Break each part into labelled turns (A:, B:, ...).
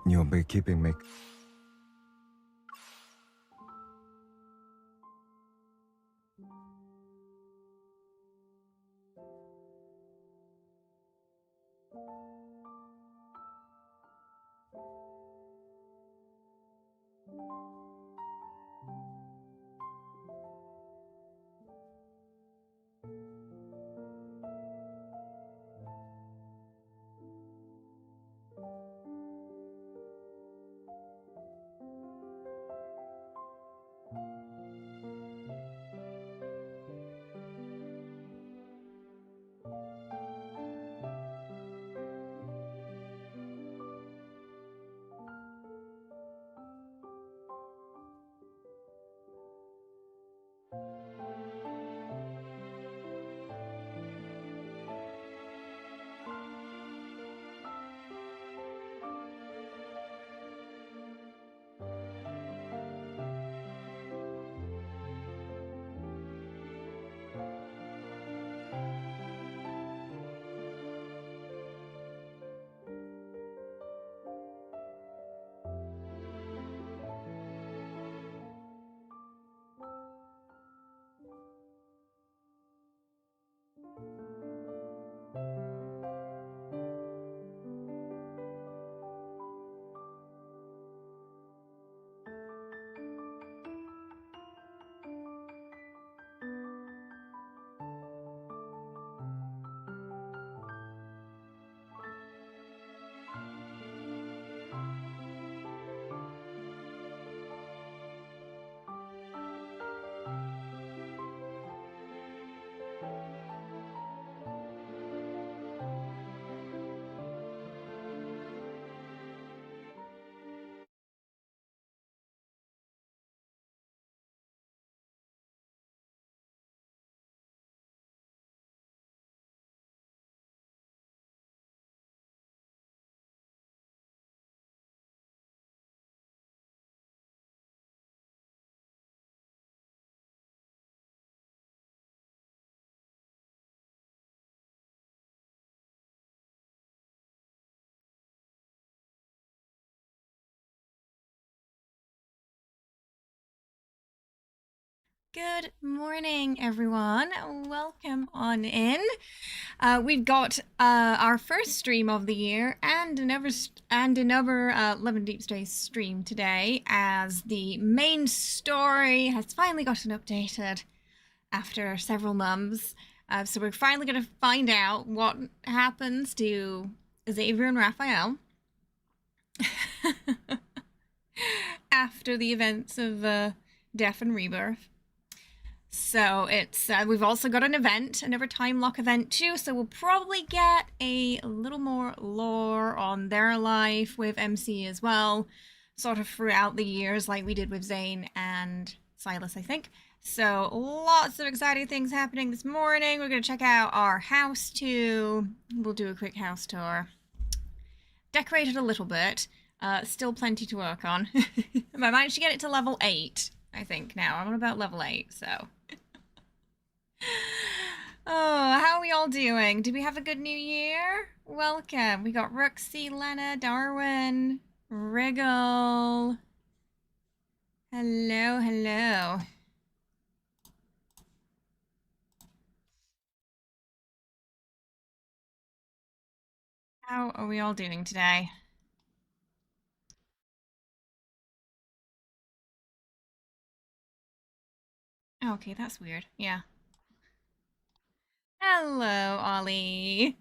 A: You'll be keeping me.
B: Good morning, everyone. Welcome on in. We've got our first stream of the year and another Love and Deepspace stream today, as the main story has finally gotten updated after several months. So we're finally going to find out what happens to Xavier and Rafayel after the events of Death and Rebirth. So it's we've also got an event, another Timelock event too, so we'll probably get a little more lore on their life with MC as well, sort of throughout the years like we did with Zayne and Sylus, I think. So lots of exciting things happening this morning. We're going to check out our house too. We'll do a quick house tour. Decorated a little bit. Still plenty to work on. I managed to get it to level 8, I think now. I'm on about level 8, so... Oh, how are we all doing? Did we have a good new year? Welcome. We got Rooksy, Lena, Darwin, Wriggle. Hello, hello. How are we all doing today? Okay, that's weird. Yeah. Hello, Ollie.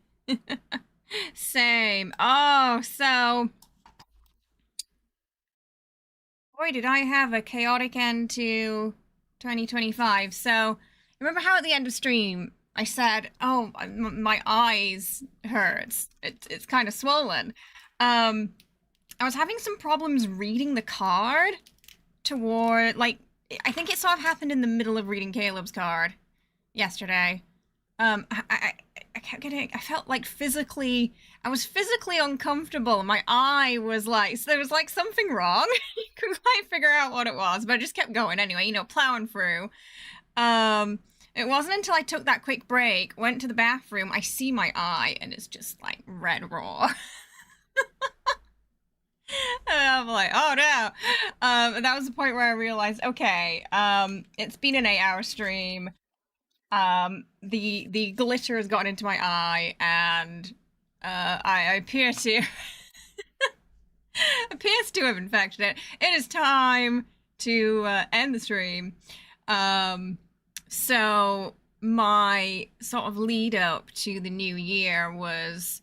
B: Same. Oh, so... Boy, did I have a chaotic end to 2025. So, remember how at the end of stream I said, "Oh, my eyes hurts. It's kind of swollen." I was having some problems reading the card toward like I think it sort of happened in the middle of reading Caleb's card yesterday. I kept getting, I felt like I was physically uncomfortable. My eye was like, so there was like something wrong. You couldn't quite figure out what it was, but I just kept going anyway, plowing through. It wasn't until I took that quick break, went to the bathroom, I see my eye, and it's just like red raw. I'm like, oh no. And that was the point where I realized, okay, it's been an 8-hour stream. The glitter has gotten into my eye, and I appear to appears to have infected it. It is time to end the stream. So my sort of lead up to the new year was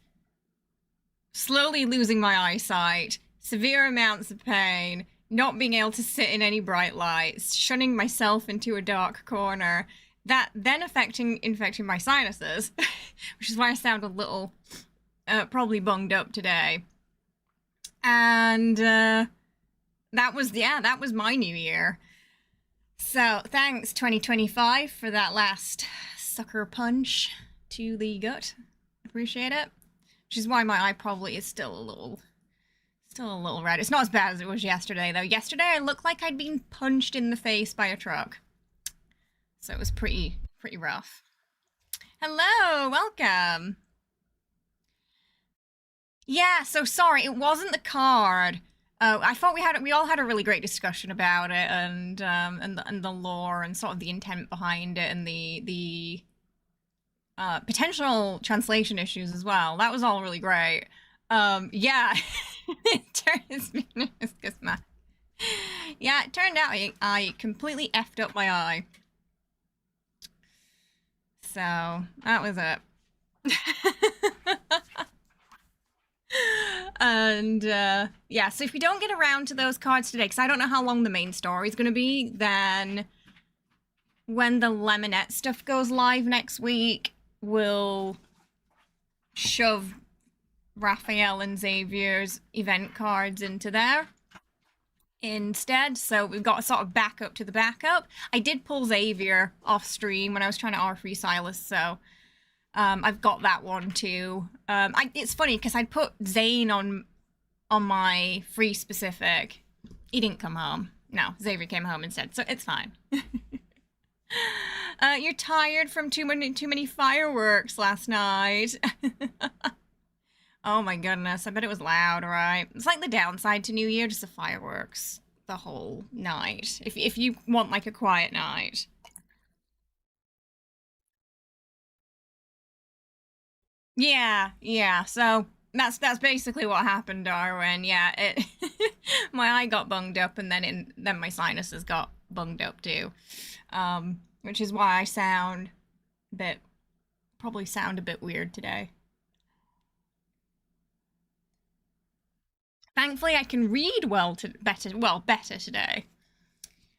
B: slowly losing my eyesight, severe amounts of pain, not being able to sit in any bright lights, shunning myself into a dark corner, that then infecting my sinuses, which is why I sound a little probably bunged up today. And that was my new year. So thanks 2025 for that last sucker punch to the gut. Appreciate it. Which is why my eye probably is still a little red. It's not as bad as it was yesterday though. Yesterday I looked like I'd been punched in the face by a truck. So it was pretty rough. Hello, welcome. Yeah, so sorry, it wasn't the card. I thought we all had a really great discussion about it, and the lore and sort of the intent behind it, and the potential translation issues as well. That was all really great. Yeah, yeah, it turned out I completely effed up my eye. So that was it. And yeah, so if we don't get around to those cards today, because I don't know how long the main story is going to be, then when the Lemonette stuff goes live next week, we'll shove Rafayel and Xavier's event cards into there instead. So we've got a sort of backup to the backup. I did pull Xavier off stream when I was trying to R3 Sylus, so I've got that one too. It's funny because I'd put Zayne on my free specific. He didn't come home. No, Xavier came home instead, so it's fine. You're tired from too many fireworks last night. Oh my goodness, I bet it was loud, right? It's like the downside to New Year, just the fireworks the whole night. If you want like a quiet night. Yeah. So that's basically what happened, Darwin. Yeah, it my eye got bunged up, and then my sinuses got bunged up too, which is why I probably sound a bit weird today. Thankfully, I can read better today.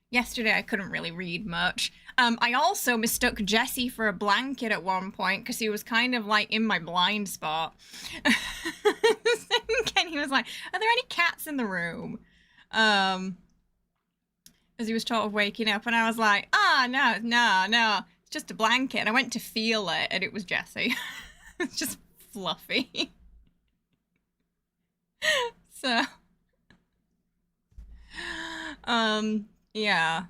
B: Yesterday, I couldn't really read much. I also mistook Jesse for a blanket at one point because he was kind of like in my blind spot. Kenny was like, "Are there any cats in the room?" As he was sort of waking up, and I was like, no, it's just a blanket. And I went to feel it, and it was Jesse. It's just fluffy. So, yeah.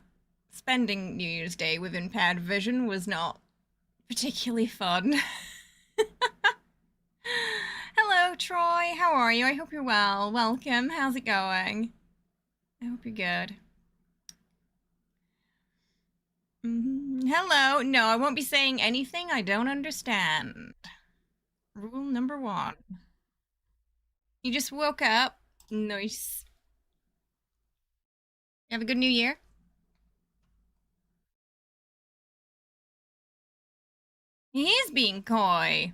B: Spending New Year's Day with impaired vision was not particularly fun. Hello, Troy. How are you? I hope you're well. Welcome. How's it going? I hope you're good. Hello. No, I won't be saying anything I don't understand. Rule number 1. You just woke up. Nice. You have a good new year? He is being coy.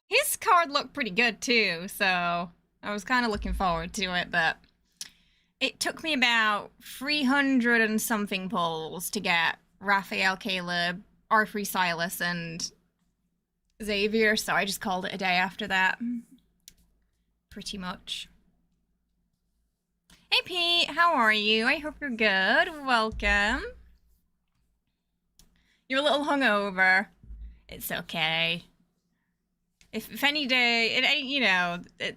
B: His card looked pretty good too, so I was kind of looking forward to it, but it took me about 300 and something pulls to get Rafayel, Caleb, R3 Sylus, and Xavier, so I just called it a day after that. Pretty much. Hey Pete, how are you? I hope you're good. Welcome. You're a little hungover. It's okay. If any day,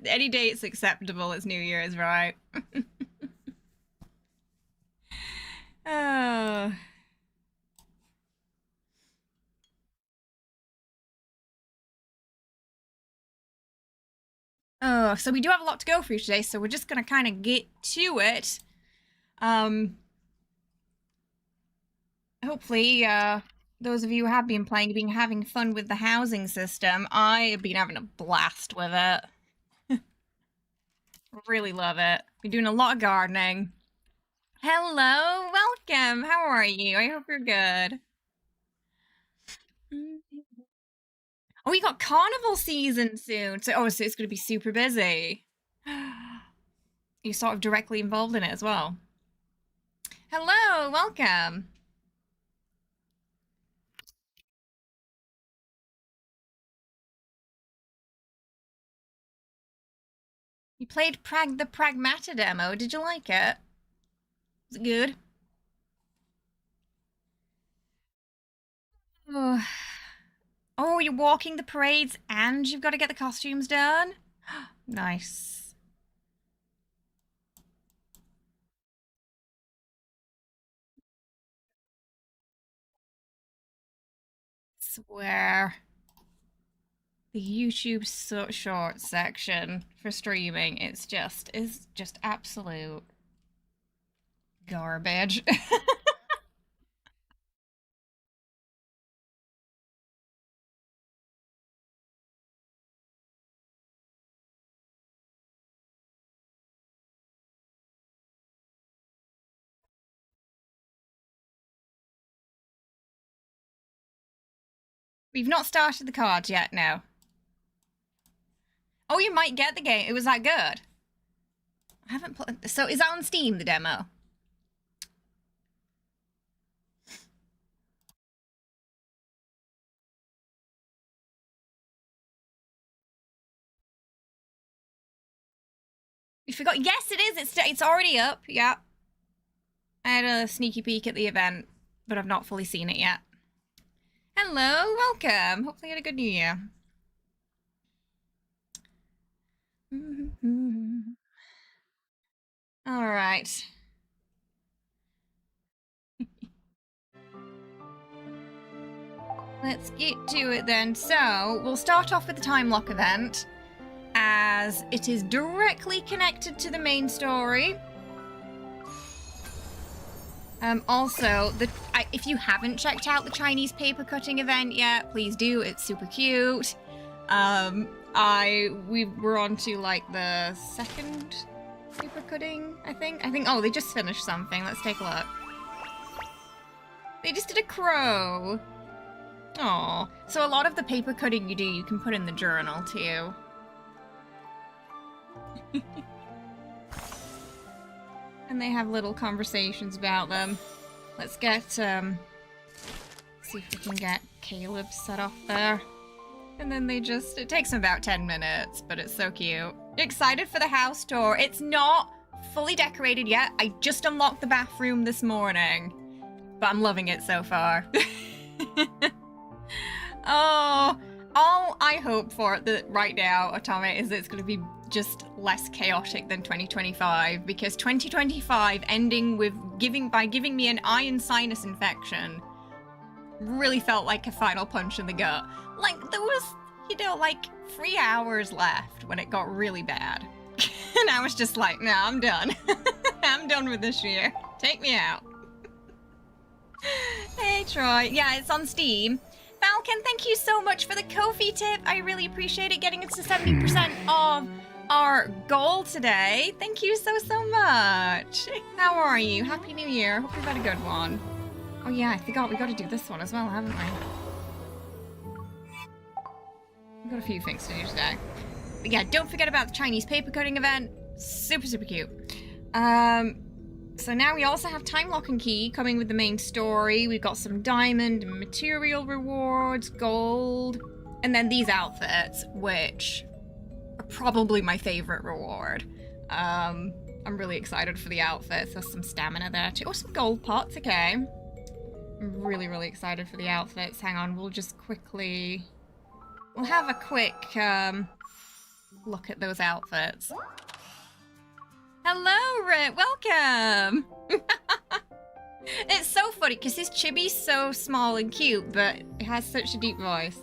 B: any day it's acceptable, it's New Year's, right? Oh. So we do have a lot to go through today, so we're just gonna kind of get to it. Hopefully, those of you who have been playing have been having fun with the housing system. I have been having a blast with it. Really love it. Been doing a lot of gardening. Hello, welcome. How are you? I hope you're good. Oh, we got carnival season soon. So it's going to be super busy. You're sort of directly involved in it as well. Hello, welcome. You played the Pragmata demo. Did you like it? Was it good? Oh. Oh, you're walking the parades and you've got to get the costumes done? Nice. Swear. The YouTube short section for streaming, is just absolute garbage. We've not started the cards yet, no. Oh, you might get the game. It was that good. I haven't played. So is that on Steam, the demo? You forgot? Yes, it is. It's already up. Yeah. I had a sneaky peek at the event, but I've not fully seen it yet. Hello, welcome. Hopefully you had a good New Year. All right. Let's get to it then. So, we'll start off with the Timelock Event, as it is directly connected to the main story. Also, if you haven't checked out the Chinese paper cutting event yet, please do. It's super cute. We were on to like the second paper cutting, I think. Oh, they just finished something. Let's take a look. They just did a crow. Oh, so a lot of the paper cutting you do, you can put in the journal too. And they have little conversations about them. Let's get, see if we can get Caleb set off there. And then it takes them about 10 minutes, but it's so cute. Excited for the house tour. It's not fully decorated yet. I just unlocked the bathroom this morning, but I'm loving it so far. Oh, all I hope for right now, Atomic, is it's going to be just less chaotic than 2025, because 2025 ending with giving me an iron sinus infection really felt like a final punch in the gut. Like, there was, like 3 hours left when it got really bad. And I was just like, no, I'm done. I'm done with this year. Take me out. Hey, Troy. Yeah, it's on Steam. Falcon, thank you so much for the Ko-fi tip. I really appreciate it, getting us to 70% of our goal today. Thank you so much. How are you? Happy New Year. Hope you've had a good one. Oh yeah, I forgot we got to do this one as well, haven't we? We've got a few things to do today. But yeah, don't forget about the Chinese paper cutting event. Super cute. So now we also have Timelock and Key coming with the main story. We've got some diamond and material rewards, gold, and then these outfits, which are probably my favorite reward. I'm really excited for the outfits. There's some stamina there too. Oh, some gold pots, okay. I'm really excited for the outfits. Hang on, we'll have a quick look at those outfits. Hello, Rit. Welcome. It's so funny because his chibi's so small and cute, but it has such a deep voice.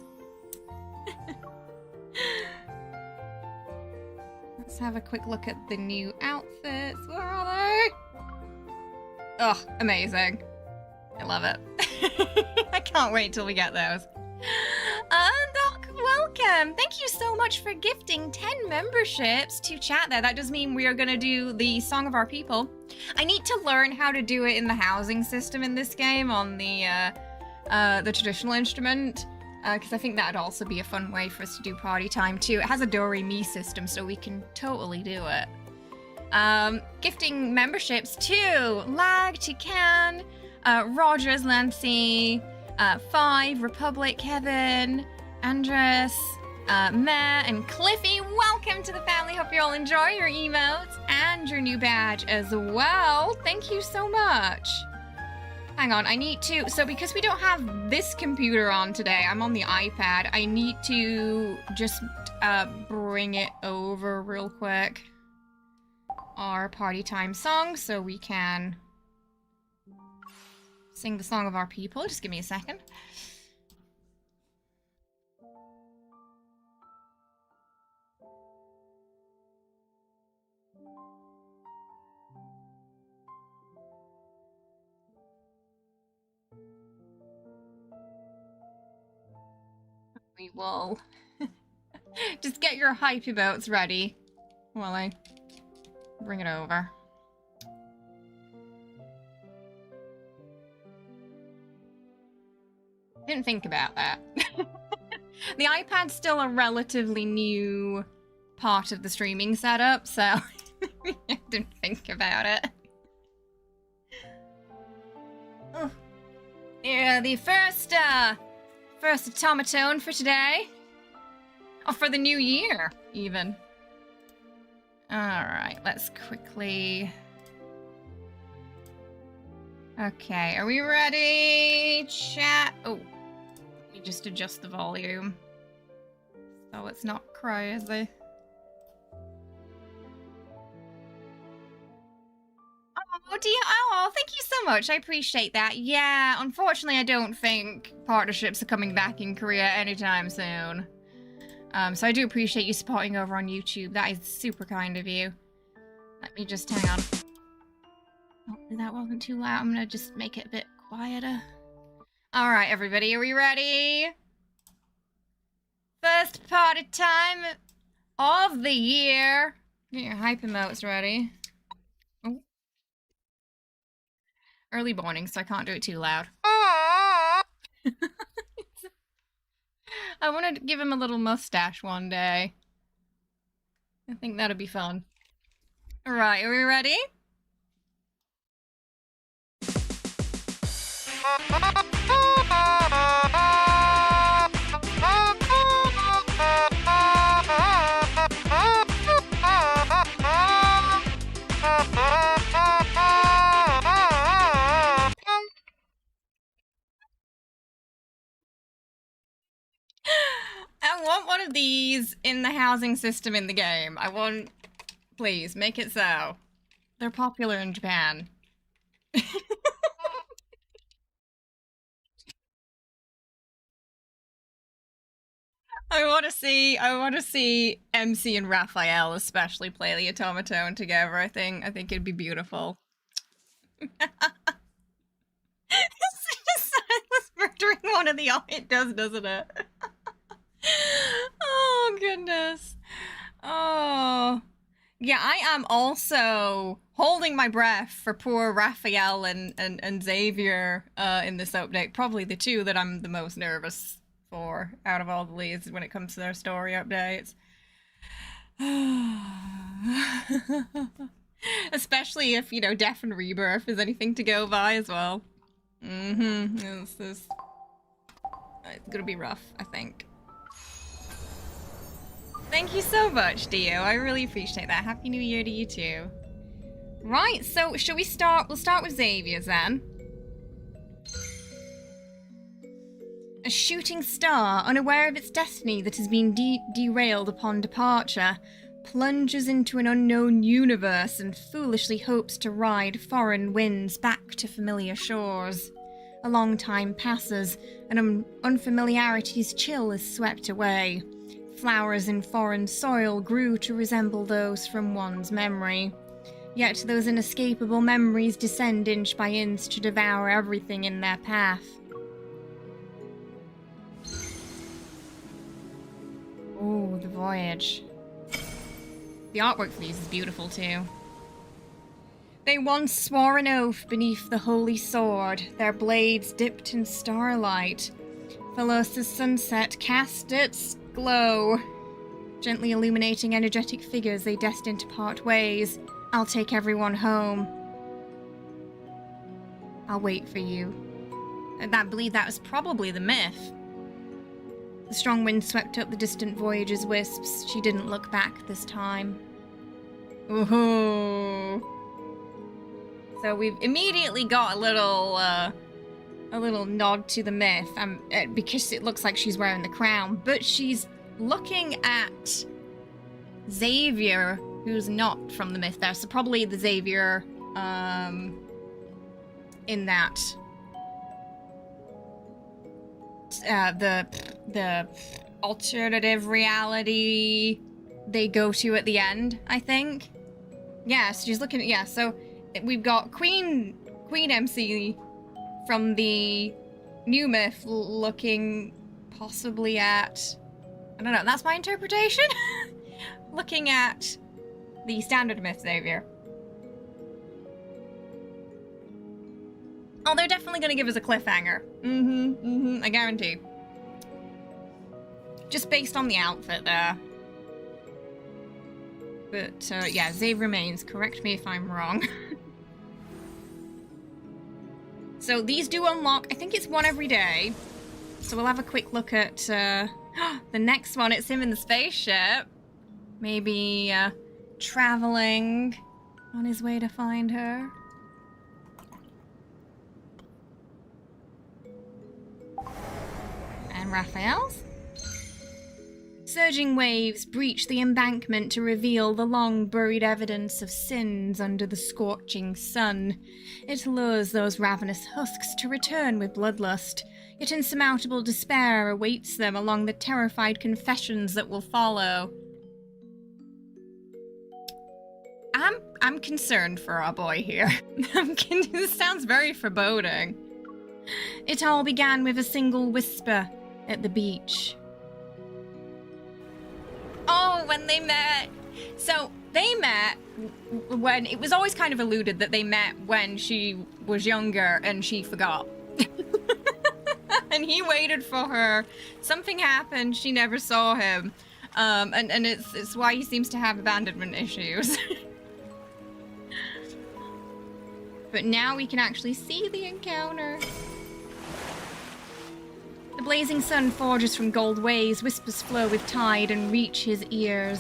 B: Let's have a quick look at the new outfits. Where are they? Oh, amazing. I love it. I can't wait till we get those. Doc, welcome. Thank you so much for gifting 10 memberships to chat there. That does mean we are going to do the Song of Our People. I need to learn how to do it in the housing system in this game on the traditional instrument. Because I think that'd also be a fun way for us to do party time too. It has a do-re-mi system, so we can totally do it. Gifting memberships to Lag, to Can, Rogers, Lancy, 5, Republic, Kevin, Andres, Meh, and Cliffy. Welcome to the family. Hope you all enjoy your emotes and your new badge as well. Thank you so much. Hang on, I need to... So because we don't have this computer on today, I'm on the iPad, I need to just bring it over real quick. Our party time song, so we can sing the Song of Our People. Just give me a second. We will just get your hype emotes ready while I bring it over. Didn't think about that. The iPad's still a relatively new part of the streaming setup, so I didn't think about it. Oh. Yeah, the first automaton for today. Or for the new year, even. Alright, let's quickly... Okay, are we ready? Chat. Oh, let me just adjust the volume so it's not crazy. Oh, dear. Oh, thank you so much. I appreciate that. Yeah, unfortunately, I don't think partnerships are coming back in Korea anytime soon. So I do appreciate you supporting over on YouTube. That is super kind of you. Let me just hang on. Hopefully that wasn't too loud. I'm gonna just make it a bit quieter. Alright, everybody, are we ready? First party time of the year. Get your hype emotes ready. Oh. Early morning, so I can't do it too loud. I want to give him a little mustache one day. I think that'd be fun. Alright, are we ready? I want one of these in the housing system in the game. I want... Please, make it so. They're popular in Japan. I want to see MC and Rafayel especially play the automaton together. I think it'd be beautiful. Silas murdering one of the... It does, doesn't it? Oh, goodness. Oh. Yeah, I am also holding my breath for poor Rafayel and Xavier in this update. Probably the two that I'm the most nervous for out of all the leads when it comes to their story updates. Especially if, you know, Death and Rebirth is anything to go by as well. It's gonna be rough, I think. Thank you so much, Dio. I really appreciate that. Happy New Year to you too. Right, so shall we start? We'll start with Xavier's then. A shooting star, unaware of its destiny that has been derailed upon departure, plunges into an unknown universe and foolishly hopes to ride foreign winds back to familiar shores. A long time passes, and unfamiliarity's chill is swept away. flowers in foreign soil grew to resemble those from one's memory. Yet those inescapable memories descend inch by inch to devour everything in their path. Ooh, the voyage. The artwork for these is beautiful too. They once swore an oath beneath the holy sword, their blades dipped in starlight. Phylos's sunset cast its glow, gently illuminating energetic figures they destined to part ways. I'll take everyone home. I'll wait for you. And I believe that was probably the myth. The strong wind swept up the distant voyager's wisps. She didn't look back this time. Ooh. So we've immediately got a little nod to the myth, because it looks like she's wearing the crown, but she's looking at Xavier, who's not from the myth there, so probably the Xavier in that the alternative reality they go to at the end, I think. Yeah, so she's looking at, so we've got Queen MC from the new myth looking possibly at, I don't know, that's my interpretation? Looking at the standard myth Xavier. Oh, they're definitely gonna give us a cliffhanger. I guarantee. Just based on the outfit there. But, yeah, Xavier remains. Correct me if I'm wrong. So these do unlock, I think it's one every day. So we'll have a quick look at the next one. It's him in the spaceship. Maybe traveling on his way to find her. And Rafayel's. Surging waves breach the embankment to reveal the long-buried evidence of sins under the scorching sun. It lures those ravenous husks to return with bloodlust, yet insurmountable despair awaits them along the terrified confessions that will follow. I'm concerned for our boy here. This sounds very foreboding. It all began with a single whisper at the beach. Oh, when they met. So they met when it was always kind of alluded that they met when she was younger and she forgot. And he waited for her. Something happened. She never saw him. And it's why he seems to have abandonment issues. But now we can actually see the encounter. The blazing sun forges from gold waves, whispers flow with tide and reach his ears.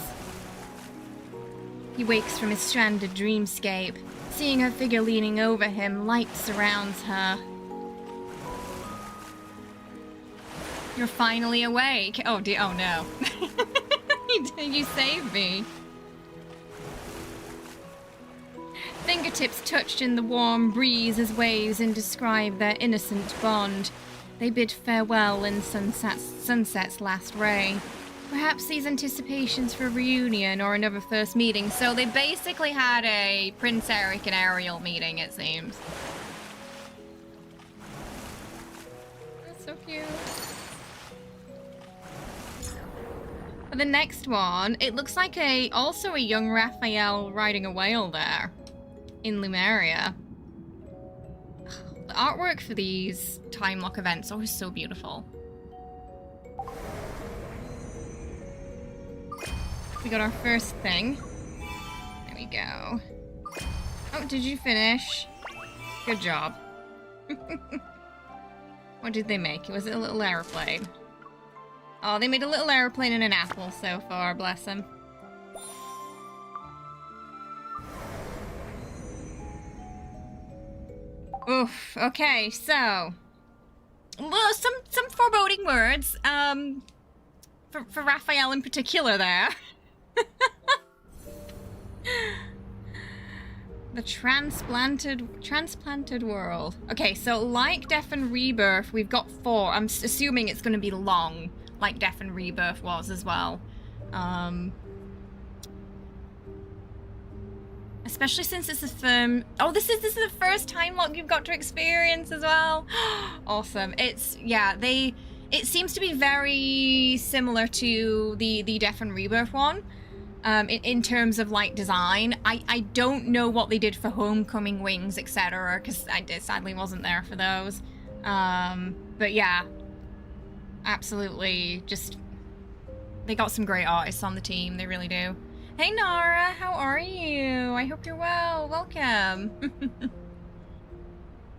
B: He wakes from his stranded dreamscape. Seeing her figure leaning over him, light surrounds her. You're finally awake. Oh dear, oh no. You saved me. Fingertips touched in the warm breeze as waves indescribe their innocent bond. They bid farewell in sunset's last ray. Perhaps these anticipations for a reunion or another first meeting. So they basically had a Prince Eric and Ariel meeting, it seems. That's so cute. For the next one, it looks like also a young Rafayel riding a whale there in Lumeria. The artwork for these Timelock events are always so beautiful. We got our first thing. There we go. Oh, did you finish? Good job. What did they make? Was it a little airplane? Oh, they made a little airplane and an apple so far, bless them. Oof, okay, so well, some foreboding words, for Rafayel in particular there. The transplanted world. Okay, so like Death and Rebirth, we've got 4. I'm assuming it's going to be long. like Death and Rebirth was as well. Especially since it's a firm... Oh, this is the first Timelock you've got to experience as well. Awesome. It's... Yeah, it seems to be very similar to the Death and Rebirth one. In terms of, like, design. I don't know what they did for Homecoming Wings, etc. Because I sadly wasn't there for those. But yeah. Absolutely. Just... They got some great artists on the team. They really do. Hey Nara, how are you? I hope you're well. Welcome.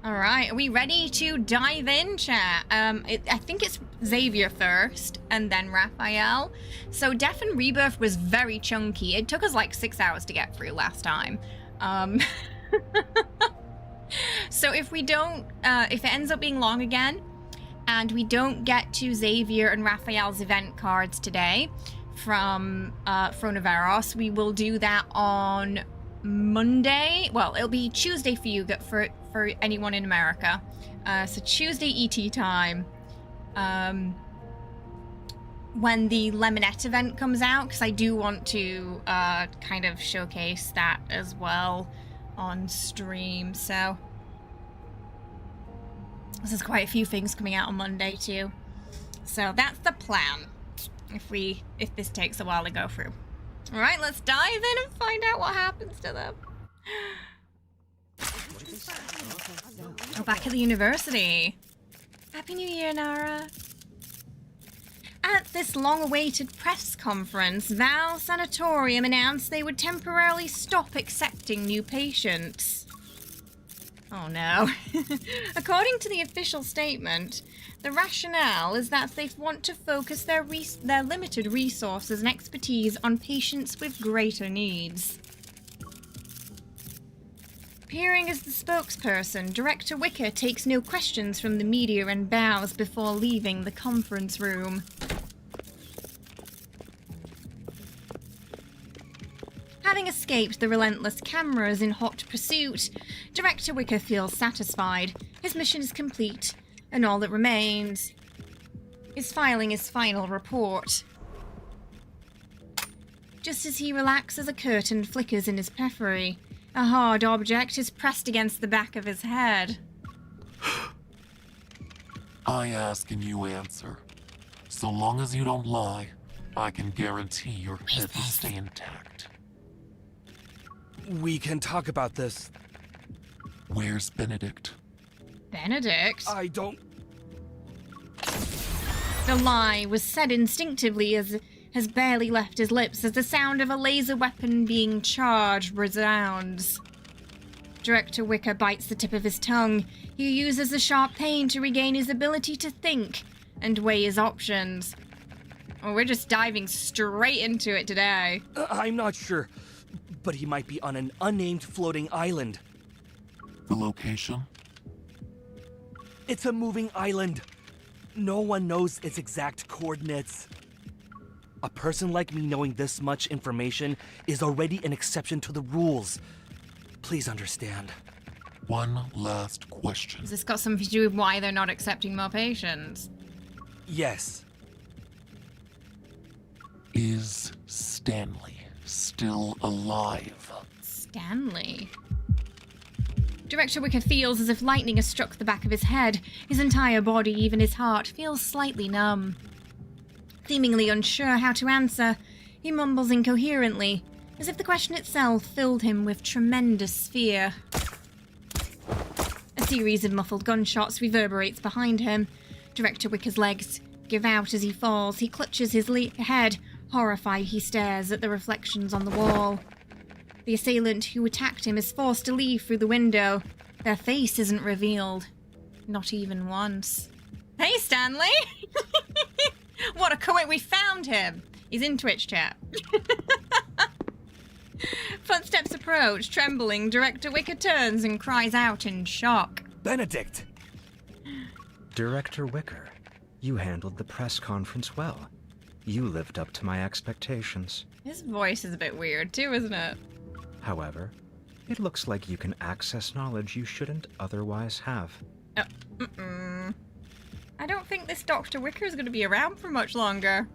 B: Alright, are we ready to dive in, chat? I think it's Xavier first, and then Rafayel. So Death and Rebirth was very chunky. It took us like 6 hours to get through last time. So if we don't, if it ends up being long again, and we don't get to Xavier and Rafayel's event cards today, from Fronaveros, we will do that on Monday. Well, it'll be Tuesday for you, for anyone in America. So Tuesday ET time, when the Lemonette event comes out, because I do want to kind of showcase that as well on stream. So there's quite a few things coming out on Monday too. So that's the plan. If this takes a while to go through. All right, let's dive in and find out what happens to them. Oh, back at the university. Happy New Year, Nara. At this long-awaited press conference, Val Sanatorium announced they would temporarily stop accepting new patients. Oh no. According to the official statement, the rationale is that they want to focus their limited resources and expertise on patients with greater needs. Appearing as the spokesperson, Director Wicker takes no questions from the media and bows before leaving the conference room. Having escaped the relentless cameras in hot pursuit, Director Wicker feels satisfied. His mission is complete, and all that remains is filing his final report. Just as he relaxes, a curtain flickers in his periphery. A hard object is pressed against the back of his head.
A: I ask and you answer. So long as you don't lie, I can guarantee your head will stay intact.
C: We can talk about this.
A: Where's Benedict?
B: Benedict?
C: I don't...
B: The lie was said instinctively as has barely left his lips as the sound of a laser weapon being charged resounds. Director Wicker bites the tip of his tongue. He uses the sharp pain to regain his ability to think and weigh his options. Oh, we're just diving straight into it today.
C: I'm not sure, but he might be on an unnamed floating island.
A: The location?
C: It's a moving island. No one knows its exact coordinates. A person like me knowing this much information is already an exception to the rules. Please understand.
A: One last question.
B: Has this got something to do with why they're not accepting more patients?
C: Yes.
A: Is Stanley still alive?
B: Stanley? Director Wicker feels as if lightning has struck the back of his head. His entire body, even his heart, feels slightly numb. Seemingly unsure how to answer, he mumbles incoherently, as if the question itself filled him with tremendous fear. A series of muffled gunshots reverberates behind him. Director Wicker's legs give out as he falls. He clutches his head. Horrified, he stares at the reflections on the wall. The assailant who attacked him is forced to leave through the window. Their face isn't revealed. Not even once. Hey, Stanley! What a coincidence! We found him! He's in Twitch chat. Footsteps approach, trembling. Director Wicker turns and cries out in shock.
C: Benedict!
D: Director Wicker, you handled the press conference well. You lived up to my expectations.
B: His voice is a bit weird too, isn't it?
D: However, it looks like you can access knowledge you shouldn't otherwise have.
B: I don't think this Dr. Wicker is going to be around for much longer.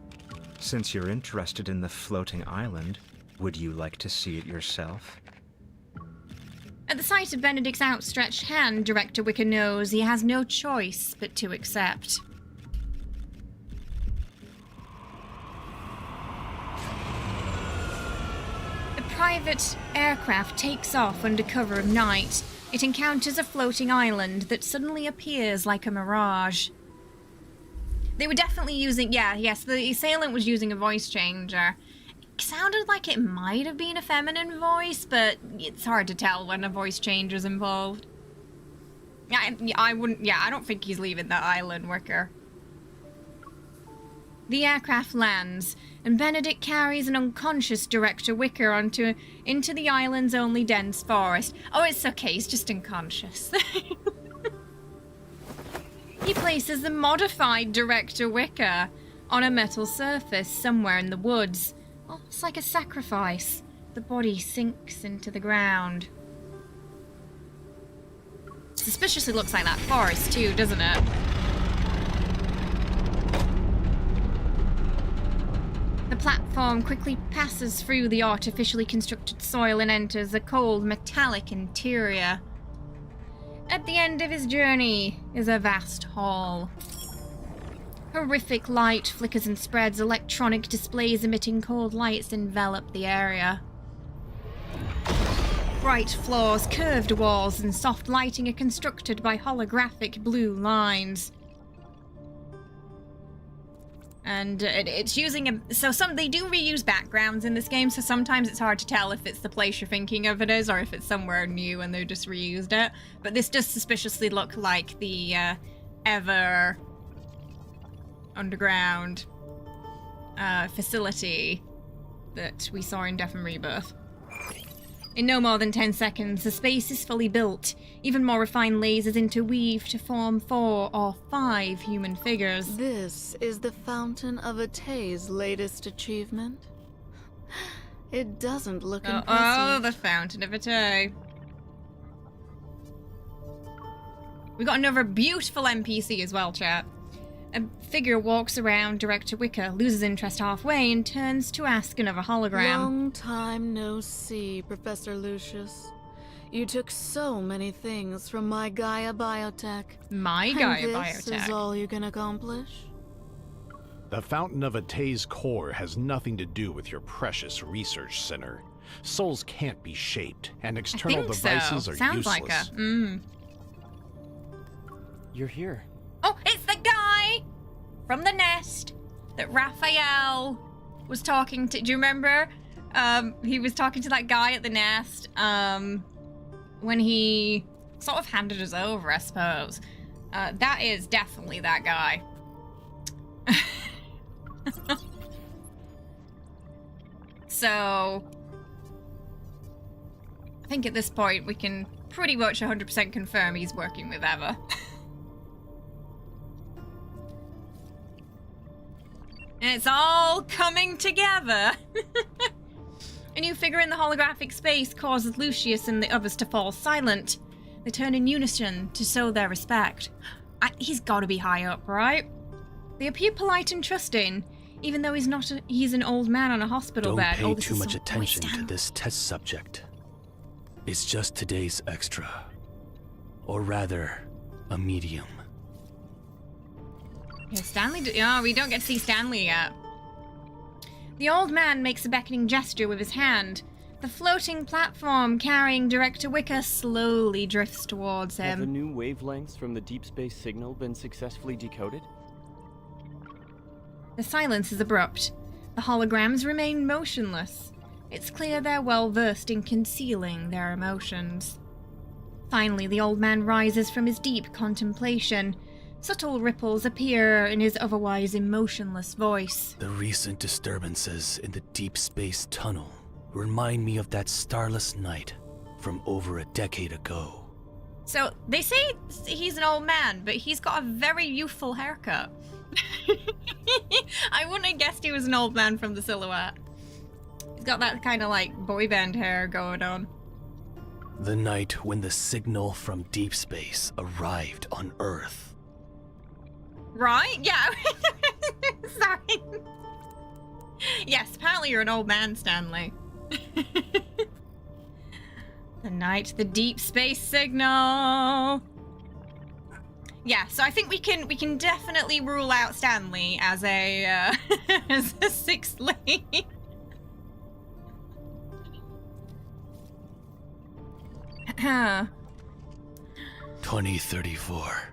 D: Since you're interested in the floating island, would you like to see it yourself?
B: At the sight of Benedict's outstretched hand, Director Wicker knows he has no choice but to accept. The private aircraft takes off under cover of night. It encounters a floating island that suddenly appears like a mirage. They were definitely using, yes, the assailant was using a voice changer. It sounded like it might have been a feminine voice, but it's hard to tell when a voice changer's involved. I don't think he's leaving the island, Wicker. The aircraft lands, and Benedict carries an unconscious Director Wicker into the island's only dense forest. Oh, it's okay, he's just unconscious. He places the modified Director Wicker on a metal surface somewhere in the woods. Almost like a sacrifice. The body sinks into the ground. Suspiciously looks like that forest too, doesn't it? The platform quickly passes through the artificially constructed soil and enters a cold, metallic interior. At the end of his journey is a vast hall. Horrific light flickers and spreads. Electronic displays emitting cold lights envelop the area. Bright floors, curved walls, and soft lighting are constructed by holographic blue lines. And it's using they do reuse backgrounds in this game, so sometimes it's hard to tell if it's the place you're thinking of it is, or if it's somewhere new and they just reused it. But this does suspiciously look like the Ever underground facility that we saw in Death and Rebirth. In no more than 10 seconds, the space is fully built. Even more refined lasers interweave to form 4 or 5 human figures.
E: This is the Fountain of Atay's latest achievement. It doesn't look impressive.
B: Oh, the Fountain of Atay. We got another beautiful NPC as well, chat. A figure walks around Director Wicker, loses interest halfway, and turns to ask another hologram.
E: Long time no see, Professor Lucius. You took so many things from my Gaia Biotech.
B: My Gaia
E: and
B: Biotech?
E: This is all you can accomplish?
F: The Fountain of Atay's core has nothing to do with your precious research center. Souls can't be shaped, and external devices are
B: Sounds
F: useless.
B: like a...
C: You're here.
B: Oh, it's the guy from the nest that Rafayel was talking to. Do you remember? He was talking to that guy at the nest when he sort of handed us over, I suppose. That is definitely that guy. So, I think at this point we can pretty much 100% confirm he's working with Eva. And it's all coming together. A new figure in the holographic space causes Lucius and the others to fall silent. They turn in unison to show their respect. He's gotta be high up, right? They appear polite and trusting, even though he's an old man on a hospital bed.
G: Don't pay too much attention to this test subject. It's just today's extra. Or rather, a medium.
B: Yeah, Stanley... Oh, we don't get to see Stanley yet. The old man makes a beckoning gesture with his hand. The floating platform carrying Director Wicker slowly drifts towards him.
H: Have the new wavelengths from the Deepspace signal been successfully decoded?
B: The silence is abrupt. The holograms remain motionless. It's clear they're well versed in concealing their emotions. Finally, the old man rises from his deep contemplation. Subtle ripples appear in his otherwise emotionless voice.
G: The recent disturbances in the deep space tunnel remind me of that starless night from over a decade ago.
B: So, they say he's an old man, but he's got a very youthful haircut. I wouldn't have guessed he was an old man from the silhouette. He's got that kind of like boy band hair going on.
G: The night when the signal from deep space arrived on Earth.
B: Right? Yeah. Sorry. Yes, apparently you're an old man, Stanley. The night, the deep space signal. Yeah, so I think we can definitely rule out Stanley as a as a sixth lane.
G: 2034.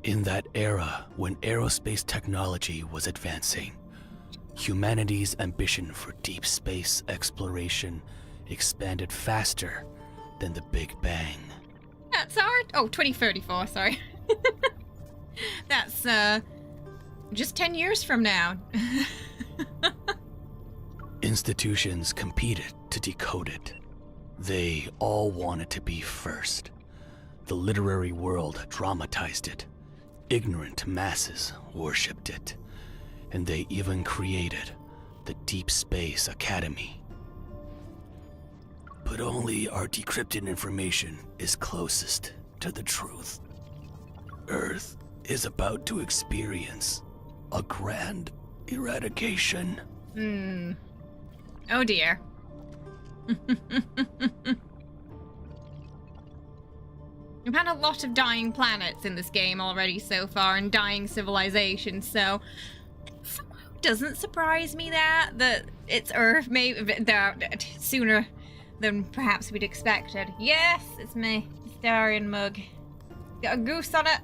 G: In that era when aerospace technology was advancing, humanity's ambition for deep space exploration expanded faster than the Big Bang.
B: That's our... Oh, 2034, sorry. That's, just 10 years from now.
G: Institutions competed to decode it. They all wanted to be first. The literary world dramatized it. Ignorant masses worshipped it. And they even created the Deep Space Academy. But only our decrypted information is closest to the truth. Earth is about to experience a grand eradication.
B: Oh dear. We've had a lot of dying planets in this game already so far, and dying civilizations, so it somehow doesn't surprise me that it's Earth, maybe sooner than perhaps we'd expected. Yes, it's me, Darian mug. Got a goose on it.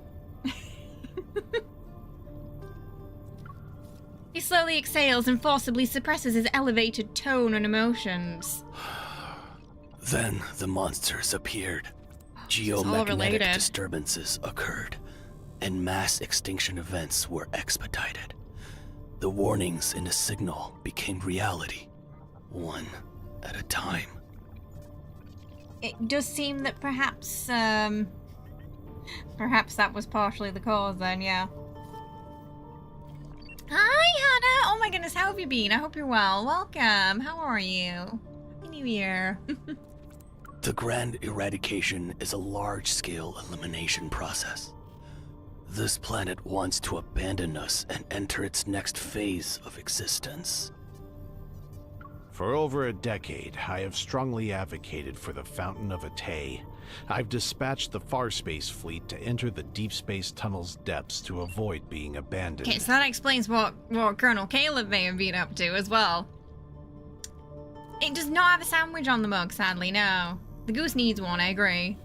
B: He slowly exhales and forcibly suppresses his elevated tone and emotions.
G: Then the monsters appeared. Geomagnetic disturbances occurred, and mass extinction events were expedited. The warnings in the signal became reality, one at a time.
B: It does seem that perhaps that was partially the cause then, yeah. Hi, Hannah! Oh my goodness, how have you been? I hope you're well. Welcome. How are you? Happy New Year.
G: The Grand Eradication is a large-scale elimination process. This planet wants to abandon us and enter its next phase of existence.
F: For over a decade, I have strongly advocated for the Fountain of Atay. I've dispatched the Farspace fleet to enter the Deep Space Tunnel's depths to avoid being abandoned.
B: Okay, so that explains what Colonel Caleb may have been up to as well. It does not have a sandwich on the mug, sadly, no. The goose needs one, I agree.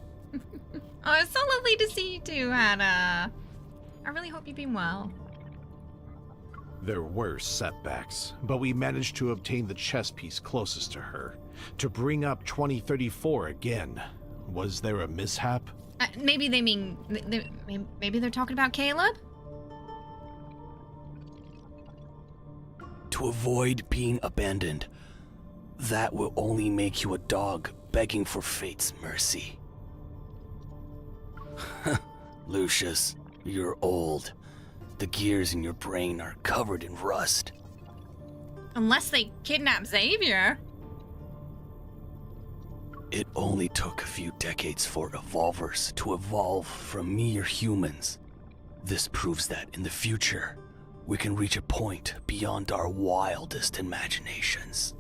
B: Oh, it's so lovely to see you too, Hannah. I really hope you've been well.
F: There were setbacks, but we managed to obtain the chess piece closest to her. To bring up 2034 again. Was there a mishap?
B: Maybe they mean... Maybe they're talking about Caleb?
G: To avoid being abandoned, that will only make you a dog begging for fate's mercy. Lucius, you're old. The gears in your brain are covered in rust.
B: Unless they kidnap Xavier.
G: It only took a few decades for evolvers to evolve from mere humans. This proves that in the future, we can reach a point beyond our wildest imaginations.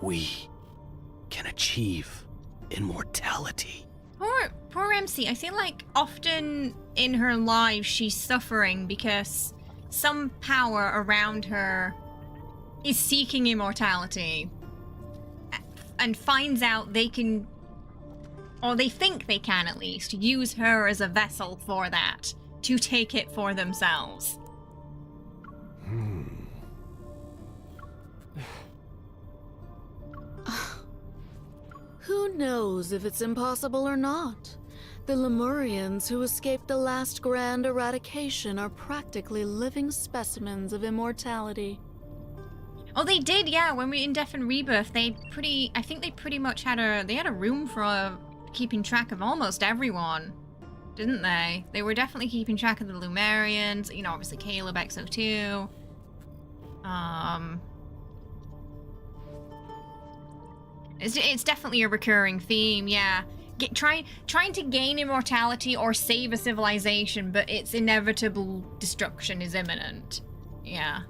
G: We can achieve immortality.
B: Poor MC. I feel like often in her life she's suffering because some power around her is seeking immortality and finds out they can, or they think they can at least, use her as a vessel for that, to take it for themselves.
E: Who knows if it's impossible or not? The Lemurians who escaped the last grand eradication are practically living specimens of immortality.
B: Oh, they did, yeah. When we in Death and Rebirth, I think they pretty much had a room for keeping track of almost everyone, didn't they? They were definitely keeping track of the Lumerians, you know, obviously Caleb XO2. It's definitely a recurring theme, yeah. trying to gain immortality or save a civilization, but its inevitable destruction is imminent. Yeah.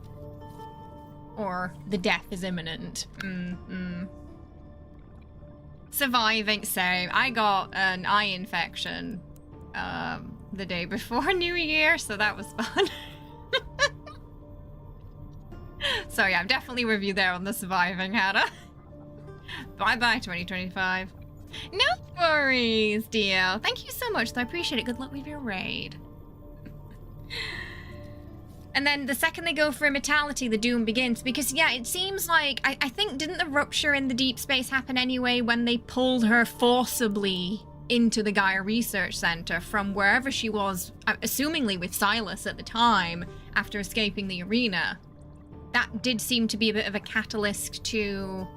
B: Or the death is imminent. Surviving, same. I got an eye infection the day before New Year, so that was fun. So yeah, I'm definitely with you there on the surviving, Hannah. Bye-bye, 2025. No worries, dear. Thank you so much, though. I appreciate it. Good luck with your raid. And then the second they go for immortality, the doom begins. Because, yeah, it seems like... I think, didn't the rupture in the deep space happen anyway when they pulled her forcibly into the Gaia Research Center from wherever she was, assumingly with Sylus at the time, after escaping the arena? That did seem to be a bit of a catalyst to...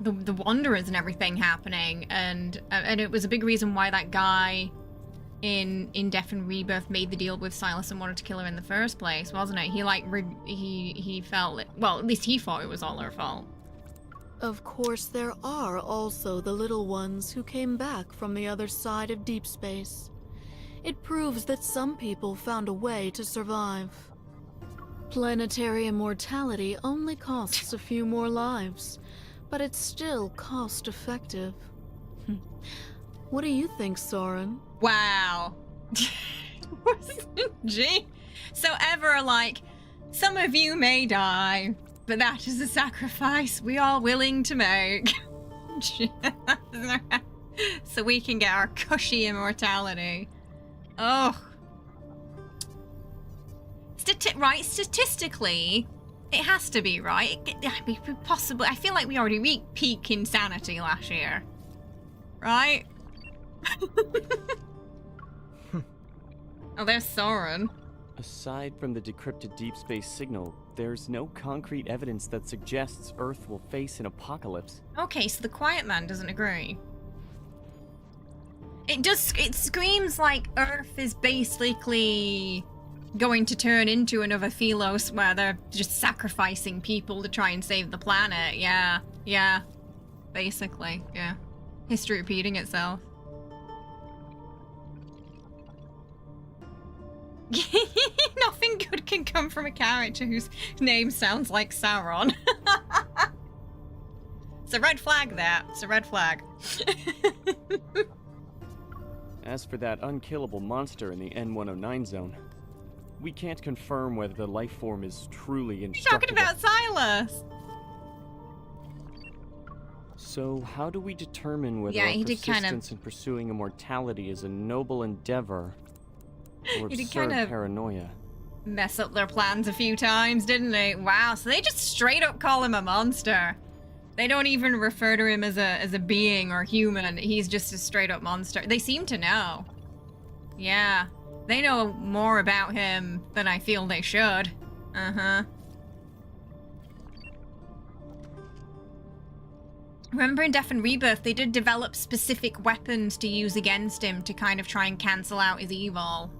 B: the Wanderers and everything happening, and it was a big reason why that guy in Death and Rebirth made the deal with Sylus and wanted to kill her in the first place, wasn't it? He like he felt it, well, at least he thought it was all her fault.
E: Of course, there are also the little ones who came back from the other side of deep space. It proves that some people found a way to survive. Planetary immortality only costs a few more lives, but it's still cost-effective. What do you think, Soren?
B: Wow. Gee. So ever like, some of you may die, but that is a sacrifice we are willing to make. So we can get our cushy immortality. Oh. Statistically, it has to be, right? Possibly. I feel like we already reached peak insanity last year. Right? Oh, there's Soren.
H: Aside from the decrypted deep space signal, there's no concrete evidence that suggests Earth will face an apocalypse.
B: Okay, so the Quiet Man doesn't agree. It screams like Earth is basically going to turn into another Thelos where they're just sacrificing people to try and save the planet. Yeah. Basically, yeah. History repeating itself. Nothing good can come from a character whose name sounds like Sauron. It's a red flag there. It's a red flag.
H: As for that unkillable monster in the N109 zone, we can't confirm whether the life form is truly indestructible.
B: You're talking about Sylus!
H: So how do we determine whether
B: Yeah,
H: our
B: he did
H: persistence in pursuing immortality is a noble endeavor or
B: He did
H: absurd
B: kind of
H: paranoia?
B: Mess up their plans a few times, didn't they? Wow, so they just straight up call him a monster. They don't even refer to him as a being or human. He's just a straight up monster. They seem to know. Yeah. They know more about him than I feel they should. Uh-huh. Remember in Death and Rebirth, they did develop specific weapons to use against him to kind of try and cancel out his evil.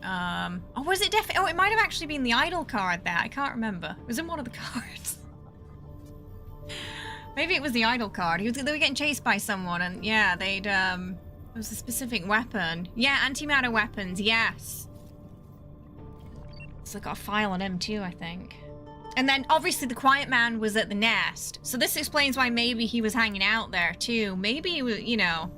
B: Oh, was it Death? Oh, it might have actually been the idol card there. I can't remember. It was in one of the cards. Maybe it was the idol card. They were getting chased by someone, and yeah, they'd, it was a specific weapon. Yeah, antimatter weapons, yes. So I got a file on him too, I think. And then, obviously, the Quiet Man was at the nest. So this explains why maybe he was hanging out there, too. Maybe, you know,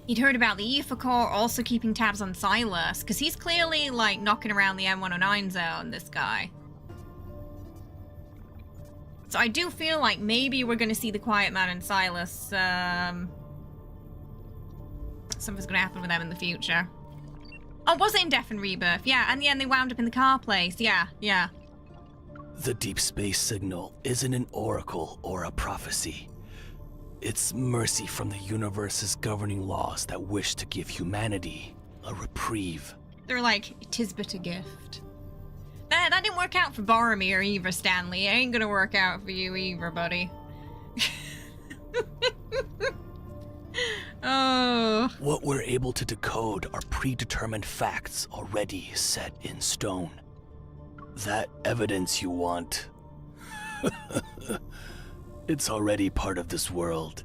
B: he'd heard about the Ether Core, also keeping tabs on Sylus. Because he's clearly, like, knocking around the M109 zone, this guy. So I do feel like maybe we're going to see the Quiet Man and Sylus. Something's going to happen with them in the future. Oh, was it in Death and Rebirth? Yeah, and then they wound up in the car place. Yeah.
G: The deep space signal isn't an oracle or a prophecy. It's mercy from the universe's governing laws that wish to give humanity a reprieve.
B: They're like, 'tis but a gift. That didn't work out for Boromir either, Stanley. It ain't gonna work out for you either, buddy. Oh.
G: What we're able to decode are predetermined facts already set in stone. That evidence you want It's already part of this world.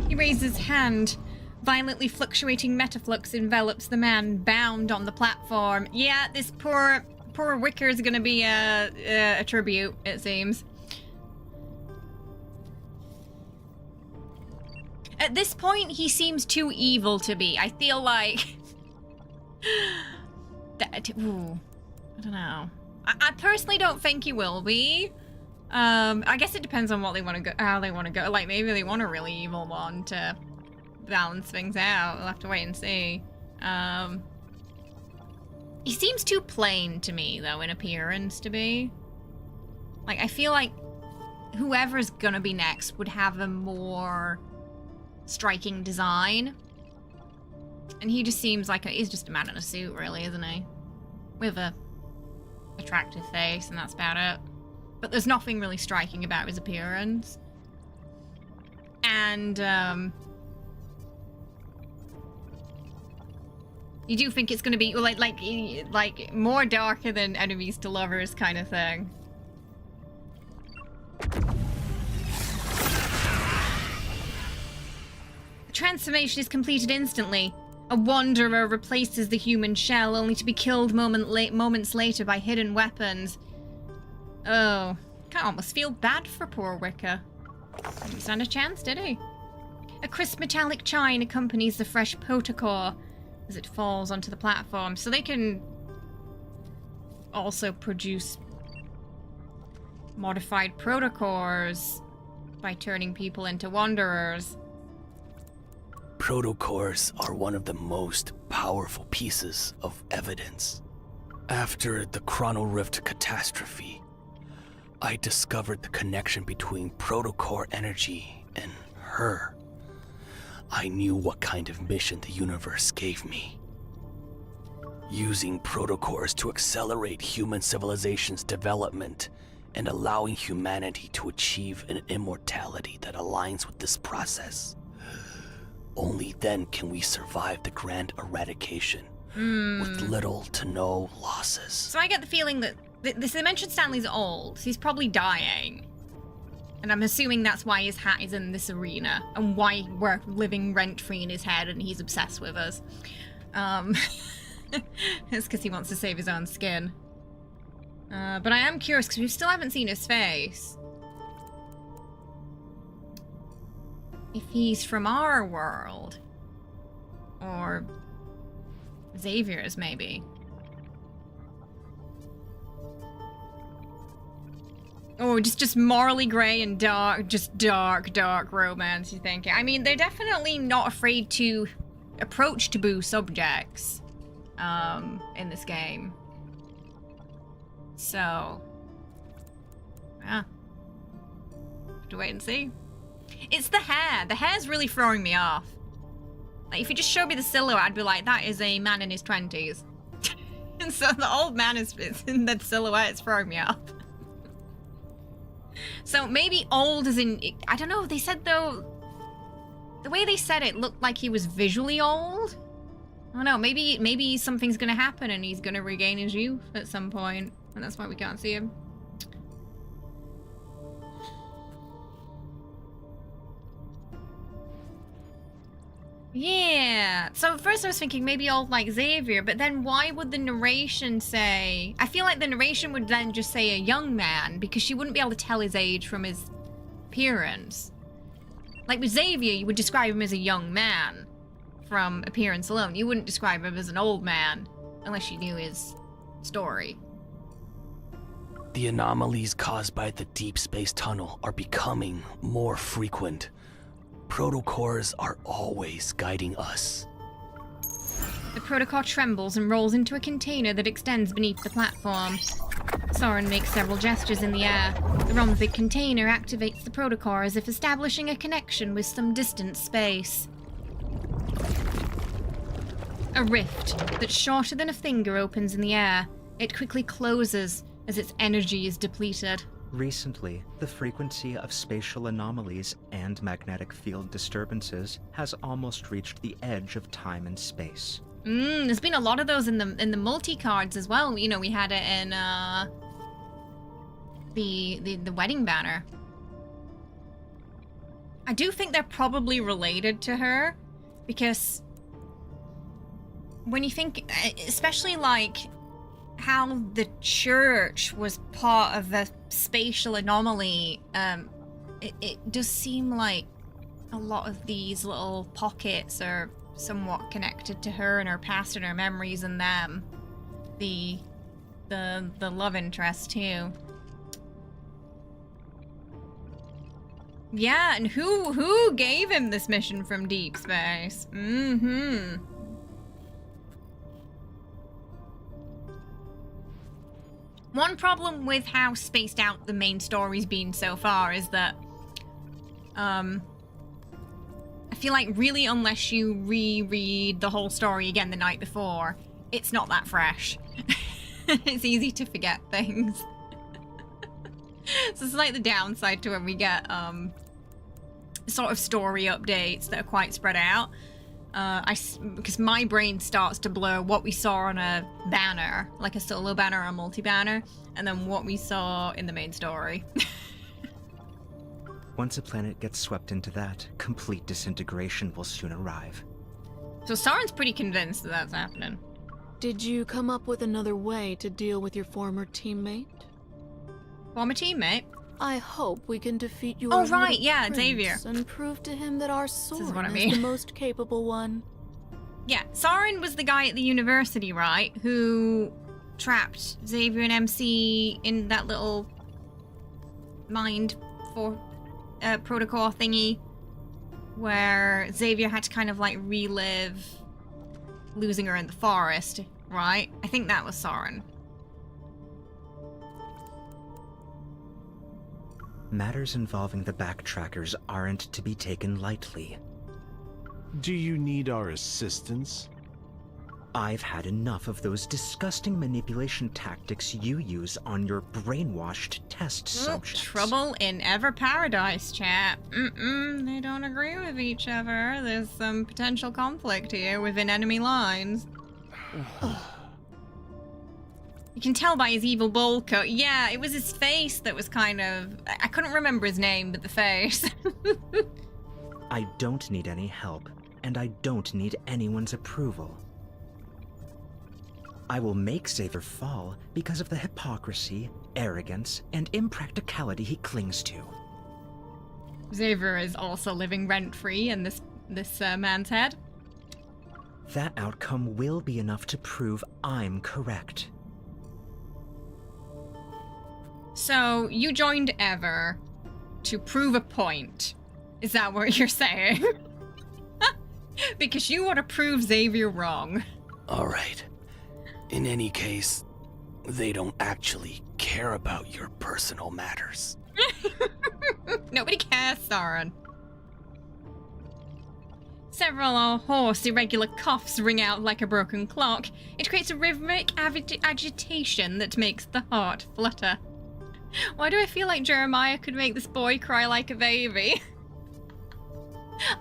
B: He raises his hand. Violently fluctuating metaflux envelops the man bound on the platform. Yeah, this poor Wicker is gonna be a tribute, it seems. At this point, he seems too evil to be. I feel like... Ooh, I don't know. I personally don't think he will be. I guess it depends on what they want to go, how they want to go. Like, maybe they want a really evil one to balance things out. We'll have to wait and see. He seems too plain to me, though, in appearance to be. Like, I feel like whoever's gonna be next would have a more striking design. And he just seems like he's just a man in a suit, really, isn't he? With a attractive face, and that's about it. But there's nothing really striking about his appearance. And, you do think it's gonna be, like more darker than enemies to lovers kind of thing. The transformation is completed instantly. A wanderer replaces the human shell, only to be killed moments later by hidden weapons. Oh, I almost feel bad for poor Wicker. Didn't stand a chance, did he? A crisp metallic chime accompanies the fresh protocore as it falls onto the platform, so they can also produce modified protocores by turning people into wanderers.
G: Protocores are one of the most powerful pieces of evidence. After the Chrono Rift catastrophe, I discovered the connection between protocore energy and her. I knew what kind of mission the universe gave me. Using protocores to accelerate human civilization's development and allowing humanity to achieve an immortality that aligns with this process. Only then can we survive the grand eradication with little to no losses.
B: So I get the feeling that this Dimension Stanley's old, so he's probably dying. And I'm assuming that's why his hat is in this arena, and why we're living rent-free in his head and he's obsessed with us. It's because he wants to save his own skin. But I am curious, because we still haven't seen his face. If he's from our world. Or Xavier's, maybe. Oh, just morally grey and dark, just dark romance, you think? I mean, they're definitely not afraid to approach taboo subjects in this game. So, yeah. Have to wait and see. It's the hair. The hair's really throwing me off. Like, if you just show me the silhouette, I'd be like, that is a man in his 20s. And so the old man is in that silhouette, it's throwing me off. So maybe old as in, I don't know, they said though, the way they said it looked like he was visually old. I don't know, maybe something's gonna happen and he's gonna regain his youth at some point, and that's why we can't see him. Yeah, so at first I was thinking maybe old like Xavier, but then why would the narration say... I feel like the narration would then just say a young man, because she wouldn't be able to tell his age from his appearance. Like with Xavier, you would describe him as a young man from appearance alone. You wouldn't describe him as an old man, unless you knew his story.
G: The anomalies caused by the deep space tunnel are becoming more frequent. Protocores are always guiding us.
B: The protocol trembles and rolls into a container that extends beneath the platform. Soren makes several gestures in the air. The rhombic container activates the protocol as if establishing a connection with some distant space. A rift that's shorter than a finger opens in the air. It quickly closes as its energy is depleted.
D: Recently, the frequency of spatial anomalies and magnetic field disturbances has almost reached the edge of time and space.
B: There's been a lot of those in the multi-cards as well. You know, we had it in the wedding banner. I do think they're probably related to her, because when you think, especially like how the church was part of a spatial anomaly, it does seem like a lot of these little pockets are somewhat connected to her and her past and her memories and them. The love interest too. Yeah, and who gave him this mission from deep space? Mm-hmm. One problem with how spaced out the main story's been so far is that I feel like really unless you reread the whole story again the night before, it's not that fresh. It's easy to forget things. So it's like the downside to when we get sort of story updates that are quite spread out. Because my brain starts to blur what we saw on a banner, like a solo banner or a multi-banner, and then what we saw in the main story.
D: Once a planet gets swept into that, complete disintegration will soon arrive.
B: So Soren's pretty convinced that that's happening.
E: Did you come up with another way to deal with your former teammate?
B: Former teammate?
E: I hope we can defeat your
B: Oh, right,
E: little
B: yeah,
E: prince
B: Xavier.
E: and prove to him that our
B: is
E: Soren
B: what I
E: is
B: mean.
E: the most capable one.
B: Yeah, Soren was the guy at the university, right? Who trapped Xavier and MC in that little mind for protocol thingy, where Xavier had to kind of like relive losing her in the forest, right? I think that was Soren.
D: Matters involving the backtrackers aren't to be taken lightly.
F: Do you need our assistance?
D: I've had enough of those disgusting manipulation tactics you use on your brainwashed test subjects.
B: Trouble in Ever Paradise, chat. They don't agree with each other. There's some potential conflict here within enemy lines. You can tell by his evil bowl cut. Yeah, it was his face that was kind of... I couldn't remember his name, but the face.
D: I don't need any help, and I don't need anyone's approval. I will make Xavier fall because of the hypocrisy, arrogance, and impracticality he clings to.
B: Xavier is also living rent-free in this man's head.
D: That outcome will be enough to prove I'm correct.
B: So, you joined Ever to prove a point. Is that what you're saying? Because you want to prove Xavier wrong.
G: Alright. In any case, they don't actually care about your personal matters.
B: Nobody cares, Soren. Several hoarse, irregular coughs ring out like a broken clock. It creates a rhythmic agitation that makes the heart flutter. Why do I feel like Jeremiah could make this boy cry like a baby?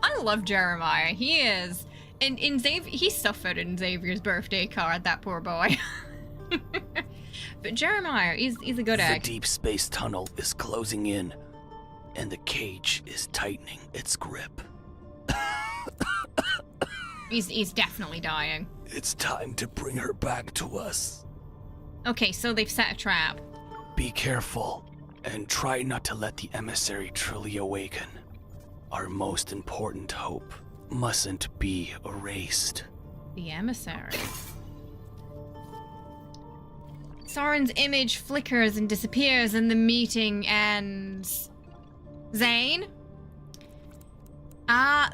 B: I love Jeremiah. He is. In Xavier, he suffered in Xavier's birthday card, that poor boy. But Jeremiah, he's a good egg.
G: The deep space tunnel is closing in, and the cage is tightening its grip.
B: He's definitely dying.
G: It's time to bring her back to us.
B: Okay, so they've set a trap.
G: Be careful, and try not to let the emissary truly awaken. Our most important hope mustn't be erased.
B: The emissary. Soren's image flickers and disappears, and the meeting ends. Zayne?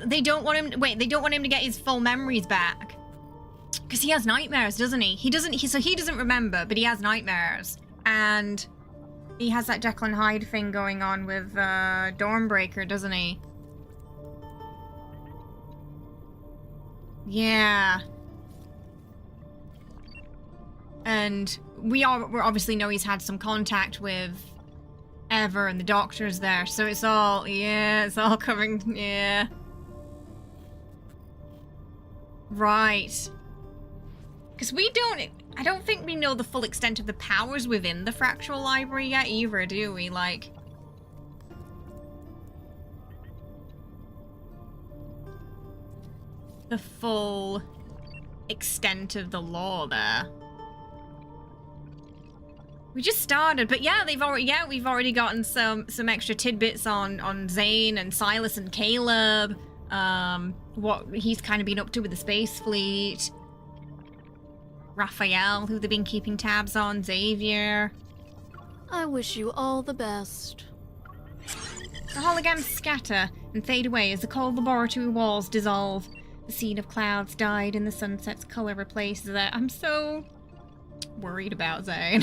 B: They don't want him to, they don't want him to get his full memories back. Because he has nightmares, doesn't he? He doesn't remember, but he has nightmares. And he has that Jekyll and Hyde thing going on with Dawnbreaker, doesn't he? Yeah. And we obviously know he's had some contact with Ever and the doctors there, so it's all coming, yeah. Right. Because I don't think we know the full extent of the powers within the Fractal Library yet either, do we? Like... the full extent of the lore there. We just started, but yeah, we've already gotten some extra tidbits on Zayne and Sylus and Caleb, what he's kind of been up to with the space fleet. Rafayel, who they've been keeping tabs on, Xavier.
E: I wish you all the best.
B: The holograms scatter and fade away as the cold laboratory walls dissolve. The scene of clouds dyed in the sunset's color replaces it. I'm so worried about Zayne.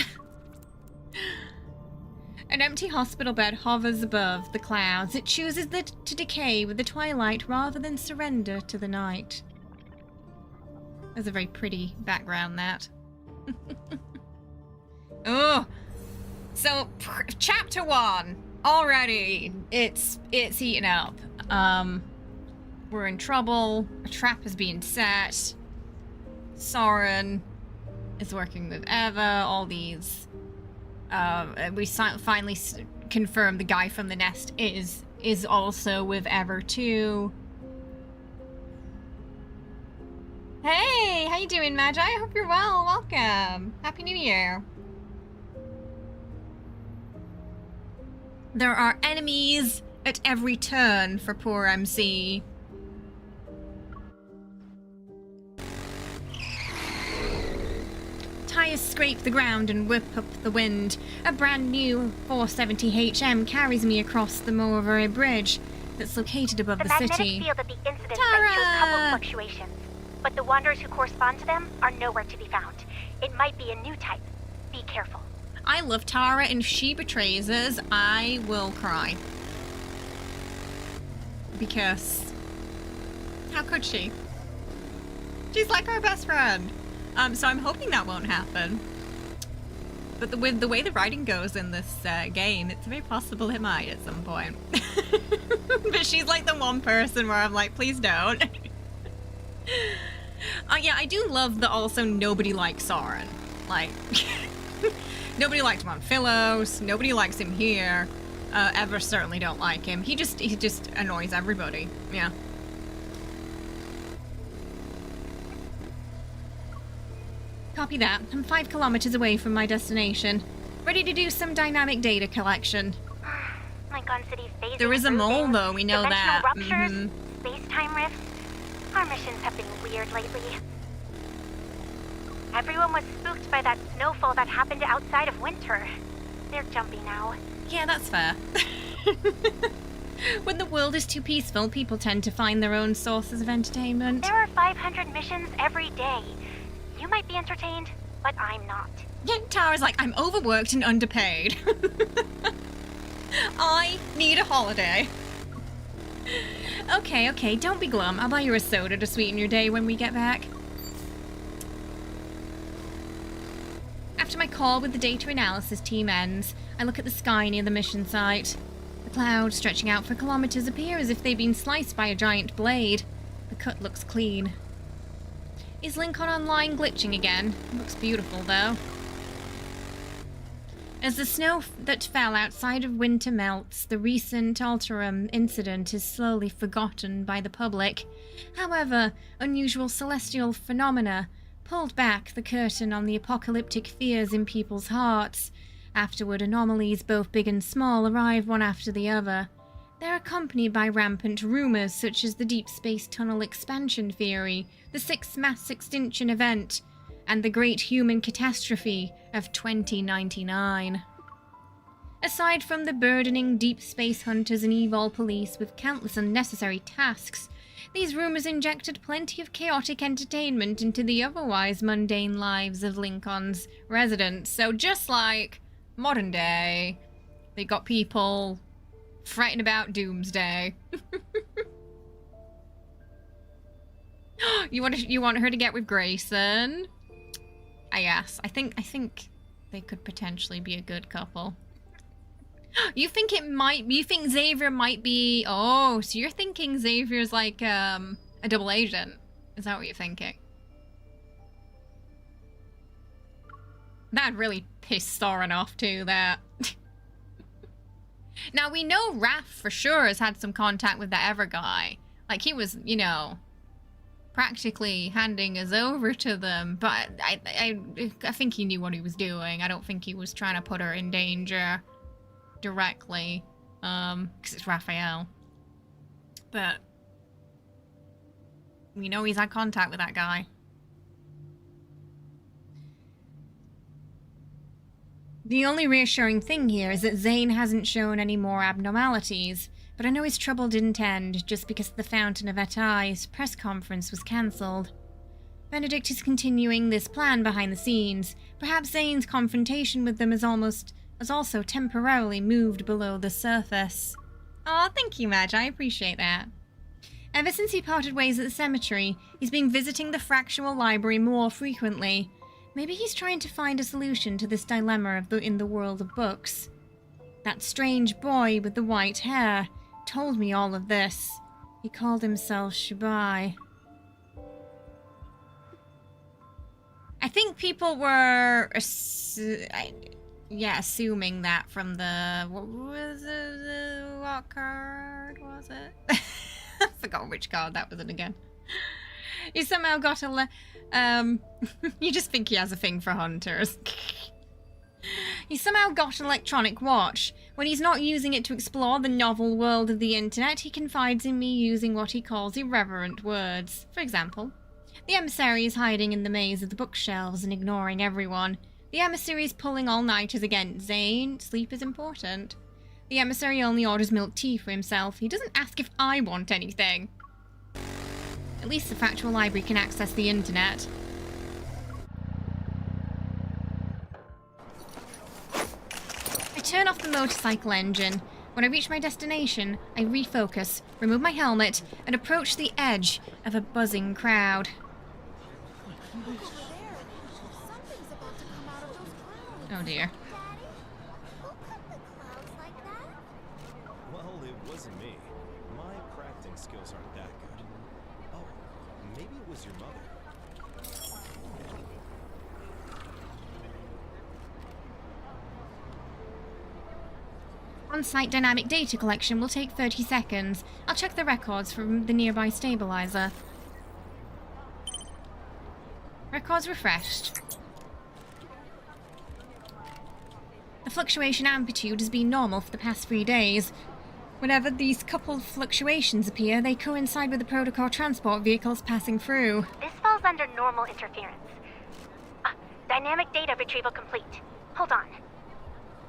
B: An empty hospital bed hovers above the clouds. It chooses to decay with the twilight rather than surrender to the night. There's a very pretty background, that. Oh, so chapter 1 already. It's heating up. We're in trouble. A trap is being set. Soren is working with Eva. All these. We finally confirmed the guy from the nest is also with Eva too. Hey, how you doing, Magi? I hope you're well. Welcome. Happy New Year. There are enemies at every turn for poor MC. Tires scrape the ground and whip up the wind. A brand new 470 HM carries me across the Moorbury Bridge that's located above the city.
I: The magnetic field of the incident might show couple fluctuations, but the wanderers who correspond to them are nowhere to be found. It might be a new type. Be careful.
B: I love Tara, and if she betrays us, I will cry. Because how could she? She's like our best friend. So I'm hoping that won't happen. But with the way the writing goes in this game, it's very possible it might at some point. But she's like the one person where I'm like, please don't. Yeah, I do love that also nobody likes Soren. Like, nobody liked him on Philos, nobody likes him here. Ever certainly don't like him. He just annoys everybody. Yeah. Copy that. I'm 5 kilometers away from my destination. Ready to do some dynamic data collection.
I: Lincoln City's phasing.
B: There is a mole, though. We know that.
I: Ruptures, space-time rifts. Our missions have been weird lately. Everyone was spooked by that snowfall that happened outside of winter. They're jumpy now.
B: Yeah, that's fair. When the world is too peaceful, people tend to find their own sources of entertainment.
I: There are 500 missions every day. You might be entertained, but I'm not.
B: Yeah, Tara's like, I'm overworked and underpaid. I need a holiday. Okay, don't be glum. I'll buy you a soda to sweeten your day when we get back. After my call with the data analysis team ends, I look at the sky near the mission site. The clouds stretching out for kilometers appear as if they've been sliced by a giant blade. The cut looks clean. Is Lincoln Online glitching again? Looks beautiful, though. As the snow that fell outside of winter melts, the recent Alterum incident is slowly forgotten by the public. However, unusual celestial phenomena pulled back the curtain on the apocalyptic fears in people's hearts. Afterward, anomalies both big and small arrive one after the other. They're accompanied by rampant rumors such as the Deepspace tunnel expansion theory, the 6th mass extinction event, and the great human catastrophe of 2099. Aside from the burdening deep space hunters and evil police with countless unnecessary tasks, these rumors injected plenty of chaotic entertainment into the otherwise mundane lives of Lincoln's residents. So just like modern day, they got people fretting about doomsday. You want her to get with Grayson? Yes, I think they could potentially be a good couple. You think Xavier might be? Oh, so you're thinking Xavier's like a double agent? Is that what you're thinking? That'd really piss Soren off too. That. Now we know Raph for sure has had some contact with that Ever guy. Like he was, you know, practically handing us over to them, but I think he knew what he was doing. I don't think he was trying to put her in danger directly, because it's Rafayel. But we know he's had contact with that guy. The only reassuring thing here is that Zayne hasn't shown any more abnormalities, but I know his trouble didn't end just because the Fountain of Etai's press conference was cancelled. Benedict is continuing this plan behind the scenes. Perhaps Zayne's confrontation with them has also temporarily moved below the surface. Oh, thank you, Madge. I appreciate that. Ever since he parted ways at the cemetery, he's been visiting the Fractional Library more frequently. Maybe he's trying to find a solution to this dilemma in the world of books. That strange boy with the white hair told me all of this. He called himself Shabai. I think people were assuming that from the... What card was it? I forgot which card that was in again. He somehow got a... you just think he has a thing for hunters. He somehow got an electronic watch. When he's not using it to explore the novel world of the internet, he confides in me using what he calls irreverent words. For example, the emissary is hiding in the maze of the bookshelves and ignoring everyone. The emissary is pulling all-nighters against Zayne. Sleep is important. The emissary only orders milk tea for himself. He doesn't ask if I want anything. At least the Factual Library can access the internet. I turn off the motorcycle engine. When I reach my destination, I refocus, remove my helmet, and approach the edge of a buzzing crowd. Oh dear.
J: Well, it wasn't me. My crafting skills aren't that good. Oh, maybe it was your mother.
B: On-site dynamic data collection will take 30 seconds. I'll check the records from the nearby stabilizer. Records refreshed. The fluctuation amplitude has been normal for the past 3 days. Whenever these coupled fluctuations appear, they coincide with the protocol transport vehicles passing through.
I: This falls under normal interference. Dynamic data retrieval complete. Hold on.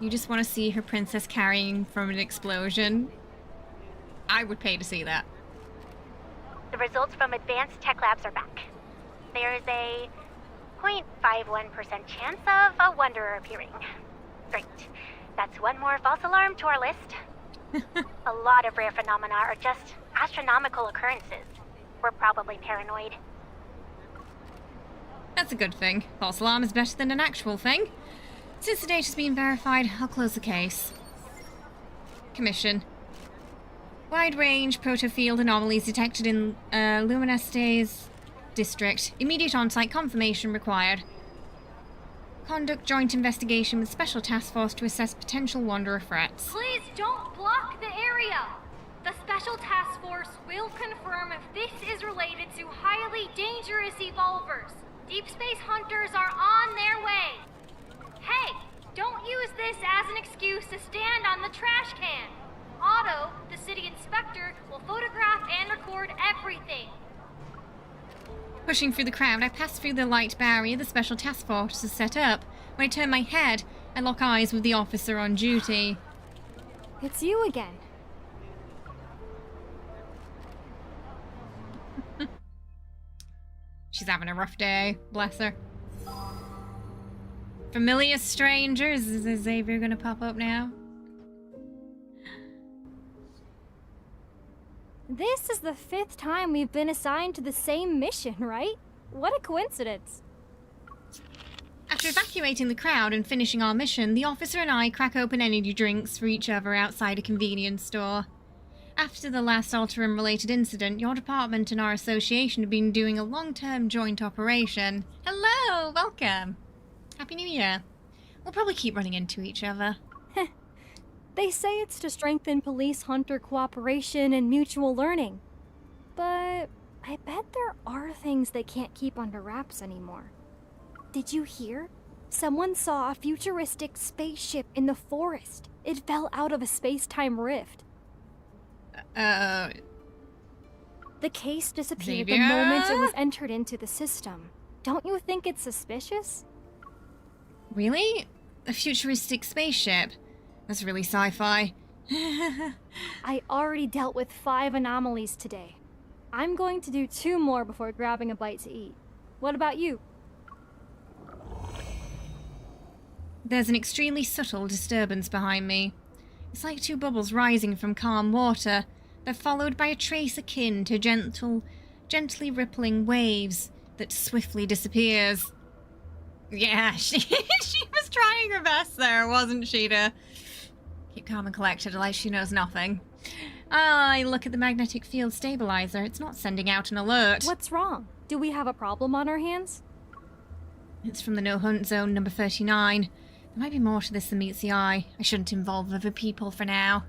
B: You just want to see her princess carrying from an explosion? I would pay to see that.
I: The results from advanced tech labs are back. There is a 0.51% chance of a wanderer appearing. Great. That's one more false alarm to our list. A lot of rare phenomena are just astronomical occurrences. We're probably paranoid.
B: That's a good thing. False alarm is better than an actual thing. Since the data's been verified, I'll close the case. Commission. Wide-range protofield anomalies detected in Lumineste's district. Immediate on-site confirmation required. Conduct joint investigation with Special Task Force to assess potential wanderer threats.
K: Please don't block the area! The Special Task Force will confirm if this is related to highly dangerous evolvers. Deepspace hunters are on their way. Hey, don't use this as an excuse to stand on the trash can. Otto, the city inspector, will photograph and record everything.
B: Pushing through the crowd, I pass through the light barrier the Special Task Force has set up. When I turn my head, I lock eyes with the officer on duty.
L: It's you again.
B: She's having a rough day, bless her. Familiar strangers, is Xavier gonna pop up now?
L: This is the 5th time we've been assigned to the same mission, right? What a coincidence.
B: After evacuating the crowd and finishing our mission, the officer and I crack open energy drinks for each other outside a convenience store. After the last Alterum-related incident, your department and our association have been doing a long-term joint operation. Hello! Welcome! Happy New Year. We'll probably keep running into each other.
L: They say it's to strengthen police-hunter cooperation and mutual learning. But I bet there are things they can't keep under wraps anymore. Did you hear? Someone saw a futuristic spaceship in the forest. It fell out of a space-time rift. The case disappeared the moment it was entered into the system. Don't you think it's suspicious?
B: Really? A futuristic spaceship? That's really sci-fi.
L: I already dealt with 5 anomalies today. I'm going to do 2 more before grabbing a bite to eat. What about you?
B: There's an extremely subtle disturbance behind me. It's like 2 bubbles rising from calm water. They're followed by a trace akin to gently rippling waves that swiftly disappears. Yeah, she was trying her best there, wasn't she, to keep calm and collected like she knows nothing. I look at the magnetic field stabilizer. It's not sending out an alert.
L: What's wrong? Do we have a problem on our hands?
B: It's from the no-hunt zone number 39. There might be more to this than meets the eye. I shouldn't involve other people for now.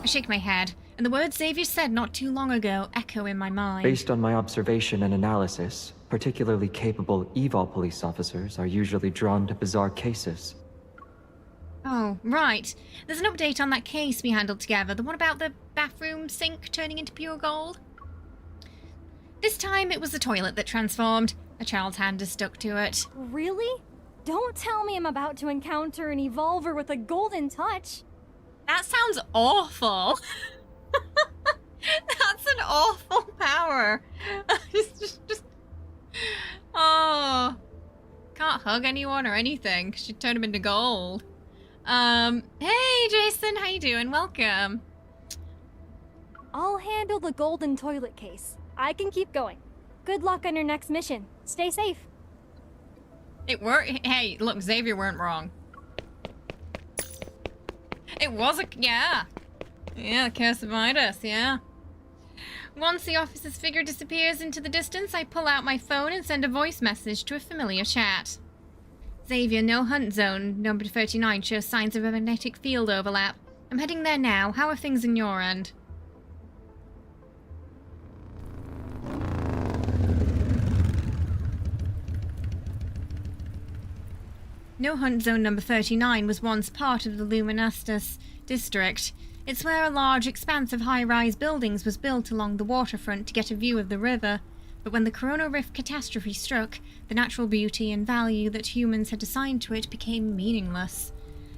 B: I shake my head, and the words Xavier said not too long ago echo in my mind.
M: Based on my observation and analysis, particularly capable evil police officers are usually drawn to bizarre cases.
B: Oh, right. There's an update on that case we handled together, the one about the bathroom sink turning into pure gold. This time it was the toilet that transformed. A child's hand is stuck to it.
L: Really? Don't tell me I'm about to encounter an evolver with a golden touch.
B: That sounds awful. That's an awful power. just... Oh. Can't hug anyone or anything, 'cause she'd turn them into gold. Hey Jason, how you doing? Welcome.
L: I'll handle the golden toilet case. I can keep going. Good luck on your next mission. Stay safe.
B: It worked. Hey, look, Xavier weren't wrong. It was a... yeah. Yeah, the curse of Midas, yeah. Once the officer's figure disappears into the distance, I pull out my phone and send a voice message to a familiar chat. Xavier, no hunt zone, number 39, shows signs of a magnetic field overlap. I'm heading there now. How are things in your end? No hunt zone number 39 was once part of the Luminastus district. It's where a large expanse of high-rise buildings was built along the waterfront to get a view of the river. But when the Corona Rift catastrophe struck, the natural beauty and value that humans had assigned to it became meaningless.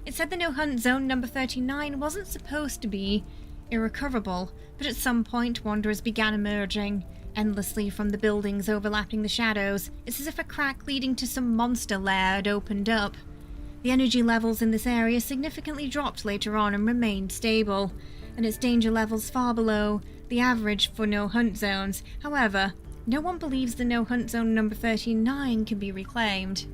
B: It said the no-hunt zone number 39 wasn't supposed to be irrecoverable, but at some point wanderers began emerging endlessly from the buildings overlapping the shadows. It's as if a crack leading to some monster lair had opened up. The energy levels in this area significantly dropped later on and remained stable, and its danger levels far below the average for no-hunt zones. However, no one believes the no-hunt zone number 39 can be reclaimed.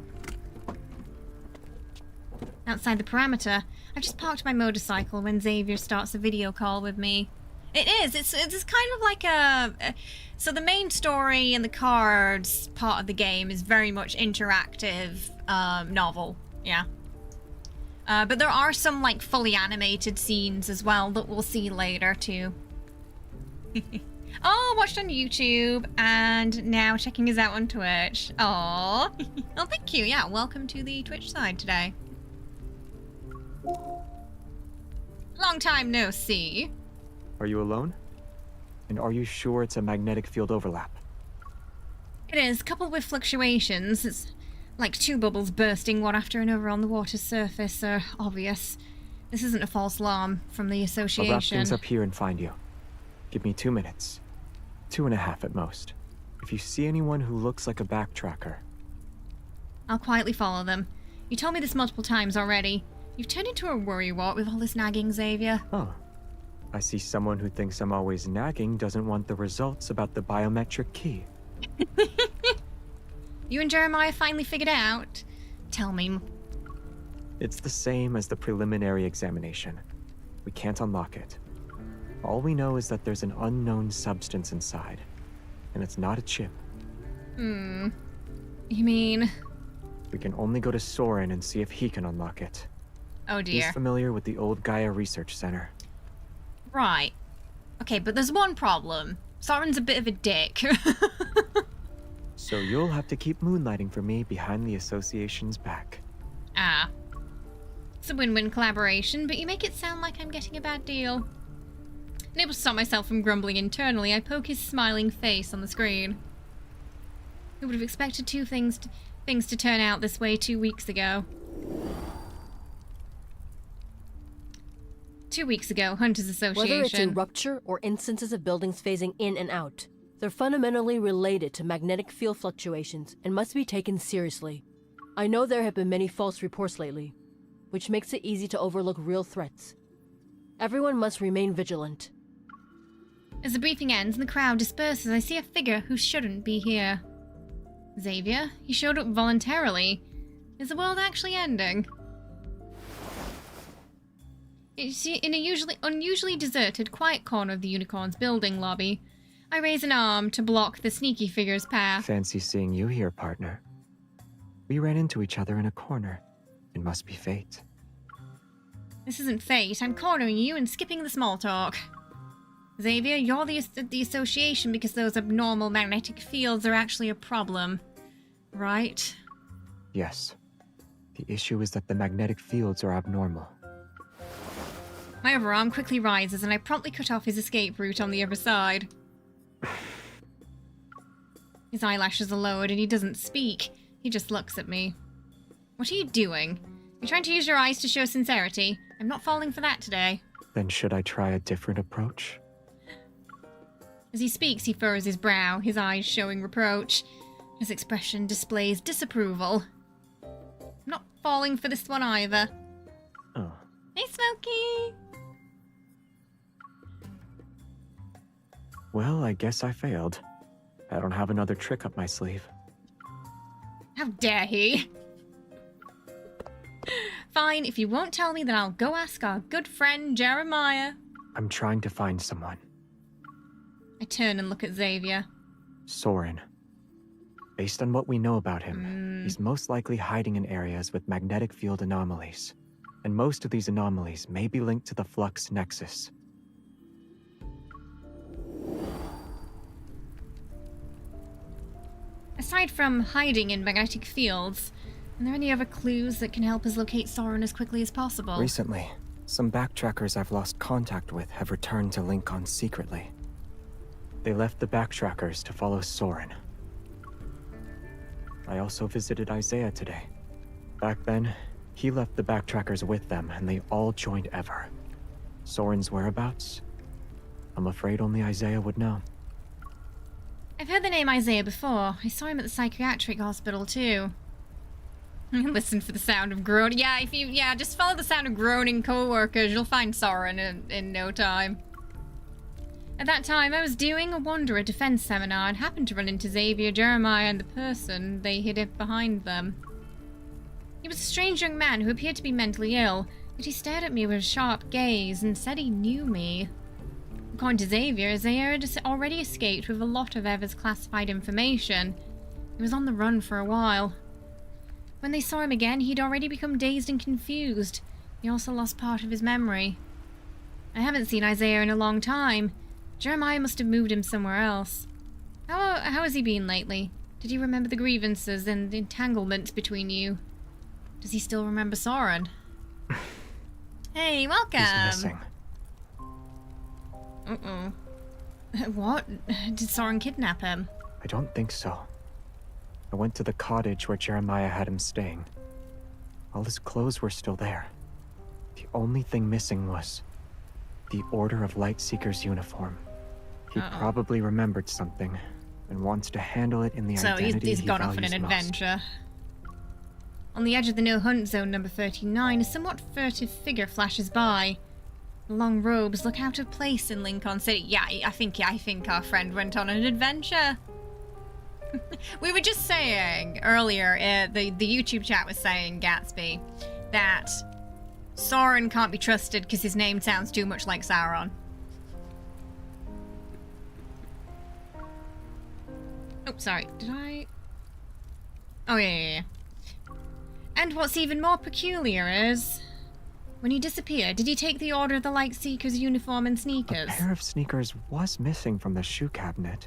B: Outside the parameter, I've just parked my motorcycle when Xavier starts a video call with me. It is. It's kind of like a... So the main story and the cards part of the game is very much interactive novel. Yeah. But there are some like fully animated scenes as well that we'll see later too. Oh, watched on YouTube and now checking us out on Twitch. Aww. Oh, thank you. Yeah, welcome to the Twitch side today. Long time no see.
M: Are you alone? And are you sure it's a magnetic field overlap?
B: It is, coupled with fluctuations. It's like 2 bubbles bursting one after another on the water's surface are obvious. This isn't a false alarm from the association.
M: I'll wrap things up here and find you. Give me 2 minutes. 2.5 at most. If you see anyone who looks like a backtracker...
B: I'll quietly follow them. You told me this multiple times already. You've turned into a worrywart with all this nagging, Xavier.
M: Oh. I see someone who thinks I'm always nagging doesn't want the results about the biometric key.
B: You and Jeremiah finally figured it out? Tell me.
M: It's the same as the preliminary examination. We can't unlock it. All we know is that there's an unknown substance inside. And it's not a chip.
B: You mean...
M: We can only go to Soren and see if he can unlock it.
B: Oh dear.
M: He's familiar with the old Gaia Research Center.
B: Right. Okay, but there's one problem. Sauron's a bit of a dick.
M: So you'll have to keep moonlighting for me behind the association's back.
B: Ah. It's a win-win collaboration, but you make it sound like I'm getting a bad deal. Unable to stop myself from grumbling internally, I poke his smiling face on the screen. Who would have expected things to turn out this way 2 weeks ago? 2 weeks ago, Hunters Association.
N: Whether it's a rupture or instances of buildings phasing in and out, they're fundamentally related to magnetic field fluctuations and must be taken seriously. I know there have been many false reports lately, which makes it easy to overlook real threats. Everyone must remain vigilant.
B: As the briefing ends and the crowd disperses, I see a figure who shouldn't be here. Xavier? He showed up voluntarily. Is the world actually ending? In a unusually deserted, quiet corner of the Unicorn's building lobby, I raise an arm to block the sneaky figure's path.
M: Fancy seeing you here, partner. We ran into each other in a corner. It must be fate.
B: This isn't fate. I'm cornering you and skipping the small talk. Xavier, you're the association because those abnormal magnetic fields are actually a problem, right?
M: Yes. The issue is that the magnetic fields are abnormal.
B: My other arm quickly rises and I promptly cut off his escape route on the other side. His eyelashes are lowered and he doesn't speak. He just looks at me. What are you doing? You're trying to use your eyes to show sincerity. I'm not falling for that today.
M: Then should I try a different approach?
B: As he speaks, he furrows his brow, his eyes showing reproach. His expression displays disapproval. I'm not falling for this one either.
M: Oh.
B: Hey, Smokey!
M: Well, I guess I failed. I don't have another trick up my sleeve.
B: How dare he? Fine, if you won't tell me, then I'll go ask our good friend Jeremiah.
M: I'm trying to find someone.
B: I turn and look at Xavier.
M: Soren. Based on what we know about him, he's most likely hiding in areas with magnetic field anomalies. And most of these anomalies may be linked to the Flux Nexus.
B: Aside from hiding in magnetic fields, are there any other clues that can help us locate Soren as quickly as possible?
M: Recently, some backtrackers I've lost contact with have returned to Lincoln secretly. They left the backtrackers to follow Soren. I also visited Isaiah today. Back then, he left the backtrackers with them and they all joined Ever. Soren's whereabouts? I'm afraid only Isaiah would know.
B: I've heard the name Isaiah before. I saw him at the psychiatric hospital too. Listen for the sound of groaning. Yeah, just follow the sound of groaning co-workers. You'll find Soren in no time. At that time, I was doing a Wanderer defense seminar and happened to run into Xavier, Jeremiah, and the person they hid behind them. He was a strange young man who appeared to be mentally ill, yet he stared at me with a sharp gaze and said he knew me. According to Xavier had already escaped with a lot of Ever's classified information. He was on the run for a while. When they saw him again, he'd already become dazed and confused. He also lost part of his memory. I haven't seen Isaiah in a long time. Jeremiah must have moved him somewhere else. How has he been lately? Did he remember the grievances and the entanglements between you? Does he still remember Soren? Hey, welcome!
M: He's missing.
B: Uh-oh. What? Did Soren kidnap him?
M: I don't think so. I went to the cottage where Jeremiah had him staying. All his clothes were still there. The only thing missing was the Order of Lightseeker's uniform. He probably remembered something and wants to handle it in the identity
B: So he's
M: he
B: gone off on
M: values
B: an
M: most.
B: adventure. On the edge of the no-hunt zone number 39, a somewhat furtive figure flashes by. The long robes look out of place in Lincoln City. Yeah, I think our friend went on an adventure. We were just saying earlier, the YouTube chat was saying, Gatsby, that Soren can't be trusted because his name sounds too much like Sauron. Oh, sorry, did I? Oh, yeah. And what's even more peculiar is When he disappeared, did he take the Order of the Light Seeker's uniform and sneakers?
M: A pair of sneakers was missing from the shoe cabinet.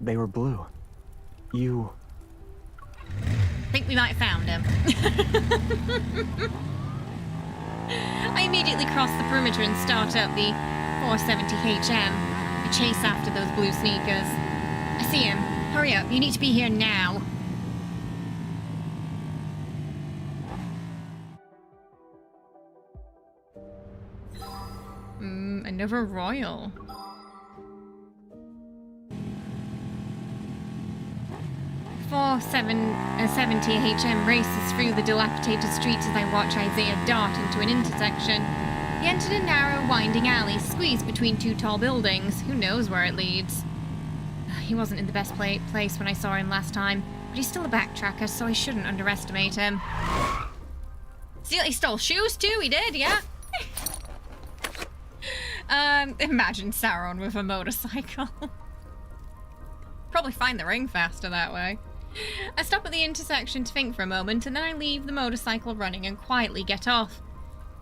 M: They were blue. You...
B: I think we might have found him. I immediately cross the perimeter and start up the 470 HM. I chase after those blue sneakers. I see him. Hurry up, you need to be here now. Another royal. 470 HM races through the dilapidated streets as I watch Isaiah dart into an intersection. He entered a narrow, winding alley, squeezed between two tall buildings. Who knows where it leads? He wasn't in the best place when I saw him last time, but he's still a backtracker, so I shouldn't underestimate him. He stole shoes too, he did, yeah. Imagine Sauron with a motorcycle. Probably find the ring faster that way. I stop at the intersection to think for a moment, and then I leave the motorcycle running and quietly get off.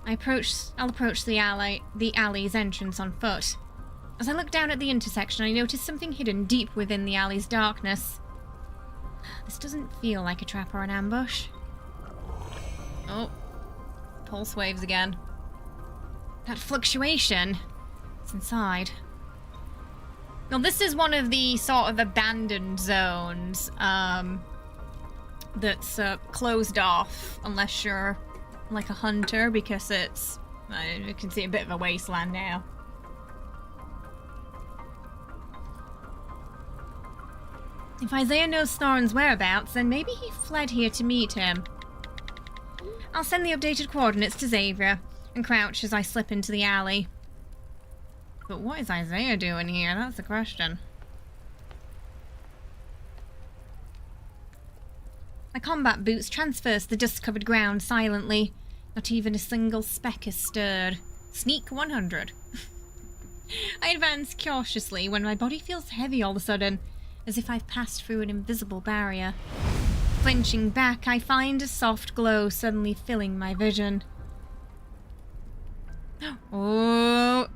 B: I'll approach the alley's entrance on foot. As I look down at the intersection, I notice something hidden deep within the alley's darkness. This doesn't feel like a trap or an ambush. Oh, pulse waves again. That fluctuation. It's inside. Now, this is one of the sort of abandoned zones that's closed off unless you're like a hunter, because it's, you can see a bit of a wasteland now. If Isaiah knows Thorin's whereabouts, then maybe he fled here to meet him. I'll send the updated coordinates to Xavier and crouch as I slip into the alley. But what is Isaiah doing here? That's the question. My combat boots transverse the dust-covered ground silently. Not even a single speck is stirred. Sneak 100. I advance cautiously when my body feels heavy all of a sudden, as if I've passed through an invisible barrier. Flinching back, I find a soft glow suddenly filling my vision. Oh!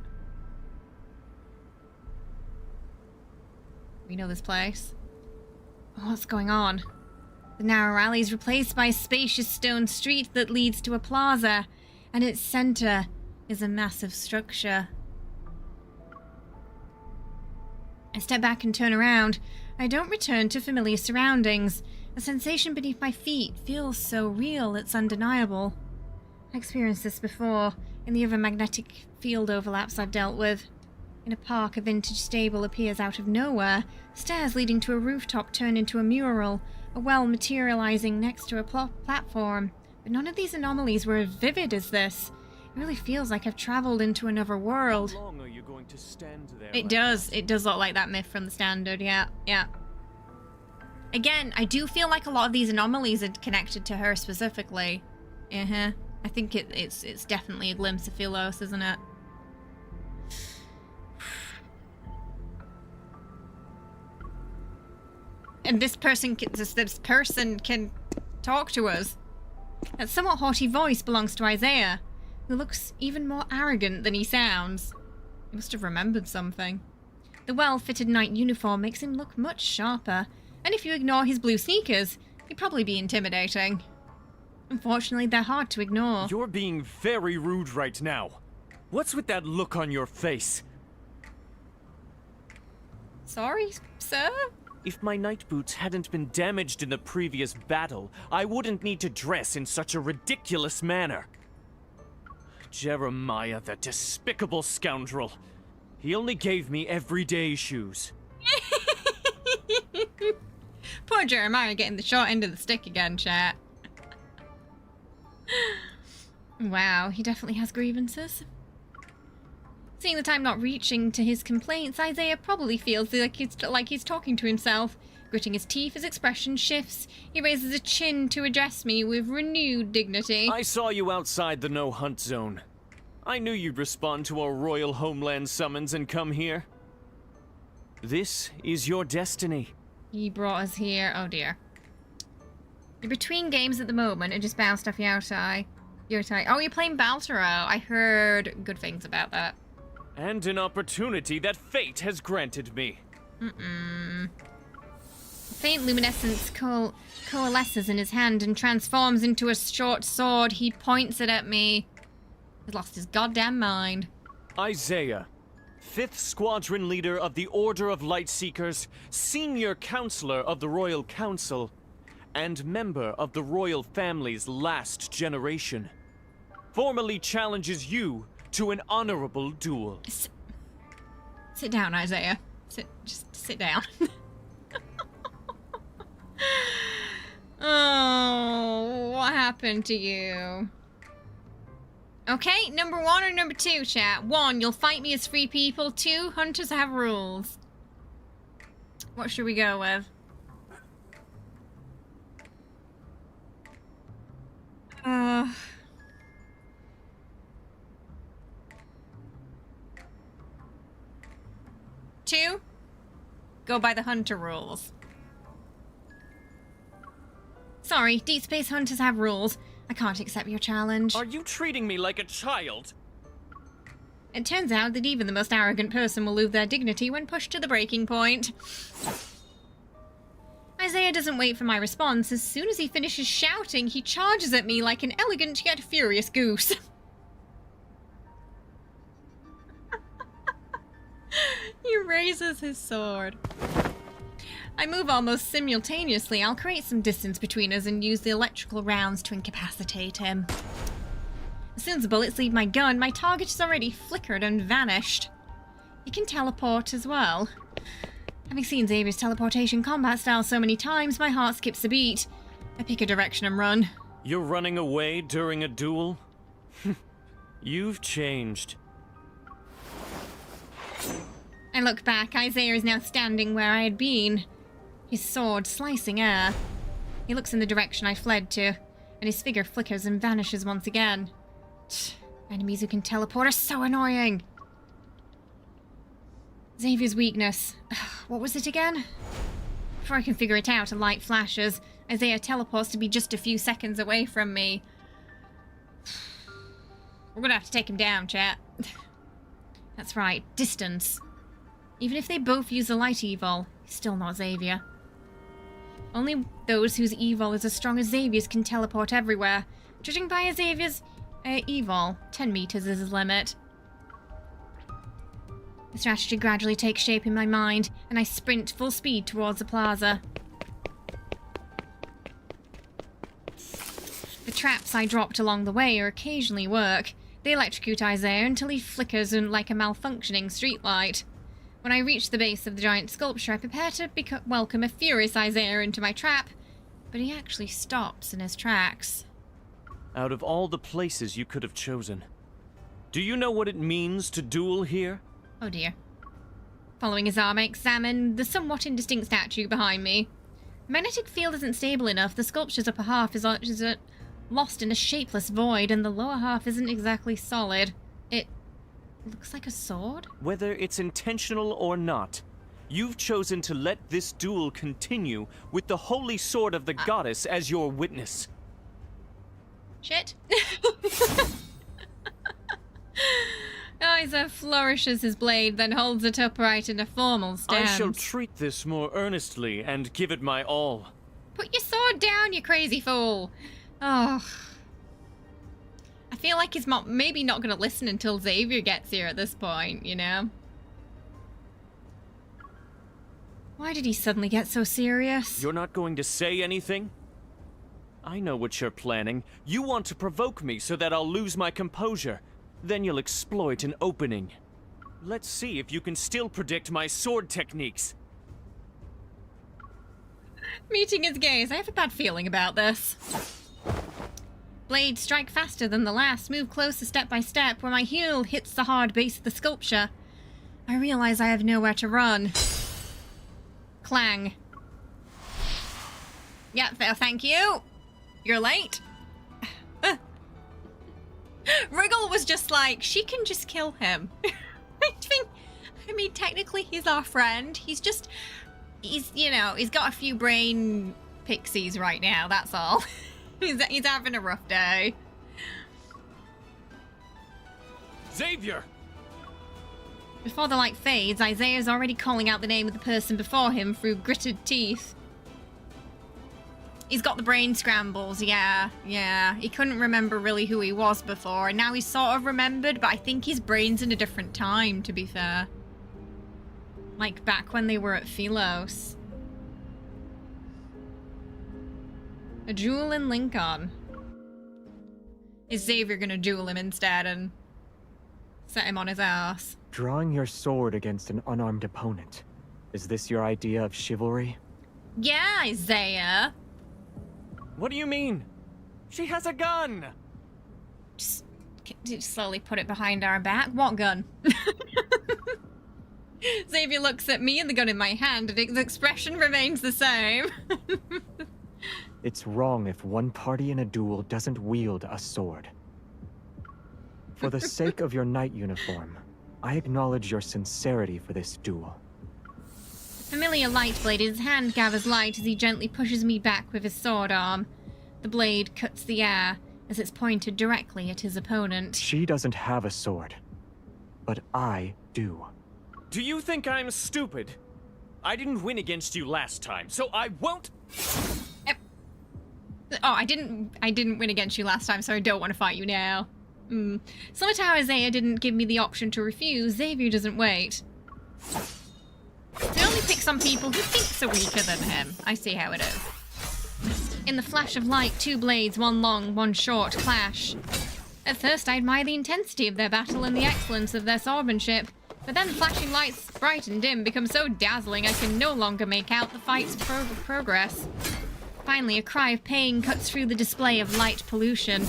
B: We know this place. What's going on? The narrow alley is replaced by a spacious stone street that leads to a plaza, and its center is a massive structure. I step back and turn around. I don't return to familiar surroundings. The sensation beneath my feet feels so real it's undeniable. I experienced this before in the other magnetic field overlaps I've dealt with. In a park, a vintage stable appears out of nowhere. Stairs leading to a rooftop turn into a mural, a well materializing next to a platform. But none of these anomalies were as vivid as this. It really feels like I've traveled into another world.
H: How long are you going to stand there?
B: It does. It does look like that myth from the Standard, yeah. Again, I do feel like a lot of these anomalies are connected to her specifically. I think it's definitely a glimpse of Sylus, isn't it? And this person can talk to us. That somewhat haughty voice belongs to Isaiah, who looks even more arrogant than he sounds. He must have remembered something. The well-fitted knight uniform makes him look much sharper, and if you ignore his blue sneakers, he'd probably be intimidating. Unfortunately, they're hard to ignore.
H: You're being very rude right now. What's with that look on your face?
B: Sorry, sir?
H: If my night boots hadn't been damaged in the previous battle, I wouldn't need to dress in such a ridiculous manner. Jeremiah, the despicable scoundrel. He only gave me everyday shoes.
B: Poor Jeremiah getting the short end of the stick again, chat. Wow, he definitely has grievances. Seeing that I'm not reaching to his complaints, Isaiah probably feels like he's talking to himself. Gritting his teeth, his expression shifts. He raises a chin to address me with renewed dignity.
H: I saw you outside the no-hunt zone. I knew you'd respond to our royal homeland summons and come here. This is your destiny.
B: He brought us here. Oh dear. You're between games at the moment and just bounced off your outside. You're tight. Oh, you're playing Baltaro. I heard good things about that.
H: And an opportunity that fate has granted me.
B: Faint luminescence coalesces in his hand and transforms into a short sword. He points it at me. He's lost his goddamn mind.
H: Isaiah, 5th Squadron Leader of the Order of Lightseekers, Senior Counselor of the Royal Council, and member of the Royal Family's last generation, formally challenges you to an honorable duel.
B: Sit down, Isaiah. Just sit down. Oh, what happened to you? Okay, number 1 or number 2, chat? 1, you'll fight me as free people. 2, hunters have rules. What should we go with? Two, go by the hunter rules. Sorry, Deep Space hunters have rules. I can't accept your challenge.
H: Are you treating me like a child?
B: It turns out that even the most arrogant person will lose their dignity when pushed to the breaking point. Isaiah doesn't wait for my response. As soon as he finishes shouting, he charges at me like an elegant yet furious goose. He raises his sword. I move almost simultaneously. I'll create some distance between us and use the electrical rounds to incapacitate him. As soon as the bullets leave my gun, my target has already flickered and vanished. He can teleport as well. Having seen Xavier's teleportation combat style so many times, my heart skips a beat. I pick a direction and run.
H: You're running away during a duel? You've changed.
B: I look back. Isaiah is now standing where I had been, his sword slicing air. He looks in the direction I fled to, and his figure flickers and vanishes once again. Enemies who can teleport are so annoying. Xavier's weakness. What was it again? Before I can figure it out, a light flashes. Isaiah teleports to be just a few seconds away from me. We're gonna have to take him down, chat. That's right, distance. Even if they both use the light evil, he's still not Xavier. Only those whose evil is as strong as Xavier's can teleport everywhere. Judging by Xavier's evil, 10 meters is his limit. The strategy gradually takes shape in my mind, and I sprint full speed towards the plaza. The traps I dropped along the way occasionally work. They electrocute Isaiah until he flickers like a malfunctioning streetlight. When I reach the base of the giant sculpture, I prepare to welcome a furious Isaiah into my trap, but he actually stops in his tracks.
H: Out of all the places you could have chosen, do you know what it means to duel here?
B: Oh dear. Following his arm, I examine the somewhat indistinct statue behind me. The magnetic field isn't stable enough. The sculpture's upper half is lost in a shapeless void, and the lower half isn't exactly solid. It looks like a sword?
H: Whether it's intentional or not, you've chosen to let this duel continue with the holy sword of the goddess as your witness.
B: Shit. Isaiah flourishes his blade, then holds it upright in a formal stance.
H: I shall treat this more earnestly and give it my all.
B: Put your sword down, you crazy fool. Oh. I feel like he's maybe not going to listen until Xavier gets here at this point, you know? Why did he suddenly get so serious?
H: You're not going to say anything? I know what you're planning. You want to provoke me so that I'll lose my composure. Then you'll exploit an opening. Let's see if you can still predict my sword techniques.
B: Meeting his gaze. I have a bad feeling about this. Blades strike faster than the last, move closer step by step. When my heel hits the hard base of the sculpture, I realize I have nowhere to run. Clang. Yeah, thank you. You're late. Wriggle was just like, she can just kill him. I mean, technically he's our friend. He's got a few brain pixies right now, that's all. He's having a rough day.
H: Xavier!
B: Before the light fades, Isaiah's already calling out the name of the person before him through gritted teeth. He's got the brain scrambles, yeah. He couldn't remember really who he was before, and now he's sort of remembered, but I think his brain's in a different time, to be fair. Like back when they were at Sylus. A duel in Lincoln. Is Xavier gonna duel him instead and set him on his ass?
M: Drawing your sword against an unarmed opponent. Is this your idea of chivalry?
B: Yeah, Isaiah.
H: What do you mean? She has a gun!
B: Just slowly put it behind our back. What gun? Xavier looks at me and the gun in my hand, and his expression remains the same.
M: It's wrong if one party in a duel doesn't wield a sword. For the sake of your knight uniform, I acknowledge your sincerity for this duel.
B: Familiar light blade in his hand gathers light as he gently pushes me back with his sword arm. The blade cuts the air as it's pointed directly at his opponent.
M: She doesn't have a sword, but I do.
H: Do you think I'm stupid? I didn't win against you last time, so I won't...
B: Oh, I didn't win against you last time, so I don't want to fight you now. Similar to how Isaiah didn't give me the option to refuse, Xavier doesn't wait. He only picks on people who thinks are weaker than him. I see how it is. In the flash of light, two blades, one long, one short, clash. At first, I admire the intensity of their battle and the excellence of their swordsmanship, but then the flashing lights, bright and dim, become so dazzling I can no longer make out the fight's progress. Finally, a cry of pain cuts through the display of light pollution.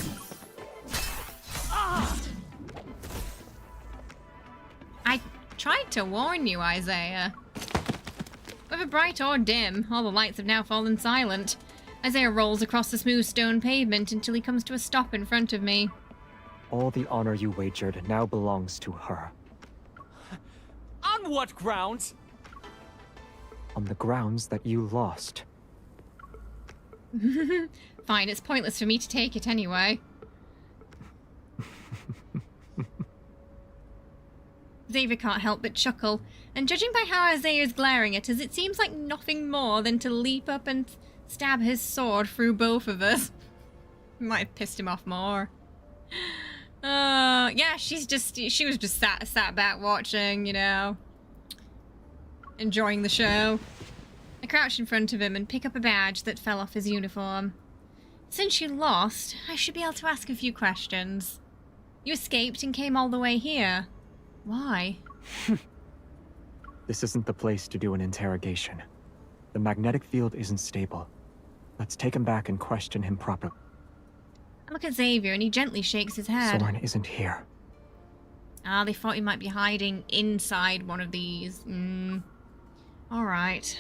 B: I tried to warn you, Isaiah. Whether bright or dim, all the lights have now fallen silent. Isaiah rolls across the smooth stone pavement until he comes to a stop in front of me.
M: All the honor you wagered now belongs to her.
H: On what grounds?
M: On the grounds that you lost.
B: Fine, it's pointless for me to take it anyway. Xavier can't help but chuckle, and judging by how Isaiah is glaring at us, it seems like nothing more than to leap up and stab his sword through both of us. Might have pissed him off more. Yeah, she was just sat back watching, you know, enjoying the show. I crouch in front of him and pick up a badge that fell off his uniform. Since you lost, I should be able to ask a few questions. You escaped and came all the way here. Why?
M: This isn't the place to do an interrogation. The magnetic field isn't stable. Let's take him back and question him properly.
B: I look at Xavier and he gently shakes his head.
M: Soren isn't here.
B: Ah, they thought he might be hiding inside one of these. Alright.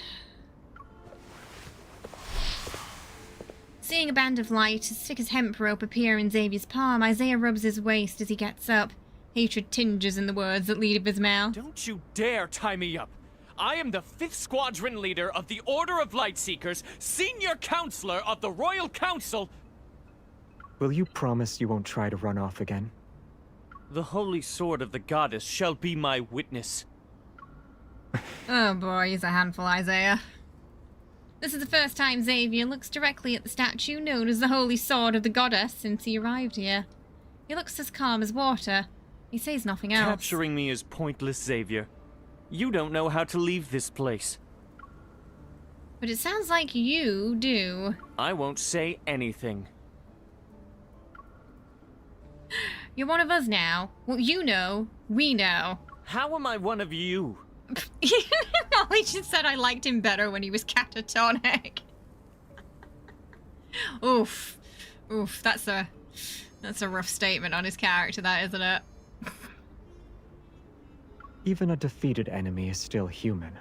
B: Seeing a band of light as thick as hemp rope appear in Xavier's palm, Isaiah rubs his waist as he gets up. Hatred tinges in the words that lead of his mouth.
H: Don't you dare tie me up! I am the 5th Squadron Leader of the Order of Lightseekers, Senior Counselor of the Royal Council!
M: Will you promise you won't try to run off again?
H: The Holy Sword of the Goddess shall be my witness.
B: Oh boy, he's a handful, Isaiah. This is the first time Xavier looks directly at the statue known as the Holy Sword of the Goddess since he arrived here. He looks as calm as water. He says nothing else.
H: Capturing me is pointless, Xavier. You don't know how to leave this place.
B: But it sounds like you do.
H: I won't say anything.
B: You're one of us now. Well, you know. We know.
H: How am I one of you?
B: Molly just said I liked him better when he was catatonic. Oof. Oof, that's a rough statement on his character, that, isn't it?
M: Even a defeated enemy is still human.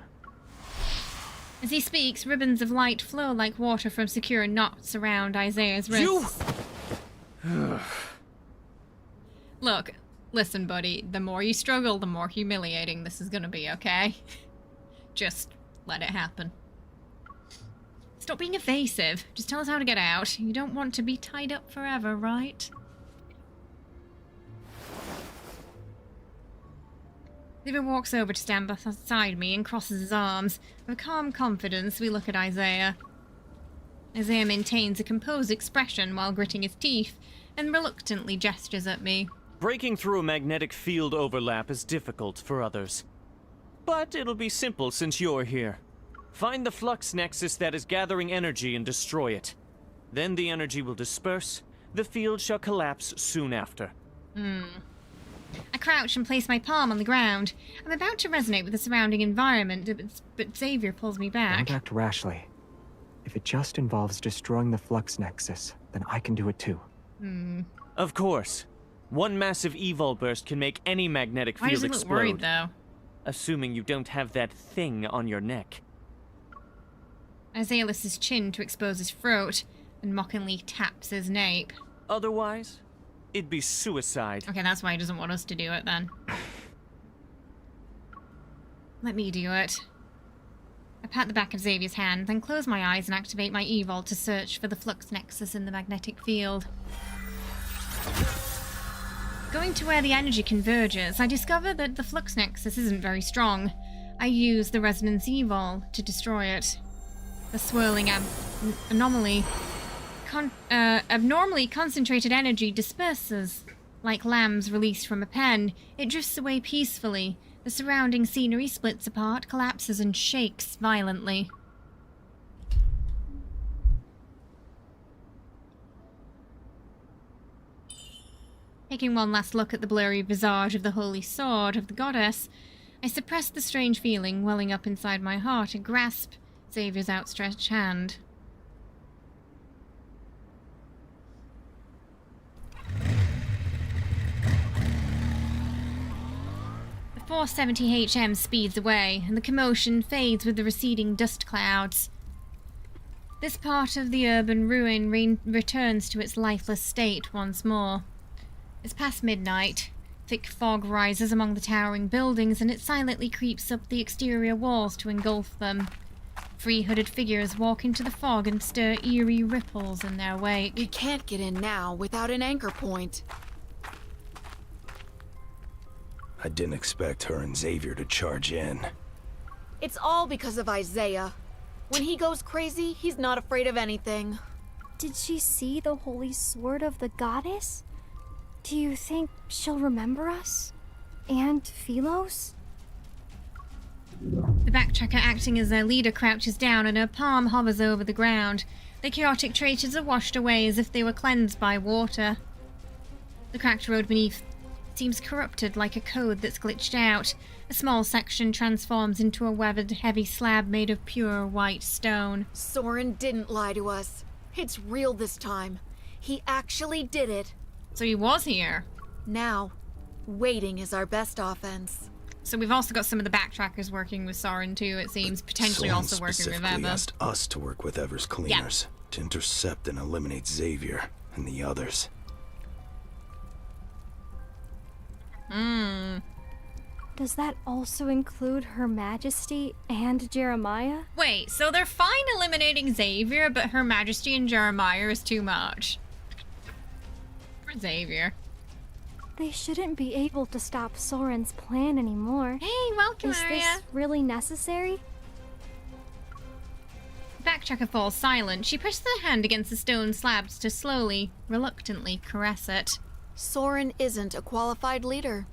B: As he speaks, ribbons of light flow like water from secure knots around Isaiah's wrists. Look, listen, buddy. The more you struggle, the more humiliating this is gonna be, okay? Just let it happen. Stop being evasive. Just tell us how to get out. You don't want to be tied up forever, right? Xavier walks over to stand beside me and crosses his arms. With calm confidence, we look at Isaiah. Isaiah maintains a composed expression while gritting his teeth and reluctantly gestures at me.
H: Breaking through a magnetic field overlap is difficult for others. But it'll be simple since you're here. Find the flux nexus that is gathering energy and destroy it. Then the energy will disperse. The field shall collapse soon after.
B: I crouch and place my palm on the ground. I'm about to resonate with the surrounding environment, but Xavier pulls me back.
M: Don't act rashly. If it just involves destroying the flux nexus, then I can do it too.
H: Of course. One massive evol burst can make any magnetic
B: Why
H: field
B: does he look
H: explode.
B: worried, though?
H: Assuming you don't have that thing on your neck.
B: Isaiah lifts his chin to expose his throat and mockingly taps his nape.
H: Otherwise, it'd be suicide.
B: Okay, that's why he doesn't want us to do it, then. Let me do it. I pat the back of Xavier's hand, then close my eyes and activate my evol to search for the flux nexus in the magnetic field. Going to where the energy converges, I discover that the flux nexus isn't very strong. I use the resonance evol to destroy it. The swirling abnormally concentrated energy disperses. Like lambs released from a pen, it drifts away peacefully. The surrounding scenery splits apart, collapses, and shakes violently. Taking one last look at the blurry visage of the holy sword of the goddess, I suppress the strange feeling welling up inside my heart and grasp Xavier's outstretched hand. The 470 HM speeds away, and the commotion fades with the receding dust clouds. This part of the urban ruin returns to its lifeless state once more. It's past midnight. Thick fog rises among the towering buildings, and it silently creeps up the exterior walls to engulf them. 3 hooded figures walk into the fog and stir eerie ripples in their wake.
E: We can't get in now without an anchor point.
G: I didn't expect her and Xavier to charge in.
E: It's all because of Isaiah. When he goes crazy, he's not afraid of anything.
L: Did she see the holy sword of the goddess? Do you think she'll remember us? And Philos?
B: The backtracker acting as their leader crouches down and her palm hovers over the ground. The chaotic traitors are washed away as if they were cleansed by water. The cracked road beneath seems corrupted like a code that's glitched out. A small section transforms into a weathered, heavy slab made of pure white stone.
E: Soren didn't lie to us. It's real this time. He actually did it.
B: So he was here.
E: Now, waiting is our best offense.
B: So we've also got some of the backtrackers working with Soren too, it seems. Potentially
G: Soren
B: also working with
G: specifically
B: Eva.
G: asked us to work with Ever's cleaners to intercept and eliminate Xavier and the others.
L: Does that also include Her Majesty and Jeremiah?
B: Wait, so they're fine eliminating Xavier, but Her Majesty and Jeremiah is too much. For Xavier.
L: They shouldn't be able to stop Soren's plan anymore.
B: Hey, welcome,
L: Is
B: Arya.
L: this really necessary?
B: Backtracker falls silent. She pushes her hand against the stone slabs to slowly, reluctantly caress it.
E: Soren isn't a qualified leader.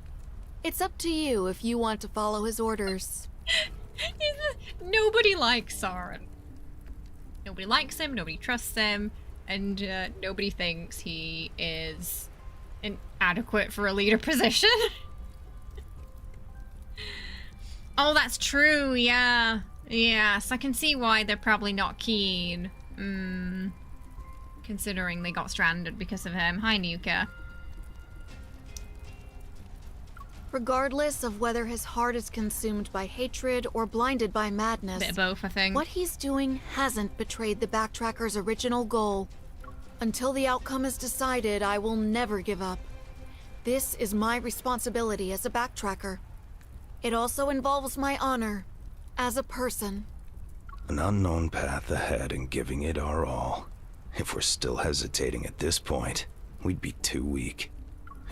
E: It's up to you if you want to follow his orders.
B: Nobody likes Soren. Nobody likes him, nobody trusts him, and nobody thinks he is inadequate for a leader position. Oh, that's true, yeah. Yes, I can see why they're probably not keen. Considering they got stranded because of him. Hi, Nuka.
E: Regardless of whether his heart is consumed by hatred or blinded by madness,
B: Bit of both, I think.
E: what he's doing hasn't betrayed the Backtracker's original goal. Until the outcome is decided, I will never give up. This is my responsibility as a Backtracker. It also involves my honor as a person.
G: An unknown path ahead and giving it our all. If we're still hesitating at this point, we'd be too weak.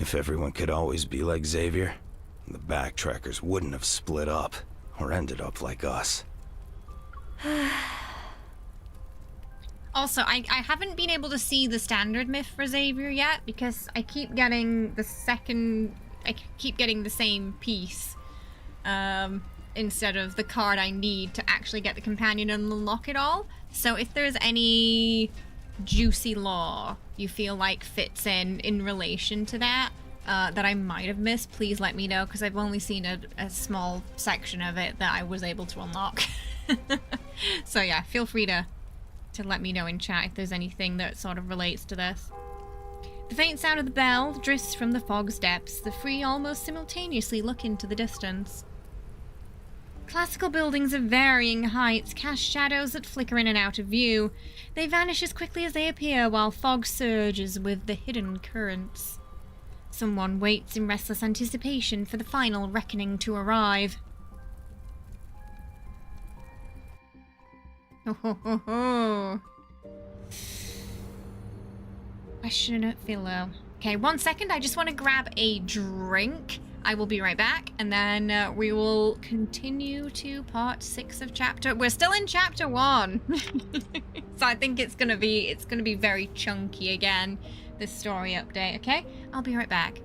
G: If everyone could always be like Xavier,
O: the backtrackers wouldn't have split up, or ended up like us.
B: Also, I haven't been able to see the standard myth for Xavier yet, because I keep getting the same piece, instead of the card I need to actually get the companion and unlock it all. So if there's any juicy lore you feel like fits in relation to that, that I might have missed, please let me know, because I've only seen a small section of it that I was able to unlock. So yeah, feel free to let me know in chat if there's anything that sort of relates to this. The faint sound of the bell drifts from the fog's depths. The three almost simultaneously look into the distance. Classical buildings of varying heights cast shadows that flicker in and out of view. They vanish as quickly as they appear, while fog surges with the hidden currents. Someone waits in restless anticipation for the final reckoning to arrive. Ho ho ho ho. Question philo. Okay, 1 second. I just want to grab a drink. I will be right back, and then we will continue to part 6 of chapter. We're still in chapter 1, so I think it's gonna be very chunky again. This story update. Okay, I'll be right back.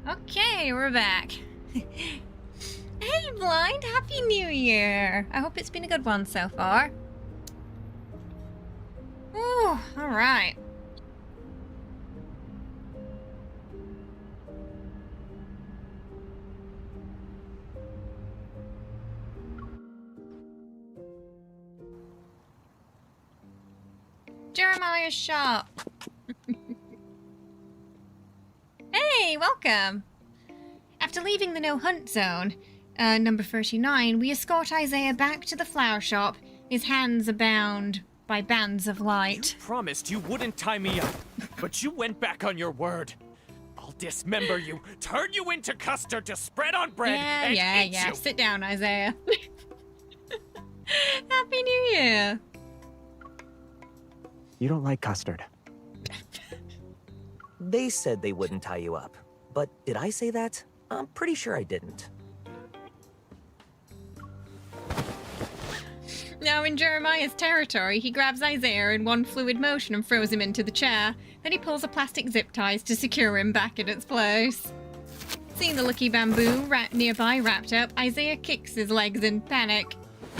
B: Okay, we're back. Hey, Blind! Happy New Year! I hope it's been a good one so far. Ooh, alright. Jeremiah's shop. Hey, welcome! After leaving the no-hunt zone, number 39, we escort Isaiah back to the flower shop. His hands are bound by bands of light.
H: You promised you wouldn't tie me up, but you went back on your word. I'll dismember you, turn you into custard to spread on bread, and eat you.
B: Sit down, Isaiah. Happy New Year!
M: You don't like custard.
P: They said they wouldn't tie you up. But did I say that? I'm pretty sure I didn't.
B: Now in Jeremiah's territory, he grabs Isaiah in one fluid motion and throws him into the chair. Then he pulls a plastic zip ties to secure him back in its place. Seeing the lucky bamboo nearby wrapped up, Isaiah kicks his legs in panic.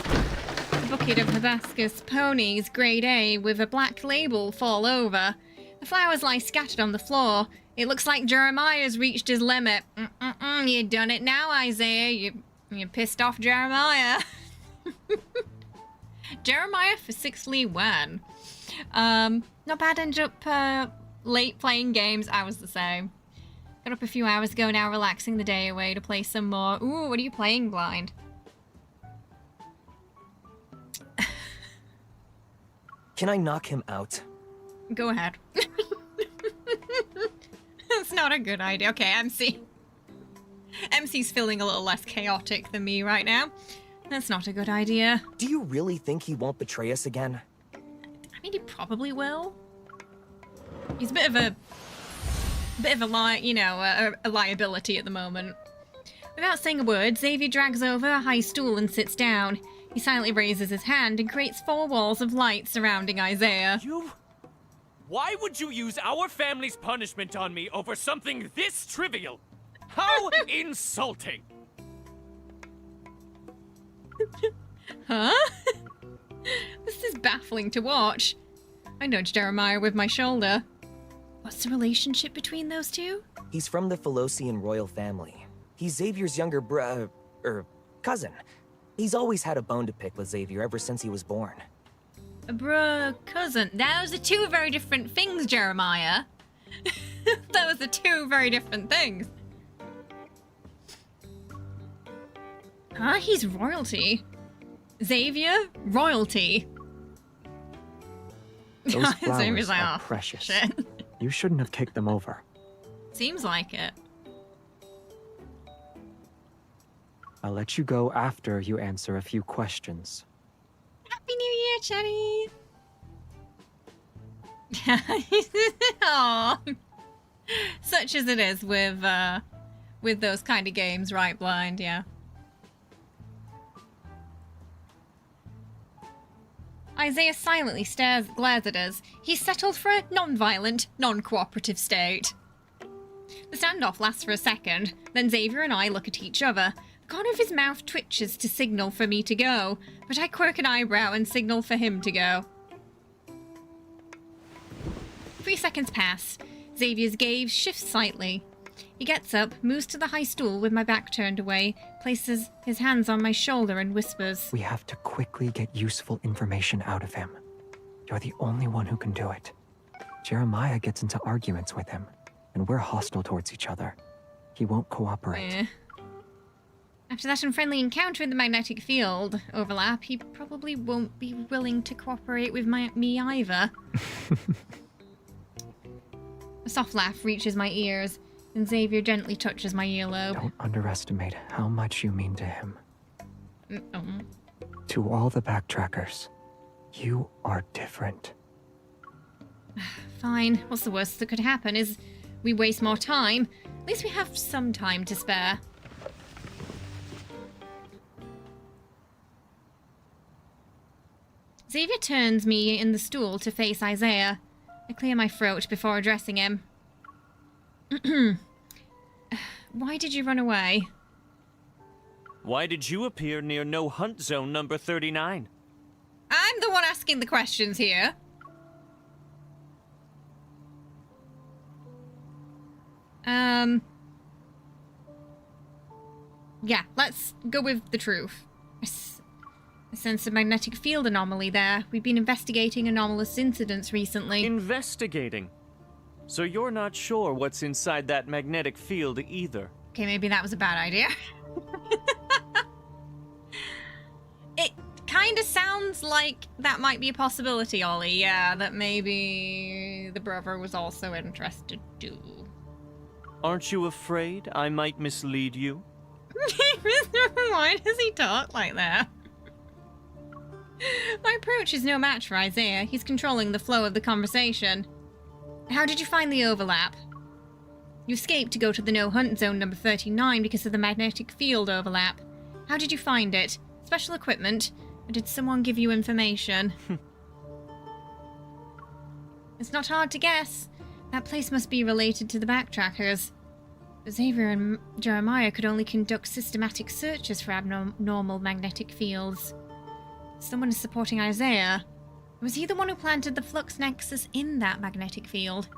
B: A bucket of hibiscus ponies, grade A, with a black label fall over. The flowers lie scattered on the floor. It looks like Jeremiah's reached his limit. You done it now, Isaiah. You pissed off Jeremiah. Jeremiah for 6ly when? Not bad, ended up late playing games. I was the same. Got up a few hours ago now, relaxing the day away to play some more. Ooh, what are you playing, Blind?
P: Can I knock him out?
B: Go ahead. That's not a good idea. Okay, MC. MC's feeling a little less chaotic than me right now. That's not a good idea.
P: Do you really think he won't betray us again?
B: I mean, he probably will. He's a bit of a liability at the moment. Without saying a word, Xavier drags over a high stool and sits down. He silently raises his hand and creates 4 walls of light surrounding Isaiah.
H: Why would you use our family's punishment on me over something this trivial? How insulting!
B: Huh? This is baffling to watch. I nudged Jeremiah with my shoulder. What's the relationship between those two?
P: He's from the Philosian royal family. He's Xavier's younger cousin. He's always had a bone to pick with Xavier ever since he was born.
B: Cousin. Those are 2 very different things, Jeremiah. Those are 2 very different things. Huh? He's royalty. Xavier? Royalty.
M: Those flowers
B: Xavier's like,
M: are
B: oh,
M: precious.
B: shit.
M: You shouldn't have kicked them over.
B: Seems like it.
M: I'll let you go after you answer a few questions.
B: Happy New Year, Chetty! Aww. Such as it is with those kind of games, right, Blind? Yeah. Isaiah silently glares at us. He's settled for a non-violent, non-cooperative state. The standoff lasts for a second, then Xavier and I look at each other. The corner of his mouth twitches to signal for me to go, but I quirk an eyebrow and signal for him to go. 3 seconds pass. Xavier's gaze shifts slightly. He gets up, moves to the high stool with my back turned away, places his hands on my shoulder and whispers.
M: We have to quickly get useful information out of him. You're the only one who can do it. Jeremiah gets into arguments with him, and we're hostile towards each other. He won't cooperate.
B: After that unfriendly encounter in the magnetic field overlap, he probably won't be willing to cooperate with me either. A soft laugh reaches my ears, and Xavier gently touches my earlobe.
M: Don't underestimate how much you mean to him. To all the backtrackers, you are different.
B: Fine. What's the worst that could happen is we waste more time. At least we have some time to spare. Xavier turns me in the stool to face Isaiah. I clear my throat before addressing him. Why did you run away?
H: Why did you appear near No Hunt Zone number 39?
B: I'm the one asking the questions here. Yeah, let's go with the truth. I sense a magnetic field anomaly there. We've been investigating anomalous incidents recently.
H: Investigating? So you're not sure what's inside that magnetic field either?
B: Okay, maybe that was a bad idea. It kind of sounds like that might be a possibility, Ollie. Yeah, that maybe the brother was also interested too.
H: Aren't you afraid I might mislead you?
B: Why does he talk like that? My approach is no match for Isaiah. He's controlling the flow of the conversation. How did you find the overlap? You escaped to go to the no-hunt zone number 39 because of the magnetic field overlap. How did you find it? Special equipment? Or did someone give you information? It's not hard to guess. That place must be related to the backtrackers. Xavier and Jeremiah could only conduct systematic searches for abnormal magnetic fields. Someone is supporting Isaiah. Was he the one who planted the flux nexus in that magnetic field?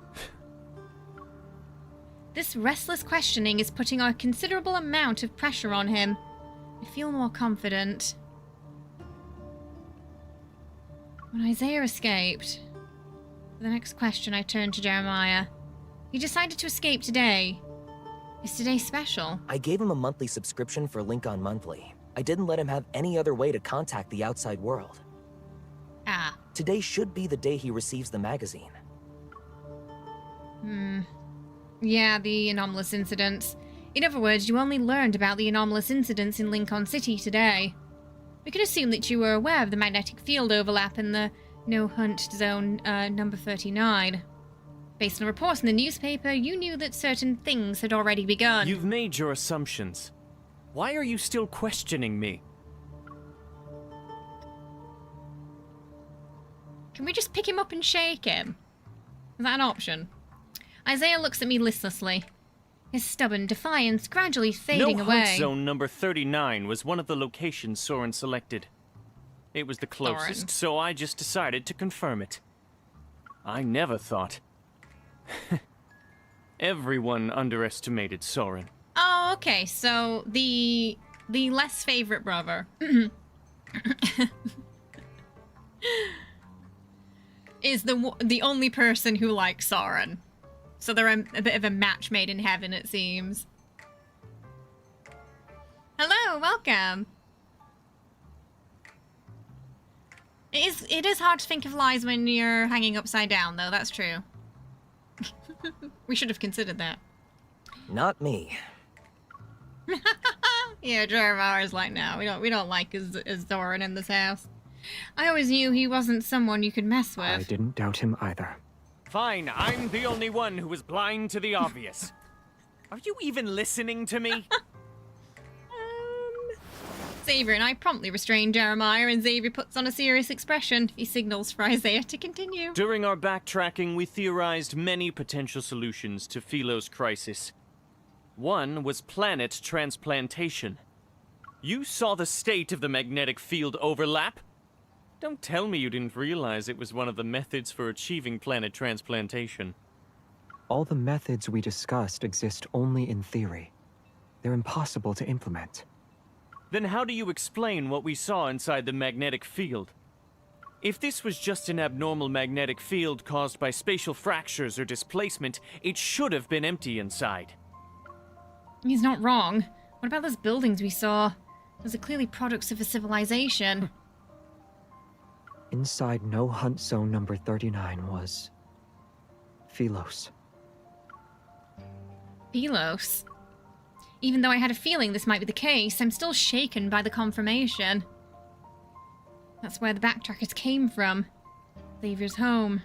B: This restless questioning is putting a considerable amount of pressure on him. I feel more confident. When Isaiah escaped, for the next question I turned to Jeremiah. He decided to escape today. Is today special?
P: I gave him a monthly subscription for Lincoln Monthly. I didn't let him have any other way to contact the outside world.
B: Ah.
P: Today should be the day he receives the magazine.
B: Yeah, the anomalous incidents. In other words, you only learned about the anomalous incidents in Lincoln City today. We could assume that you were aware of the magnetic field overlap in the no-hunt zone number 39. Based on reports in the newspaper, you knew that certain things had already begun.
H: You've made your assumptions. Why are you still questioning me?
B: Can we just pick him up and shake him? Is that an option? Isaiah looks at me listlessly. His stubborn defiance gradually fading away.
H: No-hunt zone number 39 was one of the locations Soren selected. It was the closest, so I just decided to confirm it. I never thought. Everyone underestimated Soren.
B: Oh, okay, so the less favorite brother is the only person who likes Soren. So they're a bit of a match made in heaven, it seems. Hello, welcome. It is hard to think of lies when you're hanging upside down, though. That's true. We should have considered that.
P: Not me.
B: Yeah, Jeremiah's like, no, we don't like Zoran in this house. I always knew he wasn't someone you could mess with.
M: I didn't doubt him either.
H: Fine, I'm the only one who was blind to the obvious. Are you even listening to me?
B: Xavier and I promptly restrain Jeremiah, and Xavier puts on a serious expression. He signals for Isaiah to continue.
H: During our backtracking, we theorized many potential solutions to Philo's crisis. One was planet transplantation. You saw the state of the magnetic field overlap? Don't tell me you didn't realize it was one of the methods for achieving planet transplantation.
M: All the methods we discussed exist only in theory. They're impossible to implement.
H: Then how do you explain what we saw inside the magnetic field? If this was just an abnormal magnetic field caused by spatial fractures or displacement, it should have been empty inside.
B: He's not wrong. What about those buildings we saw? Those are clearly products of a civilization.
M: Inside no-hunt zone number 39 was... Philos.
B: Philos? Even though I had a feeling this might be the case, I'm still shaken by the confirmation. That's where the backtrackers came from. Xavier's home.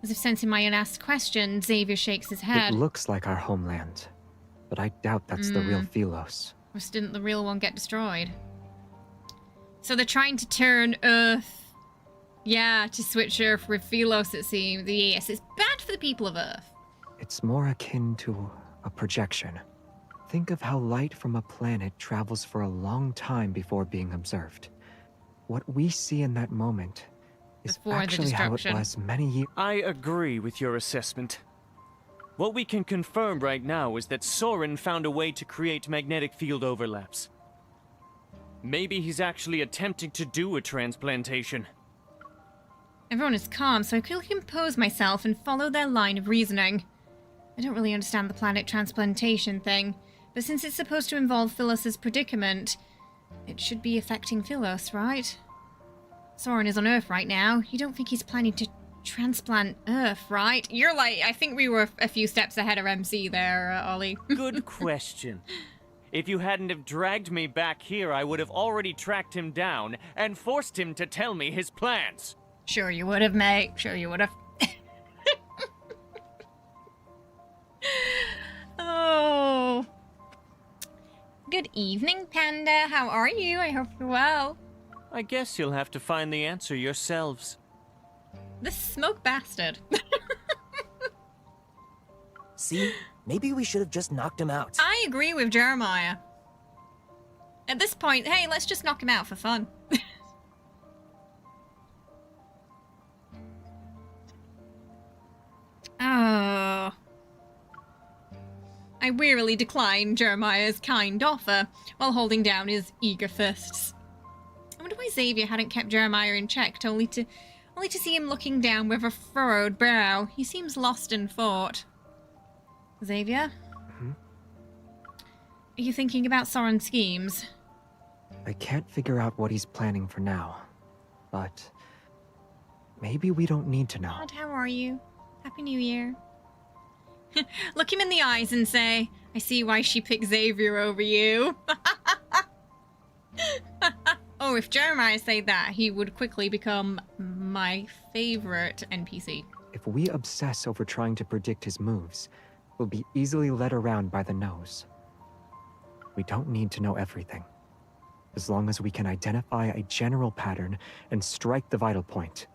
B: As if sensing my unasked question, Xavier shakes his head.
M: It looks like our homeland, but I doubt that's the real Philos.
B: Or didn't the real one get destroyed? So they're trying to turn Earth... Yeah, to switch Earth with Philos, it seems. Yes, it's bad for the people of Earth.
M: It's more akin to a projection. Think of how light from a planet travels for a long time before being observed. What we see in that moment is actually how it was many years.
H: I agree with your assessment. What we can confirm right now is that Soren found a way to create magnetic field overlaps. Maybe he's actually attempting to do a transplantation.
B: Everyone is calm, so I quickly compose myself and follow their line of reasoning. I don't really understand the planet transplantation thing, but since it's supposed to involve Phyllis's predicament, it should be affecting Philos, right? Soren is on Earth right now. You don't think he's planning to transplant Earth, right? You're like, I think we were a few steps ahead of MC there, Ollie.
H: Good question. If you hadn't have dragged me back here, I would have already tracked him down and forced him to tell me his plans.
B: Sure you would have, mate. Sure you would have. Oh. Good evening, Panda. How are you? I hope you're well.
H: I guess you'll have to find the answer yourselves.
B: The smoke bastard.
P: See? Maybe we should have just knocked him out.
B: I agree with Jeremiah. At this point, hey, let's just knock him out for fun. I wearily declined Jeremiah's kind offer while holding down his eager fists. I wonder why Xavier hadn't kept Jeremiah in check, only to see him looking down with a furrowed brow. He seems lost in thought. Xavier? Are you thinking about Soren's schemes?
M: I can't figure out what he's planning for now, but maybe we don't need to know.
B: Dad, how are you? Happy New Year. Look him in the eyes and say, I see why she picked Xavier over you. Oh, if Jeremiah said that, he would quickly become my favorite NPC.
M: If we obsess over trying to predict his moves, we'll be easily led around by the nose. We don't need to know everything. As long as we can identify a general pattern and strike the vital point,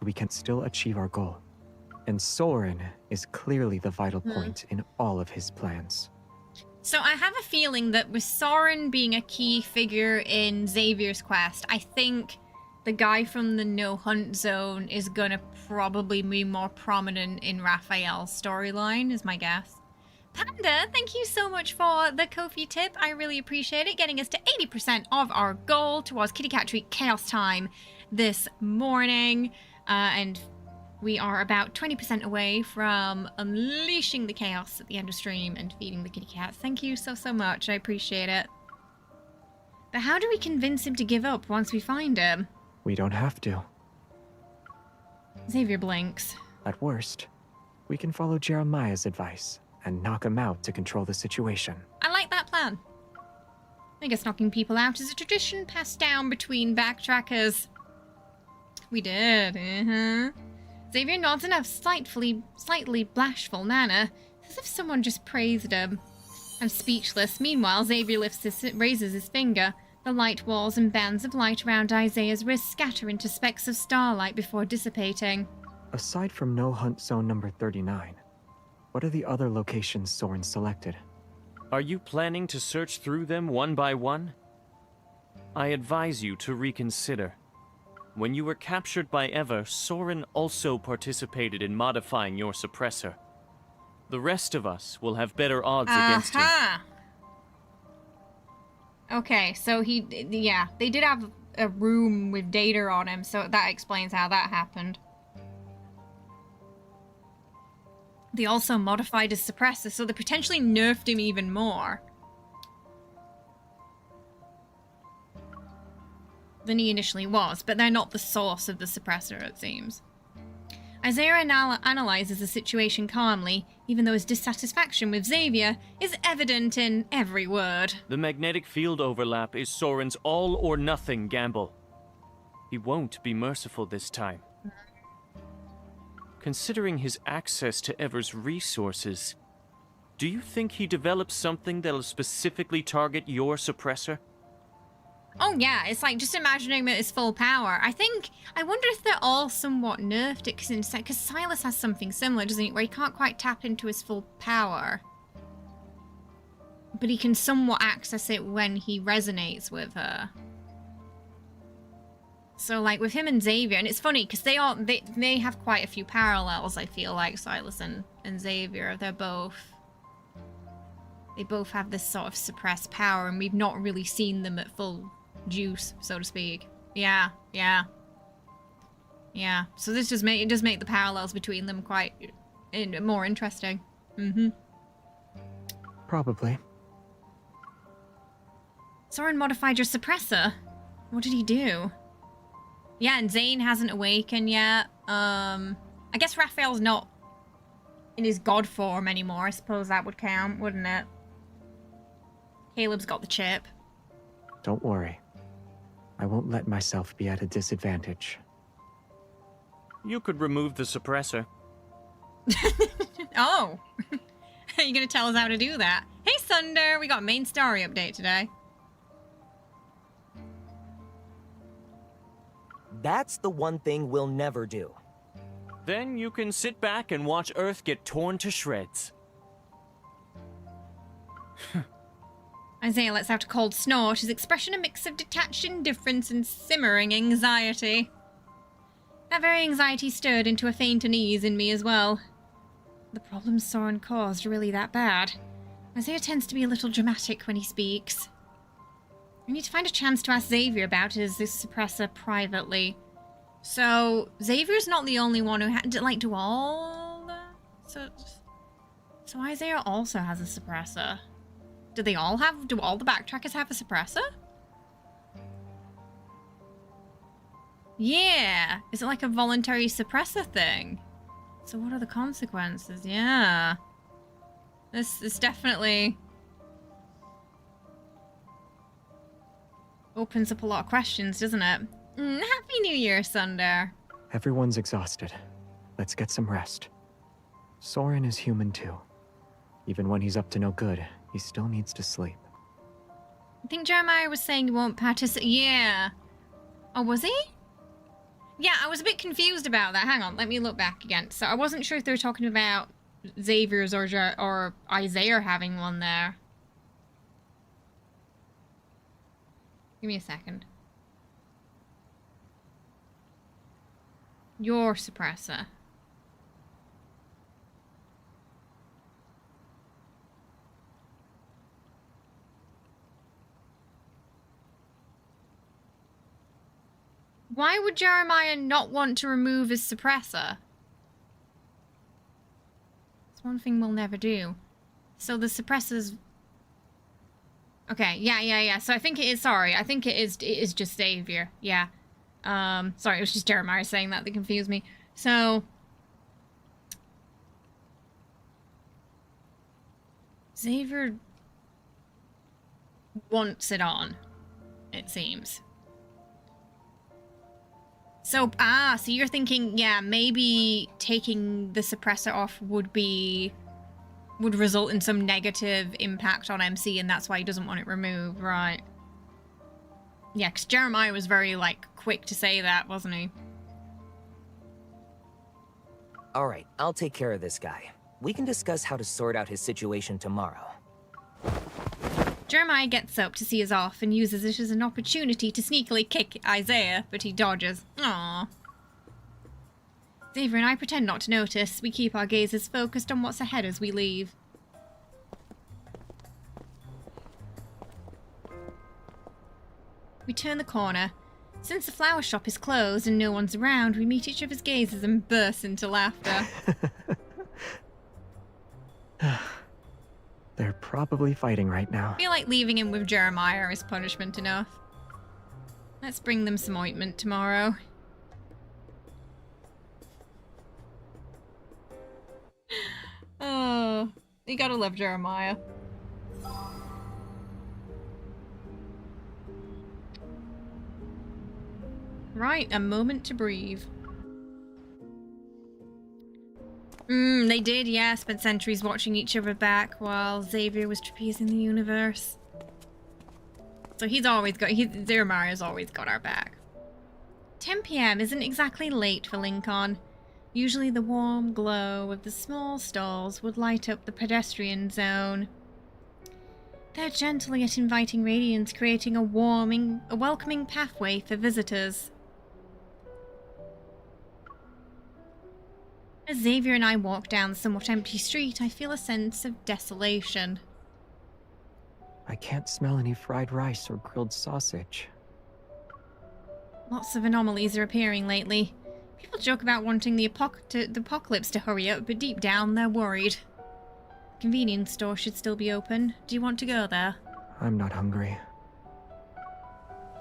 M: we can still achieve our goal. And Soren is clearly the vital point in all of his plans.
B: So I have a feeling that with Soren being a key figure in Xavier's quest, I think the guy from the No Hunt Zone is gonna probably be more prominent in Rafayel's storyline, is my guess. Panda, thank you so much for the Ko-fi tip. I really appreciate it, getting us to 80% of our goal towards Kitty Cat Treat Chaos Time this morning. And we are about 20% away from unleashing the chaos at the end of stream and feeding the kitty cats. Thank you so much. I appreciate it. But how do we convince him to give up once we find him?
M: We don't have to.
B: Xavier blinks.
M: At worst, we can follow Jeremiah's advice and knock him out to control the situation.
B: I like that plan. I guess knocking people out is a tradition passed down between backtrackers. We did, Xavier nods in a slightly bashful manner, as if someone just praised him. I'm speechless. Meanwhile, Xavier raises his finger. The light walls and bands of light around Isaiah's wrist scatter into specks of starlight before dissipating.
M: Aside from No Hunt Zone number 39, what are the other locations Soren selected?
H: Are you planning to search through them one by one? I advise you to reconsider. When you were captured by Eva, Soren also participated in modifying your suppressor. The rest of us will have better odds against him.
B: Okay, so they did have a room with data on him, so that explains how that happened. They also modified his suppressor, so they potentially nerfed him even more than he initially was, but they're not the source of the suppressor, it seems. Isaiah analyzes the situation calmly, even though his dissatisfaction with Xavier is evident in every word.
H: The magnetic field overlap is Soren's all-or-nothing gamble. He won't be merciful this time. Considering his access to Ever's resources, do you think he developed something that'll specifically target your suppressor?
B: Oh yeah, it's like just imagining him at his full power. I wonder if they're all somewhat nerfed it, because Sylus has something similar, doesn't he, where he can't quite tap into his full power. But he can somewhat access it when he resonates with her. So like with him and Xavier, and it's funny because they have quite a few parallels, I feel like, Sylus and Xavier. They both have this sort of suppressed power, and we've not really seen them at full juice, so to speak. Yeah. So this does make the parallels between them quite more interesting.
M: Probably.
B: Soren modified your suppressor. What did he do? Yeah, and Zayne hasn't awakened yet. I guess Raphael's not in his god form anymore. I suppose that would count, wouldn't it? Caleb's got the chip.
M: Don't worry. I won't let myself be at a disadvantage.
H: You could remove the suppressor.
B: Oh! Are you gonna tell us how to do that? Hey, Sunder! We got a main story update today.
P: That's the one thing we'll never do.
H: Then you can sit back and watch Earth get torn to shreds.
B: Isaiah lets out a cold snort, his expression a mix of detached indifference and simmering anxiety. That very anxiety stirred into a faint unease in me as well. The problems Soren caused really that bad? Isaiah tends to be a little dramatic when he speaks. We need to find a chance to ask Xavier about this suppressor privately. So, Xavier's not the only one who had to, like, do all the... So Isaiah also has a suppressor. Do all the backtrackers have a suppressor? Yeah! Is it like a voluntary suppressor thing? So what are the consequences? Yeah. This definitely opens up a lot of questions, doesn't it? Happy New Year, Sunder.
M: Everyone's exhausted. Let's get some rest. Soren is human too. Even when he's up to no good, he still needs to sleep.
B: I think Jeremiah was saying he won't participate. Yeah. Oh, was he? Yeah, I was a bit confused about that. Hang on, let me look back again. So I wasn't sure if they were talking about Xavier's or Isaiah having one there. Give me a second. Your suppressor. Why would Jeremiah not want to remove his suppressor? It's one thing we'll never do. So the suppressor's... Okay, yeah. So I think it is, sorry. I think it is just Xavier. Yeah. Sorry, it was just Jeremiah saying that confused me. So... Xavier wants it on, it seems. So, so you're thinking, yeah, maybe taking the suppressor off would result in some negative impact on MC, and that's why he doesn't want it removed, right? Yeah, because Jeremiah was very, like, quick to say that, wasn't he?
P: Alright, I'll take care of this guy. We can discuss how to sort out his situation tomorrow.
B: Jeremiah gets up to see us off and uses it as an opportunity to sneakily kick Isaiah, but he dodges. Aww. Xavier and I pretend not to notice. We keep our gazes focused on what's ahead as we leave. We turn the corner. Since the flower shop is closed and no one's around, we meet each other's gazes and burst into laughter.
M: They're probably fighting right now.
B: I feel like leaving him with Jeremiah is punishment enough. Let's bring them some ointment tomorrow. Oh, you gotta love Jeremiah. Right, a moment to breathe. They did, yeah. Spent centuries watching each other back while Xavier was trapezing the universe. So Jeremiah's always got our back. 10 PM isn't exactly late for Lincoln. Usually the warm glow of the small stalls would light up the pedestrian zone. Their gentle yet inviting radiance creating a welcoming pathway for visitors. As Xavier and I walk down the somewhat empty street, I feel a sense of desolation.
M: I can't smell any fried rice or grilled sausage.
B: Lots of anomalies are appearing lately. People joke about wanting the apocalypse to hurry up, but deep down they're worried. The convenience store should still be open. Do you want to go there?
M: I'm not hungry.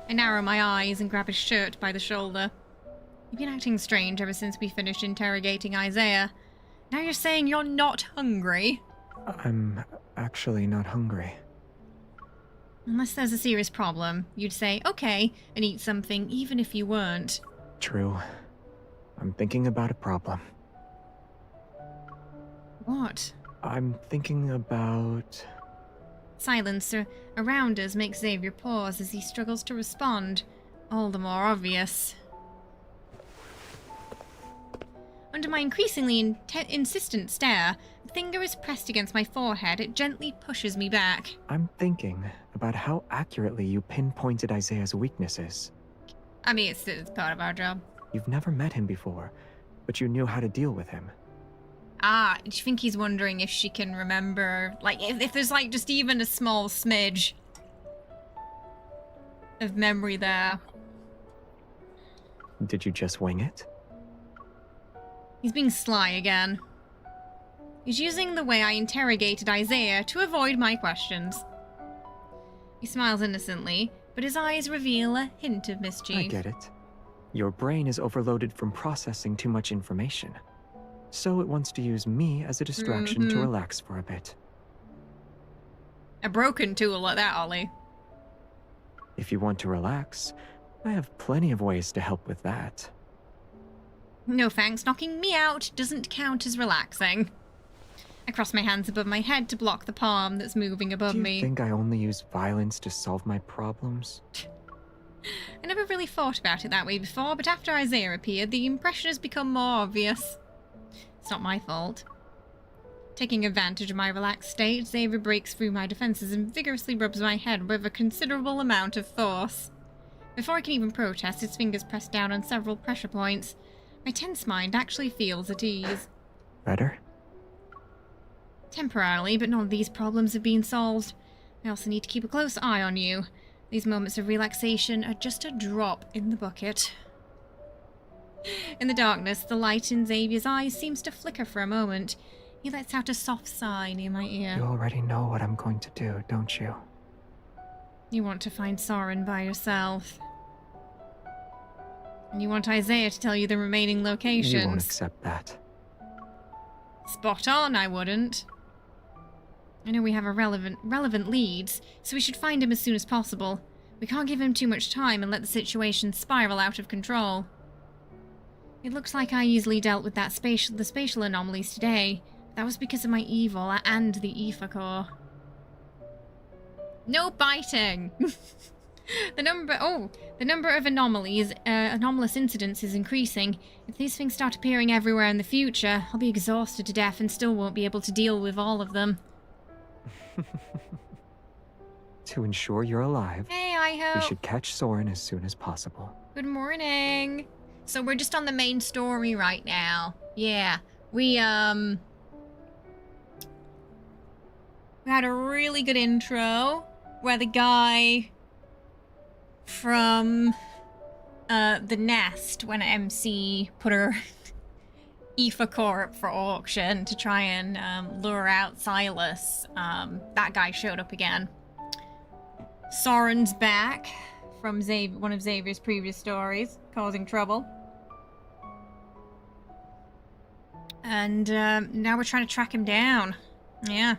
B: I narrow my eyes and grab his shirt by the shoulder. You've been acting strange ever since we finished interrogating Isaiah. Now you're saying you're not hungry?
M: I'm actually not hungry.
B: Unless there's a serious problem, you'd say, okay, and eat something, even if you weren't.
M: True. I'm thinking about a problem.
B: What?
M: I'm thinking about...
B: Silence around us makes Xavier pause as he struggles to respond. All the more obvious. Under my increasingly insistent stare, a finger is pressed against my forehead. It gently pushes me back.
M: I'm thinking about how accurately you pinpointed Isaiah's weaknesses.
B: I mean, it's part of our job.
M: You've never met him before, but you knew how to deal with him.
B: Ah, do you think he's wondering if she can remember, like, if there's, like, just even a small smidge of memory there?
M: Did you just wing it?
B: He's being sly again. He's using the way I interrogated Isaiah to avoid my questions. He smiles innocently, but his eyes reveal a hint of mischief.
M: I get it. Your brain is overloaded from processing too much information. So it wants to use me as a distraction to relax for a bit.
B: A broken tool at that, Ollie.
M: If you want to relax, I have plenty of ways to help with that.
B: No thanks, knocking me out doesn't count as relaxing. I cross my hands above my head to block the palm that's moving above me.
M: Do you think I only use violence to solve my problems?
B: I never really thought about it that way before, but after Isaiah appeared, the impression has become more obvious. It's not my fault. Taking advantage of my relaxed state, Xavier breaks through my defenses and vigorously rubs my head with a considerable amount of force. Before I can even protest, his fingers press down on several pressure points. My tense mind actually feels at ease.
M: Better?
B: Temporarily, but none of these problems have been solved. I also need to keep a close eye on you. These moments of relaxation are just a drop in the bucket. In the darkness, the light in Xavier's eyes seems to flicker for a moment. He lets out a soft sigh near my ear.
M: You already know what I'm going to do, don't you?
B: You want to find Soren by yourself. And you want Isaiah to tell you the remaining locations.
M: You won't accept that.
B: Spot on, I wouldn't. I know we have relevant leads, so we should find him as soon as possible. We can't give him too much time and let the situation spiral out of control. It looks like I easily dealt with the spatial anomalies today. That was because of my evil and the ether core. No biting! The number of anomalous incidents is increasing. If these things start appearing everywhere in the future, I'll be exhausted to death and still won't be able to deal with all of them.
M: To ensure you're alive,
B: hey, I hope.
M: We should catch Soren as soon as possible.
B: Good morning. So we're just on the main story right now. Yeah, we had a really good intro where the guy from the Nest, when MC put her ether core up for auction to try and lure out Sylus, that guy showed up again. Soren's back from one of Xavier's previous stories, causing trouble. And now we're trying to track him down. Yeah.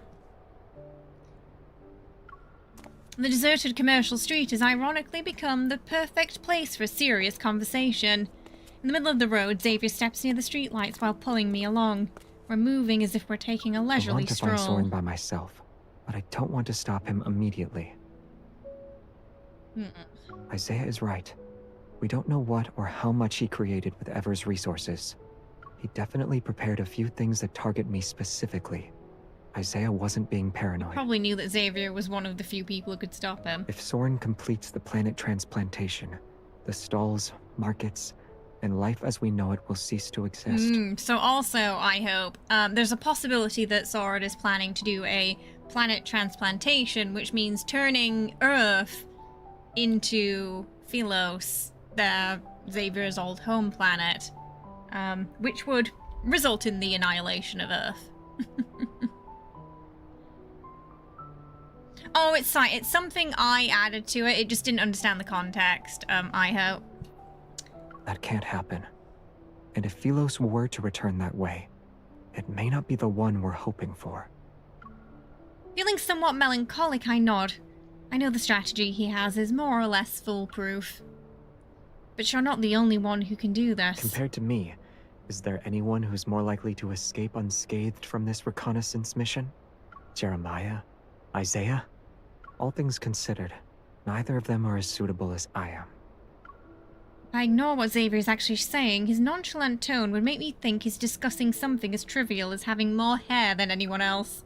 B: The deserted commercial street has ironically become the perfect place for a serious conversation. In the middle of the road, Xavier steps near the streetlights while pulling me along. We're moving as if we're taking a leisurely stroll.
M: I want to find Soren by myself, but I don't want to stop him immediately. Isaiah is right. We don't know what or how much he created with Ever's resources. He definitely prepared a few things that target me specifically. Isaiah wasn't being paranoid.
B: Probably knew that Xavier was one of the few people who could stop him.
M: If Soren completes the planet transplantation, the stalls, markets, and life as we know it will cease to exist.
B: So also, I hope, there's a possibility that Soren is planning to do a planet transplantation, which means turning Earth into Philos, Xavier's old home planet, which would result in the annihilation of Earth. Oh, it's something I added to it. It just didn't understand the context, I hope.
M: That can't happen. And if Philos were to return that way, it may not be the one we're hoping for.
B: Feeling somewhat melancholic, I nod. I know the strategy he has is more or less foolproof. But you're not the only one who can do this.
M: Compared to me, is there anyone who's more likely to escape unscathed from this reconnaissance mission? Jeremiah? Isaiah? All things considered, neither of them are as suitable as I am.
B: If I ignore what Xavier is actually saying, his nonchalant tone would make me think he's discussing something as trivial as having more hair than anyone else.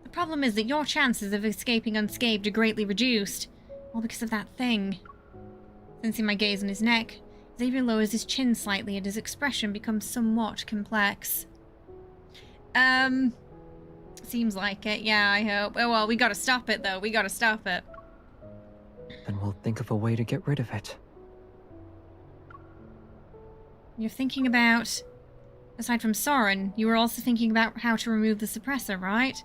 B: The problem is that your chances of escaping unscathed are greatly reduced, all because of that thing. Sensing my gaze on his neck, Xavier lowers his chin slightly and his expression becomes somewhat complex. Seems like it. Yeah, I hope. Oh, well, we gotta stop it, though. We gotta stop it.
M: Then we'll think of a way to get rid of it.
B: You're thinking about... Aside from Soren, you were also thinking about how to remove the suppressor, right?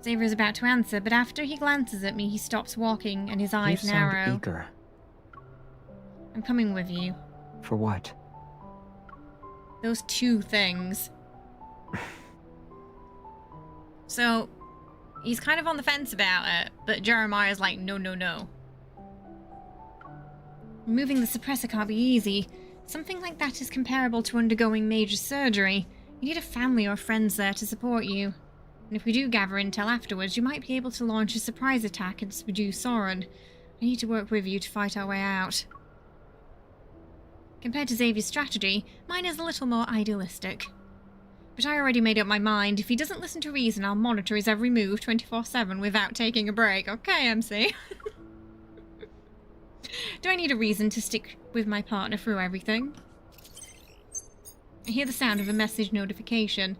B: Xavier's about to answer, but after he glances at me, he stops walking and his eyes narrow.
M: You sound eager.
B: I'm coming with you.
M: For what?
B: Those two things. So, he's kind of on the fence about it, but Jeremiah's like, no, no, no. Removing the suppressor can't be easy. Something like that is comparable to undergoing major surgery. You need a family or friends there to support you. And if we do gather intel afterwards, you might be able to launch a surprise attack and subdue Soren. I need to work with you to fight our way out. Compared to Xavier's strategy, mine is a little more idealistic. But I already made up my mind. If he doesn't listen to reason, I'll monitor his every move 24/7 without taking a break. Okay, MC. Do I need a reason to stick with my partner through everything? I hear the sound of a message notification.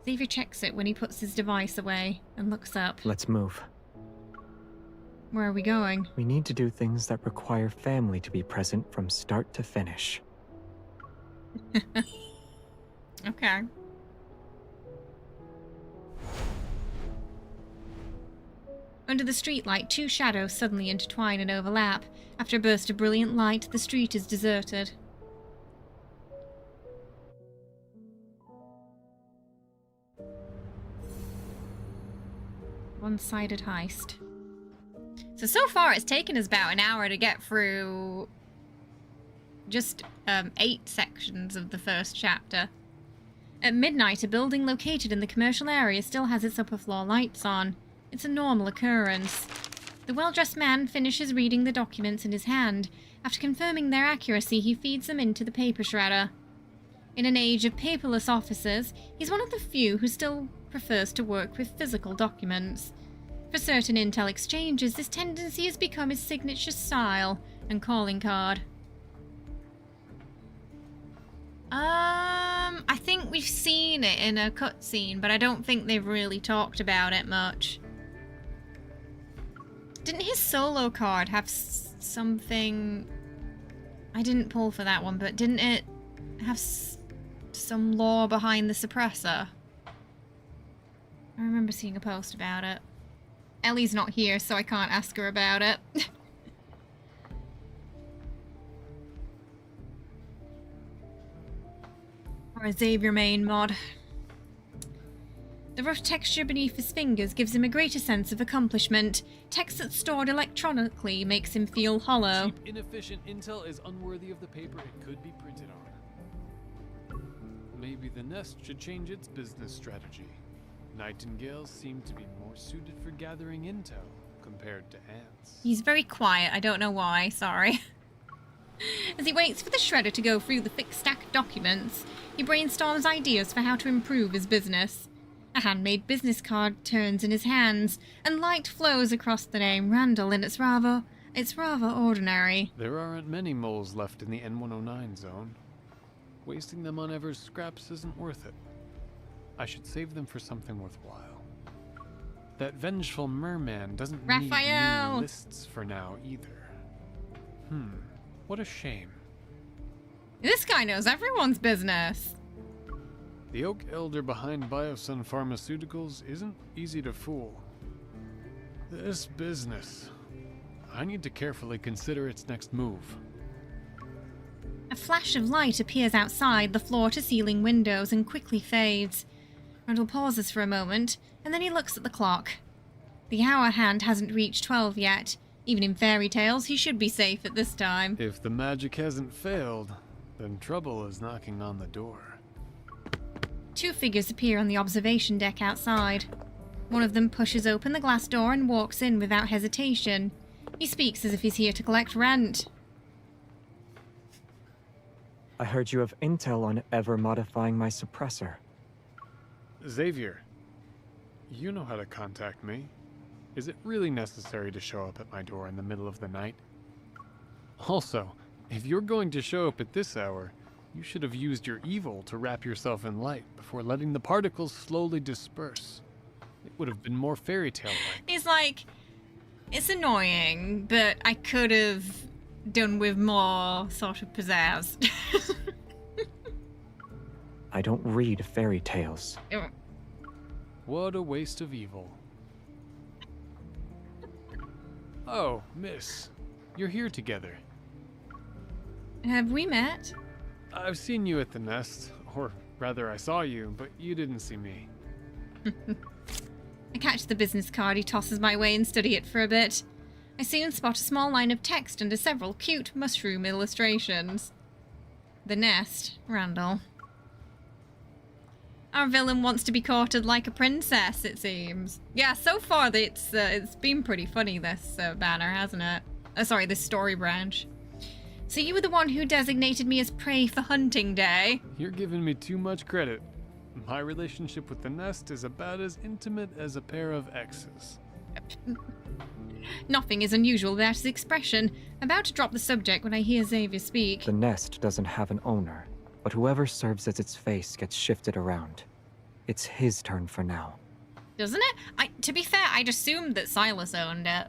B: Xavier checks it when he puts his device away and looks up.
M: Let's move.
B: Where are we going?
M: We need to do things that require family to be present from start to finish.
B: Okay. Under the streetlight, two shadows suddenly intertwine and overlap. After a burst of brilliant light, the street is deserted. One-sided heist. So far it's taken us about an hour to get through just 8 sections of the first chapter. At midnight, a building located in the commercial area still has its upper floor lights on. It's a normal occurrence. The well-dressed man finishes reading the documents in his hand. After confirming their accuracy, he feeds them into the paper shredder. In an age of paperless offices, he's one of the few who still prefers to work with physical documents. For certain intel exchanges, this tendency has become his signature style and calling card. I think we've seen it in a cutscene, but I don't think they've really talked about it much. Didn't his solo card have something... I didn't pull for that one, but didn't it have some lore behind the suppressor? I remember seeing a post about it. Ellie's not here, so I can't ask her about it. Or a Xavier main mod. The rough texture beneath his fingers gives him a greater sense of accomplishment. Text that's stored electronically makes him feel hollow.
Q: Cheap, inefficient intel is unworthy of the paper it could be printed on. Maybe the Nest should change its business strategy. Nightingales seem to be more suited for gathering intel compared to ants.
B: He's very quiet, I don't know why, sorry. As he waits for the shredder to go through the thick stack of documents, he brainstorms ideas for how to improve his business. A handmade business card turns in his hands, and light flows across the name Randall, and it's rather ordinary.
Q: There aren't many moles left in the N109 zone. Wasting them on Ever's scraps isn't worth it. I should save them for something worthwhile. That vengeful merman doesn't need
B: Rafayel.
Q: new lists for now either. What a shame.
B: This guy knows everyone's business.
Q: The Oak Elder behind Biosun Pharmaceuticals isn't easy to fool. This business. I need to carefully consider its next move.
B: A flash of light appears outside the floor-to-ceiling windows and quickly fades. Randall pauses for a moment, and then he looks at the clock. The hour hand hasn't reached 12 yet. Even in fairy tales, he should be safe at this time.
Q: If the magic hasn't failed, then trouble is knocking on the door.
B: Two figures appear on the observation deck outside. One of them pushes open the glass door and walks in without hesitation. He speaks as if he's here to collect rent.
M: I heard you have intel on Ever modifying my suppressor.
Q: Xavier, you know how to contact me. Is it really necessary to show up at my door in the middle of the night? Also, if you're going to show up at this hour, You should have used your evil to wrap yourself in light before letting the particles slowly disperse. It would have been more fairy tale-like.
B: He's like, it's annoying, but I could have done with more sort of pizzazz.
M: I don't read fairy tales.
Q: What a waste of evil. Oh, miss. You're here together.
B: Have we met?
Q: I've seen you at the nest. Or rather, I saw you, but you didn't see me.
B: I catch the business card he tosses my way and study it for a bit. I soon spot a small line of text under several cute mushroom illustrations. The nest, Randall. Our villain wants to be courted like a princess, it seems. Yeah, so far it's been pretty funny, this banner, hasn't it? Sorry, this story branch. So you were the one who designated me as prey for hunting day?
Q: You're giving me too much credit. My relationship with the nest is about as intimate as a pair of exes.
B: Nothing is unusual about his expression. I'm about to drop the subject when I hear Xavier speak.
M: The nest doesn't have an owner, but whoever serves as its face gets shifted around. It's his turn for now.
B: Doesn't it? To be fair, I'd assumed that Sylus owned it.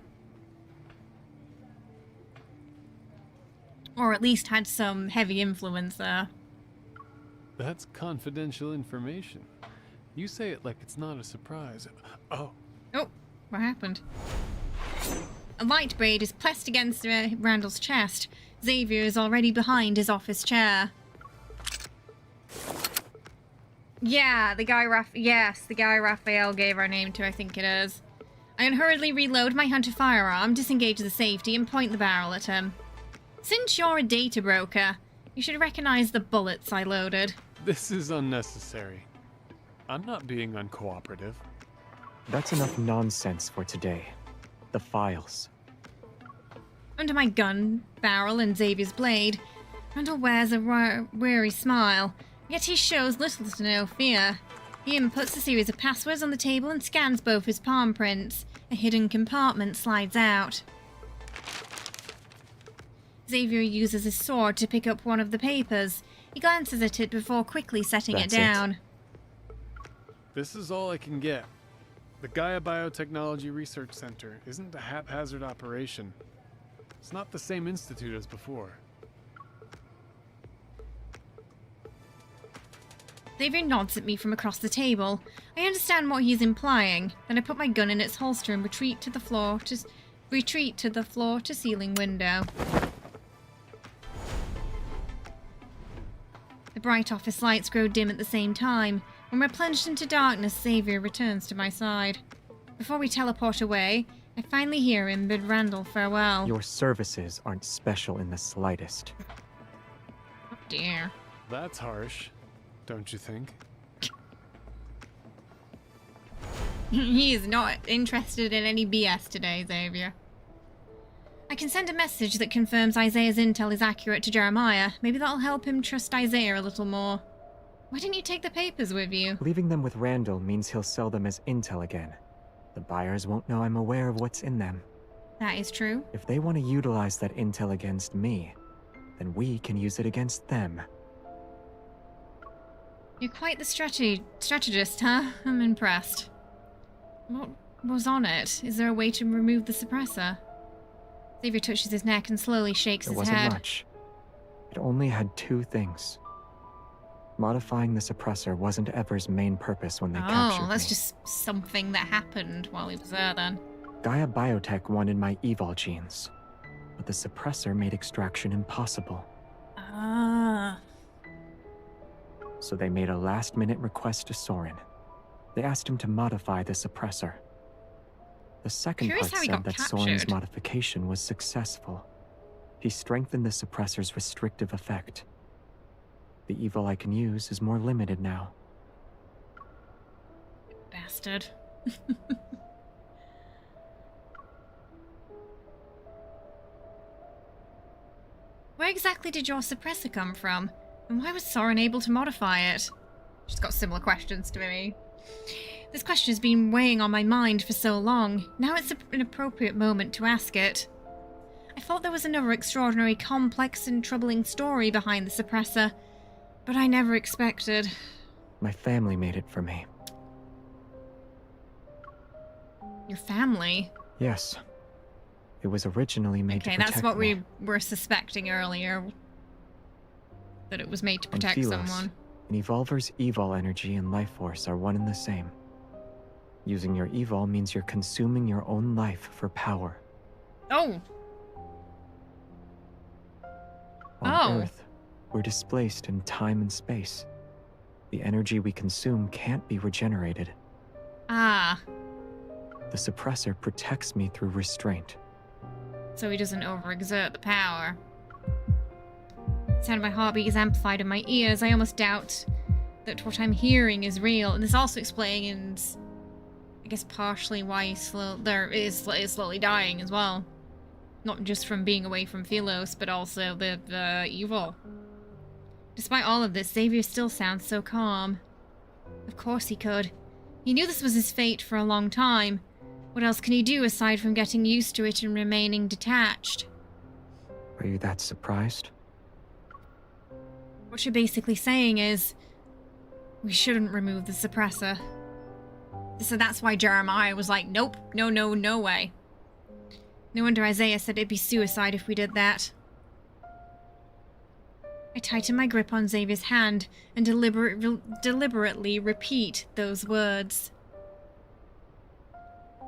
B: Or at least had some heavy influence there.
Q: That's confidential information. You say it like it's not a surprise. Oh.
B: Oh, what happened? A light braid is pressed against Randall's chest. Xavier is already behind his office chair. Yeah, the guy Rafayel gave our name to, I think it is. I unhurriedly reload my hunter firearm, disengage the safety, and point the barrel at him. Since you're a data broker, you should recognize the bullets I loaded.
Q: This is unnecessary. I'm not being uncooperative.
M: That's enough nonsense for today. The files.
B: Under my gun barrel and Xavier's blade, Randall wears a weary smile, yet he shows little to no fear. He inputs a series of passwords on the table and scans both his palm prints. A hidden compartment slides out. Xavier uses his sword to pick up one of the papers. He glances at it before quickly setting it down.
Q: This is all I can get. The Gaia Biotechnology Research Center isn't a haphazard operation. It's not the same institute as before.
B: Xavier nods at me from across the table. I understand what he's implying. Then I put my gun in its holster and retreat to the floor to ceiling window. The bright office lights grow dim at the same time. When we're plunged into darkness, Xavier returns to my side. Before we teleport away, I finally hear him bid Randall farewell.
M: Your services aren't special in the slightest.
B: Oh dear.
Q: That's harsh, don't you think?
B: He is not interested in any BS today, Xavier. I can send a message that confirms Isaiah's intel is accurate to Jeremiah. Maybe that'll help him trust Isaiah a little more. Why didn't you take the papers with you?
M: Leaving them with Randall means he'll sell them as intel again. The buyers won't know I'm aware of what's in them.
B: That is true.
M: If they want to utilize that intel against me, then we can use it against them.
B: You're quite the strategist, huh? I'm impressed. What was on it? Is there a way to remove the suppressor? Xavier touches his neck and slowly shakes his head.
M: There wasn't much. It only had two things. Modifying the suppressor wasn't Ever's main purpose when they captured me.
B: Oh, that's just something that happened while he was there then.
M: Gaia Biotech wanted my evol genes, but the suppressor made extraction impossible.
B: Ah.
M: So they made a last-minute request to Soren. They asked him to modify the suppressor. The second part said that Soren's modification was successful. He strengthened the suppressor's restrictive effect. The evil I can use is more limited now.
B: Bastard. Where exactly did your suppressor come from? And why was Soren able to modify it? She's got similar questions to me. This question has been weighing on my mind for so long. Now it's an appropriate moment to ask it. I thought there was another extraordinary, complex and troubling story behind the suppressor. But I never expected.
M: My family made it for me.
B: Your family?
M: Yes. It was originally made to
B: Okay,
M: protect
B: that's what
M: me.
B: we were suspecting earlier. That it was made to
M: On
B: protect
M: Sylus,
B: someone.
M: an evolver's evol energy and life force are one and the same. Using your evol means you're consuming your own life for power.
B: Oh!
M: On Earth, we're displaced in time and space. The energy we consume can't be regenerated.
B: Ah.
M: The suppressor protects me through restraint.
B: So he doesn't overexert the power. The sound of my heartbeat is amplified in my ears. I almost doubt that what I'm hearing is real. And this also explains, I guess, partially why he's slowly dying as well. Not just from being away from Sylus, but also the evil. Despite all of this, Xavier still sounds so calm. Of course he could. He knew this was his fate for a long time. What else can he do aside from getting used to it and remaining detached?
M: Are you that surprised?
B: What you're basically saying is, we shouldn't remove the suppressor. So that's why Jeremiah was like, nope, no, no, no way. No wonder Isaiah said it'd be suicide if we did that. I tighten my grip on Xavier's hand and deliberately repeat those words.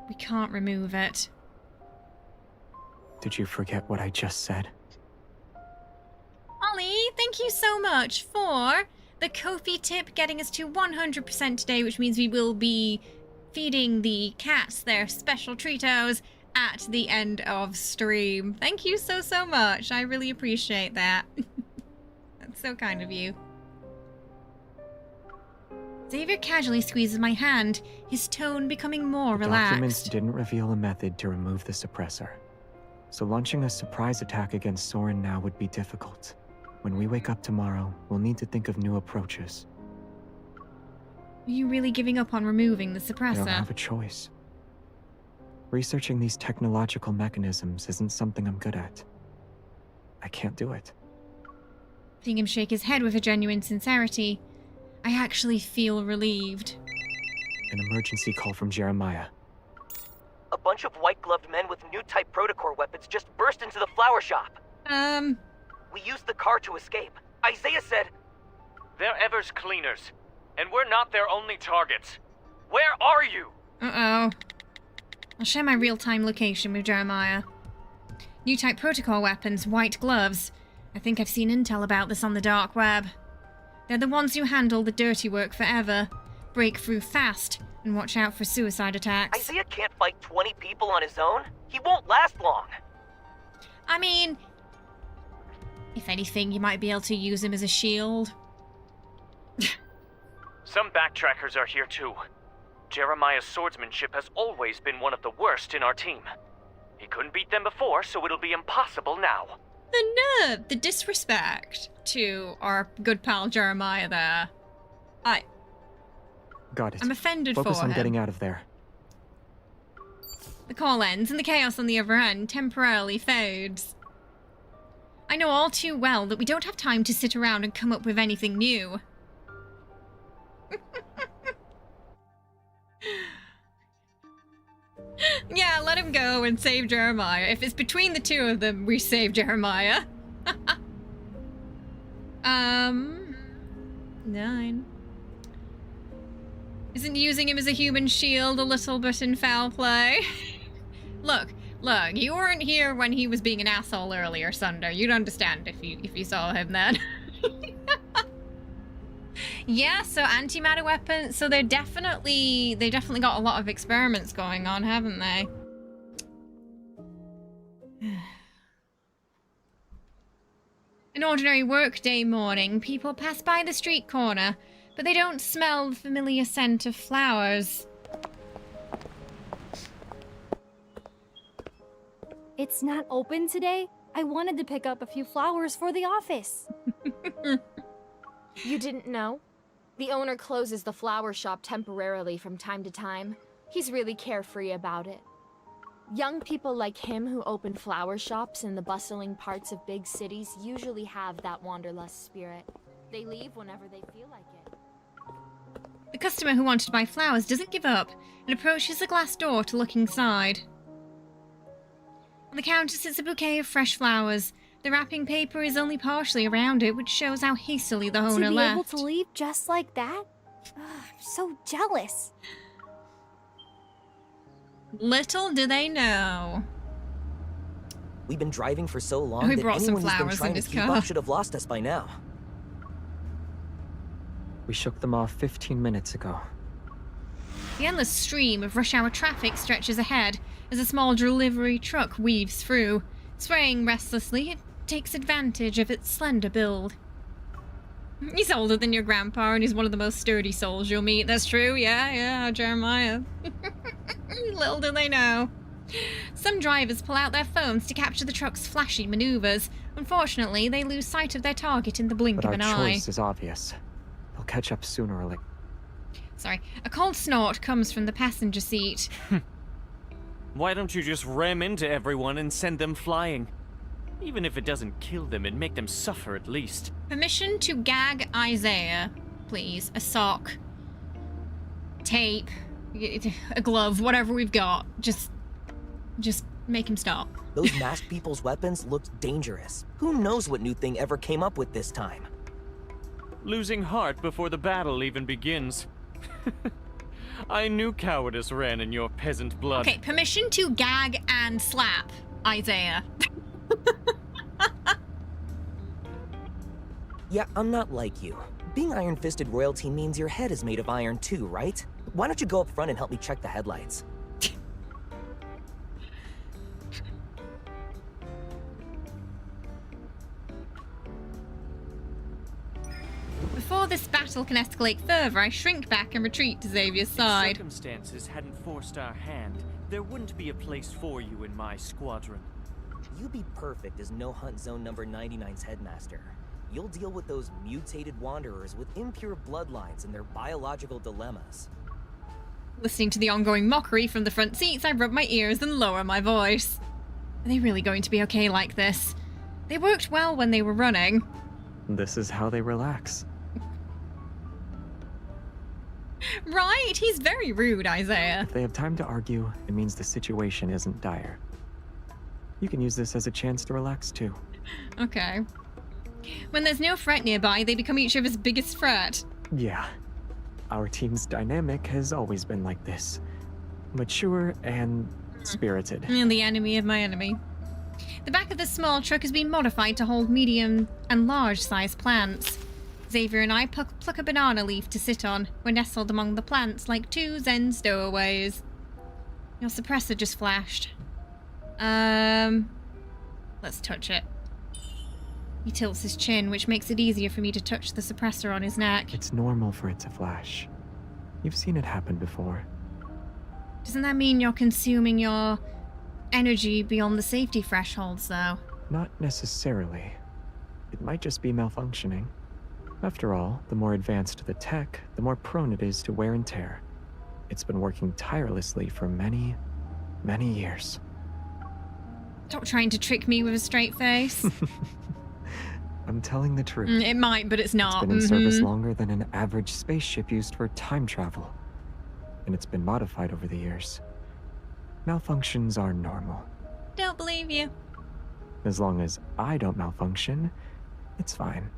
B: We can't remove it.
M: Did you forget what I just said?
B: Ollie, thank you so much for the Ko-fi tip getting us to 100% today, which means we will be feeding the cats their special treatos at the end of stream. Thank you so, so much. I really appreciate that. That's so kind of you. Xavier casually squeezes my hand, his tone becoming more relaxed.
M: Documents didn't reveal a method to remove the suppressor. So launching a surprise attack against Soren now would be difficult. When we wake up tomorrow, we'll need to think of new approaches.
B: Are you really giving up on removing the suppressor?
M: I don't have a choice. Researching these technological mechanisms isn't something I'm good at. I can't do it.
B: Seeing him shake his head with a genuine sincerity, I actually feel relieved.
M: An emergency call from Jeremiah.
P: A bunch of white-gloved men with new type protocore weapons just burst into the flower shop. We used the car to escape. Isaiah said...
H: They're Ever's cleaners, and we're not their only targets. Where are you?
B: Uh-oh. I'll share my real-time location with Jeremiah. New type protocol weapons, white gloves. I think I've seen intel about this on the dark web. They're the ones who handle the dirty work forever, break through fast, and watch out for suicide attacks.
P: Isaiah can't fight 20 people on his own. He won't last long.
B: I mean, if anything, you might be able to use him as a shield.
H: Some backtrackers are here too. Jeremiah's swordsmanship has always been one of the worst in our team. He couldn't beat them before, so it'll be impossible now.
B: The nerve, the disrespect to our good pal Jeremiah there.
M: Got it.
B: I'm offended
M: Focus
B: for
M: on
B: him.
M: getting out of there.
B: The call ends, and the chaos on the other end temporarily fades. I know all too well that we don't have time to sit around and come up with anything new. Yeah, let him go and save Jeremiah. If it's between the two of them, we save Jeremiah. 9. Isn't using him as a human shield a little bit in foul play? Look, you weren't here when he was being an asshole earlier, Sunder. You'd understand if you saw him then. Yeah, so antimatter weapons. So they definitely got a lot of experiments going on, haven't they? An ordinary workday morning, people pass by the street corner, but they don't smell the familiar scent of flowers.
L: It's not open today? I wanted to pick up a few flowers for the office.
R: You didn't know? The owner closes the flower shop temporarily from time to time. He's really carefree about it. Young people like him who open flower shops in the bustling parts of big cities usually have that wanderlust spirit. They leave whenever they feel like it.
B: The customer who wanted to buy flowers doesn't give up and approaches the glass door to look inside. On the counter sits a bouquet of fresh flowers. The wrapping paper is only partially around it, which shows how hastily the owner
L: To be
B: left.
L: able to leave just like that? Ugh, I'm so jealous.
B: Little do they know.
P: We've been driving for so long
B: He
P: that
B: brought some
P: anyone who's been
B: flowers
P: trying
B: in
P: to
B: his
P: keep
B: car.
P: up should have lost us by now.
M: We shook them off 15 minutes ago.
B: The endless stream of rush hour traffic stretches ahead as a small delivery truck weaves through. Swaying restlessly, it takes advantage of its slender build. He's older than your grandpa and he's one of the most sturdy souls you'll meet. That's true, yeah, Jeremiah. Little do they know. Some drivers pull out their phones to capture the truck's flashy maneuvers. Unfortunately, they lose sight of their target in the blink
M: But
B: of
M: our
B: an eye.
M: choice is obvious. They'll catch up sooner or later.
B: Sorry. A cold snort comes from the passenger seat.
H: Why don't you just ram into everyone and send them flying? Even if it doesn't kill them, it'd make them suffer at least.
B: Permission to gag Isaiah, please. A sock. Tape. A glove. Whatever we've got. Just make him stop.
P: Those masked people's weapons looked dangerous. Who knows what new thing ever came up with this time?
H: Losing heart before the battle even begins. I knew cowardice ran in your peasant blood.
B: Okay, permission to gag and slap Isaiah.
P: Yeah, I'm not like you. Being iron-fisted royalty means your head is made of iron too, right? Why don't you go up front and help me check the headlights?
B: Before this battle can escalate further, I shrink back and retreat to Xavier's side.
H: If circumstances hadn't forced our hand, there wouldn't be a place for you in my squadron.
P: You'd be perfect as No Hunt Zone number 99's headmaster. You'll deal with those mutated wanderers with impure bloodlines and their biological dilemmas.
B: Listening to the ongoing mockery from the front seats, I rub my ears and lower my voice. Are they really going to be okay like this? They worked well when they were running.
M: This is how they relax.
B: Right? He's very rude, Isaiah.
M: If they have time to argue, it means the situation isn't dire. You can use this as a chance to relax too.
B: Okay. When there's no threat nearby, they become each other's biggest threat.
M: Yeah. Our team's dynamic has always been like this. Mature and spirited.
B: And the enemy of my enemy. The back of the small truck has been modified to hold medium and large-sized plants. Xavier and I pluck a banana leaf to sit on. We're nestled among the plants like two Zen stowaways. Your suppressor just flashed. Let's touch it. He tilts his chin, which makes it easier for me to touch the suppressor on his neck.
M: It's normal for it to flash. You've seen it happen before.
B: Doesn't that mean you're consuming your energy beyond the safety thresholds, though?
M: Not necessarily. It might just be malfunctioning. After all, the more advanced the tech, the more prone it is to wear and tear. It's been working tirelessly for many, many years.
B: Stop trying to trick me with a straight face.
M: I'm telling the truth.
B: It might, but it's not.
M: It's been in service longer than an average spaceship used for time travel. And it's been modified over the years. Malfunctions are normal.
B: Don't believe you.
M: As long as I don't malfunction, it's fine.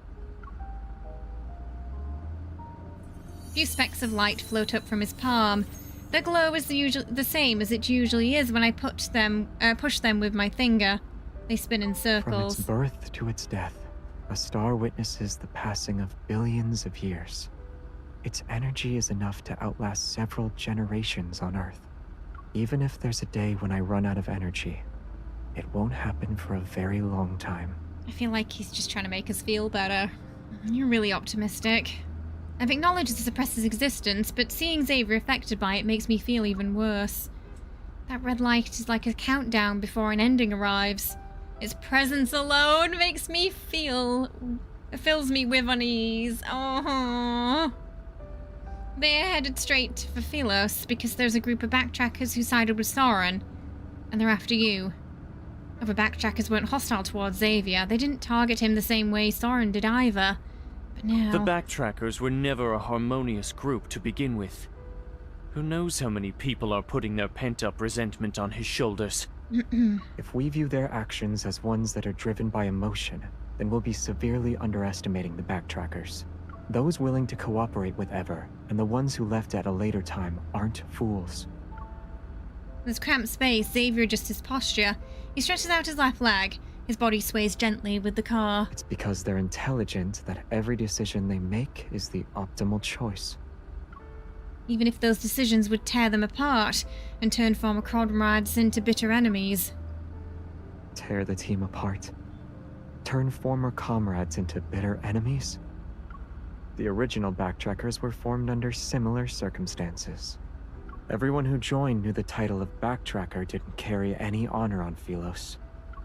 B: A few specks of light float up from his palm. Their glow is the same as it usually is when I push them with my finger. They spin in circles.
M: From its birth to its death, a star witnesses the passing of billions of years. Its energy is enough to outlast several generations on Earth. Even if there's a day when I run out of energy, it won't happen for a very long time.
B: I feel like he's just trying to make us feel better. You're really optimistic. I've acknowledged the suppressor's existence, but seeing Xavier affected by it makes me feel even worse. That red light is like a countdown before an ending arrives. Its presence alone makes me feel... It fills me with unease. Oh. They're headed straight for Sylus because there's a group of backtrackers who sided with Soren, and they're after you. Other backtrackers weren't hostile towards Xavier. They didn't target him the same way Soren did either. But now.
H: The Backtrackers were never a harmonious group to begin with. Who knows how many people are putting their pent-up resentment on his shoulders?
M: If we view their actions as ones that are driven by emotion, then we'll be severely underestimating the Backtrackers. Those willing to cooperate with Ever, and the ones who left at a later time, aren't fools.
B: This cramped space, Xavier adjusts his posture. He stretches out his left leg. His body sways gently with the car.
M: It's because they're intelligent that every decision they make is the optimal choice.
B: Even if those decisions would tear them apart and turn former comrades into bitter enemies.
M: Tear the team apart? Turn former comrades into bitter enemies? The original Backtrackers were formed under similar circumstances. Everyone who joined knew the title of Backtracker didn't carry any honor on Sylus.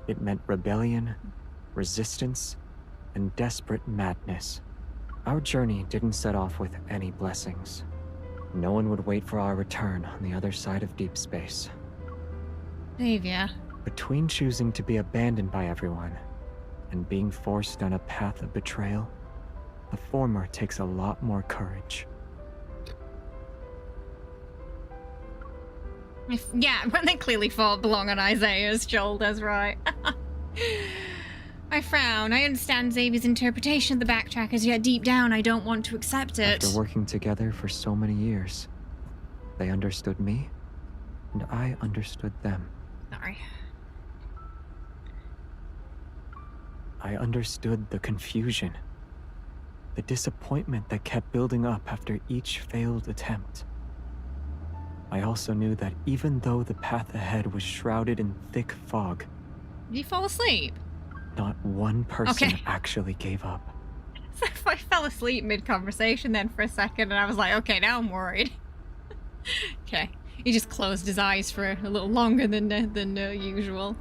M: It meant rebellion, resistance, and desperate madness. Our journey didn't set off with any blessings. No one would wait for our return on the other side of Deepspace.
B: Xavier.
M: Between choosing to be abandoned by everyone and being forced down a path of betrayal, the former takes a lot more courage.
B: Yeah, when they clearly belong on Isaiah's shoulders, right? I frown. I understand Xavier's interpretation of the Backtrackers, yet deep down I don't want to accept it.
M: After working together for so many years, they understood me, and I understood them.
B: Sorry.
M: I understood the confusion, the disappointment that kept building up after each failed attempt. I also knew that even though the path ahead was shrouded in thick fog...
B: Did you fall asleep?
M: Not one person actually gave up.
B: So if I fell asleep mid-conversation then for a second, and I was like, okay, now I'm worried. Okay. He just closed his eyes for a little longer than usual.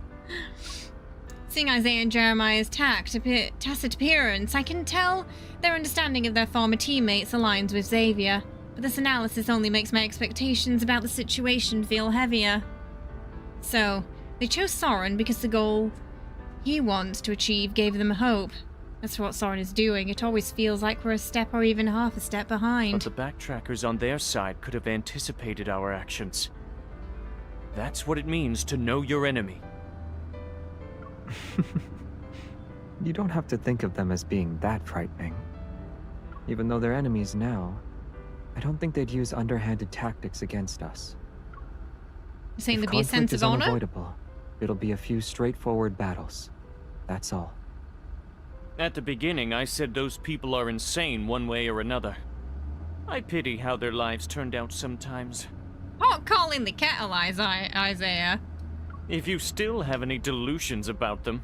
B: Seeing Isaiah and Jeremiah's tacit appearance, I can tell their understanding of their former teammates aligns with Xavier. But this analysis only makes my expectations about the situation feel heavier. So, they chose Soren because the goal he wants to achieve gave them hope. That's what Soren is doing. It always feels like we're a step or even half a step behind.
H: But the Backtrackers on their side could have anticipated our actions. That's what it means to know your enemy.
M: You don't have to think of them as being that frightening. Even though they're enemies now, I don't think they'd use underhanded tactics against us.
B: You're saying there'd be a sense
M: Conflict
B: of
M: is
B: honor?
M: unavoidable. It'll be a few straightforward battles. That's all.
H: At the beginning, I said those people are insane one way or another. I pity how their lives turned out sometimes.
B: Pot calling the kettle, Isaiah.
H: If you still have any delusions about them.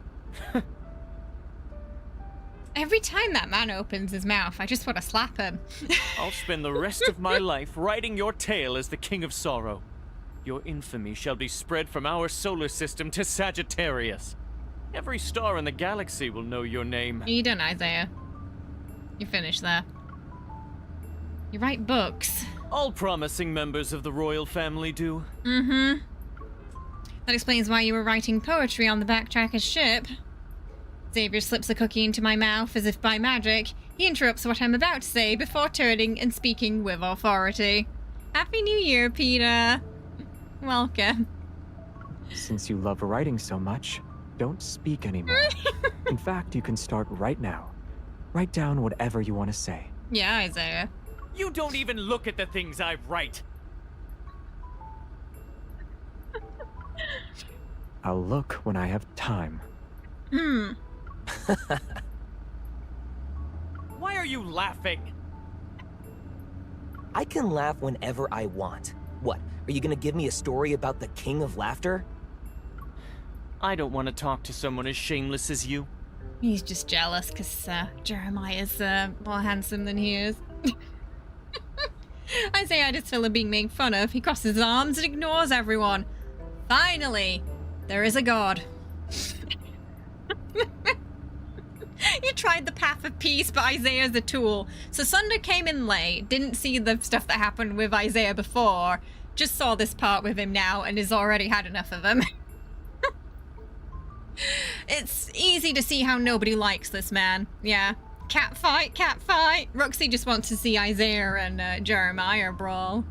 B: Every time that man opens his mouth, I just want to slap him.
H: I'll spend the rest of my life riding your tail as the King of Sorrow. Your infamy shall be spread from our solar system to Sagittarius. Every star in the galaxy will know your name.
B: You done, Isaiah. You finished there. You write books.
H: All promising members of the royal family do.
B: Mm-hmm. That explains why you were writing poetry on the Backtracker's ship. Xavier slips a cookie into my mouth as if by magic. He interrupts what I'm about to say before turning and speaking with authority. Happy New Year, Peter. Welcome.
M: Since you love writing so much, don't speak anymore. In fact, you can start right now. Write down whatever you want to say.
B: Yeah, Isaiah.
H: You don't even look at the things I write.
M: I'll look when I have time.
H: Why are you laughing?
P: I can laugh whenever I want. What, are you gonna give me a story about the King of Laughter?
H: I don't want to talk to someone as shameless as you.
B: He's just jealous because Jeremiah's more handsome than he is. Isaiah just feel him being made fun of. He crosses his arms and ignores everyone. Finally, there is a god. You tried the path of peace, but Isaiah's a tool. So Sunder came in late, didn't see the stuff that happened with Isaiah before, just saw this part with him now and has already had enough of him. It's easy to see how nobody likes this man. Yeah. Cat fight. Roxy just wants to see Isaiah and Jeremiah brawl.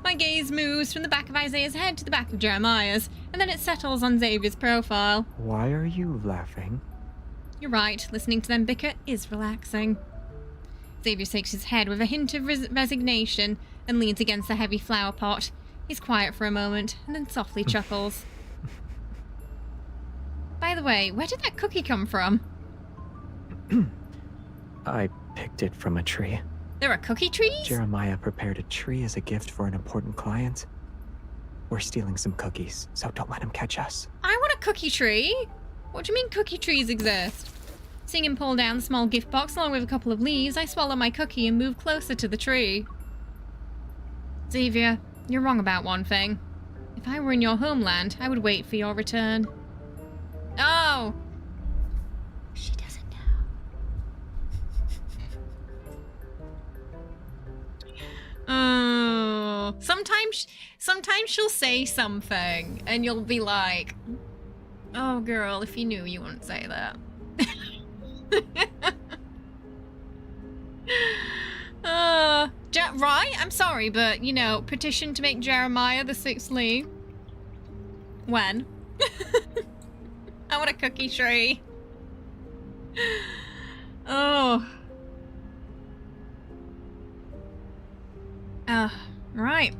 B: My gaze moves from the back of Isaiah's head to the back of Jeremiah's, and then it settles on Xavier's profile.
M: Why are you laughing?
B: You're right, listening to them bicker is relaxing. Xavier shakes his head with a hint of resignation and leans against the heavy flower pot. He's quiet for a moment, and then softly chuckles. By the way, where did that cookie come from?
M: I picked it from a tree.
B: There are cookie trees?
M: Jeremiah prepared a tree as a gift for an important client. We're stealing some cookies, so don't let him catch us.
B: I want a cookie tree? What do you mean cookie trees exist? Seeing him pull down the small gift box along with a couple of leaves, I swallow my cookie and move closer to the tree. Xavier, you're wrong about one thing. If I were in your homeland, I would wait for your return. Oh! She doesn't know. Oh. Sometimes she'll say something and you'll be like, oh girl, if you knew, you wouldn't say that. Right? I'm sorry, but, you know, petition to make Jeremiah the 6th Lee. When? I want a cookie tree. Oh. Right.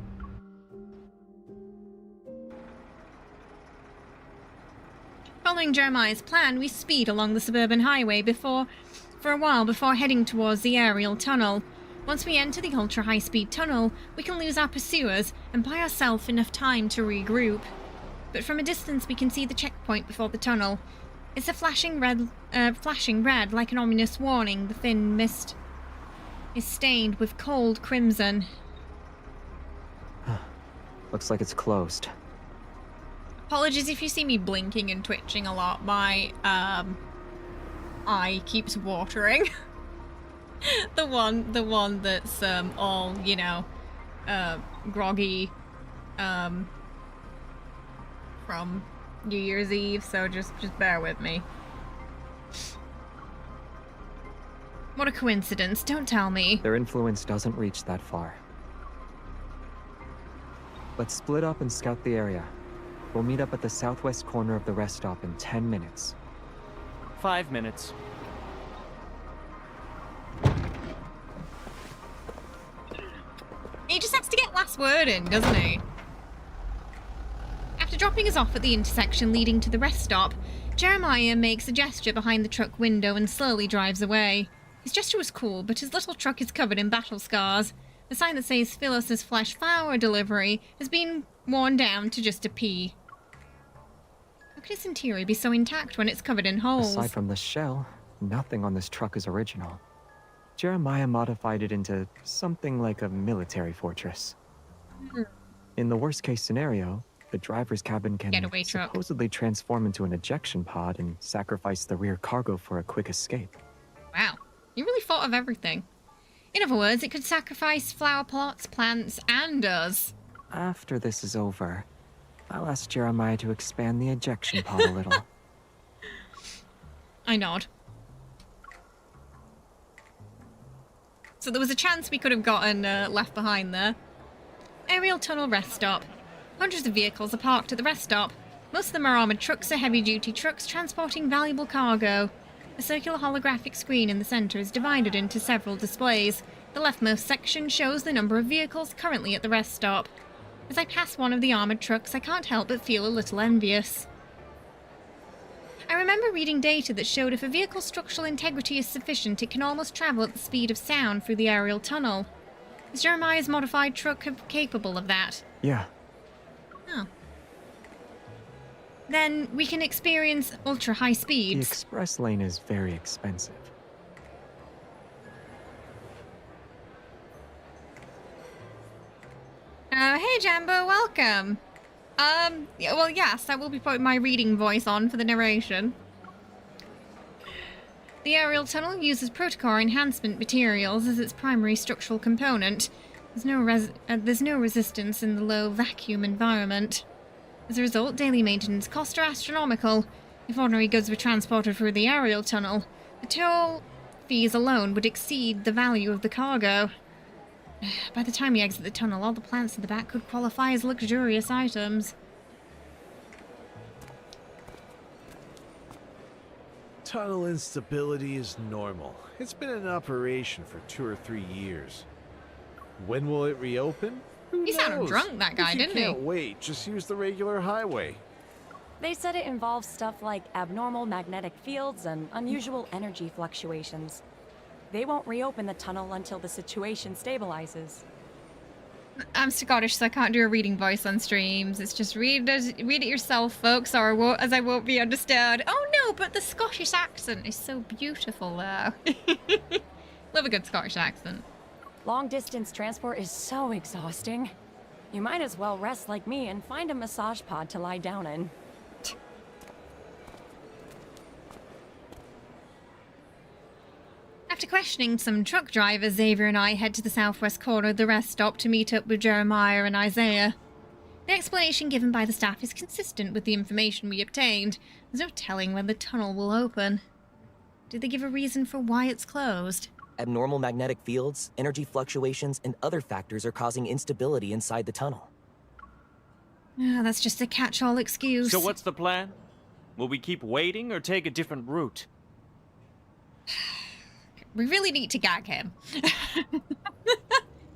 B: Following Jeremiah's plan, we speed along the suburban highway for a while before heading towards the aerial tunnel. Once we enter the ultra-high-speed tunnel, we can lose our pursuers and buy ourselves enough time to regroup. But from a distance we can see the checkpoint before the tunnel. It's a flashing red like an ominous warning. The thin mist is stained with cold crimson.
M: Looks like it's closed.
B: Apologies if you see me blinking and twitching a lot. My eye keeps watering. the one that's all, you know, groggy from New Year's Eve, so just bear with me. What a coincidence, don't tell me.
M: Their influence doesn't reach that far. Let's split up and scout the area. We'll meet up at the southwest corner of the rest stop in 10 minutes.
H: 5 minutes.
B: He just has to get last word in, doesn't he? After dropping us off at the intersection leading to the rest stop, Jeremiah makes a gesture behind the truck window and slowly drives away. His gesture was cool, but his little truck is covered in battle scars. The sign that says Sylus' flash flower delivery has been worn down to just a P. How could its interior be so intact when it's covered in holes?
M: Aside from the shell, nothing on this truck is original. Jeremiah modified it into something like a military fortress. In the worst-case scenario, the driver's cabin can supposedly transform into an ejection pod and sacrifice the rear cargo for a quick escape.
B: Wow, you really thought of everything. In other words, it could sacrifice flower plots, plants, and us.
M: After this is over, I'll ask Jeremiah to expand the ejection pod a little.
B: I nod. So there was a chance we could have gotten left behind there. Aerial tunnel rest stop. Hundreds of vehicles are parked at the rest stop. Most of them are armoured trucks or heavy-duty trucks transporting valuable cargo. A circular holographic screen in the centre is divided into several displays. The leftmost section shows the number of vehicles currently at the rest stop. As I pass one of the armoured trucks, I can't help but feel a little envious. I remember reading data that showed if a vehicle's structural integrity is sufficient, it can almost travel at the speed of sound through the aerial tunnel. Is Jeremiah's modified truck capable of that?
M: Yeah.
B: Oh. Then we can experience ultra-high speeds.
M: The express lane is very expensive.
B: Hey Jambo, welcome. Well, yes, I will be putting my reading voice on for the narration. The aerial tunnel uses protocore enhancement materials as its primary structural component. There's no resistance in the low vacuum environment. As a result, daily maintenance costs are astronomical. If ordinary goods were transported through the aerial tunnel, The toll fees alone would exceed the value of the cargo. By the time we exit the tunnel, all the plants in the back could qualify as luxurious items.
F: Tunnel instability is normal. It's been in operation for 2 or 3 years. When will it reopen? Who
B: He sounded
F: knows?
B: drunk, that guy,
F: If you
B: didn't he?
F: can't wait, just use the regular highway.
S: They said it involves stuff like abnormal magnetic fields and unusual energy fluctuations. They won't reopen the tunnel until the situation stabilizes.
B: I'm Scottish, so I can't do a reading voice on streams. It's just read it yourself, folks, or I won't be understood. Oh no, but the Scottish accent is so beautiful, though. Love a good Scottish accent.
S: Long-distance transport is so exhausting. You might as well rest like me and find a massage pod to lie down in.
B: After questioning some truck drivers, Xavier and I head to the southwest corner of the rest stop to meet up with Jeremiah and Isaiah. The explanation given by the staff is consistent with the information we obtained. There's no telling when the tunnel will open. Did they give a reason for why it's closed?
P: Abnormal magnetic fields, energy fluctuations, and other factors are causing instability inside the tunnel.
B: That's just a catch-all excuse.
H: So what's the plan? Will we keep waiting or take a different route?
B: We really need to gag him.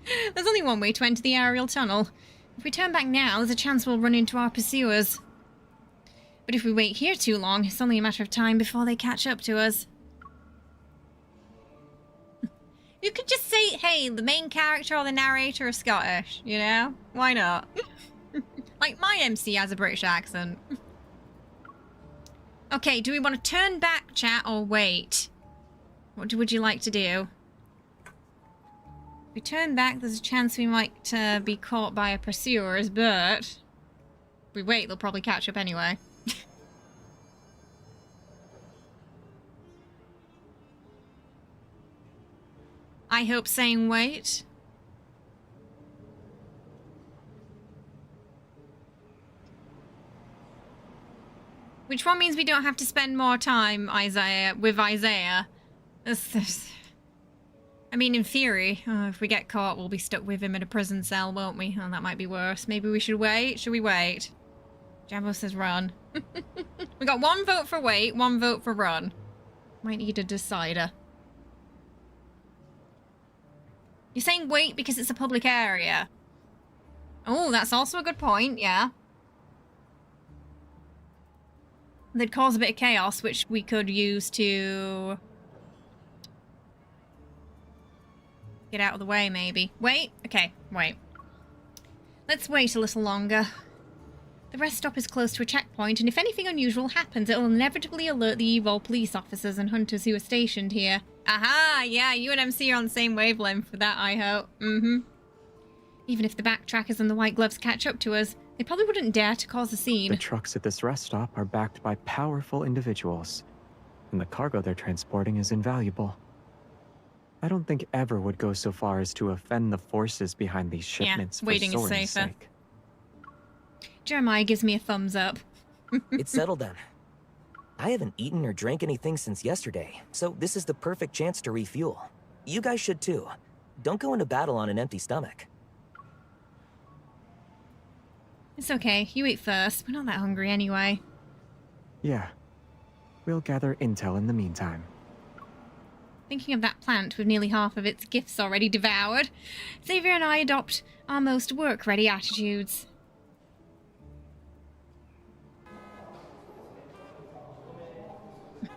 B: There's only one way to enter the aerial tunnel. If we turn back now, there's a chance we'll run into our pursuers. But if we wait here too long, it's only a matter of time before they catch up to us. You could just say, hey, the main character or the narrator is Scottish, you know? Why not? Like, my MC has a British accent. Okay, do we want to turn back, chat, or wait? What would you like to do? If we turn back, there's a chance we might be caught by our pursuers, but if we wait, they'll probably catch up anyway. I hope saying wait. Which one means we don't have to spend more time, with Isaiah. I mean, in theory, if we get caught, we'll be stuck with him in a prison cell, won't we? Oh, that might be worse. Maybe we should wait? Should we wait? Jambo says run. We got 1 vote for wait, 1 vote for run. Might need a decider. You're saying wait because it's a public area. Oh, that's also a good point, yeah. They'd cause a bit of chaos, which we could use to get out of the way, maybe. Wait? Okay, wait. Let's wait a little longer. The rest stop is close to a checkpoint, and if anything unusual happens, it will inevitably alert the EVOL police officers and hunters who are stationed here. Aha! Yeah, you and MC are on the same wavelength for that, I hope. Mm-hmm. Even if the backtrackers and the white gloves catch up to us, they probably wouldn't dare to cause a scene.
M: The trucks at this rest stop are backed by powerful individuals, and the cargo they're transporting is invaluable. I don't think Ever would go so far as to offend the forces behind these shipments for
B: waiting is
M: soaring's
B: safer.
M: sake.
B: Jeremiah gives me a thumbs up.
P: It's settled then. I haven't eaten or drank anything since yesterday, so this is the perfect chance to refuel. You guys should too. Don't go into battle on an empty stomach.
B: It's okay, you eat first. We're not that hungry anyway.
M: Yeah. We'll gather intel in the meantime.
B: Thinking of that plant with nearly half of its gifts already devoured, Xavier and I adopt our most work-ready attitudes.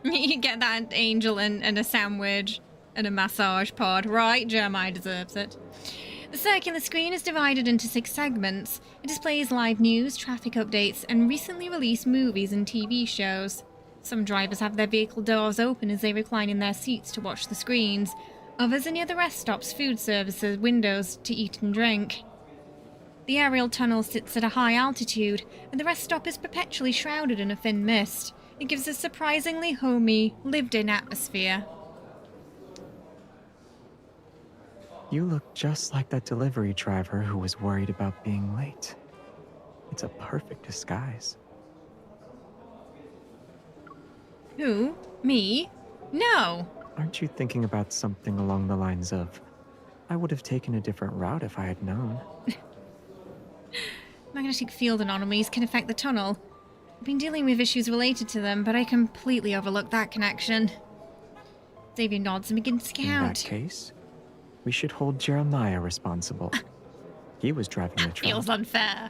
B: You get that angel and a sandwich and a massage pod, right? Jeremiah deserves it. The circular screen is divided into 6 segments. It displays live news, traffic updates, and recently released movies and TV shows. Some drivers have their vehicle doors open as they recline in their seats to watch the screens. Others are near the rest stops, food services, windows to eat and drink. The aerial tunnel sits at a high altitude, and the rest stop is perpetually shrouded in a thin mist. It gives a surprisingly homey, lived-in atmosphere.
M: You look just like that delivery driver who was worried about being late. It's a perfect disguise.
B: Who? Me? No.
M: Aren't you thinking about something along the lines of, I would have taken a different route if I had known?
B: Magnetic field anomalies can affect the tunnel. I've been dealing with issues related to them, but I completely overlooked that connection. Xavier nods and begins to
M: In
B: count.
M: that case, we should hold Jeremiah responsible. He was driving the truck.
B: Feels unfair.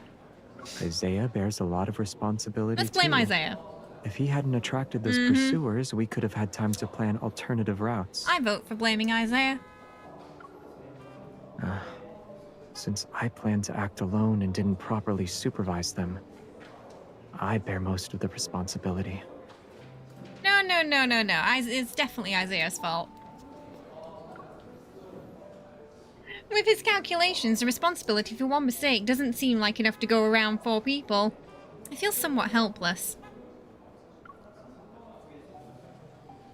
M: Isaiah bears a lot of responsibility
B: Let's blame
M: too.
B: Isaiah.
M: If he hadn't attracted those pursuers, we could have had time to plan alternative routes.
B: I vote for blaming Isaiah.
M: Since I planned to act alone and didn't properly supervise them, I bear most of the responsibility.
B: No. It's definitely Isaiah's fault. With his calculations, the responsibility for one mistake doesn't seem like enough to go around 4 people. I feel somewhat helpless.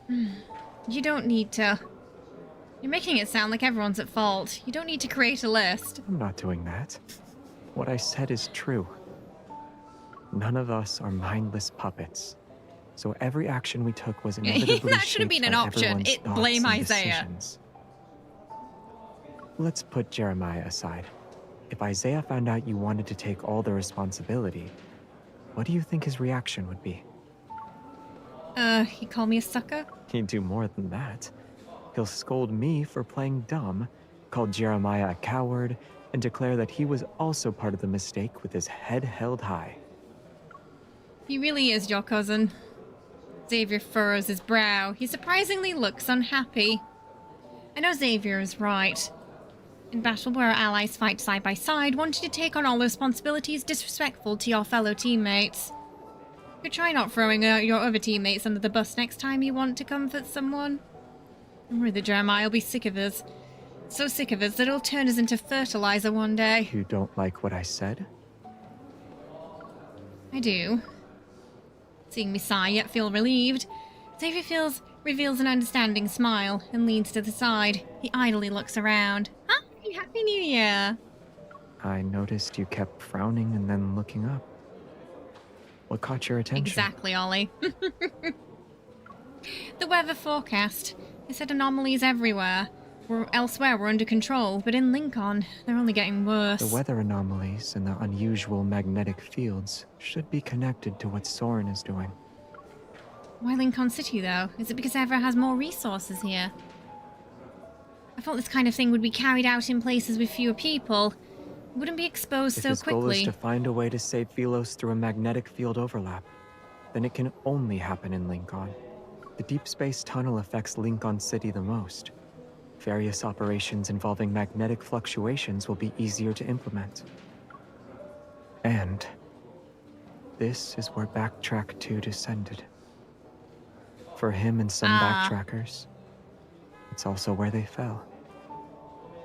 B: You don't need to. You're making it sound like everyone's at fault. You don't need to create a list.
M: I'm not doing that. What I said is true. None of us are mindless puppets. So every action we took was inevitably
B: that should have been an option. Blame Isaiah.
M: Decisions. Let's put Jeremiah aside. If Isaiah found out you wanted to take all the responsibility, what do you think his reaction would be?
B: He called me a sucker?
M: He'd do more than that. He'll scold me for playing dumb, call Jeremiah a coward, and declare that he was also part of the mistake with his head held high.
B: He really is your cousin. Xavier furrows his brow. He surprisingly looks unhappy. I know Xavier is right. In battle where our allies fight side by side, wanting to take on all the responsibilities disrespectful to your fellow teammates. You could try not throwing your other teammates under the bus next time you want to comfort someone. I'm worried that Jeremiah will be sick of us. So sick of us that he'll turn us into fertilizer one day.
M: You don't like what I said?
B: I do. Seeing me sigh yet feel relieved, Xavier reveals an understanding smile and leans to the side. He idly looks around. Hi, Happy New Year!
M: I noticed you kept frowning and then looking up. What caught your attention?
B: Exactly, Ollie. The weather forecast. It said anomalies everywhere. Elsewhere we're under control, but in Lincoln, they're only getting worse.
M: The weather anomalies and the unusual magnetic fields should be connected to what Soren is doing.
B: Why Lincoln City, though? Is it because Everett has more resources here? I thought this kind of thing would be carried out in places with fewer people. It wouldn't be exposed so
M: If his goal is
B: quickly.
M: to find a way to save Philos through a magnetic field overlap, then it can only happen in Lincoln. The Deepspace tunnel affects Lincoln City the most. Various operations involving magnetic fluctuations will be easier to implement. And this is where Backtrack 2 descended. For him and some backtrackers, it's also where they fell.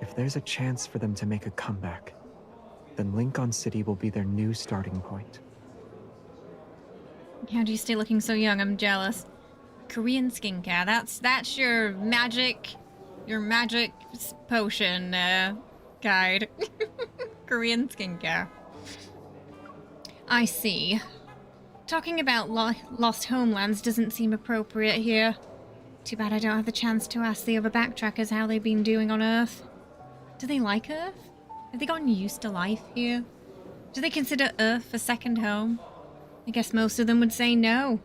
M: If there's a chance for them to make a comeback, then Lincoln City will be their new starting point.
B: How do you stay looking so young? I'm jealous. Korean skincare. That's your magic potion guide. Korean skincare. I see. Talking about lost homelands doesn't seem appropriate here. Too bad I don't have the chance to ask the other backtrackers how they've been doing on Earth. Do they like Earth? Have they gotten used to life here? Do they consider Earth a second home? I guess most of them would say no.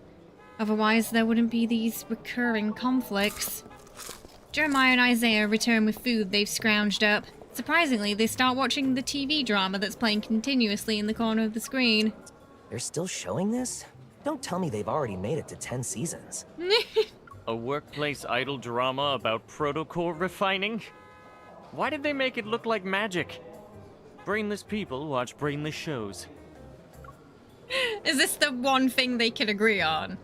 B: Otherwise, there wouldn't be these recurring conflicts. Jeremiah and Isaiah return with food they've scrounged up. Surprisingly, they start watching the TV drama that's playing continuously in the corner of the screen.
P: They're still showing this? Don't tell me they've already made it to 10 seasons.
H: A workplace idol drama about protocol refining? Why did they make it look like magic? Brainless people watch brainless shows.
B: Is this the one thing they can agree on?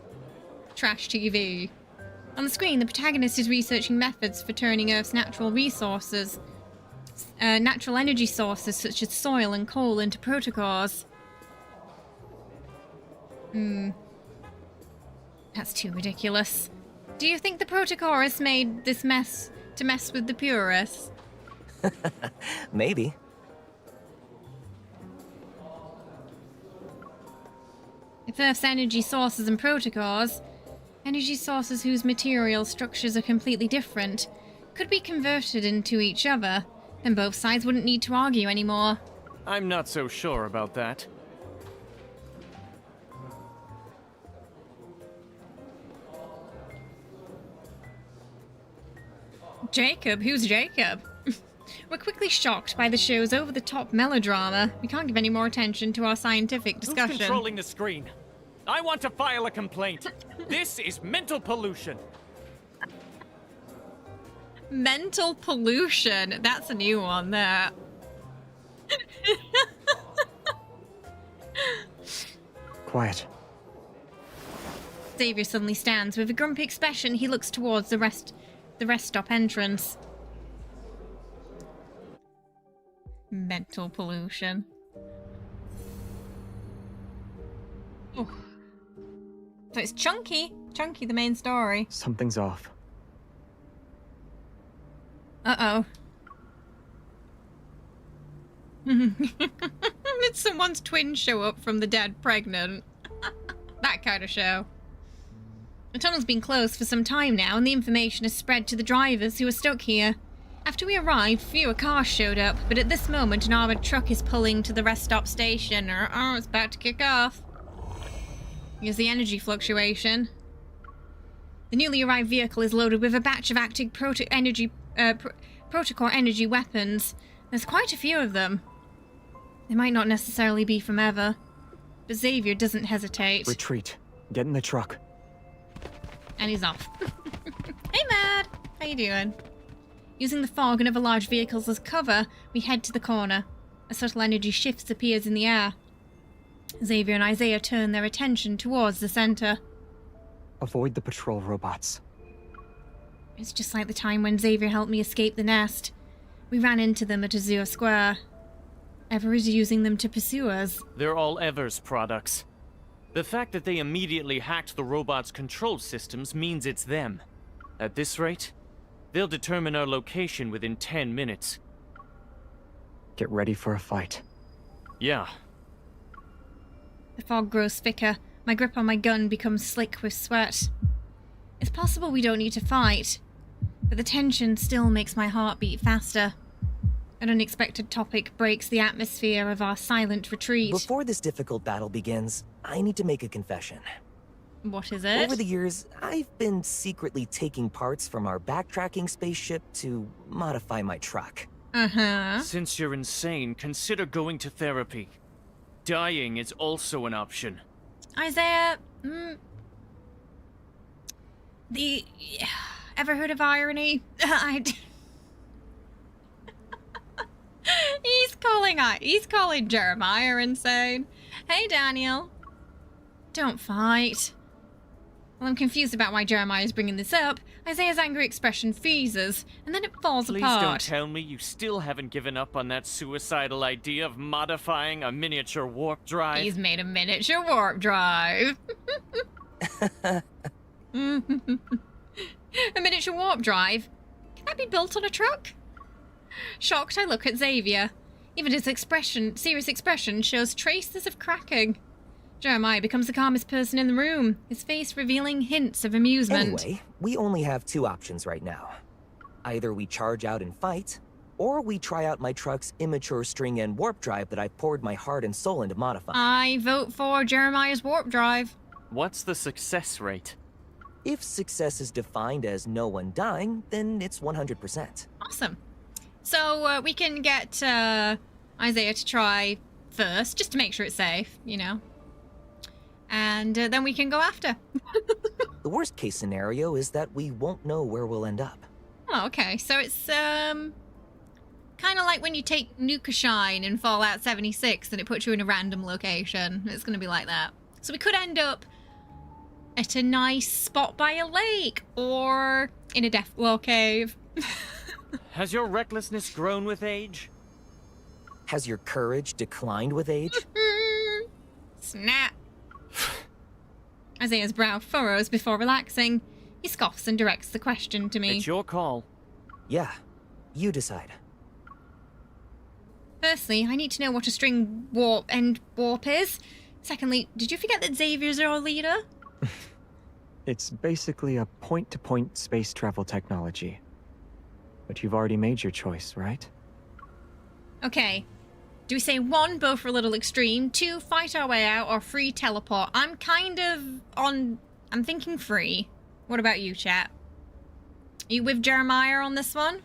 B: Trash TV. On the screen, the protagonist is researching methods for turning Earth's natural resources, natural energy sources such as soil and coal into protocols. That's too ridiculous. Do you think the protochorus made this mess to mess with the purists?
P: Maybe.
B: If Earth's energy sources and protocols Energy sources whose material structures are completely different could be converted into each other, then both sides wouldn't need to argue anymore.
H: I'm not so sure about that.
B: Jacob? Who's Jacob? We're quickly shocked by the show's over-the-top melodrama. We can't give any more attention to our scientific discussion.
H: Who's controlling the screen? I want to file a complaint. This is mental pollution.
B: Mental pollution. That's a new one there.
M: Quiet.
B: Xavier suddenly stands. With a grumpy expression, he looks towards the rest stop entrance. Mental pollution. Oh. So it's Chunky. Chunky, the main story.
M: Something's off.
B: Uh-oh. Did someone's twin show up from the dead pregnant? That kind of show. The tunnel's been closed for some time now, and the information has spread to the drivers who are stuck here. After we arrived, fewer cars showed up, but at this moment an armoured truck is pulling to the rest stop station. It's about to kick off. Here's the energy fluctuation. The newly arrived vehicle is loaded with a batch of active protocore energy weapons. There's quite a few of them. They might not necessarily be from ever, but Xavier doesn't hesitate.
M: Retreat. Get in the truck.
B: And he's off. Hey, Mad! How you doing? Using the fog and other large vehicles as cover, we head to the corner. A subtle energy shift appears in the air. Xavier and Isaiah turn their attention towards the center.
M: Avoid the patrol robots.
B: It's just like the time when Xavier helped me escape the nest. We ran into them at Azure Square. Ever is using them to pursue us.
H: They're all Ever's products. The fact that they immediately hacked the robot's control systems means it's them. At this rate, they'll determine our location within 10 minutes.
M: Get ready for a fight.
H: Yeah.
B: The fog grows thicker. My grip on my gun becomes slick with sweat. It's possible we don't need to fight, but the tension still makes my heart beat faster. An unexpected topic breaks the atmosphere of our silent retreat.
P: Before this difficult battle begins, I need to make a confession.
B: What is it?
P: Over the years, I've been secretly taking parts from our backtracking spaceship to modify my truck.
B: Uh-huh.
H: Since you're insane, consider going to therapy. Dying is also an option.
B: Isaiah, ever heard of irony? He's calling Jeremiah insane. Hey, Daniel. Don't fight. Well, I'm confused about why Jeremiah is bringing this up. Isaiah's angry expression freezes, and then it falls apart.
H: Please don't tell me you still haven't given up on that suicidal idea of modifying a miniature warp drive.
B: He's made a miniature warp drive. A miniature warp drive? Can that be built on a truck? Shocked, I look at Xavier. Even his serious expression, shows traces of cracking. Jeremiah becomes the calmest person in the room, his face revealing hints of amusement.
P: Anyway, we only have two options right now. Either we charge out and fight, or we try out my truck's immature string and warp drive that I poured my heart and soul into modifying.
B: I vote for Jeremiah's warp drive.
H: What's the success rate?
P: If success is defined as no one dying, then it's 100%.
B: Awesome. So we can get Isaiah to try first, just to make sure it's safe, you know. And then we can go after.
P: The worst case scenario is that we won't know where we'll end up.
B: Oh, okay. So it's kind of like when you take Nuka-Shine in Fallout 76 and it puts you in a random location. It's going to be like that. So we could end up at a nice spot by a lake or in a Deathblow cave.
H: Has your recklessness grown with age?
P: Has your courage declined with age?
B: Snap. Isaiah's brow furrows before relaxing. He scoffs and directs the question to me.
H: It's your call.
P: Yeah, you decide.
B: Firstly, I need to know what a string warp is. Secondly, did you forget that Xavier's our leader?
M: It's basically a point-to-point space travel technology. But you've already made your choice, right?
B: Okay. Do we say 1, both are a little extreme, 2, fight our way out, or 3, teleport? I'm kind of on... I'm thinking 3. What about you, chat? Are you with Jeremiah on this one?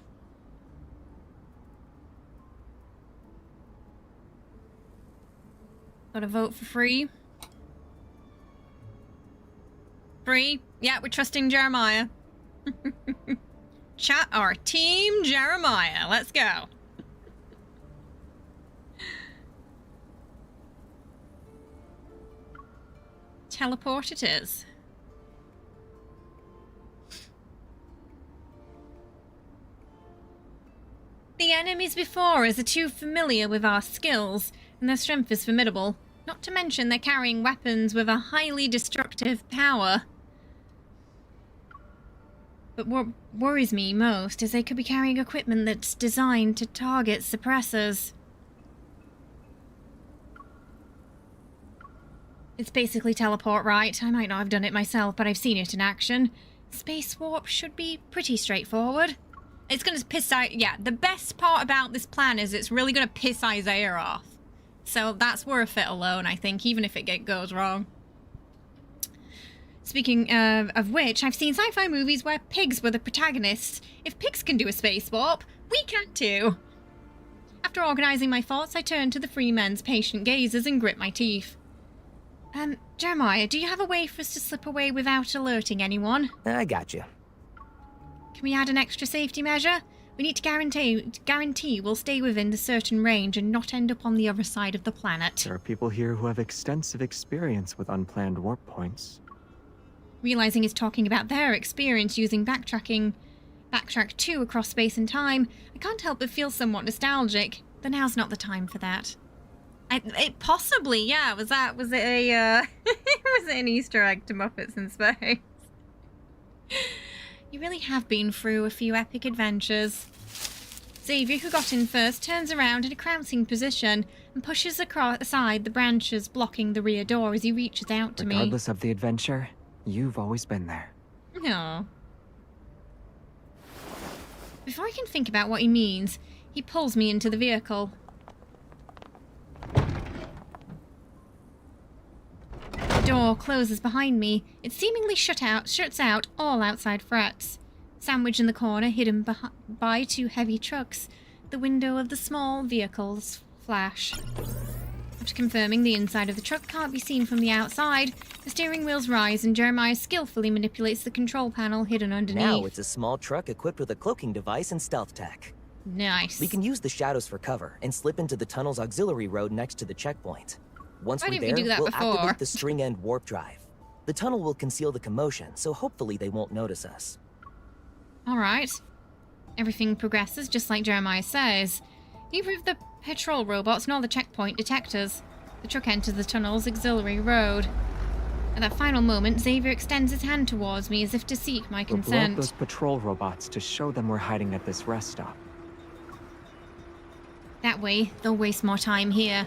B: Gotta vote for 3. 3? Yeah, we're trusting Jeremiah. Chat our team Jeremiah. Let's go. Teleport it is. The enemies before us are too familiar with our skills, and their strength is formidable. Not to mention they're carrying weapons with a highly destructive power. But what worries me most is they could be carrying equipment that's designed to target suppressors. It's basically teleport, right? I might not have done it myself, but I've seen it in action. Space warp should be pretty straightforward. It's gonna piss out... Yeah, the best part about this plan is it's really gonna piss Isaiah off. So that's worth it alone, I think, even if it goes wrong. Speaking of which, I've seen sci-fi movies where pigs were the protagonists. If pigs can do a space warp, we can too. After organising my thoughts, I turned to the three men's patient gazes and grit my teeth. Jeremiah, do you have a way for us to slip away without alerting anyone?
P: I got you.
B: Can we add an extra safety measure? We need to guarantee we'll stay within a certain range and not end up on the other side of the planet.
M: There are people here who have extensive experience with unplanned warp points.
B: Realizing he's talking about their experience using Backtrack 2 across space and time, I can't help but feel somewhat nostalgic, but now's not the time for that. It possibly, yeah, was it was it an Easter egg to Muppets in Space? You really have been through a few epic adventures. Xavier, who got in first, turns around in a crouching position and pushes aside the branches blocking the rear door as he reaches out to me.
M: Regardless of the adventure, you've always been there.
B: No. Before I can think about what he means, he pulls me into the vehicle. The door closes behind me. It seemingly shuts out all outside threats. Sandwiched in the corner, hidden by two heavy trucks, the window of the small vehicles flash. After confirming the inside of the truck can't be seen from the outside, the steering wheels rise and Jeremiah skillfully manipulates the control panel hidden underneath.
P: Now it's a small truck equipped with a cloaking device and stealth tech.
B: Nice.
P: We can use the shadows for cover and slip into the tunnel's auxiliary road next to the checkpoint. Once we're there, we'll activate the string-end warp drive. The tunnel will conceal the commotion, so hopefully they won't notice us.
B: Alright. Everything progresses just like Jeremiah says. Neither of the patrol robots nor the checkpoint detectors. The truck enters the tunnel's auxiliary road. At that final moment, Xavier extends his hand towards me as if to seek my consent.
M: We'll blow up those patrol robots to show them we're hiding at this rest stop.
B: That way, they'll waste more time here.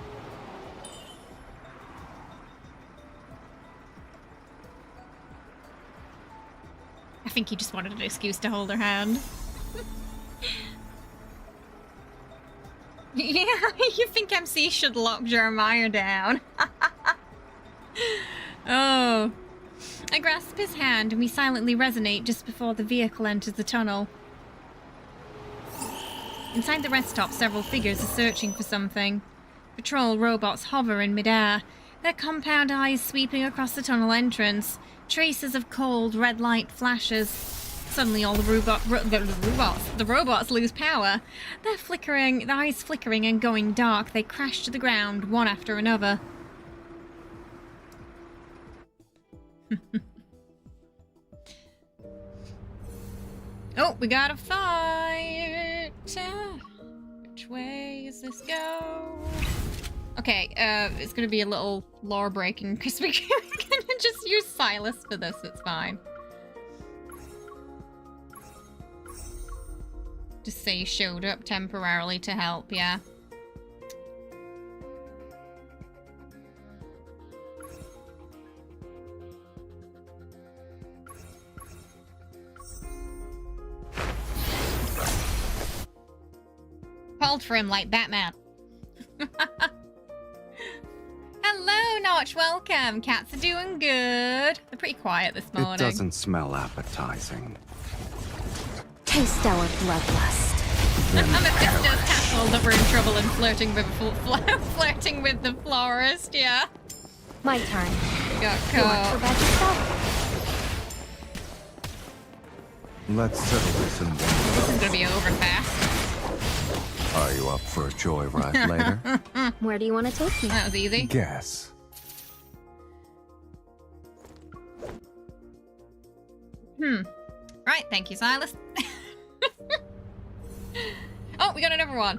B: I think he just wanted an excuse to hold her hand. Yeah, you think MC should lock Jeremiah down. Oh. I grasp his hand and we silently resonate just before the vehicle enters the tunnel. Inside the rest stop, several figures are searching for something. Patrol robots hover in midair, their compound eyes sweeping across the tunnel entrance. Traces of cold red light flashes. Suddenly all the robots lose power. Their eyes flickering and going dark. They crash to the ground, one after another. Oh, we gotta fight! Which way does this go? Okay, it's gonna be a little lore breaking because we're gonna just use Sylus for this, it's fine. Just say you showed up temporarily to help, yeah. called for him like Batman. Hello, Notch. Welcome. Cats are doing good. They're pretty quiet this morning.
T: It doesn't smell appetizing.
L: Taste our bloodlust.
B: Mephisto's castle that we're in trouble and flirting with the florist, yeah.
L: My turn.
B: Got
L: You want to
B: caught.
L: bet yourself?
T: Let's settle this in
B: This is gonna be over fast.
T: Are you up for a joyride later?
L: Where do you want to take me?
B: That was easy.
T: Guess.
B: Right, thank you, Sylus. Oh, we got another one.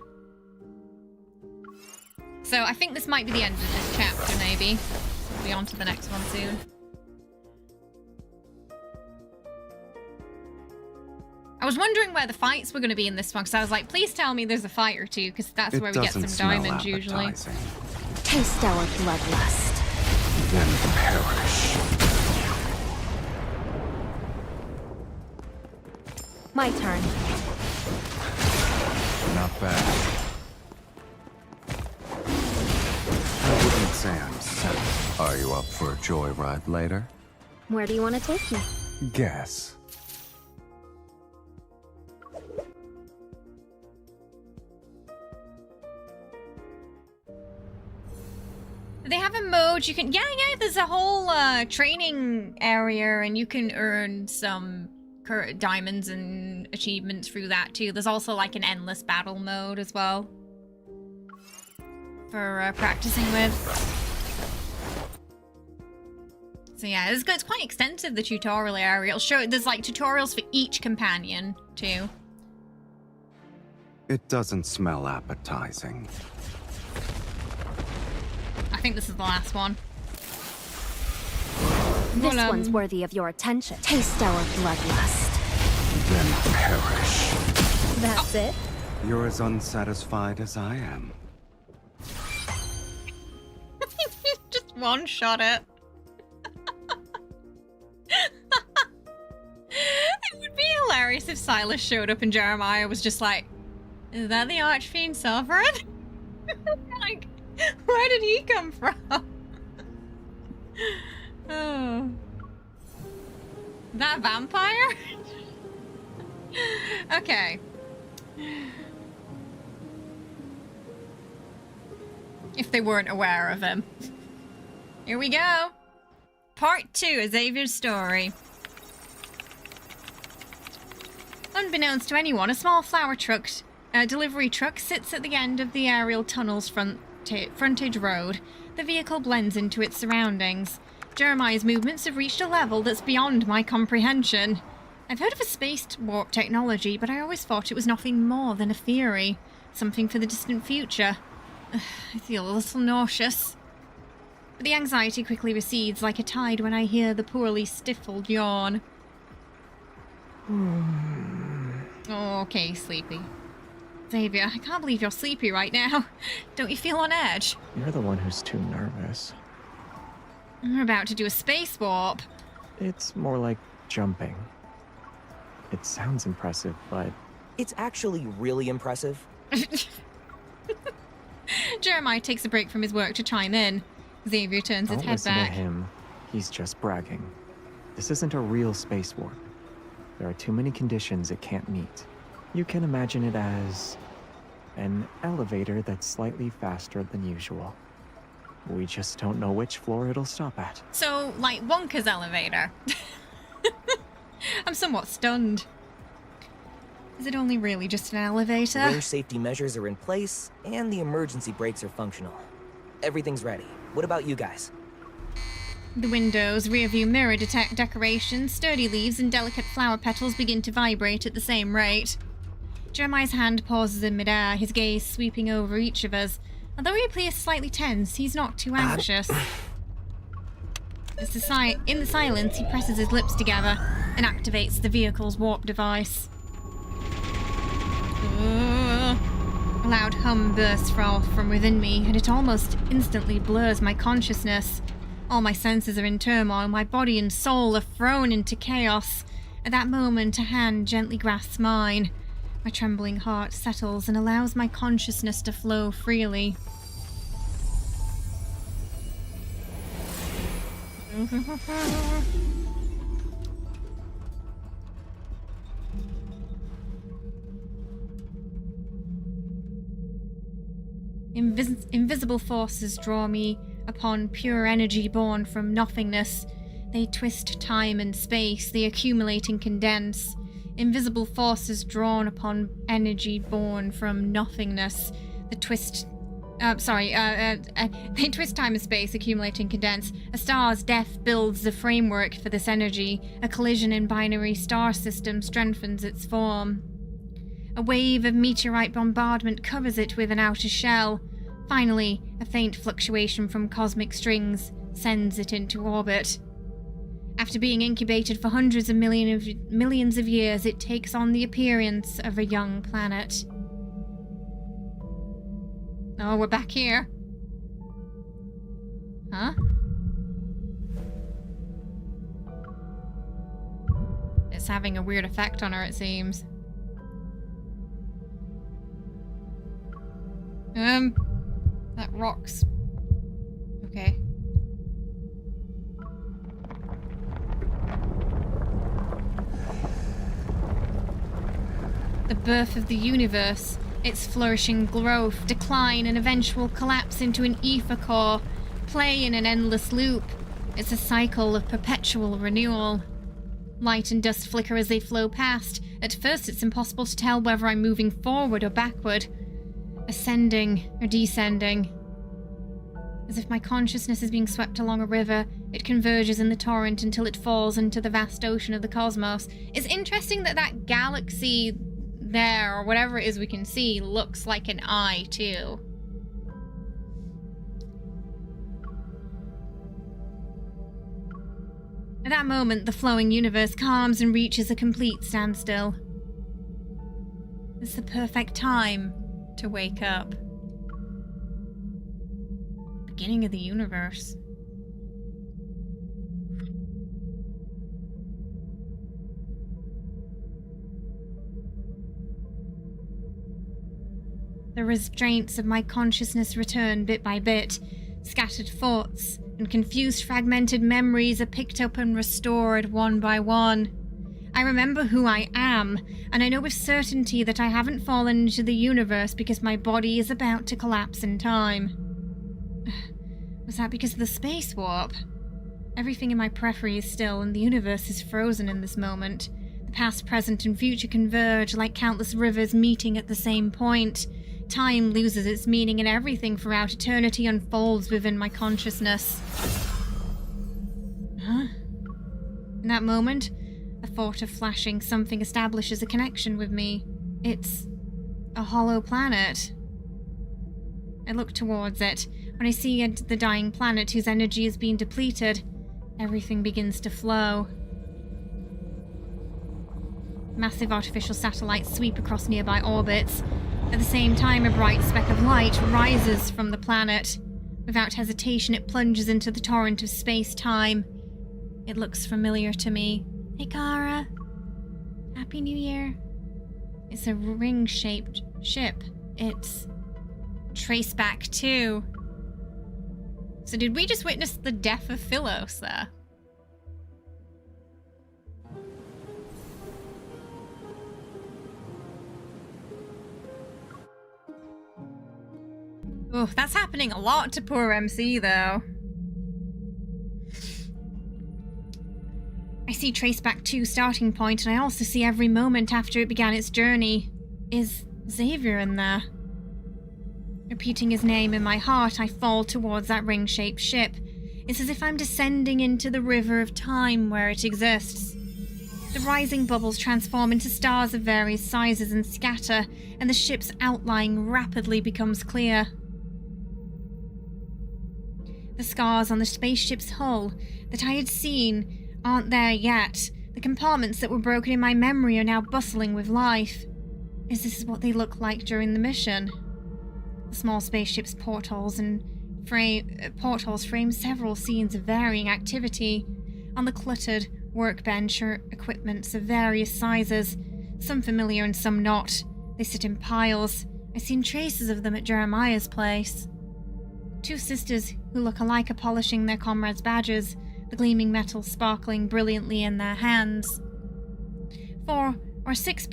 B: So I think this might be the end of this chapter, maybe. We'll be on to the next one soon. I was wondering where the fights were going to be in this one, because I was like, please tell me there's a fight or two, because that's where we get some diamonds usually.
L: Taste our bloodlust.
T: Then perish.
L: My turn.
T: Not bad. I wouldn't say I'm set. Are you up for a joyride later?
L: Where do you want to take me?
T: Guess.
B: They have a mode you can... Yeah, there's a whole training area, and you can earn some diamonds and achievements through that too. There's also like an endless battle mode as well for practicing with. So yeah, it's quite extensive, the tutorial area. It'll show, there's like tutorials for each companion too.
T: It doesn't smell appetizing.
B: I think this is the last one.
L: This one's worthy of your attention. Taste our bloodlust.
T: Then perish.
L: That's it?
T: You're as unsatisfied as I am.
B: Just one shot it. It would be hilarious if Sylus showed up and Jeremiah was just like, is that the Archfiend Sovereign? Like, where did he come from? Oh. That vampire? Okay. If they weren't aware of him. Here we go. Part 2 of Xavier's story. Unbeknownst to anyone, a small flower truck, delivery truck sits at the end of the aerial tunnel's frontage road. The vehicle blends into its surroundings. Jeremiah's movements have reached a level that's beyond my comprehension. I've heard of a space warp technology, but I always thought it was nothing more than a theory. Something for the distant future. I feel a little nauseous. But the anxiety quickly recedes like a tide when I hear the poorly stifled yawn. Oh, okay, sleepy. Xavier, I can't believe you're sleepy right now. Don't you feel on edge?
M: You're the one who's too nervous.
B: We're about to do a space warp.
M: It's more like jumping. It sounds impressive, but...
P: It's actually really impressive.
B: Jeremiah takes a break from his work to chime in. Xavier turns his
M: Don't
B: head
M: listen
B: back.
M: to him. He's just bragging. This isn't a real space warp. There are too many conditions it can't meet. You can imagine it as an elevator that's slightly faster than usual. We just don't know which floor it'll stop at.
B: So, like Wonka's elevator. I'm somewhat stunned. Is it only really just an elevator?
P: Rare safety measures are in place, and the emergency brakes are functional. Everything's ready. What about you guys?
B: The windows, rearview mirror decorations, sturdy leaves, and delicate flower petals begin to vibrate at the same rate. Jeremiah's hand pauses in midair, his gaze sweeping over each of us. Although he appears slightly tense, he's not too anxious. In the silence, he presses his lips together and activates the vehicle's warp device. A loud hum bursts forth from within me, and it almost instantly blurs my consciousness. All my senses are in turmoil, my body and soul are thrown into chaos. At that moment, a hand gently grasps mine. My trembling heart settles and allows my consciousness to flow freely. Invisible forces draw me upon pure energy born from nothingness. They twist time and space, they accumulate and condense. Invisible forces drawn upon energy born from nothingness. They twist time and space, accumulate and condense. A star's death builds the framework for this energy. A collision in binary star system strengthens its form. A wave of meteorite bombardment covers it with an outer shell. Finally, a faint fluctuation from cosmic strings sends it into orbit. After being incubated for hundreds of millions of years, it takes on the appearance of a young planet. Oh, we're back here. Huh? It's having a weird effect on her, it seems. That rocks. Okay. The birth of the universe, its flourishing growth, decline, and eventual collapse into an ether core, play in an endless loop. It's a cycle of perpetual renewal. Light and dust flicker as they flow past. At first, it's impossible to tell whether I'm moving forward or backward, ascending or descending. As if my consciousness is being swept along a river, it converges in the torrent until it falls into the vast ocean of the cosmos. It's interesting that that galaxy there, or whatever it is we can see, looks like an eye, too. At that moment, the flowing universe calms and reaches a complete standstill. It's the perfect time to wake up. Beginning of the universe. The restraints of my consciousness return bit by bit. Scattered thoughts and confused fragmented memories are picked up and restored one by one. I remember who I am, and I know with certainty that I haven't fallen into the universe because my body is about to collapse in time. Was that because of the space warp? Everything in my periphery is still, and the universe is frozen in this moment. The past, present, and future converge like countless rivers meeting at the same point. Time loses its meaning, and everything throughout eternity unfolds within my consciousness. Huh? In that moment, a thought of flashing something establishes a connection with me. It's a hollow planet. I look towards it. When I see the dying planet whose energy is being depleted, everything begins to flow. Massive artificial satellites sweep across nearby orbits. At the same time, a bright speck of light rises from the planet. Without hesitation, it plunges into the torrent of space-time. It looks familiar to me. Hey, Kara. Happy New Year. It's a ring-shaped ship. It's Traceback 2. So did we just witness the death of Sylus there? Oh, that's happening a lot to poor MC, though. I see Traceback 2 starting point, and I also see every moment after it began its journey. Is Xavier in there? Repeating his name in my heart, I fall towards that ring-shaped ship. It's as if I'm descending into the river of time where it exists. The rising bubbles transform into stars of various sizes and scatter, and the ship's outline rapidly becomes clear. The scars on the spaceship's hull that I had seen aren't there yet. The compartments that were broken in my memory are now bustling with life. Is this what they look like during the mission? The small spaceship's portholes frame several scenes of varying activity. On the cluttered workbench are equipments of various sizes, some familiar and some not. They sit in piles. I've seen traces of them at Jeremiah's place. 2 sisters who look alike are polishing their comrades' badges, the gleaming metal sparkling brilliantly in their hands. 5 or 6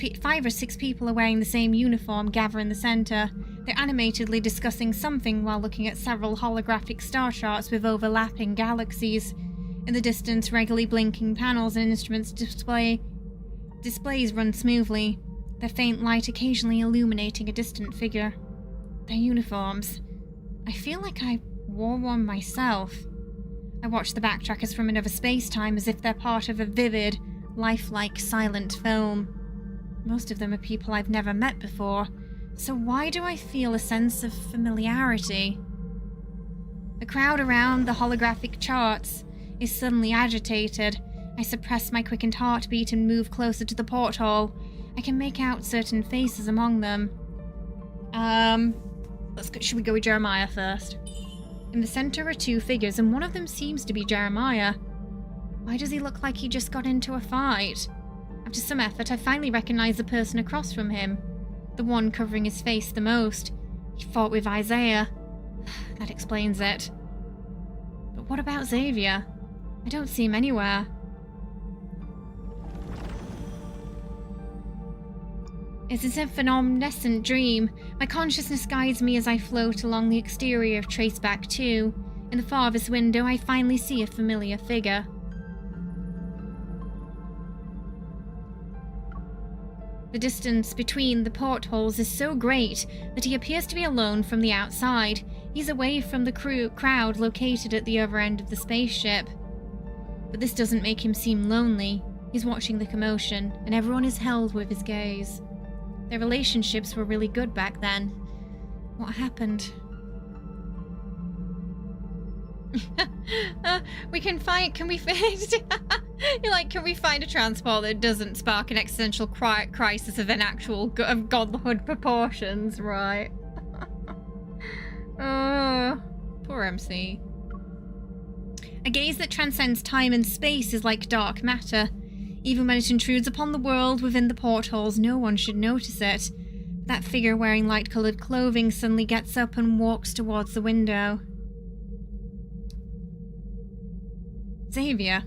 B: people are wearing the same uniform gather in the center. They're animatedly discussing something while looking at several holographic star charts with overlapping galaxies. In the distance, regularly blinking panels and instruments displays run smoothly, their faint light occasionally illuminating a distant figure. Their uniforms. I feel like I wore one myself. I watch the backtrackers from another space-time as if they're part of a vivid, lifelike, silent film. Most of them are people I've never met before, so why do I feel a sense of familiarity? The crowd around the holographic charts is suddenly agitated. I suppress my quickened heartbeat and move closer to the porthole. I can make out certain faces among them. Should we go with Jeremiah first? In the center are 2 figures, and one of them seems to be Jeremiah. Why does he look like he just got into a fight? After some effort, I finally recognize the person across from him. The one covering his face the most. He fought with Isaiah. That explains it. But what about Xavier? I don't see him anywhere. It's as if an omniscient dream. My consciousness guides me as I float along the exterior of Traceback 2. In the farthest window, I finally see a familiar figure. The distance between the portholes is so great that he appears to be alone from the outside. He's away from the crowd located at the other end of the spaceship. But this doesn't make him seem lonely. He's watching the commotion, and everyone is held with his gaze. Their relationships were really good back then. What happened? Can we find a transport that doesn't spark an existential crisis of an actual godhood proportions, right? Poor MC. A gaze that transcends time and space is like dark matter. Even when it intrudes upon the world within the portholes, no one should notice it. That figure wearing light-colored clothing suddenly gets up and walks towards the window. Xavier.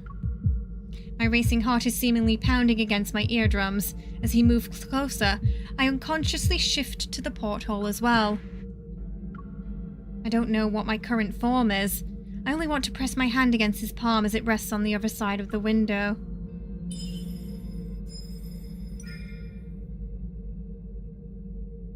B: My racing heart is seemingly pounding against my eardrums. As he moves closer, I unconsciously shift to the porthole as well. I don't know what my current form is. I only want to press my hand against his palm as it rests on the other side of the window.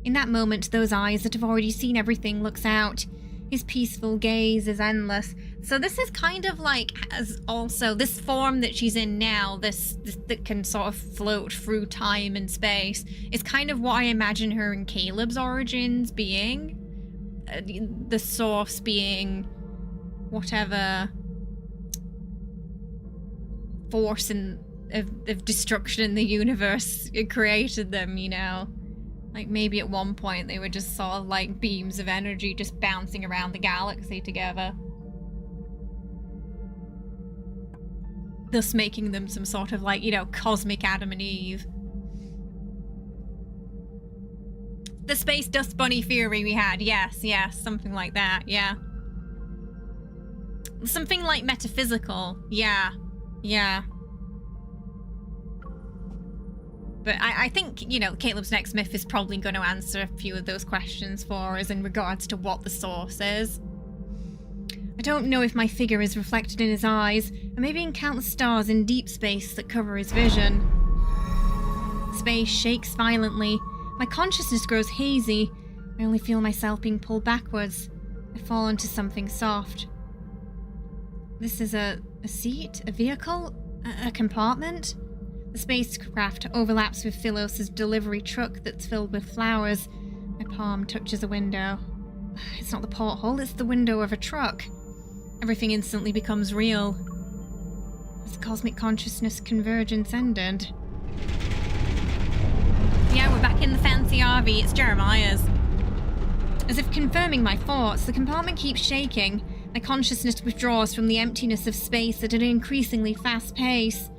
B: In that moment, those eyes that have already seen everything looks out. His peaceful gaze is endless. So this is kind of like, as also, this form that she's in now, this that can sort of float through time and space, is kind of what I imagine her and Caleb's origins being. The source being whatever force of destruction in the universe created them, you know? Like, maybe at one point they were just sort of like beams of energy just bouncing around the galaxy together. Thus making them some sort of like, you know, cosmic Adam and Eve. The space dust bunny theory we had, yes, something like that, yeah. Something like metaphysical, yeah. But I think, you know, Caleb's next myth is probably going to answer a few of those questions for us in regards to what the source is. I don't know if my figure is reflected in his eyes, or maybe in countless stars in deep space that cover his vision. Space shakes violently. My consciousness grows hazy. I only feel myself being pulled backwards. I fall onto something soft. This is a seat? A vehicle? A compartment? The spacecraft overlaps with Sylus' delivery truck that's filled with flowers. My palm touches a window. It's not the porthole, it's the window of a truck. Everything instantly becomes real. Has the cosmic consciousness convergence ended? Yeah, we're back in the fancy RV. It's Jeremiah's. As if confirming my thoughts, the compartment keeps shaking. My consciousness withdraws from the emptiness of space at an increasingly fast pace.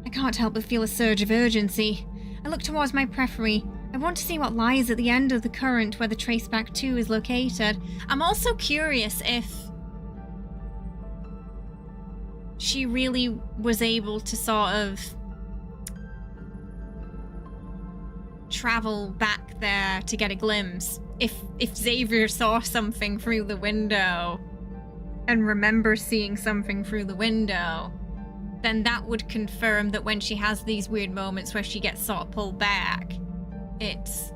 B: I can't help but feel a surge of urgency. I look towards my periphery. I want to see what lies at the end of the current where the Traceback 2 is located. I'm also curious if she really was able to sort of travel back there to get a glimpse. If Xavier saw something through the window and remembers seeing something through the window, then that would confirm that when she has these weird moments where she gets sort of pulled back, it's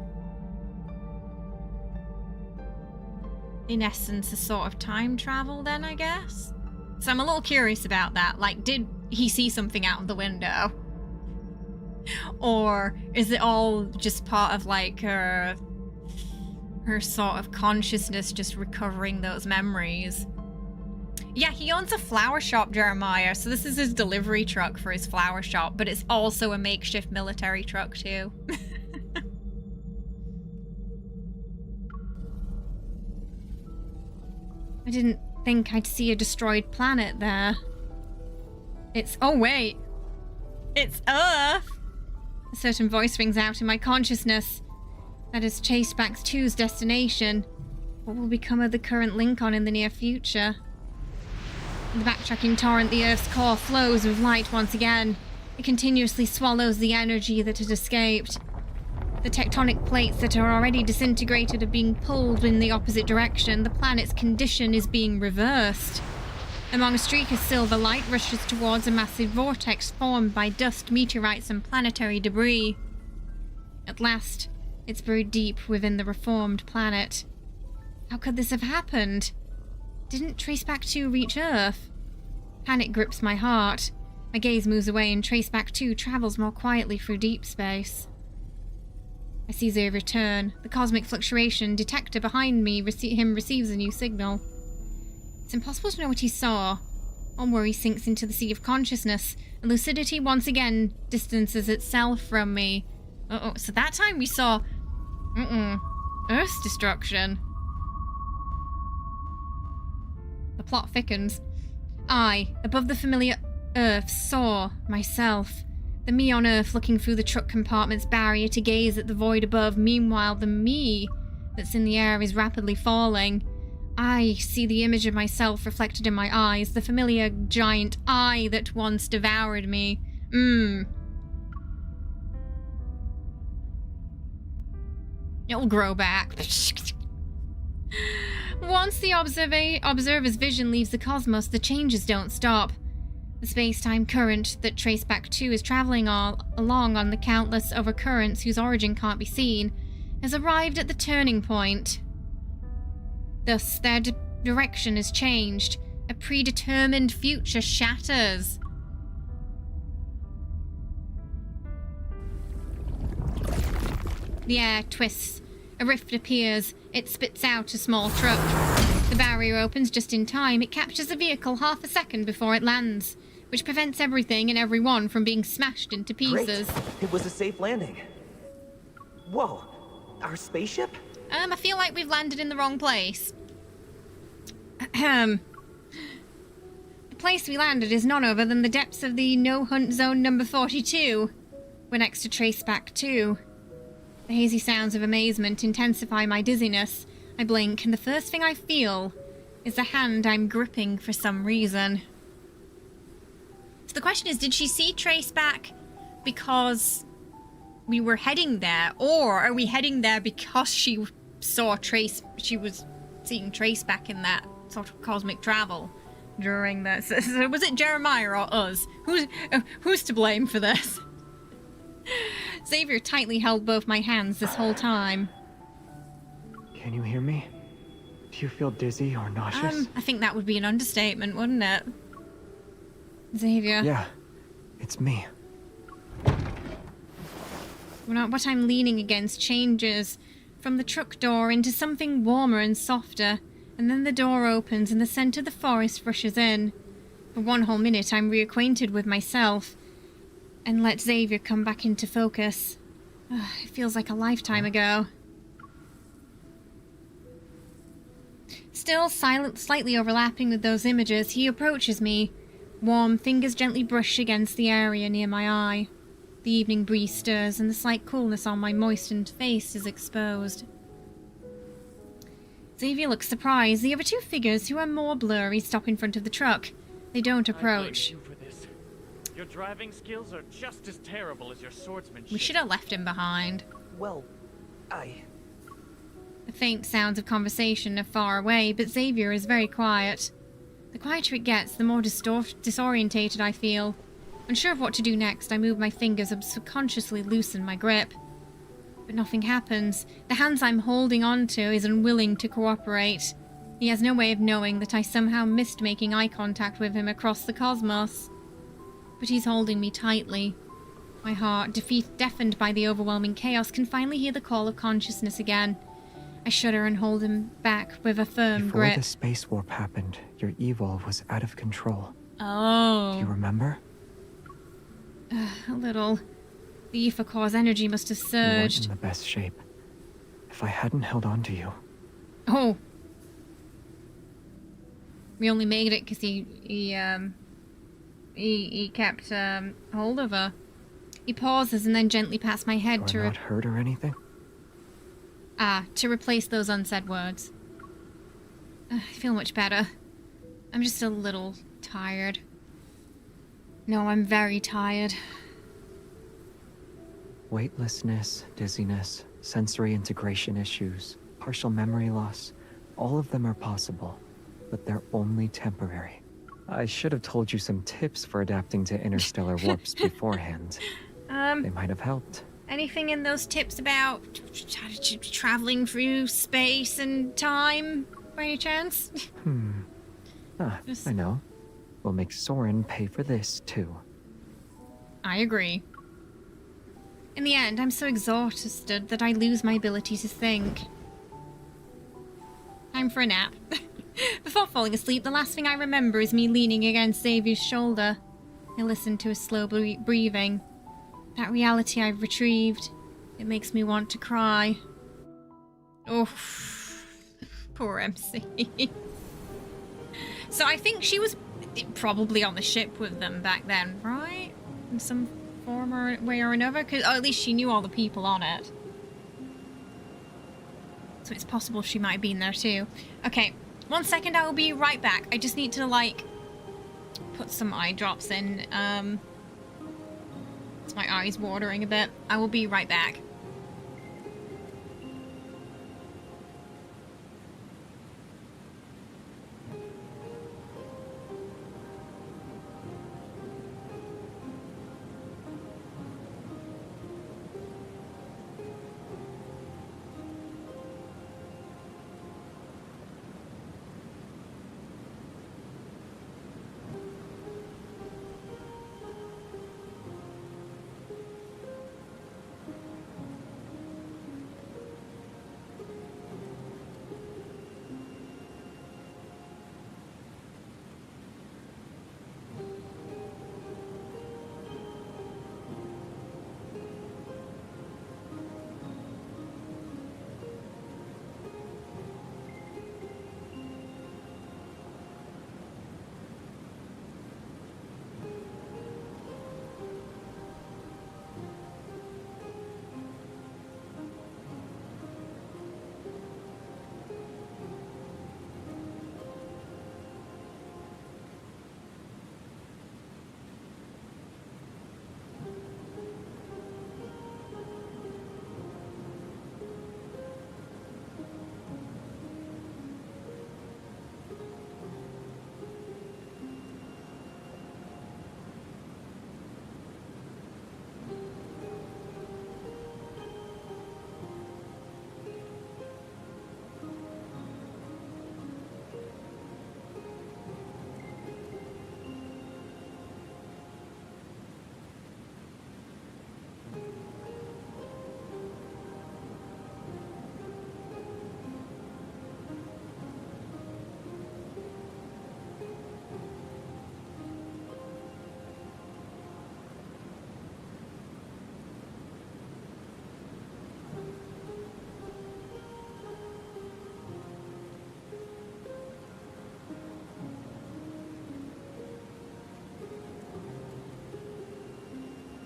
B: in essence a sort of time travel then, I guess. So I'm a little curious about that. Like, did he see something out of the window? Or is it all just part of like her sort of consciousness just recovering those memories? Yeah, he owns a flower shop, Jeremiah, so this is his delivery truck for his flower shop, but it's also a makeshift military truck too. I didn't think I'd see a destroyed planet there. Oh wait. It's Earth! A certain voice rings out in my consciousness. That is Traceback 2's destination. What will become of the current Lincoln in the near future? In the backtracking torrent, the Earth's core flows with light once again. It continuously swallows the energy that had escaped. The tectonic plates that are already disintegrated are being pulled in the opposite direction. The planet's condition is being reversed. Among a streak of silver light rushes towards a massive vortex formed by dust, meteorites, and planetary debris. At last, it's buried deep within the reformed planet. How could this have happened? Didn't Traceback 2 reach Earth? Panic grips my heart. My gaze moves away and Traceback 2 travels more quietly through deep space. I see Xavier return. The cosmic fluctuation detector behind me receives a new signal. It's impossible to know what he saw. All worry sinks into the sea of consciousness, and lucidity once again distances itself from me. So that time we saw... Earth's destruction. The plot thickens. I, above the familiar Earth, saw myself. The me on Earth looking through the truck compartment's barrier to gaze at the void above. Meanwhile, the me that's in the air is rapidly falling. I see the image of myself reflected in my eyes, the familiar giant eye that once devoured me. It'll grow back. Once the observer's vision leaves the cosmos, the changes don't stop. The space-time current that Traceback 2 is traveling along on the countless other currents whose origin can't be seen has arrived at the turning point. Thus, their direction is changed. A predetermined future shatters. The air twists. A rift appears. It spits out a small truck. The barrier opens just in time. It captures the vehicle half a second before it lands, which prevents everything and everyone from being smashed into pieces.
P: Great. It was a safe landing. Whoa, our spaceship?
B: I feel like we've landed in the wrong place. The place we landed is none other than the depths of the no-hunt zone number 42. We're next to Traceback 2. The hazy sounds of amazement intensify my dizziness. I blink, and the first thing I feel is the hand I'm gripping for some reason. So the question is, did she see Traceback because we were heading there, or are we heading there because she was seeing Traceback in that sort of cosmic travel during this? So was it Jeremiah or us? Who's to blame for this? Xavier tightly held both my hands this whole time.
M: Can you hear me? Do you feel dizzy or nauseous?
B: I think that would be an understatement, wouldn't it? Xavier.
M: Yeah, it's me.
B: What I'm leaning against changes from the truck door into something warmer and softer, and then the door opens and the scent of the forest rushes in. For one whole minute I'm reacquainted with myself, and let Xavier come back into focus. It feels like a lifetime ago. Still silent, slightly overlapping with those images, he approaches me. Warm fingers gently brush against the area near my eye. The evening breeze stirs, and the slight coolness on my moistened face is exposed. Xavier looks surprised. The other two figures, who are more blurry, stop in front of the truck. They don't approach.
H: I blame you for this. Your driving skills are just as terrible as your swordsmanship.
B: We should have left him behind.
P: Well,
B: The faint sounds of conversation are far away, but Xavier is very quiet. The quieter it gets, the more disorientated I feel. Unsure of what to do next, I move my fingers and subconsciously loosen my grip. But nothing happens. The hands I'm holding onto is unwilling to cooperate. He has no way of knowing that I somehow missed making eye contact with him across the cosmos. But he's holding me tightly. My heart, deafened by the overwhelming chaos, can finally hear the call of consciousness again. I shudder and hold him back with a firm
M: Before
B: grip.
M: the space warp happened, your evolve was out of control.
B: Oh.
M: Do you remember?
B: A little. The ether core's energy must have
M: You weren't
B: surged.
M: in the best shape. If I hadn't held on to you,
B: Oh. We only made it because he kept hold of her. He pauses and then gently pats my head
M: you're not hurt or anything?
B: to replace those unsaid words. I feel much better. I'm just a little tired. No, I'm very tired.
M: Weightlessness, dizziness, sensory integration issues, partial memory loss, all of them are possible, but they're only temporary. I should have told you some tips for adapting to interstellar warps beforehand. They might have helped.
B: Anything in those tips about traveling through space and time, by any chance?
M: I know. We'll make Soren pay for this, too.
B: I agree. In the end, I'm so exhausted that I lose my ability to think. Time for a nap. Before falling asleep, the last thing I remember is me leaning against Xavier's shoulder. I listen to his slow breathing. That reality I've retrieved, it makes me want to cry. Oh, poor MC. So I think she was probably on the ship with them back then, right? In some form or way or another, or at least she knew all the people on it. So it's possible she might have been there too. Okay, 1 second, I will be right back. I just need to, like, put some eye drops in. It's my eyes watering a bit. I will be right back.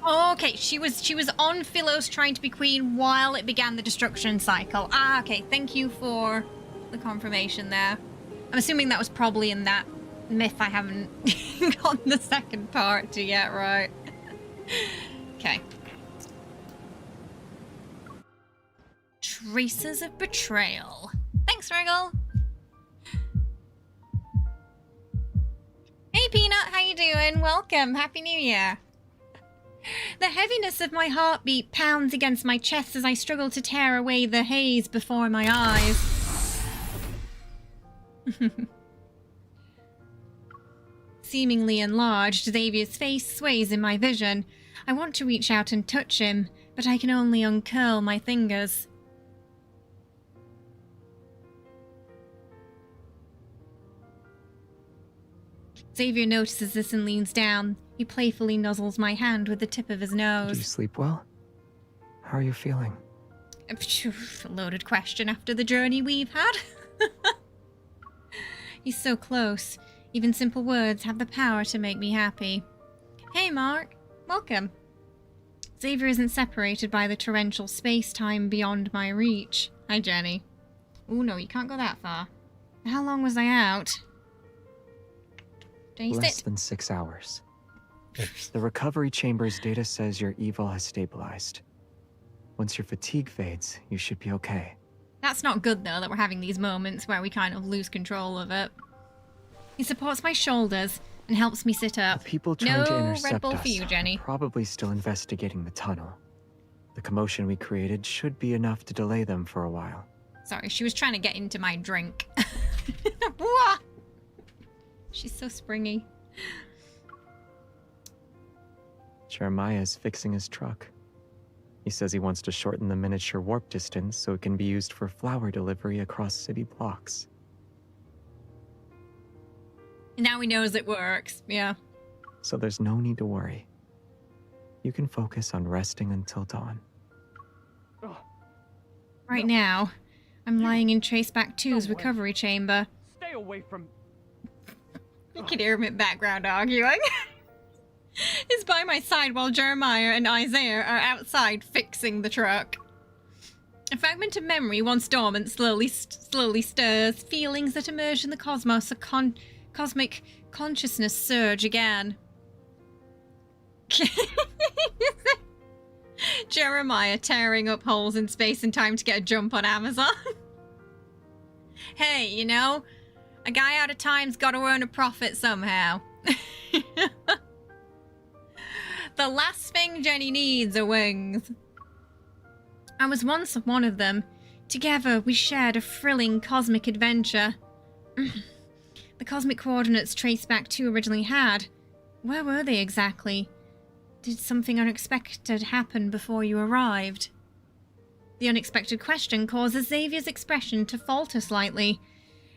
B: Okay, she was on Philos trying to be queen while it began the destruction cycle. Ah, okay, thank you for the confirmation there. I'm assuming that was probably in that myth I haven't gotten the second part to yet, right? Okay. Traces of betrayal. Thanks, Wriggle. Hey, Peanut, how you doing? Welcome. Happy New Year. The heaviness of my heartbeat pounds against my chest as I struggle to tear away the haze before my eyes. Seemingly enlarged, Xavier's face sways in my vision. I want to reach out and touch him, but I can only uncurl my fingers. Xavier notices this and leans down. He playfully nuzzles my hand with the tip of his nose.
M: Did you sleep well? How are you feeling?
B: A loaded question after the journey we've had. He's so close. Even simple words have the power to make me happy. Hey, Mark. Welcome. Xavier isn't separated by the torrential space-time beyond my reach. Hi, Jenny. Oh, no, you can't go that far. How long was I out?
M: Less than 6 hours. The recovery chamber's data says your evil has stabilized. Once your fatigue fades, you should be okay.
B: That's not good, though, that we're having these moments where we kind of lose control of it. He supports my shoulders and helps me sit up.
M: The people trying to
B: No
M: intercept
B: Red Bull
M: us
B: for you, Jenny.
M: are probably still investigating the tunnel. The commotion we created should be enough to delay them for a while.
B: Sorry, she was trying to get into my drink. Wah! She's so springy.
M: Jeremiah is fixing his truck. He says he wants to shorten the miniature warp distance so it can be used for flower delivery across city blocks.
B: Now he knows it works, yeah.
M: So there's no need to worry. You can focus on resting until dawn.
B: Right now, I'm lying in Traceback 2's recovery chamber.
H: Stay away from...
B: You can hear him in background arguing. He's by my side while Jeremiah and Isaiah are outside fixing the truck. A fragment of memory, once dormant, slowly stirs. Feelings that emerge in the cosmos, a cosmic consciousness surge again. Jeremiah tearing up holes in space and time to get a jump on Amazon. Hey, you know, a guy out of time's got to earn a profit somehow. The last thing Jenny needs are wings. I was once one of them. Together, we shared a thrilling cosmic adventure. The cosmic coordinates Traceback 2 originally had. Where were they exactly? Did something unexpected happen before you arrived? The unexpected question causes Xavier's expression to falter slightly,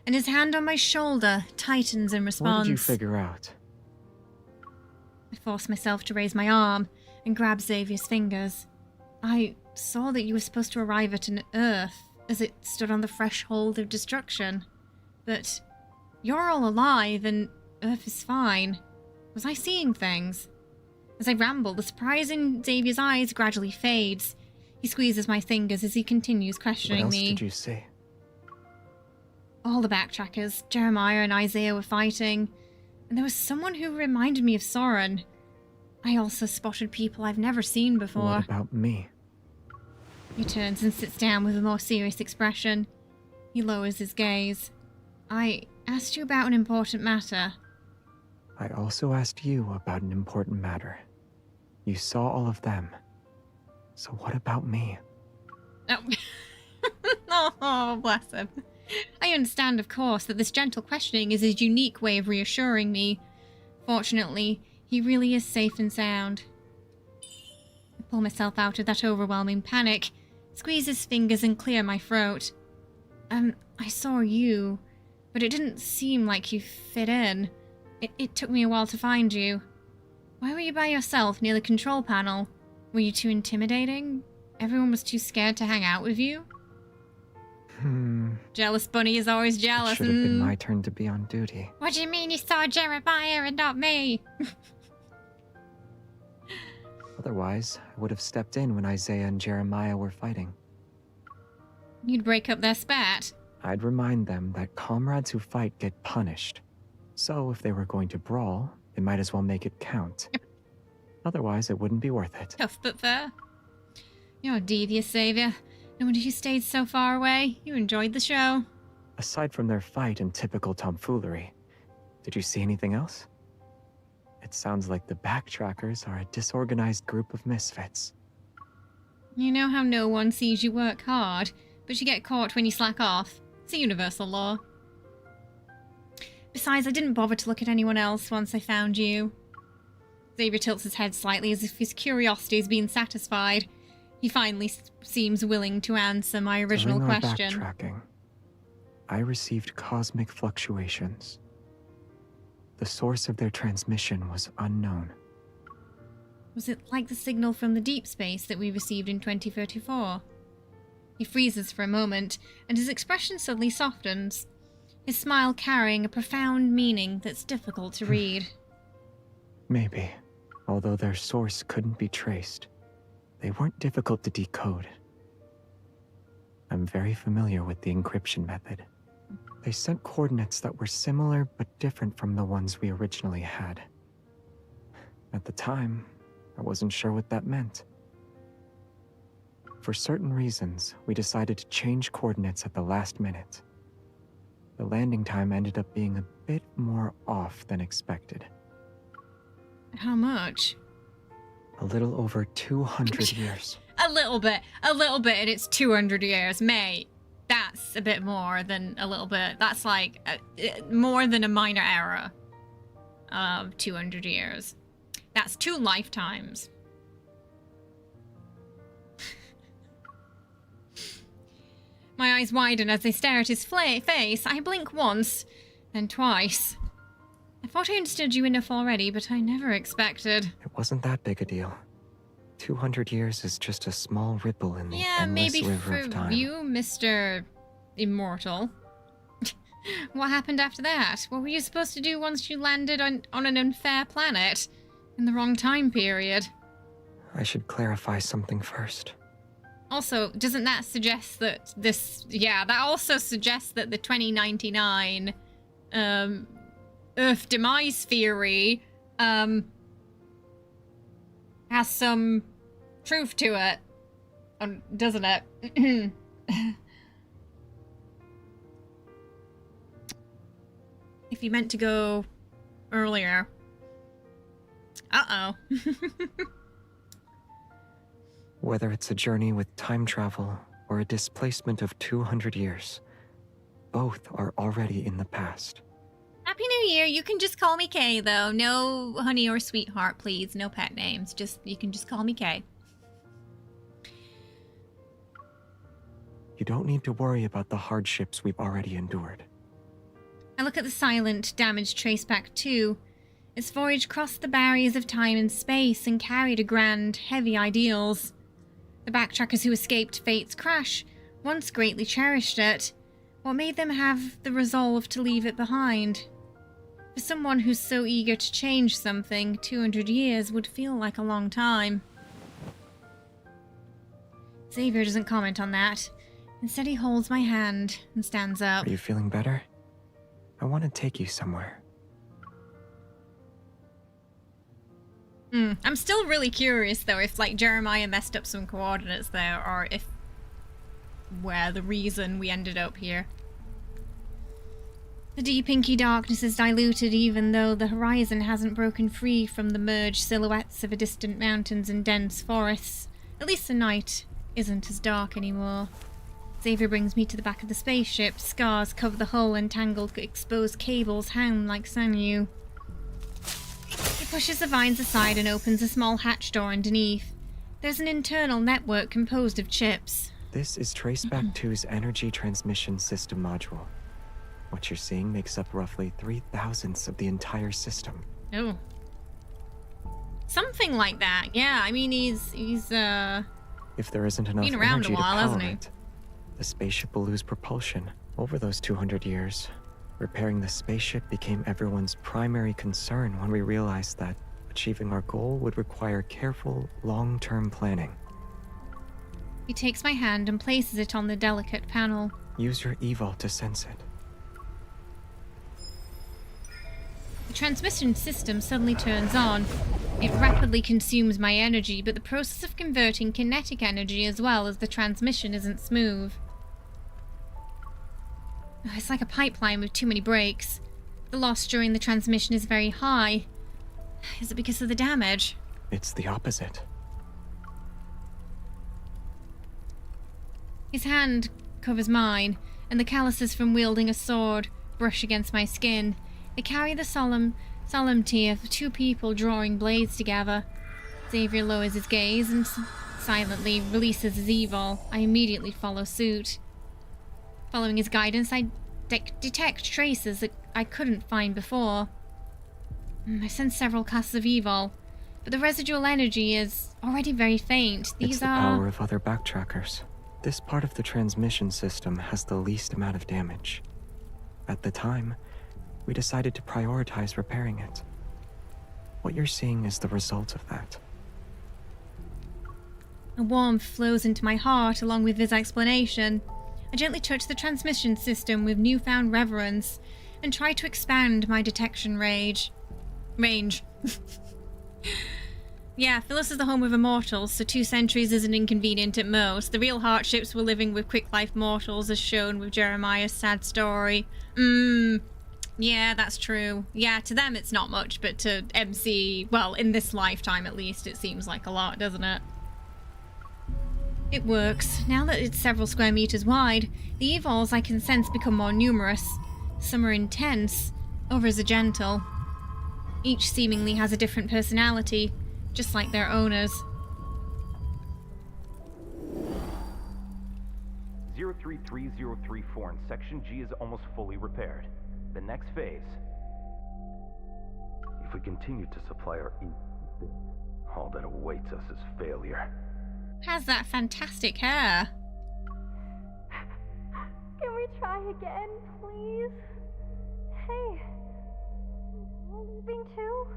B: and his hand on my shoulder tightens in response.
M: What did you figure out?
B: I force myself to raise my arm and grab Xavier's fingers. I saw that you were supposed to arrive at an Earth as it stood on the threshold of destruction. But you're all alive and Earth is fine. Was I seeing things? As I ramble, the surprise in Xavier's eyes gradually fades. He squeezes my fingers as he continues questioning me.
M: What else did you see?
B: All the backtrackers, Jeremiah and Isaiah were fighting, and there was someone who reminded me of Soren. I also spotted people I've never seen before.
M: What about me?
B: He turns and sits down with a more serious expression. He lowers his gaze. I asked you about an important matter.
M: I also asked you about an important matter. You saw all of them. So what about me?
B: Oh, bless him. I understand, of course, that this gentle questioning is his unique way of reassuring me. Fortunately, he really is safe and sound. I pull myself out of that overwhelming panic, squeeze his fingers and clear my throat. I saw you, but it didn't seem like you fit in. It took me a while to find you. Why were you by yourself near the control panel? Were you too intimidating? Everyone was too scared to hang out with you? Jealous bunny is always jealous.
M: It should have been my turn to be on duty.
B: What do you mean you saw Jeremiah and not me?
M: Otherwise, I would have stepped in when Isaiah and Jeremiah were fighting.
B: You'd break up their spat.
M: I'd remind them that comrades who fight get punished. So if they were going to brawl, they might as well make it count. Otherwise, it wouldn't be worth it.
B: Tough but fair. You're devious, Xavier. No wonder you stayed so far away. You enjoyed the show.
M: Aside from their fight and typical tomfoolery, did you see anything else? It sounds like the Backtrackers are a disorganized group of misfits.
B: You know how no one sees you work hard, but you get caught when you slack off. It's a universal law. Besides, I didn't bother to look at anyone else once I found you. Xavier tilts his head slightly as if his curiosity is being satisfied. He finally seems willing to answer my original
M: During our
B: question.
M: Backtracking, I received cosmic fluctuations. The source of their transmission was unknown.
B: Was it like the signal from the deep space that we received in 2034? He freezes for a moment, and his expression suddenly softens, his smile carrying a profound meaning that's difficult to read.
M: Maybe, although their source couldn't be traced, they weren't difficult to decode. I'm very familiar with the encryption method. They sent coordinates that were similar but different from the ones we originally had. At the time, I wasn't sure what that meant. For certain reasons, we decided to change coordinates at the last minute. The landing time ended up being a bit more off than expected.
B: How much?
M: A little over 200 years.
B: A little bit, and it's 200 years, mate. That's a bit more than a little bit. That's like more than a minor error of 200 years. That's 2 lifetimes. My eyes widen as they stare at his face. I blink once, then twice. I thought I understood you enough already, but I never expected.
M: It wasn't that big a deal. 200 years is just a small ripple in the endless
B: maybe
M: river
B: for
M: of time.
B: you, Mr. Immortal. What happened after that? What were you supposed to do once you landed on an unfair planet? In the wrong time period?
M: I should clarify something first.
B: Also, doesn't that suggest that this... Yeah, that also suggests that the 2099 Earth demise theory has some truth to it. Doesn't it? If you meant to go earlier. Uh-oh.
M: Whether it's a journey with time travel or a displacement of 200 years, both are already in the past.
B: Happy New Year. You can just call me Kay, though. No honey or sweetheart, please. No pet names. You can just call me Kay.
M: You don't need to worry about the hardships we've already endured.
B: I look at the silent, damaged Traceback 2. Its voyage crossed the barriers of time and space and carried a grand, heavy ideals. The backtrackers who escaped fate's crash once greatly cherished it. What made them have the resolve to leave it behind? For someone who's so eager to change something, 200 years would feel like a long time. Xavier doesn't comment on that. Instead, he holds my hand and stands up.
M: Are you feeling better? I want to take you somewhere.
B: I'm still really curious, though, if, like, Jeremiah messed up some coordinates there, or if... where the reason we ended up here. The deep inky darkness is diluted even though the horizon hasn't broken free from the merged silhouettes of distant mountains and dense forests. At least the night isn't as dark anymore. Xavier brings me to the back of the spaceship. Scars cover the hull and tangled exposed cables hang like sinew. He pushes the vines aside and opens a small hatch door underneath. There's an internal network composed of chips.
M: This is Traceback 2's energy transmission system module. What you're seeing makes up roughly 3/1000ths of the entire system.
B: Oh. Something like that, yeah. I mean, he's
M: If there isn't enough
B: been around
M: energy
B: a while,
M: to power
B: hasn't he?
M: it, the spaceship will lose propulsion. Over those 200 years, repairing the spaceship became everyone's primary concern when we realized that Achieving our goal would require careful, long-term planning.
B: He takes my hand and places it on the delicate panel.
M: Use your evol to sense it.
B: The transmission system suddenly turns on. It rapidly consumes my energy, but the process of converting kinetic energy as well as the transmission isn't smooth. It's like a pipeline with too many breaks. The loss during the transmission is very high. Is it because of the damage?
M: It's the opposite.
B: His hand covers mine, and the calluses from wielding a sword brush against my skin. They carry the solemnity of two people drawing blades together. Xavier lowers his gaze and silently releases his evil. I immediately follow suit. Following his guidance, I detect traces that I couldn't find before. I sense several casts of evil, but the residual energy is already very faint.
M: It's the power of other backtrackers. This part of the transmission system has the least amount of damage. At the time, we decided to prioritize repairing it. What you're seeing is the result of that.
B: A warmth flows into my heart along with his explanation. I gently touch the transmission system with newfound reverence and try to expand my detection range. Yeah, Sylus is the home of immortals, so 2 centuries isn't inconvenient at most. The real hardships were living with quick-life mortals, as shown with Jeremiah's sad story. Yeah, that's true. Yeah, to them it's not much, but to MC, well, in this lifetime at least, it seems like a lot, doesn't it? It works. Now that it's several square meters wide, the evols I can sense become more numerous. Some are intense, others are gentle. Each seemingly has a different personality, just like their owners.
U: 033034 in Section G is almost fully repaired. The next phase. If we continue to supply our all that awaits us is failure.
B: Has that fantastic hair.
K: Can we try again, please? Hey, we're leaving too?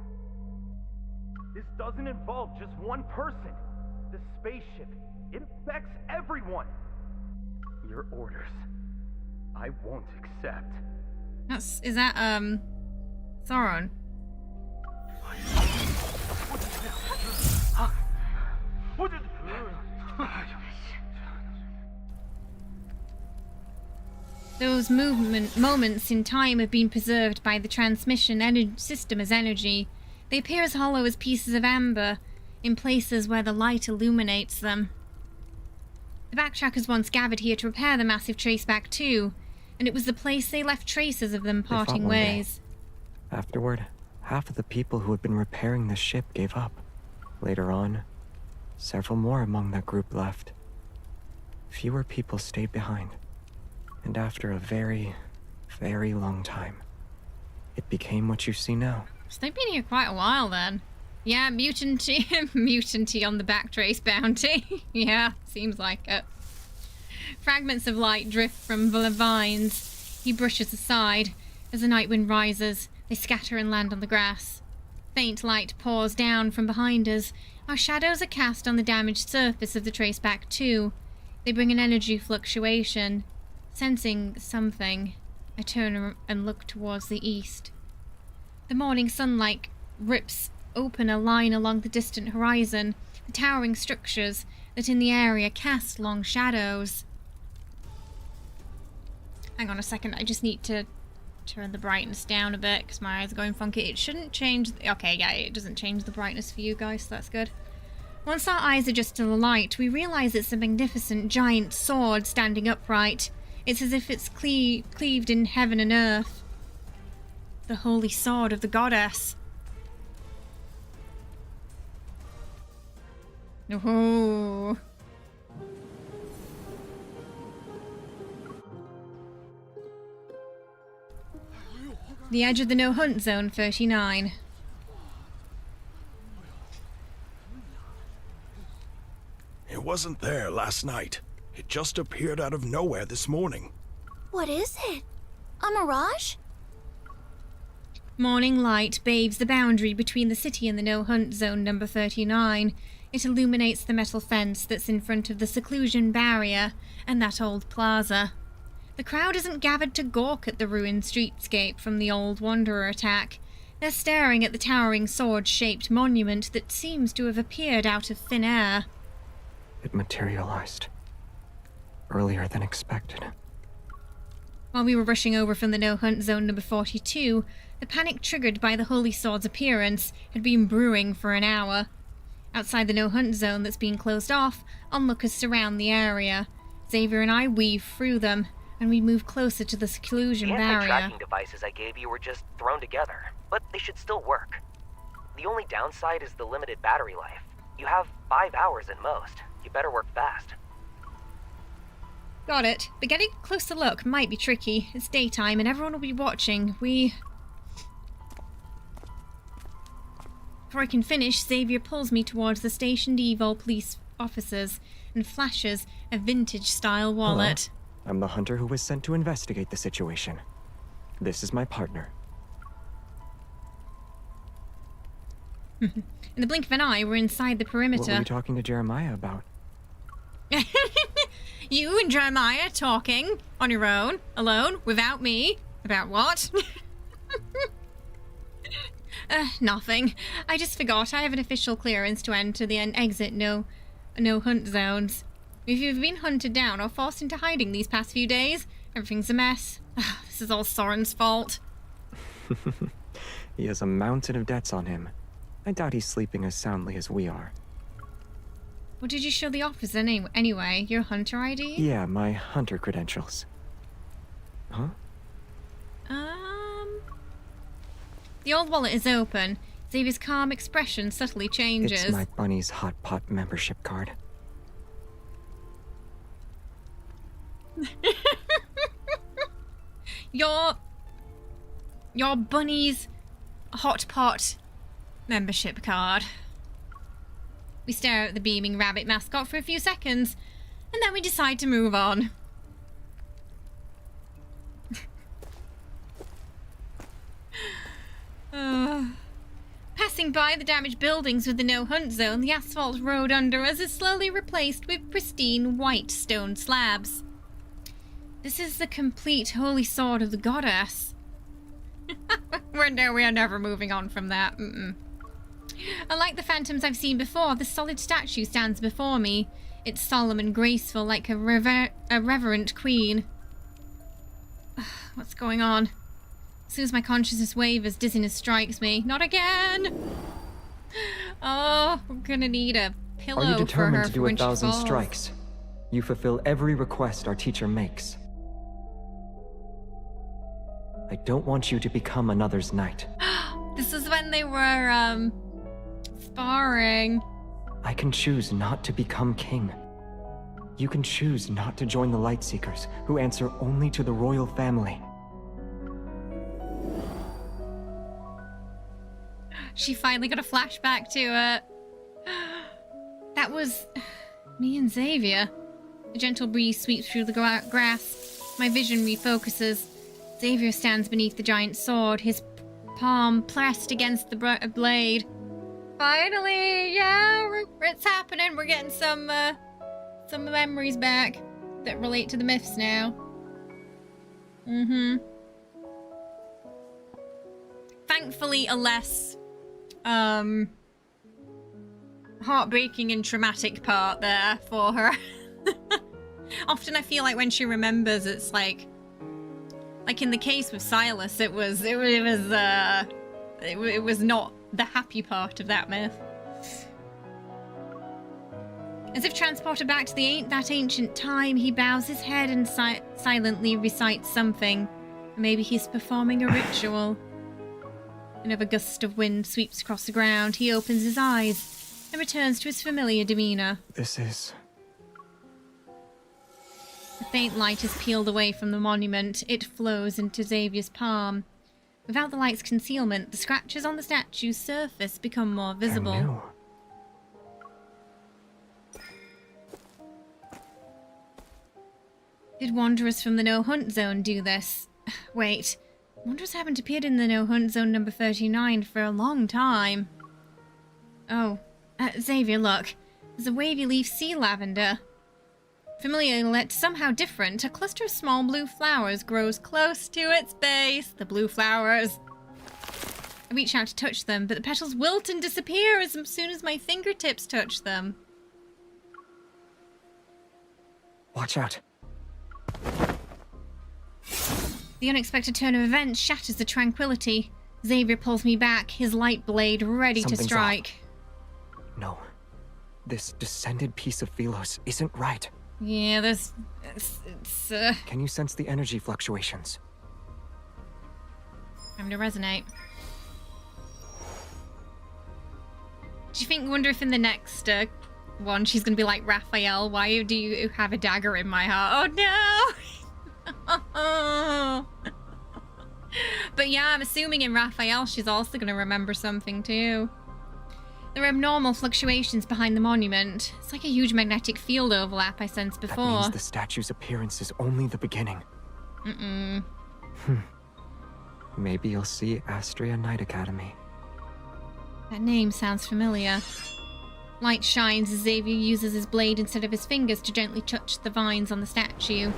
U: This doesn't involve just one person. The spaceship. It affects everyone. Your orders, I won't accept.
B: Is that, Sauron? Those moments in time have been preserved by the transmission system as energy. They appear as hollow as pieces of amber in places where the light illuminates them. The backtrackers once gathered here to repair the massive traceback too, and it was the place they left traces of them parting ways.
M: Afterward, half of the people who had been repairing the ship gave up. Later on, several more among that group left. Fewer people stayed behind. And after a very, very long time, it became what you see now.
B: So they've been here quite a while then. Yeah, mutanty on the backtrace bounty. Yeah, seems like it. Fragments of light drift from the vines. He brushes aside. As the night wind rises, they scatter and land on the grass. Faint light pours down from behind us. Our shadows are cast on the damaged surface of the traceback too. They bring an energy fluctuation. Sensing something, I turn and look towards the east. The morning sunlight rips open a line along the distant horizon, the towering structures that in the area cast long shadows. Hang on a second, I just need to turn the brightness down a bit because my eyes are going funky. It shouldn't change. Okay, yeah, it doesn't change the brightness for you guys, so that's good. Once our eyes adjust to the light, we realize it's a magnificent giant sword standing upright. It's as if it's cleaved in heaven and earth. The holy sword of the goddess. Oh. The edge of the no-hunt zone, 39.
V: It wasn't there last night. It just appeared out of nowhere this morning.
I: What is it? A mirage?
B: Morning light bathes the boundary between the city and the no-hunt zone number 39. It illuminates the metal fence that's in front of the seclusion barrier and that old plaza. The crowd isn't gathered to gawk at the ruined streetscape from the old Wanderer attack. They're staring at the towering sword-shaped monument that seems to have appeared out of thin air.
M: It materialized. Earlier than expected.
B: While we were rushing over from the no-hunt zone number 42, the panic triggered by the Holy Sword's appearance had been brewing for an hour. Outside the no-hunt zone that's being closed off, onlookers surround the area. Xavier and I weave through them, and we move closer to the seclusion
P: The
B: barrier.
P: anti-tracking devices I gave you were just thrown together, but they should still work. The only downside is the limited battery life. You have 5 hours at most. You better work fast.
B: Got it, but getting a closer look might be tricky. It's daytime and everyone will be watching. Before I can finish, Xavier pulls me towards the stationed evil police officers and flashes a vintage-style wallet.
M: Hello. I'm the hunter who was sent to investigate the situation. This is my partner.
B: In the blink of an eye, we're inside the perimeter.
M: What were you talking to Jeremiah about?
B: You and Jeremiah talking on your own, alone, without me. About what? Nothing. I just forgot I have an official clearance to enter the exit no hunt zones. If you've been hunted down or forced into hiding these past few days, everything's a mess. This is all Soren's fault.
M: He has a mountain of debts on him. I doubt he's sleeping as soundly as we are.
B: What did you show the officer anyway? Your hunter ID?
M: Yeah, my hunter credentials. Huh?
B: The old wallet is open. Xavier's calm expression subtly changes.
M: It's my Bunny's Hot Pot membership card.
B: Your Bunny's Hot Pot membership card. We stare at the beaming rabbit mascot for a few seconds, and then we decide to move on. Passing by the damaged buildings with the no-hunt zone, the asphalt road under us is slowly replaced with pristine white stone slabs. This is the complete holy sword of the goddess. We are never moving on from that. Unlike the phantoms I've seen before, the solid statue stands before me. It's solemn and graceful, like a reverent queen. What's going on? As soon as my consciousness wavers, dizziness strikes me. Not again! Oh, we're gonna need a pillow for her.
M: Are you determined to do
B: when
M: 1,000
B: she falls.
M: strikes? You fulfill every request our teacher makes. I don't want you to become another's knight.
B: This is when they were, sparring.
M: I can choose not to become king. You can choose not to join the Lightseekers, who answer only to the royal family.
B: She finally got a flashback to it. That was me and Xavier. A gentle breeze sweeps through the grass. My vision refocuses. Xavier stands beneath the giant sword, his palm pressed against the blade. Finally, yeah, it's happening. We're getting some memories back that relate to the myths now. Thankfully, a less heartbreaking and traumatic part there for her. Often I feel like when she remembers, it's like in the case with Sylus, it was not the happy part of that myth. As if transported back to that ancient time, he bows his head and silently recites something. Maybe he's performing a ritual. Another gust of wind sweeps across the ground. He opens his eyes and returns to his familiar demeanor.
M: This is...
B: The faint light is peeled away from the monument. It flows into Xavier's palm. Without the light's concealment, the scratches on the statue's surface become more visible. Did wanderers from the no-hunt zone do this? Wait, wonder what's happened appeared in the no hunt zone number 39 for a long time. Oh, Xavier, look. There's a wavy leaf sea lavender. Familiar yet somehow different, a cluster of small blue flowers grows close to its base. The blue flowers. I reach out to touch them, but the petals wilt and disappear as soon as my fingertips touch them.
M: Watch out.
B: The unexpected turn of events shatters the tranquility. Xavier pulls me back, his light blade ready to
M: Something's
B: strike.
M: No. This descended piece of Philos isn't right.
B: Yeah, it's
M: Can you sense the energy fluctuations?
B: I'm to resonate. Do you think, wonder if in the next one she's gonna be like, Raphael, why do you have a dagger in my heart? Oh no! But yeah, I'm assuming in Raphael she's also gonna remember something too. There are abnormal fluctuations behind the monument. It's like a huge magnetic field overlap I sensed before.
M: That means the statue's appearance is only the beginning. Maybe you'll see Astria Knight Academy.
B: That name sounds familiar. Light shines as Xavier uses his blade instead of his fingers to gently touch the vines on the statue.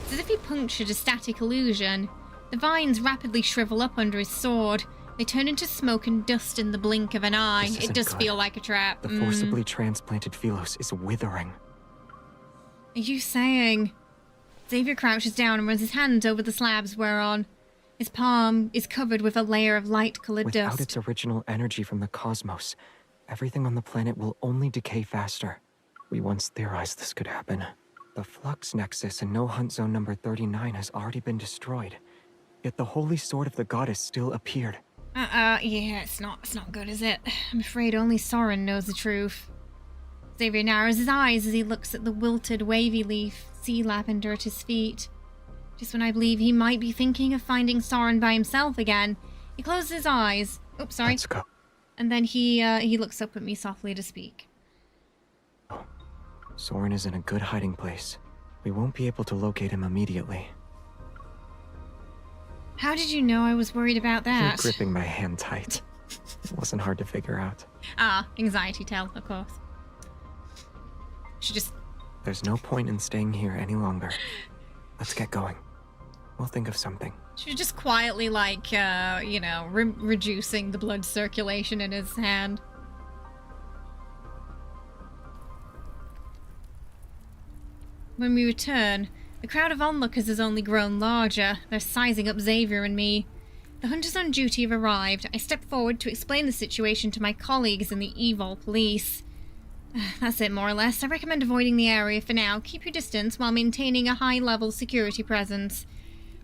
B: It's as if he punctured a static illusion. The vines rapidly shrivel up under his sword. They turn into smoke and dust in the blink of an eye. It does feel like a trap.
M: The forcibly transplanted Philos is withering.
B: Are you saying? Xavier crouches down and runs his hands over the slabs we're on. His palm is covered with a layer of light-colored dust.
M: Without its original energy from the cosmos, everything on the planet will only decay faster. We once theorized this could happen. The Flux Nexus in No Hunt Zone number 39 has already been destroyed. Yet the Holy Sword of the Goddess still appeared.
B: Yeah, it's not good, is it? I'm afraid only Soren knows the truth. Xavier narrows his eyes as he looks at the wilted, wavy leaf sea lavender at his feet. Just when I believe he might be thinking of finding Soren by himself again, he closes his eyes. Oops, sorry.
M: Let's go.
B: And then he looks up at me softly to speak.
M: Soren is in a good hiding place. We won't be able to locate him immediately.
B: How did you know I was worried about that?
M: You're gripping my hand tight. It wasn't hard to figure out.
B: Anxiety tell, of course. Should just...
M: There's no point in staying here any longer. Let's get going. We'll think of something.
B: Should just quietly, like, reducing the blood circulation in his hand. When we return, the crowd of onlookers has only grown larger. They're sizing up Xavier and me. The hunters on duty have arrived. I step forward to explain the situation to my colleagues in the Evil police. That's it, more or less. I recommend avoiding the area for now. Keep your distance while maintaining a high-level security presence.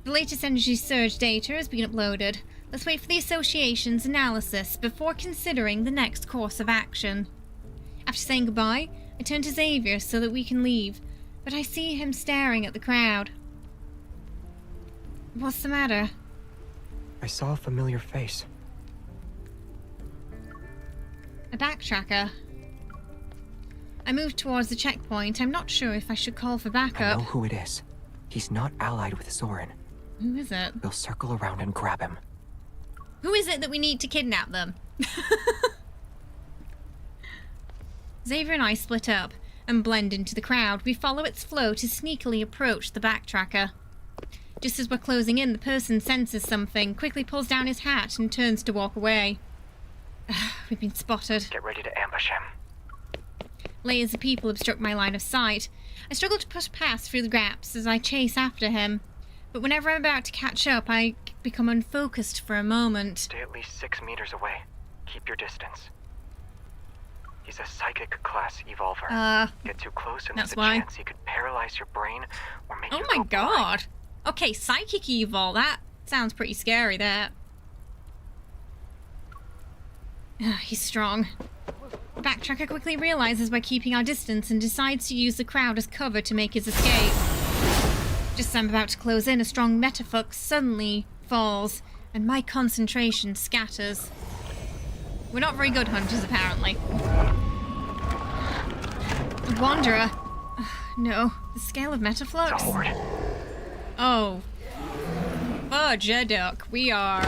B: The latest energy surge data has been uploaded. Let's wait for the association's analysis before considering the next course of action. After saying goodbye, I turn to Xavier so that we can leave, but I see him staring at the crowd. What's the matter?
M: I saw a familiar face.
B: A backtracker. I move towards the checkpoint. I'm not sure if I should call for backup.
M: I know who it is. He's not allied with Soren.
B: Who is it?
M: We'll circle around and grab him.
B: Who is it that we need to kidnap them? Xavier and I split up and blend into the crowd. We follow its flow to sneakily approach the backtracker. Just as we're closing in, the person senses something, quickly pulls down his hat and turns to walk away. We've been spotted.
M: Get ready to ambush him.
B: Layers of people obstruct my line of sight. I struggle to push past through the gaps as I chase after him. But whenever I'm about to catch up, I become unfocused for a moment.
M: Stay at least 6 meters away. Keep your distance. He's a psychic class evolver. Get too close and there's a chance he could paralyze your brain or make you go blind.
B: Oh my god! Okay, psychic evil. That sounds pretty scary, that. He's strong. The backtracker quickly realizes we're keeping our distance and decides to use the crowd as cover to make his escape. Just as I'm about to close in, a strong metaflux suddenly falls, and my concentration scatters. We're not very good hunters, apparently. The Wanderer. No, the scale of metaflux?
M: It's a horde.
B: Oh. Fuck. fudge a duck. We are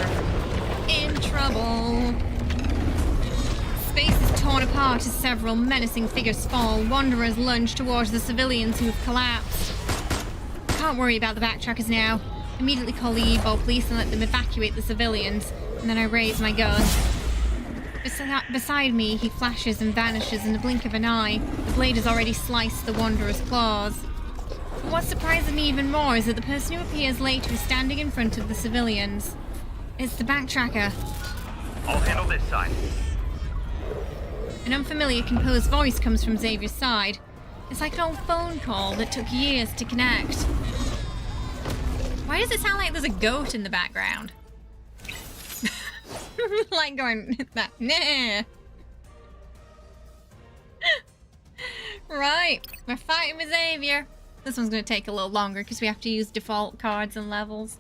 B: in trouble. Space is torn apart as several menacing figures fall. Wanderers lunge towards the civilians who've collapsed. Can't worry about the backtrackers now. Immediately call the Evil police and let them evacuate the civilians. And then I raise my gun. Beside me, he flashes and vanishes in the blink of an eye. The blade has already sliced the Wanderer's claws. But what surprises me even more is that the person who appears later is standing in front of the civilians. It's the backtracker.
A: I'll handle this side.
B: An unfamiliar, composed voice comes from Xavier's side. It's like an old phone call that took years to connect. Why does it sound like there's a goat in the background? Like going, nah. Right, we're fighting with Xavier. This one's going to take a little longer because we have to use default cards and levels.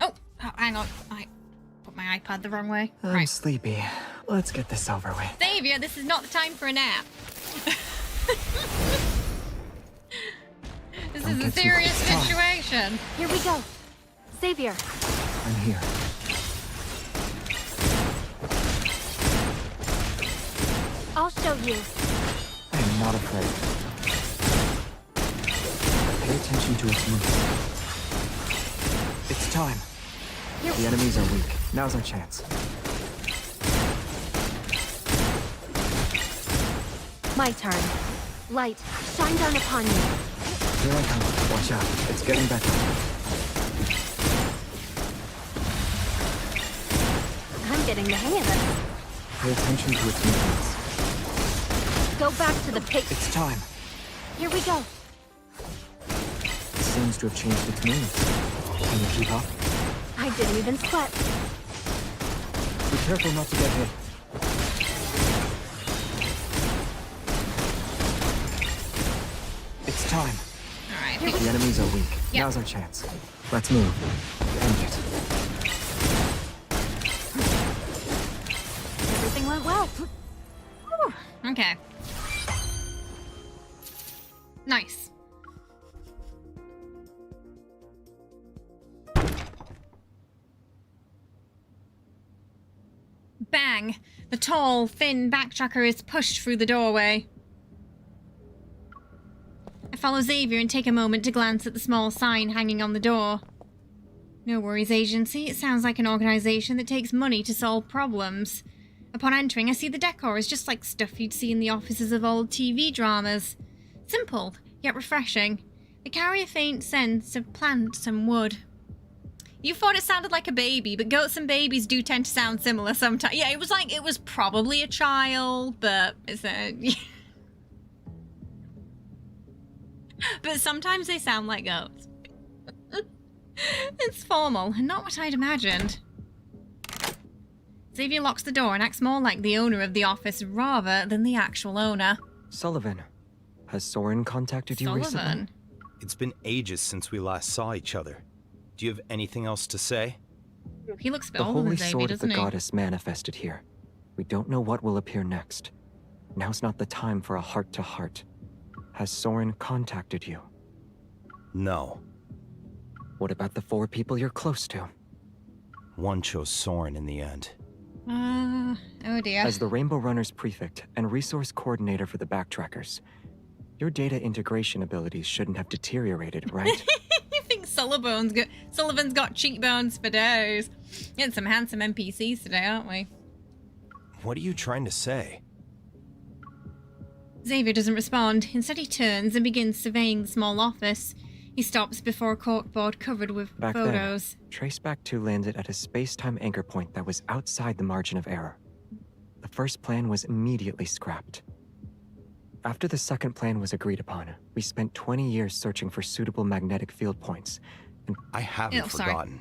B: Oh, hang on. I put my iPad the wrong way.
M: I'm sleepy. Let's get this over with.
B: Xavier, this is not the time for a nap. This is a serious situation.
L: Here we go. Xavier.
M: I'm here.
L: I'll show you.
M: I am not afraid. Pay attention to its movement. It's time. The enemies are weak. Now's our chance.
L: My turn. Light, shine down upon you.
M: Here I come. Watch out. It's getting better.
L: I'm getting the hang of it.
M: Pay attention to its movements.
L: Go back to the pit.
M: It's time.
L: Here we go.
M: It seems to have changed its movements. Can you keep up?
L: I didn't even sweat.
M: Be careful not to get hit. It's time.
B: Alright.
M: The enemies are weak.
B: Yep.
M: Now's our chance. Let's move. End it.
L: Everything went well.
B: Whew. Okay. Nice. Bang! The tall, thin backtracker is pushed through the doorway. I follow Xavier and take a moment to glance at the small sign hanging on the door. No worries, agency. It sounds like an organization that takes money to solve problems. Upon entering, I see the decor is just like stuff you'd see in the offices of old TV dramas. Simple, yet refreshing. They carry a faint sense of plants and wood. You thought it sounded like a baby, but goats and babies do tend to sound similar sometimes. Yeah, it was probably a child, but it's a... But sometimes they sound like goats. It's formal, and not what I'd imagined. Xavier locks the door and acts more like the owner of the office rather than the actual owner.
M: Sullivan, has Soren contacted you recently?
U: It's been ages since we last saw each other. Do you have anything else to say?
B: He looks
M: The
B: older
M: holy
B: than Xavier,
M: sword of the
B: doesn't he?
M: goddess manifested here. We don't know what will appear next. Now's not the time for a heart-to-heart. Has Soren contacted you?
U: No.
M: What about the 4 people you're close to?
U: One chose Soren in the end.
B: Oh dear.
M: As the Rainbow Runners prefect and resource coordinator for the backtrackers, your data integration abilities shouldn't have deteriorated, right?
B: You think Sullivan's got cheekbones for days. Getting some handsome NPCs today, aren't we?
U: What are you trying to say?
B: Xavier doesn't respond. Instead, he turns and begins surveying the small office. He stops before a corkboard covered with
M: Back
B: photos.
M: then, Traceback 2 landed at a space-time anchor point that was outside the margin of error. The first plan was immediately scrapped. After the second plan was agreed upon, we spent 20 years searching for suitable magnetic field points, and
U: I haven't forgotten.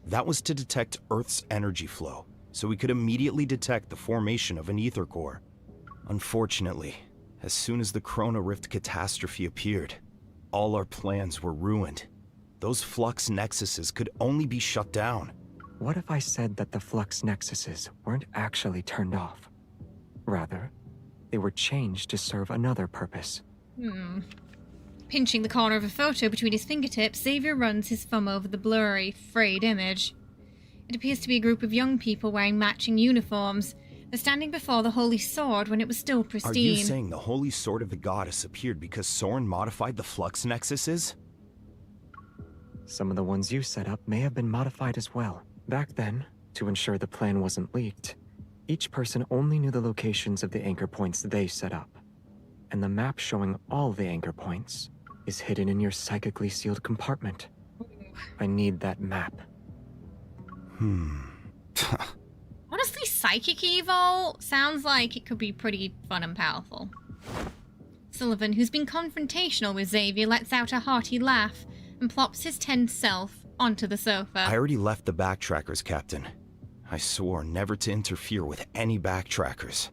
U: That was to detect Earth's energy flow, so we could immediately detect the formation of an ether core. Unfortunately, as soon as the Chrono Rift catastrophe appeared, all our plans were ruined. Those flux nexuses could only be shut down.
M: What if I said that the flux nexuses weren't actually turned off? Rather, they were changed to serve another purpose.
B: Pinching the corner of a photo between his fingertips, Xavier runs his thumb over the blurry, frayed image. It appears to be a group of young people wearing matching uniforms. They're standing before the Holy Sword when it was still pristine.
U: Are you saying the Holy Sword of the Goddess appeared because Soren modified the flux nexuses?
M: Some of the ones you set up may have been modified as well. Back then, to ensure the plan wasn't leaked, each person only knew the locations of the anchor points they set up. And the map showing all the anchor points is hidden in your psychically sealed compartment. I need that map.
B: Honestly, Psychic Evol sounds like it could be pretty fun and powerful. Sullivan, who's been confrontational with Xavier, lets out a hearty laugh and plops his tense self onto the sofa.
U: I already left the backtrackers, Captain. I swore never to interfere with any backtrackers.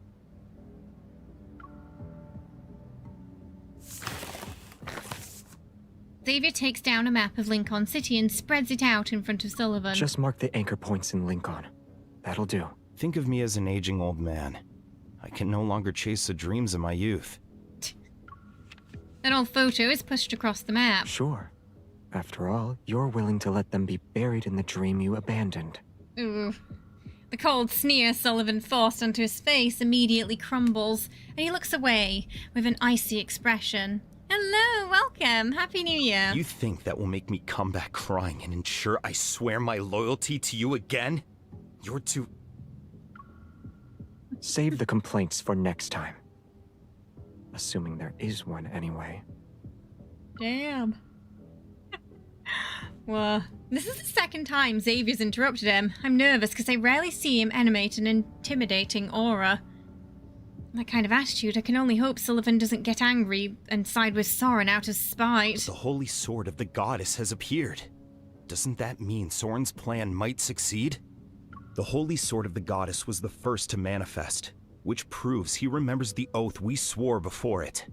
B: Xavier takes down a map of Lincoln City and spreads it out in front of Sullivan.
M: Just mark the anchor points in Lincoln. That'll do.
U: Think of me as an aging old man. I can no longer chase the dreams of my youth.
B: An old photo is pushed across the map.
M: Sure. After all, you're willing to let them be buried in the dream you abandoned.
B: Ooh. The cold sneer Sullivan forced onto his face immediately crumbles, and he looks away with an icy expression. Hello, welcome, Happy New Year.
U: You think that will make me come back crying and ensure I swear my loyalty to you again? You're too...
M: Save the complaints for next time. Assuming there is one anyway.
B: Damn. Well, this is the second time Xavier's interrupted him. I'm nervous because I rarely see him animate an intimidating aura. That kind of attitude, I can only hope Sullivan doesn't get angry and side with Soren out of spite.
U: The Holy Sword of the Goddess has appeared. Doesn't that mean Soren's plan might succeed? The Holy Sword of the Goddess was the first to manifest, which proves he remembers the oath we swore before it.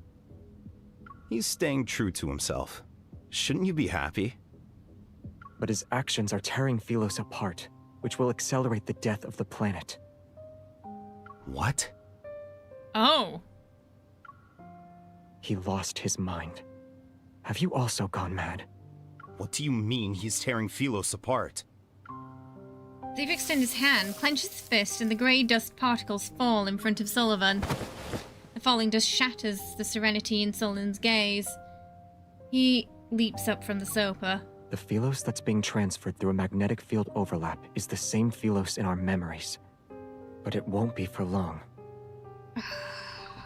U: He's staying true to himself. Shouldn't you be happy?
M: But his actions are tearing Philos apart, which will accelerate the death of the planet.
U: What?
B: Oh.
M: He lost his mind. Have you also gone mad?
U: What do you mean he's tearing Philos apart?
B: Xavier extends his hand, clenches his fist, and the grey dust particles fall in front of Sullivan. The falling dust shatters the serenity in Sullivan's gaze. He leaps up from the sofa.
M: The Philos that's being transferred through a magnetic field overlap is the same Philos in our memories. But it won't be for long.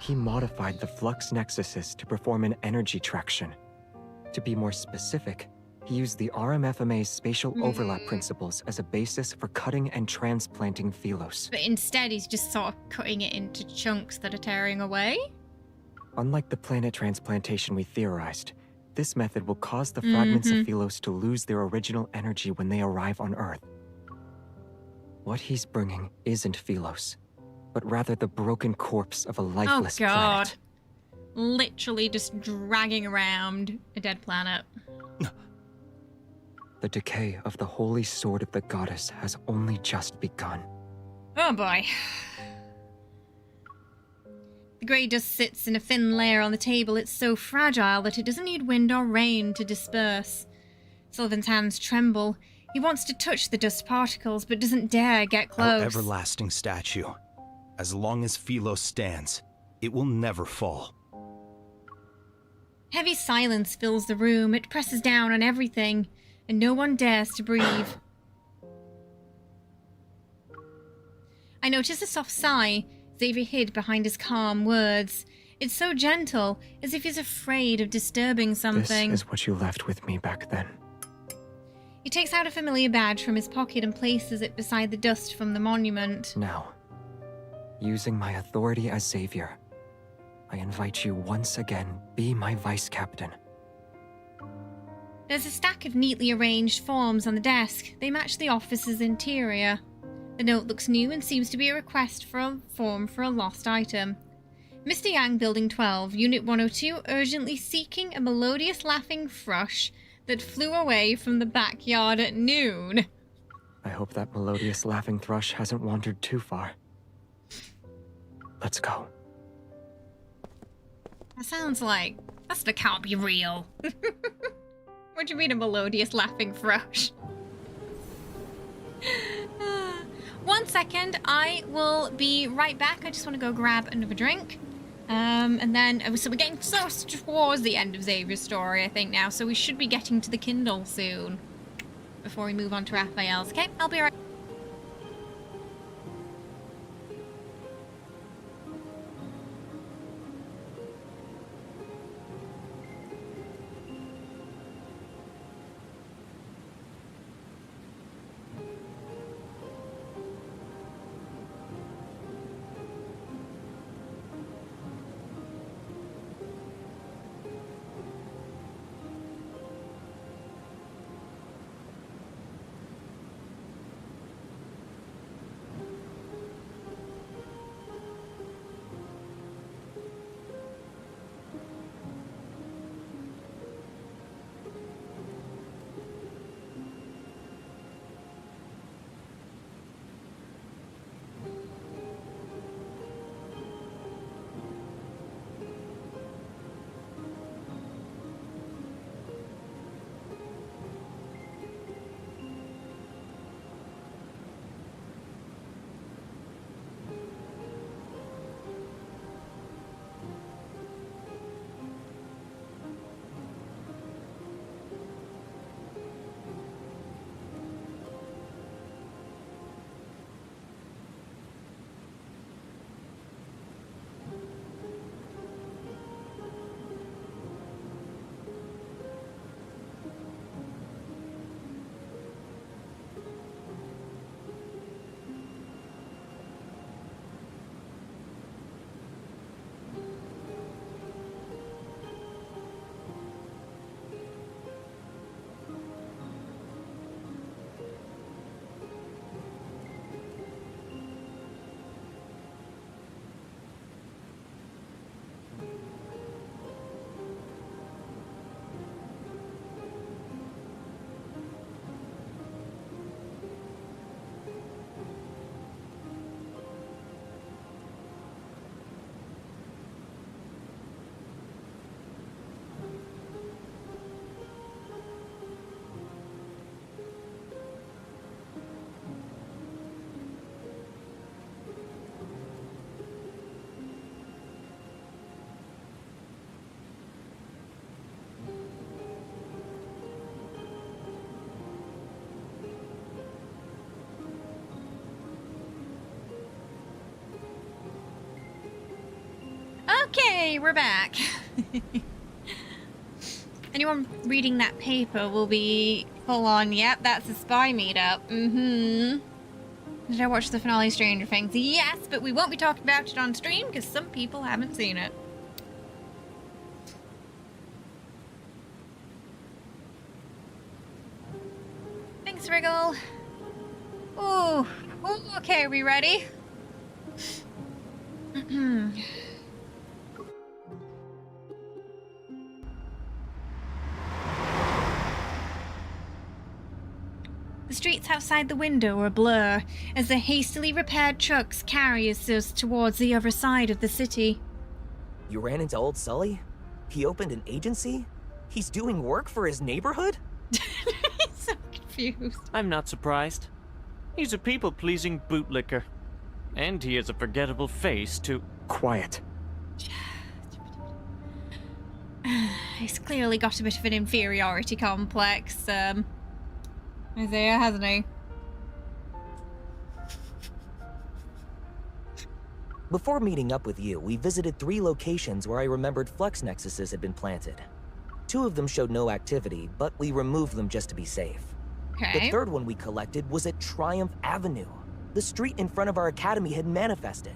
M: He modified the flux nexuses to perform an energy traction. To be more specific, he used the RMFMA's spatial overlap principles as a basis for cutting and transplanting Philos.
B: But instead, he's just sort of cutting it into chunks that are tearing away?
M: Unlike the planet transplantation we theorized, this method will cause the fragments of Philos to lose their original energy when they arrive on Earth. What he's bringing isn't Philos, but rather the broken corpse of a lifeless planet.
B: Literally just dragging around a dead planet.
M: The decay of the Holy Sword of the Goddess has only just begun.
B: Oh boy. The grey dust sits in a thin layer on the table. It's so fragile that it doesn't need wind or rain to disperse. Sullivan's hands tremble. He wants to touch the dust particles, but doesn't dare get close.
U: Our everlasting statue. As long as Philos stands, it will never fall.
B: Heavy silence fills the room. It presses down on everything, and no one dares to breathe. I notice a soft sigh Xavier hid behind his calm words. It's so gentle, as if he's afraid of disturbing something.
M: This is what you left with me back then.
B: He takes out a familiar badge from his pocket and places it beside the dust from the monument.
M: Now, using my authority as Xavier, I invite you once again, be my vice captain.
B: There's a stack of neatly arranged forms on the desk. They match the office's interior. The note looks new and seems to be a request for a form for a lost item. Mr. Yang, Building 12, Unit 102, urgently seeking a melodious laughing thrush that flew away from the backyard at noon.
M: I hope that melodious laughing thrush hasn't wandered too far. Let's go.
B: That sounds like That can't be real. What do you mean a melodious laughing thrush? 1 second, I will be right back. I just want to go grab another drink. And then, so we're getting close towards the end of Xavier's story, I think, now. So we should be getting to the Kindle soon. Before we move on to Rafayel's. Okay, I'll be right back. Okay, we're back. Anyone reading that paper will be full on, yep, that's a spy meetup. Did I watch the finale of Stranger Things? Yes, but we won't be talking about it on stream because some people haven't seen it. Thanks, Wriggle. Ooh, okay, are we ready? The streets outside the window are a blur as the hastily repaired trucks carry us towards the other side of the city.
P: You ran into old Sully? He opened an agency? He's doing work for his neighborhood?
B: He's so confused.
H: I'm not surprised. He's a people-pleasing bootlicker. And he has a forgettable face, too.
M: Quiet.
B: He's clearly got a bit of an inferiority complex, Isaiah, hasn't he?
P: Before meeting up with you, we visited 3 locations where I remembered flux nexuses had been planted. 2 of them showed no activity, but we removed them just to be safe.
B: Okay.
P: The 3rd one we collected was at Triumph Avenue. The street in front of our academy had manifested.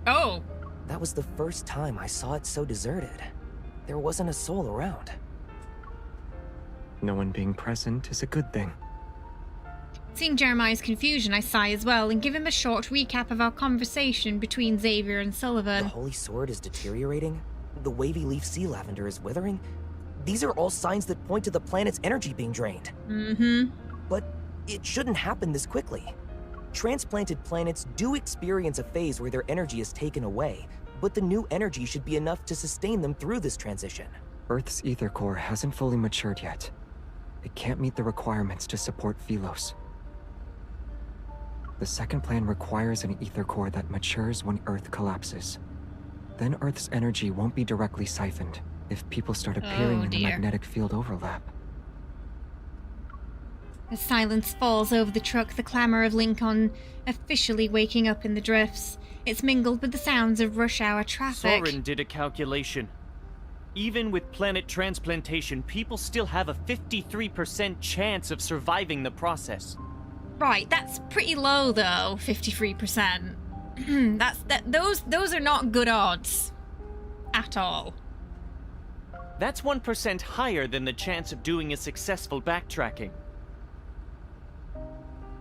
B: Oh.
P: That was the first time I saw it so deserted. There wasn't a soul around.
M: No one being present is a good thing.
B: Seeing Jeremiah's confusion, I sigh as well and give him a short recap of our conversation between Xavier and Sullivan.
P: The Holy Sword is deteriorating. The wavy leaf sea lavender is withering. These are all signs that point to the planet's energy being drained. But it shouldn't happen this quickly. Transplanted planets do experience a phase where their energy is taken away, but the new energy should be enough to sustain them through this transition.
M: Earth's ether core hasn't fully matured yet. It can't meet the requirements to support Philos. The second plan requires an ether core that matures when Earth collapses. Then Earth's energy won't be directly siphoned if people start appearing in the magnetic field overlap.
B: As silence falls over the truck, the clamor of Lincoln officially waking up in the drifts. It's mingled with the sounds of rush hour traffic.
H: Soren did a calculation. Even with planet transplantation, people still have a 53% chance of surviving the process.
B: Right, that's pretty low though, 53%. Those are not good odds. At all.
H: That's 1% higher than the chance of doing a successful backtracking.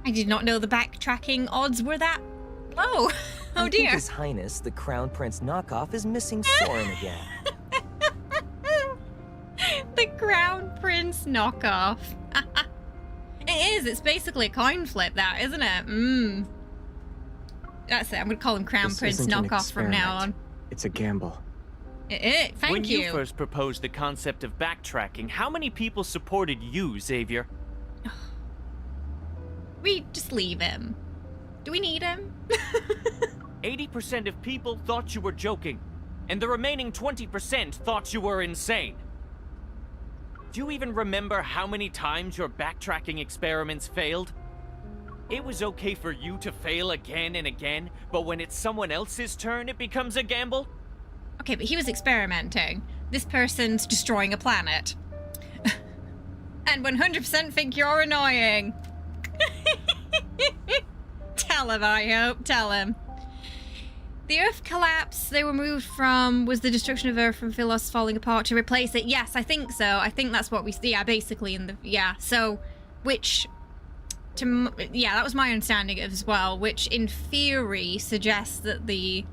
B: I did not know the backtracking odds were that low. Oh
P: I
B: dear.
P: think His Highness, the Crown Prince knockoff, is missing Soren again.
B: The Crown Prince knockoff. It is. It's basically a coin flip, that, isn't it? That's it. I'm going to call him Crown Prince knockoff from now on.
M: It's a gamble.
B: Thank you.
H: When you first proposed the concept of backtracking, how many people supported you, Xavier?
B: We just leave him. Do we need him?
H: 80% of people thought you were joking, and the remaining 20% thought you were insane. Do you even remember how many times your backtracking experiments failed? It was okay for you to fail again and again, but when it's someone else's turn, it becomes a gamble?
B: Okay, but he was experimenting. This person's destroying a planet. And 100% think you're annoying. Tell him, I hope. Tell him. The Earth collapse they were moved from was the destruction of Earth from Philos falling apart to replace it. Yes, I think so. I think that's what we see. Yeah, basically in the... Yeah, so... Which... Yeah, that was my understanding as well, which in theory suggests that the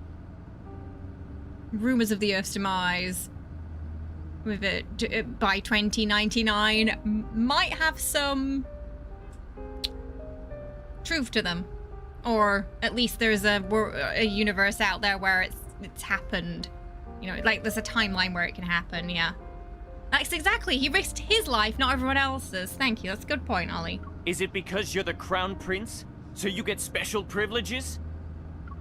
B: rumors of the Earth's demise with it by 2099 might have some truth to them. Or at least there's a universe out there where it's happened. You know, like there's a timeline where it can happen, yeah. That's exactly, he risked his life, not everyone else's. Thank you, that's a good point, Ollie.
H: Is it because you're the Crown Prince? So you get special privileges?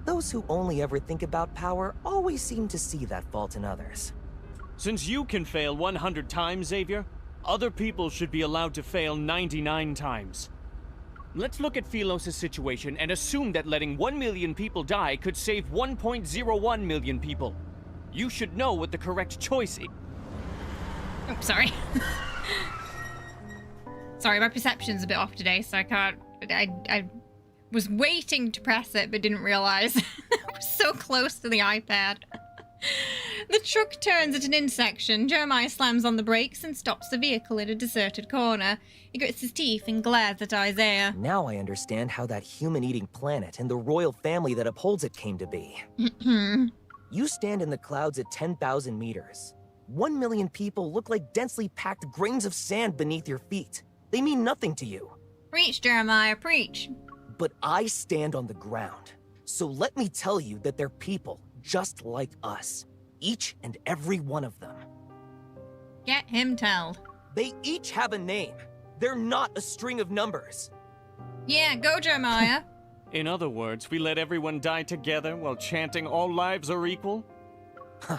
P: Those who only ever think about power always seem to see that fault in others.
H: Since you can fail 100 times, Xavier, other people should be allowed to fail 99 times. Let's look at Philos' situation and assume that letting 1 million people die could save 1.01 million people. You should know what the correct choice is.
B: Oh, sorry. Sorry, my perception's a bit off today, so I can't... I was waiting to press it, but didn't realize. I was so close to the iPad. The truck turns at an intersection. Jeremiah slams on the brakes and stops the vehicle in a deserted corner. He grits his teeth and glares at Isaiah.
P: Now I understand how that human-eating planet and the royal family that upholds it came to be. You stand in the clouds at 10,000 meters. 1 million people look like densely packed grains of sand beneath your feet. They mean nothing to you.
B: Preach, Jeremiah, preach.
P: But I stand on the ground. So let me tell you that they're people just like us. Each and every one of them.
B: Get him telled.
P: They each have a name. They're not a string of numbers.
B: Yeah, go Jeremiah.
H: In other words, we let everyone die together while chanting all lives are equal?
P: Huh.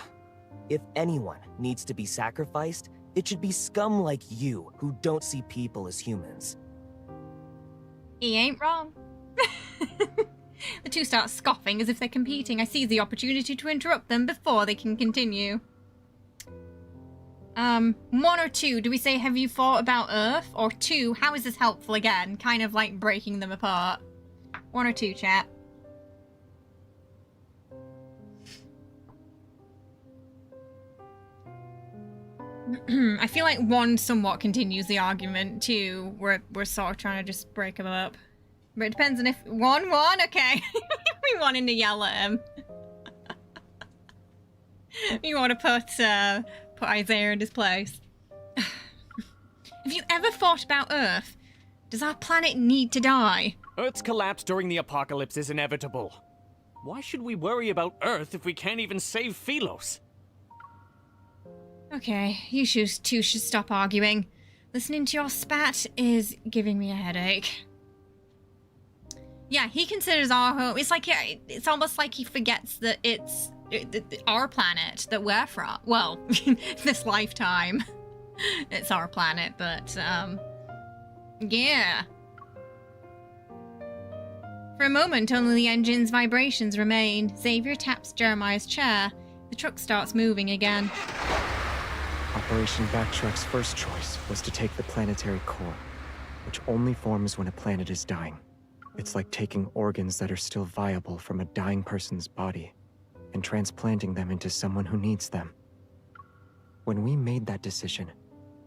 P: If anyone needs to be sacrificed, it should be scum like you who don't see people as humans.
B: He ain't wrong. The two start scoffing as if they're competing. I seize the opportunity to interrupt them before they can continue. 1 or 2, do we say have you thought about Earth? Or 2, how is this helpful again? Kind of like breaking them apart. 1 or 2, chat. I feel like 1 somewhat continues the argument. 2, we're sort of trying to just break them up. But it depends on if... 1, okay. We wanting to yell at him. We want to put Isaiah in his place. Have you ever thought about Earth? Does our planet need to die?
H: Earth's collapse during the apocalypse is inevitable. Why should we worry about Earth if we can't even save Philos?
B: Okay, you two should stop arguing. Listening to your spat is giving me a headache. Yeah, he considers our home. It's like it's almost like he forgets that it's our planet that we're from. Well, this lifetime, it's our planet, but yeah. For a moment, only the engine's vibrations remain. Xavier taps Jeremiah's chair. The truck starts moving again.
M: Operation Backtrack's first choice was to take the planetary core, which only forms when a planet is dying. It's like taking organs that are still viable from a dying person's body and transplanting them into someone who needs them. When we made that decision,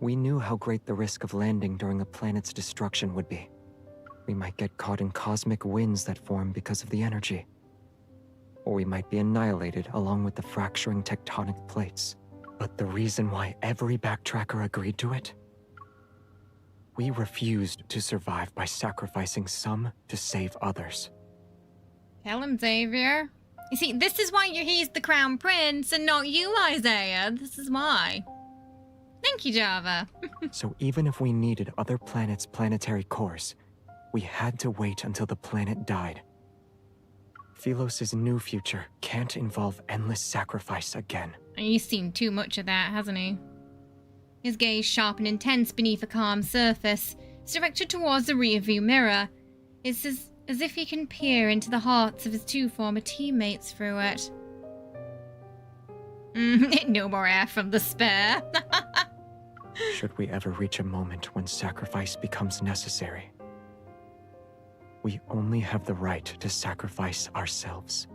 M: we knew how great the risk of landing during a planet's destruction would be. We might get caught in cosmic winds that form because of the energy. Or we might be annihilated along with the fracturing tectonic plates. But the reason why every backtracker agreed to it? We refused to survive by sacrificing some to save others.
B: Tell him, Xavier. You see, this is why he's the crown prince and not you, Isaiah. This is why. Thank you, Java.
M: So even if we needed other planets' planetary cores, we had to wait until the planet died. Philos' new future can't involve endless sacrifice again.
B: He's seen too much of that, hasn't he? His gaze sharp and intense beneath a calm surface, is directed towards the rearview mirror. It's as if he can peer into the hearts of his two former teammates through it. No more air from the spare.
M: Should we ever reach a moment when sacrifice becomes necessary, we only have the right to sacrifice ourselves.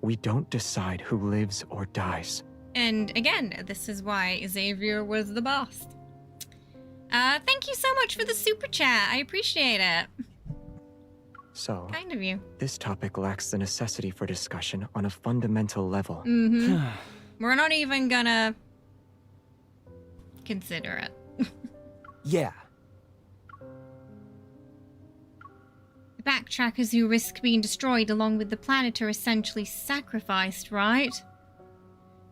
M: We don't decide who lives or dies.
B: And again, this is why Xavier was the boss. Thank you so much for the super chat. I appreciate it.
M: So,
B: kind of you.
M: This topic lacks the necessity for discussion on a fundamental level.
B: We're not even gonna consider it.
P: Yeah.
B: The backtrackers who risk being destroyed along with the planet are essentially sacrificed, right?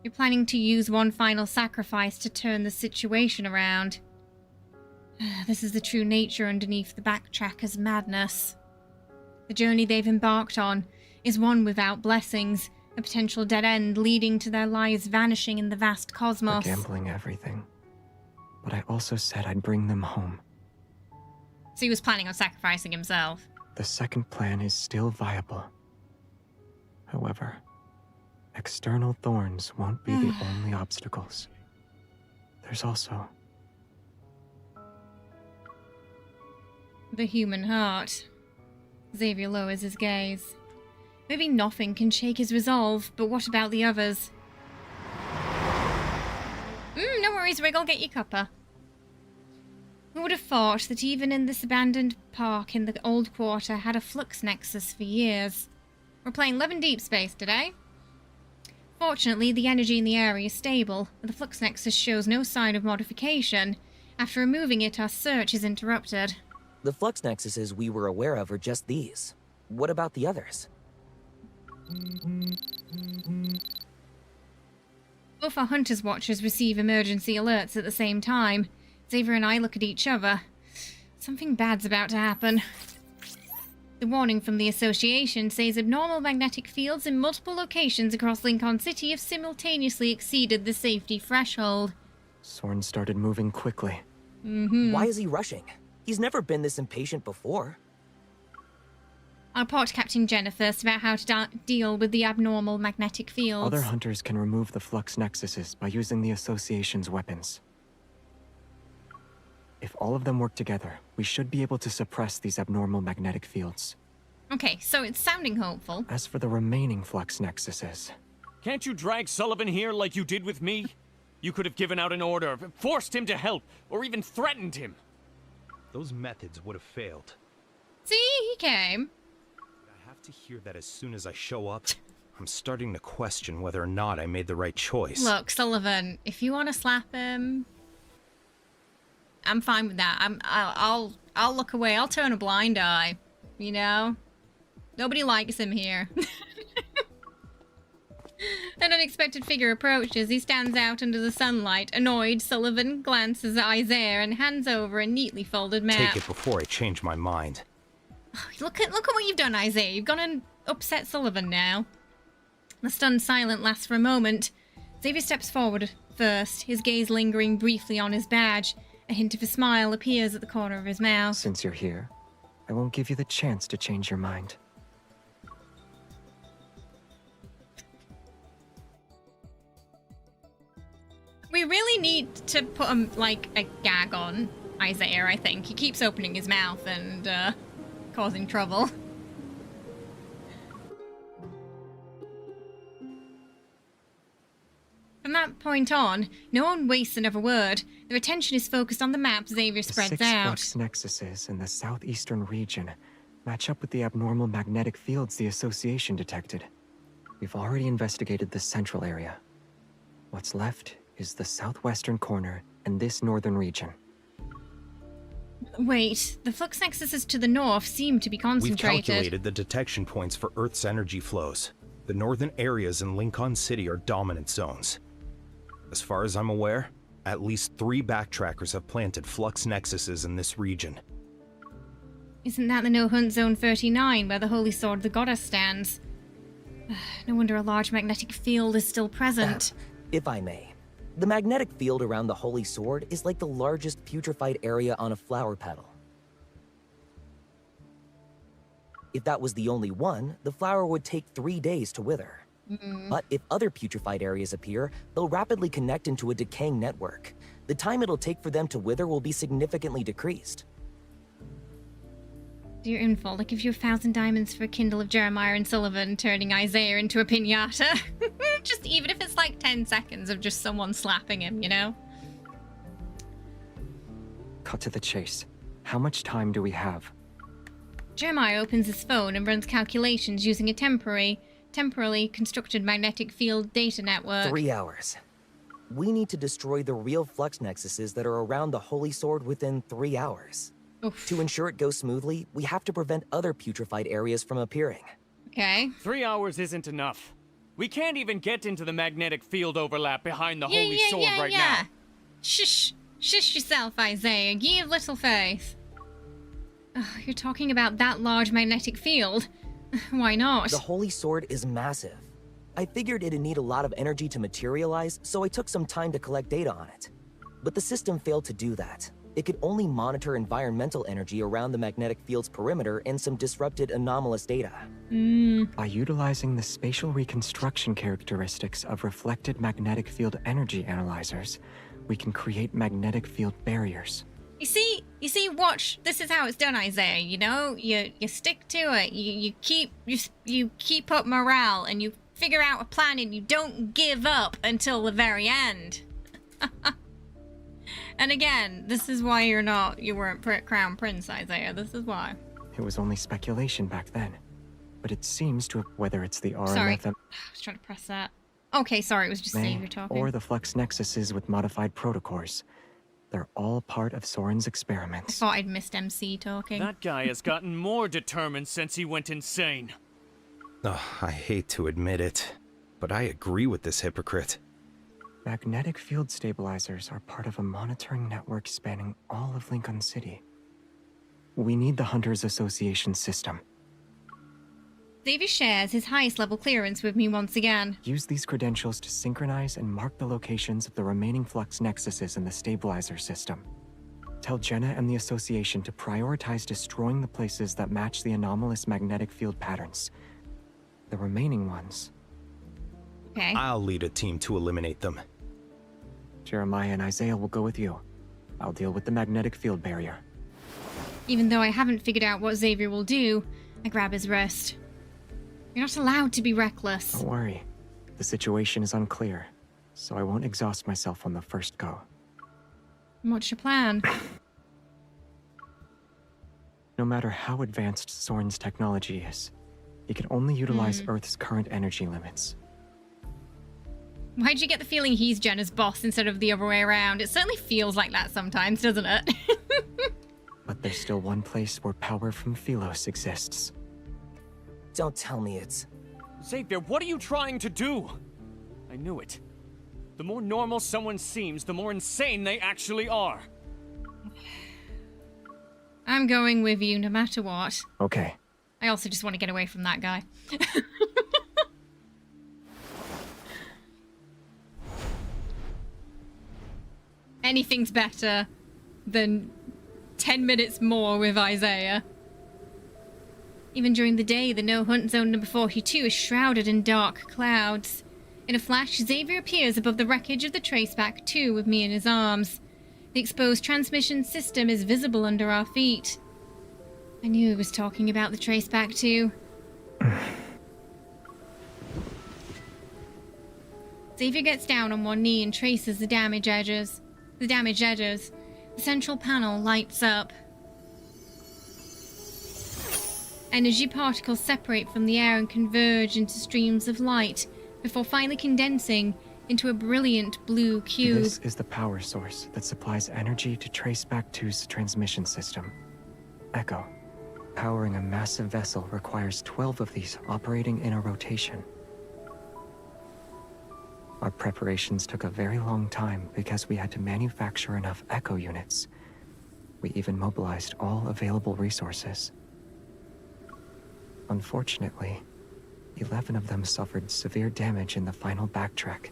B: You're planning to use one final sacrifice to turn the situation around. This is the true nature underneath the backtrackers' madness. The journey they've embarked on is one without blessings, a potential dead end leading to their lives vanishing in the vast cosmos.
M: We're gambling everything. But I also said I'd bring them home.
B: So he was planning on sacrificing himself.
M: The second plan is still viable. However, external thorns won't be the only obstacles. There's also
B: the human heart. Xavier lowers his gaze. Maybe nothing can shake his resolve, but what about the others? No worries, Rig, I'll get you cuppa. Who would have thought that even in this abandoned park in the old quarter had a flux nexus for years? We're playing Love and Deepspace today. Fortunately, the energy in the area is stable, and the flux nexus shows no sign of modification. After removing it, our search is interrupted.
P: The flux nexuses we were aware of are just these. What about the others?
B: Both our Hunter's Watchers receive emergency alerts at the same time. Xavier and I look at each other. Something bad's about to happen. The warning from the Association says abnormal magnetic fields in multiple locations across Lincoln City have simultaneously exceeded the safety threshold.
M: Sorn started moving quickly.
P: Why is he rushing? He's never been this impatient before.
B: I'll report to Captain Jennifer about how to deal with the abnormal magnetic fields.
M: Other hunters can remove the flux nexuses by using the Association's weapons. If all of them work together, we should be able to suppress these abnormal magnetic fields.
B: Okay, so it's sounding hopeful.
M: As for the remaining flux nexuses...
H: Can't you drag Sullivan here like you did with me? You could have given out an order, forced him to help, or even threatened him.
U: Those methods would have failed.
B: See, he came.
U: I have to hear that as soon as I show up. I'm starting to question whether or not I made the right choice.
B: Look, Sullivan, if you want to slap him, I'm fine with that. I'll look away. I'll turn a blind eye. You know, nobody likes him here. And then unexpected figure approaches, he stands out under the sunlight. Annoyed, Sullivan glances at Isaiah and hands over a neatly folded map.
U: Take it before I change my mind.
B: Look at what you've done, Isaiah. You've gone and upset Sullivan now. The stunned silence lasts for a moment. Xavier steps forward first, his gaze lingering briefly on his badge. A hint of a smile appears at the corner of his mouth.
M: Since you're here, I won't give you the chance to change your mind.
B: We really need to put a gag on Isaiah, I think. He keeps opening his mouth and causing trouble. From that point on, no one wastes another word. Their attention is focused on the map Xavier spreads
M: the 6
B: out.
M: flux nexuses in the southeastern region match up with the abnormal magnetic fields the Association detected. We've already investigated the central area. What's left is the southwestern corner and this northern region.
B: Wait, the flux nexuses to the north seem to be
U: We've
B: concentrated.
U: calculated the detection points for Earth's energy flows. The northern areas in Lincoln City are dominant zones. As far as I'm aware, at least 3 backtrackers have planted flux nexuses in this region.
B: Isn't that the no-hunt zone 39, where the Holy Sword of the Goddess stands? No wonder a large magnetic field is still present.
P: If I may, the magnetic field around the Holy Sword is like the largest putrefied area on a flower petal. If that was the only one, the flower would take 3 days to wither. But if other putrefied areas appear, they'll rapidly connect into a decaying network. The time it'll take for them to wither will be significantly decreased.
B: Dear info, I'll give you 1,000 diamonds for a Kindle of Jeremiah and Sullivan turning Isaiah into a piñata. Just even if it's like 10 seconds of just someone slapping him, you know?
M: Cut to the chase. How much time do we have?
B: Jeremiah opens his phone and runs calculations using a temporally constructed magnetic field data network.
P: 3 hours. We need to destroy the real flux nexuses that are around the Holy Sword within 3 hours.
B: Oof.
P: To ensure it goes smoothly, we have to prevent other putrefied areas from appearing.
B: Okay.
H: 3 hours isn't enough. We can't even get into the magnetic field overlap behind the Holy Sword right now.
B: Shush yourself, Isaiah. Ye of little faith. Oh, you're talking about that large magnetic field. Why not?
P: The Holy Sword is massive. I figured it'd need a lot of energy to materialize, so I took some time to collect data on it. But the system failed to do that. It could only monitor environmental energy around the magnetic field's perimeter and some disrupted anomalous data.
M: By utilizing the spatial reconstruction characteristics of reflected magnetic field energy analyzers, we can create magnetic field barriers.
B: You see, watch. This is how it's done, Isaiah. You know, you stick to it. You keep up morale, and you figure out a plan, and you don't give up until the very end. And again, this is why you weren't Crown Prince, Isaiah. This is why.
M: It was only speculation back then, but it seems to have, whether it's the RMF...
B: Sorry, I was trying to press that. Okay, sorry, it was just Xavier talking.
M: Or the flux nexuses with modified protocores. They're all part of Soren's experiments.
B: I thought I'd missed MC talking.
H: That guy has gotten more determined since he went insane.
U: I hate to admit it, but I agree with this hypocrite.
M: Magnetic field stabilizers are part of a monitoring network spanning all of Lincoln City. We need the Hunters Association system.
B: Xavier shares his highest level clearance with me once again.
M: Use these credentials to synchronize and mark the locations of the remaining flux nexuses in the stabilizer system. Tell Jenna and the Association to prioritize destroying the places that match the anomalous magnetic field patterns. The remaining ones...
B: Okay.
U: I'll lead a team to eliminate them.
M: Jeremiah and Isaiah will go with you. I'll deal with the magnetic field barrier.
B: Even though I haven't figured out what Xavier will do, I grab his wrist. You're not allowed to be reckless.
M: Don't worry. The situation is unclear, so I won't exhaust myself on the first go.
B: What's your plan?
M: No matter how advanced Soren's technology is, he can only utilize Earth's current energy limits.
B: Why'd you get the feeling he's Jenna's boss instead of the other way around? It certainly feels like that sometimes, doesn't it?
M: But there's still one place where power from Philos exists.
P: Don't tell me it's...
H: Xavier, what are you trying to do? I knew it. The more normal someone seems, the more insane they actually are.
B: I'm going with you no matter what.
M: Okay.
B: I also just want to get away from that guy. Anything's better than 10 minutes more with Isaiah. Even during the day, the no-hunt zone number 42 is shrouded in dark clouds. In a flash, Xavier appears above the wreckage of the Traceback 2 with me in his arms. The exposed transmission system is visible under our feet. I knew he was talking about the Traceback 2. Xavier gets down on one knee and traces the damaged edges. The central panel lights up. Energy particles separate from the air and converge into streams of light before finally condensing into a brilliant blue cube.
M: This is the power source that supplies energy to Traceback 2's transmission system. Echo. Powering a massive vessel requires 12 of these operating in a rotation. Our preparations took a very long time because we had to manufacture enough Echo units. We even mobilized all available resources. Unfortunately, 11 of them suffered severe damage in the final backtrack.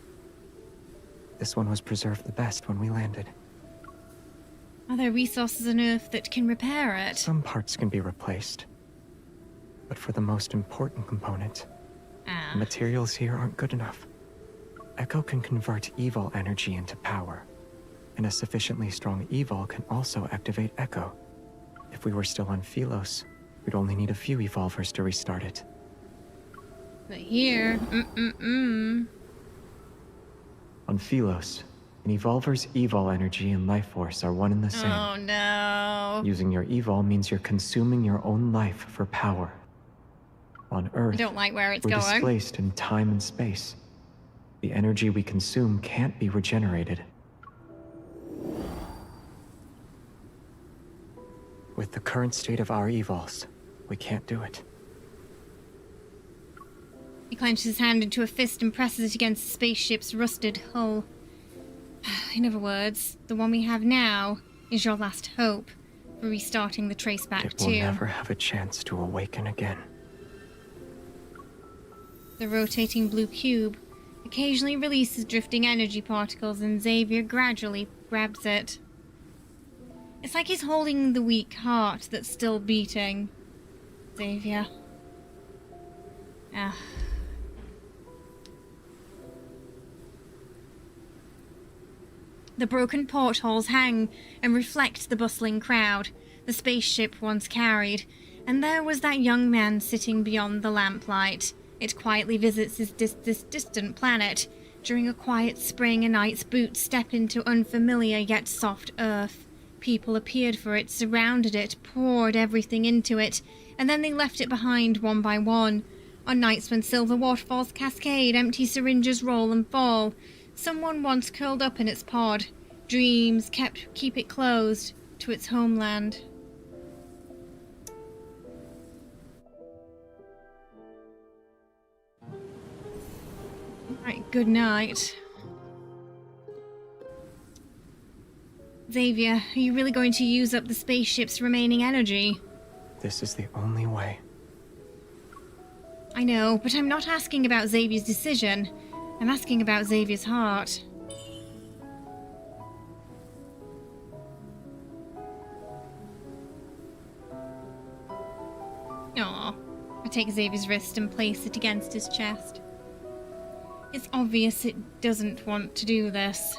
M: This one was preserved the best when we landed.
B: Are there resources on Earth that can repair it?
M: Some parts can be replaced. But for the most important component, the materials here aren't good enough. Echo can convert evil energy into power, and a sufficiently strong evil can also activate Echo. If we were still on Philos, we'd only need a few evolvers to restart it.
B: But here,
M: On Philos, an evolver's evol energy and life force are one and the same.
B: Oh no.
M: Using your evol means you're consuming your own life for power. On Earth,
B: I don't like where it's
M: we're
B: going.
M: displaced in time and space. The energy we consume can't be regenerated. With the current state of our evols, we can't do it.
B: He clenches his hand into a fist and presses it against the spaceship's rusted hull. In other words, the one we have now is your last hope for restarting the Traceback 2.
M: It will never have a chance to awaken again.
B: The rotating blue cube occasionally releases drifting energy particles, and Xavier gradually grabs it. It's like he's holding the weak heart that's still beating. Xavier. The broken portholes hang and reflect the bustling crowd the spaceship once carried, and there was that young man sitting beyond the lamplight. It quietly visits this distant planet. During a quiet spring, a knight's boots step into unfamiliar yet soft earth. People appeared for it, surrounded it, poured everything into it, and then they left it behind one by one. On nights when silver waterfalls cascade, empty syringes roll and fall, someone once curled up in its pod. Dreams keep it closed to its homeland. Right, good night. Xavier, are you really going to use up the spaceship's remaining energy?
M: This is the only way.
B: I know, but I'm not asking about Xavier's decision. I'm asking about Xavier's heart. Aww. I take Xavier's wrist and place it against his chest. It's obvious it doesn't want to do this.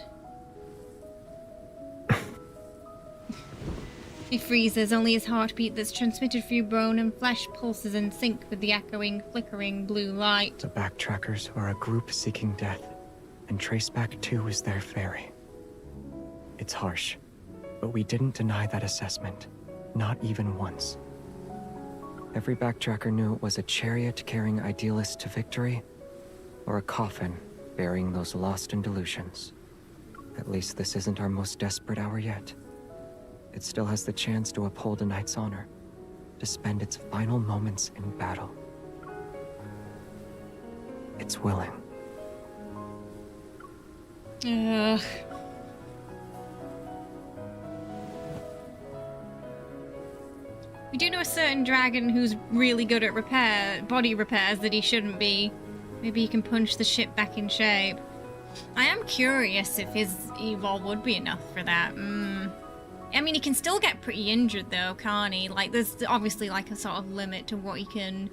B: He freezes, only his heartbeat that's transmitted through bone and flesh pulses in sync with the echoing, flickering blue light.
M: The Backtrackers are a group seeking death, and Traceback 2 is their ferry. It's harsh, but we didn't deny that assessment, not even once. Every Backtracker knew it was a chariot carrying idealists to victory, or a coffin burying those lost in delusions. At least this isn't our most desperate hour yet. It still has the chance to uphold a knight's honor, to spend its final moments in battle. It's willing.
B: Ugh. We do know a certain dragon who's really good at body repairs that he shouldn't be. Maybe he can punch the ship back in shape. I am curious if his evol would be enough for that. I mean, he can still get pretty injured though, can't he? Like, there's obviously like a sort of limit to what he can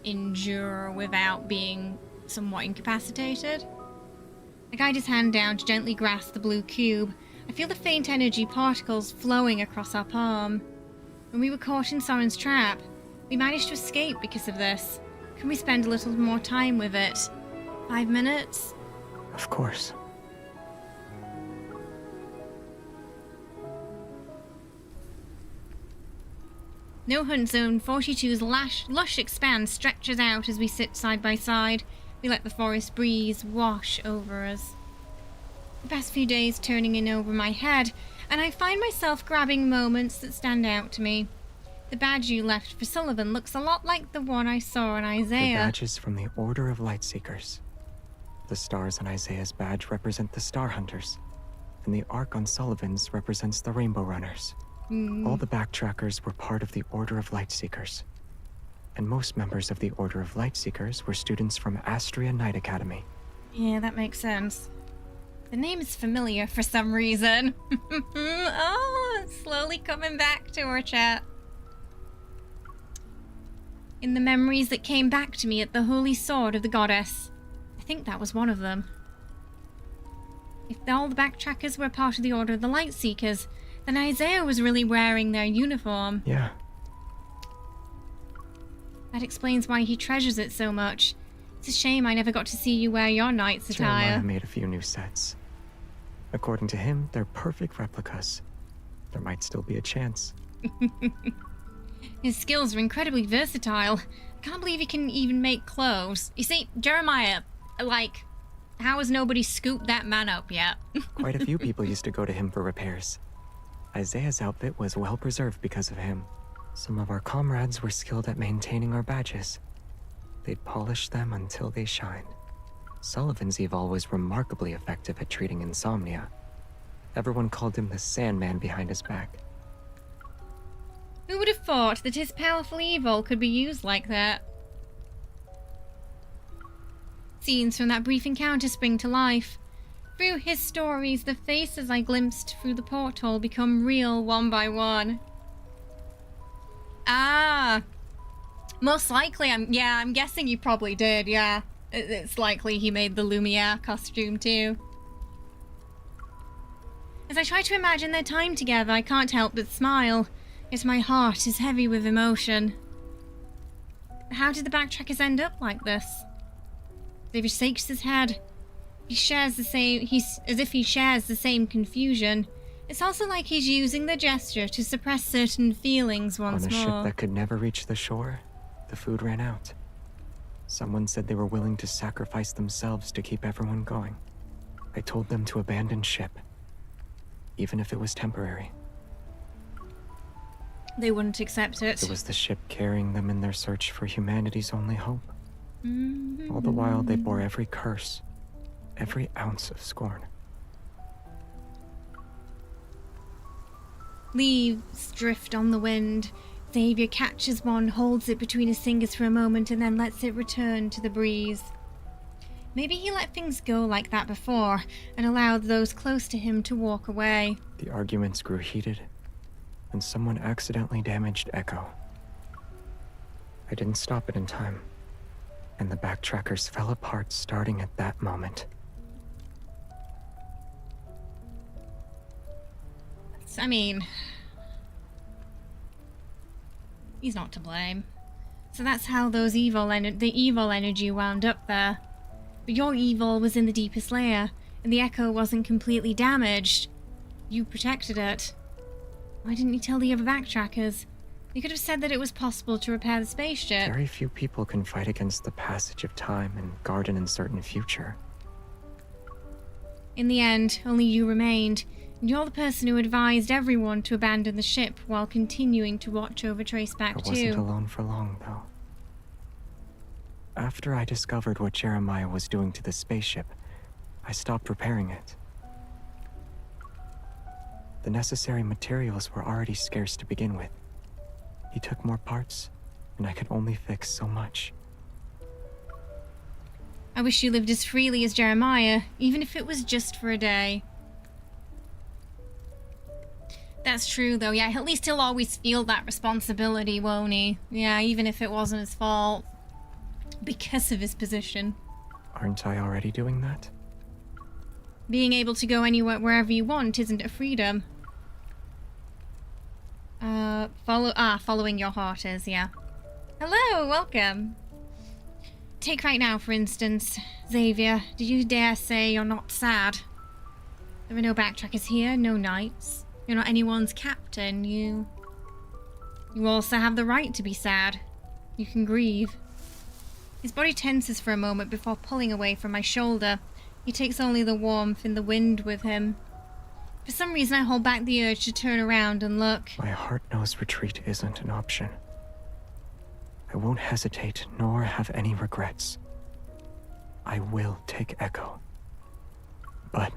B: endure without being somewhat incapacitated. I guide his hand down to gently grasp the blue cube. I feel the faint energy particles flowing across our palm. When we were caught in Soren's trap, we managed to escape because of this. Can we spend a little more time with it? 5 minutes?
M: Of course.
B: No Hunt Zone 42's lush expanse stretches out as we sit side by side. We let the forest breeze wash over us. The past few days turning in over my head, and I find myself grabbing moments that stand out to me. The badge you left for Sullivan looks a lot like the one I saw on Isaiah.
M: The badge is from the Order of Lightseekers. The stars on Isaiah's badge represent the Star Hunters, and the arc on Sullivan's represents the Rainbow Runners. All the backtrackers were part of the Order of Lightseekers, and most members of the Order of Lightseekers were students from Astria Night Academy.
B: Yeah, that makes sense. The name is familiar for some reason. Oh, it's slowly coming back to our chat. In the memories that came back to me at the Holy Sword of the Goddess. I think that was one of them. If all the backtrackers were part of the Order of the Lightseekers, then Isaiah was really wearing their uniform.
M: Yeah.
B: That explains why he treasures it so much. It's a shame I never got to see you wear your knight's attire.
M: Jeremiah made a few new sets. According to him, they're perfect replicas. There might still be a chance.
B: His skills are incredibly versatile. I can't believe he can even make clothes. You see, Jeremiah, like, how has nobody scooped that man up yet?
M: Quite a few people used to go to him for repairs. Isaiah's outfit was well preserved because of him. Some of our comrades were skilled at maintaining our badges. They'd polish them until they shined. Sullivan's evol was remarkably effective at treating insomnia. Everyone called him the Sandman behind his back.
B: Who would have thought that his powerful evil could be used like that? Scenes from that brief encounter spring to life. Through his stories, the faces I glimpsed through the porthole become real one by one. Ah! Most likely, I'm guessing you probably did, yeah. It's likely he made the Lumiere costume too. As I try to imagine their time together, I can't help but smile. Yet my heart is heavy with emotion. How did the backtrackers end up like this? Xavier shakes his head. He's as if he shares the same confusion. It's also like he's using the gesture to suppress certain feelings once more.
M: On a ship that could never reach the shore, the food ran out. Someone said they were willing to sacrifice themselves to keep everyone going. I told them to abandon ship, even if it was temporary.
B: They wouldn't accept it.
M: It was the ship carrying them in their search for humanity's only hope. All the while, they bore every curse, every ounce of scorn.
B: Leaves drift on the wind. Xavier catches one, holds it between his fingers for a moment, and then lets it return to the breeze. Maybe he let things go like that before, and allowed those close to him to walk away.
M: The arguments grew heated, and someone accidentally damaged Echo. I didn't stop it in time, and the backtrackers fell apart starting at that moment.
B: I mean, he's not to blame. So that's how those the evil energy wound up there. But your evil was in the deepest layer, and the Echo wasn't completely damaged. You protected it. Why didn't you tell the other backtrackers? You could have said that it was possible to repair the spaceship.
M: Very few people can fight against the passage of time and guard an uncertain future.
B: In the end, only you remained. And you're the person who advised everyone to abandon the ship while continuing to watch over Traceback 2.
M: I wasn't alone for long, though. After I discovered what Jeremiah was doing to the spaceship, I stopped repairing it. The necessary materials were already scarce to begin with. He took more parts, and I could only fix so much.
B: I wish you lived as freely as Jeremiah, even if it was just for a day. That's true, though. Yeah, at least he'll always feel that responsibility, won't he? Yeah, even if it wasn't his fault. Because of his position.
M: Aren't I already doing that?
B: Being able to go anywhere, wherever you want isn't a freedom. Following your heart is, yeah. Hello, welcome. Take right now, for instance. Xavier, did you dare say you're not sad? There are no backtrackers here, no knights. You're not anyone's captain, you also have the right to be sad. You can grieve. His body tenses for a moment before pulling away from my shoulder. He takes only the warmth in the wind with him. For some reason, I hold back the urge to turn around and look.
M: My heart knows retreat isn't an option. I won't hesitate, nor have any regrets. I will take Echo. But...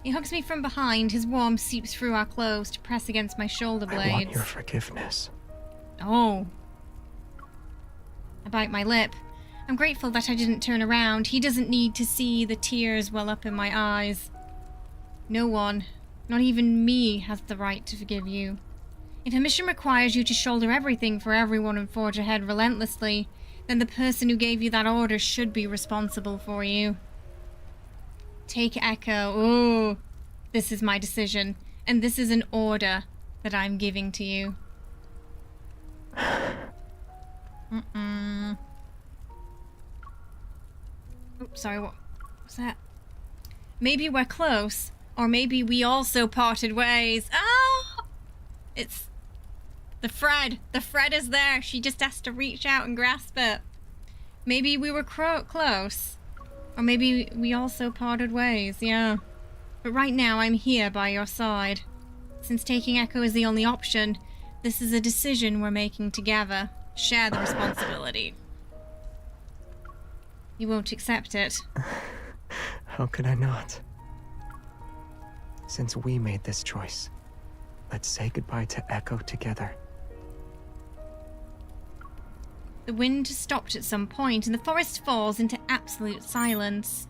B: He hugs me from behind, his warmth seeps through our clothes to press against my shoulder blades.
M: I want your forgiveness.
B: Oh. I bite my lip. I'm grateful that I didn't turn around. He doesn't need to see the tears well up in my eyes. No one, not even me, has the right to forgive you. If a mission requires you to shoulder everything for everyone and forge ahead relentlessly, then the person who gave you that order should be responsible for you. Take Echo. Ooh, this is my decision, and this is an order that I'm giving to you. Oops, sorry, what was that? Maybe we're close, or maybe we also parted ways. Ah! It's the thread. The thread is there. She just has to reach out and grasp it. Maybe we were close. Or maybe we also parted ways, yeah. But right now, I'm here by your side. Since taking Echo is the only option, this is a decision we're making together. Share the responsibility. You won't accept it.
M: How could I not? Since we made this choice, let's say goodbye to Echo together.
B: The wind has stopped at some point, and the forest falls into absolute silence.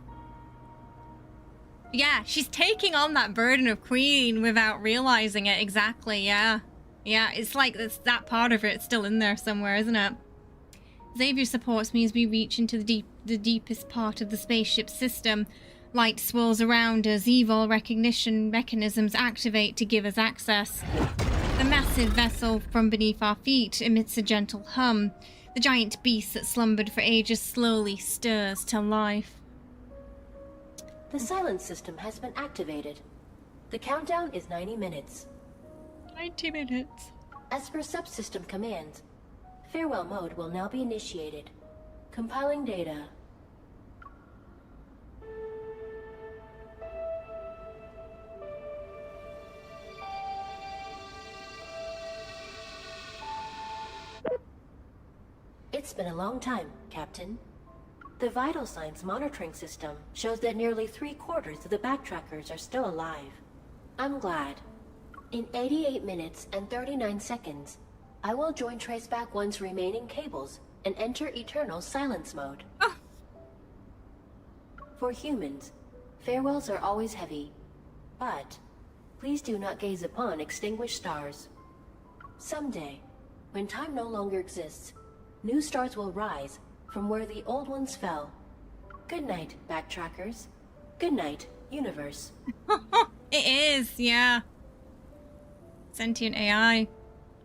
B: Yeah, she's taking on that burden of Queen without realizing it exactly, yeah. Yeah, it's like that part of it still in there somewhere, isn't it? Xavier supports me as we reach into the deepest part of the spaceship system. Light swirls around us, evil recognition mechanisms activate to give us access. The massive vessel from beneath our feet emits a gentle hum. The giant beast that slumbered for ages slowly stirs to life.
N: The silence system has been activated. The countdown is 90 minutes.
B: 90 minutes.
N: As per subsystem commands, farewell mode will now be initiated. Compiling data. It's been a long time, Captain. The vital signs monitoring system shows that nearly 3/4 of the backtrackers are still alive. I'm glad. In 88 minutes and 39 seconds, I will join Traceback 1's remaining cables and enter eternal silence mode. For humans, farewells are always heavy, but please do not gaze upon extinguished stars. Someday, when time no longer exists, new stars will rise from where the old ones fell. Good night, backtrackers. Good night, universe.
B: It is, yeah. Sentient AI.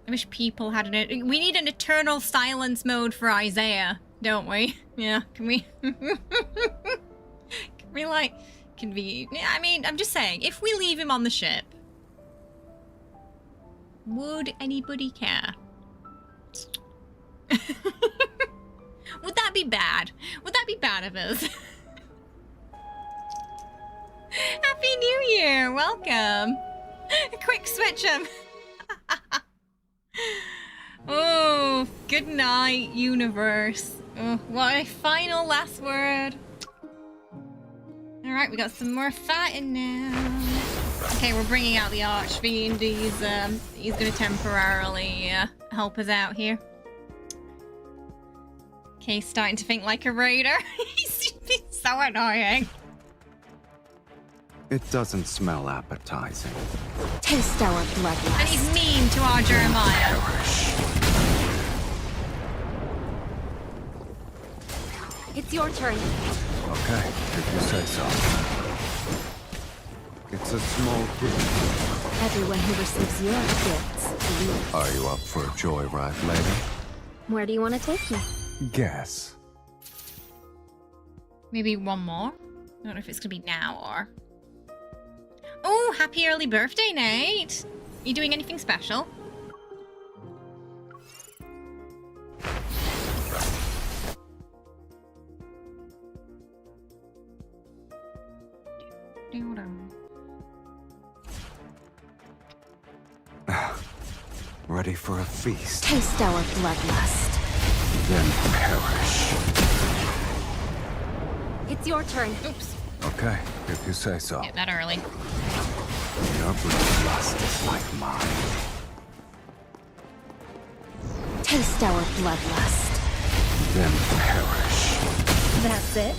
B: I wish people had an... We need an eternal silence mode for Isaiah, don't we? Yeah, can we... Can we, like... I mean, I'm just saying, if we leave him on the ship, would anybody care? Would that be bad? Would that be bad of us? Happy New Year! Welcome! Quick switch him! Oh, Good night, universe. Oh, what a final last word. Alright, we got some more fighting now. Okay, we're bringing out the Archfiend. He's gonna temporarily help us out here. Okay, starting to think like a raider. He's so annoying.
T: It doesn't smell appetizing.
L: Taste our bloodlust.
B: And he's mean to our Jeremiah.
L: It's your turn.
T: Okay, if you say so. It's a small gift.
L: Everyone who receives your gifts leaves.
T: Are you up for a joyride later?
L: Where do you want to take me?
T: Guess.
B: Maybe one more? I don't know if it's gonna be now or... Oh, happy early birthday, Nate! Are you doing anything special?
T: Ready for a feast?
L: Taste our bloodlust.
T: Then perish.
L: It's your turn.
B: Oops.
T: Okay, if you say so.
B: Get that early.
T: Your bloodlust is like mine.
L: Taste our bloodlust.
T: Then perish.
L: That's it?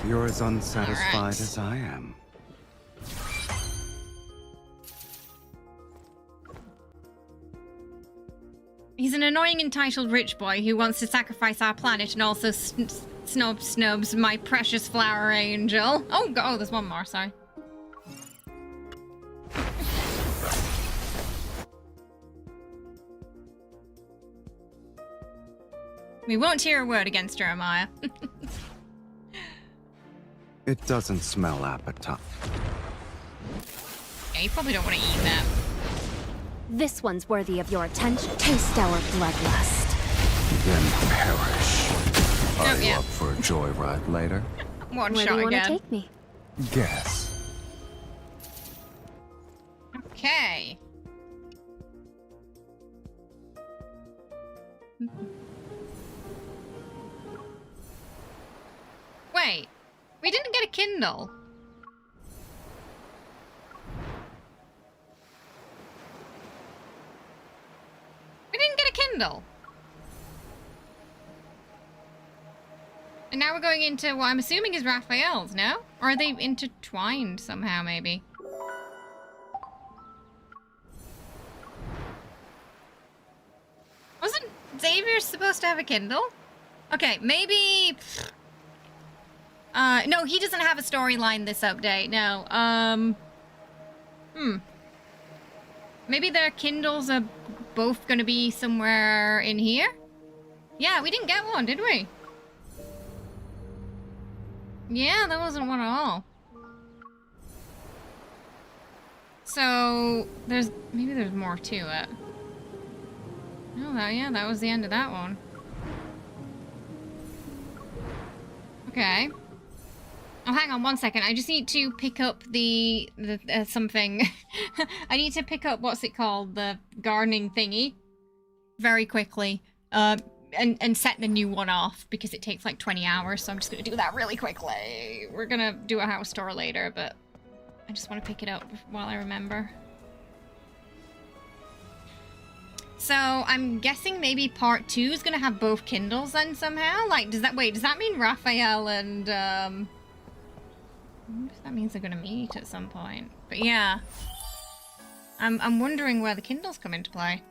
T: You're as unsatisfied
B: Alright.
T: as I am.
B: He's an annoying entitled rich boy who wants to sacrifice our planet and also snubs my precious flower angel. Oh, oh, there's one more, sorry. We won't hear a word against Jeremiah.
T: It doesn't smell appetizing.
B: Yeah, you probably don't want to eat that.
L: This one's worthy of your attention. Taste our bloodlust.
T: Then perish. Are you
B: yeah.
T: up for a joyride later?
B: One
L: Where
B: shot
L: do you
B: again.
L: want to take me?
T: Guess.
B: Okay. Wait, we didn't get a Kindle. We didn't get a Kindle. And now we're going into what I'm assuming is Raphael's, no? Or are they intertwined somehow, maybe? Wasn't Xavier supposed to have a Kindle? Okay, maybe... no, he doesn't have a storyline this update, no. Maybe their Kindles are both gonna be somewhere in here? Yeah, we didn't get one, did we? Yeah, that wasn't one at all. So, maybe there's more to it. Oh, yeah, that was the end of that one. Okay. Oh, hang on one second. I just need to pick up the something. I need to pick up, what's it called? The gardening thingy. Very quickly. And set the new one off because it takes like 20 hours. So I'm just going to do that really quickly. We're going to do a house tour later, but I just want to pick it up while I remember. So I'm guessing maybe part 2 is going to have both Kindles then somehow? Like, does that mean Rafayel and, that means they're going to meet at some point. But yeah. I'm wondering where the Kindles come into play.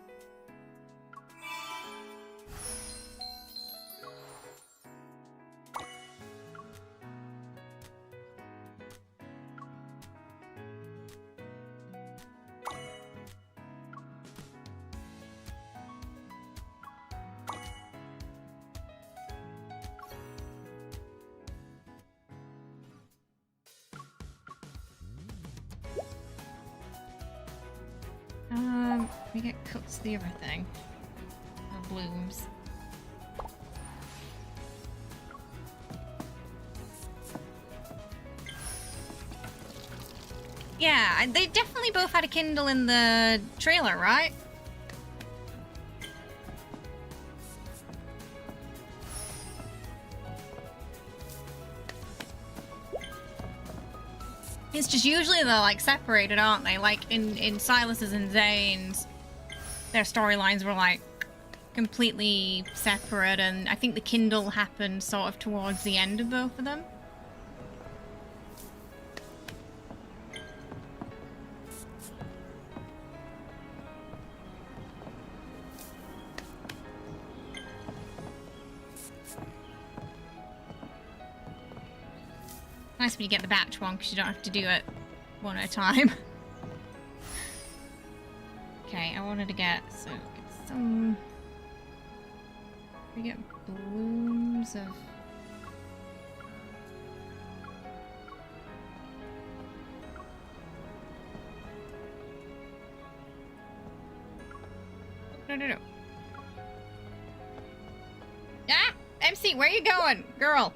B: We get cooked the other thing. The blooms. Yeah, they definitely both had a Kindle in the trailer, right? It's just usually they're like separated, aren't they? Like in Sylus's and Zayne's, their storylines were like completely separate, and I think the Kindle happened sort of towards the end of both of them. Nice when you get the batch one, because you don't have to do it one at a time. Okay, I wanted to get some... We get blooms of... No. Ah! MC, where are you going? Girl!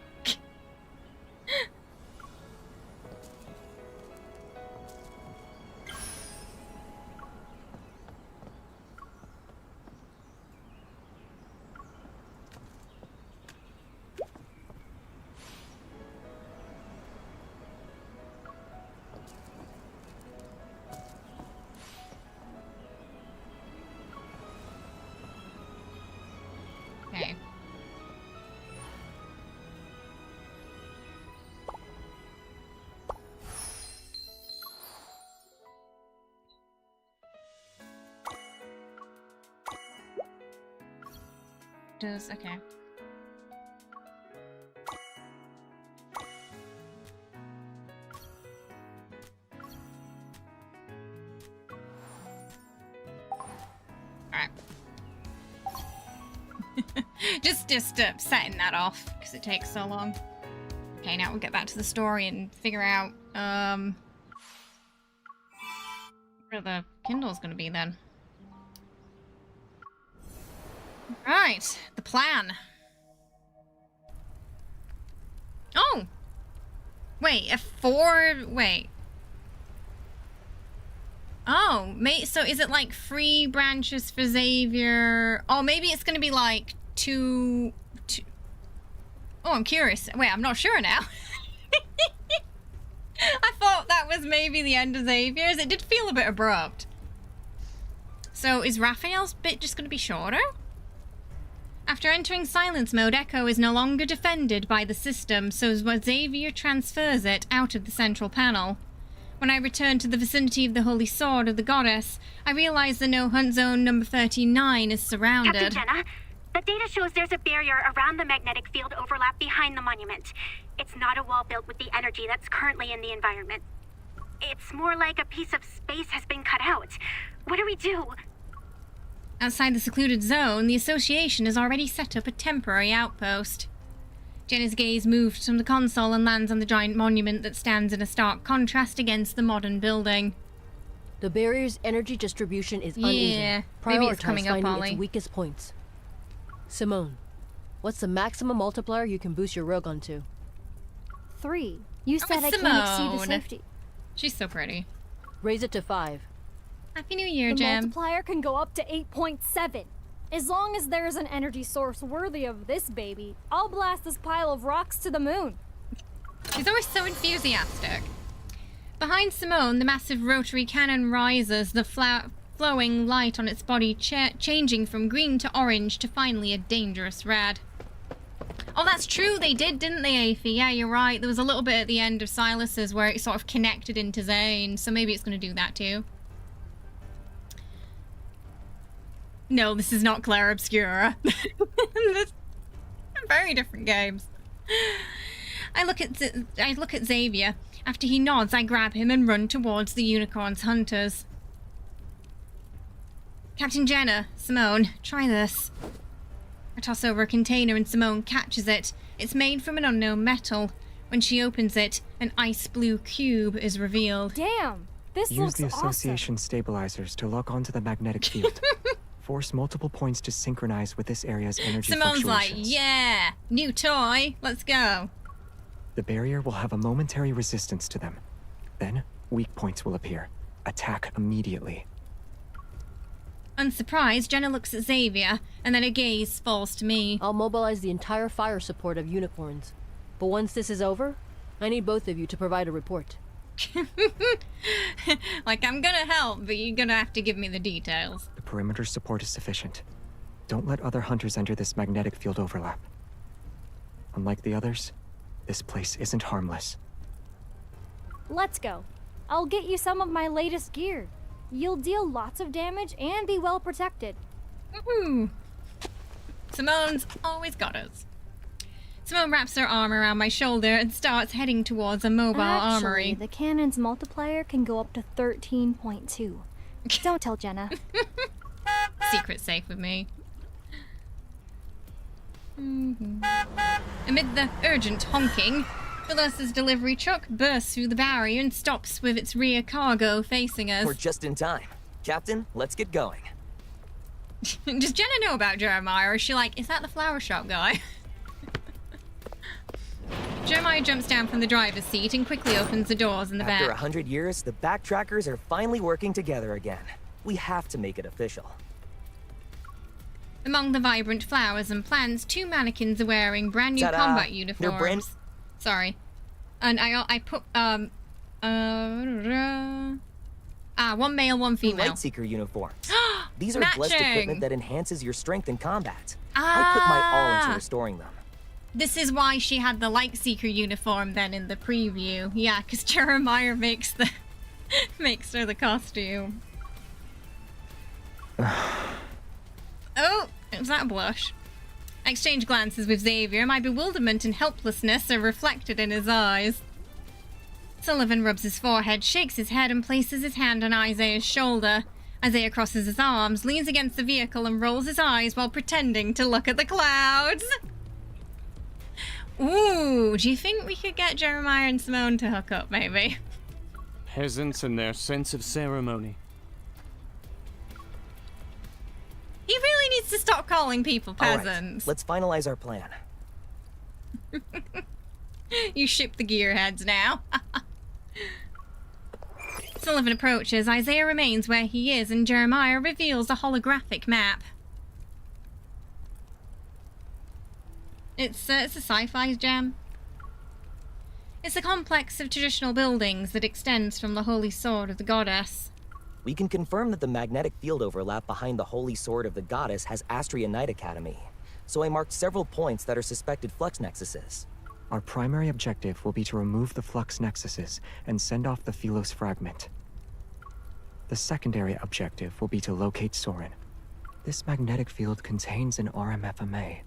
B: Okay. Okay. Alright. just setting that off because it takes so long. Okay, now we'll get back to the story and figure out where the Kindle's gonna be then. Right, the plan. Oh! Wait, wait. Oh, so is it like 3 branches for Xavier? Oh, maybe it's gonna be like two... Oh, I'm curious. Wait, I'm not sure now. I thought that was maybe the end of Xavier's. It did feel a bit abrupt. So is Rafayel's bit just gonna be shorter? After entering silence mode, Echo is no longer defended by the system, so Xavier transfers it out of the central panel. When I return to the vicinity of the Holy Sword of the Goddess, I realize the no-hunt zone number 39 is surrounded.
I: Captain Jenna, the data shows there's a barrier around the magnetic field overlap behind the monument. It's not a wall built with the energy that's currently in the environment. It's more like a piece of space has been cut out. What do we do?
B: Outside the secluded zone, the Association has already set up a temporary outpost. Jenna's gaze moves from the console and lands on the giant monument that stands in a stark contrast against the modern building.
N: The barrier's energy distribution is uneven.
B: Yeah, maybe it's coming up,
N: finding
B: Ollie.
N: its weakest points. Simone, what's the maximum multiplier you can boost your Rogue to?
L: 3. You said I
B: Simone.
L: can't exceed the safety.
B: She's so pretty.
N: Raise it to 5.
B: Happy New Year,
L: The
B: Gem.
L: multiplier can go up to 8.7. As long as there's an energy source worthy of this baby, I'll blast this pile of rocks to the moon.
B: She's always so enthusiastic. Behind Simone, the massive rotary cannon rises, the flowing light on its body changing from green to orange to finally a dangerous red. Oh, that's true, they did, didn't they, Aphie? Yeah, you're right. There was a little bit at the end of Sylus's where it sort of connected into Zayne, so maybe it's going to do that too. No, this is not Claire Obscura. Very different games. I look at Xavier. After he nods, I grab him and run towards the unicorn's hunters. Captain Jenna, Simone, try this. I toss over a container and Simone catches it. It's made from an unknown metal. When she opens it, an ice blue cube is revealed.
L: Damn, this
M: Use
L: looks
M: the
L: awesome.
M: association stabilizers to lock onto the magnetic field. Force multiple points to synchronize with this area's energy
B: Simone's like,
M: fluctuations.
B: yeah, new toy, let's go.
M: The barrier will have a momentary resistance to them. Then, weak points will appear. Attack immediately.
B: Unsurprised, Jenna looks at Xavier, and then her gaze falls to me.
N: I'll mobilize the entire fire support of unicorns. But once this is over, I need both of you to provide a report.
B: Like, I'm gonna help, but you're gonna have to give me the details.
M: The perimeter support is sufficient. Don't let other hunters enter this magnetic field overlap. Unlike the others, this place isn't harmless.
L: Let's go. I'll get you some of my latest gear. You'll deal lots of damage and be well protected.
B: Woohoo! Simone's always got us. Simone wraps her arm around my shoulder and starts heading towards a mobile armory.
L: The cannon's multiplier can go up to 13.2. Don't tell Jenna.
B: Secret safe with me. Amid the urgent honking, Sylus' delivery truck bursts through the barrier and stops with its rear cargo facing us.
P: We're just in time. Captain, let's get going.
B: Does Jenna know about Jeremiah, or is she like, is that the flower shop guy? Jeremiah jumps down from the driver's seat and quickly opens the doors in the back.
P: After 100 years, the backtrackers are finally working together again. We have to make it official.
B: Among the vibrant flowers and plants, 2 mannequins are wearing brand new
P: Ta-da!
B: combat uniforms.
P: They're brand-
B: Sorry. And I put, one male, one female.
P: Lightseeker uniforms. These are blessed
B: Matching!
P: equipment that enhances your strength in combat. I put my all into restoring them.
B: This is why she had the Lightseeker uniform then in the preview. Yeah, because Jeremiah makes her the costume. Oh, was that a blush? I exchange glances with Xavier. My bewilderment and helplessness are reflected in his eyes. Sullivan rubs his forehead, shakes his head, and places his hand on Isaiah's shoulder. Isaiah crosses his arms, leans against the vehicle, and rolls his eyes while pretending to look at the clouds. Ooh, do you think we could get Jeremiah and Simone to hook up, maybe?
H: Peasants and their sense of ceremony.
B: He really needs to stop calling people
P: All right,
B: peasants.
P: let's finalize our plan.
B: You ship the gearheads now. Sullivan approaches. Isaiah remains where he is, and Jeremiah reveals a holographic map. It's a sci-fi gem. It's a complex of traditional buildings that extends from the Holy Sword of the Goddess.
P: We can confirm that the magnetic field overlap behind the Holy Sword of the Goddess has Astria Knight Academy, so I marked several points that are suspected flux nexuses.
M: Our primary objective will be to remove the flux nexuses and send off the Philos fragment. The secondary objective will be to locate Soren. This magnetic field contains an RMFMA.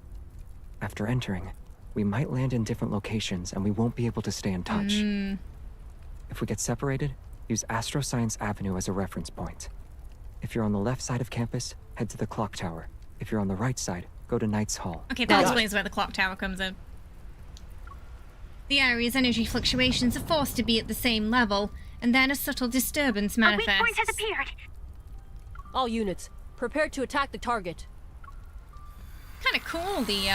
M: After entering, we might land in different locations and we won't be able to stay in touch. If we get separated, use Astroscience Avenue as a reference point. If you're on the left side of campus, head to the clock tower. If you're on the right side, go to Knight's Hall.
B: Okay, that explains where the clock tower comes in. The area's energy fluctuations are forced to be at the same level, and then a subtle disturbance manifests.
K: A weak point has appeared.
N: All units, prepare to attack the target.
B: Kind of cool, the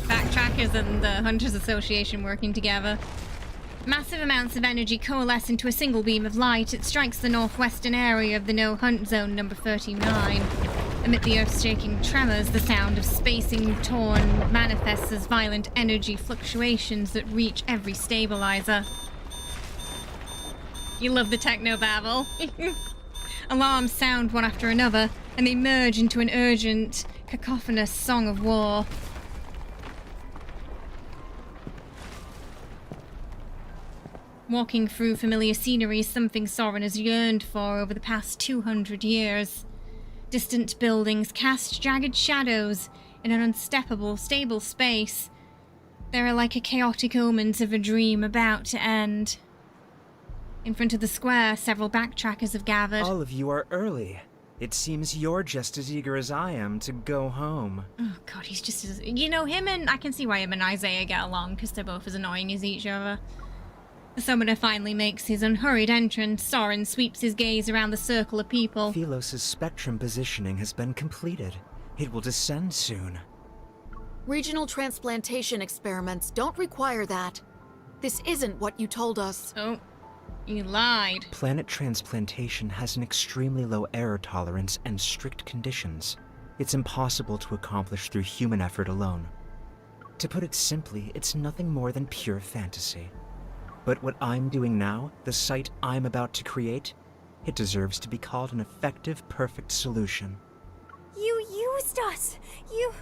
B: backtrackers and the Hunters Association working together. Massive amounts of energy coalesce into a single beam of light. It strikes the northwestern area of the no-hunt zone number 39. Amid the earth-shaking tremors, the sound of spacing torn manifests as violent energy fluctuations that reach every stabilizer. You love the techno babble. Alarms sound one after another, and they merge into an urgent, cacophonous song of war. Walking through familiar scenery is something Soren has yearned for over the past 200 years. Distant buildings cast jagged shadows in an unsteppable, stable space. They are like a chaotic omens of a dream about to end. In front of the square, several backtrackers have gathered.
C: All of you are early. It seems you're just as eager as I am to go home.
B: Oh god, he's just as... You know, I can see why him and Isaiah get along, because they're both as annoying as each other. The summoner finally makes his unhurried entrance. Soren sweeps his gaze around the circle of people.
C: Philos' spectrum positioning has been completed. It will descend soon.
E: Regional transplantation experiments don't require that. This isn't what you told us.
B: Oh, you lied.
C: Planet transplantation has an extremely low error tolerance and strict conditions. It's impossible to accomplish through human effort alone. To put it simply, it's nothing more than pure fantasy. But what I'm doing now, the site I'm about to create, it deserves to be called an effective, perfect solution.
L: You used us! You...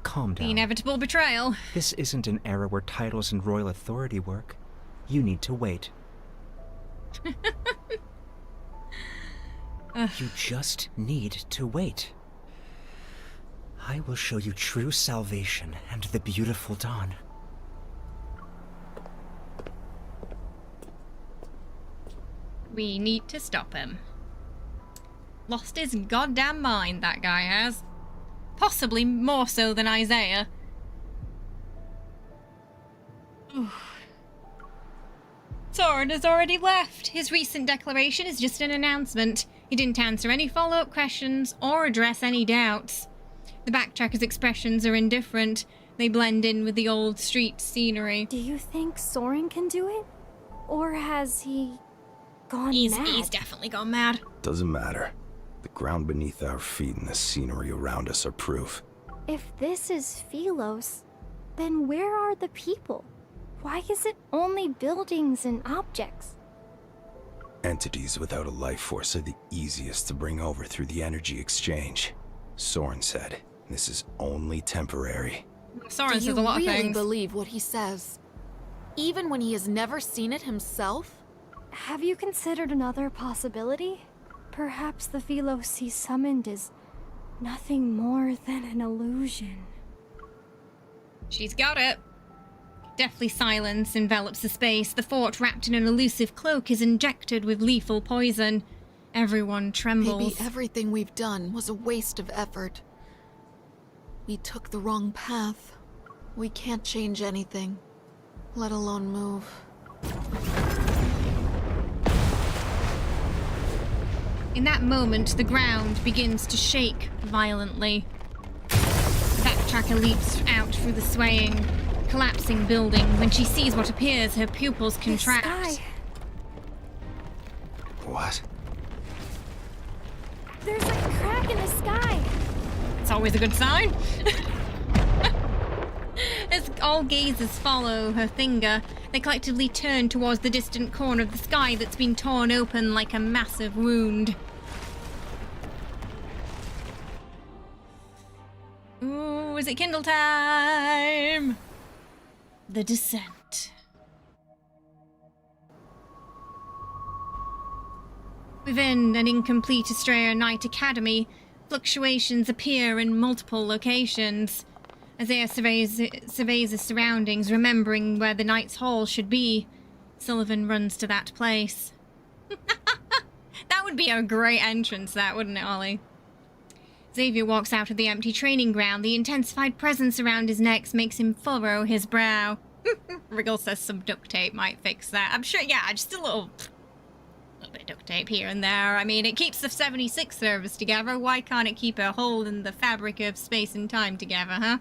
C: Calm down.
B: The inevitable betrayal.
C: This isn't an era where titles and royal authority work. You need to wait. You just need to wait. I will show you true salvation and the beautiful dawn.
B: We need to stop him. Lost his goddamn mind, that guy has. Possibly more so than Isaiah. Soren has already left. His recent declaration is just an announcement. He didn't answer any follow-up questions or address any doubts. The backtracker's expressions are indifferent. They blend in with the old street scenery.
L: Do you think Soren can do it? Or has he gone mad?
B: He's definitely gone mad.
U: Doesn't matter. The ground beneath our feet and the scenery around us are proof.
L: If this is Philos, then where are the people? Why is it only buildings and objects?
U: Entities without a life force are the easiest to bring over through the energy exchange. Soren said, this is only temporary.
B: Soren says a lot of things.
E: Do you really believe what he says? Even when he has never seen it himself?
L: Have you considered another possibility? Perhaps the Philos he summoned is nothing more than an illusion.
B: She's got it. Deathly silence envelops the space. The fort, wrapped in an elusive cloak, is injected with lethal poison. Everyone trembles.
E: Maybe everything we've done was a waste of effort. We took the wrong path. We can't change anything, let alone move.
B: In that moment, the ground begins to shake violently. The backtracker leaps out through the swaying, collapsing building. When she sees what appears, her pupils contract.
L: The sky.
U: What?
L: There's a crack in the sky.
B: It's always a good sign. As all gazers follow her finger, they collectively turn towards the distant corner of the sky that's been torn open like a massive wound. Ooh, is it Kindle time? The Descent. Within an incomplete Estrella Knight Academy, fluctuations appear in multiple locations. Isaiah surveys his surroundings, remembering where the Knight's Hall should be. Sullivan runs to that place. That would be a great entrance, that, wouldn't it, Ollie? Xavier walks out of the empty training ground. The intensified presence around his neck makes him furrow his brow. Wriggle says some duct tape might fix that. I'm sure, yeah, just a little bit of duct tape here and there. I mean, it keeps the 76 service together. Why can't it keep a hole in the fabric of space and time together, huh?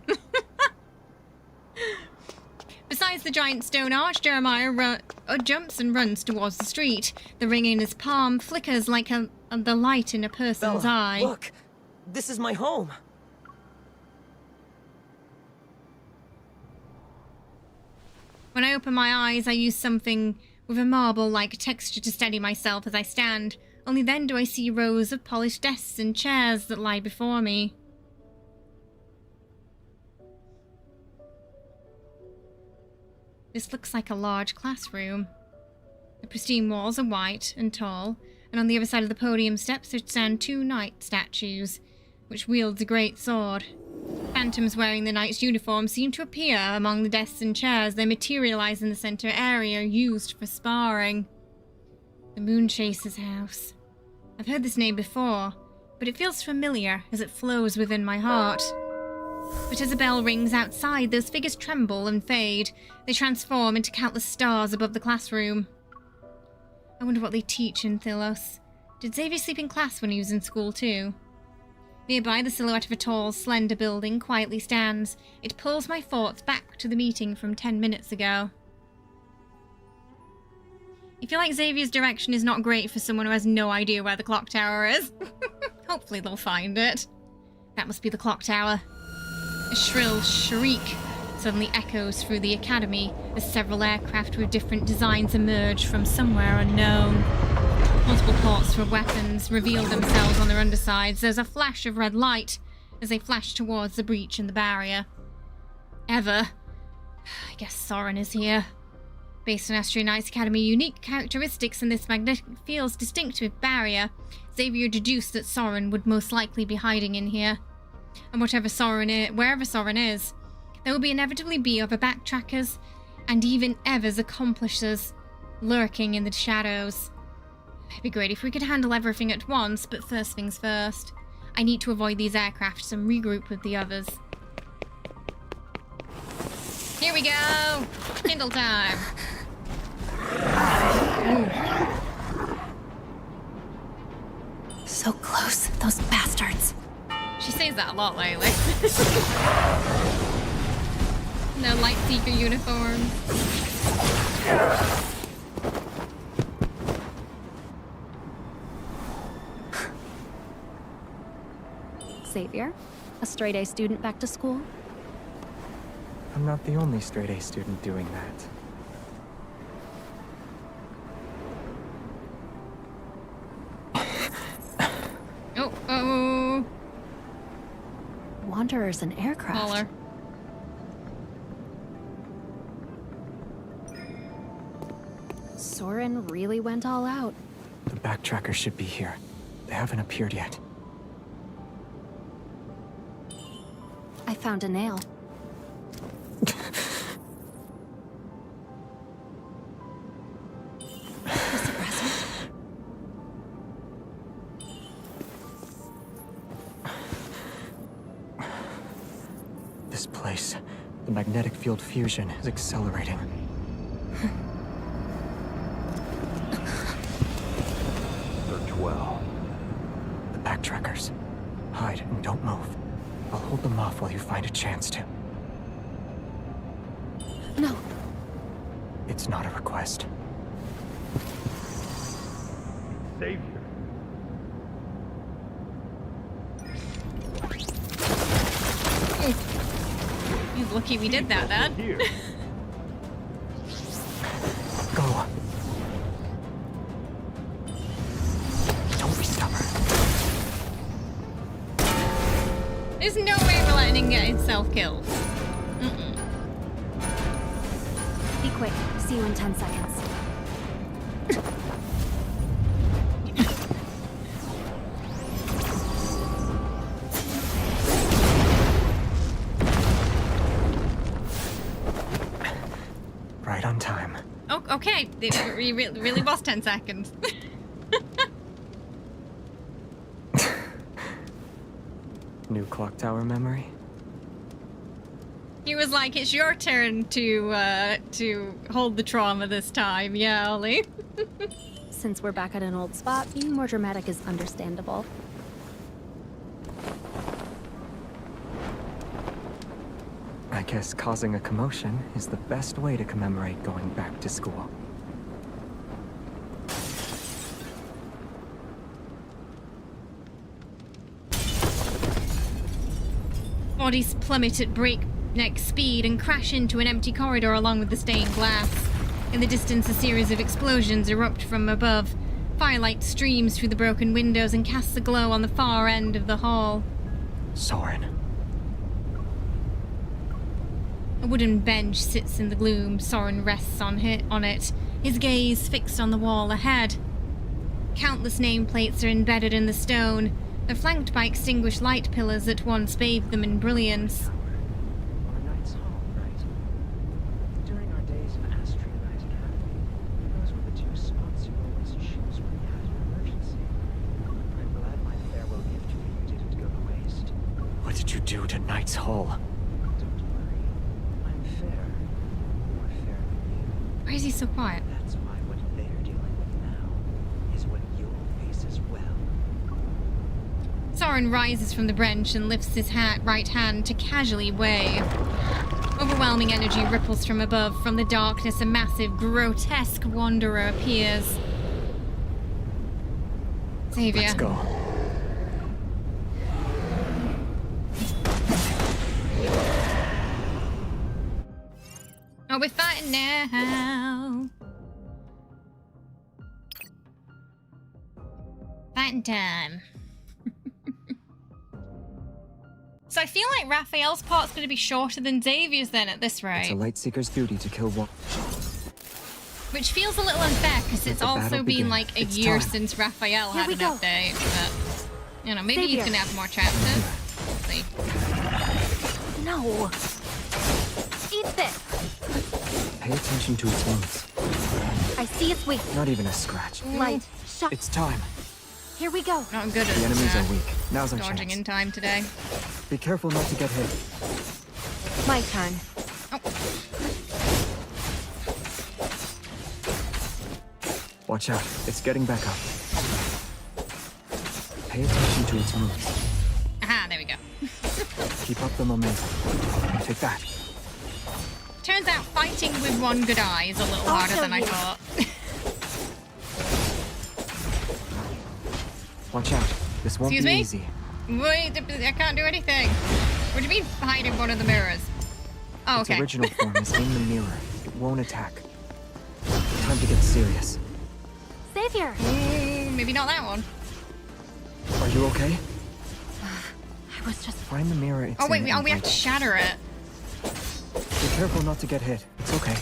B: Besides the giant stone arch, Jeremiah jumps and runs towards the street. The ring in his palm flickers like the light in a person's eye.
P: Look! This is my home!
B: When I open my eyes, I use something with a marble-like texture to steady myself as I stand. Only then do I see rows of polished desks and chairs that lie before me. This looks like a large classroom. The pristine walls are white and tall, and on the other side of the podium steps there stand two knight statues, which wields a great sword. Phantoms wearing the knight's uniform seem to appear among the desks and chairs. They materialize in the center area used for sparring. The Moonchaser's house. I've heard this name before, but it feels familiar as it flows within my heart. But as a bell rings outside, those figures tremble and fade. They transform into countless stars above the classroom. I wonder what they teach in Sylus. Did Xavier sleep in class when he was in school too? Nearby, the silhouette of a tall, slender building quietly stands. It pulls my thoughts back to the meeting from 10 minutes ago. I feel like Xavier's direction is not great for someone who has no idea where the clock tower is. Hopefully they'll find it. That must be the clock tower. A shrill shriek suddenly echoes through the academy as several aircraft with different designs emerge from somewhere unknown. Multiple ports for weapons reveal themselves on their undersides. There's a flash of red light as they flash towards the breach in the barrier. I guess Soren is here. Based on Astro Knight's Academy unique characteristics in this magnetic field's distinctive barrier, Xavier deduced that Soren would most likely be hiding in here. And wherever Soren is, there will inevitably be other backtrackers and even Ever's accomplices lurking in the shadows. It'd be great if we could handle everything at once, but first things first. I need to avoid these aircrafts and regroup with the others. Here we go! Kindle time!
D: So close, those bastards.
B: She says that a lot lately. No light seeker uniforms.
D: Xavier, a straight-A student back to school?
M: I'm not the only straight-A student doing that.
B: Oh.
D: Wanderers and aircraft.
B: Smaller.
D: Soren really went all out.
M: The backtrackers should be here. They haven't appeared yet.
D: I found a nail.
M: This place, the magnetic field fusion is accelerating.
U: Well.
M: The backtrackers. Hide and don't move. I'll hold them off while you find a chance to.
D: No.
M: It's not a request.
A: Xavier.
B: He's lucky we did that, Dad.
M: Go. Don't be stubborn.
B: There's no way we're letting it get itself killed.
D: Be quick. See you in 10 seconds.
M: Right on time.
B: Oh, okay. It really was 10 seconds.
M: New clock tower memory?
B: He was like, it's your turn to hold the trauma this time. Yeah, Ollie.
D: Since we're back at an old spot, being more dramatic is understandable.
M: I guess causing a commotion is the best way to commemorate going back to school.
B: Bodies plummet at breakneck speed and crash into an empty corridor along with the stained glass. In the distance, a series of explosions erupt from above. Firelight streams through the broken windows and casts a glow on the far end of the hall.
M: Soren.
B: A wooden bench sits in the gloom. Soren rests on it, his gaze fixed on the wall ahead. Countless nameplates are embedded in the stone. They're flanked by extinguished light pillars that once bathed them in brilliance.
C: Our knight's hall, right? During our days in Astro Knight's Academy, those were the two spots you always choose when you had an emergency. I'm glad my farewell gift for you didn't go to waste.
M: What did you do to Knight's Hall?
B: Why is he so quiet?
C: That's why what they're dealing with now is what you'll face as well.
B: Soren rises from the bench and lifts his right hand to casually wave. Overwhelming energy ripples from above. From the darkness, a massive, grotesque wanderer appears. Xavier.
M: Let's go.
B: we're fighting now. Fighting time. So I feel like Raphael's part's going to be shorter than Xavier's then at this rate.
M: It's a Lightseeker's duty to kill one.
B: Which feels a little unfair because it's also been like a year
M: time.
B: since Raphael had an update. But, you know, maybe
L: Xavier.
B: he's going to have more chapters. We'll see.
L: No. Eat this.
M: Pay attention to its wounds.
L: I see it's weak.
M: Not even a scratch.
L: Light. Shut.
M: It's time.
L: Here we go.
B: Not good at
M: The enemies are weak. Now's our
B: dodging
M: chance.
B: in time today.
M: Be careful not to get hit.
L: My turn.
M: Watch out. It's getting back up. Pay attention to its moves.
B: Aha, there we go.
M: Keep up the momentum. Take that.
B: Turns out fighting with one good eye is a little harder than I thought.
M: Watch out. This won't
B: Excuse
M: be
B: me?
M: easy.
B: Wait, I can't do anything. What do you mean hiding one of the mirrors? Oh, okay.
M: Its original form is in the mirror. It won't attack. Time to get serious.
L: Xavier.
B: Maybe not that one.
M: Are you okay?
L: I was just...
M: Find the mirror. It's
B: Oh wait,
M: in
B: we
M: and
B: have to
M: break it.
B: shatter it.
M: Be careful not to get hit. It's okay.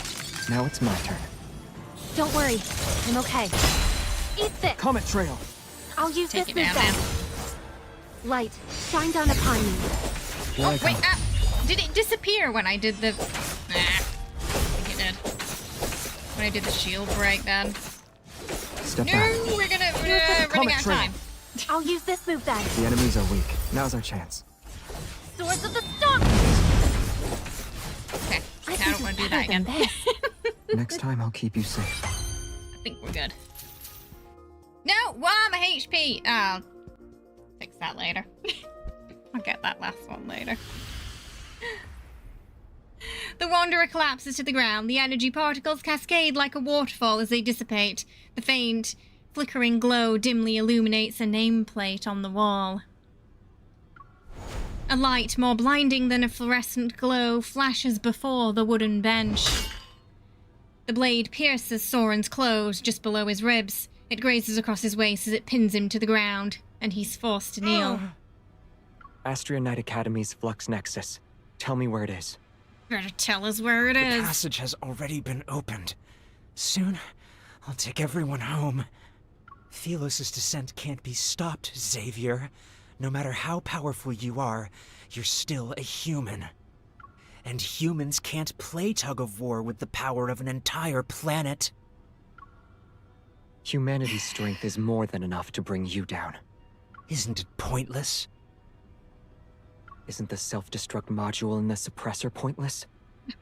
M: Now it's my turn.
L: Don't worry. I'm okay. Eat this.
M: Comet Trail.
L: I'll use
B: Take
L: this
B: it
L: move
B: down,
L: then. Light, shine down upon me.
M: Here I
B: Oh,
M: come.
B: wait, did it disappear when I did the... Nah, I think it did. When I did the shield break then.
M: Step
B: No,
M: back.
B: we're running
M: Comet
B: out of
M: Trail.
B: time.
L: I'll use this move then.
M: The enemies are weak. Now's our chance.
L: Swords of the Stalk!
B: Okay, I don't want to do that again.
M: Next time, I'll keep you safe.
B: I think we're good. No, why my HP? I'll fix that later. I'll get that last one later. The Wanderer collapses to the ground. The energy particles cascade like a waterfall as they dissipate. The faint, flickering glow dimly illuminates a nameplate on the wall. A light more blinding than a fluorescent glow flashes before the wooden bench. The blade pierces Soren's clothes just below his ribs. It grazes across his waist as it pins him to the ground, and he's forced to kneel.
M: Astria Knight Academy's Flux Nexus. Tell me where it is.
B: Better tell us where it
C: The
B: is.
C: passage has already been opened. Soon, I'll take everyone home. Sylus' descent can't be stopped, Xavier. No matter how powerful you are, you're still a human. And humans can't play tug-of-war with the power of an entire planet.
M: Humanity's strength is more than enough to bring you down.
C: Isn't it pointless?
M: Isn't the self-destruct module in the suppressor pointless?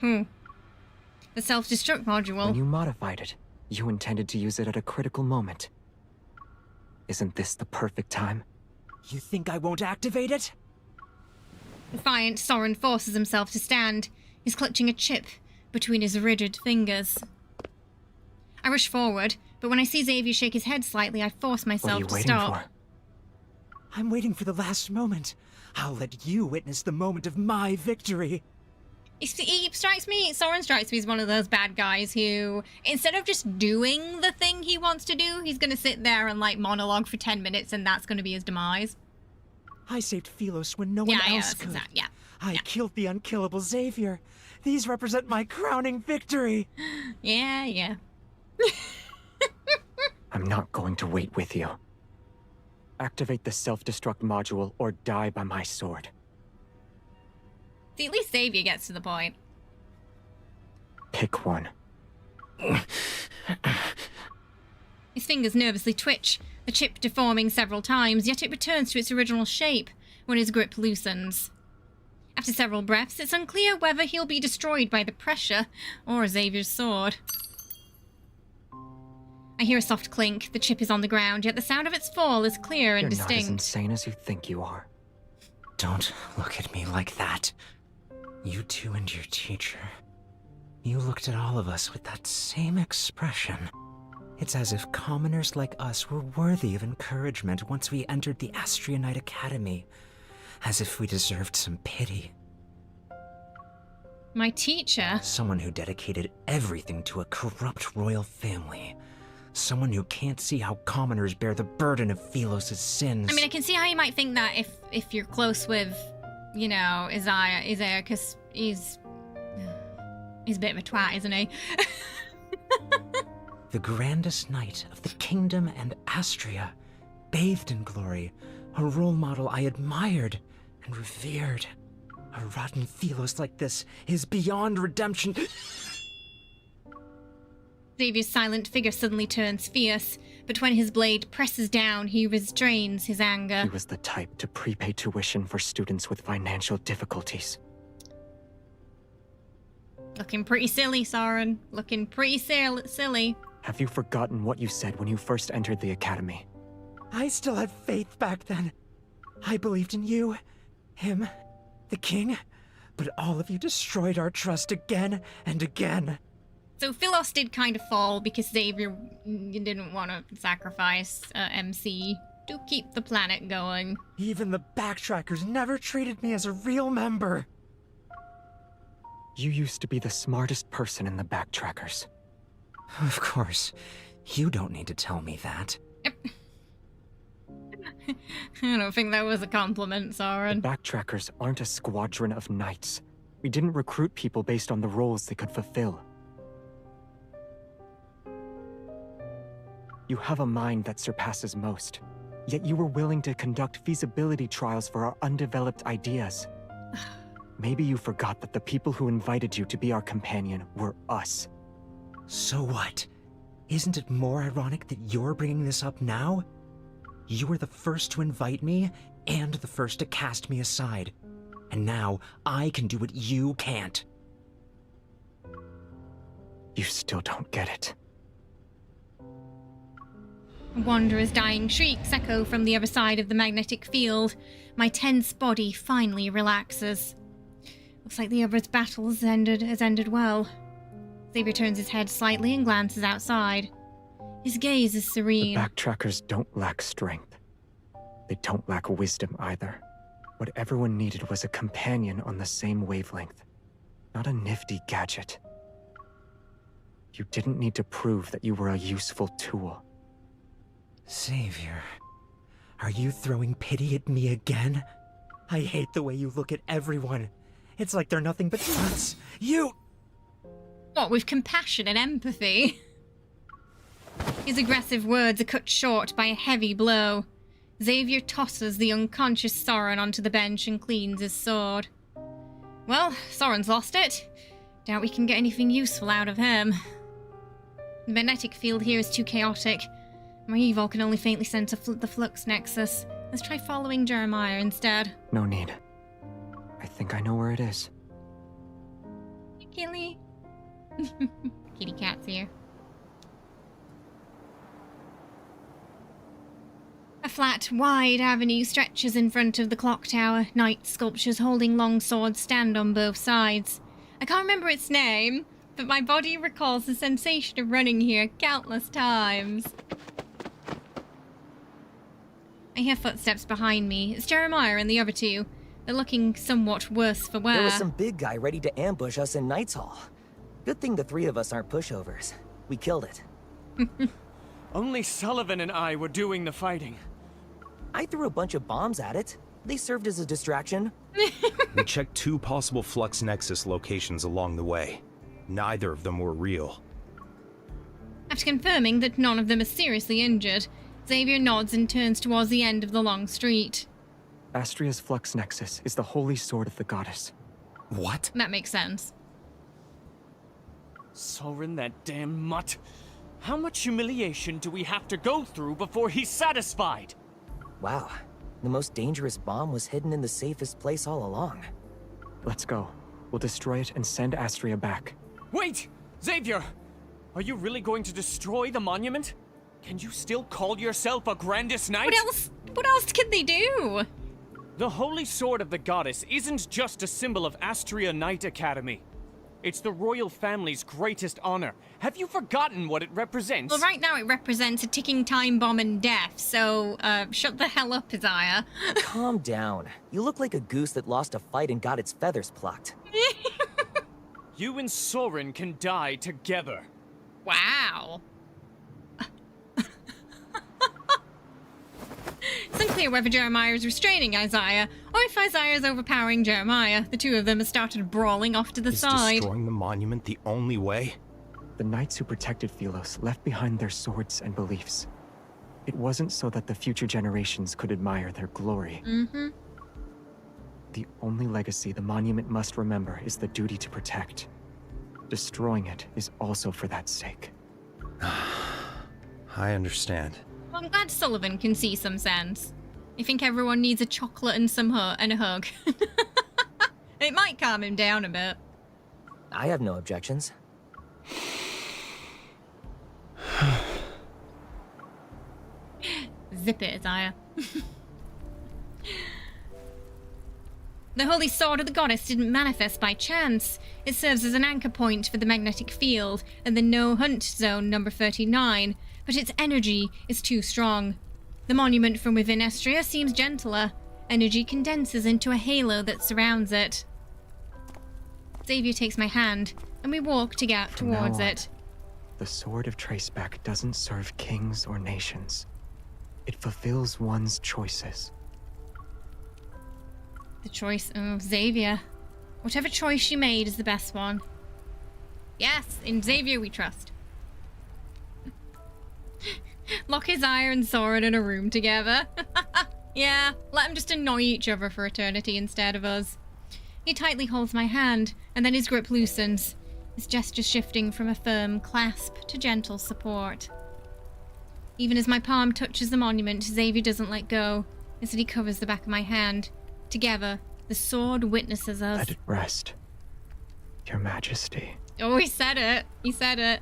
B: The self-destruct module.
M: When you modified it, you intended to use it at a critical moment. Isn't this the perfect time?
C: You think I won't activate it?
B: Defiant, Soren forces himself to stand. He's clutching a chip between his rigid fingers. I rush forward, but when I see Xavier shake his head slightly, I force myself to stop.
C: I'm waiting for the last moment. I'll let you witness the moment of my victory.
B: Soren strikes me as one of those bad guys who, instead of just doing the thing he wants to do, he's going to sit there and, like, monologue for 10 minutes and that's going to be his demise.
C: I saved Sylus when no one else could. I killed the unkillable Xavier. These represent my crowning victory.
B: Yeah.
M: I'm not going to wait with you. Activate the self-destruct module or die by my sword.
B: See, at least Xavier gets to the point.
M: Pick one.
B: His fingers nervously twitch, the chip deforming several times, yet it returns to its original shape when his grip loosens. After several breaths, it's unclear whether he'll be destroyed by the pressure or Xavier's sword. I hear a soft clink. The chip is on the ground, yet the sound of its fall is clear and
M: You're
B: distinct.
M: not as insane as you think you are.
C: Don't look at me like that. You two and your teacher. You looked at all of us with that same expression. It's as if commoners like us were worthy of encouragement once we entered the Astria Knight Academy. As if we deserved some pity.
B: My teacher?
G: Someone who dedicated everything to a corrupt royal family. Someone who can't see how commoners bear the burden of Phylos' sins.
B: I mean, I can see how you might think that if you're close with, you know, Isaiah, because he's a bit of a twat, isn't he?
G: The grandest knight of the kingdom and Astria, bathed in glory, a role model I admired and revered. A rotten Phylos like this is beyond redemption.
B: Xavier's silent figure suddenly turns fierce, but when his blade presses down, he restrains his anger.
M: He was the type to prepay tuition for students with financial difficulties.
B: Looking pretty silly, Soren. Looking pretty silly.
M: Have you forgotten what you said when you first entered the academy?
G: I still had faith back then. I believed in you, him, the king, but all of you destroyed our trust again and again.
B: So Phylos did kind of fall because Xavier didn't want to sacrifice MC to keep the planet going.
G: Even the backtrackers never treated me as a real member.
M: You used to be the smartest person in the backtrackers.
G: Of course. You don't need to tell me that.
B: I don't think that was a compliment, Soren.
M: The backtrackers aren't a squadron of knights. We didn't recruit people based on the roles they could fulfill. You have a mind that surpasses most, yet you were willing to conduct feasibility trials for our undeveloped ideas. Maybe you forgot that the people who invited you to be our companion were us.
G: So what? Isn't it more ironic that you're bringing this up now? You were the first to invite me, and the first to cast me aside. And now, I can do what you can't.
M: You still don't get it.
B: Wanderer's dying shrieks echo from the other side of the magnetic field. My tense body finally relaxes. Looks like the other's battle has ended well. Xavier turns his head slightly and glances outside. His gaze is serene.
M: The backtrackers don't lack strength. They don't lack wisdom either. What everyone needed was a companion on the same wavelength, not a nifty gadget. You didn't need to prove that you were a useful tool.
G: Xavier, are you throwing pity at me again? I hate the way you look at everyone. It's like they're nothing but nuts. You...
B: What, with compassion and empathy? His aggressive words are cut short by a heavy blow. Xavier tosses the unconscious Soren onto the bench and cleans his sword. Well, Soren's lost it. Doubt we can get anything useful out of him. The magnetic field here is too chaotic. My evil can only faintly sense the flux nexus. Let's try following Jeremiah instead.
M: No need. I think I know where it is.
B: Killy. Kitty cat's here. A flat, wide avenue stretches in front of the clock tower. Knight sculptures holding long swords stand on both sides. I can't remember its name, but my body recalls the sensation of running here countless times. I hear footsteps behind me. It's Jeremiah and the other two. They're looking somewhat worse for wear.
P: There was some big guy ready to ambush us in Knight's Hall. Good thing the three of us aren't pushovers. We killed it.
H: Only Sullivan and I were doing the fighting.
P: I threw a bunch of bombs at it. They served as a distraction.
U: We checked 2 possible Flux Nexus locations along the way. Neither of them were real.
B: After confirming that none of them is seriously injured, Xavier nods and turns towards the end of the long street.
M: Astria's Flux Nexus is the holy sword of the goddess.
U: What?
B: That makes sense.
H: Soren, that damn mutt. How much humiliation do we have to go through before he's satisfied?
P: Wow. The most dangerous bomb was hidden in the safest place all along.
M: Let's go. We'll destroy it and send Astria back.
H: Wait! Xavier! Are you really going to destroy the monument? Can you still call yourself a grandest knight?
B: What else can they do?
H: The Holy Sword of the Goddess isn't just a symbol of Astria Knight Academy. It's the royal family's greatest honor. Have you forgotten what it represents?
B: Well, right now it represents a ticking time bomb and death, so shut the hell up, Isaiah.
P: Calm down. You look like a goose that lost a fight and got its feathers plucked.
H: You and Soren can die together.
B: Wow. It's unclear whether Jeremiah is restraining Isaiah, or if Isaiah is overpowering Jeremiah. The two of them have started brawling off to the side.
U: Is destroying the monument the only way?
M: The knights who protected Philos left behind their swords and beliefs. It wasn't so that the future generations could admire their glory.
B: Mm-hmm.
M: The only legacy the monument must remember is the duty to protect. Destroying it is also for that sake.
U: I understand.
B: Well, I'm glad Sullivan can see some sense. I think everyone needs a chocolate and and a hug. It might calm him down a bit.
P: I have no objections.
B: Zip it, Isaiah. The holy sword of the goddess didn't manifest by chance. It serves as an anchor point for the magnetic field and the no-hunt zone number 39, but its energy is too strong. The monument from within Estria seems gentler. Energy condenses into a halo that surrounds it. Xavier takes my hand, and we walk towards it.
M: The Sword of Traceback doesn't serve kings or nations. It fulfills one's choices.
B: The choice of Xavier. Whatever choice you made is the best one. Yes, in Xavier we trust. Lock Isaiah and Soren in a room together. Yeah, let them just annoy each other for eternity instead of us. He tightly holds my hand, and then his grip loosens, his gesture shifting from a firm clasp to gentle support. Even as my palm touches the monument, Xavier doesn't let go. Instead, he covers the back of my hand. Together, the sword witnesses us.
M: Let it rest, Your Majesty.
B: Oh, he said it. He said it.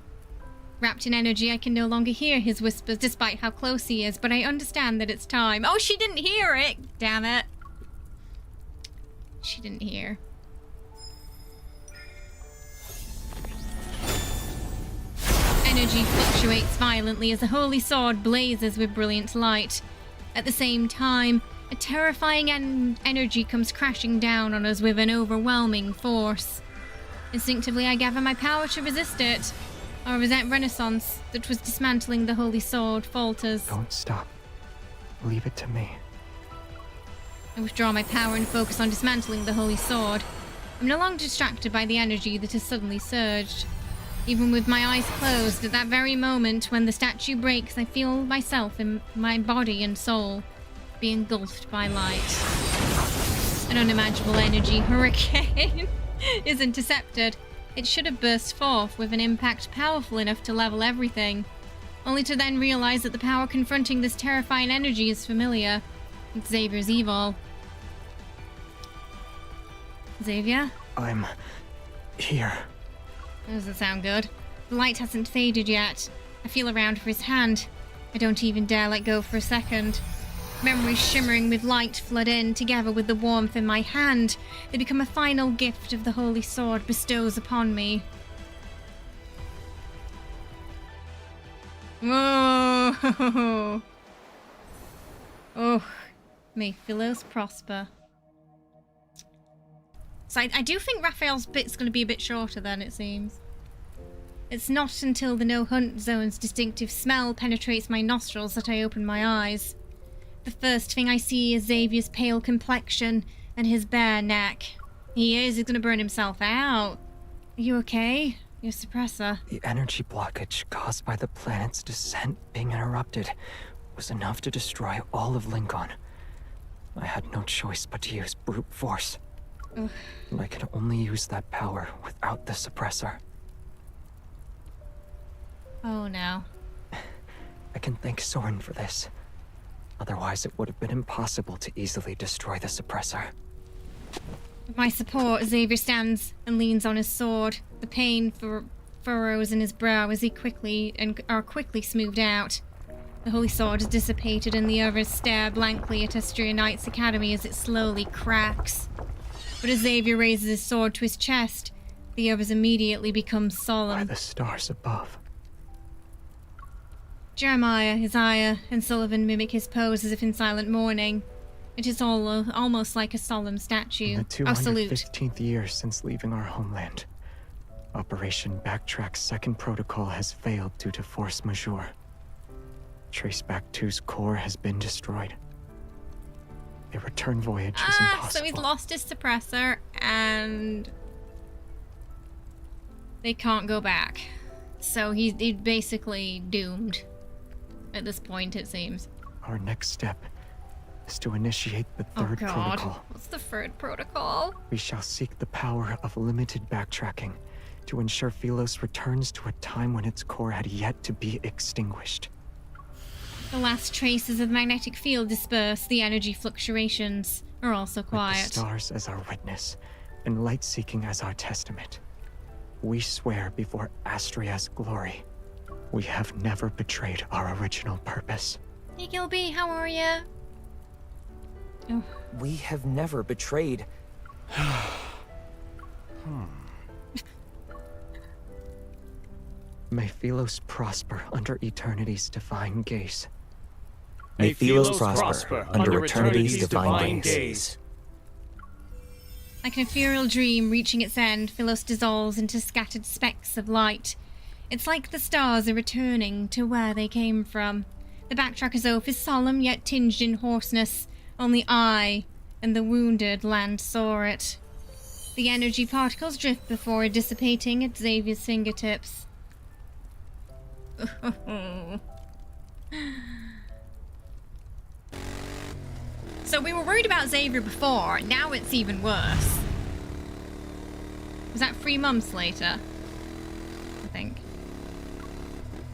B: Wrapped in energy, I can no longer hear his whispers despite how close he is, but I understand that it's time. Oh, she didn't hear it! Damn it. She didn't hear. Energy fluctuates violently as the holy sword blazes with brilliant light. At the same time, a terrifying energy comes crashing down on us with an overwhelming force. Instinctively, I gather my power to resist it. Our renaissance that was dismantling the holy sword falters.
M: Don't stop. Leave it to me.
B: I withdraw my power and focus on dismantling the holy sword. I'm no longer distracted by the energy that has suddenly surged. Even with my eyes closed, at that very moment when the statue breaks, I feel myself in my body and soul be engulfed by light. An unimaginable energy hurricane is intercepted. It should have burst forth with an impact powerful enough to level everything, only to then realize that the power confronting this terrifying energy is familiar. It's Xavier's evil. Xavier?
M: I'm here.
B: That doesn't sound good. The light hasn't faded yet. I feel around for his hand. I don't even dare let go for a second. Memories shimmering with light flood in, together with the warmth in my hand. They become a final gift of the holy sword bestows upon me. Whoa! Oh, may Philos prosper. So I do think Raphael's bit's going to be a bit shorter then, it seems. It's not until the no-hunt zone's distinctive smell penetrates my nostrils that I open my eyes. The first thing I see is Xavier's pale complexion and his bare neck. He's going to burn himself out. Are you okay? Your suppressor.
M: The energy blockage caused by the planet's descent being interrupted was enough to destroy all of Lincoln. I had no choice but to use brute force.
B: Ugh.
M: And I can only use that power without the suppressor.
B: Oh no.
M: I can thank Soren for this. Otherwise, it would have been impossible to easily destroy the suppressor.
B: With my support, Xavier stands and leans on his sword. The pain furrows in his brow as he quickly smoothed out. The holy sword is dissipated and the others stare blankly at Estria Knights Academy as it slowly cracks. But as Xavier raises his sword to his chest, the others immediately become solemn.
M: By the stars above.
B: Jeremiah, Isaiah, and Sullivan mimic his pose as if in silent mourning. It is all almost like a solemn statue.
M: In the 215th year since leaving our homeland, Operation Backtrack's second protocol has failed due to force majeure. Traceback 2's core has been destroyed. A return voyage is impossible.
B: So he's lost his suppressor, and they can't go back. So he's basically doomed at this point, it seems.
M: Our next step is to initiate the third protocol.
B: What's the third protocol?
M: We shall seek the power of limited backtracking to ensure Philos returns to a time when its core had yet to be extinguished.
B: The last traces of the magnetic field disperse, the energy fluctuations are also quiet.
M: With the stars as our witness, and light-seeking as our testament, we swear before Astria's glory, we have never betrayed our original purpose.
B: Hey Gilby, how are ya? Oh.
P: We have never betrayed.
M: May Philos prosper under eternity's divine gaze.
P: May Philos prosper under eternity's divine gaze.
B: Like an ethereal dream reaching its end, Philos dissolves into scattered specks of light. It's like the stars are returning to where they came from. The backtracker's oath is solemn yet tinged in hoarseness. Only I and the wounded land saw it. The energy particles drift before dissipating at Xavier's fingertips. So we were worried about Xavier before, now it's even worse. Was that 3 months later? I think.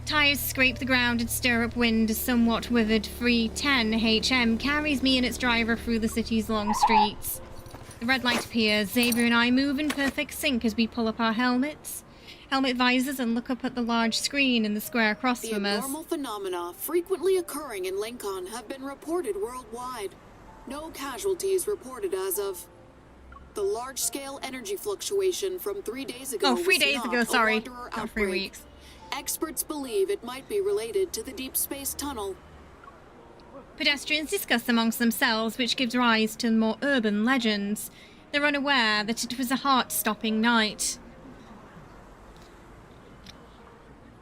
B: Tires scrape the ground and stir up wind. A somewhat withered 310 HM carries me and its driver through the city's long streets. The red light appears. Xavier and I move in perfect sync as we pull up our helmet visors, and look up at the large screen in the square across from us.
E: The abnormal phenomena frequently occurring in Lincoln have been reported worldwide. No casualties reported as of. The large-scale energy fluctuation from 3 days ago.
B: Oh, 3 days ago, sorry. Not 3 weeks.
E: Experts believe it might be related to the Deepspace tunnel.
B: Pedestrians discuss amongst themselves, which gives rise to more urban legends. They're unaware that it was a heart-stopping night.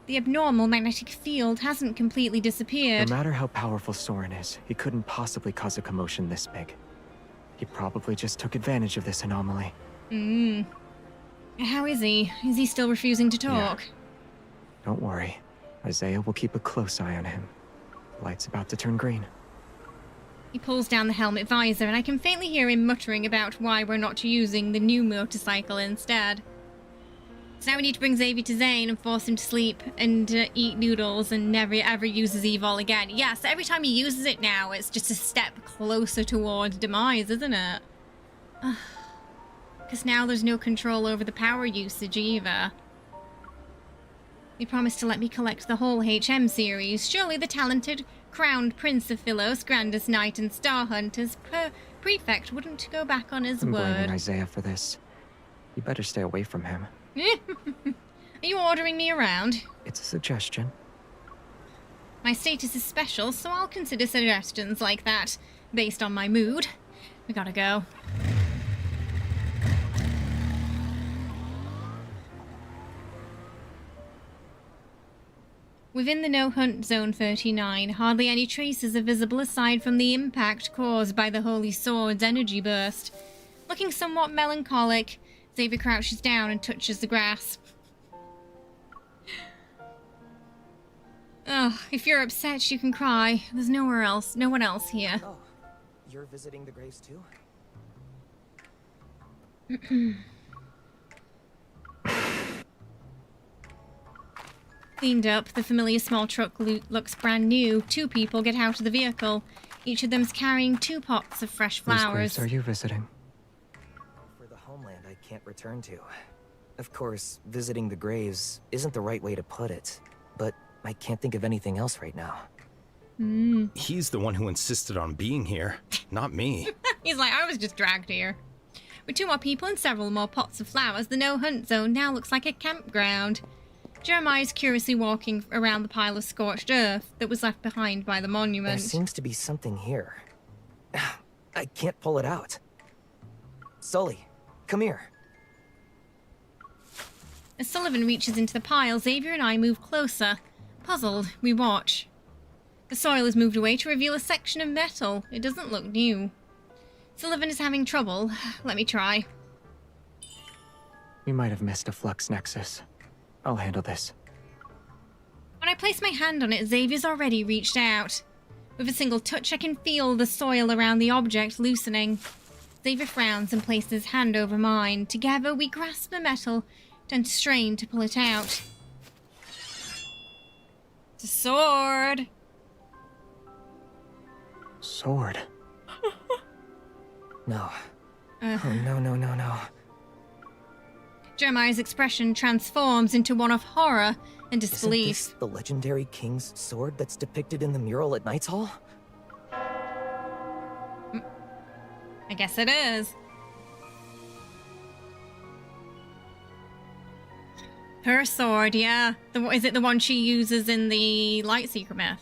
B: The abnormal magnetic field hasn't completely disappeared.
M: No matter how powerful Soren is, he couldn't possibly cause a commotion this big. He probably just took advantage of this anomaly.
B: How is he? Is he still refusing to talk?
M: Yeah. Don't worry. Isaiah will keep a close eye on him. The light's about to turn green.
B: He pulls down the helmet visor, and I can faintly hear him muttering about why we're not using the new motorcycle instead. So now we need to bring Xavier to Zayne and force him to sleep and eat noodles and never ever uses Evol again. Yeah, so every time he uses it now, it's just a step closer towards demise, isn't it? Because now there's no control over the power usage either. He promised to let me collect the whole HM series. Surely the talented crowned prince of Philos, grandest knight and star hunters, prefect wouldn't go back on his
M: I'm
B: word.
M: blaming Isaiah for this. You better stay away from him.
B: Are you ordering me around?
M: It's a suggestion.
B: My status is special, so I'll consider suggestions like that based on my mood. We gotta go. Within the no-hunt zone 39, hardly any traces are visible aside from the impact caused by the Holy Sword's energy burst. Looking somewhat melancholic, Xavier crouches down and touches the grass. Oh, if you're upset, you can cry. There's no one else here.
P: Oh, you're visiting the graves too?
B: Cleaned up, the familiar small truck looks brand new. 2 people get out of the vehicle. Each of them's carrying 2 pots of fresh flowers.
M: Whose graves are you visiting?
P: For the homeland I can't return to. Of course, visiting the graves isn't the right way to put it, but I can't think of anything else right now.
U: He's the one who insisted on being here, not me.
B: He's like, I was just dragged here. With 2 more people and several more pots of flowers, the no-hunt zone now looks like a campground. Jeremiah's curiously walking around the pile of scorched earth that was left behind by the monument.
P: There seems to be something here. I can't pull it out. Sully, come here.
B: As Sullivan reaches into the pile, Xavier and I move closer. Puzzled, we watch. The soil is moved away to reveal a section of metal. It doesn't look new. Sullivan is having trouble. Let me try.
M: We might have missed a flux nexus. I'll handle this.
B: When I place my hand on it, Xavier's already reached out. With a single touch, I can feel the soil around the object loosening. Xavier frowns and places his hand over mine. Together, we grasp the metal and strain to pull it out. It's a sword.
M: Sword?
P: No. Oh, no.
B: Jeremiah's expression transforms into one of horror and disbelief.
P: Isn't this the legendary king's sword that's depicted in the mural at Knight's Hall?
B: I guess it is. Her sword, yeah. Is it the one she uses in the Lightseeker myth?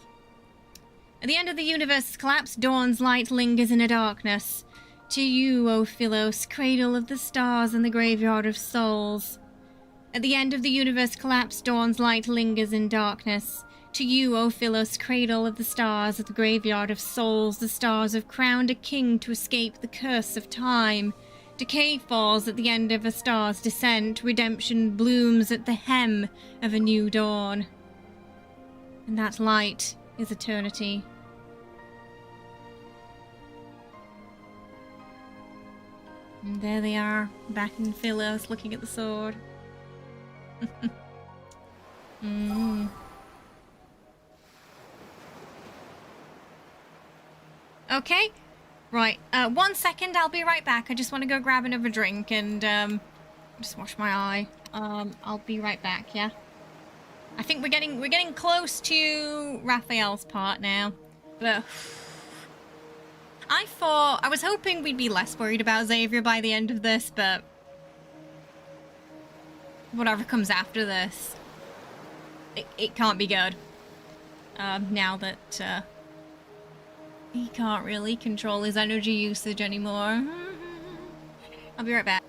B: At the end of the universe's collapse, dawn's light lingers in a darkness. To you, O Philos, cradle of the stars and the graveyard of souls. At the end of the universe collapse, dawn's light lingers in darkness. To you, O Philos, cradle of the stars of the graveyard of souls, the stars have crowned a king to escape the curse of time. Decay falls at the end of a star's descent. Redemption blooms at the hem of a new dawn. And that light is eternity. And there they are, back in Philos, looking at the sword. Okay, right. 1 second, I'll be right back. I just want to go grab another drink and just wash my eye. I'll be right back. Yeah. I think we're getting close to Raphael's part now, but I was hoping we'd be less worried about Xavier by the end of this, but whatever comes after this, it can't be good. Now that he can't really control his energy usage anymore. I'll be right back.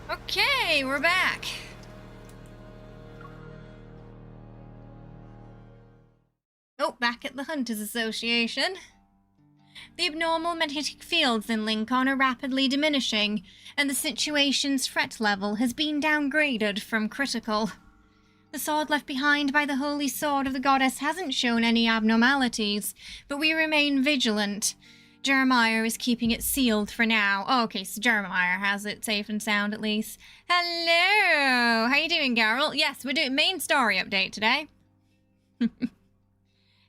B: Okay, we're back. Oh, back at the Hunters Association. The abnormal magnetic fields in Lincoln are rapidly diminishing, and the situation's threat level has been downgraded from critical. The sword left behind by the holy sword of the goddess hasn't shown any abnormalities, but we remain vigilant. Jeremiah is keeping it sealed for now. Oh, okay, so Jeremiah has it safe and sound at least. Hello! How you doing, Garrel? Yes, we're doing main story update today.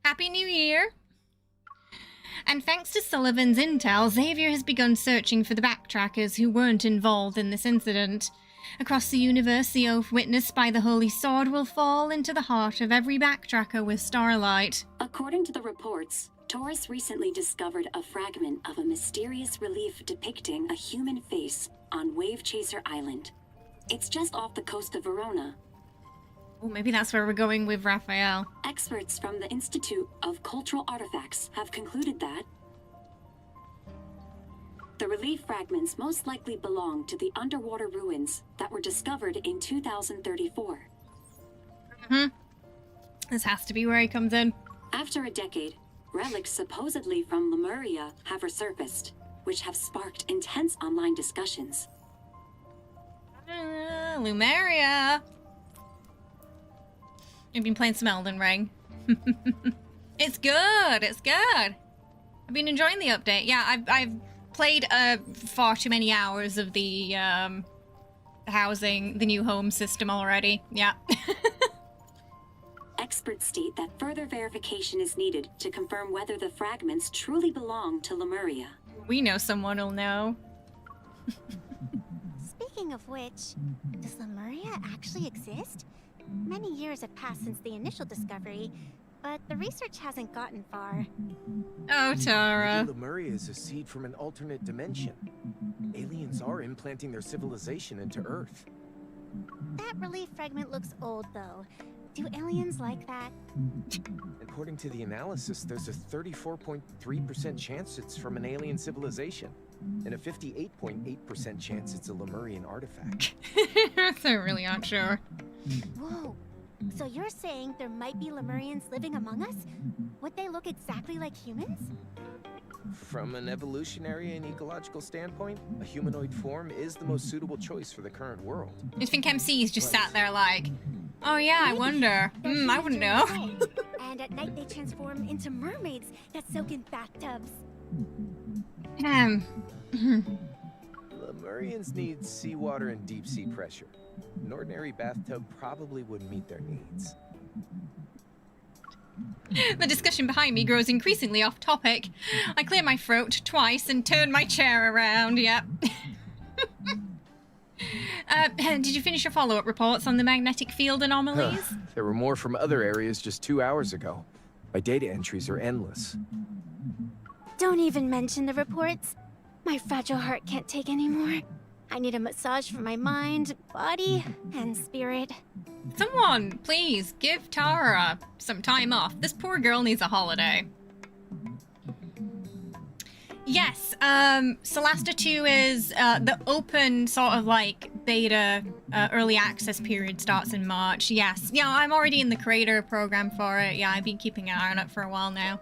B: Happy New Year! And thanks to Sullivan's intel, Xavier has begun searching for the backtrackers who weren't involved in this incident. Across the universe, the oath witnessed by the Holy Sword will fall into the heart of every backtracker with starlight.
J: According to the reports, Taurus recently discovered a fragment of a mysterious relief depicting a human face on Wave Chaser Island. It's just off the coast of Verona.
B: Oh, maybe that's where we're going with Rafayel.
J: Experts from the Institute of Cultural Artifacts have concluded that the relief fragments most likely belong to the underwater ruins that were discovered in 2034.
B: This has to be where he comes in.
J: After a decade, relics supposedly from Lemuria have resurfaced, which have sparked intense online discussions.
B: Lemuria! I've been playing some Elden Ring. It's good, it's good. I've been enjoying the update. Yeah, I've played far too many hours of the housing, the new home system already. Yeah.
J: Experts state that further verification is needed to confirm whether the fragments truly belong to Lemuria.
B: We know someone will know.
I: Speaking of which, does Lemuria actually exist? Many years have passed since the initial discovery, but the research hasn't gotten far.
B: Oh, Tara.
O: Maybe Lemuria is a seed from an alternate dimension. Aliens are implanting their civilization into Earth.
I: That relief fragment looks old, though. Do aliens like that?
O: According to the analysis, there's a 34.3% chance it's from an alien civilization, and a 58.8% chance it's a Lemurian artifact.
B: So really aren't sure.
I: Whoa. So you're saying there might be Lemurians living among us? Would they look exactly like humans?
O: From an evolutionary and ecological standpoint, a humanoid form is the most suitable choice for the current world.
B: I think MC's just sat there like, oh yeah, I wonder. I wouldn't know.
I: And at night they transform into mermaids that soak in bathtubs.
O: Lemurians need seawater and deep sea pressure. An ordinary bathtub probably wouldn't meet their needs.
B: The discussion behind me grows increasingly off topic. I clear my throat twice and turn my chair around, yep. Did you finish your follow-up reports on the magnetic field anomalies?
O: There were more from other areas just 2 hours ago. My data entries are endless.
I: Don't even mention the reports. My fragile heart can't take anymore. I need a massage for my mind, body, and spirit.
B: Someone, please, give Tara some time off. This poor girl needs a holiday. Yes, Solasta 2 is the open sort of like beta early access period starts in March. Yes, yeah, I'm already in the creator program for it. Yeah, I've been keeping an eye on it for a while now.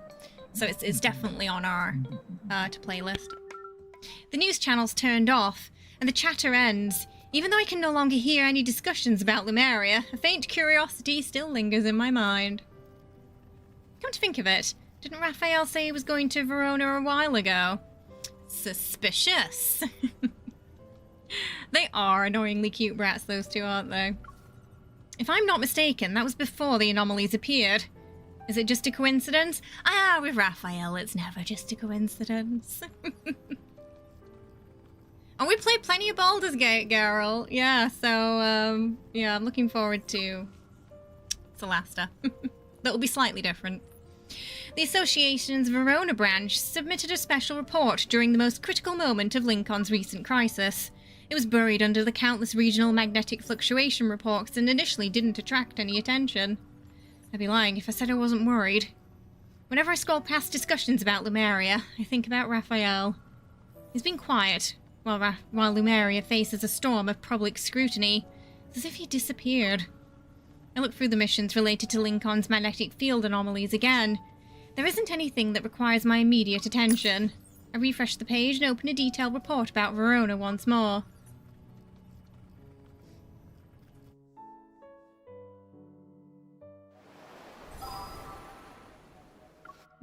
B: So it's definitely on our to play list. The news channel's turned off, and the chatter ends. Even though I can no longer hear any discussions about Lemuria, a faint curiosity still lingers in my mind. Come to think of it, didn't Rafayel say he was going to Verona a while ago? Suspicious. They are annoyingly cute brats, those two, aren't they? If I'm not mistaken, that was before the anomalies appeared. Is it just a coincidence? Ah, with Rafayel, it's never just a coincidence. And we played plenty of Baldur's Gate, Garrel. Yeah, so, yeah, I'm looking forward to Solasta. That'll be slightly different. The Association's Verona branch submitted a special report during the most critical moment of Lincoln's recent crisis. It was buried under the countless regional magnetic fluctuation reports and initially didn't attract any attention. I'd be lying if I said I wasn't worried. Whenever I scroll past discussions about Lemuria, I think about Rafayel. He's been quiet, while Lumeria faces a storm of public scrutiny. It's as if he disappeared. I look through the missions related to Lincoln's magnetic field anomalies again. There isn't anything that requires my immediate attention. I refresh the page and open a detailed report about Verona once more.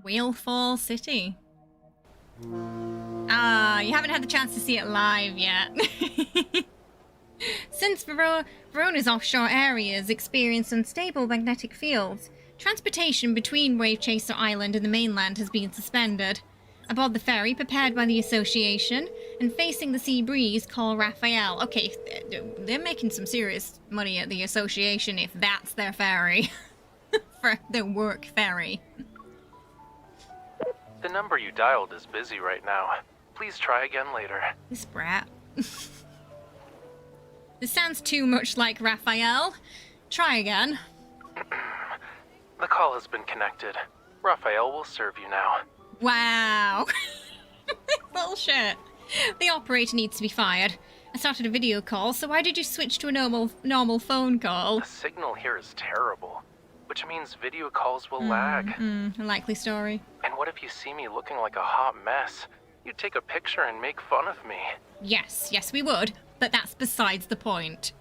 B: Whalefall City. Ah, you haven't had the chance to see it live yet. Since Verona's offshore areas experience unstable magnetic fields, transportation between Wave Chaser Island and the mainland has been suspended. Aboard the ferry prepared by the Association and facing the sea breeze, call Rafayel. Okay, they're making some serious money at the Association if that's their ferry. For their work ferry.
Q: The number you dialed is busy right now. Please try again later.
B: This brat. This sounds too much like Rafayel. Try again.
Q: The call has been connected. Rafayel will serve you now.
B: Wow. Bullshit. The operator needs to be fired. I started a video call, so why did you switch to a normal phone call?
Q: The signal here is terrible, which means video calls will lag.
B: A likely story.
Q: And what if you see me looking like a hot mess? You'd take a picture and make fun of me.
B: Yes, we would, but that's besides the point.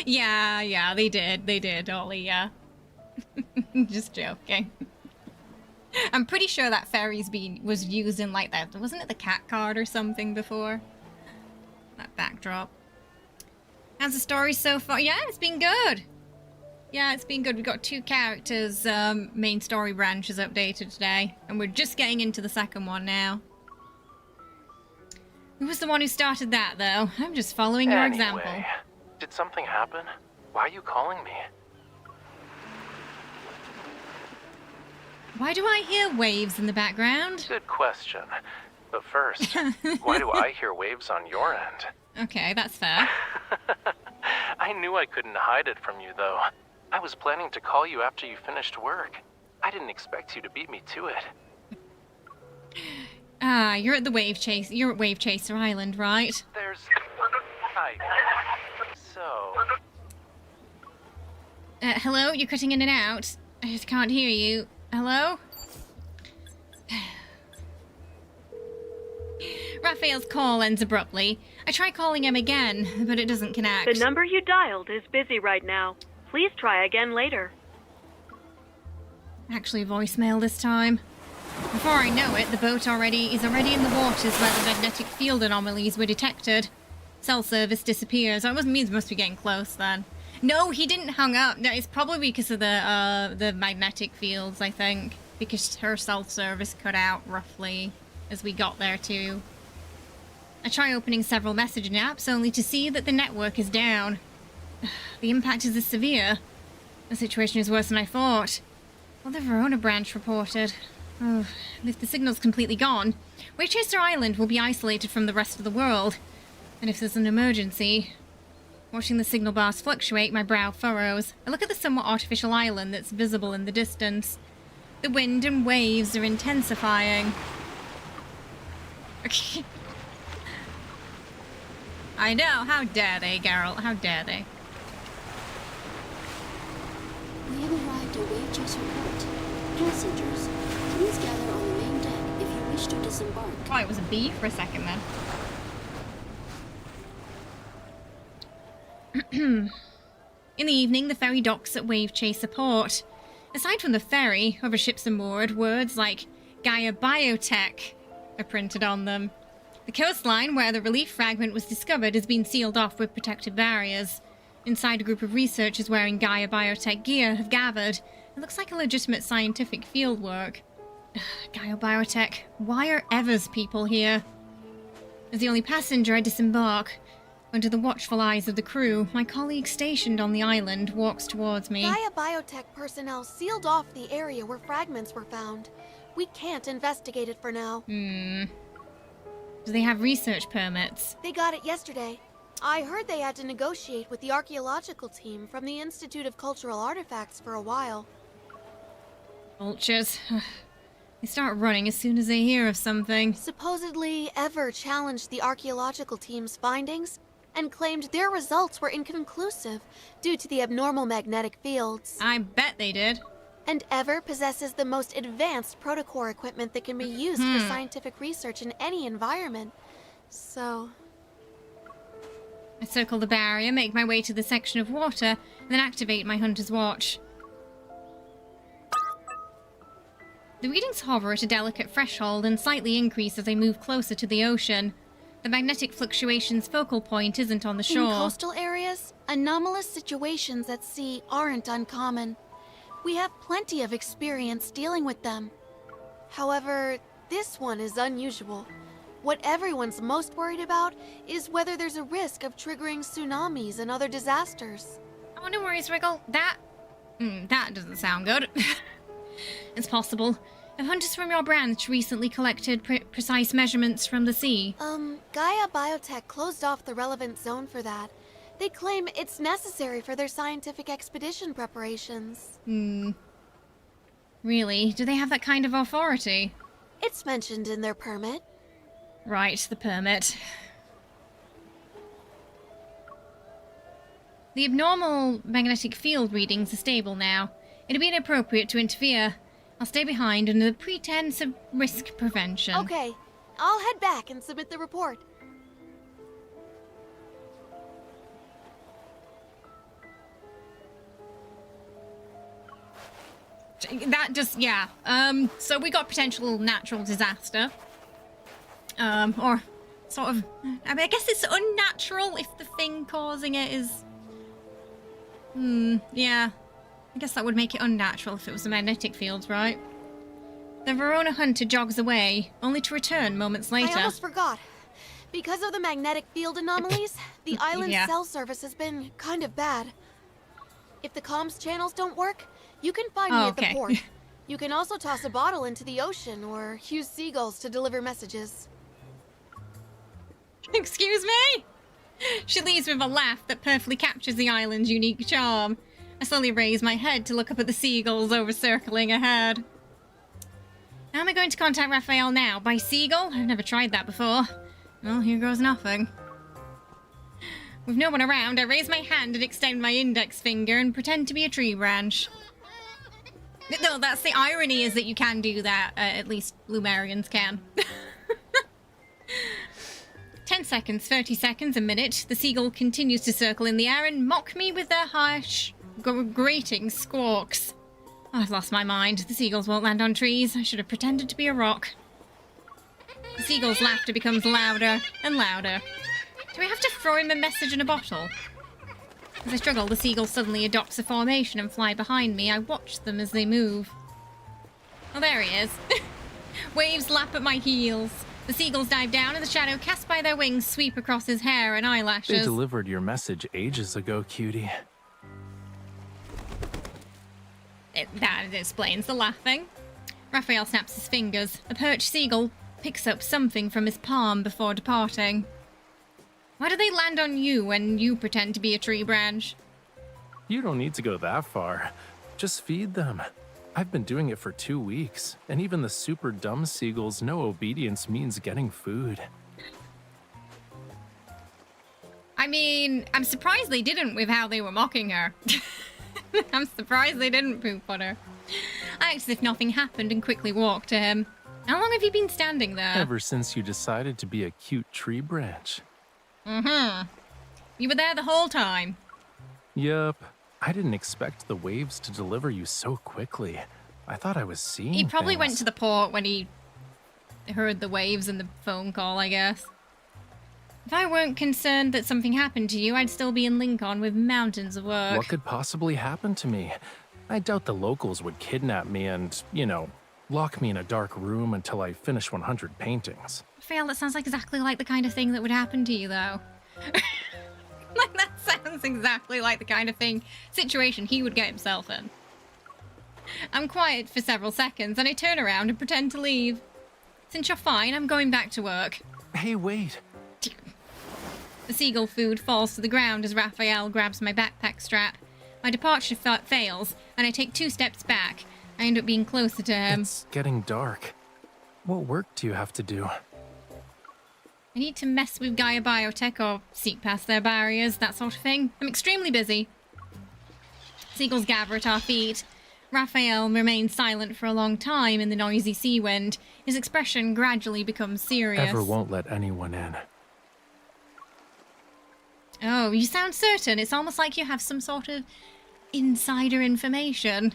B: Yeah, they did, Ollie, yeah. Just joking. I'm pretty sure that ferry's was used in like that. Wasn't it the cat card or something before? That backdrop. How's the story so far? Yeah, it's been good. Yeah, it's been good. We've got 2 characters, main story branch is updated today. And we're just getting into the second one now. Who was the one who started that, though? I'm just following your example.
Q: Did something happen? Why are you calling me?
B: Why do I hear waves in the background?
Q: Good question. But first, why do I hear waves on your end?
B: Okay, that's fair.
Q: I knew I couldn't hide it from you, though. I was planning to call you after you finished work. I didn't expect you to beat me to it.
B: Ah, you're at Wave Chaser Island, right?
Q: There's...
B: Hello? You're cutting in and out. I just can't hear you. Hello? Raphael's call ends abruptly. I try calling him again, but it doesn't connect.
R: The number you dialed is busy right now. Please try again later.
B: Actually, voicemail this time. Before I know it, the boat is already in the waters where the magnetic field anomalies were detected. Cell service disappears. That must be getting close then. No, he didn't hang up. No, it's probably because of the magnetic fields, I think. Because her cell service cut out roughly as we got there too. I try opening several messaging apps only to see that the network is down. The impact is severe. The situation is worse than I thought. Well, the Verona branch reported. Oh, if the signal's completely gone, Wave Chaser Island will be isolated from the rest of the world. And if there's an emergency... Watching the signal bars fluctuate, my brow furrows. I look at the somewhat artificial island that's visible in the distance. The wind and waves are intensifying. Okay. I know, how dare they, Geralt? How dare they?
J: We have arrived at Wave Chaser Port. Passengers, please gather on the main deck if you wish to disembark.
B: Oh, it was a bee for a second then. In the evening, the ferry docks at Wave Chaser Port. Aside from the ferry, other ships are moored, words like Gaia Biotech are printed on them. The coastline where the relief fragment was discovered has been sealed off with protective barriers. Inside, a group of researchers wearing Gaia Biotech gear have gathered. It looks like a legitimate scientific fieldwork. Gaia Biotech, why are Evers people here? As the only passenger, I disembark. Under the watchful eyes of the crew, my colleague stationed on the island walks towards me.
W: Gaia Biotech personnel sealed off the area where fragments were found. We can't investigate it for now.
B: Do they have research permits?
W: They got it yesterday. I heard they had to negotiate with the archaeological team from the Institute of Cultural Artifacts for a while.
B: Vultures. They start running as soon as they hear of something.
W: Supposedly, Ever challenged the archaeological team's findings and claimed their results were inconclusive due to the abnormal magnetic fields.
B: I bet they did.
W: And Ever possesses the most advanced protocore equipment that can be used for scientific research in any environment. So...
B: I circle the barrier, make my way to the section of water, and then activate my Hunter's Watch. The readings hover at a delicate threshold and slightly increase as I move closer to the ocean. The magnetic fluctuation's focal point isn't on the shore.
W: In coastal areas, anomalous situations at sea aren't uncommon. We have plenty of experience dealing with them. However, this one is unusual. What everyone's most worried about is whether there's a risk of triggering tsunamis and other disasters.
B: Oh, no worries, Wriggle. That doesn't sound good. It's possible. Have hunters from your branch recently collected precise measurements from the sea?
W: Gaia Biotech closed off the relevant zone for that. They claim it's necessary for their scientific expedition preparations.
B: Really? Do they have that kind of authority?
W: It's mentioned in their permit.
B: Right, the permit. The abnormal magnetic field readings are stable now. It'd be inappropriate to interfere. I'll stay behind under the pretense of risk prevention.
W: Okay, I'll head back and submit the report.
B: That just, yeah. So we got potential natural disaster. Or sort of, I mean, I guess it's unnatural if the thing causing it is... yeah. I guess that would make it unnatural if it was the magnetic fields, right? The Verona hunter jogs away, only to return moments later.
W: I almost forgot. Because of the magnetic field anomalies, the island's cell service has been kind of bad. If the comms channels don't work, you can find me at the port. You can also toss a bottle into the ocean or use seagulls to deliver messages.
B: Excuse me? She leaves with a laugh that perfectly captures the island's unique charm. I slowly raise my head to look up at the seagulls over-circling ahead. How am I going to contact Rafayel now? By seagull? I've never tried that before. Well, here goes nothing. With no one around, I raise my hand and extend my index finger and pretend to be a tree branch. No, that's the irony, is that you can do that. At least Lumerians can. 10 seconds, 30 seconds, a minute. The seagull continues to circle in the air and mock me with their harsh, grating squawks. Oh, I've lost my mind. The seagulls won't land on trees. I should have pretended to be a rock. The seagull's laughter becomes louder and louder. Do I have to throw him a message in a bottle? As I struggle, the seagull suddenly adopts a formation and fly behind me. I watch them as they move. Oh, there he is. Waves lap at my heels. The seagulls dive down and the shadow cast by their wings sweep across his hair and eyelashes.
Q: They delivered your message ages ago, cutie.
B: That explains the laughing. Rafayel snaps his fingers. A perched seagull picks up something from his palm before departing. Why do they land on you when you pretend to be a tree branch?
Q: You don't need to go that far. Just feed them. I've been doing it for 2 weeks, and even the super dumb seagulls know obedience means getting food.
B: I mean, I'm surprised they didn't with how they were mocking her. I'm surprised they didn't poop on her. I act as if nothing happened and quickly walked to him. How long have you been standing there?
Q: Ever since you decided to be a cute tree branch.
B: You were there the whole time?
Q: Yup. I didn't expect the waves to deliver you so quickly. I thought I was seeing
B: He probably
Q: things.
B: went to the port when he heard the waves and the phone call, I guess. If I weren't concerned that something happened to you, I'd still be in Lincoln with mountains of work.
Q: What could possibly happen to me? I doubt the locals would kidnap me and, you know, lock me in a dark room until I finish 100 paintings.
B: Fail, that sounds exactly like the kind of thing that would happen to you, though. Like, that sounds exactly like the kind of situation he would get himself in. I'm quiet for several seconds, and I turn around and pretend to leave. Since you're fine, I'm going back to work.
Q: Hey, wait.
B: The seagull food falls to the ground as Rafayel grabs my backpack strap. My departure fails, and I take 2 steps back. I end up being closer to him.
Q: It's getting dark. What work do you have to do?
B: I need to mess with Gaia Biotech or seek past their barriers, that sort of thing. I'm extremely busy. Seagulls gather at our feet. Rafayel remains silent for a long time in the noisy sea wind. His expression gradually becomes serious.
Q: Ever won't let anyone in.
B: Oh, you sound certain. It's almost like you have some sort of insider information.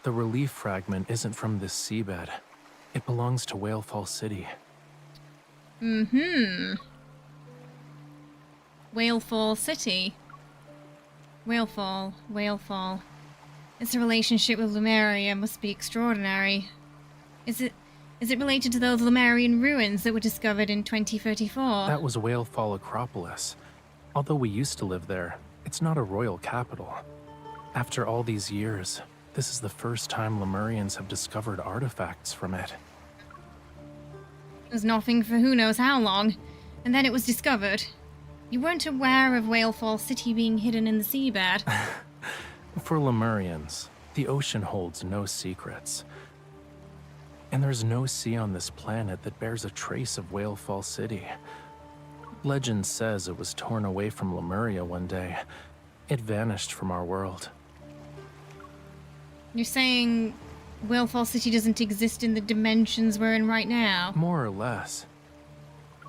Q: The relief fragment isn't from this seabed. It belongs to Whalefall City.
B: Whalefall City. Whalefall. Its relationship with Lemuria must be extraordinary. Is it related to those Lemurian ruins that were discovered in 2034?
Q: That was Whalefall Acropolis. Although we used to live there, it's not a royal capital. After all these years, this is the first time Lemurians have discovered artifacts from it.
B: It was nothing for who knows how long, and then it was discovered. You weren't aware of Whalefall City being hidden in the seabed.
Q: For Lemurians, the ocean holds no secrets. And there's no sea on this planet that bears a trace of Whalefall City. Legend says it was torn away from Lemuria one day. It vanished from our world.
B: You're saying Whalefall City doesn't exist in the dimensions we're in right now?
Q: More or less.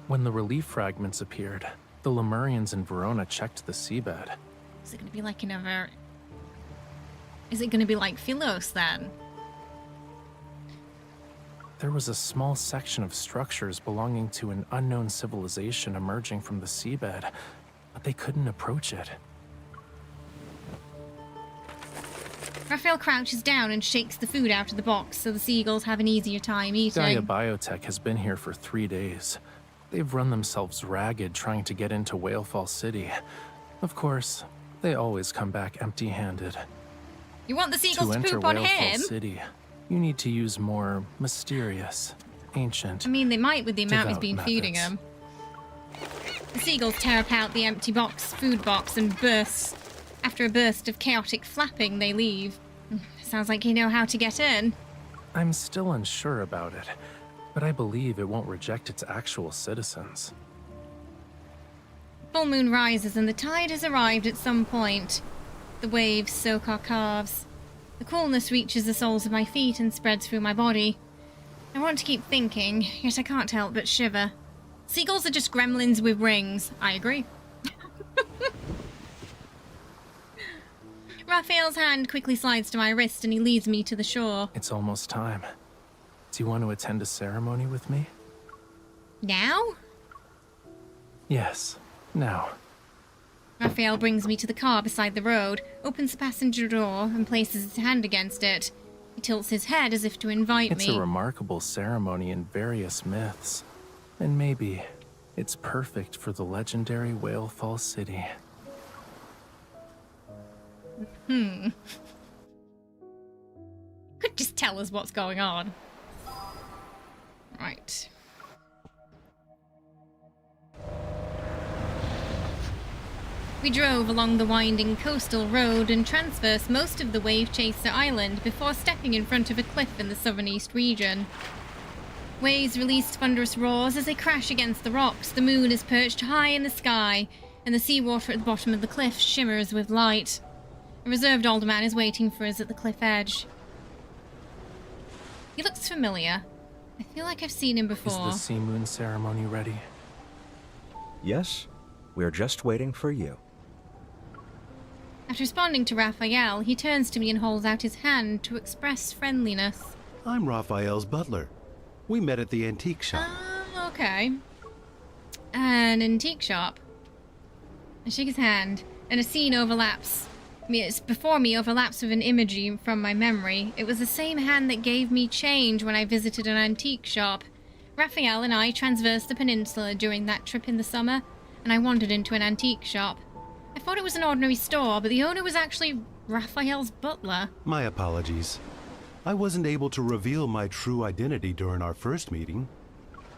Q: When the relief fragments appeared, the Lemurians in Verona checked the seabed.
B: Is it going to be like another... Is it going to be like Sylus then?
Q: There was a small section of structures belonging to an unknown civilization emerging from the seabed, but they couldn't approach it.
B: Rafayel crouches down and shakes the food out of the box so the seagulls have an easier time eating.
Q: Gaia Biotech has been here for 3 days. They've run themselves ragged trying to get into Whalefall City. Of course, they always come back empty-handed.
B: You want the seagulls to
Q: enter
B: poop on
Q: Whalefall
B: him?
Q: City, you need to use more mysterious, ancient,
B: I mean, they might with the amount he's
Q: devout
B: been feeding
Q: methods.
B: them. The seagulls tear apart the empty food box and burst. After a burst of chaotic flapping, they leave. Sounds like you know how to get in.
Q: I'm still unsure about it, but I believe it won't reject its actual citizens.
B: Full moon rises and the tide has arrived at some point. The waves soak our calves. The coolness reaches the soles of my feet and spreads through my body. I want to keep thinking, yet I can't help but shiver. Seagulls are just gremlins with rings. I agree. Raphael's hand quickly slides to my wrist and he leads me to the shore.
Q: It's almost time. Do you want to attend a ceremony with me?
B: Now?
Q: Yes, now.
B: Rafayel brings me to the car beside the road, opens the passenger door, and places his hand against it. He tilts his head as if to invite me.
Q: It's a remarkable ceremony in various myths. And maybe it's perfect for the legendary Whalefall City.
B: Could just tell us what's going on. Right. We drove along the winding coastal road and traversed most of the Wave Chaser Island before stepping in front of a cliff in the southern east region. Waves release thunderous roars as they crash against the rocks. The moon is perched high in the sky, and the seawater at the bottom of the cliff shimmers with light. A reserved older man is waiting for us at the cliff edge. He looks familiar. I feel like I've seen him before.
Q: Is the sea moon ceremony ready?
G: Yes, we're just waiting for you.
B: After responding to Rafayel, he turns to me and holds out his hand to express friendliness.
F: I'm Raphael's butler. We met at the antique shop.
B: Okay. An antique shop. I shake his hand, and a scene overlaps. It's before me overlaps with an imagery from my memory. It was the same hand that gave me change when I visited an antique shop. Rafayel and I traversed the peninsula during that trip in the summer, and I wandered into an antique shop. I thought it was an ordinary store, but the owner was actually Raphael's butler.
F: My apologies. I wasn't able to reveal my true identity during our first meeting.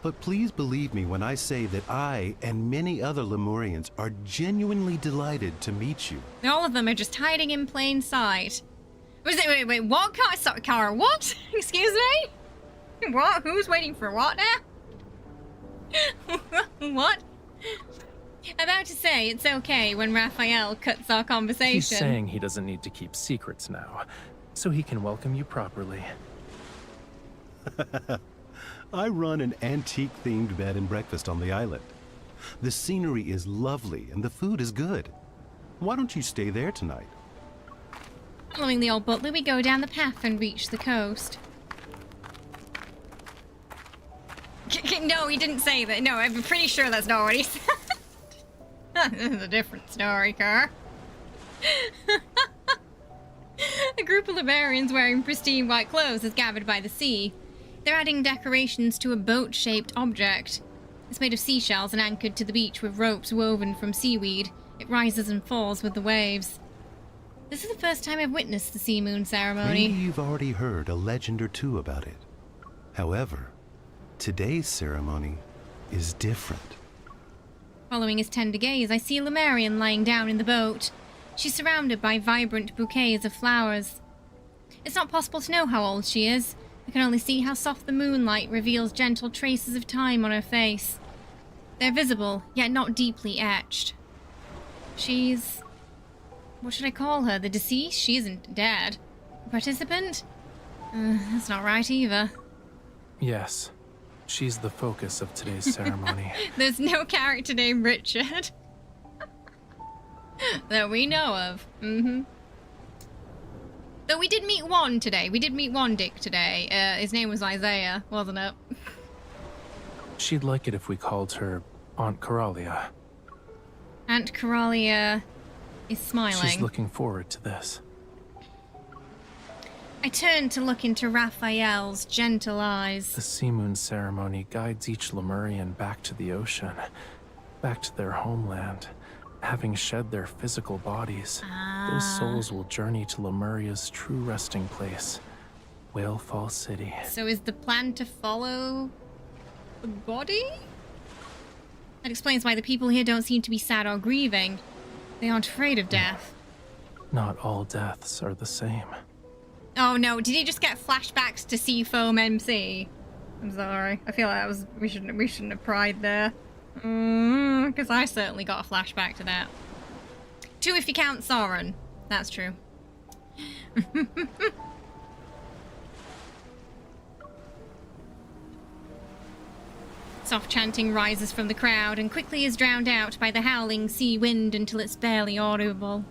F: But please believe me when I say that I and many other Lemurians are genuinely delighted to meet you.
B: All of them are just hiding in plain sight. Wait, what? Kara, what? Excuse me? What? Who's waiting for what now? What? About to say it's okay when Rafayel cuts our conversation.
Q: He's saying he doesn't need to keep secrets now, so he can welcome you properly.
F: I run an antique-themed bed and breakfast on the island. The scenery is lovely and the food is good. Why don't you stay there tonight?
B: Following the old butler, we go down the path and reach the coast. No, he didn't say that. No, I'm pretty sure that's not what he said. This is a different story, Car. A group of Lemurians wearing pristine white clothes is gathered by the sea. They're adding decorations to a boat-shaped object. It's made of seashells and anchored to the beach with ropes woven from seaweed. It rises and falls with the waves. This is the first time I've witnessed the sea moon ceremony.
F: Maybe you've already heard a legend or two about it. However, today's ceremony is different.
B: Following his tender gaze, I see a Lemurian lying down in the boat. She's surrounded by vibrant bouquets of flowers. It's not possible to know how old she is. I can only see how soft the moonlight reveals gentle traces of time on her face. They're visible, yet not deeply etched. She's... what should I call her? The deceased? She isn't dead. A participant? That's not right either.
Q: Yes. She's the focus of today's ceremony.
B: There's no character named Richard. That we know of. Though we did meet one today. We did meet one dick today. His name was Isaiah, wasn't it?
Q: She'd like it if we called her Aunt Coralia.
B: Aunt Coralia is smiling.
Q: She's looking forward to this.
B: I turn to look into Raphael's gentle eyes.
Q: The sea moon ceremony guides each Lemurian back to the ocean, back to their homeland. Having shed their physical bodies, those souls will journey to Lemuria's true resting place, Whalefall City.
B: So is the plan to follow the body? That explains why the people here don't seem to be sad or grieving. They aren't afraid of death.
Q: Not all deaths are the same.
B: Oh no, did he just get flashbacks to Seafoam MC? I'm sorry. I feel like that was we shouldn't have pried there. Because I certainly got a flashback to that. 2 if you count Sauron. That's true. Soft chanting rises from the crowd and quickly is drowned out by the howling sea wind until it's barely audible.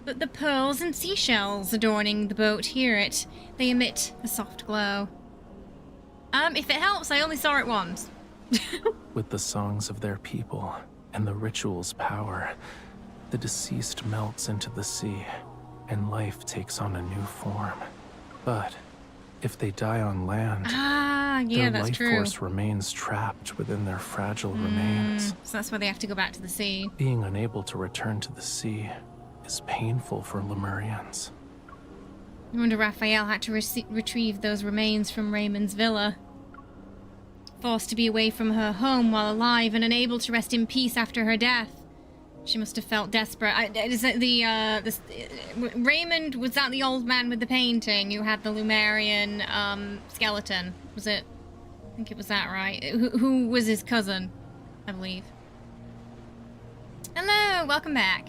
B: But the pearls and seashells adorning the boat hear it. They emit a soft glow. If it helps, I only saw it once.
Q: With the songs of their people and the ritual's power, the deceased melts into the sea, and life takes on a new form. But if they die on land, their life force remains trapped within their fragile remains.
B: So that's why they have to go back to the sea.
Q: Being unable to return to the sea is painful for Lemurians.
B: No wonder Raphael had to retrieve those remains from Raymond's villa. Forced to be away from her home while alive and unable to rest in peace after her death. She must have felt desperate. Is it Raymond, was that the old man with the painting who had the Lemurian skeleton? Was it? I think it was that, right? Who was his cousin, I believe. Hello, welcome back.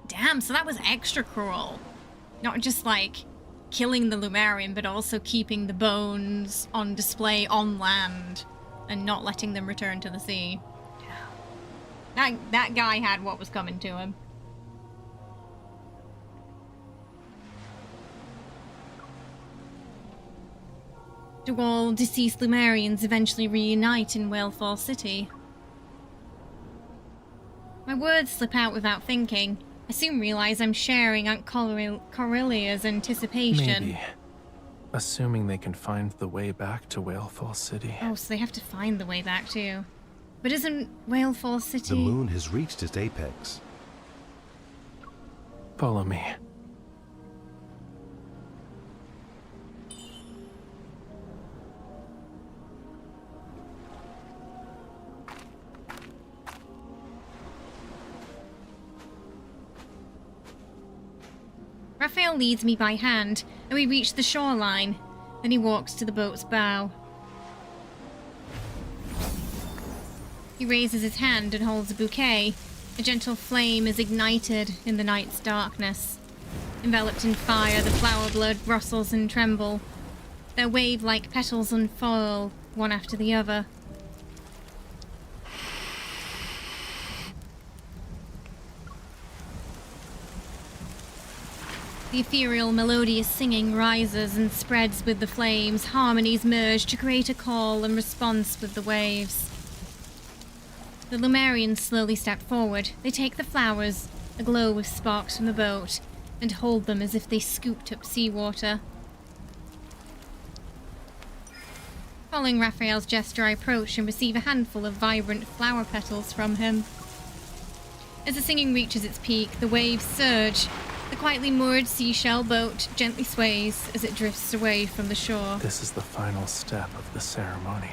B: Damn, so that was extra cruel. Not just like killing the Lemurian, but also keeping the bones on display on land and not letting them return to the sea. That guy had what was coming to him. Do all deceased Lemurians eventually reunite in Whalefall City? My words slip out without thinking. I soon realize I'm sharing Aunt Corelia's anticipation.
Q: Maybe. Assuming they can find the way back to Whalefall City.
B: Oh, so they have to find the way back too. But isn't Whalefall City...
F: The moon has reached its apex.
Q: Follow me.
B: Raphael leads me by hand, and we reach the shoreline. Then he walks to the boat's bow. He raises his hand and holds a bouquet. A gentle flame is ignited in the night's darkness. Enveloped in fire, the flower blood rustles and tremble. Their wave-like petals unfurl, one after the other. The ethereal, melodious singing rises and spreads with the flames. Harmonies merge to create a call and response with the waves. The Lumerians slowly step forward. They take the flowers, aglow with sparks from the boat, and hold them as if they scooped up seawater. Following Raphael's gesture, I approach and receive a handful of vibrant flower petals from him. As the singing reaches its peak, the waves surge. The quietly moored seashell boat gently sways as it drifts away from the shore.
Q: This is the final step of the ceremony.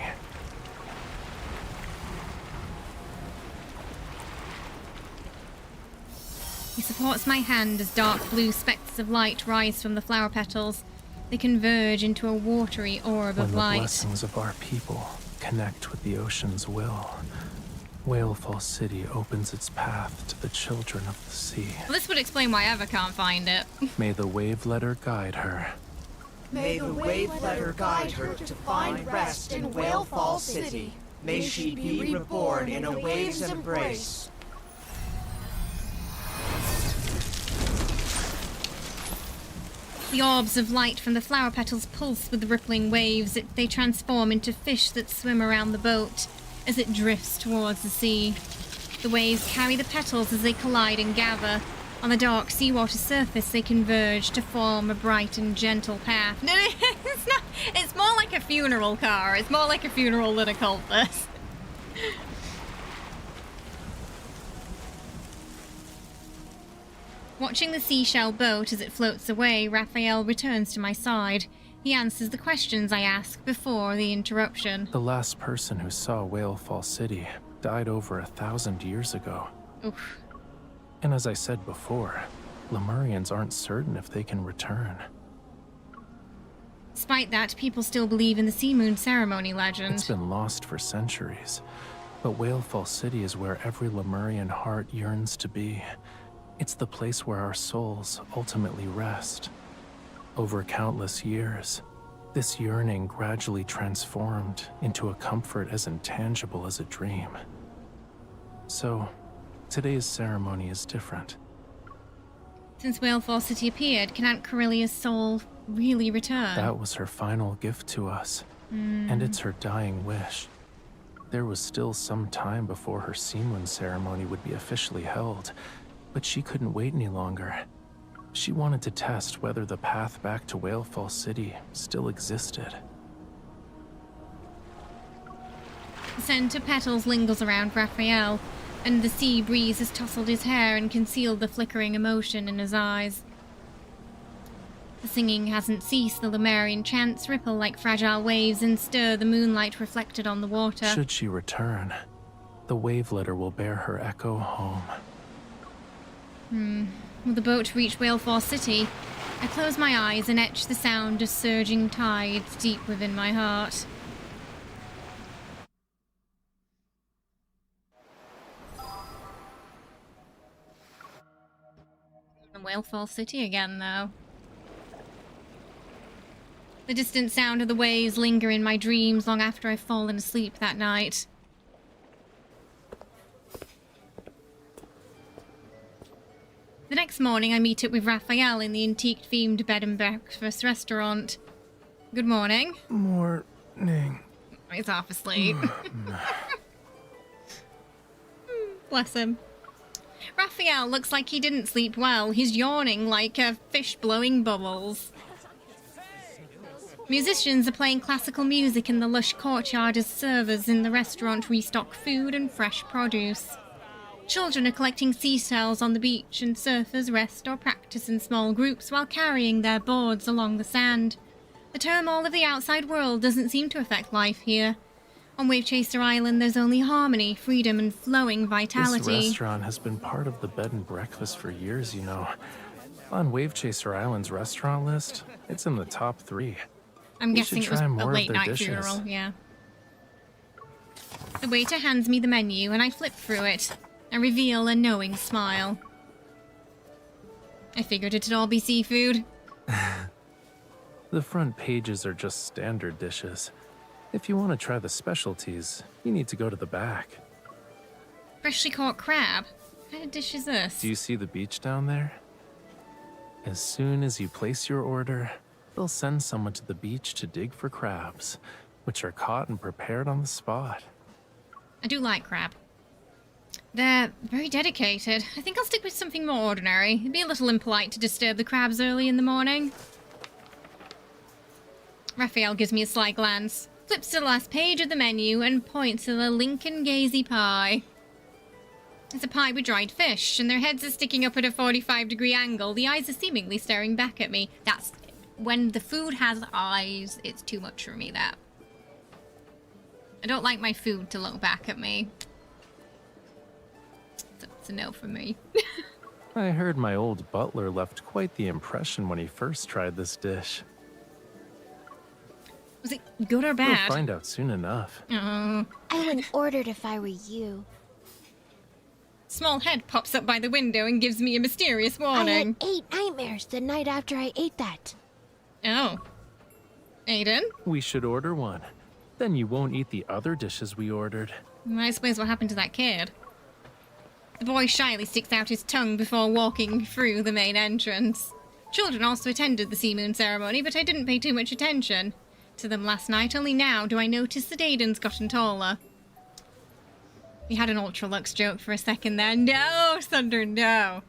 B: He supports my hand as dark blue specks of light rise from the flower petals. They converge into a watery orb of light.
Q: When the blessings of our people connect with the ocean's will, Whalefall City opens its path to the children of the sea.
B: Well, this would explain why Eva can't find it.
Q: May the wave letter guide her.
S: May the wave letter guide her to find rest in Whalefall City. May she be reborn in a wave's embrace.
B: The orbs of light from the flower petals pulse with the rippling waves. They transform into fish that swim around the boat as it drifts towards the sea. The waves carry the petals as they collide and gather. On the dark seawater surface, they converge to form a bright and gentle path. No, it's not. It's more like a funeral car. It's more like a funeral than a cultist. Watching the seashell boat as it floats away, Raphael returns to my side. He answers the questions I ask before the interruption.
Q: The last person who saw Whalefall City died over 1,000 years ago.
B: Oof.
Q: And as I said before, Lemurians aren't certain if they can return.
B: Despite that, people still believe in the Sea Moon ceremony legend.
Q: It's been lost for centuries, but Whalefall City is where every Lemurian heart yearns to be. It's the place where our souls ultimately rest. Over countless years, this yearning gradually transformed into a comfort as intangible as a dream. So, today's ceremony is different.
B: Since Whalefall City appeared, can Aunt Corellia's soul really return?
Q: That was her final gift to us, and it's her dying wish. There was still some time before her Sea Moon ceremony would be officially held, but she couldn't wait any longer. She wanted to test whether the path back to Whalefall City still existed.
B: The scent of petals lingers around Raphael, and the sea breeze has tousled his hair and concealed the flickering emotion in his eyes. The singing hasn't ceased. The Lemurian chants ripple like fragile waves and stir the moonlight reflected on the water.
Q: Should she return, the wave letter will bear her echo home.
B: Will the boat reach Whalefall City? I close my eyes and etch the sound of surging tides deep within my heart. Whalefall City again, though. The distant sound of the waves linger in my dreams long after I've fallen asleep that night. The next morning, I meet up with Raphael in the antique-themed bed and breakfast restaurant. Good morning.
Q: Morning.
B: He's half asleep. Bless him. Raphael looks like he didn't sleep well. He's yawning like a fish blowing bubbles. Musicians are playing classical music in the lush courtyard as servers in the restaurant restock food and fresh produce. Children are collecting seashells on the beach, and surfers rest or practice in small groups while carrying their boards along the sand. The turmoil of the outside world doesn't seem to affect life here. On Wavechaser Island, there's only harmony, freedom, and flowing vitality.
Q: This restaurant has been part of the bed and breakfast for years, you know. On Wave Chaser Island's restaurant list, it's in the top 3.
B: I'm
Q: You
B: guessing
Q: should
B: it was
Q: try
B: a
Q: more of
B: late
Q: their
B: night
Q: dishes.
B: funeral, yeah. The waiter hands me the menu and I flip through it and reveal a knowing smile. I figured it'd all be seafood.
Q: The front pages are just standard dishes. If you want to try the specialties, you need to go to the back.
B: Freshly caught crab. What kind of dish is this?
Q: Do you see the beach down there? As soon as you place your order, they'll send someone to the beach to dig for crabs, which are caught and prepared on the spot.
B: I do like crab. They're very dedicated. I think I'll stick with something more ordinary. It'd be a little impolite to disturb the crabs early in the morning. Raphael gives me a sly glance, flips to the last page of the menu, and points to the Lincoln Gazy pie. It's a pie with dried fish, and their heads are sticking up at a 45-degree angle. The eyes are seemingly staring back at me. That's... when the food has eyes, it's too much for me, that. I don't like my food to look back at me. So it's a no for me.
Q: I heard my old butler left quite the impression when he first tried this dish.
B: Was it good or bad?
Q: You'll find out soon enough.
B: Oh.
K: I wouldn't order it if I were you.
B: Small head pops up by the window and gives me a mysterious warning.
K: I had 8 nightmares the night after I ate that.
B: Oh. Aiden?
Q: We should order one. Then you won't eat the other dishes we ordered.
B: I suppose what happened to that kid? The boy shyly sticks out his tongue before walking through the main entrance. Children also attended the sea moon ceremony, but I didn't pay too much attention to them last night. Only now do I notice that Aiden's gotten taller. We had an Ultralux joke for a second there. No, Thunder, no.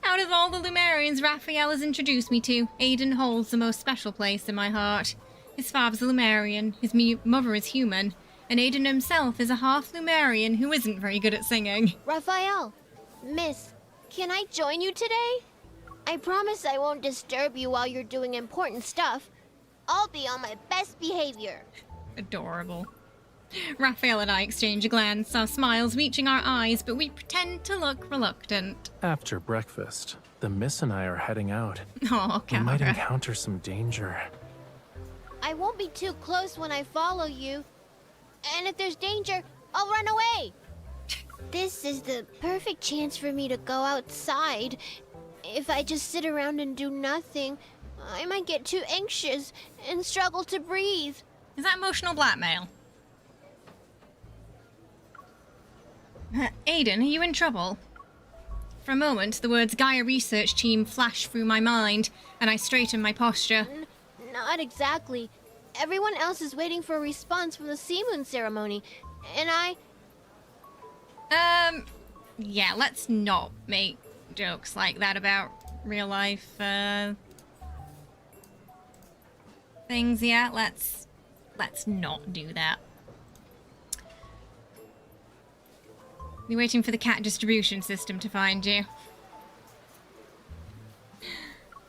B: Out of all the Lumerians Raphael has introduced me to, Aiden holds the most special place in my heart. His father's a Lumerian, his mother is human, and Aiden himself is a half Lumerian who isn't very good at singing.
K: Raphael, Miss, can I join you today? I promise I won't disturb you while you're doing important stuff. I'll be on my best behavior.
B: Adorable. Raphael and I exchange a glance, our smiles reaching our eyes, but we pretend to look reluctant.
Q: After breakfast, the Miss and I are heading out.
B: Oh,
Q: We might
B: Cara.
Q: encounter some danger.
K: I won't be too close when I follow you. And if there's danger, I'll run away. This is the perfect chance for me to go outside. If I just sit around and do nothing, I might get too anxious and struggle to breathe.
B: Is that emotional blackmail? Aiden, are you in trouble? For a moment, the words Gaia Research Team flash through my mind, and I straighten my posture.
K: Not exactly. Everyone else is waiting for a response from the sea moon ceremony, and
B: yeah, let's not make jokes like that about real life, things, yeah? Let's not do that. You're waiting for the cat distribution system to find you.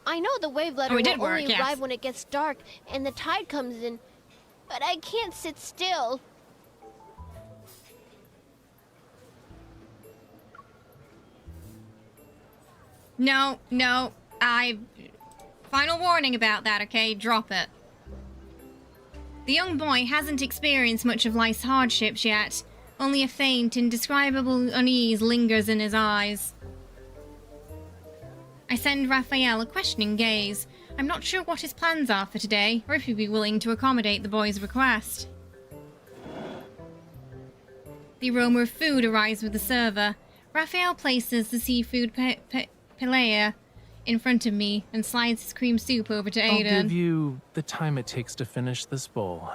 K: I know the wave letter
B: Oh, it did
K: will only
B: work, yes.
K: arrive when it gets dark and the tide comes in, but I can't sit still.
B: No, final warning about that, okay? Drop it. The young boy hasn't experienced much of life's hardships yet. Only a faint, indescribable unease lingers in his eyes. I send Raphael a questioning gaze. I'm not sure what his plans are for today, or if he'd be willing to accommodate the boy's request. The aroma of food arrives with the server. Raphael places the seafood paella in front of me and slides his cream soup over to Aiden.
Q: I'll give you the time it takes to finish this bowl.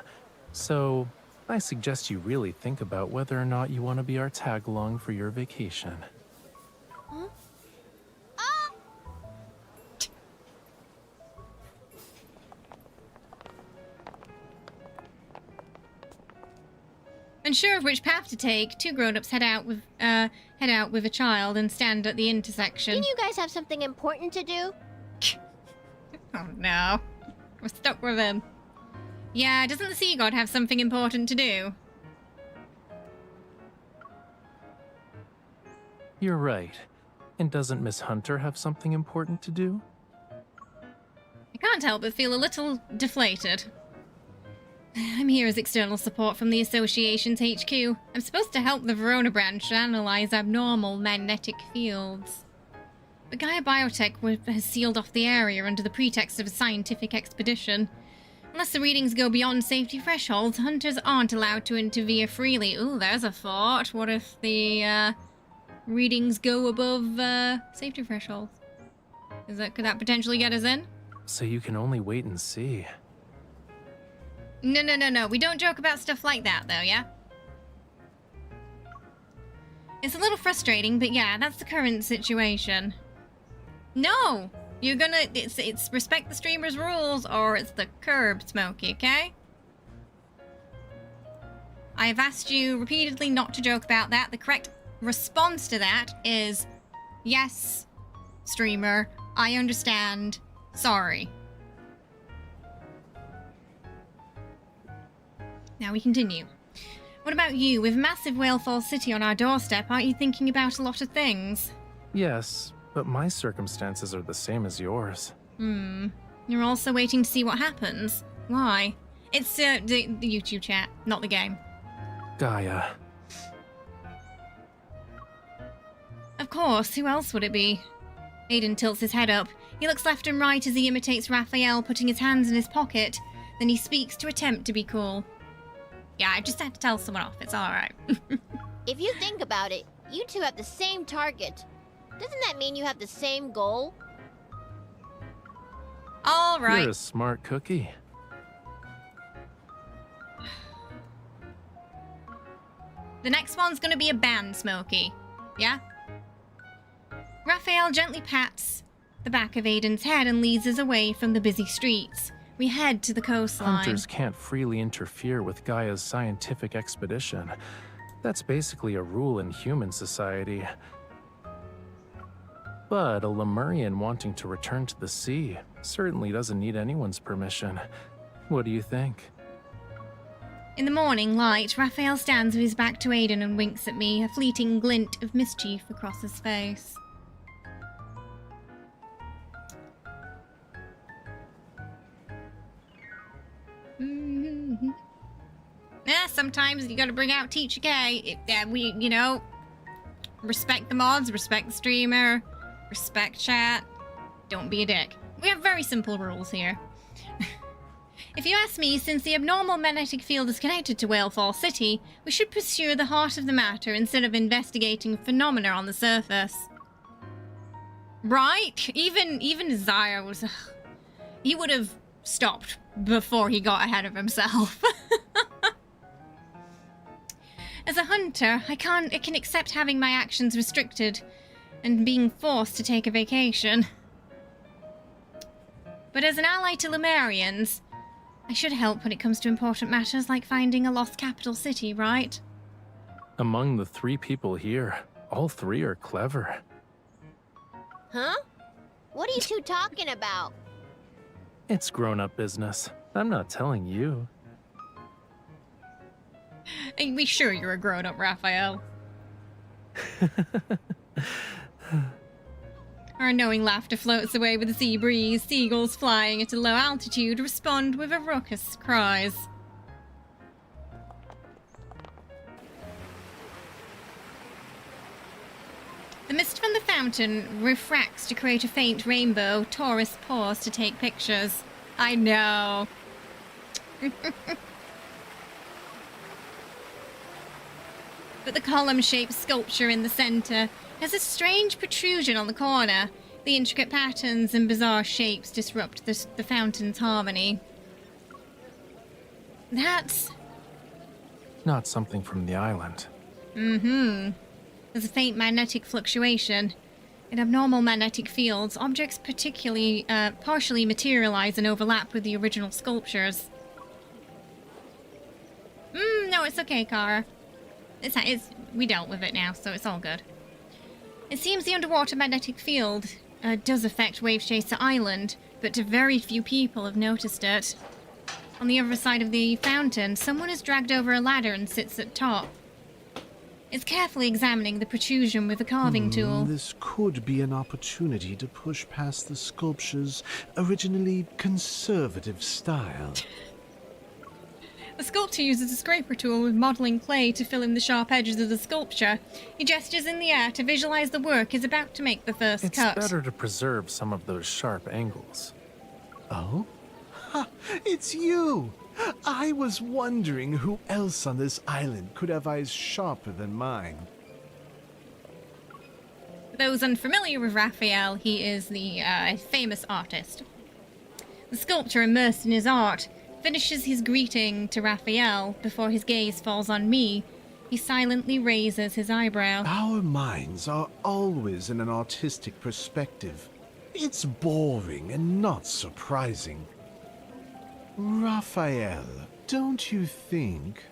Q: So, I suggest you really think about whether or not you want to be our tag-along for your vacation.
K: Huh?
B: Unsure of which path to take, two grown-ups head out with a child and stand at the intersection.
K: Didn't you guys have something important to do?
B: Oh no. We're stuck with him. Yeah, doesn't the sea god have something important to do?
Q: You're right. And doesn't Miss Hunter have something important to do?
B: I can't help but feel a little deflated. I'm here as external support from the Association's HQ. I'm supposed to help the Verona branch analyze abnormal magnetic fields. But Gaia Biotech has sealed off the area under the pretext of a scientific expedition. Unless the readings go beyond safety thresholds, hunters aren't allowed to interfere freely. Ooh, there's a thought. What if the readings go above safety thresholds? Could that potentially get us in?
Q: So you can only wait and see.
B: No. We don't joke about stuff like that, though, yeah? It's a little frustrating, but yeah, that's the current situation. No! You're gonna... It's respect the streamer's rules, or it's the curb, Smokey, okay? I have asked you repeatedly not to joke about that. The correct response to that is... Yes, streamer, I understand. Sorry. Now we continue. What about you? With massive Whalefall City on our doorstep, aren't you thinking about a lot of things?
Q: Yes, but my circumstances are the same as yours.
B: You're also waiting to see what happens. Why? It's the YouTube chat, not the game.
Q: Gaia.
B: Of course, who else would it be? Aiden tilts his head up. He looks left and right as he imitates Raphael, putting his hands in his pocket. Then he speaks to attempt to be cool. Yeah, I just had to tell someone off. It's alright.
K: If you think about it, you two have the same target. Doesn't that mean you have the same goal?
B: Alright.
Q: You're a smart cookie.
B: The next one's gonna be a band, Smokey. Yeah? Raphael gently pats the back of Aiden's head and leads us away from the busy streets. We head to the coastline.
Q: Hunters can't freely interfere with Gaia's scientific expedition. That's basically a rule in human society. But a Lemurian wanting to return to the sea certainly doesn't need anyone's permission. What do you think?
B: In the morning light, Raphael stands with his back to Aiden and winks at me, a fleeting glint of mischief across his face. Yeah, sometimes you gotta bring out Teacher K. Respect the mods, respect the streamer, respect chat, don't be a dick. We have very simple rules here. If you ask me, since the abnormal magnetic field is connected to Whalefall City, we should pursue the heart of the matter instead of investigating phenomena on the surface. Right? Even Zaya was... he would have stopped before he got ahead of himself. As a hunter, I can accept having my actions restricted and being forced to take a vacation. But as an ally to Lemurians, I should help when it comes to important matters like finding a lost capital city, right?
Q: Among the 3 people here, all 3 are clever.
K: Huh? What are you two talking about?
Q: It's grown-up business. I'm not telling you.
B: Be sure you're a grown-up, Raphael. Our knowing laughter floats away with the sea breeze. Seagulls flying at a low altitude respond with raucous cries. The mist from the fountain refracts to create a faint rainbow. Tourists pause to take pictures. I know. But the column-shaped sculpture in the center has a strange protrusion on the corner. The intricate patterns and bizarre shapes disrupt the fountain's harmony. That's...
Q: Not something from the island.
B: There's a faint magnetic fluctuation. In abnormal magnetic fields, objects partially materialize and overlap with the original sculptures. No, it's okay, Kara. We dealt with it now, so it's all good. It seems the underwater magnetic field does affect Wave Chaser Island, but very few people have noticed it. On the other side of the fountain, someone is dragged over a ladder and sits at top. is carefully examining the protrusion with a carving tool.
N: This could be an opportunity to push past the sculpture's originally conservative style.
B: The sculptor uses a scraper tool with modeling clay to fill in the sharp edges of the sculpture. He gestures in the air to visualize the work is about to make the first cut.
Q: It's better to preserve some of those sharp angles.
N: Oh? Ha! It's you! I was wondering who else on this island could have eyes sharper than mine.
B: For those unfamiliar with Raphael, he is the famous artist. The sculptor, immersed in his art, finishes his greeting to Raphael before his gaze falls on me. He silently raises his eyebrow.
N: Our minds are always in an artistic perspective. It's boring and not surprising. Raphael, don't you think?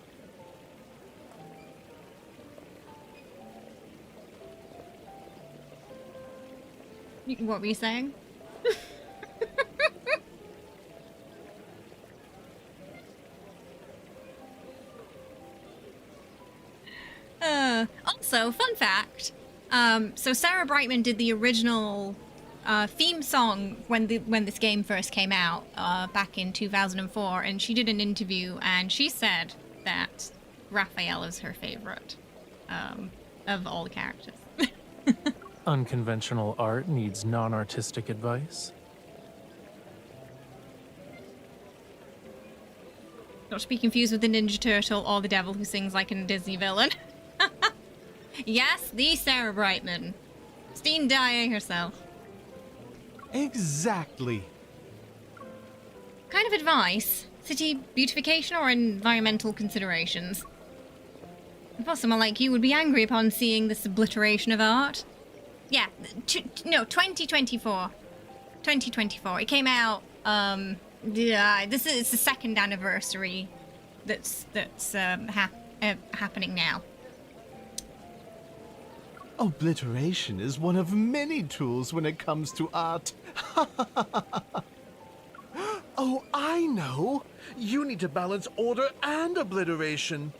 B: What were you saying? Also, fun fact. So Sarah Brightman did the original theme song when this game first came out back in 2004, and she did an interview and she said that Raphael is her favorite of all the characters.
Q: Unconventional art needs non-artistic advice.
B: Not to be confused with the Ninja Turtle or the devil who sings like a Disney villain. Yes, the Sarah Brightman. Steen Dye herself.
N: Exactly.
B: Kind of advice? City beautification or environmental considerations? I thought someone like you would be angry upon seeing this obliteration of art. Yeah, 2024. 2024. It came out, this is the second anniversary that's happening now.
N: Obliteration is one of many tools when it comes to art. Oh, I know! You need to balance order and obliteration.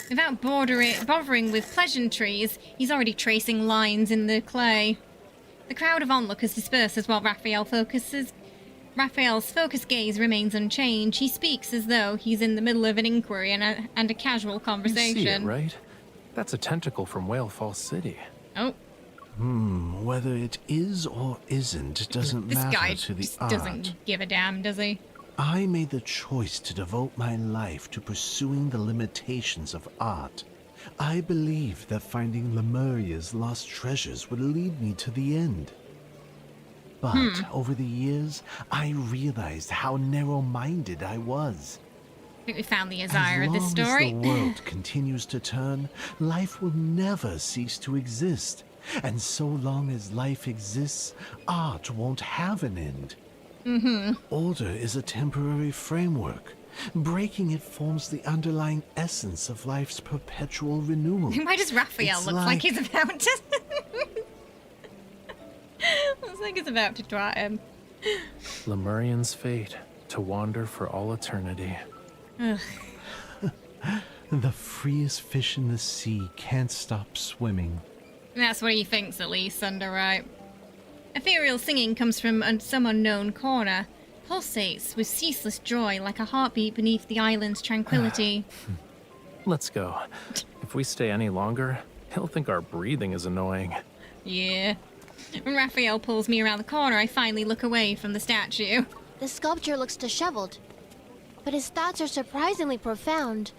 B: Without bothering with pleasantries, he's already tracing lines in the clay. The crowd of onlookers disperses while Raphael's focused gaze remains unchanged. He speaks as though he's in the middle of an inquiry and a casual conversation.
Q: You see it, right? That's a tentacle from Whale Falls City.
B: Oh.
N: Whether it is or isn't doesn't
B: This
N: matter
B: guy
N: to the
B: just
N: art.
B: doesn't give a damn, does he?
N: I made the choice to devote my life to pursuing the limitations of art. I believed that finding Lemuria's lost treasures would lead me to the end. But over the years, I realized how narrow-minded I was.
B: I think we found the Azire of this
N: As long
B: story.
N: as the world continues to turn, life will never cease to exist. And so long as life exists, art won't have an end. Order is a temporary framework. Breaking it forms the underlying essence of life's perpetual renewal.
B: Why does Raphael
N: It's
B: look like he's about to... Looks like he's about to draw him.
Q: Lemurian's fate, to wander for all eternity.
B: Ugh.
N: The freest fish in the sea can't stop swimming.
B: That's what he thinks, at least, Underright. Ethereal singing comes from some unknown corner, pulsates with ceaseless joy like a heartbeat beneath the island's tranquility.
Q: Let's go. If we stay any longer, he'll think our breathing is annoying.
B: Yeah. When Raphael pulls me around the corner, I finally look away from the statue.
K: The sculpture looks disheveled, but his thoughts are surprisingly profound.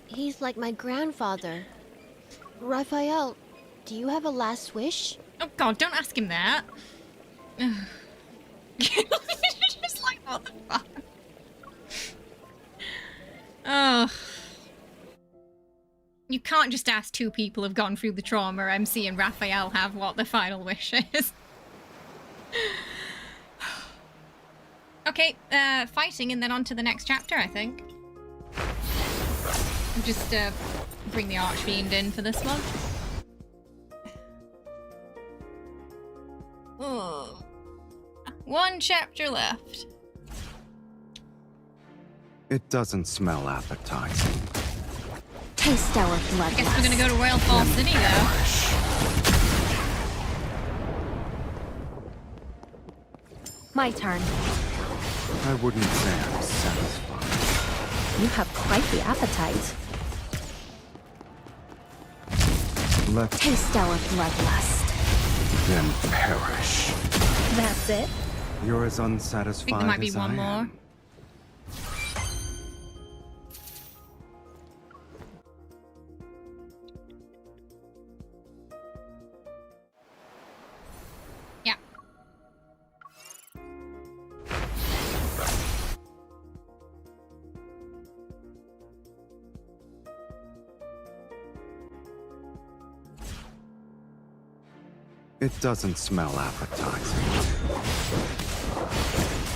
K: He's like my grandfather. Raphael, do you have a last wish?
B: Oh god, don't ask him that. Just like, what the fuck? Oh. You can't just ask two people who've gone through the trauma MC and Raphael have what the final wish is. Okay, fighting and then on to the next chapter, I think. Just bring the Archfiend in for this one. Oh. One chapter left.
T: It doesn't smell appetizing.
D: Taste our blood.
B: I guess we're gonna go to Royal Fall City, though.
D: My turn.
A: I wouldn't say I'm satisfied.
D: You have quite the appetite.
A: Let
D: Taste our bloodlust.
A: them perish.
D: That's it?
A: You're as
B: I
A: unsatisfied
B: think there might be
A: as
B: one
A: I
B: more.
A: am.
B: Yeah.
A: It doesn't smell appetizing.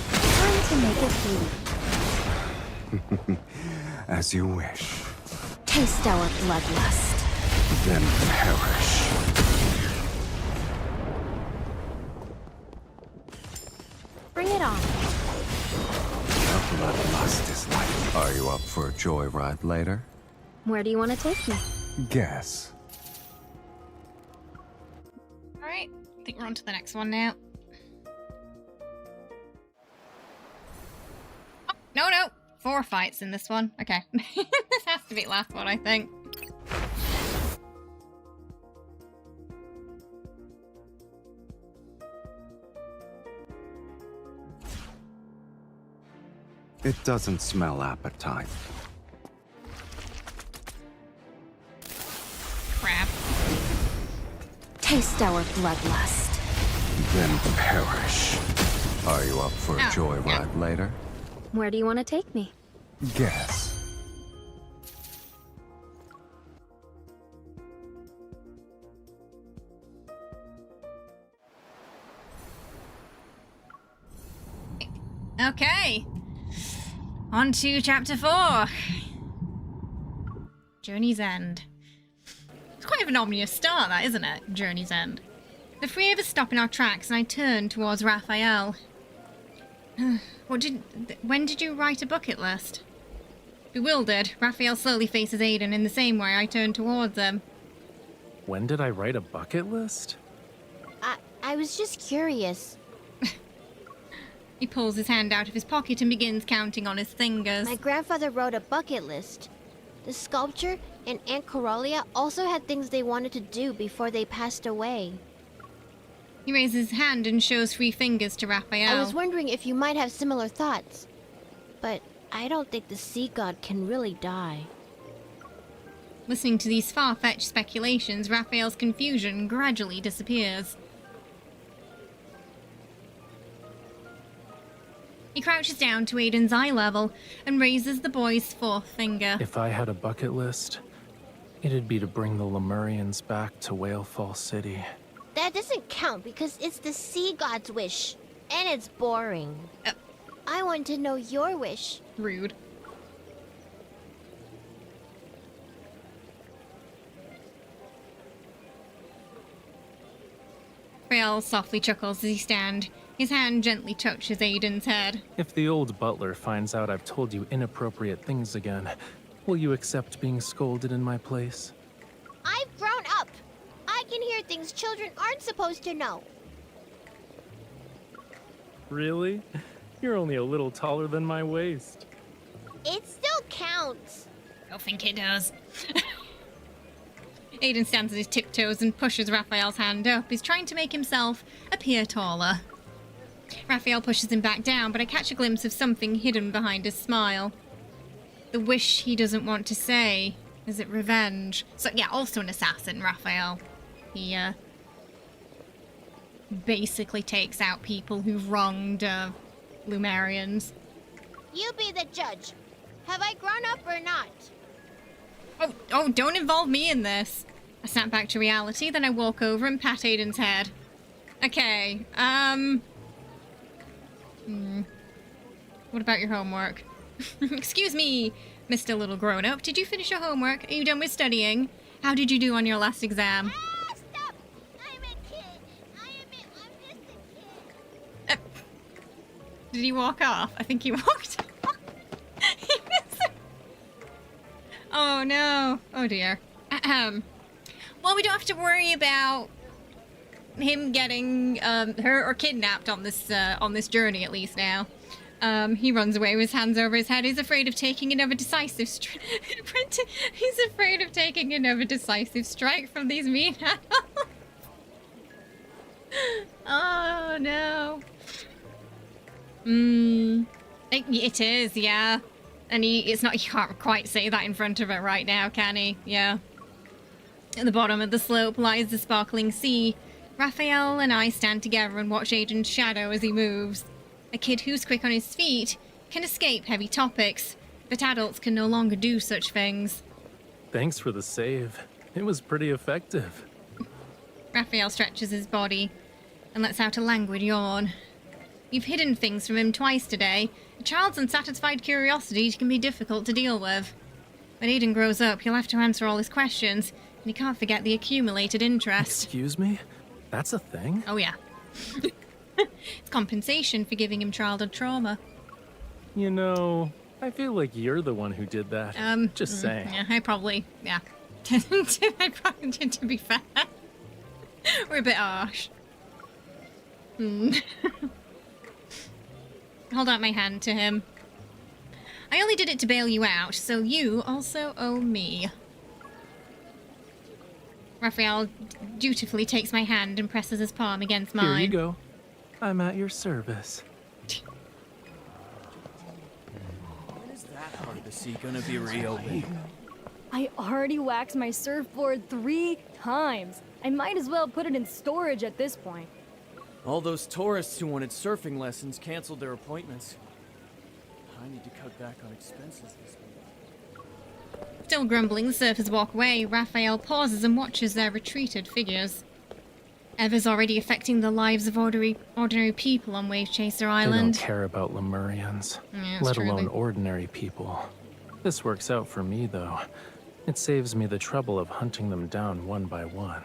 D: Time to make it through.
A: As you wish.
D: Taste our bloodlust.
A: Then perish.
D: Bring it on.
A: Your bloodlust is like. Are you up for a joyride later?
D: Where do you want to take me?
A: Guess.
B: Alright, I think we're on to the next one now. Oh, no! 4 fights in this one. Okay. This has to be the last one, I think.
A: It doesn't smell appetizing.
B: Crap.
D: Taste our bloodlust.
A: Then perish. Are you up for a joyride later?
D: Where do you want to take me?
A: Guess.
B: Okay. On to chapter 4. Journey's End. It's quite an ominous start, that, isn't it? Journey's End. The three of us stop in our tracks, and I turn towards Rafayel. When did you write a bucket list? Bewildered, Rafayel slowly faces Aiden in the same way I turn towards him.
Q: When did I write a bucket list?
K: I was just curious.
B: He pulls his hand out of his pocket and begins counting on his fingers.
K: My grandfather wrote a bucket list. The sculptor and Aunt Coralia also had things they wanted to do before they passed away.
B: He raises his hand and shows 3 fingers to Rafayel.
K: I was wondering if you might have similar thoughts. But I don't think the sea god can really die.
B: Listening to these far-fetched speculations, Raphael's confusion gradually disappears. He crouches down to Aiden's eye level and raises the boy's 4th finger.
Q: If I had a bucket list, it'd be to bring the Lemurians back to Whale Fall City.
K: That doesn't count because it's the sea god's wish. And it's boring. I want to know your wish.
B: Rude. Raphael softly chuckles as he stands. His hand gently touches Aiden's head.
Q: If the old butler finds out I've told you inappropriate things again, will you accept being scolded in my place?
K: I've grown up. I can hear things children aren't supposed to know.
Q: Really? You're only a little taller than my waist.
K: It still counts.
B: I don't think it does. Aiden stands on his tiptoes and pushes Raphael's hand up. He's trying to make himself appear taller. Raphael pushes him back down, but I catch a glimpse of something hidden behind his smile. The wish he doesn't want to say. Is it revenge? So, yeah, also an assassin, Raphael. He, basically takes out people who've wronged, Lumerians.
K: You be the judge. Have I grown up or not?
B: Oh, don't involve me in this. I snap back to reality, then I walk over and pat Aiden's head. Okay, what about your homework? Excuse me, Mr. Little Grown-Up. Did you finish your homework? Are you done with studying? How did you do on your last exam?
K: Stop! I'm a kid. I'm just a kid.
B: Did he walk off? I think he walked off. Oh no. Oh dear. Well, we don't have to worry about him getting hurt or kidnapped on this journey, at least now. He runs away with his hands over his head. He's afraid of taking another decisive strike. He's afraid of taking another decisive strike from these mean animals. Oh no. It is, yeah. And he can't quite say that in front of it right now, can he? Yeah. At the bottom of the slope lies the sparkling sea. Rafayel and I stand together and watch Aiden's shadow as he moves. A kid who's quick on his feet can escape heavy topics, but adults can no longer do such things.
Q: Thanks for the save. It was pretty effective.
B: Rafayel stretches his body and lets out a languid yawn. You've hidden things from him twice today. A child's unsatisfied curiosity can be difficult to deal with. When Aiden grows up, he'll have to answer all his questions, and he can't forget the accumulated interest.
Q: Excuse me? That's a thing?
B: Oh yeah. It's compensation for giving him childhood trauma.
Q: You know, I feel like you're the one who did that. Just saying.
B: Yeah, I probably did, to be fair. We're a bit harsh. Hold out my hand to him. I only did it to bail you out, so you also owe me. Rafayel dutifully takes my hand and presses his palm against mine.
Q: Here you go. I'm at your service.
L: When is that part of the sea gonna be reopened?
T: I already waxed my surfboard 3 times. I might as well put it in storage at this point.
L: All those tourists who wanted surfing lessons canceled their appointments. I need to cut back on expenses this week.
B: Still grumbling, the surfers walk away. Rafayel pauses and watches their retreated figures. Ever's already affecting the lives of ordinary people on Wave Chaser Island.
Q: They don't care about Lemurians,
B: Yeah,
Q: let alone ordinary people. This works out for me, though. It saves me the trouble of hunting them down one by one.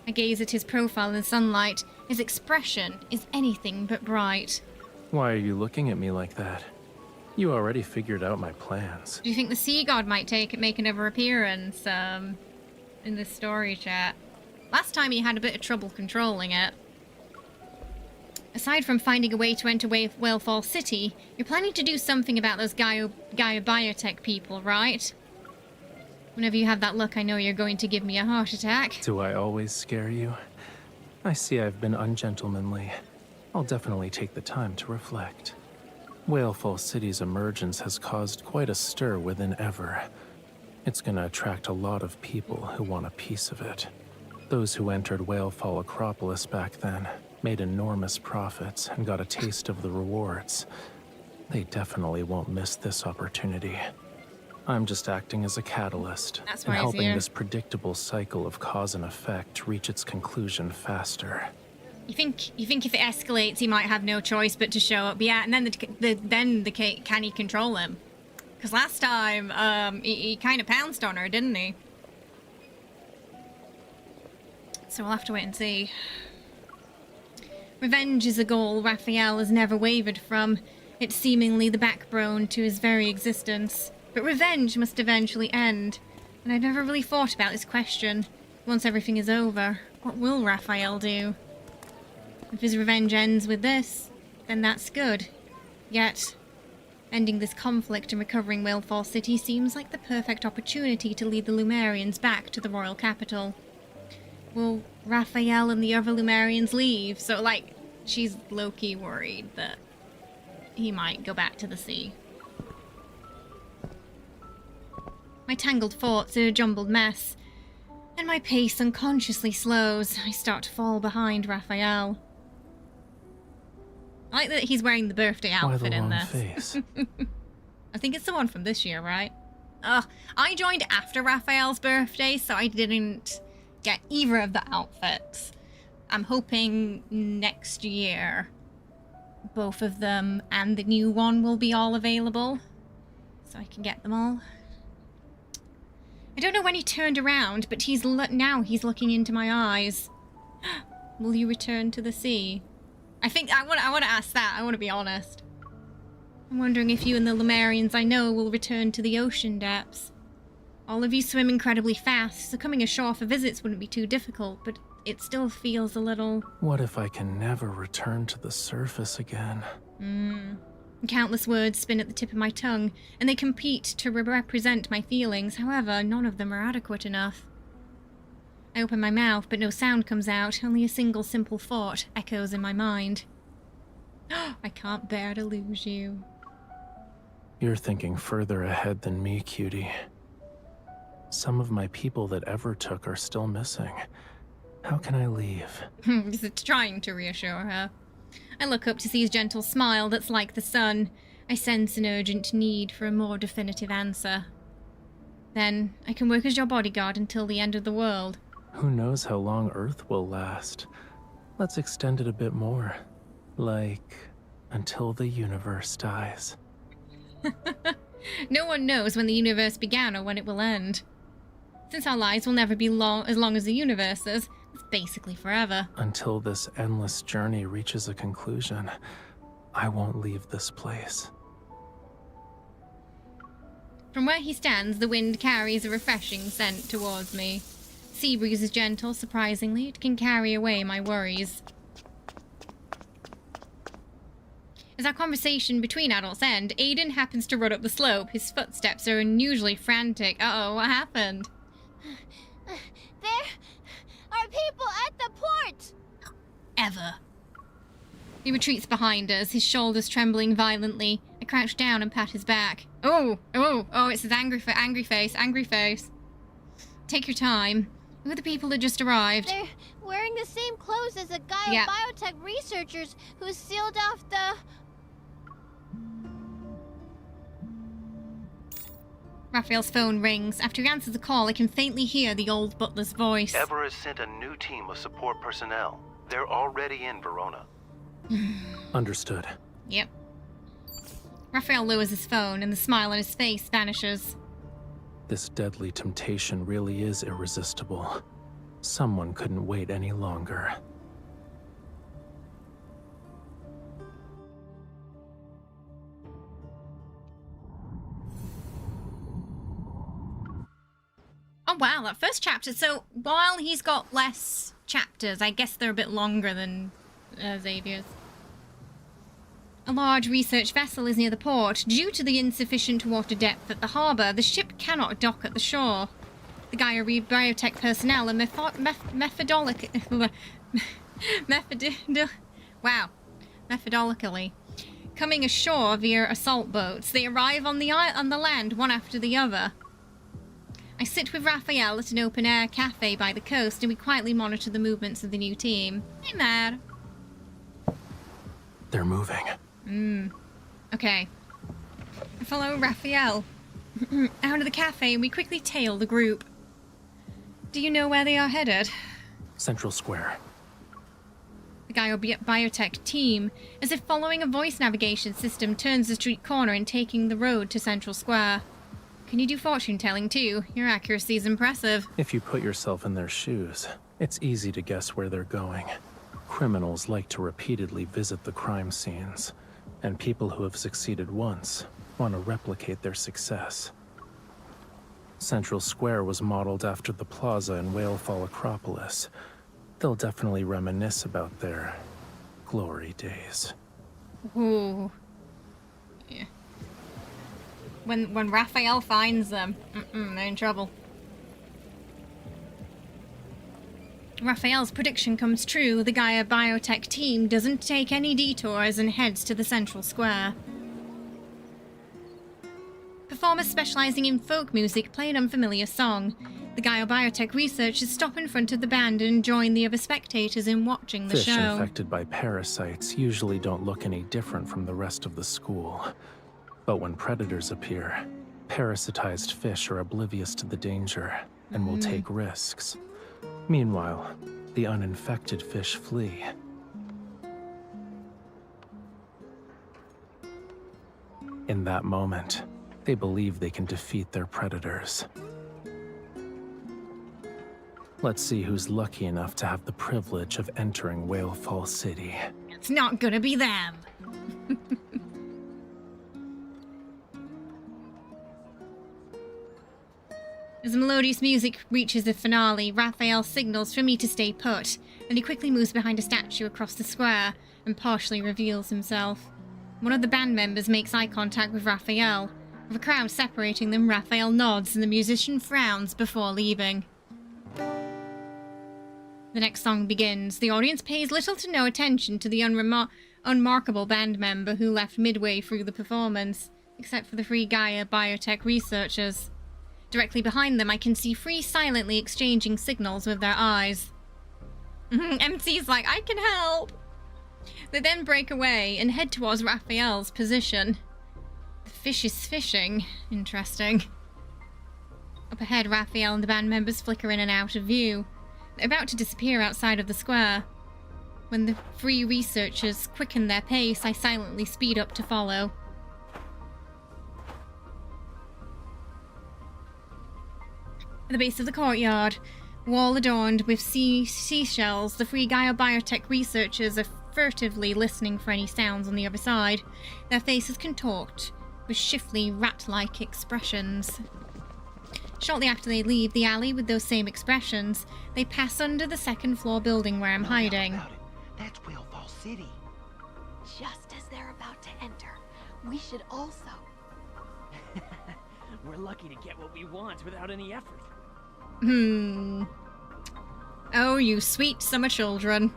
B: I gaze at his profile in the sunlight. His expression is anything but bright.
Q: Why are you looking at me like that? You already figured out my plans.
B: Do you think the sea god might make another appearance in this story chat? Last time he had a bit of trouble controlling it. Aside from finding a way to enter Whalefall City, you're planning to do something about those Gaia Biotech people, right? Whenever you have that look, I know you're going to give me a heart attack.
Q: Do I always scare you? I see I've been ungentlemanly. I'll definitely take the time to reflect. Whalefall City's emergence has caused quite a stir within Ever. It's gonna attract a lot of people who want a piece of it. Those who entered Whalefall Acropolis back then made enormous profits and got a taste of the rewards. They definitely won't miss this opportunity. I'm just acting as a catalyst
B: That's
Q: and
B: why he's
Q: helping
B: here.
Q: this predictable cycle of cause and effect reach its conclusion faster.
B: You think if it escalates, he might have no choice but to show up? Yeah, and then can he control him? Because last time, he kind of pounced on her, didn't he? So we'll have to wait and see. Revenge is a goal Rafayel has never wavered from. It's seemingly the backbone to his very existence. But revenge must eventually end. And I've never really thought about this question. Once everything is over, what will Rafayel do? If his revenge ends with this, then that's good. Yet, ending this conflict and recovering Whalefall City seems like the perfect opportunity to lead the Lumerians back to the royal capital. Will Rafayel and the other Lumerians leave? So, like, she's low-key worried that he might go back to the sea. My tangled thoughts are a jumbled mess, and my pace unconsciously slows. I start to fall behind Rafayel. I like that he's wearing the birthday outfit in this.
Q: Face?
B: I think it's the one from this year, right? I joined after Raphael's birthday, so I didn't get either of the outfits. I'm hoping next year both of them and the new one will be all available, so I can get them all. I don't know when he turned around, but now he's looking into my eyes. Will you return to the sea? I think I want to ask that. I want to be honest. I'm wondering if you and the Lemurians I know will return to the ocean depths. All of you swim incredibly fast, so coming ashore for visits wouldn't be too difficult, but it still feels a little...
Q: What if I can never return to the surface again?
B: Countless words spin at the tip of my tongue, and they compete to represent my feelings. However, none of them are adequate enough. I open my mouth, but no sound comes out. Only a single simple thought echoes in my mind. I can't bear to lose you.
Q: You're thinking further ahead than me, cutie. Some of my people that ever took are still missing. How can I leave?
B: Just trying to reassure her. I look up to see his gentle smile that's like the sun. I sense an urgent need for a more definitive answer. Then, I can work as your bodyguard until the end of the world.
Q: Who knows how long Earth will last? Let's extend it a bit more. Like, until the universe dies.
B: No one knows when the universe began or when it will end. Since our lives will never be as long as the universe is, it's basically forever.
Q: Until this endless journey reaches a conclusion, I won't leave this place.
B: From where he stands, the wind carries a refreshing scent towards me. Sea breeze is gentle, surprisingly. It can carry away my worries. As our conversation between adults end, Aiden happens to run up the slope. His footsteps are unusually frantic. Uh-oh, what happened?
K: There are people at the port!
B: Ever. He retreats behind us, his shoulders trembling violently. I crouch down and pat his back. Oh, it's his angry face. Take your time. Who are the people that just arrived?
K: They're wearing the same clothes as a guy of biotech researchers who sealed off the...
B: Raphael's phone rings. After he answers the call, I can faintly hear the old butler's voice.
F: Ever has sent a new team of support personnel. They're already in Verona.
Q: Understood.
B: Yep. Raphael lowers his phone, and the smile on his face vanishes.
Q: This deadly temptation really is irresistible. Someone couldn't wait any longer.
B: Oh wow, that first chapter. So while he's got less chapters, I guess they're a bit longer than Xavier's. A large research vessel is near the port. Due to the insufficient water depth at the harbour, the ship cannot dock at the shore. The Gaia biotech personnel are methodically coming ashore via assault boats. They arrive on the land one after the other. I sit with Rafayel at an open-air cafe by the coast, and we quietly monitor the movements of the new team. Hey, Mad.
Q: They're moving.
B: Okay. I follow Rafayel out of the cafe, and we quickly tail the group. Do you know where they are headed?
Q: Central Square.
B: The Gaia biotech team, as if following a voice navigation system, turns the street corner and taking the road to Central Square. Can you do fortune telling too? Your accuracy is impressive.
Q: If you put yourself in their shoes, it's easy to guess where they're going. Criminals like to repeatedly visit the crime scenes, and people who have succeeded once want to replicate their success. Central Square was modeled after the plaza in Whalefall Acropolis. They'll definitely reminisce about their glory days.
B: Ooh. Yeah. When Raphael finds them, they're in trouble. Raphael's prediction comes true. The Gaia biotech team doesn't take any detours and heads to the Central Square. Performers specializing in folk music play an unfamiliar song. The Gaia biotech researchers stop in front of the band and join the other spectators in watching the
Q: Fish
B: show.
Q: infected by parasites usually don't look any different from the rest of the school. But when predators appear, parasitized fish are oblivious to the danger and will take risks. Meanwhile, the uninfected fish flee. In that moment, they believe they can defeat their predators. Let's see who's lucky enough to have the privilege of entering Whalefall City.
B: It's not gonna be them. the melodious music reaches the finale, Rafayel signals for me to stay put, and he quickly moves behind a statue across the square and partially reveals himself. One of the band members makes eye contact with Rafayel. With a crowd separating them, Rafayel nods and the musician frowns before leaving. The next song begins. The audience pays little to no attention to the unmarkable band member who left midway through the performance, except for the three Gaia biotech researchers. Directly behind them, I can see three silently exchanging signals with their eyes. MC's like, I can help! They then break away and head towards Rafayel's position. The fish is fishing. Interesting. Up ahead, Rafayel and the band members flicker in and out of view. They're about to disappear outside of the square. When the three researchers quicken their pace, I silently speed up to follow. At the base of the courtyard, wall adorned with seashells, the three Gaia biotech researchers are furtively listening for any sounds on the other side. Their faces contort with shifty, rat-like expressions. Shortly after they leave the alley with those same expressions, they pass under the second-floor building where I'm hiding.
S: That's Whalefall City.
W: Just as they're about to enter, we should also...
L: We're lucky to get what we want without any effort.
B: Oh, you sweet summer children.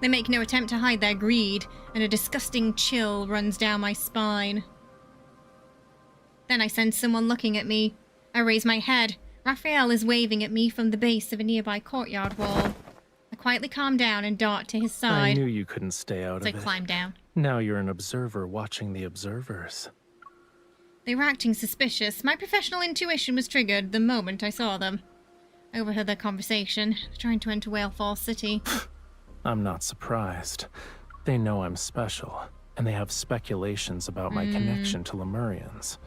B: They make no attempt to hide their greed, and a disgusting chill runs down my spine. Then I sense someone looking at me. I raise my head. Rafayel is waving at me from the base of a nearby courtyard wall. I quietly calm down and dart to his side.
Q: I knew you couldn't stay out of it.
B: I climb down.
Q: Now you're an observer watching the observers.
B: They were acting suspicious. My professional intuition was triggered the moment I saw them. I overheard their conversation, trying to enter Whalefall City.
Q: I'm not surprised. They know I'm special, and they have speculations about my connection to Lemurians.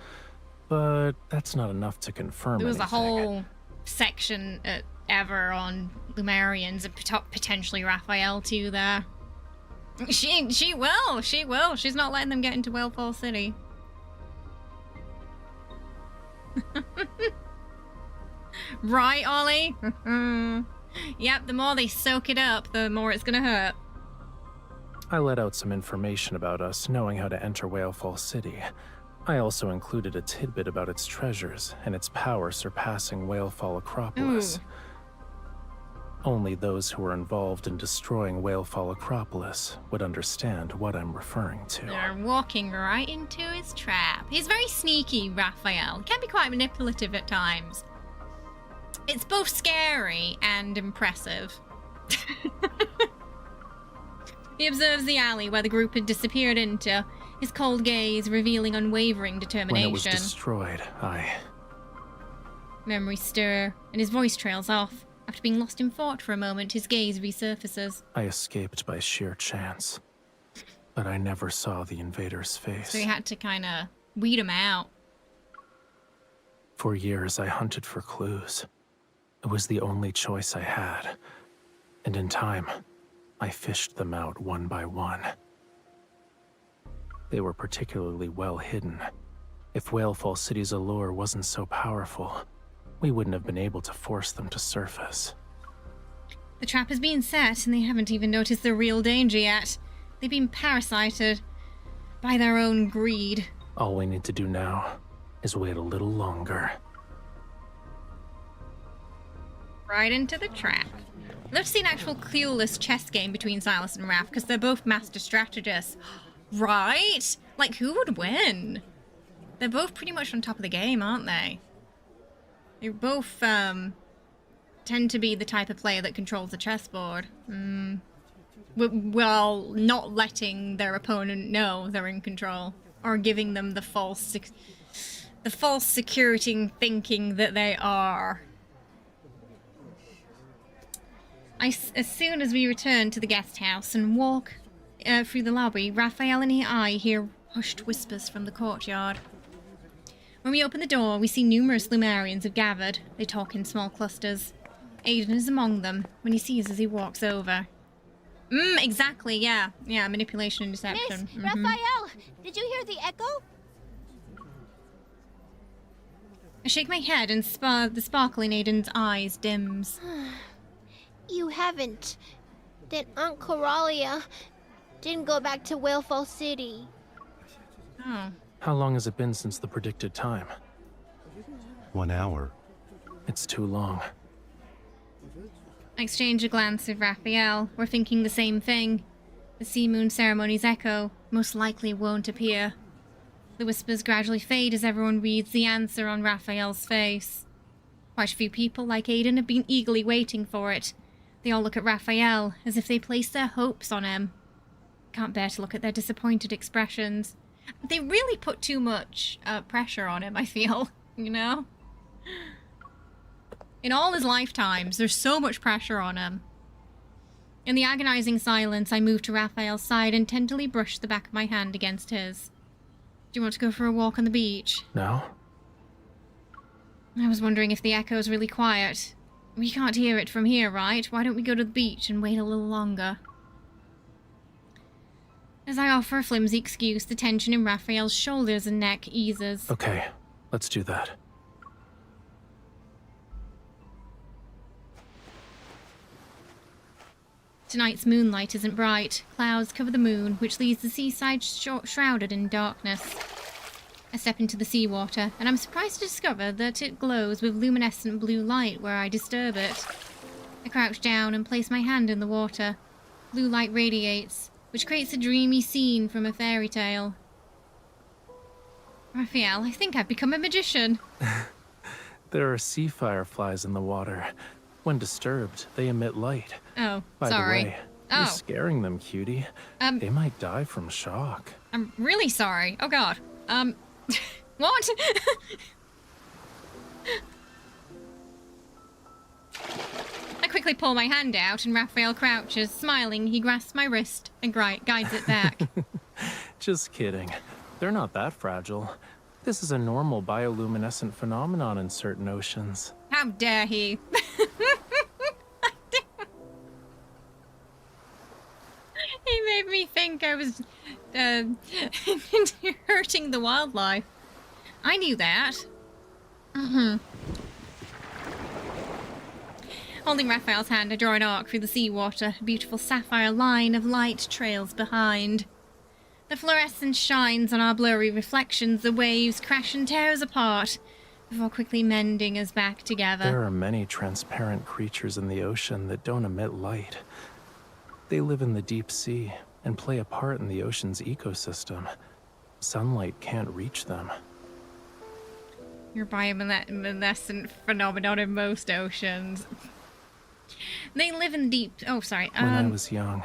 Q: But that's not enough to confirm
B: There was
Q: anything.
B: a whole section ever on Lemurians and potentially Rafayel too there. She will. She's not letting them get into Whalefall City. Right, Ollie? Yep, the more they soak it up, the more it's gonna hurt.
Q: I let out some information about us knowing how to enter Whalefall City. I also included a tidbit about its treasures and its power surpassing Whalefall Acropolis. Only those who were involved in destroying Whalefall Acropolis would understand what I'm referring to.
B: They're walking right into his trap. He's very sneaky, Rafayel. Can be quite manipulative at times. It's both scary and impressive. He observes the alley where the group had disappeared into, his cold gaze revealing unwavering determination.
Q: When it was destroyed,
B: Memories stir, and his voice trails off. After being lost in thought for a moment, his gaze resurfaces.
Q: I escaped by sheer chance, but I never saw the invader's face.
B: So he had to kind of weed him out.
Q: For years, I hunted for clues. It was the only choice I had. And in time, I fished them out one by one. They were particularly well hidden. If Whalefall City's allure wasn't so powerful, we wouldn't have been able to force them to surface.
B: The trap has been set, and they haven't even noticed the real danger yet. They've been parasited by their own greed.
Q: All we need to do now is wait a little longer.
B: Right into the trap. Let's see an actual clueless chess game between Sylus and Raph, because they're both master strategists. Right? Like, who would win? They're both pretty much on top of the game, aren't they? They both, tend to be the type of player that controls the chessboard. Well, not letting their opponent know they're in control. Or giving them the false security thinking that they are. As soon as we return to the guest house and walk through the lobby, Rafayel and I hear hushed whispers from the courtyard. When we open the door, we see numerous Lemurians have gathered. They talk in small clusters. Aiden is among them when he sees as he walks over. Exactly, yeah. Yeah, manipulation and deception.
K: Miss, Rafayel, did you hear the echo?
B: I shake my head and the sparkle in Aiden's eyes dims.
K: You haven't. Then Aunt Coralia didn't go back to Whalefall City.
B: Oh.
Q: How long has it been since the predicted time?
F: 1 hour.
Q: It's too long.
B: I exchange a glance with Raphael. We're thinking the same thing. The Sea Moon ceremony's echo most likely won't appear. The whispers gradually fade as everyone reads the answer on Raphael's face. Quite a few people, like Aiden, have been eagerly waiting for it. They all look at Raphael as if they place their hopes on him. Can't bear to look at their disappointed expressions. They really put too much pressure on him, I feel, you know? In all his lifetimes, there's so much pressure on him. In the agonizing silence, I move to Raphael's side and tenderly brush the back of my hand against his. Do you want to go for a walk on the beach?
Q: No?
B: I was wondering if the echo's really quiet. We can't hear it from here, right? Why don't we go to the beach and wait a little longer? As I offer a flimsy excuse, the tension in Raphael's shoulders and neck eases.
Q: Okay, let's do that.
B: Tonight's moonlight isn't bright. Clouds cover the moon, which leaves the seaside shrouded in darkness. I step into the seawater, and I'm surprised to discover that it glows with luminescent blue light where I disturb it. I crouch down and place my hand in the water. Blue light radiates, which creates a dreamy scene from a fairy tale. Raphael, I think I've become a magician.
Q: There are sea fireflies in the water. When disturbed, they emit light.
B: Oh,
Q: By
B: sorry.
Q: the way,
B: Oh.
Q: you're scaring them, cutie. They might die from shock.
B: I'm really sorry. Oh god. What? I quickly pull my hand out and Raphael crouches. Smiling, he grasps my wrist and guides it back.
Q: Just kidding. They're not that fragile. This is a normal bioluminescent phenomenon in certain oceans.
B: How dare he? He made me think I was hurting the wildlife. I knew that. Holding Raphael's hand, I draw an arc through the seawater. A beautiful sapphire line of light trails behind. The fluorescence shines on our blurry reflections. The waves crash and tear us apart before quickly mending us back together.
Q: There are many transparent creatures in the ocean that don't emit light. They live in the deep sea and play a part in the ocean's ecosystem. Sunlight can't reach them.
B: Your bioluminescent phenomenon in most oceans. They live in deep... Oh, sorry.
Q: When I was young,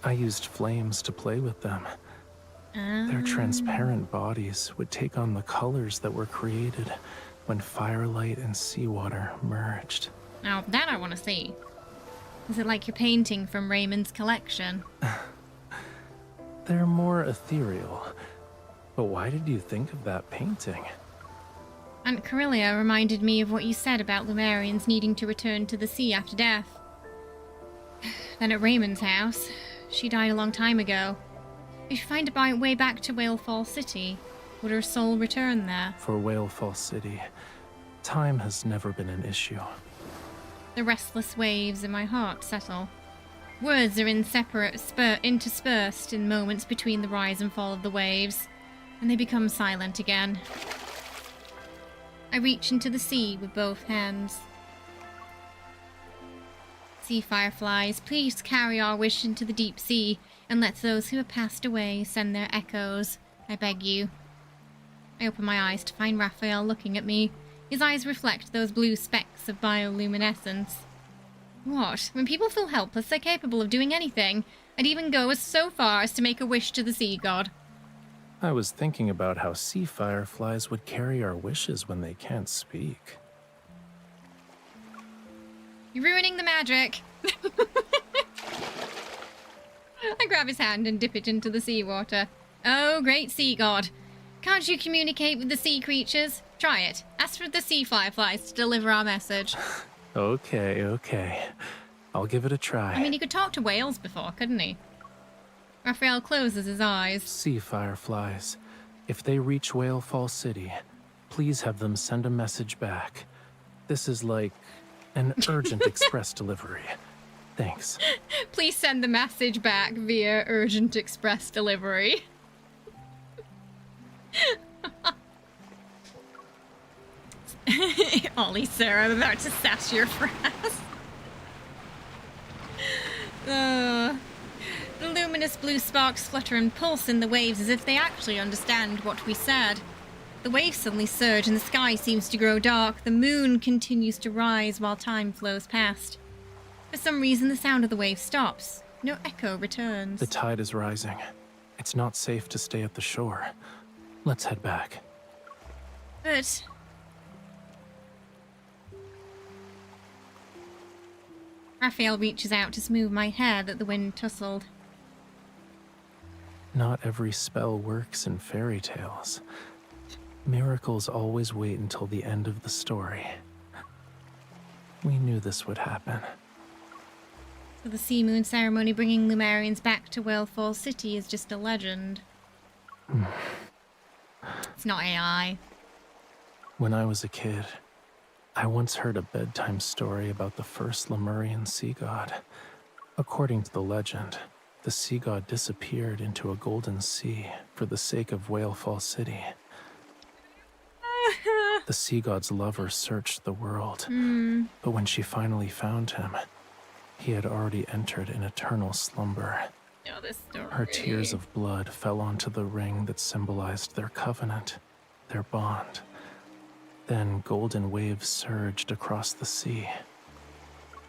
Q: I used flames to play with them. Their transparent bodies would take on the colors that were created when firelight and seawater merged.
B: Now, that I want to see. Is it like your painting from Raymond's collection?
Q: They're more ethereal. But why did you think of that painting?
B: Aunt Coralia reminded me of what you said about Lumerians needing to return to the sea after death. Then at Raymond's house, she died a long time ago. If you find a way back to Whalefall City, would her soul return there?
Q: For Whalefall City, time has never been an issue.
B: The restless waves in my heart settle. Words are interspersed in moments between the rise and fall of the waves, and they become silent again. I reach into the sea with both hands. Sea fireflies, please carry our wish into the deep sea, and let those who have passed away send their echoes, I beg you. I open my eyes to find Raphael looking at me. His eyes reflect those blue specks of bioluminescence. What? When people feel helpless, they're capable of doing anything. I'd even go so far as to make a wish to the sea god.
Q: I was thinking about how sea fireflies would carry our wishes when they can't speak.
B: You're ruining the magic. I grab his hand and dip it into the seawater. Oh, great sea god. Can't you communicate with the sea creatures? Try it. Ask for the sea fireflies to deliver our message.
Q: Okay. I'll give it a try.
B: I mean, he could talk to whales before, couldn't he? Raphael closes his eyes.
Q: Sea fireflies. If they reach Whalefall City, Please have them send a message back. This is like an urgent express delivery. Thanks.
B: Please send the message back via urgent express delivery. Ollie, sir, I'm about to sass your frass. The luminous blue sparks flutter and pulse in the waves as if they actually understand what we said. The waves suddenly surge and the sky seems to grow dark. The moon continues to rise while time flows past. For some reason, the sound of the waves stops. No echo returns.
Q: The tide is rising. It's not safe to stay at the shore. Let's head back.
B: But... Rafayel reaches out to smooth my hair that the wind tousled.
Q: Not every spell works in fairy tales. Miracles always wait until the end of the story. We knew this would happen.
B: So the sea moon ceremony bringing Lumerians back to Whalefall City is just a legend. It's not AI.
Q: When I was a kid, I once heard a bedtime story about the first Lemurian sea god. According to the legend, the sea god disappeared into a golden sea for the sake of Whalefall City. The sea god's lover searched the world, but when she finally found him, he had already entered an eternal slumber.
B: Oh, this story.
Q: Her tears of blood fell onto the ring that symbolized their covenant, their bond. Then golden waves surged across the sea.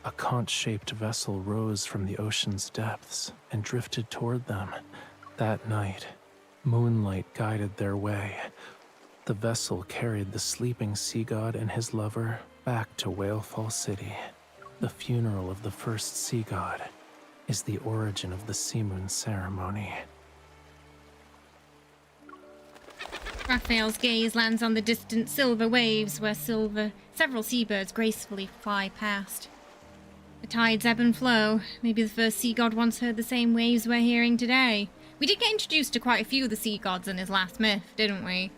Q: A conch-shaped vessel rose from the ocean's depths and drifted toward them. That night, moonlight guided their way. The vessel carried the sleeping sea god and his lover back to Whalefall City. The funeral of the first sea god is the origin of the sea moon ceremony.
B: Raphael's gaze lands on the distant silver waves where several seabirds gracefully fly past. The tides ebb and flow. Maybe the first sea god once heard the same waves we're hearing today. We did get introduced to quite a few of the sea gods in his last myth, didn't we?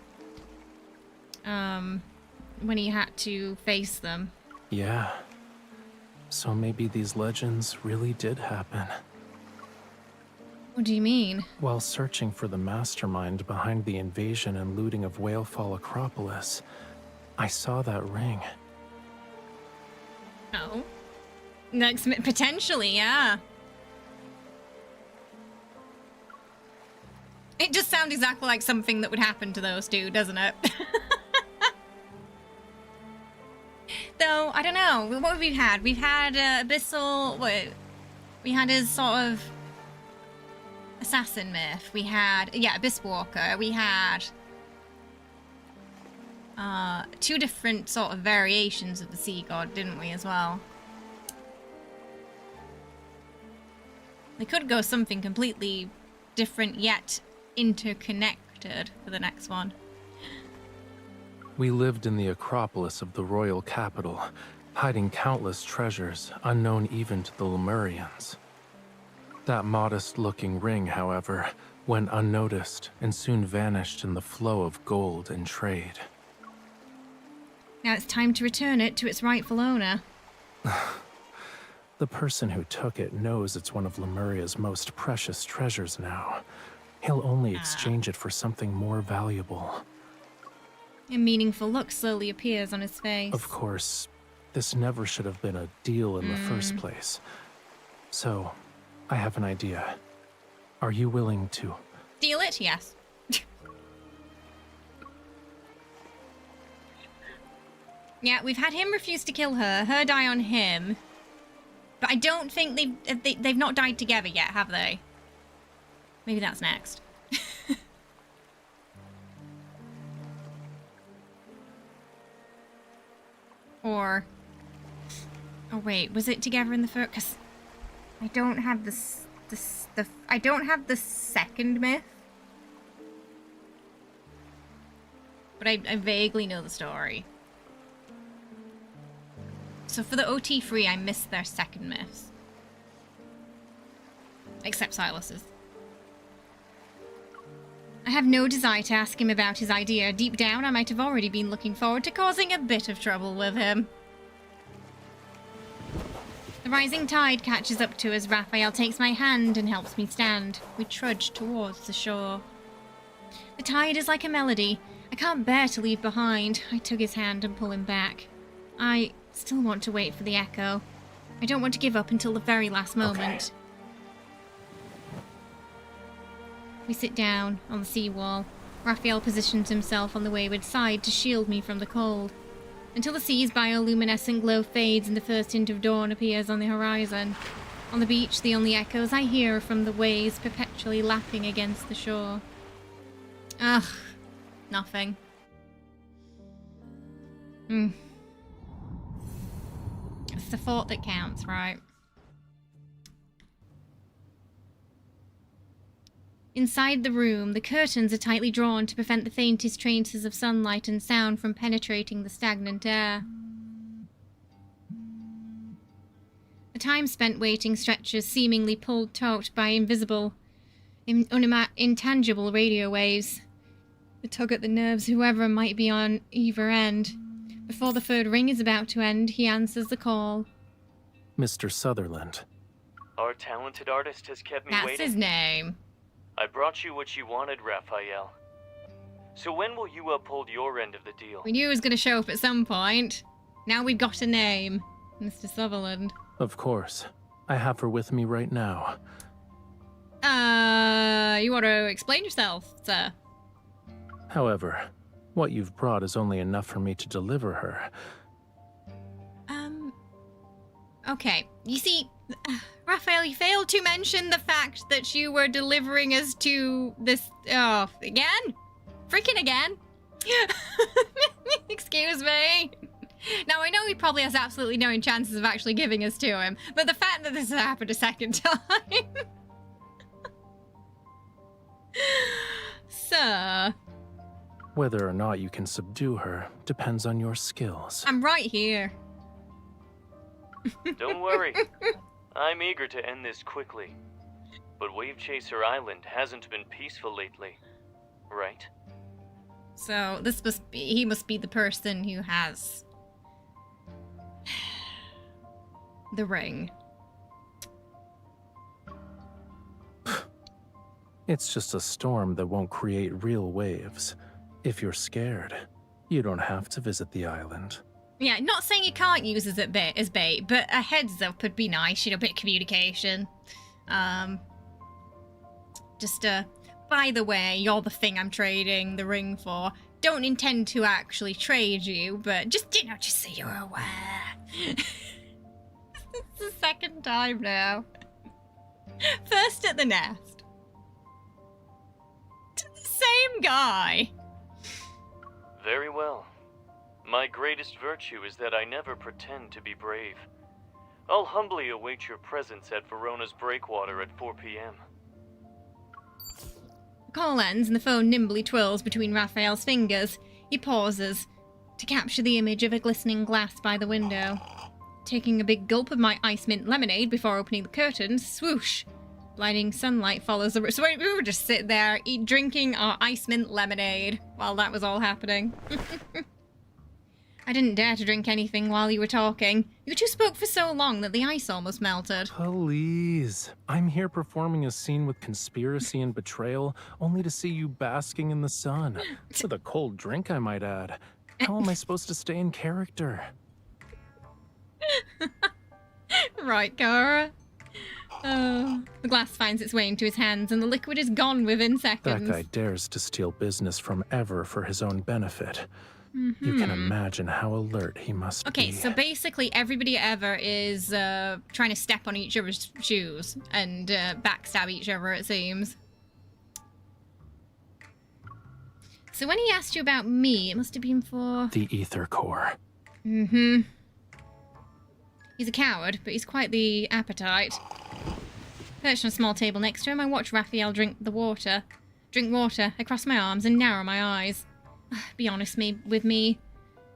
B: When he had to face them.
Q: Yeah. So maybe these legends really did happen.
B: What do you mean?
Q: While searching for the mastermind behind the invasion and looting of Whalefall Acropolis, I saw that ring.
B: Oh. Potentially, yeah. It just sounds exactly like something that would happen to those two, doesn't it? Though, I don't know. What have we had? We've had Abyssal... What? We had his sort of... assassin myth. We had... Yeah, Abyss Walker. We had... two different sort of variations of the sea god, didn't we, as well? They could go something completely different yet interconnected for the next one.
Q: We lived in the Acropolis of the royal capital, hiding countless treasures unknown even to the Lemurians. That modest-looking ring, however, went unnoticed and soon vanished in the flow of gold and trade.
B: Now it's time to return it to its rightful owner.
Q: The person who took it knows it's one of Lemuria's most precious treasures now. He'll only exchange it for something more valuable.
B: A meaningful look slowly appears on his face.
Q: Of course, this never should have been a deal in the first place. So, I have an idea. Are you willing to...
B: Deal it? Yes. Yeah, we've had him refuse to kill her, her die on him. But I don't think they've not died together yet, have they? Maybe that's next. Or... Oh wait, was it together in the first? Because I don't have I don't have the second myth. But I vaguely know the story. So for the OT3, I missed their second myths. Except Sylus's. I have no desire to ask him about his idea. Deep down, I might have already been looking forward to causing a bit of trouble with him. The rising tide catches up to us. Rafayel takes my hand and helps me stand. We trudge towards the shore. The tide is like a melody. I can't bear to leave behind. I tug his hand and pull him back. I still want to wait for the echo. I don't want to give up until the very last moment.
Q: Okay.
B: We sit down on the seawall. Rafayel positions himself on the wayward side to shield me from the cold, until the sea's bioluminescent glow fades and the first hint of dawn appears on the horizon. On the beach, the only echoes I hear are from the waves perpetually lapping against the shore. Ugh, nothing. It's the thought that counts, right? Inside the room, the curtains are tightly drawn to prevent the faintest traces of sunlight and sound from penetrating the stagnant air. The time spent waiting stretches, seemingly pulled taut by invisible, intangible radio waves. The tug at the nerves whoever might be on either end. Before the third ring is about to end, he answers the call.
Q: Mr. Sutherland.
C: Our talented artist has kept me waiting.
B: That's his name.
C: I brought you what you wanted, Rafayel. So when will you uphold your end of the deal?
B: We knew he was going to show up at some point. Now we've got a name. Mr. Sutherland.
Q: Of course. I have her with me right now.
B: You want to explain yourself, sir?
Q: However, what you've brought is only enough for me to deliver her.
B: Okay. You see, Rafayel, you failed to mention the fact that you were delivering us to this... Oh, again? Freaking again? Excuse me. Now, I know he probably has absolutely no chances of actually giving us to him, but the fact that this has happened a second time... Sir...
Q: Whether or not you can subdue her depends on your skills.
B: I'm right here.
C: Don't worry. I'm eager to end this quickly. But Wave Chaser Island hasn't been peaceful lately, right?
B: So this must be, he must be the person who has the ring.
Q: It's just a storm that won't create real waves. If you're scared, you don't have to visit the island.
B: Yeah, not saying you can't use as bait, but a heads up would be nice, you know, a bit of communication. By the way, you're the thing I'm trading the ring for. Don't intend to actually trade you, but just so you're aware. It's the second time now. First at the nest. To the same guy.
C: Very well. My greatest virtue is that I never pretend to be brave. I'll humbly await your presence at Verona's breakwater at 4 p.m.
B: The call ends and the phone nimbly twirls between Rafayel's fingers. He pauses to capture the image of a glistening glass by the window. Taking a big gulp of my ice mint lemonade before opening the curtains, swoosh! Blinding sunlight follows the... So we were just sitting there, drinking our ice mint lemonade while that was all happening. I didn't dare to drink anything while you were talking. You two spoke for so long that the ice almost melted.
Q: Please. I'm here performing a scene with conspiracy and betrayal, only to see you basking in the sun. With a cold drink, I might add. How am I supposed to stay in character?
B: Right, Kara. The glass finds its way into his hands and the liquid is gone within seconds.
Q: That guy dares to steal business from Ever for his own benefit. You can imagine how alert he must be.
B: Okay, so basically everybody ever is trying to step on each other's shoes and backstab each other, it seems. So when he asked you about me, it must have been for...
Q: The ether core.
B: He's a coward, but he's quite the appetite. Perched on a small table next to him, I watch Rafayel drink water. I cross my arms and narrow my eyes. Be honest with me.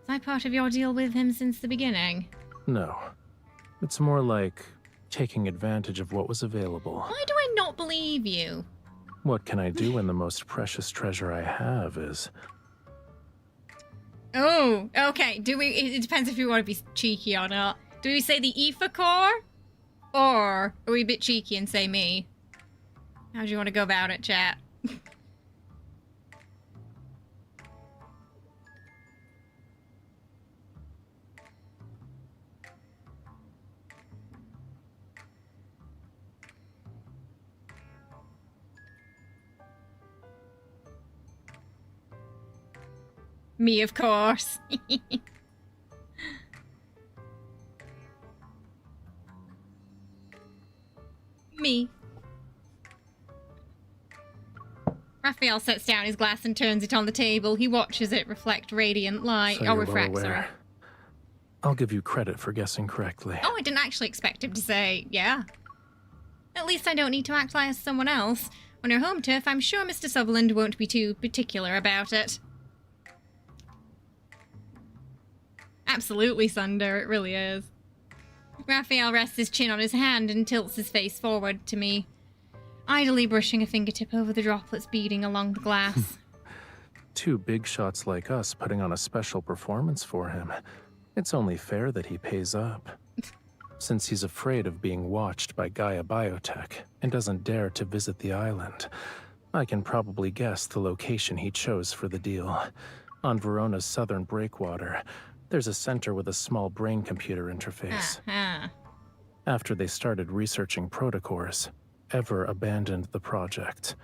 B: Was I part of your deal with him since the beginning?
Q: No. It's more like taking advantage of what was available.
B: Why do I not believe you?
Q: What can I do when the most precious treasure I have is...
B: Oh, okay. It depends if you want to be cheeky or not. Do we say the ether core? Or are we a bit cheeky and say me? How do you want to go about it, chat? Me, of course. Me. Raphael sets down his glass and turns it on the table. He watches it reflect radiant light.
Q: So
B: Oh,
Q: you're
B: refract,
Q: well
B: sorry.
Q: aware. I'll give you credit for guessing correctly.
B: Oh, I didn't actually expect him to say, yeah. At least I don't need to act like someone else. On your home turf, I'm sure Mr. Sutherland won't be too particular about it. Absolutely, Sunder, it really is. Raphael rests his chin on his hand and tilts his face forward to me, idly brushing a fingertip over the droplets beading along the glass.
Q: Two big shots like us putting on a special performance for him. It's only fair that he pays up. Since he's afraid of being watched by Gaia Biotech and doesn't dare to visit the island, I can probably guess the location he chose for the deal. On Verona's southern breakwater, there's a center with a small brain computer interface. After they started researching protocores, Ever abandoned the project.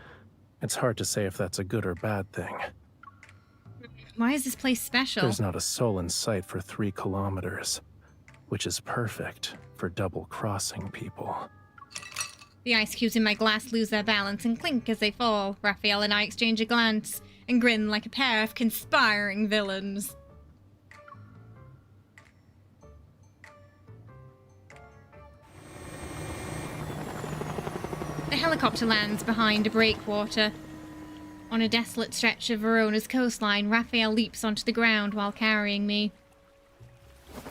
Q: It's hard to say if that's a good or bad thing.
B: Why is this place special?
Q: There's not a soul in sight for 3 kilometers, which is perfect for double-crossing people.
B: The ice cubes in my glass lose their balance and clink as they fall. Raphael and I exchange a glance and grin like a pair of conspiring villains. The helicopter lands behind a breakwater. On a desolate stretch of Verona's coastline, Raphael leaps onto the ground while carrying me.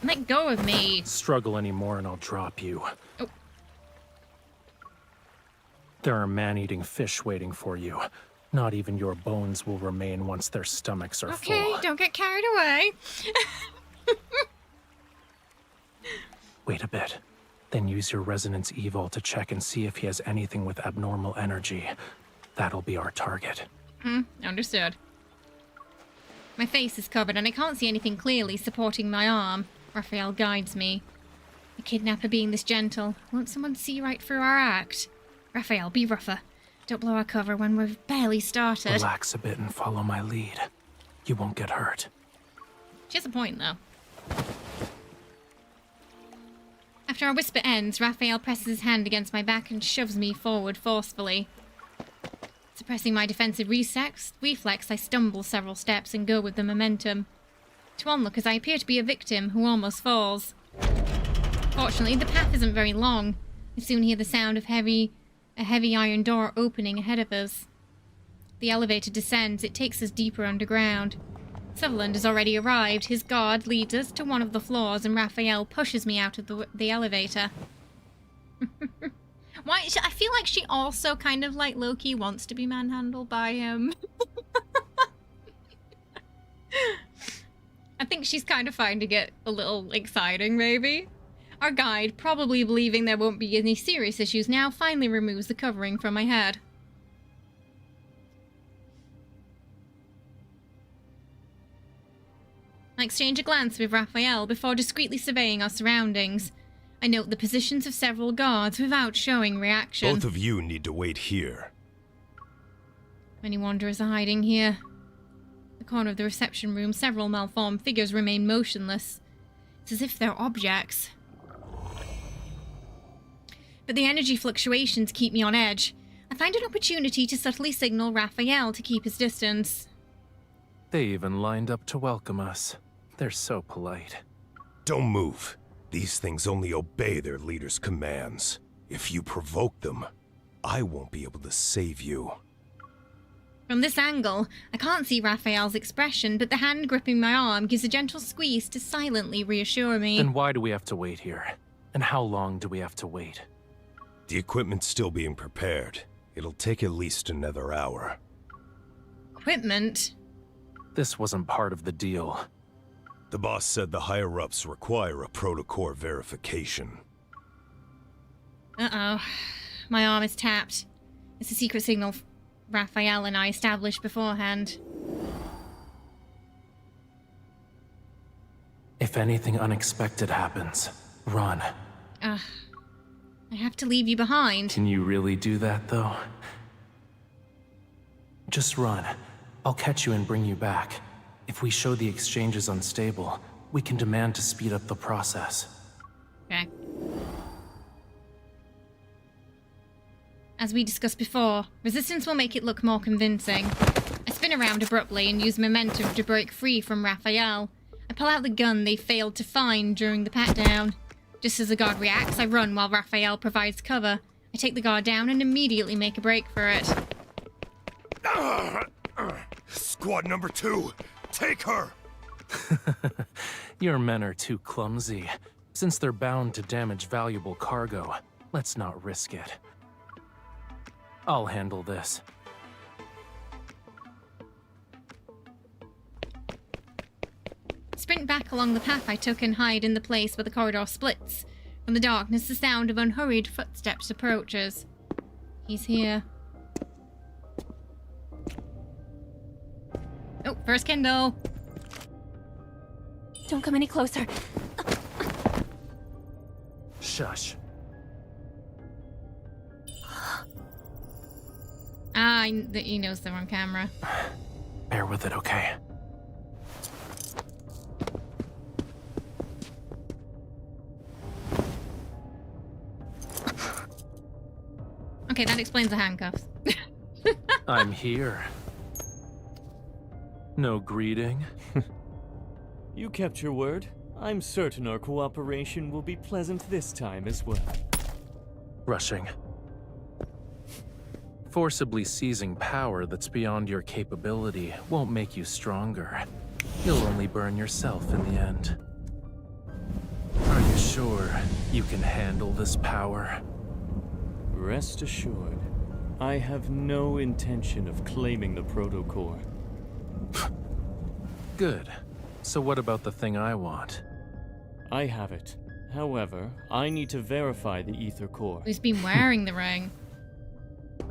B: Let go of me!
Q: Struggle anymore and I'll drop you.
B: Oh.
Q: There are man-eating fish waiting for you. Not even your bones will remain once their stomachs are full.
B: Okay, don't get carried away.
Q: Wait a bit. Then use your resonance evol to check and see if he has anything with abnormal energy. That'll be our target.
B: Understood. My face is covered and I can't see anything clearly supporting my arm. Raphael guides me. The kidnapper being this gentle, won't someone see right through our act? Raphael, be rougher. Don't blow our cover when we've barely started.
Q: Relax a bit and follow my lead. You won't get hurt.
B: She has a point, though. After our whisper ends, Raphael presses his hand against my back and shoves me forward forcefully. Suppressing my defensive reflex, I stumble several steps and go with the momentum. To onlookers, I appear to be a victim who almost falls. Fortunately, the path isn't very long. I soon hear the sound of a heavy iron door opening ahead of us. The elevator descends. It takes us deeper underground. Sutherland has already arrived. His guard leads us to one of the floors, and Raphael pushes me out of the elevator. Why? I feel like she also kind of like low-key wants to be manhandled by him. I think she's kind of finding it a little exciting, maybe. Our guide, probably believing there won't be any serious issues now, finally removes the covering from my head. I exchange a glance with Raphael before discreetly surveying our surroundings. I note the positions of several guards without showing reaction.
E: Both of you need to wait here.
B: Many wanderers are hiding here. In the corner of the reception room, several malformed figures remain motionless. It's as if they're objects. But the energy fluctuations keep me on edge. I find an opportunity to subtly signal Raphael to keep his distance.
Q: They even lined up to welcome us. They're so polite.
E: Don't move. These things only obey their leader's commands. If you provoke them, I won't be able to save you.
B: From this angle, I can't see Raphael's expression, but the hand gripping my arm gives a gentle squeeze to silently reassure me.
Q: Then why do we have to wait here? And how long do we have to wait?
E: The equipment's still being prepared. It'll take at least another hour.
B: Equipment?
Q: This wasn't part of the deal.
E: The boss said the higher-ups require a protocore verification.
B: Uh-oh. My arm is tapped. It's a secret signal Rafayel and I established beforehand.
Q: If anything unexpected happens, run.
B: I have to leave you behind.
Q: Can you really do that, though? Just run. I'll catch you and bring you back. If we show the exchange is unstable, we can demand to speed up the process.
B: Okay. As we discussed before, resistance will make it look more convincing. I spin around abruptly and use momentum to break free from Rafayel. I pull out the gun they failed to find during the pat-down. Just as the guard reacts, I run while Rafayel provides cover. I take the guard down and immediately make a break for it.
E: Squad number 2, take her!
Q: Your men are too clumsy. Since they're bound to damage valuable cargo, let's not risk it. I'll handle this.
B: Sprint back along the path I took and hide in the place where the corridor splits. From the darkness, the sound of unhurried footsteps approaches. He's here. Oh, first Kindle.
H: Don't come any closer.
Q: Shush.
B: He knows they're on camera.
Q: Bear with it, okay?
B: Okay, that explains the handcuffs.
Q: I'm here. No greeting?
C: You kept your word. I'm certain our cooperation will be pleasant this time as well.
Q: Rushing. Forcibly seizing power that's beyond your capability won't make you stronger. You'll only burn yourself in the end. Are you sure you can handle this power?
C: Rest assured, I have no intention of claiming the protocore.
Q: Good. So what about the thing I want?
C: I have it. However, I need to verify the ether core.
B: Who's been wearing the ring?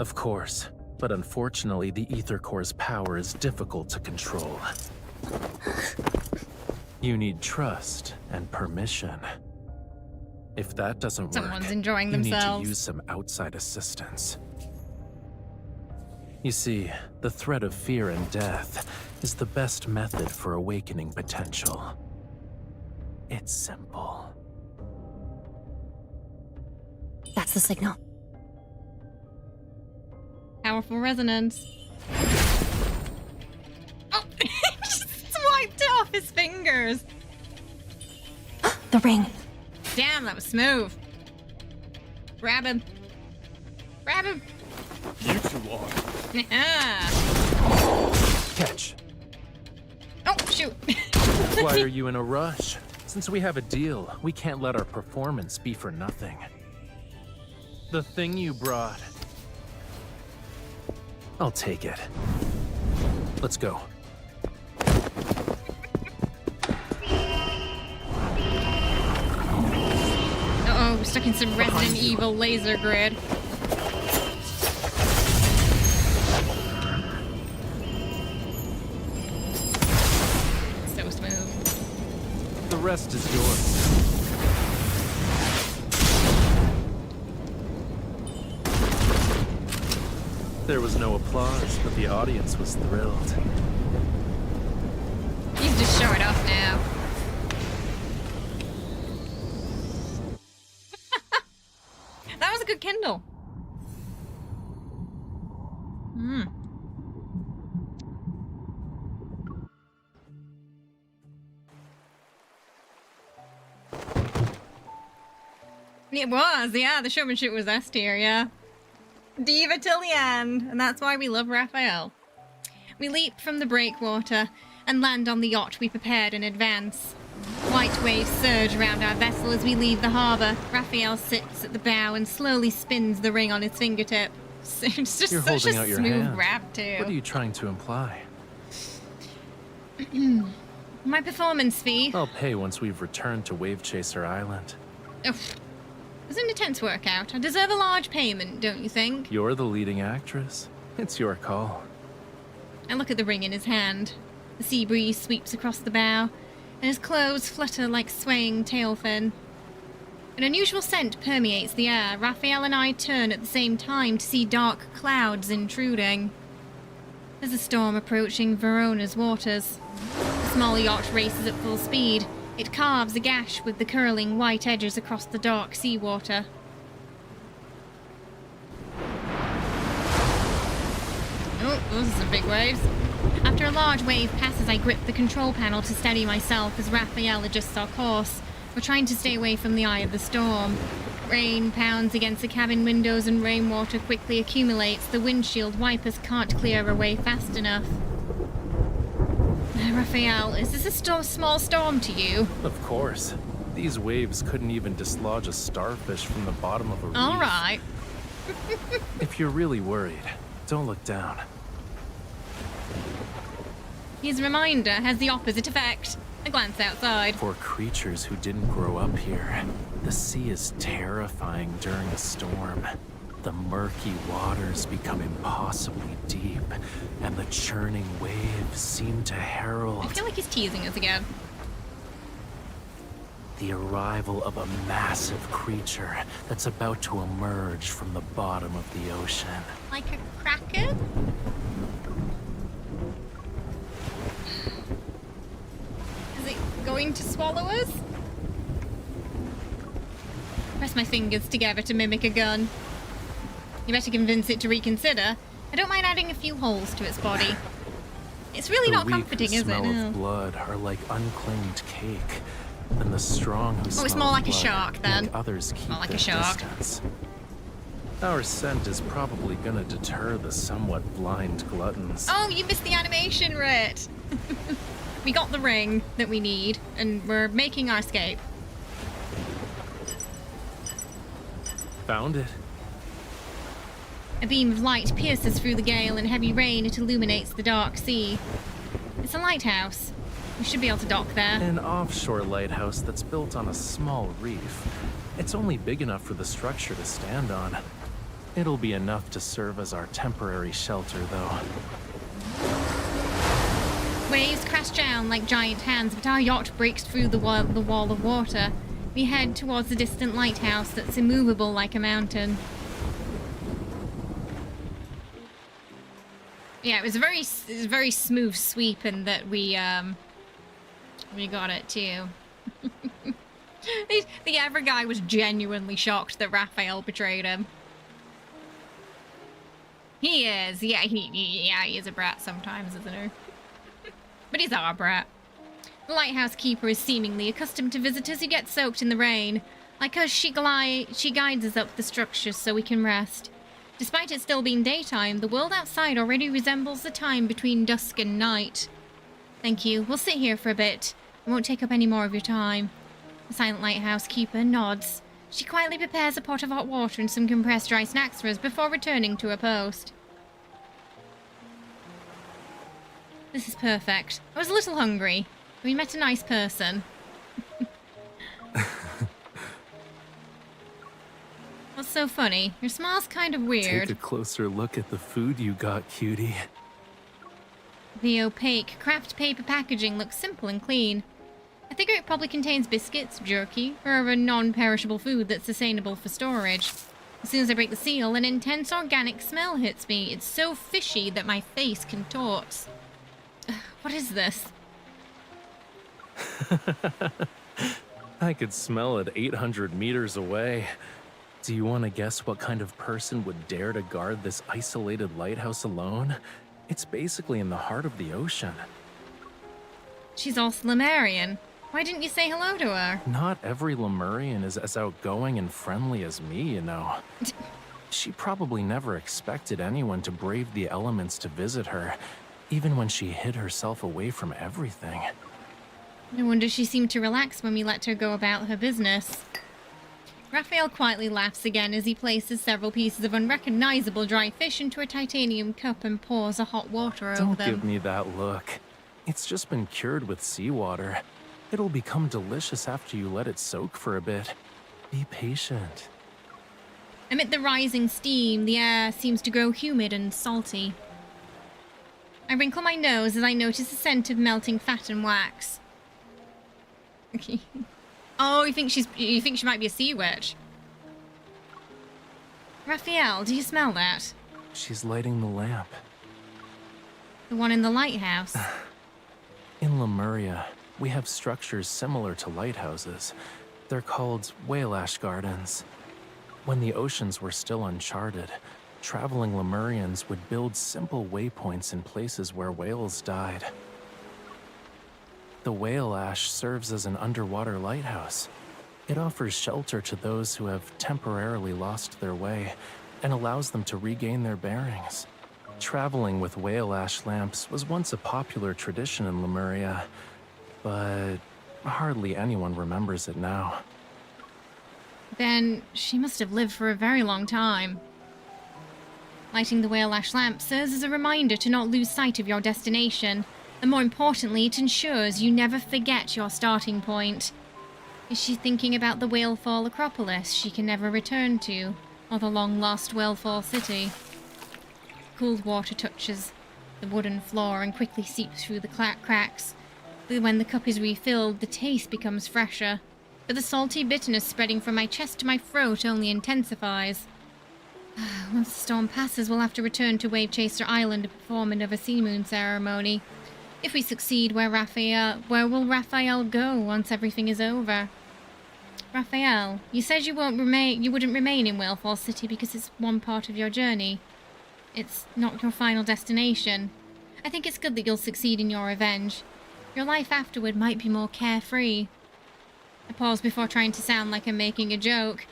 Q: Of course, but unfortunately the ether core's power is difficult to control. You need trust and permission. If that doesn't
B: Someone's
Q: work,
B: enjoying
Q: you
B: themselves.
Q: need to use some outside assistance. You see, the threat of fear and death is the best method for awakening potential. It's simple.
H: That's the signal.
B: Powerful resonance. Oh, he just swiped it off his fingers.
H: The ring.
B: Damn, that was smooth. Grab him. Grab him.
C: You two are.
Q: Catch.
B: Oh, shoot.
Q: Why are you in a rush? Since we have a deal, we can't let our performance be for nothing. The thing you brought. I'll take it. Let's go.
B: Uh-oh, we're stuck in some Resident Evil laser grid. So smooth.
Q: The rest is yours. There was no applause, but the audience was thrilled.
B: You can just show it off now. That was a good Kindle. It was, yeah, the showmanship was S tier, yeah. Diva till the end, and that's why we love Rafayel. We leap from the breakwater and land on the yacht we prepared in advance. White waves surge around our vessel as we leave the harbour. Rafayel sits at the bow and slowly spins the ring on his fingertip. It's just
Q: You're
B: such
Q: holding
B: a
Q: out your
B: smooth
Q: hand.
B: rap too.
Q: What are you trying to imply?
B: My performance fee.
Q: I'll pay once we've returned to Wave Chaser Island.
B: It was an intense workout. I deserve a large payment, don't you think?
Q: You're the leading actress. It's your call.
B: I look at the ring in his hand. The sea breeze sweeps across the bow, and his clothes flutter like swaying tail fin. An unusual scent permeates the air. Raphael and I turn at the same time to see dark clouds intruding. There's a storm approaching Verona's waters. The small yacht races at full speed. It carves a gash with the curling white edges across the dark seawater. Oh, those are some big waves. After a large wave passes, I grip the control panel to steady myself as Raphael adjusts our course. We're trying to stay away from the eye of the storm. Rain pounds against the cabin windows and rainwater quickly accumulates. The windshield wipers can't clear away fast enough. Raphael, is this a small storm to you?
Q: Of course. These waves couldn't even dislodge a starfish from the bottom of a reef.
B: All right.
Q: If you're really worried, don't look down.
B: His reminder has the opposite effect. I glance outside.
Q: For creatures who didn't grow up here, the sea is terrifying during a storm. The murky waters become impossibly deep, and the churning waves seem to herald...
B: I feel like he's teasing us again.
Q: The arrival of a massive creature that's about to emerge from the bottom of the ocean.
B: Like a kraken? Is it going to swallow us? Press my fingers together to mimic a gun. You better convince it to reconsider. I don't mind adding a few holes to its body. It's really not comforting, is it?
Q: The weak who smell of blood are like unclaimed cake, and the strong who smell
B: it's more like a
Q: blood
B: shark, then.
Q: make others keep
B: More like
Q: their
B: a shark.
Q: distance. Our scent is probably gonna deter the somewhat blind gluttons.
B: Oh, you missed the animation, Rit! We got the ring that we need, and we're making our escape.
Q: Found it.
B: A beam of light pierces through the gale and heavy rain. It illuminates the dark sea. It's a lighthouse. We should be able to dock there.
Q: An offshore lighthouse that's built on a small reef. It's only big enough for the structure to stand on. It'll be enough to serve as our temporary shelter, though.
B: Waves crash down like giant hands, but our yacht breaks through the wall of water. We head towards the distant lighthouse that's immovable like a mountain. Yeah, it was a very smooth sweep, and that we got it too. The other guy was genuinely shocked that Raphael betrayed him. He is, yeah, he is a brat sometimes, isn't he? But he's our brat. The lighthouse keeper is seemingly accustomed to visitors who get soaked in the rain. Like us, she guides us up the structure so we can rest. Despite it still being daytime, the world outside already resembles the time between dusk and night. Thank you. We'll sit here for a bit. I won't take up any more of your time. The silent lighthouse keeper nods. She quietly prepares a pot of hot water and some compressed dry snacks for us before returning to her post. This is perfect. I was a little hungry. We met a nice person. What's so funny? Your smile's kind of weird.
Q: Take a closer look at the food you got, cutie.
B: The opaque craft paper packaging looks simple and clean. I figure it probably contains biscuits, jerky, or other non-perishable food that's sustainable for storage. As soon as I break the seal, an intense organic smell hits me. It's so fishy that my face contorts. What is this?
Q: I could smell it 800 meters away. Do you want to guess what kind of person would dare to guard this isolated lighthouse alone? It's basically in the heart of the ocean.
B: She's also Lemurian. Why didn't you say hello to her?
Q: Not every Lemurian is as outgoing and friendly as me, you know. She probably never expected anyone to brave the elements to visit her, even when she hid herself away from everything.
B: No wonder she seemed to relax when we let her go about her business. Raphael quietly laughs again as he places several pieces of unrecognizable dry fish into a titanium cup and pours a hot water over
Q: Don't
B: them.
Q: give me that look. It's just been cured with seawater. It'll become delicious after you let it soak for a bit. Be patient.
B: Amid the rising steam, the air seems to grow humid and salty. I wrinkle my nose as I notice the scent of melting fat and wax. Okay. Oh, you think she might be a sea witch? Raphael, do you smell that?
Q: She's lighting the lamp.
B: The one in the lighthouse.
Q: In Lemuria, we have structures similar to lighthouses. They're called whale ash gardens. When the oceans were still uncharted, traveling Lemurians would build simple waypoints in places where whales died. The whale ash serves as an underwater lighthouse. It offers shelter to those who have temporarily lost their way and allows them to regain their bearings. Traveling with whale ash lamps was once a popular tradition in Lemuria, but hardly anyone remembers it now.
B: Then she must have lived for a very long time. Lighting the whale ash lamp serves as a reminder to not lose sight of your destination, and more importantly, it ensures you never forget your starting point. Is she thinking about the Whalefall Acropolis she can never return to, or the long-lost Whalefall City? Cold water touches the wooden floor and quickly seeps through the cracks. But when the cup is refilled, the taste becomes fresher, but the salty bitterness spreading from my chest to my throat only intensifies. Once the storm passes, we'll have to return to Wave Chaser Island to perform another sea moon ceremony. If we succeed, where will Raphael go once everything is over? Raphael, you said you wouldn't remain in Whalefall City because it's one part of your journey. It's not your final destination. I think it's good that you'll succeed in your revenge. Your life afterward might be more carefree. I pause before trying to sound like I'm making a joke.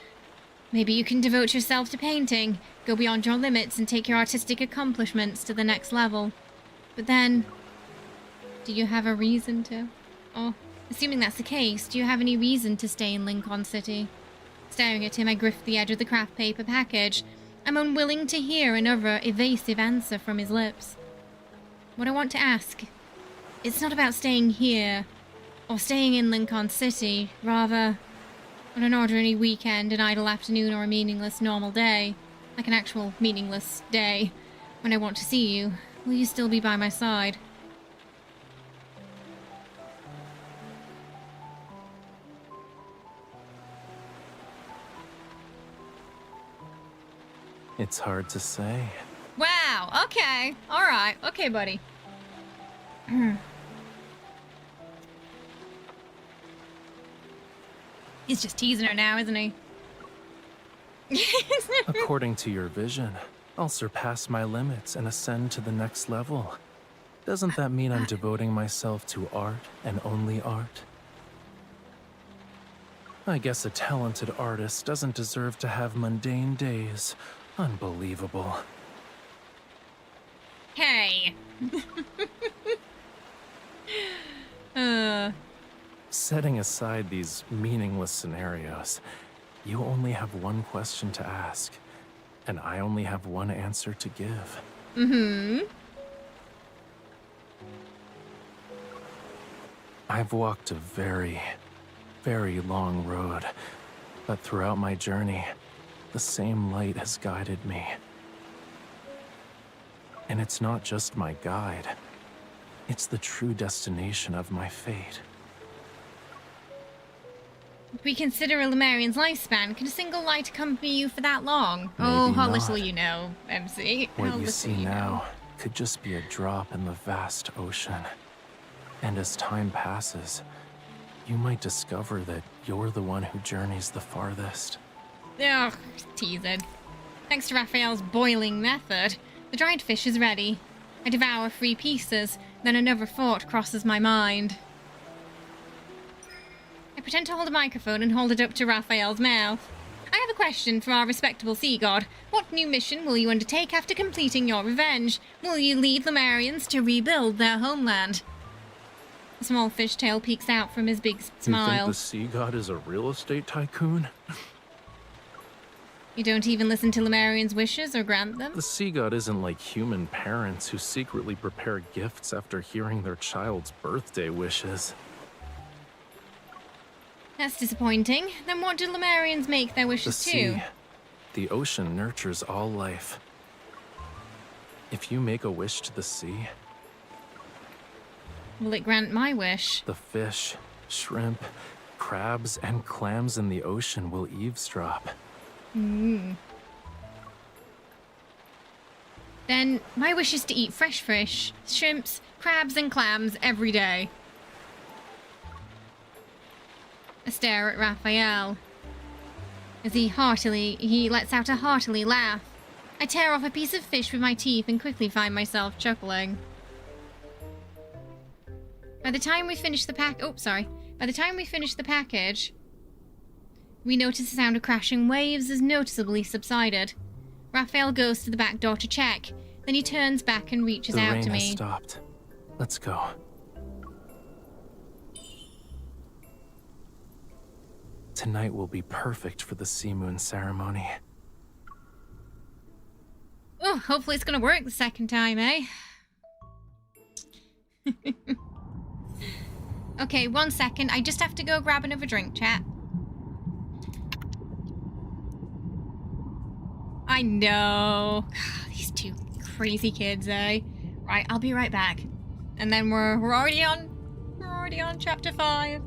B: Maybe you can devote yourself to painting, go beyond your limits, and take your artistic accomplishments to the next level. But then, do you have a reason to? Or, assuming that's the case, do you have any reason to stay in Lincoln City? Staring at him, I gripped the edge of the craft paper package. I'm unwilling to hear another evasive answer from his lips. What I want to ask, it's not about staying here, or staying in Lincoln City, rather on an ordinary weekend, an idle afternoon, or a meaningless normal day, like an actual meaningless day, when I want to see you, will you still be by my side?
Q: It's hard to say.
B: Wow, okay, alright, okay, buddy. He's just teasing her now, isn't he?
Q: According to your vision, I'll surpass my limits and ascend to the next level. Doesn't that mean I'm devoting myself to art and only art? I guess a talented artist doesn't deserve to have mundane days. Unbelievable.
B: Hey.
Q: Setting aside these meaningless scenarios, you only have one question to ask, and I only have one answer to give.
B: Mm-hmm.
Q: I've walked a very, very long road, but throughout my journey, the same light has guided me. And it's not just my guide. It's the true destination of my fate.
B: If we consider a Lemurian's lifespan, can a single light accompany you for that long?
Q: Maybe
B: oh, how
Q: not.
B: little you know, MC.
Q: What
B: How
Q: you
B: little
Q: see
B: you know.
Q: now could just be a drop in the vast ocean. And as time passes, you might discover that you're the one who journeys the farthest.
B: Ugh, teasing. Thanks to Raphael's boiling method, the dried fish is ready. I devour 3 pieces, then another thought crosses my mind. I pretend to hold a microphone and hold it up to Raphael's mouth. I have a question for our respectable sea god. What new mission will you undertake after completing your revenge? Will you lead Lemurians to rebuild their homeland? A small fishtail peeks out from his big
Q: You think
B: smile.
Q: the sea god is a real estate tycoon?
B: You don't even listen to Lemurians' wishes or grant them?
Q: The sea god isn't like human parents who secretly prepare gifts after hearing their child's birthday wishes.
B: That's disappointing. Then what do Lemurians make their wishes
Q: The
B: to?
Q: sea, the ocean nurtures all life. If you make a wish to the sea,
B: Will it grant my wish?
Q: the fish, shrimp, crabs, and clams in the ocean will eavesdrop.
B: Then my wish is to eat fresh fish, shrimps, crabs, and clams every day. I stare at Raphael as he lets out a heartily laugh. I tear off a piece of fish with my teeth and quickly find myself chuckling. By the time we finish the package, we notice the sound of crashing waves has noticeably subsided. Raphael goes to the back door to check, then he turns back and reaches out to me.
Q: The rain has stopped. Let's go. Tonight will be perfect for the sea moon ceremony.
B: Oh, hopefully it's gonna work the second time, eh? Okay, 1 second. I just have to go grab another drink, chat. I know. These two crazy kids, eh? Right, I'll be right back. And then we're already on chapter 5.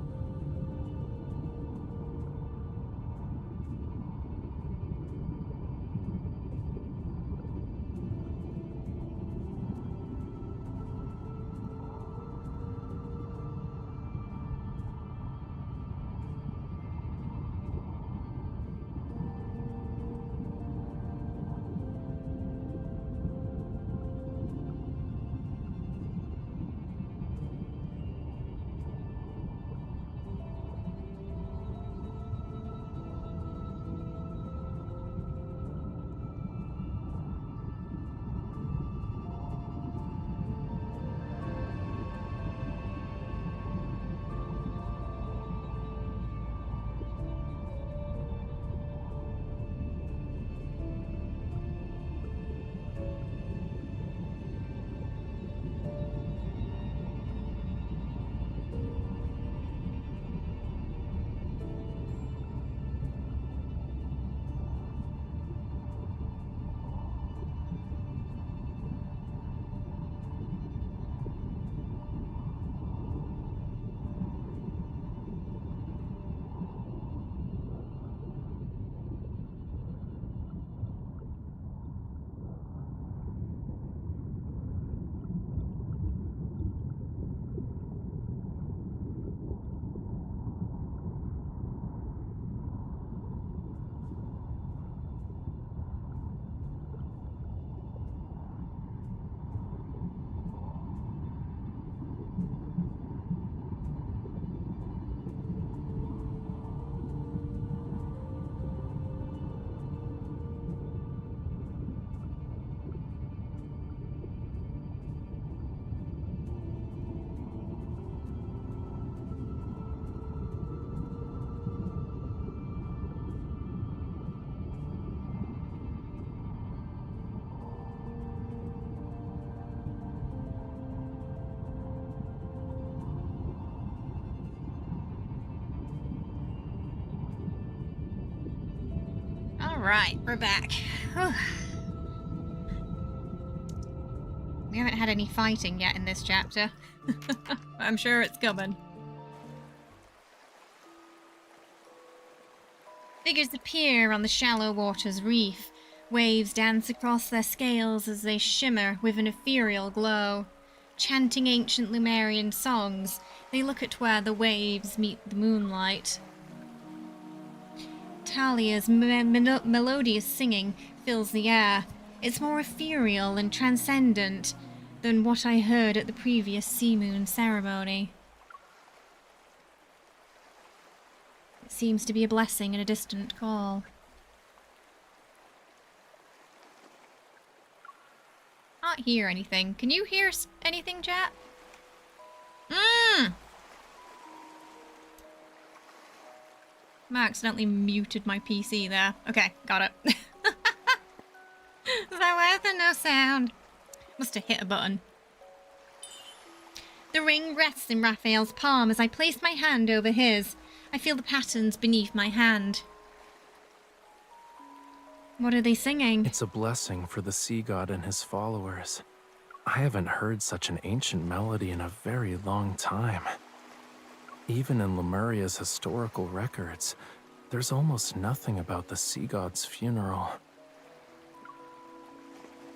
B: Alright, we're back. Whew. We haven't had any fighting yet in this chapter. I'm sure it's coming. Figures appear on the shallow water's reef. Waves dance across their scales as they shimmer with an ethereal glow. Chanting ancient Lemurian songs, they look at where the waves meet the moonlight. Talia's melodious singing fills the air. It's more ethereal and transcendent than what I heard at the previous sea moon ceremony. It seems to be a blessing and a distant call. Can't hear anything. Can you hear anything, chat? I accidentally muted my PC there. Okay, got it. There was no sound. Must have hit a button. The ring rests in Rafayel's palm as I place my hand over his. I feel the patterns beneath my hand. What are they singing?
Q: It's a blessing for the sea god and his followers. I haven't heard such an ancient melody in a very long time. Even in Lemuria's historical records, there's almost nothing about the sea god's funeral.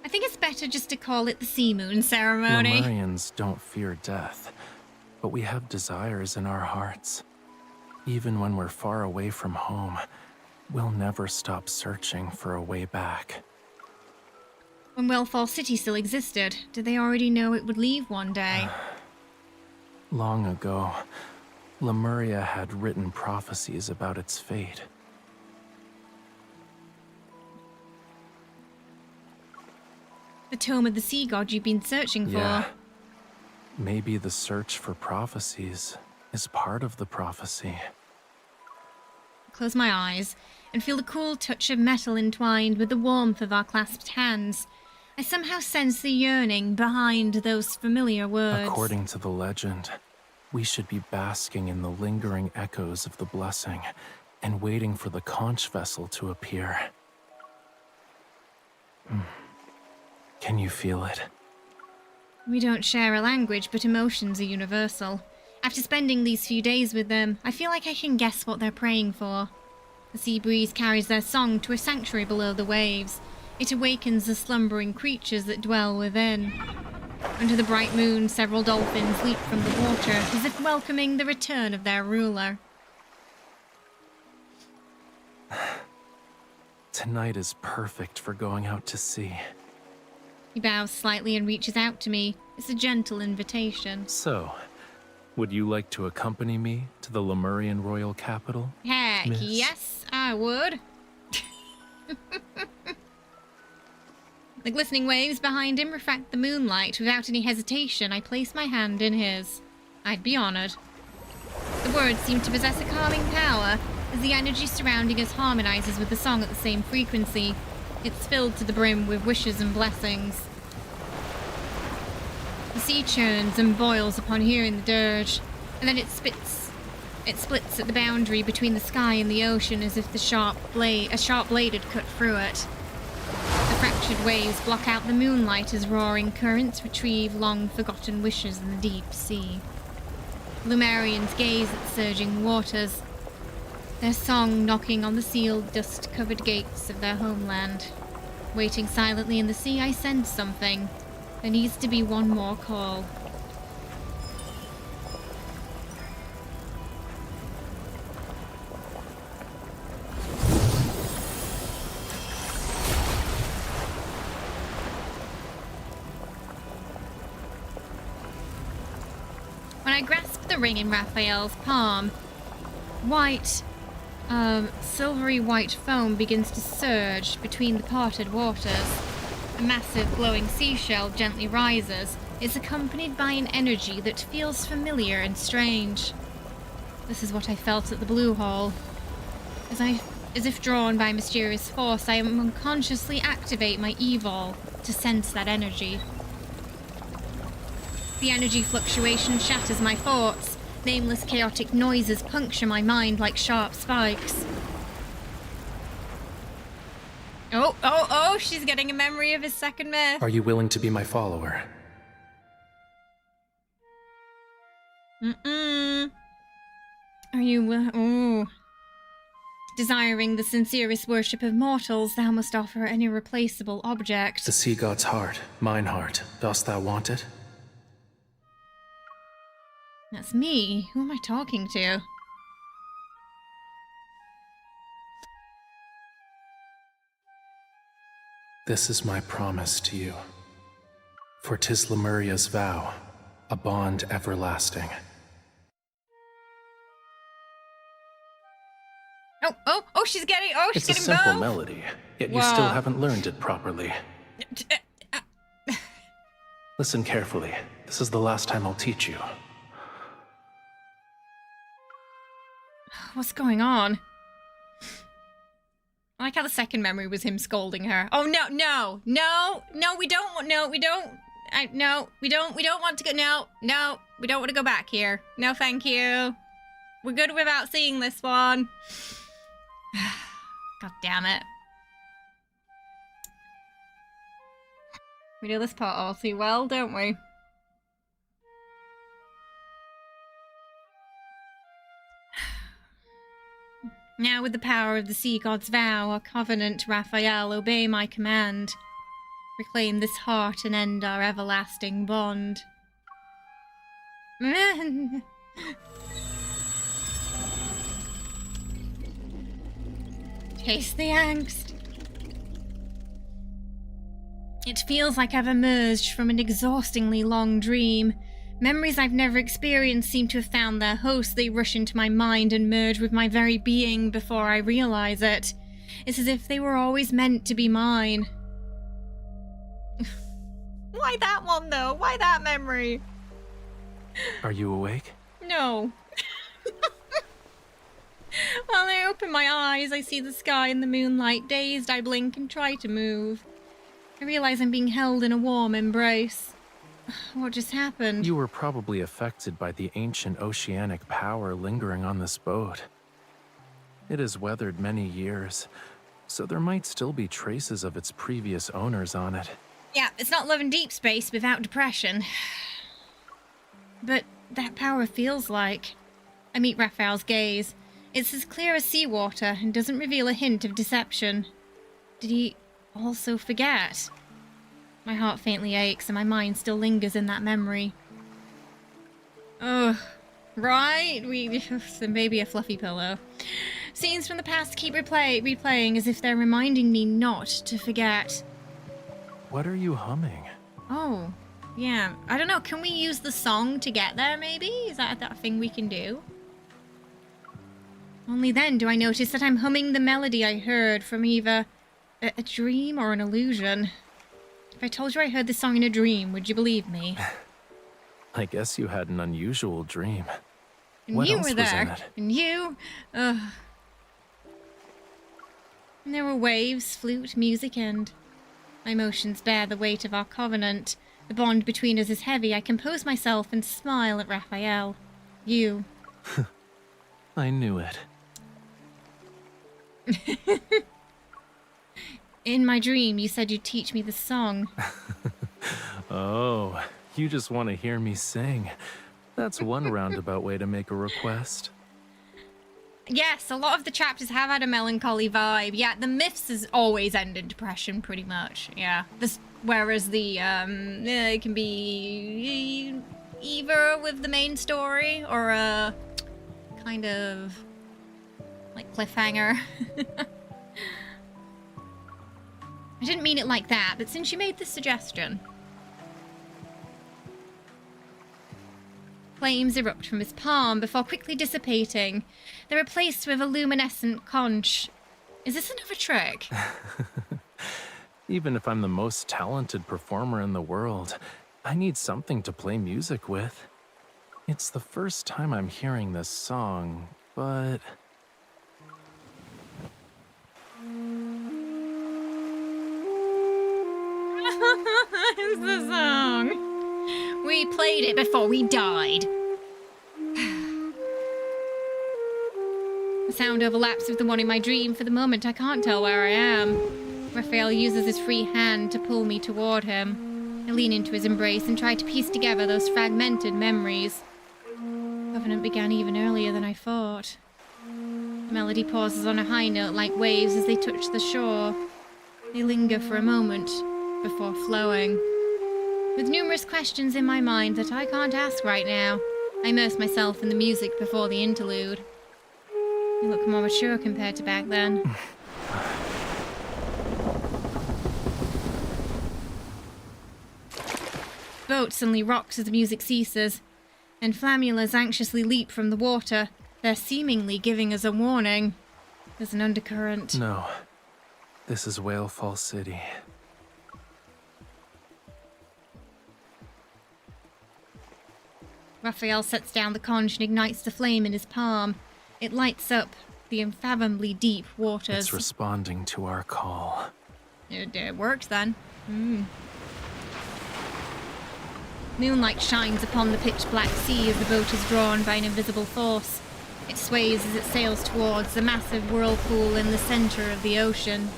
B: I think it's better just to call it the Sea Moon ceremony.
Q: Lemurians don't fear death, but we have desires in our hearts. Even when we're far away from home, we'll never stop searching for a way back.
B: When Whalefall City still existed, did they already know it would leave one day?
Q: Long ago, Lemuria had written prophecies about its fate.
B: The Tome of the Sea God you've been searching for.
Q: Yeah. Maybe the search for prophecies is part of the prophecy.
B: Close my eyes and feel the cool touch of metal entwined with the warmth of our clasped hands. I somehow sense the yearning behind those familiar words.
Q: According to the legend, we should be basking in the lingering echoes of the blessing and waiting for the conch vessel to appear. Can you feel it?
B: We don't share a language, but emotions are universal. After spending these few days with them, I feel like I can guess what they're praying for. The sea breeze carries their song to a sanctuary below the waves. It awakens the slumbering creatures that dwell within. Under the bright moon, several dolphins leap from the water, as if welcoming the return of their ruler.
Q: Tonight is perfect for going out to sea.
B: He bows slightly and reaches out to me. It's a gentle invitation.
Q: So, would you like to accompany me to the Lemurian royal capital?
B: Heck,
Q: Miss?
B: yes, I would. The glistening waves behind him refract the moonlight. Without any hesitation, I place my hand in his. I'd be honored. The words seem to possess a calming power, as the energy surrounding us harmonizes with the song at the same frequency. It's filled to the brim with wishes and blessings. The sea churns and boils upon hearing the dirge, and then it splits at the boundary between the sky and the ocean as if a sharp blade had cut through it. The fractured waves block out the moonlight as roaring currents retrieve long-forgotten wishes in the deep sea. Lumerians gaze at the surging waters, their song knocking on the sealed, dust-covered gates of their homeland. Waiting silently in the sea, I sense something. There needs to be one more call. When I grasp the ring in Rafayel's palm, silvery white foam begins to surge between the parted waters. A massive glowing seashell gently rises. It's accompanied by an energy that feels familiar and strange. This is what I felt at the Blue Hole. As if drawn by mysterious force, I unconsciously activate my evol to sense that energy. The energy fluctuation shatters my thoughts. Nameless chaotic noises puncture my mind like sharp spikes. Oh, she's getting a memory of his second myth.
Q: Are you willing to be my follower?
B: Are you, Desiring the sincerest worship of mortals, thou must offer an irreplaceable object.
Q: The sea god's heart, mine heart. Dost thou want it?
B: That's me. Who am I talking to?
Q: This is my promise to you. For 'tis Lemuria's vow, a bond everlasting.
B: She's getting
Q: It's a simple melody, yet you still haven't learned it properly. Listen carefully. This is the last time I'll teach you.
B: What's going on? I like how the second memory was him scolding her. Oh, no, we don't want to go, we don't want to go back here. No, thank you. We're good without seeing this one. God damn it. We know this part all too well, don't we? Now with the power of the sea god's vow, our covenant, Rafayel, obey my command. Reclaim this heart and end our everlasting bond. Taste the angst. It feels like I've emerged from an exhaustingly long dream. Memories I've never experienced seem to have found their host. They rush into my mind and merge with my very being before I realize it. It's as if they were always meant to be mine. Why that one, though? Why that memory?
Q: Are you awake?
B: No. While I open my eyes, I see the sky and the moonlight. Dazed, I blink and try to move. I realize I'm being held in a warm embrace. What just happened?
Q: You were probably affected by the ancient oceanic power lingering on this boat. It has weathered many years, so there might still be traces of its previous owners on it.
B: Yeah, it's not living deep space without depression. But that power feels like... I meet Rafayel's gaze. It's as clear as seawater and doesn't reveal a hint of deception. Did he also forget? My heart faintly aches and my mind still lingers in that memory. Ugh. Right? Maybe a fluffy pillow. Scenes from the past keep replaying as if they're reminding me not to forget.
Q: What are you humming?
B: Oh, yeah. I don't know. Can we use the song to get there, maybe? Is that a thing we can do? Only then do I notice that I'm humming the melody I heard from either a dream or an illusion. If I told you I heard this song in a dream, would you believe me?
Q: I guess you had an unusual dream.
B: And
Q: What
B: you
Q: else
B: were
Q: was
B: there.
Q: in it?
B: And you. And there were waves, flute, music, and... My emotions bear the weight of our covenant. The bond between us is heavy. I compose myself and smile at Rafayel. You.
Q: I knew it.
B: In my dream, you said you'd teach me the song.
Q: Oh, you just want to hear me sing. That's one roundabout way to make a request.
B: Yes, a lot of the chapters have had a melancholy vibe. Yeah, the myths has always end in depression, pretty much. Yeah. Whereas the, it can be either with the main story or a kind of, like, cliffhanger. I didn't mean it like that, but since you made this suggestion. Flames erupt from his palm before quickly dissipating. They're replaced with a luminescent conch. Is this another trick?
Q: Even if I'm the most talented performer in the world, I need something to play music with. It's the first time I'm hearing this song, but...
B: It's the song. We played it before we died. The sound overlaps with the one in my dream. For the moment, I can't tell where I am. Rafayel uses his free hand to pull me toward him. I lean into his embrace and try to piece together those fragmented memories. Covenant began even earlier than I thought. The melody pauses on a high note like waves as they touch the shore. They linger for a moment before flowing. With numerous questions in my mind that I can't ask right now, I immerse myself in the music before the interlude. You look more mature compared to back then. Boat suddenly rocks as the music ceases, and flammulas anxiously leap from the water. They're seemingly giving us a warning. There's an undercurrent.
Q: No. This is Whale Fall City.
B: Rafayel sets down the conch and ignites the flame in his palm. It lights up, the unfathomably deep waters.
Q: It's responding to our call.
B: It worked then. Moonlight shines upon the pitch-black sea as the boat is drawn by an invisible force. It sways as it sails towards the massive whirlpool in the center of the ocean.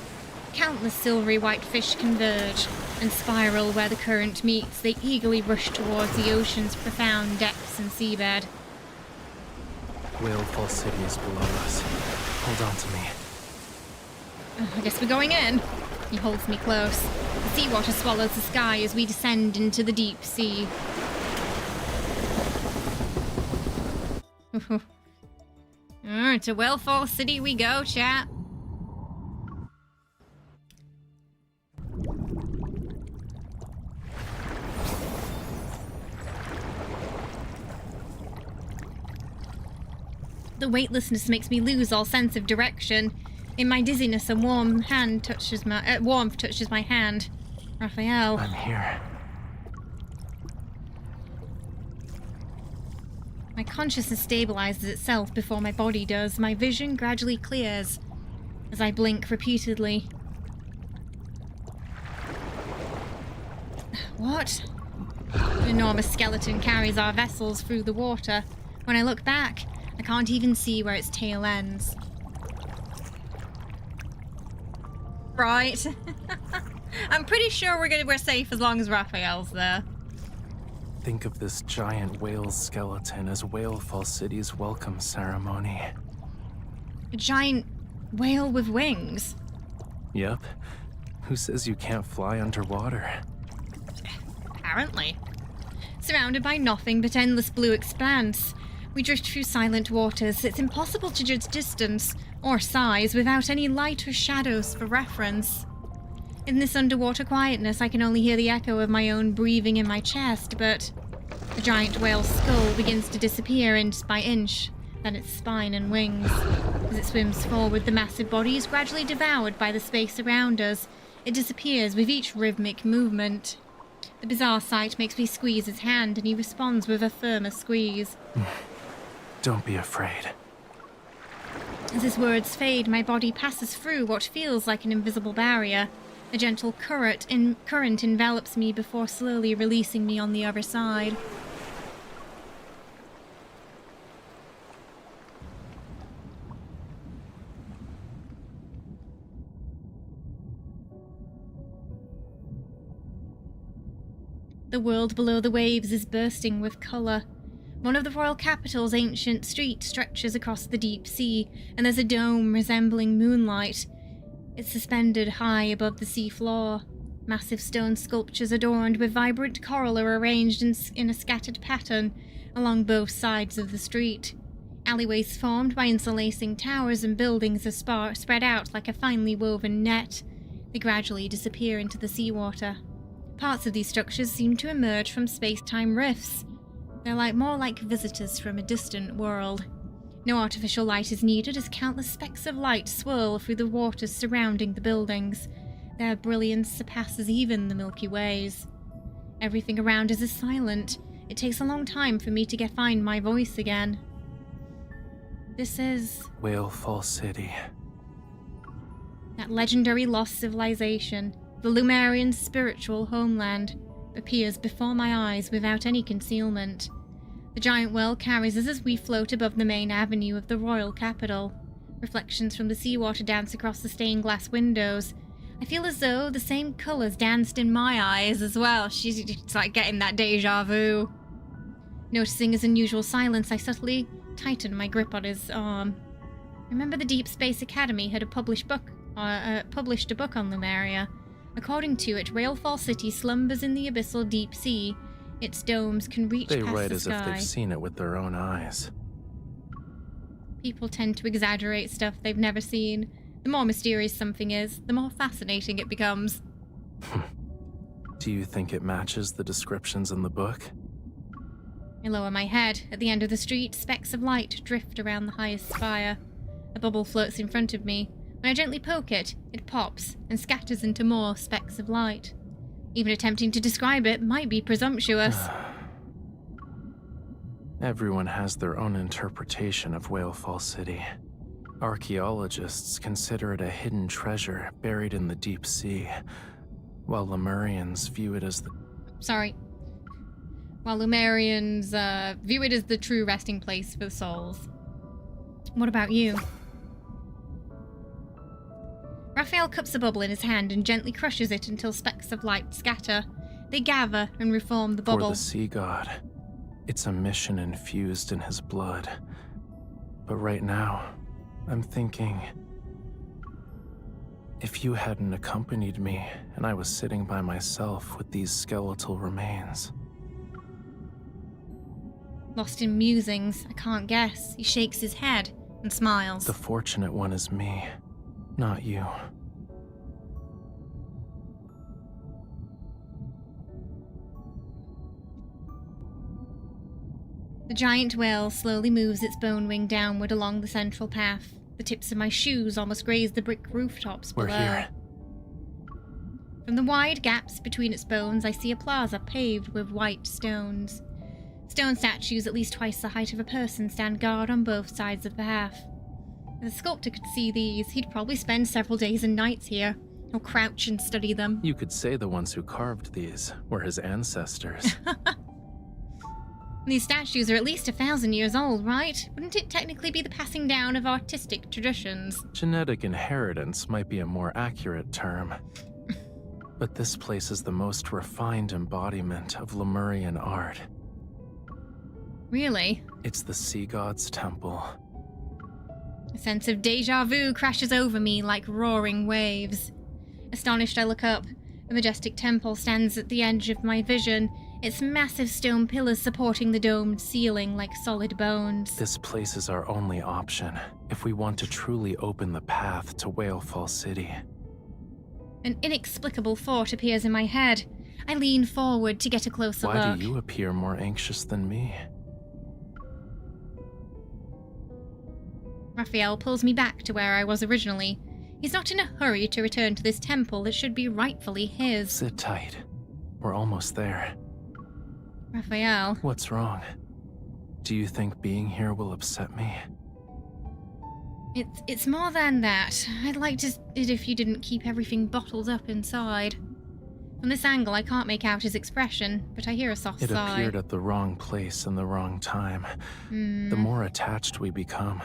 B: Countless silvery white fish converge and spiral where the current meets. They eagerly rush towards the ocean's profound depths and seabed.
Q: Whalefall City is below us. Hold on to me.
B: I guess we're going in. He holds me close. The seawater swallows the sky as we descend into the deep sea. To Whalefall City we go, chat. The weightlessness makes me lose all sense of direction. In my dizziness, a warmth touches my hand. Rafayel.
Q: I'm here.
B: My consciousness stabilizes itself before my body does. My vision gradually clears as I blink repeatedly. What? An enormous skeleton carries our vessels through the water. When I look back, I can't even see where its tail ends. Right. I'm pretty sure we're safe as long as Rafayel's there.
Q: Think of this giant whale's skeleton as Whalefall City's welcome ceremony.
B: A giant whale with wings?
Q: Yep. Who says you can't fly underwater?
B: Apparently. Surrounded by nothing but endless blue expanse, we drift through silent waters. It's impossible to judge distance or size without any light or shadows for reference. In this underwater quietness, I can only hear the echo of my own breathing in my chest, but the giant whale's skull begins to disappear inch by inch, then its spine and wings. As it swims forward, the massive body is gradually devoured by the space around us. It disappears with each rhythmic movement. The bizarre sight makes me squeeze his hand, and he responds with a firmer squeeze.
Q: Don't be afraid.
B: As his words fade, my body passes through what feels like an invisible barrier. A gentle current envelops me before slowly releasing me on the other side. The world below the waves is bursting with colour. One of the royal capital's ancient streets stretches across the deep sea, and there's a dome resembling moonlight. It's suspended high above the sea floor. Massive stone sculptures adorned with vibrant coral are arranged in a scattered pattern along both sides of the street. Alleyways formed by interlacing towers and buildings are spread out like a finely woven net. They gradually disappear into the seawater. Parts of these structures seem to emerge from space-time rifts. They're more like visitors from a distant world. No artificial light is needed as countless specks of light swirl through the waters surrounding the buildings. Their brilliance surpasses even the Milky Way's. Everything around us is silent. It takes a long time for me to find my voice again. This is...
Q: Whalefall City.
B: That legendary lost civilization, the Lumerians' spiritual homeland, appears before my eyes without any concealment. The giant whale carries us as we float above the main avenue of the royal capital. Reflections from the seawater dance across the stained glass windows. I feel as though the same colours danced in my eyes as well. She's like getting that deja vu. Noticing his unusual silence, I subtly tightened my grip on his arm. Remember the Deepspace Academy had published a book on Lumeria. According to it, Whalefall City slumbers in the abyssal deep sea. Its domes can reach past the sky.
Q: They write as if they've seen it with their own eyes.
B: People tend to exaggerate stuff they've never seen. The more mysterious something is, the more fascinating it becomes.
Q: Do you think it matches the descriptions in the book?
B: I lower my head. At the end of the street, specks of light drift around the highest spire. A bubble floats in front of me. When I gently poke it, it pops and scatters into more specks of light. Even attempting to describe it might be presumptuous.
Q: Everyone has their own interpretation of Whalefall City. Archaeologists consider it a hidden treasure buried in the deep sea, while Lemurians view it as the...
B: Sorry. While Lemurians view it as the true resting place for souls. What about you? Raphael cups a bubble in his hand and gently crushes it until specks of light scatter. They gather and reform the bubble.
Q: For the sea god, it's a mission infused in his blood. But right now, I'm thinking, if you hadn't accompanied me and I was sitting by myself with these skeletal remains.
B: Lost in musings, I can't guess. He shakes his head and smiles.
Q: The fortunate one is me, not you.
B: The giant whale slowly moves its bone wing downward along the central path. The tips of my shoes almost graze the brick rooftops below.
Q: We're here.
B: From the wide gaps between its bones, I see a plaza paved with white stones. Stone statues at least twice the height of a person stand guard on both sides of the path. If the sculptor could see these, he'd probably spend several days and nights here, or crouch and study them.
Q: You could say the ones who carved these were his ancestors.
B: These statues are at least 1,000 years old, right? Wouldn't it technically be the passing down of artistic traditions?
Q: Genetic inheritance might be a more accurate term. But this place is the most refined embodiment of Lemurian art.
B: Really?
Q: It's the sea god's temple.
B: A sense of deja vu crashes over me like roaring waves. Astonished, I look up. A majestic temple stands at the edge of my vision, its massive stone pillars supporting the domed ceiling like solid bones.
Q: This place is our only option if we want to truly open the path to Whalefall City.
B: An inexplicable thought appears in my head. I lean forward to get a closer look.
Q: Why do you appear more anxious than me?
B: Raphael pulls me back to where I was originally. He's not in a hurry to return to this temple that should be rightfully his.
Q: Sit tight. We're almost there.
B: Raphael.
Q: What's wrong? Do you think being here will upset me?
B: It's more than that. I'd like it if you didn't keep everything bottled up inside. From this angle, I can't make out his expression, but I hear a soft sigh.
Q: It appeared at the wrong place and the wrong time. The more attached we become,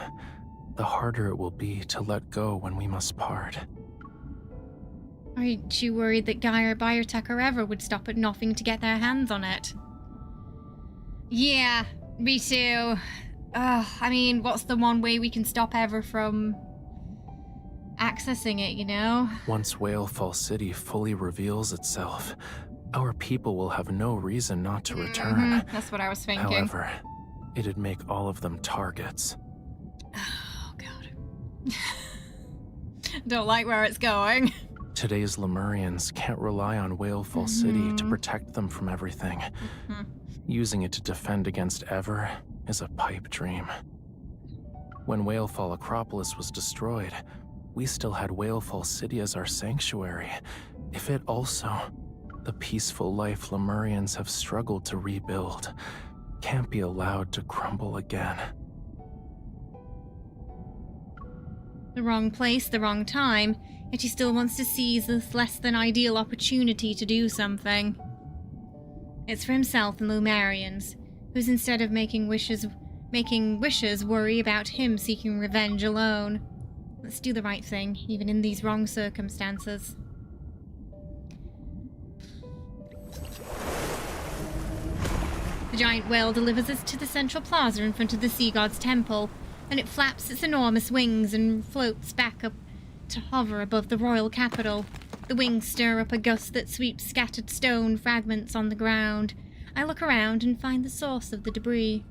Q: the harder it will be to let go when we must part.
B: Aren't you worried that Guy or Biotech or ever would stop at nothing to get their hands on it? Yeah, me too. I mean, what's the one way we can stop ever from accessing it, you know?
Q: Once Whalefall City fully reveals itself, our people will have no reason not to return.
B: That's what I was thinking.
Q: However, it'd make all of them targets.
B: Oh, God. Don't like where it's going.
Q: Today's Lemurians can't rely on Whalefall City to protect them from everything. Using it to defend against Ever is a pipe dream. When Whalefall Acropolis was destroyed, we still had Whalefall City as our sanctuary. If it also, the peaceful life Lemurians have struggled to rebuild, can't be allowed to crumble again.
B: The wrong place, the wrong time, yet he still wants to seize this less than ideal opportunity to do something. It's for himself and Lumarians, who's instead of making wishes worry about him seeking revenge alone. Let's do the right thing, even in these wrong circumstances. The giant whale delivers us to the central plaza in front of the sea god's temple, and it flaps its enormous wings and floats back up to hover above the royal capital. The wings stir up a gust that sweeps scattered stone fragments on the ground. I look around and find the source of the debris.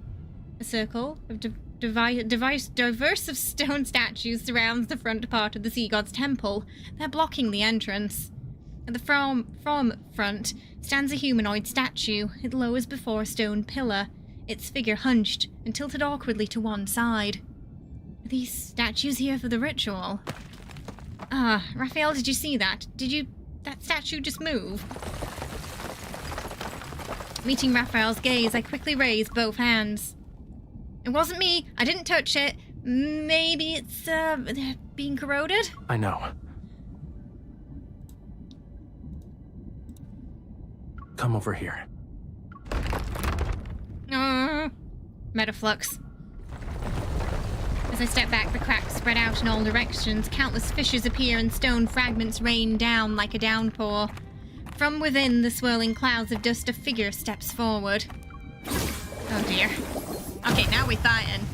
B: A circle of diverse of stone statues surrounds the front part of the sea god's temple. They're blocking the entrance. At the from front stands a humanoid statue. It lowers before a stone pillar, its figure hunched and tilted awkwardly to one side. Are these statues here for the ritual? Raphael, did you see that? That statue just move? Meeting Raphael's gaze, I quickly raise both hands. It wasn't me. I didn't touch it. Maybe it's being corroded?
Q: I know. Come over here.
B: Metaflux. As I step back, the cracks spread out in all directions. Countless fissures appear and stone fragments rain down like a downpour. From within the swirling clouds of dust, a figure steps forward. Oh dear. Okay, now we're fighting.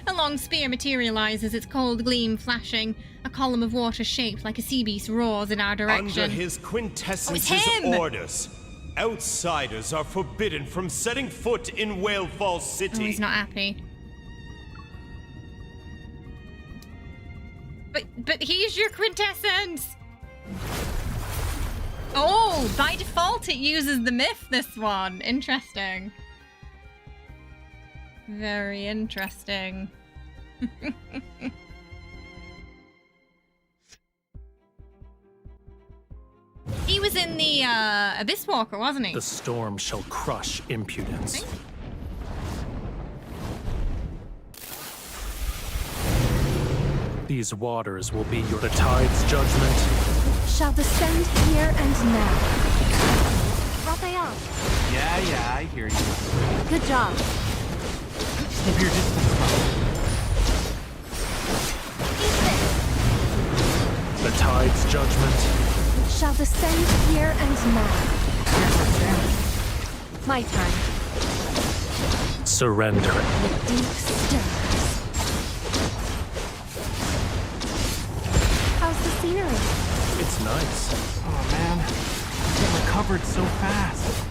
B: A long spear materializes, its cold gleam flashing. A column of water shaped like a sea beast roars in our direction.
E: Under his quintessence's orders, outsiders are forbidden from setting foot in Whalefall City.
B: Oh, he's not happy. But he's your quintessence! Oh, by default it uses the myth, this one. Interesting. Very interesting. He was in the Abyss Walker, wasn't he?
Q: The storm shall crush impudence. These waters will be your... The tide's judgment
H: shall descend here and now. Rafayel.
M: Yeah, I hear you.
H: Good job.
M: Keep your distance,
Q: The tide's judgment
H: shall descend here and now. My turn.
Q: surrender.
H: The deep stirs. How's the scenery?
Q: It's nice.
M: Oh man, it recovered so fast.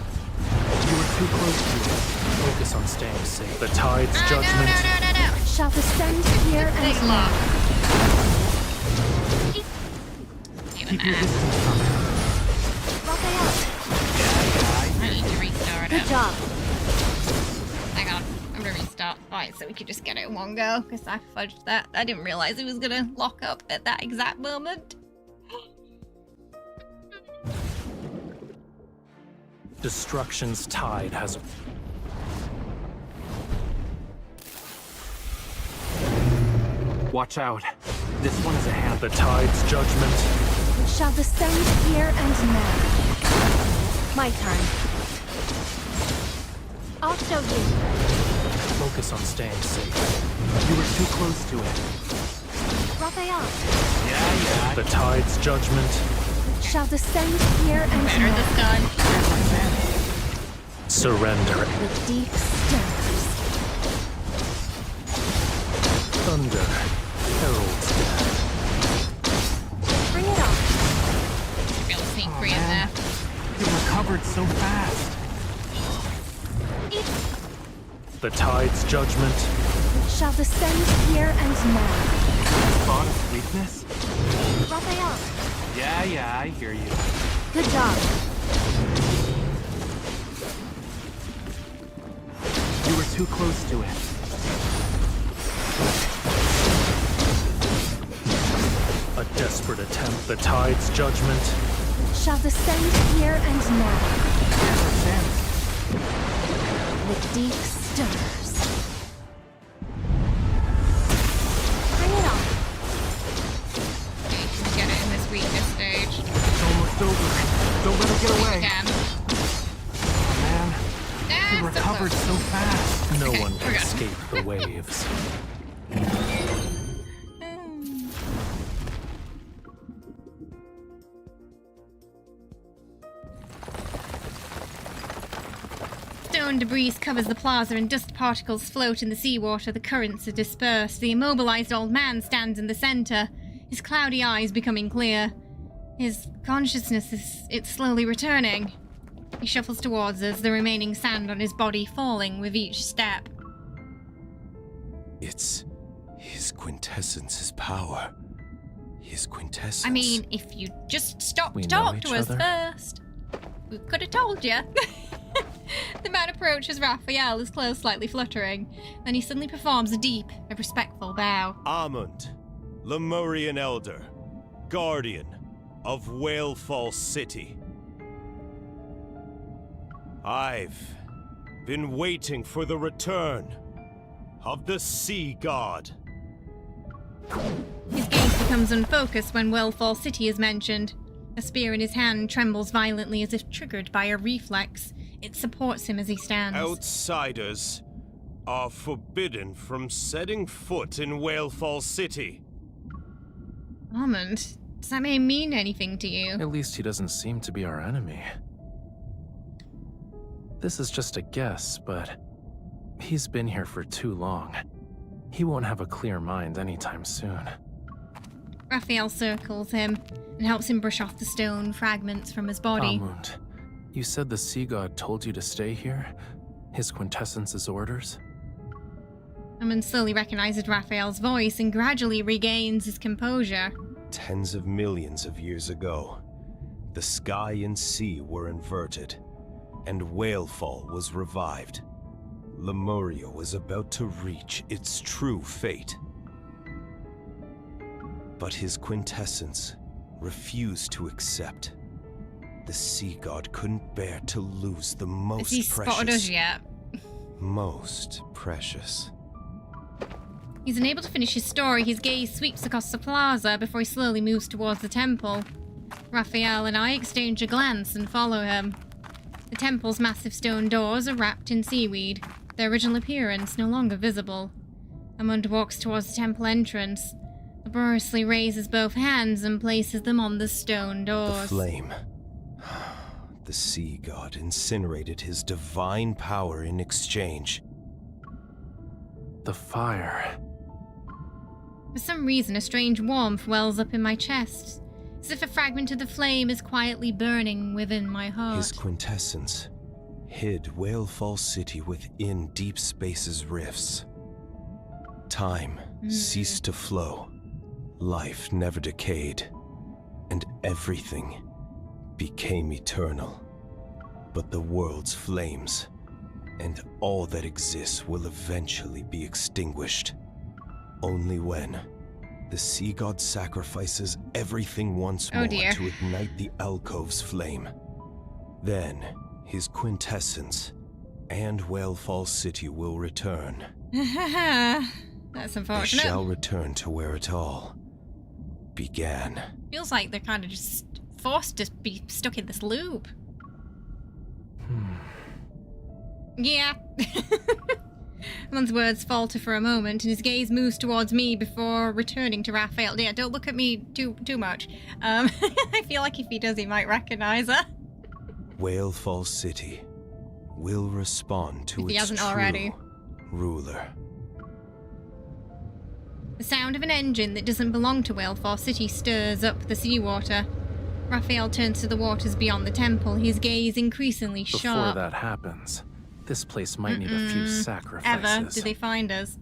M: You were too close to it.
Q: Focus on staying safe. The tide's judgment
H: No. Shall descend here and now.
M: Keep your distance from it.
H: Rafayel.
B: I need to restart it.
H: Good job.
B: Hang on, I'm gonna restart. Alright, so we could just get it in one go, because I fudged that. I didn't realize it was gonna lock up at that exact moment.
Q: Destruction's tide has...
M: Watch out. This one is a hand.
Q: The tide's judgment
H: Shall descend here and now. My turn. I'll show you.
Q: Focus on staying safe.
M: You were too close to it.
H: Rafayel.
M: Yeah.
Q: The tide's judgment
H: Shall descend here and
B: Better
H: now.
B: this time.
Q: surrender.
H: The deep stirs.
Q: Thunder heralds death.
H: Bring it on.
B: Be able to sneak free in there.
M: You recovered so fast.
Q: The tide's judgment
H: Shall descend here and now.
M: Spot of weakness?
H: Rafayel.
M: Yeah, I hear you.
H: Good job.
M: You were too close to it.
Q: a desperate attempt. The tide's judgment
H: Shall descend here and now. The deep stirs. Bring it on.
B: Get it in this weakness stage.
M: It's almost over. Don't let it get away.
B: Again.
M: Oh, man.
B: Ah,
M: You recovered so fast.
Q: No
B: Okay,
Q: one
B: we're
Q: can
B: good.
Q: escape the waves.
B: Stone debris covers the plaza and dust particles float in the seawater. The currents are dispersed. The immobilized old man stands in the center, his cloudy eyes becoming clear. His consciousness it's slowly returning. He shuffles towards us, the remaining sand on his body falling with each step.
E: It's his quintessence's power. His quintessence.
B: I mean, if you just stopped
E: We
B: to
E: know
B: talk
E: each
B: to us
E: other.
B: first, we could have told you. The man approaches Rafayel, his clothes slightly fluttering. Then he suddenly performs a deep and respectful bow.
E: Amund, Lemurian Elder, Guardian of Whalefall City. I've been waiting for the return of the Sea God.
B: His gaze becomes unfocused when Whalefall City is mentioned. A spear in his hand trembles violently as if triggered by a reflex. It supports him as he stands.
E: Outsiders are forbidden from setting foot in Whalefall City.
B: Almond, does that mean anything to you?
Q: At least he doesn't seem to be our enemy. This is just a guess, but he's been here for too long. He won't have a clear mind anytime soon.
B: Rafayel circles him and helps him brush off the stone fragments from his body.
Q: Almond, you said the Sea God told you to stay here? His quintessence's orders?
B: Almond slowly recognizes Raphael's voice and gradually regains his composure.
E: Tens of millions of years ago, the sky and sea were inverted, and Whalefall was revived. Lemuria was about to reach its true fate. But his quintessence refused to accept. The Sea God couldn't bear to lose the most
B: precious. Has he spotted us yet?
E: Most precious.
B: He's unable to finish his story. His gaze sweeps across the plaza before he slowly moves towards the temple. Rafayel and I exchange a glance and follow him. The temple's massive stone doors are wrapped in seaweed, their original appearance no longer visible. Amund walks towards the temple entrance, laboriously raises both hands and places them on the stone doors.
E: The flame. The Sea God incinerated his divine power in exchange.
Q: The fire.
B: For some reason, a strange warmth wells up in my chest, as if a fragment of the flame is quietly burning within my heart.
E: His quintessence hid Whalefall City within Deepspace's rifts. Time ceased to flow, life never decayed, and everything became eternal. But the world's flames and all that exists will eventually be extinguished. Only when the Sea God sacrifices everything once more to ignite the alcove's flame. Then his quintessence and Whalefall City will return.
B: That's unfortunate.
E: They shall return to where it all began.
B: Feels like they're kind of just forced to be stuck in this loop. Yeah. Man's words falter for a moment, and his gaze moves towards me before returning to Rafayel. Yeah, don't look at me too much. I feel like if he does, he might recognize her.
E: Whalefall City will respond to its true ruler.
B: The sound of an engine that doesn't belong to Whalefall City stirs up the seawater. Rafayel turns to the waters beyond the temple, his gaze increasingly sharp.
Q: Before that happens, this place might need a few sacrifices.
B: Ever did they find us?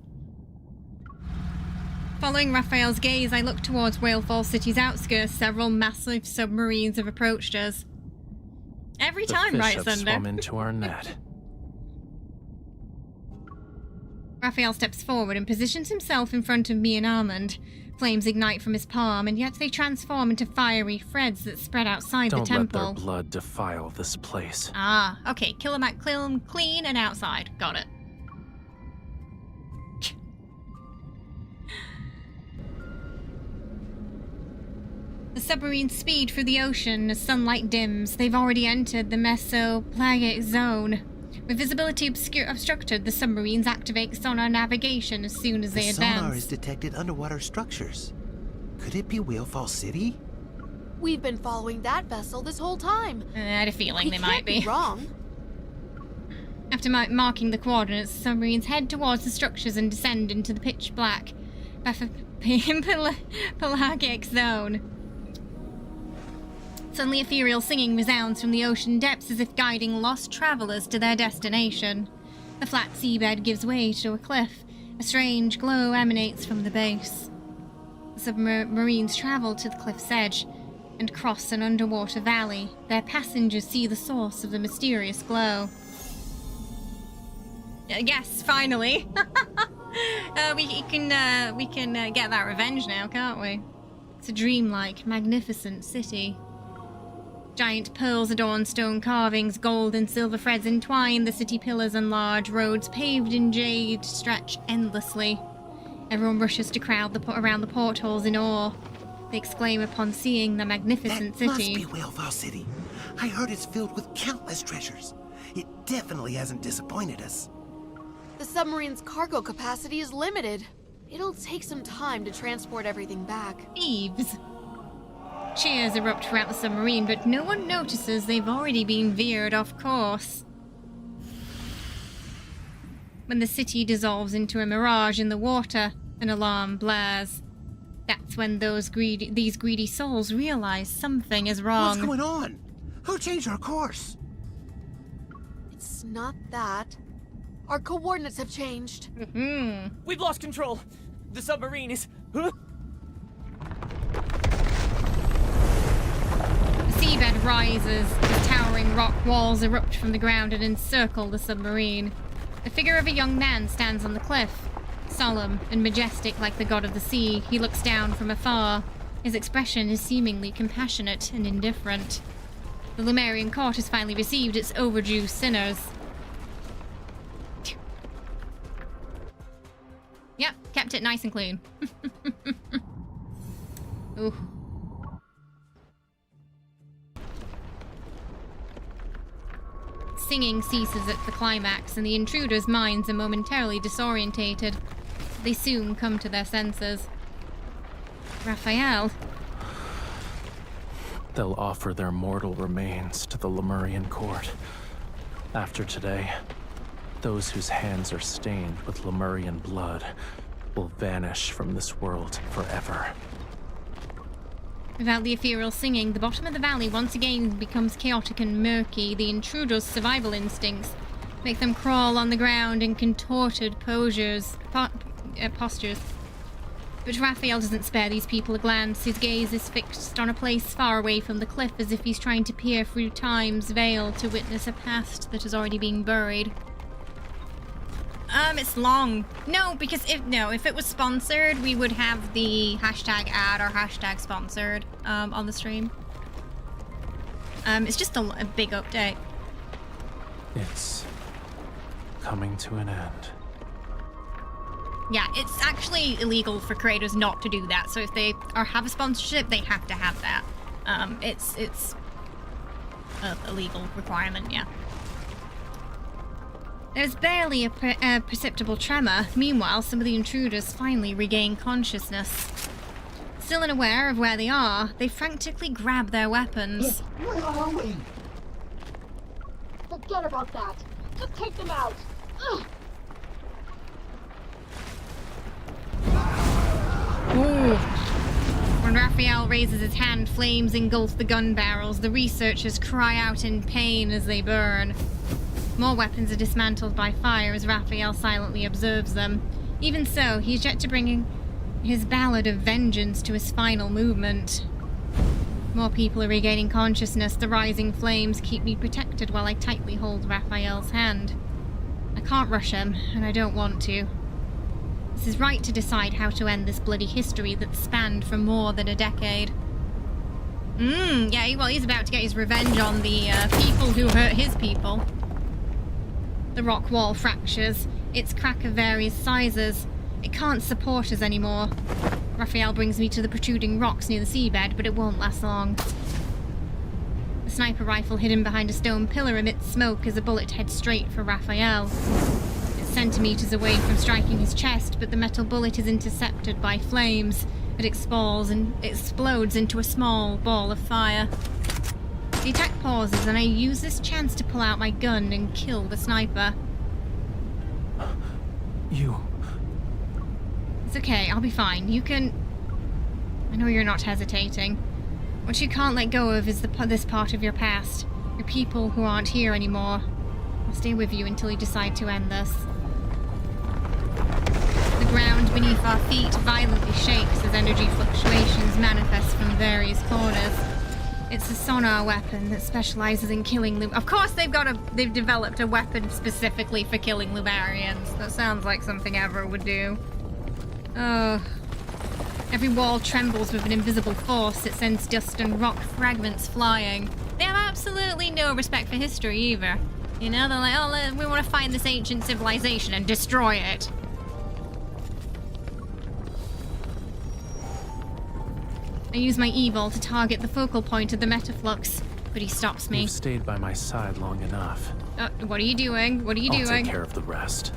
B: Following Raphael's gaze, I look towards Whalefall City's outskirts. Several massive submarines have approached us. Every time, right, Thunder?
Q: Swum into our net.
B: Rafayel steps forward and positions himself in front of me and Almond. Flames ignite from his palm, and yet they transform into fiery threads that spread outside the temple.
Q: Don't let their blood defile this place.
B: Ah, okay. Kill them clean and outside. Got it. The submarines speed through the ocean as sunlight dims. They've already entered the mesoplagic zone. With visibility obstructed, the submarines activate sonar navigation as soon as they advance.
F: The sonar is detected underwater structures. Could it be Whalefall City?
W: We've been following that vessel this whole time.
B: I had a feeling they might
W: be wrong.
B: After marking the coordinates, the submarines head towards the structures and descend into the pitch black pelagic zone. Suddenly, ethereal singing resounds from the ocean depths as if guiding lost travelers to their destination. The flat seabed gives way to a cliff. A strange glow emanates from the base. The submarines travel to the cliff's edge and cross an underwater valley. Their passengers see the source of the mysterious glow. Yes, finally. We can get that revenge now, can't we? It's a dreamlike, magnificent city. Giant pearls adorn stone carvings, gold and silver threads entwine the city pillars, and large roads paved in jade stretch endlessly. Everyone rushes to crowd around the portholes in awe. They exclaim upon seeing the magnificent
P: That
B: city.
P: must be Whalefall City. I heard it's filled with countless treasures. It definitely hasn't disappointed us.
W: The submarine's cargo capacity is limited. It'll take some time to transport everything back.
B: Thieves. Cheers erupt throughout the submarine, but no one notices they've already been veered off course. When the city dissolves into a mirage in the water, an alarm blares. That's when these greedy souls realize something is wrong.
P: What's going on? Who changed our course?
W: It's not that. Our coordinates have changed.
L: We've lost control. The submarine is... Huh?
B: The seabed rises as towering rock walls erupt from the ground and encircle the submarine. The figure of a young man stands on the cliff. Solemn and majestic like the god of the sea, he looks down from afar. His expression is seemingly compassionate and indifferent. The Lemurian court has finally received its overdue sinners. Yep, kept it nice and clean. Ooh. Singing ceases at the climax, and the intruders' minds are momentarily disorientated. They soon come to their senses. Rafayel.
Q: They'll offer their mortal remains to the Lemurian court. After today, those whose hands are stained with Lemurian blood will vanish from this world forever.
B: Without the ethereal singing, the bottom of the valley once again becomes chaotic and murky. The intruders' survival instincts make them crawl on the ground in contorted postures. But Rafayel doesn't spare these people a glance. His gaze is fixed on a place far away from the cliff, as if he's trying to peer through time's veil to witness a past that has already been buried. It's long. No, because if it was sponsored, we would have the hashtag ad or hashtag sponsored on the stream. It's just a big update.
Q: It's coming to an end.
B: Yeah, it's actually illegal for creators not to do that. So if they have a sponsorship, they have to have that. It's a legal requirement, yeah. There's barely a perceptible tremor. Meanwhile, some of the intruders finally regain consciousness. Still unaware of where they are, they frantically grab their weapons.
U: Where are we? Forget about that. Just take them out. Ugh.
B: Ooh. When Rafayel raises his hand, flames engulf the gun barrels. The researchers cry out in pain as they burn. More weapons are dismantled by fire as Rafayel silently observes them. Even so, he's yet to bring his ballad of vengeance to his final movement. More people are regaining consciousness. The rising flames keep me protected while I tightly hold Rafayel's hand. I can't rush him, and I don't want to. This is right to decide how to end this bloody history that's spanned for more than a decade. Yeah, well, he's about to get his revenge on the people who hurt his people. The rock wall fractures, its crack of various sizes. It can't support us anymore. Rafayel brings me to the protruding rocks near the seabed, but it won't last long. The sniper rifle hidden behind a stone pillar emits smoke as a bullet heads straight for Rafayel. It's centimeters away from striking his chest, but the metal bullet is intercepted by flames. It explodes into a small ball of fire. The attack pauses, and I use this chance to pull out my gun and kill the sniper.
Q: You...
B: It's okay, I'll be fine. You can... I know you're not hesitating. What you can't let go of is this part of your past. Your people who aren't here anymore. I'll stay with you until you decide to end this. The ground beneath our feet violently shakes as energy fluctuations manifest from various corners. It's a sonar weapon that specializes in killing Of course they've developed a weapon specifically for killing Lumarians. That sounds like something Ever would do. Oh. Every wall trembles with an invisible force. It sends dust and rock fragments flying. They have absolutely no respect for history either. You know, they're like, oh, we want to find this ancient civilization and destroy it. I use my evil to target the focal point of the metaflux, but he stops me.
Q: You've stayed by my side long enough.
B: What are you doing? What are you doing?
Q: I'll take care of the rest.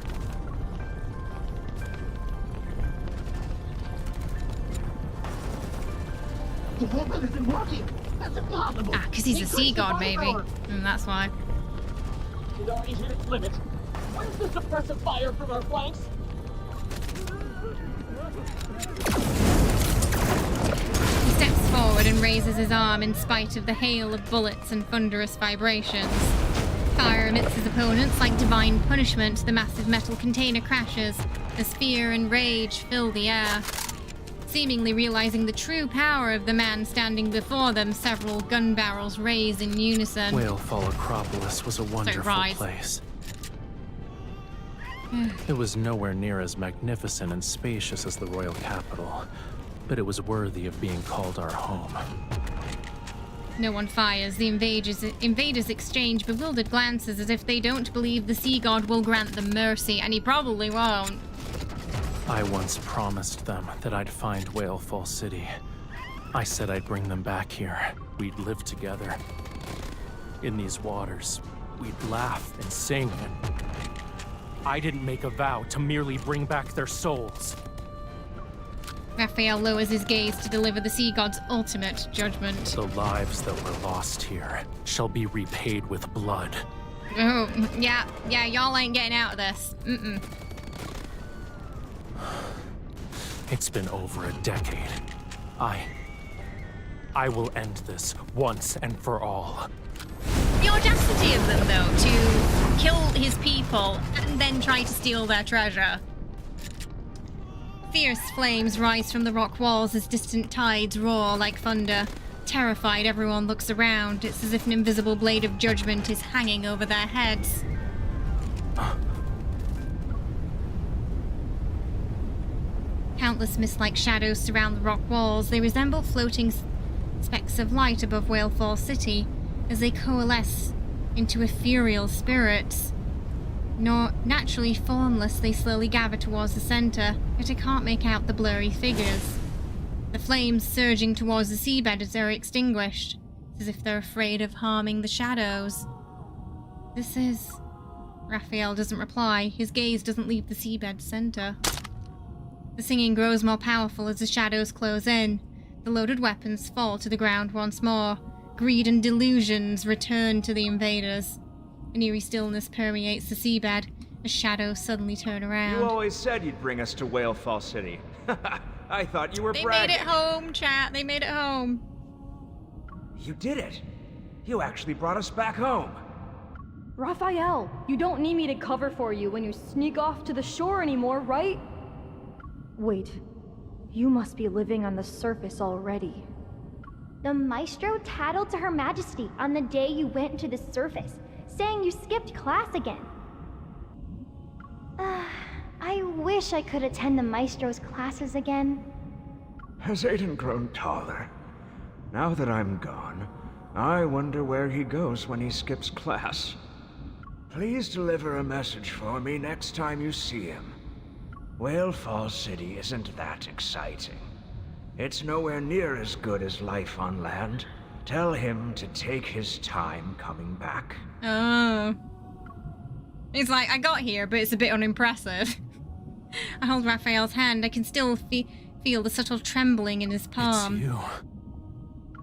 U: The weapon isn't working. That's impossible.
B: Ah, because he's a sea god, maybe. That's why.
U: He's already hit its limit. Where's the suppressive fire from our flanks?
B: He steps forward and raises his arm in spite of the hail of bullets and thunderous vibrations. Fire amidst his opponents like divine punishment. The massive metal container crashes as fear and rage fill the air. Seemingly realizing the true power of the man standing before them, several gun barrels raise in unison.
Q: Whalefall Acropolis was a wonderful place. It was nowhere near as magnificent and spacious as the royal capital, but it was worthy of being called our home.
B: No one fires. The invaders exchange bewildered glances as if they don't believe the sea god will grant them mercy, and he probably won't.
Q: I once promised them that I'd find Whalefall City. I said I'd bring them back here. We'd live together. In these waters, we'd laugh and sing. I didn't make a vow to merely bring back their souls.
B: Rafayel lowers his gaze to deliver the sea god's ultimate judgment.
Q: The lives that were lost here shall be repaid with blood.
B: Oh, yeah, y'all ain't getting out of this.
Q: It's been over a decade. I will end this once and for all.
B: The audacity of them, though, to kill his people and then try to steal their treasure. Fierce flames rise from the rock walls as distant tides roar like thunder. Terrified, everyone looks around. It's as if an invisible blade of judgment is hanging over their heads. Countless mist-like shadows surround the rock walls. They resemble floating specks of light above Whalefall City as they coalesce into ethereal spirits. Naturally formless, they slowly gather towards the center, yet I can't make out the blurry figures. The flames surging towards the seabed as they're extinguished, as if they're afraid of harming the shadows. This is... Rafayel doesn't reply. His gaze doesn't leave the seabed center. The singing grows more powerful as the shadows close in. The loaded weapons fall to the ground once more. Greed and delusions return to the invaders. An eerie stillness permeates the seabed as shadows suddenly turn around.
I: You always said you'd bring us to Whalefall City. I thought you were bragging.
B: They made it home, chat. They made it home.
I: You did it. You actually brought us back home.
T: Rafayel, you don't need me to cover for you when you sneak off to the shore anymore, right? Wait, you must be living on the surface already.
O: The Maestro tattled to Her Majesty on the day you went to the surface, saying you skipped class again. I wish I could attend the Maestro's classes again.
I: Has Aiden grown taller? Now that I'm gone, I wonder where he goes when he skips class. Please deliver a message for me next time you see him. Whalefall City isn't that exciting. It's nowhere near as good as life on land. Tell him to take his time coming back.
B: Oh. He's like, I got here, but it's a bit unimpressive. I hold Rafayel's hand. I can still feel the subtle trembling in his palm.
Q: It's you.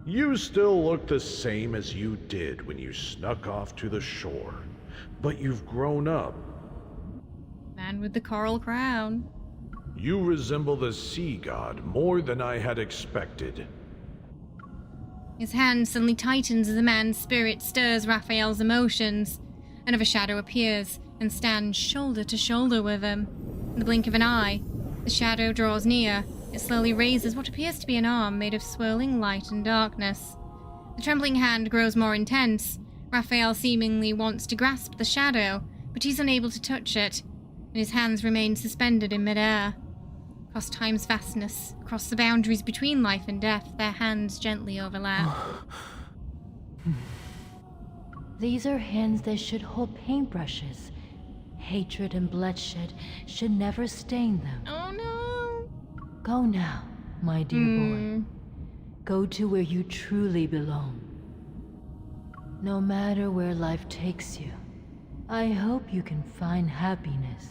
V: You still look the same as you did when you snuck off to the shore. But you've grown up.
B: Man with the coral crown.
V: You resemble the sea god more than I had expected.
B: His hand suddenly tightens as the man's spirit stirs Rafayel's emotions. Another shadow appears and stands shoulder to shoulder with him. In the blink of an eye, the shadow draws near. It slowly raises what appears to be an arm made of swirling light and darkness. The trembling hand grows more intense. Rafayel seemingly wants to grasp the shadow, but he's unable to touch it, and his hands remain suspended in midair. Across time's vastness, across the boundaries between life and death, their hands gently overlap.
G: These are hands that should hold paintbrushes. Hatred and bloodshed should never stain them.
B: Oh no!
G: Go now, my dear boy. Go to where you truly belong. No matter where life takes you, I hope you can find happiness.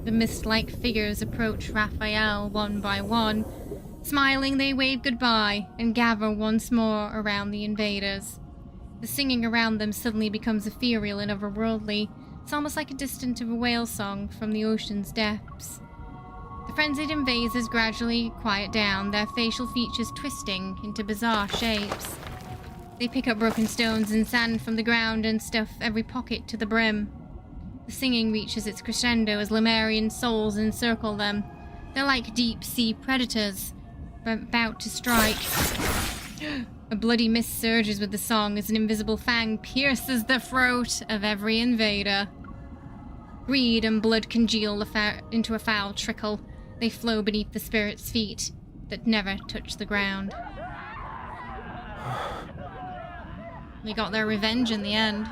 B: The mist-like figures approach Rafayel one by one. Smiling, they wave goodbye and gather once more around the invaders. The singing around them suddenly becomes ethereal and otherworldly. It's almost like a distant of a whale song from the ocean's depths. The frenzied invaders gradually quiet down, their facial features twisting into bizarre shapes. They pick up broken stones and sand from the ground and stuff every pocket to the brim. The singing reaches its crescendo as Lemurian souls encircle them. They're like deep-sea predators, about to strike. A bloody mist surges with the song as an invisible fang pierces the throat of every invader. Greed and blood congeal into a foul trickle. They flow beneath the spirit's feet that never touch the ground. They got their revenge in the end.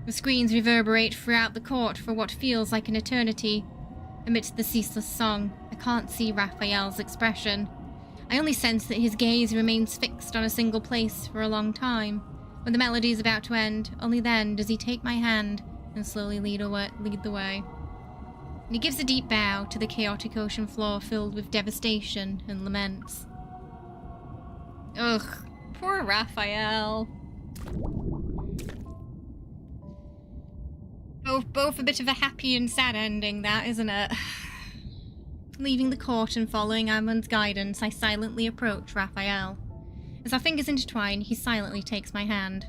B: The screams reverberate throughout the court for what feels like an eternity. Amidst the ceaseless song, I can't see Rafayel's expression. I only sense that his gaze remains fixed on a single place for a long time. When the melody is about to end, only then does he take my hand and slowly lead the way. And he gives a deep bow to the chaotic ocean floor filled with devastation and laments. Ugh, poor Rafayel. Both a bit of a happy and sad ending, that, isn't it? Leaving the court and following Amon's guidance, I silently approach Rafayel. As our fingers intertwine, he silently takes my hand.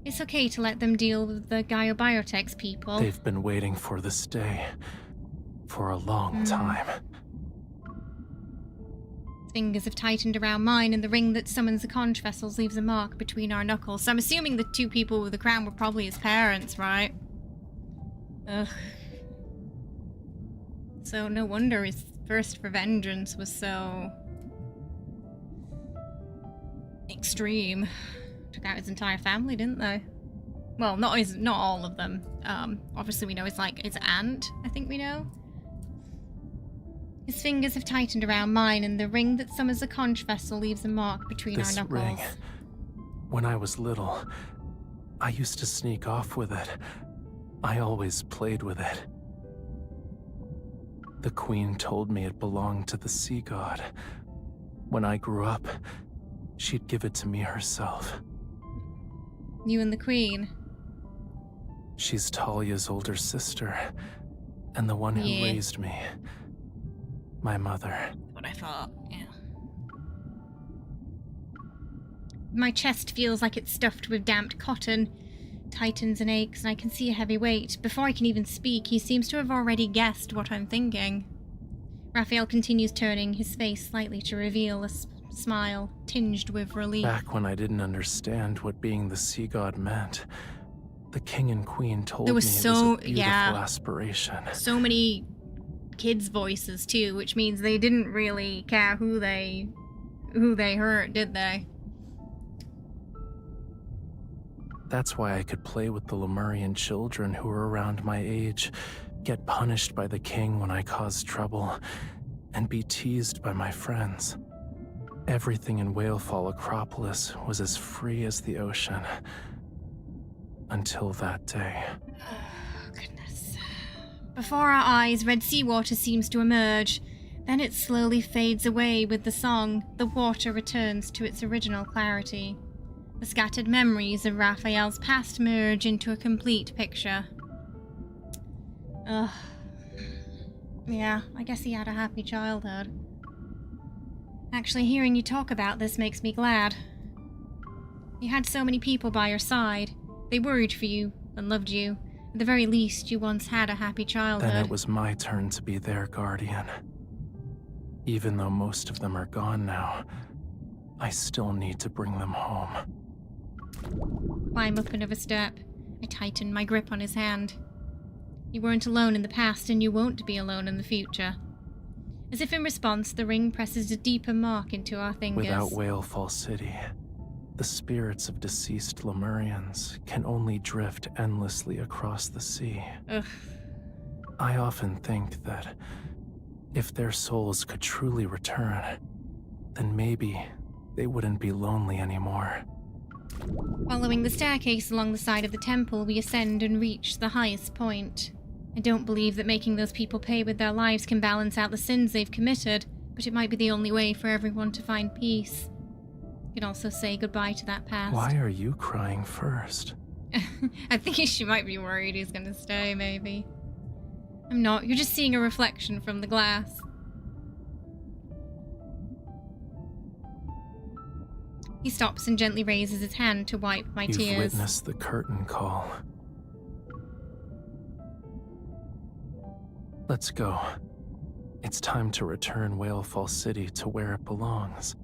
B: It's okay to let them deal with the Gaiobiotex people.
Q: They've been waiting for this day for a long time.
B: His fingers have tightened around mine, and the ring that summons the conch vessels leaves a mark between our knuckles. So I'm assuming the two people with the crown were probably his parents, right? Ugh. So no wonder his thirst for vengeance was so extreme. Took out his entire family, didn't they? Well, not all of them. Obviously we know his aunt, I think we know. His fingers have tightened around mine, and the ring that summons a conch vessel leaves a mark between our knuckles.
Q: This ring, when I was little, I used to sneak off with it. I always played with it. The queen told me it belonged to the sea god. When I grew up, she'd give it to me herself.
B: You and the queen?
Q: She's Talia's older sister, and the one who raised me. My mother.
B: That's what I thought, yeah. My chest feels like it's stuffed with damp cotton. Tightens and aches, and I can see a heavy weight. Before I can even speak, he seems to have already guessed what I'm thinking. Rafayel continues turning his face slightly to reveal a smile tinged with relief.
Q: Back when I didn't understand what being the sea god meant, the king and queen told me it was a beautiful aspiration.
B: So many kids' voices too, which means they didn't really care who they hurt, did they?
Q: That's why I could play with the Lemurian children who were around my age, get punished by the king when I caused trouble, and be teased by my friends. Everything in Whalefall Acropolis was as free as the ocean. Until that day.
B: Oh, goodness. Before our eyes, red seawater seems to emerge. Then it slowly fades away with the song. The water returns to its original clarity. The scattered memories of Rafayel's past merge into a complete picture. Ugh. Yeah, I guess he had a happy childhood. Actually, hearing you talk about this makes me glad. You had so many people by your side. They worried for you and loved you. At the very least, you once had a happy childhood.
Q: Then it was my turn to be their guardian. Even though most of them are gone now, I still need to bring them home.
B: Climb up another step. I tighten my grip on his hand. You weren't alone in the past, and you won't be alone in the future. As if in response, the ring presses a deeper mark into our fingers.
Q: Without Whalefall City, The spirits of deceased Lemurians can only drift endlessly across the sea.
B: Ugh.
Q: I often think that if their souls could truly return, then maybe they wouldn't be lonely anymore.
B: Following the staircase along the side of the temple, we ascend and reach the highest point. I don't believe that making those people pay with their lives can balance out the sins they've committed, but it might be the only way for everyone to find peace. You can also say goodbye to that past.
Q: Why are you crying first?
B: I think she might be worried he's gonna stay, maybe. I'm not. You're just seeing a reflection from the glass. He stops and gently raises his hand to wipe my tears.
Q: You've witnessed the curtain call. Let's go. It's time to return Whalefall City to where it belongs.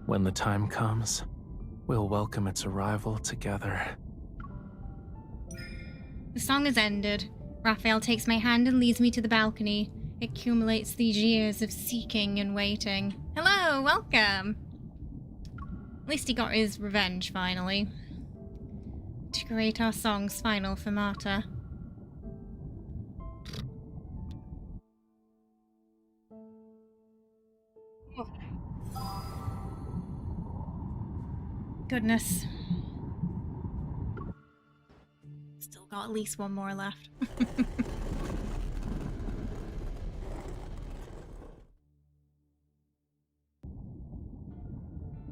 Q: When the time comes, we'll welcome its arrival together.
B: The song has ended. Rafayel takes my hand and leads me to the balcony. It accumulates these years of seeking and waiting. Hello, welcome! At least he got his revenge, finally. To create our song's final fermata. Goodness. Still got at least one more left.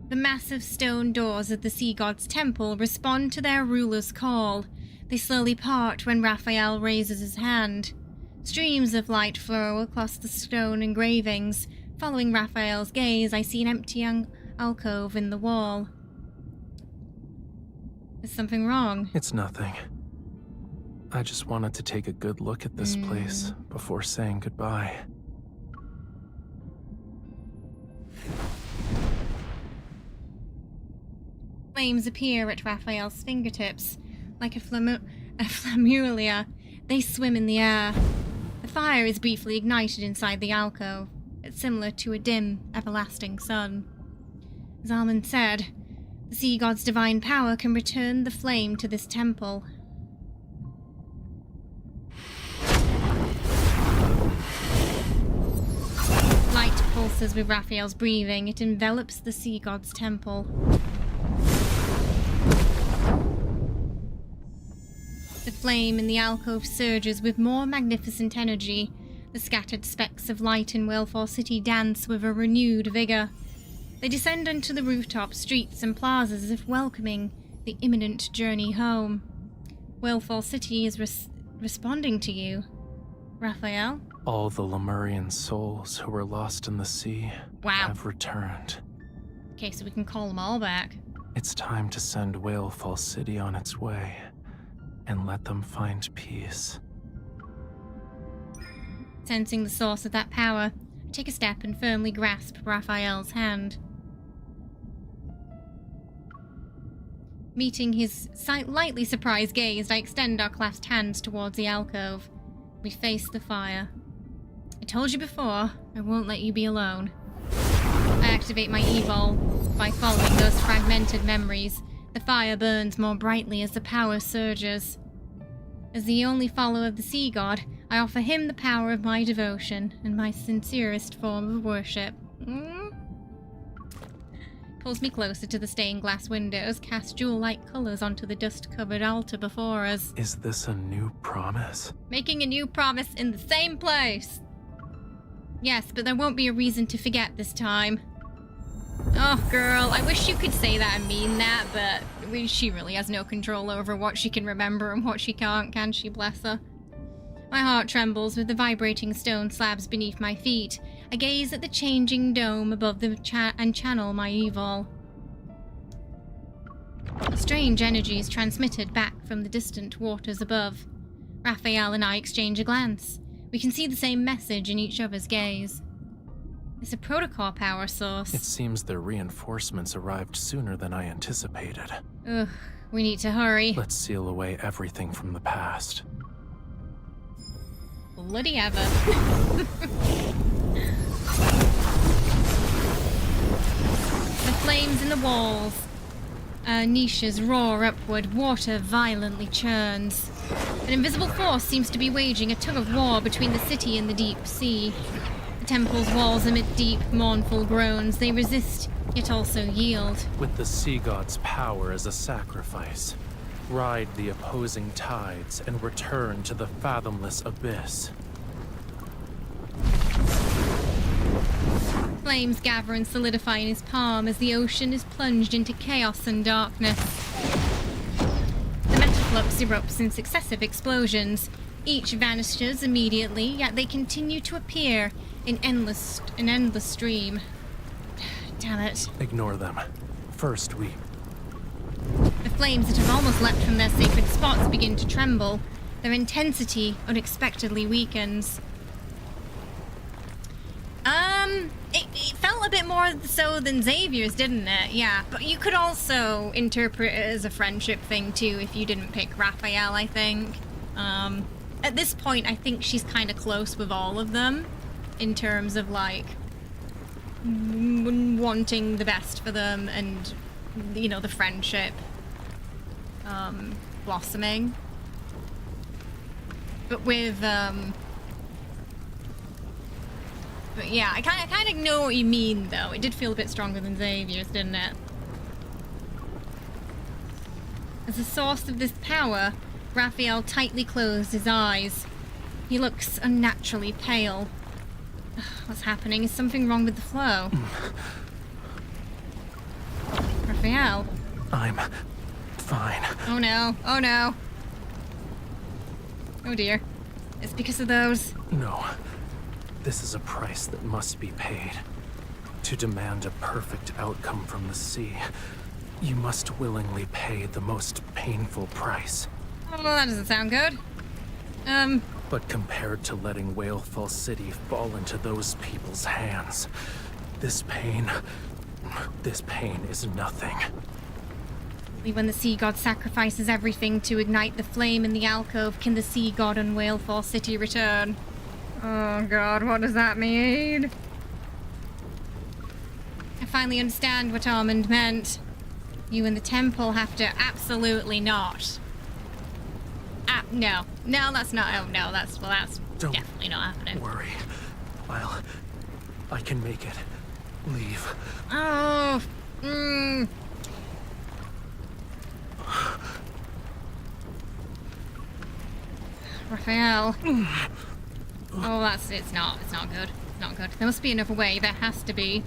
B: The massive stone doors of the sea god's temple respond to their ruler's call. They slowly part when Rafayel raises his hand. Streams of light flow across the stone engravings. Following Rafayel's gaze, I see an empty alcove in the wall. Is something wrong?
Q: It's nothing. I just wanted to take a good look at this place before saying goodbye.
B: Flames appear at Rafayel's fingertips. Like a flammularia, they swim in the air. The fire is briefly ignited inside the alcove. It's similar to a dim, everlasting sun. As Almond said, the sea god's divine power can return the flame to this temple. Light pulses with Rafayel's breathing. It envelops the sea god's temple. The flame in the alcove surges with more magnificent energy. The scattered specks of light in Whalefall City dance with a renewed vigor. They descend onto the rooftop streets and plazas as if welcoming the imminent journey home. Whalefall City is responding to you, Rafayel.
Q: All the Lemurian souls who were lost in the sea have returned.
B: Okay, so we can call them all back.
Q: It's time to send Whalefall City on its way and let them find peace.
B: Sensing the source of that power, I take a step and firmly grasp Rafayel's hand. Meeting his slightly surprised gaze, I extend our clasped hands towards the alcove. We face the fire. I told you before, I won't let you be alone. I activate my evol by following those fragmented memories. The fire burns more brightly as the power surges. As the only follower of the sea god, I offer him the power of my devotion and my sincerest form of worship. Pulls me closer to the stained glass windows, casts jewel-like colors onto the dust-covered altar before us.
Q: Is this a new promise?
B: Making a new promise in the same place. Yes, but there won't be a reason to forget this time. Oh, girl, I wish you could say that and mean that, but she really has no control over what she can remember and what she can't, can she, bless her? My heart trembles with the vibrating stone slabs beneath my feet. I gaze at the changing dome above and channel my evil. Strange energies transmitted back from the distant waters above. Rafayel and I exchange a glance. We can see the same message in each other's gaze. It's a protocol power source.
Q: It seems their reinforcements arrived sooner than I anticipated.
B: Ugh, we need to hurry.
Q: Let's seal away everything from the past.
B: Bloody ever. The flames in the walls. Niches roar upward, water violently churns. An invisible force seems to be waging a tug-of-war between the city and the deep sea. The temple's walls emit deep, mournful groans. They resist, yet also yield.
Q: With the sea god's power as a sacrifice, ride the opposing tides and return to the fathomless abyss.
B: Flames gather and solidify in his palm as the ocean is plunged into chaos and darkness. The metaflux erupts in successive explosions. Each vanishes immediately, yet they continue to appear in an endless stream. Damn it.
Q: Ignore them. First, we...
B: The flames that have almost leapt from their sacred spots begin to tremble. Their intensity unexpectedly weakens. It felt a bit more so than Xavier's, didn't it? Yeah, but you could also interpret it as a friendship thing too if you didn't pick Rafayel, I think. At this point, I think she's kind of close with all of them in terms of, like, wanting the best for them and, you know, the friendship blossoming. But with, but yeah, I kind of know what you mean, though. It did feel a bit stronger than Xavier's, didn't it? As the source of this power, Rafayel tightly closed his eyes. He looks unnaturally pale. What's happening? Is something wrong with the flow? Rafayel?
Q: I'm fine.
B: Oh no. Oh no. Oh dear. It's because of those.
Q: No. This is a price that must be paid. To demand a perfect outcome from the sea, you must willingly pay the most painful price.
B: Oh, well, that doesn't sound good.
Q: But compared to letting Whalefall City fall into those people's hands, this pain is nothing.
B: Only when the sea god sacrifices everything to ignite the flame in the alcove can the sea god and Whalefall City return. Oh god, what does that mean? I finally understand what Armand meant. You and the temple have to absolutely not. No. No, that's not. Oh no, that's
Q: Don't
B: definitely not happening.
Q: Worry. I can make it. Leave.
B: Oh. Raphael. Oh, it's not good. It's not good. There must be another way. There has to be.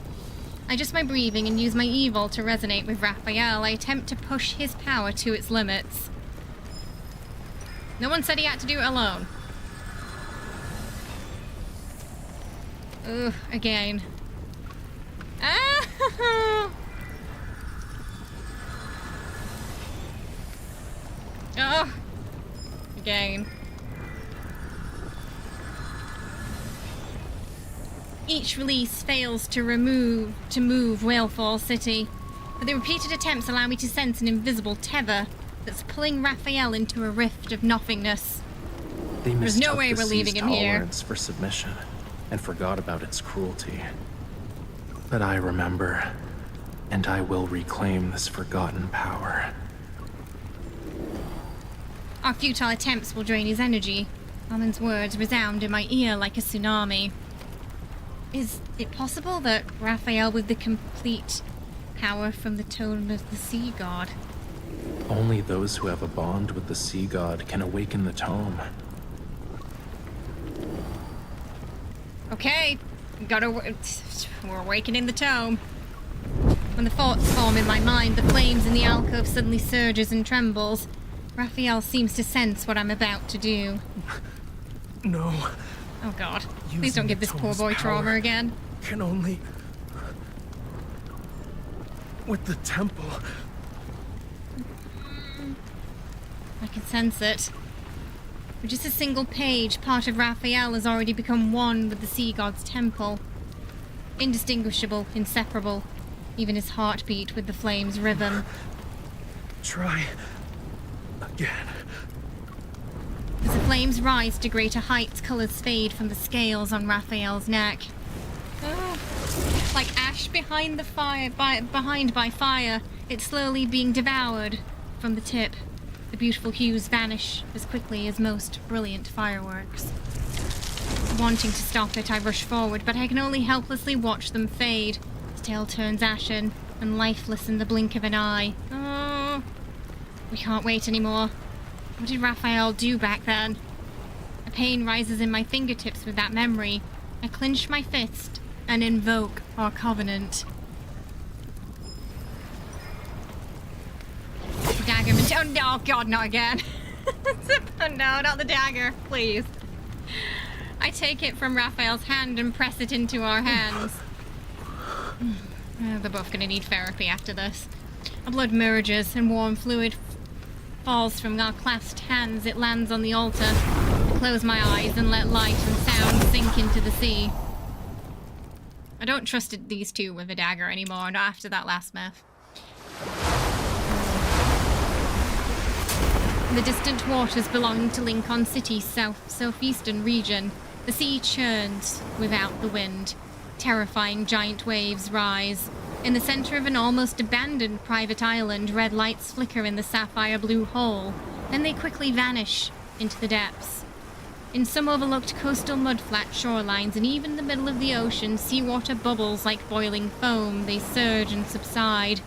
B: I adjust my breathing and use my evil to resonate with Rafayel. I attempt to push his power to its limits. No one said he had to do it alone. Ugh, again. Ah! Oh! Again. Each release fails to move Whalefall City, but the repeated attempts allow me to sense an invisible tether that's pulling Rafayel into a rift of nothingness. There's no way we're leaving him here.
Q: Tolerance for submission and forgot about its cruelty. But I remember, and I will reclaim this forgotten power.
B: Our futile attempts will drain his energy. Armin's words resound in my ear like a tsunami. Is it possible that Rafayel with the complete power from the tone of the sea god?
Q: Only those who have a bond with the sea god can awaken the tome.
B: Okay, we're awakening the tome. When the thoughts form in my mind, the flames in the alcove suddenly surges and trembles. Rafayel seems to sense what I'm about to do.
Q: No.
B: Oh god, please don't give this poor boy trauma again.
Q: Can only... with the temple.
B: I can sense it. With just a single page, part of Rafayel has already become one with the sea god's temple. Indistinguishable, inseparable, even his heartbeat with the flame's rhythm.
Q: Try again.
B: As the flames rise to greater heights, colors fade from the scales on Rafayel's neck. Oh. Like ash behind the fire, behind by fire, it's slowly being devoured from the tip. The beautiful hues vanish as quickly as most brilliant fireworks. Wanting to stop it, I rush forward, but I can only helplessly watch them fade. The tail turns ashen and lifeless in the blink of an eye. Oh, we can't wait anymore. What did Rafayel do back then? A pain rises in my fingertips with that memory. I clench my fist and invoke our covenant. The dagger. Oh god, not again. No, not the dagger, please. I take it from Raphael's hand and press it into our hands. They're both gonna need therapy after this. Our blood merges and warm fluid falls from our clasped hands. It lands on the altar. I close my eyes and let light and sound sink into the sea. I don't trust these two with a dagger anymore, not after that last myth. The distant waters belonging to Lincoln City's southeastern region. The sea churns without the wind. Terrifying giant waves rise. In the center of an almost abandoned private island, red lights flicker in the sapphire blue hole. Then they quickly vanish into the depths. In some overlooked coastal mudflat shorelines and even the middle of the ocean, seawater bubbles like boiling foam. They surge and subside.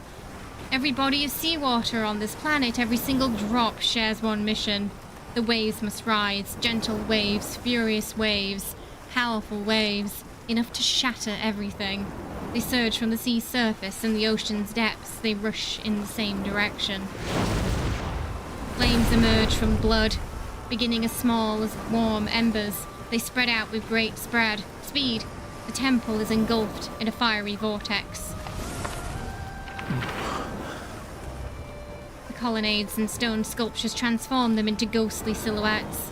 B: Every body of seawater on this planet, every single drop shares one mission. The waves must rise. Gentle waves, furious waves, powerful waves, enough to shatter everything. They surge from the sea's surface and the ocean's depths. They rush in the same direction. Flames emerge from blood, beginning as small as warm embers. They spread out with great speed. The temple is engulfed in a fiery vortex. The colonnades and stone sculptures transform them into ghostly silhouettes.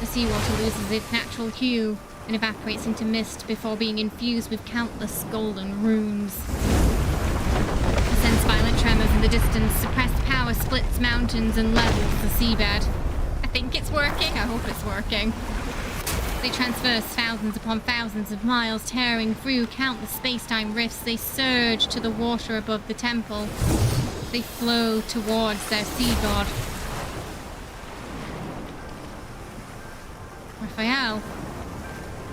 B: The seawater loses its natural hue and evaporates into mist before being infused with countless golden runes. I sense violent tremors in the distance. Suppressed power splits mountains and levels the seabed. I think it's working. I hope it's working. They transverse thousands upon thousands of miles, tearing through countless space-time rifts. They surge to the water above the temple. They flow towards their sea god. Rafayel.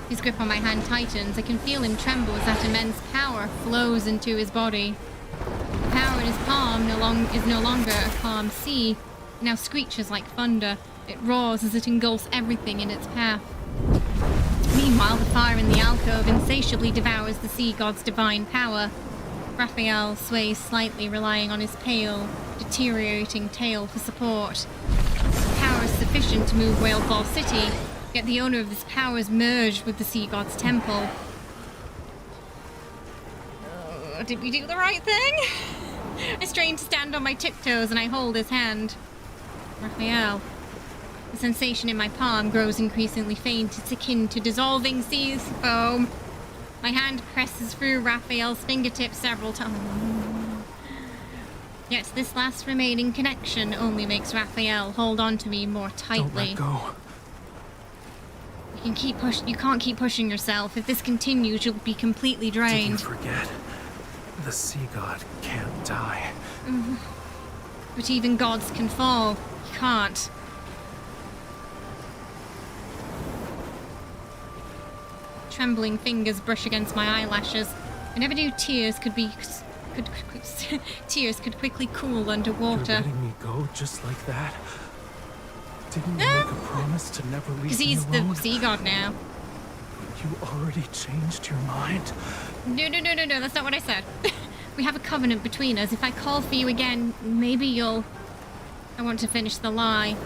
B: His grip on my hand tightens. I can feel him tremble as that immense power flows into his body. The power in his palm is no longer a calm sea. It now screeches like thunder. It roars as it engulfs everything in its path. Meanwhile, the fire in the alcove insatiably devours the sea god's divine power. Rafayel sways slightly, relying on his pale, deteriorating tail for support. Power is sufficient to move Whalefall City, yet the owner of this power is merged with the sea god's temple. Did we do the right thing? I strain to stand on my tiptoes and I hold his hand. Rafayel. The sensation in my palm grows increasingly faint. It's akin to dissolving sea foam. My hand presses through Raphael's fingertips several times. Yet this last remaining connection only makes Rafayel hold on to me more tightly.
Q: Don't let go.
B: You can't keep pushing yourself. If this continues, you'll be completely drained.
Q: Did you forget? The sea god can't die.
B: But even gods can fall. You can't. Trembling fingers brush against my eyelashes. I never knew tears could quickly cool underwater.
Q: You're letting me go just like that? Didn't you make a promise to never leave me alone?
B: Because he's the sea god now.
Q: You already changed your mind?
B: No, that's not what I said. We have a covenant between us. If I call for you again, maybe you'll... I want to finish the lie,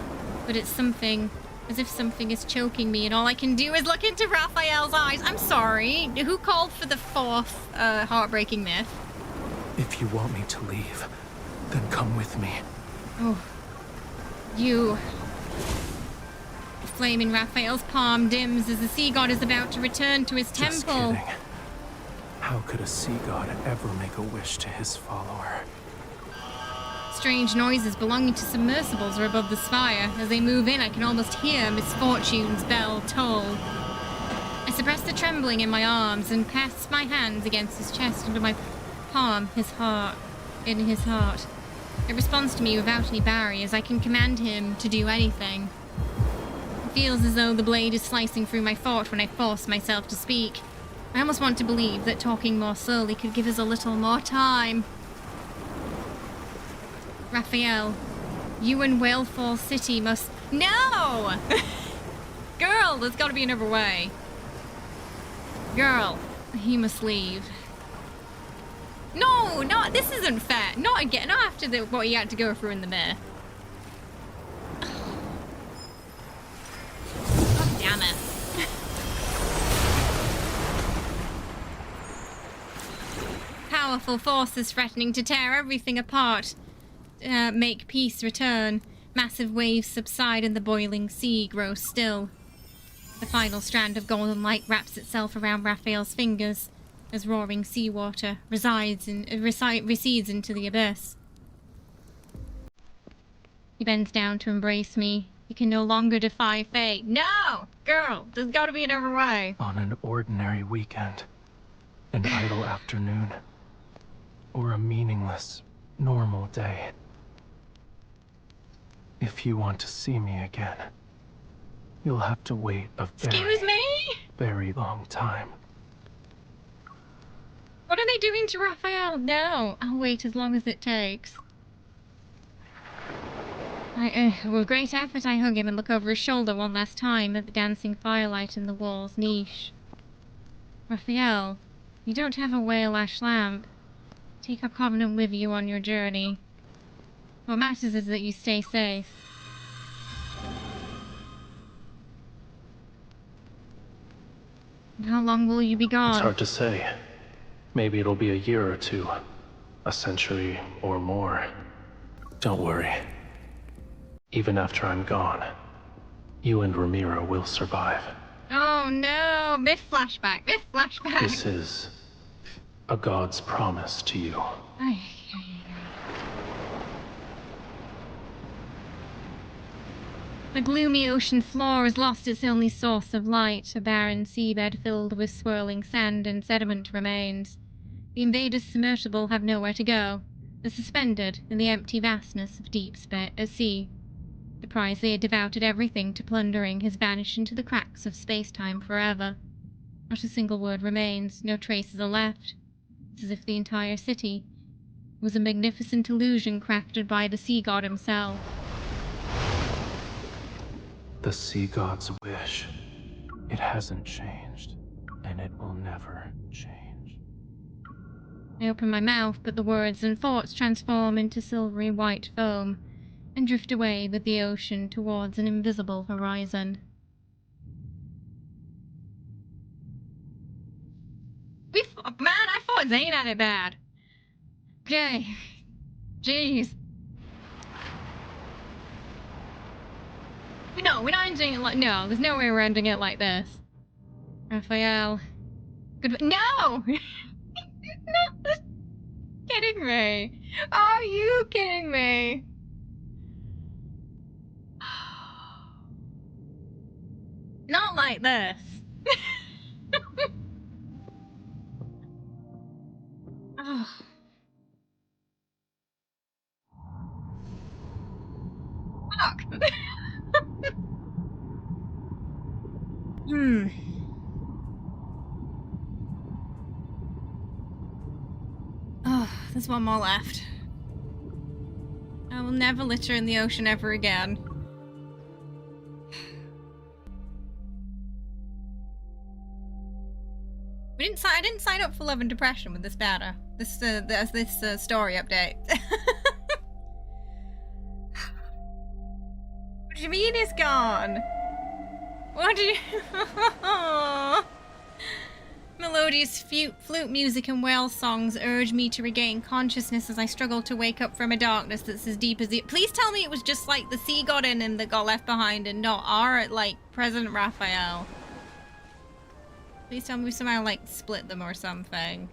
B: but it's something... as if something is choking me and all I can do is look into Raphael's eyes. I'm sorry. Who called for the fourth heartbreaking myth?
Q: If you want me to leave, then come with me.
B: Oh. You... The flame in Raphael's palm dims as the sea god is about to return to his
Q: Just
B: temple.
Q: kidding. How could a sea god ever make a wish to his follower?
B: Strange noises belonging to submersibles are above the spire. As they move in, I can almost hear Misfortune's bell toll. I suppress the trembling in my arms and pass my hands against his chest under my palm, in his heart. It responds to me without any barriers. I can command him to do anything. It feels as though the blade is slicing through my thought when I force myself to speak. I almost want to believe that talking more slowly could give us a little more time. Rafayel, you and Whalefall City must... No! Girl, there's gotta be another way. Girl, you must leave. No, not this isn't fair. Not again. Not after what you had to go through in the mirror. God damn it. Powerful forces threatening to tear everything apart. Make peace return. Massive waves subside and the boiling sea grows still. The final strand of golden light wraps itself around Raphael's fingers as roaring seawater recedes into the abyss. He bends down to embrace me. He can no longer defy fate. No! Girl, there's gotta be another way.
Q: On an ordinary weekend, an idle afternoon, or a meaningless, normal day. If you want to see me again, you'll have to wait a very long time.
B: What are they doing to Raphael? No, I'll wait as long as it takes. With great effort, I hug him and look over his shoulder one last time at the dancing firelight in the wall's niche. Raphael, you don't have a whale ash lamp. Take our covenant with you on your journey. What matters is that you stay safe. How long will you be gone?
Q: It's hard to say. Maybe it'll be a year or two. A century or more. Don't worry. Even after I'm gone, you and Ramiro will survive.
B: Oh no! Myth flashback! Myth flashback!
Q: This is a god's promise to you.
B: The gloomy ocean floor has lost its only source of light. A barren seabed filled with swirling sand and sediment remains. The invaders' submersible have nowhere to go. They're suspended in the empty vastness of deep sea. The prize they had devoted everything to plundering has vanished into the cracks of space-time forever. Not a single word remains, no traces are left. It's as if the entire city was a magnificent illusion crafted by the sea god himself.
Q: The sea god's wish. It hasn't changed, and it will never change.
B: I open my mouth, but the words and thoughts transform into silvery white foam and drift away with the ocean towards an invisible horizon. Man, I thought Zayne had it bad. Okay. Jeez. No, we're not ending it like... No, there's no way we're ending it like this. Rafayel. Good... No! No! Kidding me? Are you kidding me? Not like this. Oh. Fuck. Oh, there's one more left. I will never litter in the ocean ever again. I didn't sign up for love and depression with this banner. This story update. What do you mean it's gone? What do you... Melodious flute music and whale songs urge me to regain consciousness as I struggle to wake up from a darkness that's as deep as the... Please tell me it was just like the sea god in him that got left behind and not our, like, President Rafayel. Please tell me we somehow, like, split them or something.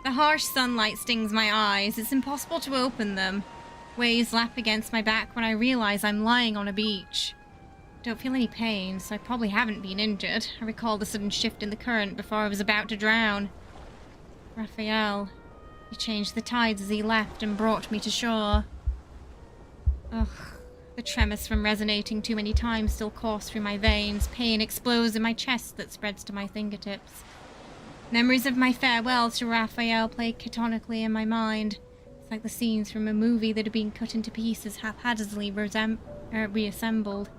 B: The harsh sunlight stings my eyes. It's impossible to open them. Waves lap against my back when I realize I'm lying on a beach. Don't feel any pain, so I probably haven't been injured. I recall the sudden shift in the current before I was about to drown. Rafayel. He changed the tides as he left and brought me to shore. Ugh. The tremors from resonating too many times still course through my veins. Pain explodes in my chest that spreads to my fingertips. Memories of my farewell to Rafayel play catonically in my mind. It's like the scenes from a movie that had been cut into pieces haphazardly reassembled.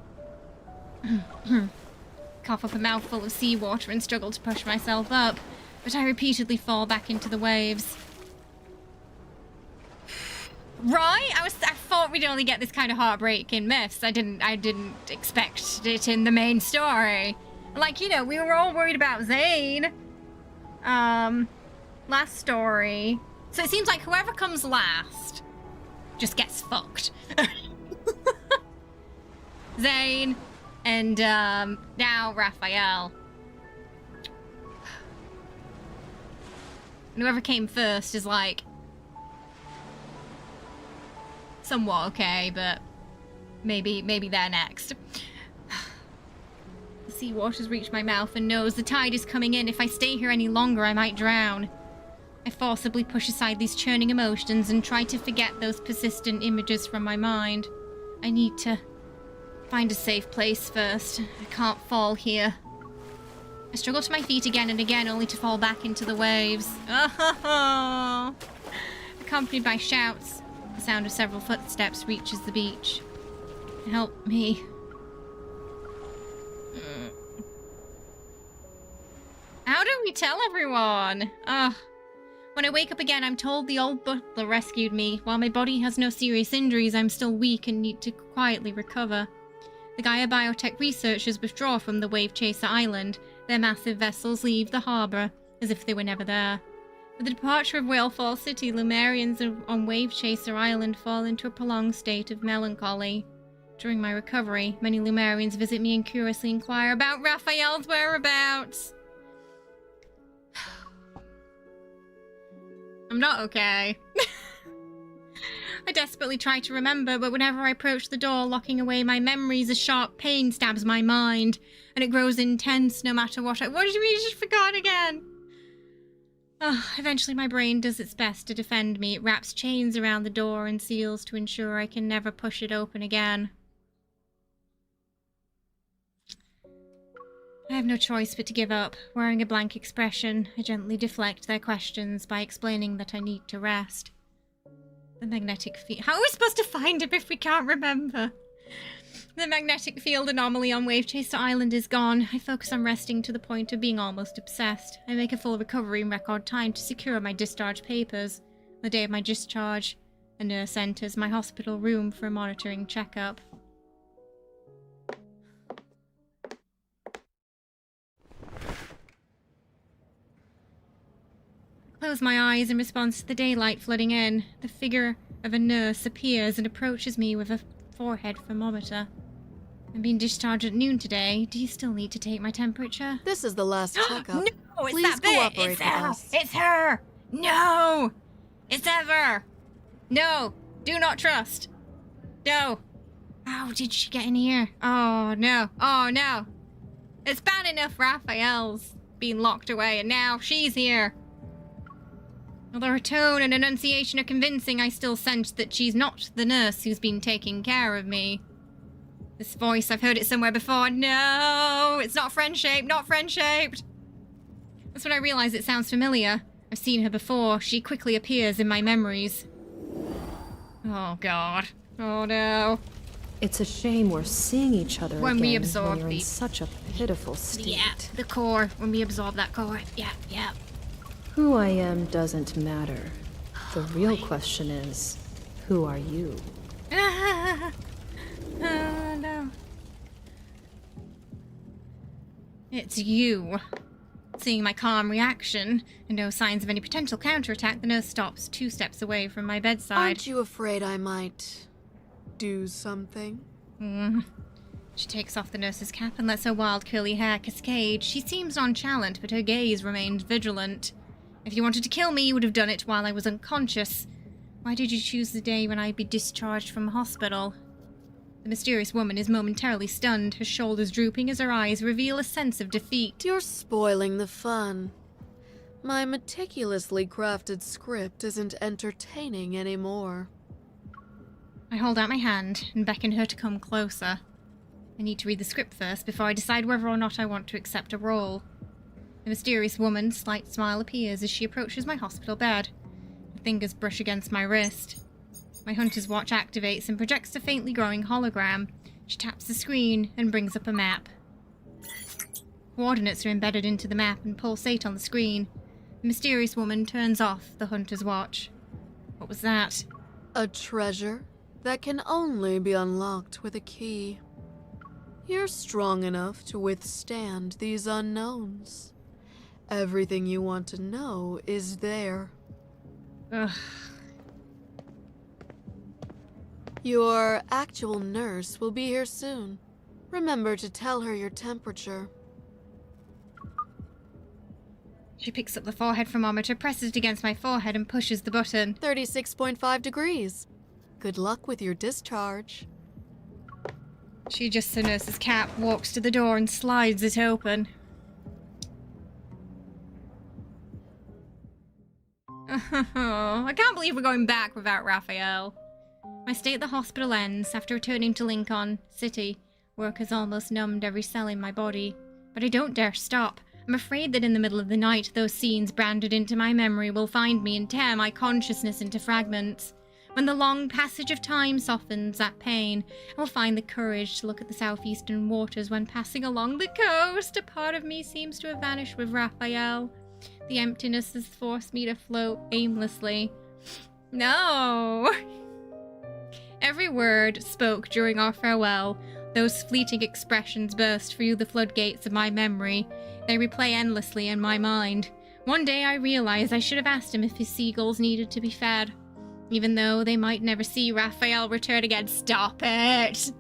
B: Cough up a mouthful of seawater and struggle to push myself up, but I repeatedly fall back into the waves. Right? I thought we'd only get this kind of heartbreak in myths. I didn't expect it in the main story. Like, you know, we were all worried about Zayne. Last story. So it seems like whoever comes last just gets fucked. Zayne and now Rafayel. And whoever came first is like somewhat okay, but maybe they're next. The seawater's reached my mouth and nose. The tide is coming in. If I stay here any longer, I might drown. I forcibly push aside these churning emotions and try to forget those persistent images from my mind. I need to find a safe place first. I can't fall here. I struggle to my feet again and again, only to fall back into the waves. Oh! Accompanied by shouts, the sound of several footsteps reaches the beach. Help me. How do we tell everyone? Ugh. When I wake up again, I'm told the old butler rescued me. While my body has no serious injuries, I'm still weak and need to quietly recover. The Gaia biotech researchers withdraw from the Wave Chaser Island. Their massive vessels leave the harbour, as if they were never there. With the departure of Whalefall City, Lumerians on Wave Chaser Island fall into a prolonged state of melancholy. During my recovery, many Lumerians visit me and curiously inquire about Rafayel's whereabouts. I'm not okay. I desperately try to remember, but whenever I approach the door, locking away my memories, a sharp pain stabs my mind, and it grows intense no matter what What did you mean you just forgot again? Eventually my brain does its best to defend me. It wraps chains around the door and seals to ensure I can never push it open again. I have no choice but to give up. Wearing a blank expression, I gently deflect their questions by explaining that I need to rest. The magnetic field... How are we supposed to find him if we can't remember? The magnetic field anomaly on Wave Chaser Island is gone. I focus on resting to the point of being almost obsessed. I make a full recovery in record time to secure my discharge papers. The day of my discharge, a nurse enters my hospital room for a monitoring checkup. I close my eyes in response to the daylight flooding in. The figure of a nurse appears and approaches me with a forehead thermometer. I'm being discharged at noon today. Do you still need to take my temperature?
W: This is the last checkup.
B: No, it's
W: Please
B: that bit.
W: cooperate
B: It's
W: with
B: her.
W: us.
B: It's her. No. It's Ever. No. Do not trust. No. How did she get in here? Oh, no. Oh, no. It's bad enough Raphael's been locked away, and now she's here. Although her tone and enunciation are convincing, I still sense that she's not the nurse who's been taking care of me. This voice, I've heard it somewhere before. No, it's not friend-shaped, not friend-shaped. That's when I realize it sounds familiar. I've seen her before. She quickly appears in my memories. Oh, God. Oh, no.
J: It's a shame we're seeing each other
B: When
J: again
B: we absorb
J: when you're in
B: the...
J: such a pitiful state.
B: Yeah, the core. When we absorb that core. Yeah.
J: Who I am doesn't matter. The real question is, who are you?
B: Oh, no. It's you. Seeing my calm reaction and no signs of any potential counterattack, the nurse stops 2 steps away from my bedside.
W: Aren't you afraid I might do something?
B: She takes off the nurse's cap and lets her wild curly hair cascade. She seems nonchalant, but her gaze remains vigilant. If you wanted to kill me, you would have done it while I was unconscious. Why did you choose the day when I'd be discharged from hospital? The mysterious woman is momentarily stunned, her shoulders drooping as her eyes reveal a sense of defeat.
W: You're spoiling the fun. My meticulously crafted script isn't entertaining anymore.
B: I hold out my hand and beckon her to come closer. I need to read the script first before I decide whether or not I want to accept a role. The mysterious woman's slight smile appears as she approaches my hospital bed. Her fingers brush against my wrist. My hunter's watch activates and projects a faintly glowing hologram. She taps the screen and brings up a map. Coordinates are embedded into the map and pulsate on the screen. The mysterious woman turns off the hunter's watch. What was that?
W: A treasure that can only be unlocked with a key. You're strong enough to withstand these unknowns. Everything you want to know is there.
B: Ugh.
W: Your actual nurse will be here soon. Remember to tell her your temperature.
B: She picks up the forehead thermometer, presses it against my forehead, and pushes the button.
W: 36.5 degrees. Good luck with your discharge.
B: She adjusts her nurse's cap, walks to the door, and slides it open. I can't believe we're going back without Rafayel. My stay at the hospital ends after returning to Lincoln City. Work has almost numbed every cell in my body, but I don't dare stop. I'm afraid that in the middle of the night, those scenes branded into my memory will find me and tear my consciousness into fragments. When the long passage of time softens that pain, I will find the courage to look at the southeastern waters when passing along the coast. A part of me seems to have vanished with Rafayel. The emptiness has forced me to float aimlessly. No! Every word spoke during our farewell, those fleeting expressions burst through the floodgates of my memory. They replay endlessly in my mind. One day I realized I should have asked him if his seagulls needed to be fed. Even though they might never see Rafayel return again. Stop it!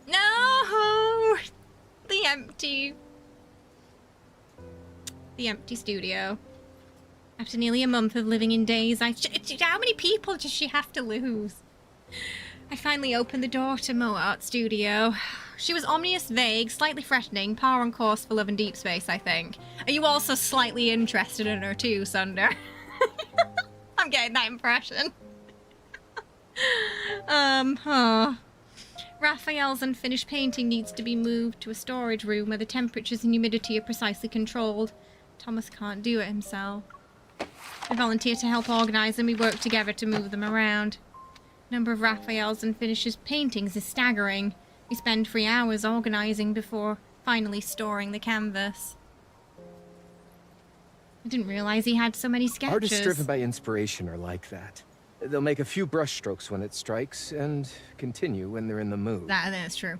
B: No! The empty studio. After nearly a month of living in daze, how many people does she have to lose? I finally opened the door to Moart's studio. She was ominous, vague, slightly threatening, par on course for love and deep space, I think. Are you also slightly interested in her too, Sunder? I'm getting that impression. Raphael's unfinished painting needs to be moved to a storage room where the temperatures and humidity are precisely controlled. Thomas can't do it himself. I volunteer to help organize and we work together to move them around. The number of Raphael's unfinished paintings is staggering. We spend 3 hours organizing before finally storing the canvas. I didn't realize he had so many sketches.
D: Artists driven by inspiration are like that. They'll make a few brushstrokes when it strikes and continue when they're in the mood.
B: That's true.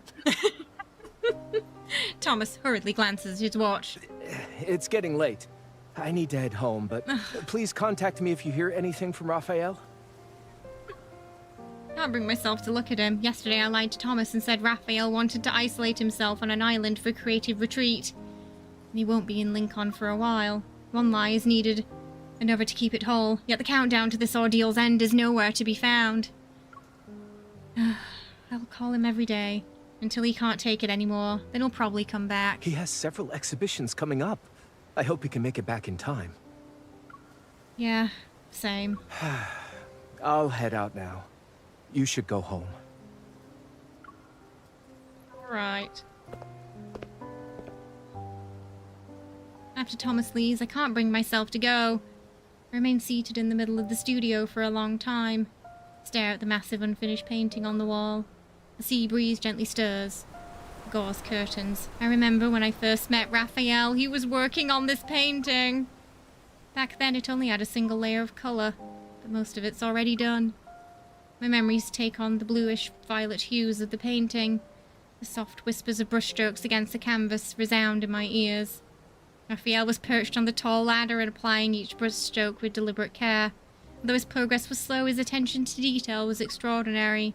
B: Thomas hurriedly glances at his watch.
D: It's getting late. I need to head home, but please contact me if you hear anything from Rafayel.
B: I can't bring myself to look at him. Yesterday I lied to Thomas and said Rafayel wanted to isolate himself on an island for creative retreat. And he won't be in Lincoln for a while. One lie is needed, another to keep it whole, yet the countdown to this ordeal's end is nowhere to be found. I'll call him every day, until he can't take it anymore. Then he'll probably come back.
D: He has several exhibitions coming up. I hope he can make it back in time.
B: Yeah, same.
D: I'll head out now. You should go home.
B: Right. After Thomas leaves, I can't bring myself to go. I remain seated in the middle of the studio for a long time. Stare at the massive unfinished painting on the wall. The sea breeze gently stirs. Gauze curtains. I remember when I first met Rafayel, he was working on this painting. Back then it only had a single layer of colour, but most of it's already done. My memories take on the bluish-violet hues of the painting. The soft whispers of brushstrokes against the canvas resound in my ears. Rafayel was perched on the tall ladder and applying each brushstroke with deliberate care. Although his progress was slow, his attention to detail was extraordinary.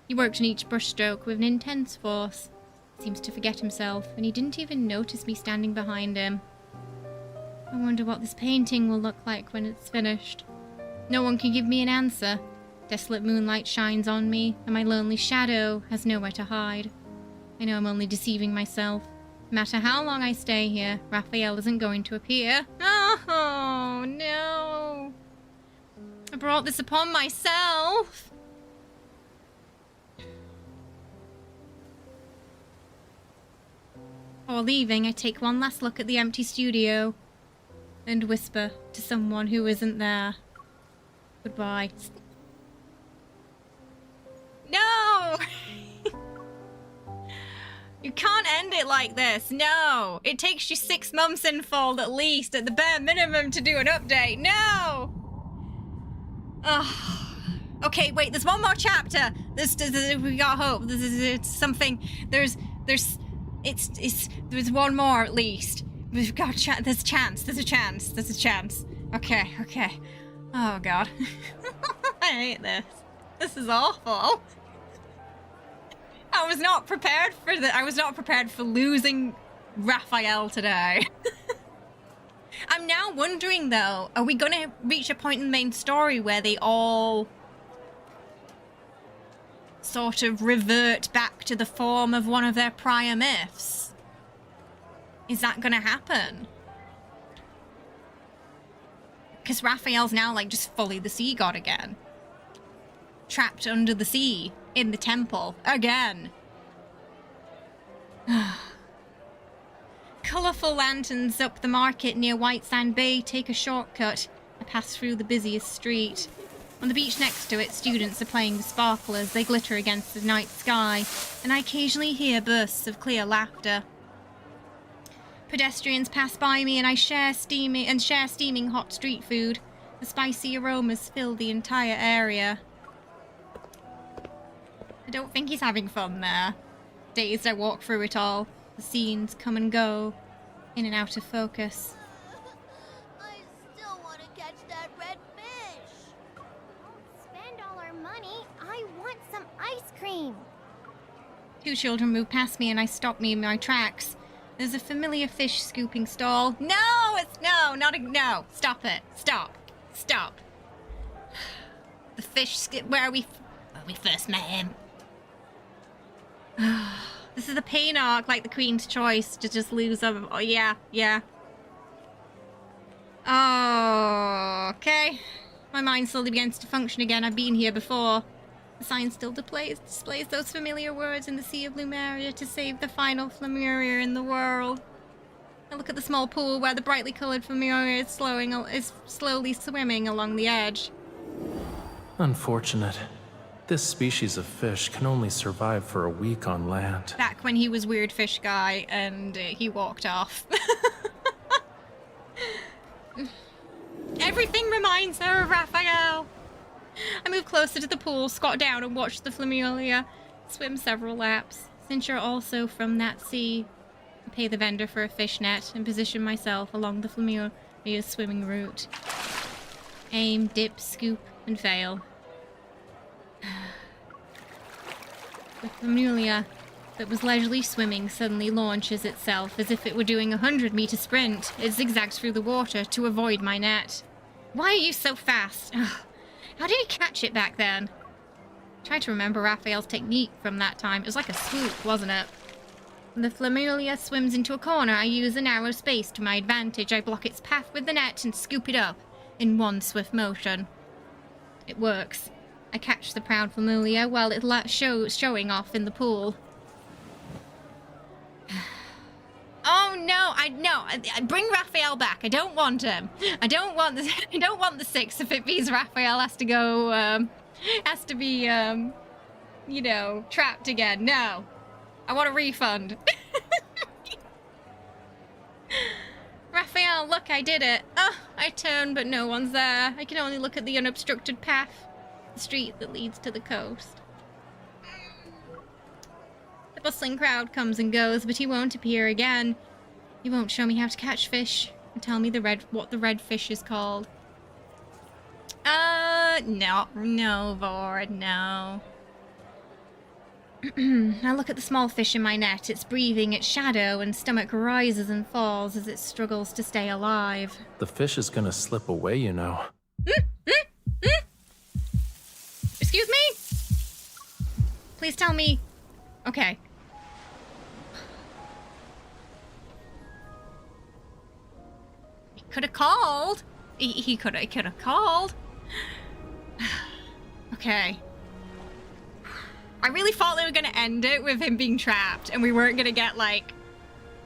B: He worked on each brushstroke with an intense force. He seems to forget himself, and he didn't even notice me standing behind him. I wonder what this painting will look like when it's finished. No one can give me an answer.
A: Desolate moonlight shines on me, and my lonely shadow has nowhere to hide. I know I'm only deceiving myself. No matter how long I stay here, Rafayel isn't going to appear. Oh, no. I brought this upon myself. Before leaving, I take one last look at the empty studio and whisper to someone who isn't there. Goodbye. No! You can't end it like this. No! It takes you 6 months in fold at least, at the bare minimum, to do an update. No! Oh. Okay, wait, there's one more chapter. We got hope. It's something. There's one more at least. We've got there's a chance. There's a chance. Okay. Oh god. I hate this. This is awful. I was not prepared for I was not prepared for losing Rafayel today. I'm now wondering though, are we gonna reach a point in the main story where they all sort of revert back to the form of one of their prior myths? Is that gonna happen? Because Rafayel's now like just fully the sea god again. Trapped under the sea in the temple again. Colourful lanterns up the market near White Sand Bay take a shortcut. I pass through the busiest street. On the beach next to it, students are playing with sparklers. They glitter against the night sky, and I occasionally hear bursts of clear laughter. Pedestrians pass by me, and I share steaming hot street food. The spicy aromas fill the entire area. I don't think he's having fun there. Dazed, I walk through it all. The scenes come and go, in and out of focus.
K: I still want to catch that red fish. Don't spend all our money. I want some ice cream.
A: 2 children move past me and I stop me in my tracks. There's a familiar fish scooping stall. No, no. Stop it. Stop. The fish where we first met him. This is a pain arc, like the Queen's Choice, to just lose them. Oh, yeah. Oh, okay. My mind slowly begins to function again. I've been here before. The sign still displays those familiar words in the Sea of Lumeria to save the final Flamuria in the world. I look at the small pool where the brightly coloured Flamuria is slowly swimming along the edge.
Q: Unfortunate. This species of fish can only survive for a week on land.
A: Back when he was Weird Fish Guy and he walked off. Everything reminds her of Rafayel. I move closer to the pool, squat down and watch the Flamulia swim several laps. Since you're also from that sea, I pay the vendor for a fish net and position myself along the Flamulia's swimming route. Aim, dip, scoop, and fail. The Flamulia that was leisurely swimming suddenly launches itself as if it were doing a 100-meter sprint. It zigzags through the water to avoid my net. Why are you so fast? Ugh. How did he catch it back then? I tried to remember Rafayel's technique from that time. It was like a swoop, wasn't it? When the Flamulia swims into a corner, I use a narrow space to my advantage. I block its path with the net and scoop it up in one swift motion. It works. I catch the proud Flamulia while it's showing off in the pool. Oh no! Bring Rafayel back. I don't want him. I don't want the 6 if it means Rafayel has to go. Has to be trapped again. No, I want a refund. Rafayel, look, I did it. Oh, I turn, but no one's there. I can only look at the unobstructed path. The street that leads to the coast. The bustling crowd comes and goes, but he won't appear again. He won't show me how to catch fish and tell me what the red fish is called. No, Vord, no. I look at the small fish in my net. It's breathing its shadow, and stomach rises and falls as it struggles to stay alive.
Q: The fish is gonna slip away, you know.
A: It's Please tell me. Okay. He could have called. He could have called. Okay. I really thought they were gonna end it with him being trapped, and we weren't gonna get like,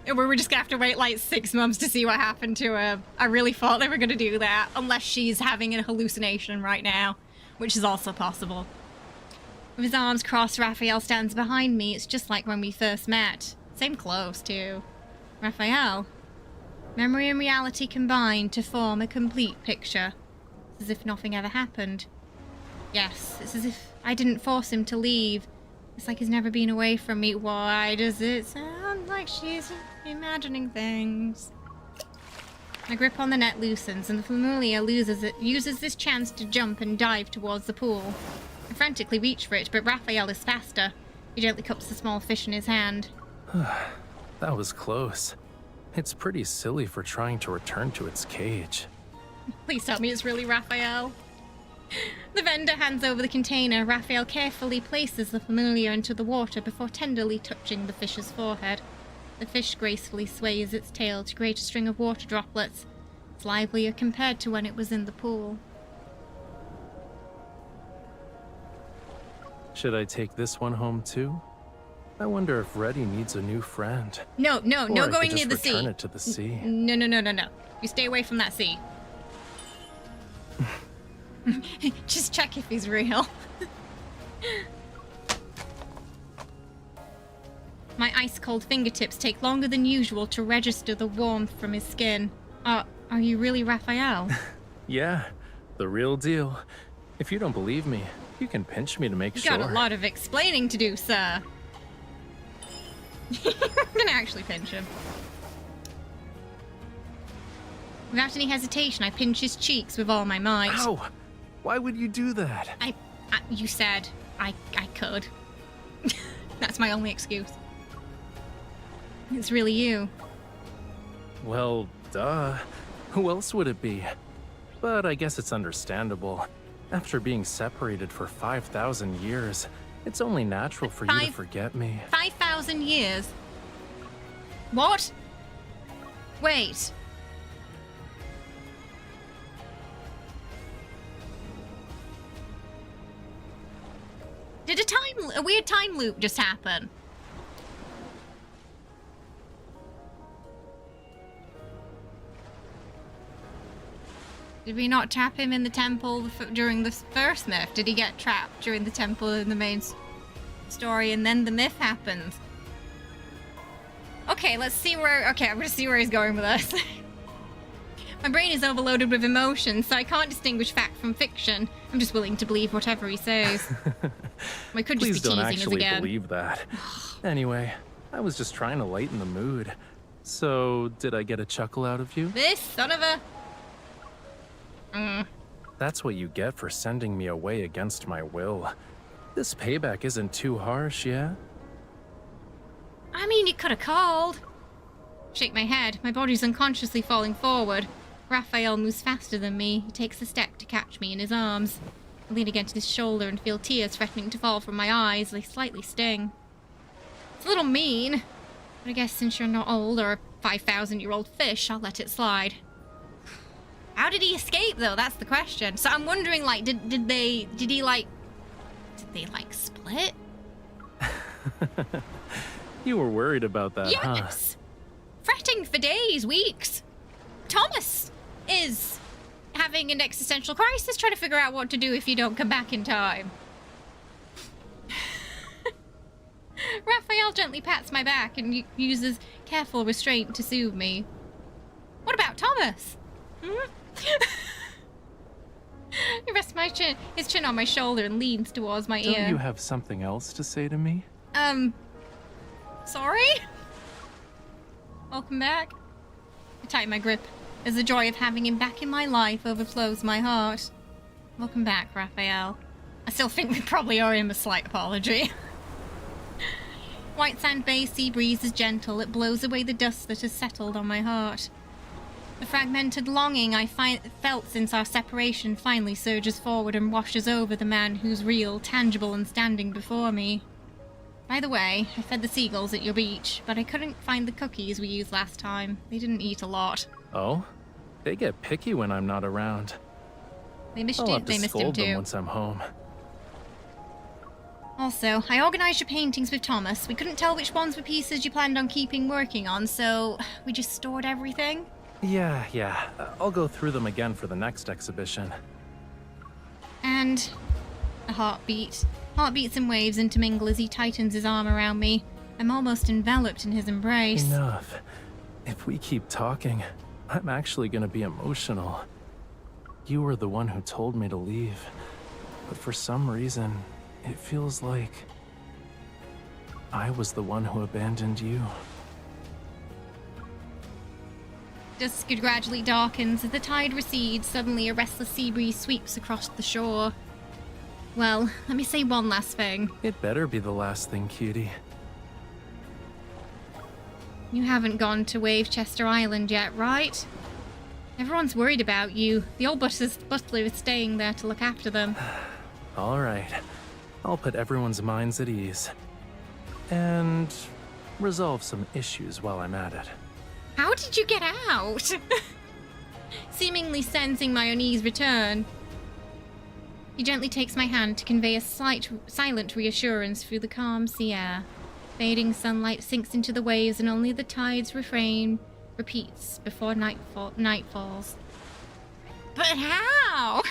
A: we were just gonna have to wait like 6 months to see what happened to her. I really thought they were gonna do that, unless she's having a hallucination right now, which is also possible. With his arms crossed, Rafayel stands behind me. It's just like when we first met. Same clothes, too. Rafayel. Memory and reality combine to form a complete picture. It's as if nothing ever happened. Yes, it's as if I didn't force him to leave. It's like he's never been away from me. Why does it sound like she's imagining things? My grip on the net loosens, and the familiar uses this chance to jump and dive towards the pool. I frantically reach for it, but Rafayel is faster. He gently cups the small fish in his hand.
Q: That was close. It's pretty silly for trying to return to its cage.
A: Please tell me it's really Rafayel. The vendor hands over the container. Rafayel carefully places the familiar into the water before tenderly touching the fish's forehead. The fish gracefully sways its tail to create a string of water droplets. It's livelier compared to when it was in the pool.
Q: Should I take this one home too? I wonder if Reddy needs a new friend.
A: No
Q: Or
A: going
Q: I could
A: near the
Q: just return
A: sea.
Q: it to the sea.
A: No. You stay away from that sea. Just check if he's real. My ice-cold fingertips take longer than usual to register the warmth from his skin. Are you really Rafayel?
Q: Yeah, the real deal. If you don't believe me, you can pinch me to make sure.
A: You got a lot of explaining to do, sir. I'm gonna actually pinch him. Without any hesitation, I pinch his cheeks with all my might.
Q: Ow! Why would you do that?
A: You said I could. That's my only excuse. It's really you.
Q: Well, duh. Who else would it be? But I guess it's understandable. After being separated for 5,000 years, it's only natural for you to forget me.
A: 5,000 years? What? Wait. Did a weird time loop just happen? Did we not trap him in the temple during the first myth? Did he get trapped during the temple in the main story and then the myth happens? Okay, let's see where... Okay, I'm gonna see where he's going with us. My brain is overloaded with emotions, so I can't distinguish fact from fiction. I'm just willing to believe whatever he says. I could just
Q: Please
A: be
Q: don't
A: teasing us
Q: actually
A: again.
Q: believe that. Anyway, I was just trying to lighten the mood. So, did I get a chuckle out of you?
A: This son of a...
Q: That's what you get for sending me away against my will. This payback isn't too harsh, yeah?
A: I mean, you could have called. Shake my head. My body's unconsciously falling forward. Rafayel moves faster than me. He takes a step to catch me in his arms. I lean against his shoulder and feel tears threatening to fall from my eyes. They slightly sting. It's a little mean, but I guess since you're not old or a 5,000-year-old fish, I'll let it slide. How did he escape, though? That's the question. So I'm wondering, like, did they split?
Q: You were worried about that, huh?
A: Yes! Fretting for days, weeks. Thomas is having an existential crisis, trying to figure out what to do if you don't come back in time. Rafayel gently pats my back and uses careful restraint to soothe me. What about Thomas? He rests his chin on my shoulder and leans towards my ear.
Q: Don't you have something else to say to me?
A: Sorry? Welcome back. I tighten my grip as the joy of having him back in my life overflows my heart. Welcome back, Rafayel. I still think we probably owe him a slight apology. White sand bay sea breeze is gentle. It blows away the dust that has settled on my heart. The fragmented longing I felt since our separation finally surges forward and washes over the man who's real, tangible, and standing before me. By the way, I fed the seagulls at your beach, but I couldn't find the cookies we used last time. They didn't eat a lot.
Q: Oh? They get picky when I'm not around.
A: They missed
Q: I'll
A: you.
Q: have to
A: They missed him
Q: scold them
A: too.
Q: once I'm home.
A: Also, I organised your paintings with Thomas. We couldn't tell which ones were pieces you planned on keeping working on, so we just stored everything.
Q: Yeah. I'll go through them again for the next exhibition.
A: And a heartbeat. Heartbeats and waves intermingle as he tightens his arm around me. I'm almost enveloped in his embrace.
Q: Enough. If we keep talking, I'm actually gonna be emotional. You were the one who told me to leave, but for some reason, it feels like I was the one who abandoned you.
A: Dusk gradually darkens as the tide recedes. Suddenly, a restless sea breeze sweeps across the shore. Well, let me say one last thing.
Q: It better be the last thing, cutie.
A: You haven't gone to Wavechester Island yet, right? Everyone's worried about you. The old butler is staying there to look after them.
Q: All right. I'll put everyone's minds at ease. And resolve some issues while I'm at it.
A: How did you get out? Seemingly sensing my unease return, he gently takes my hand to convey a silent reassurance through the calm sea air. Fading sunlight sinks into the waves and only the tide's refrain repeats before night falls. But how?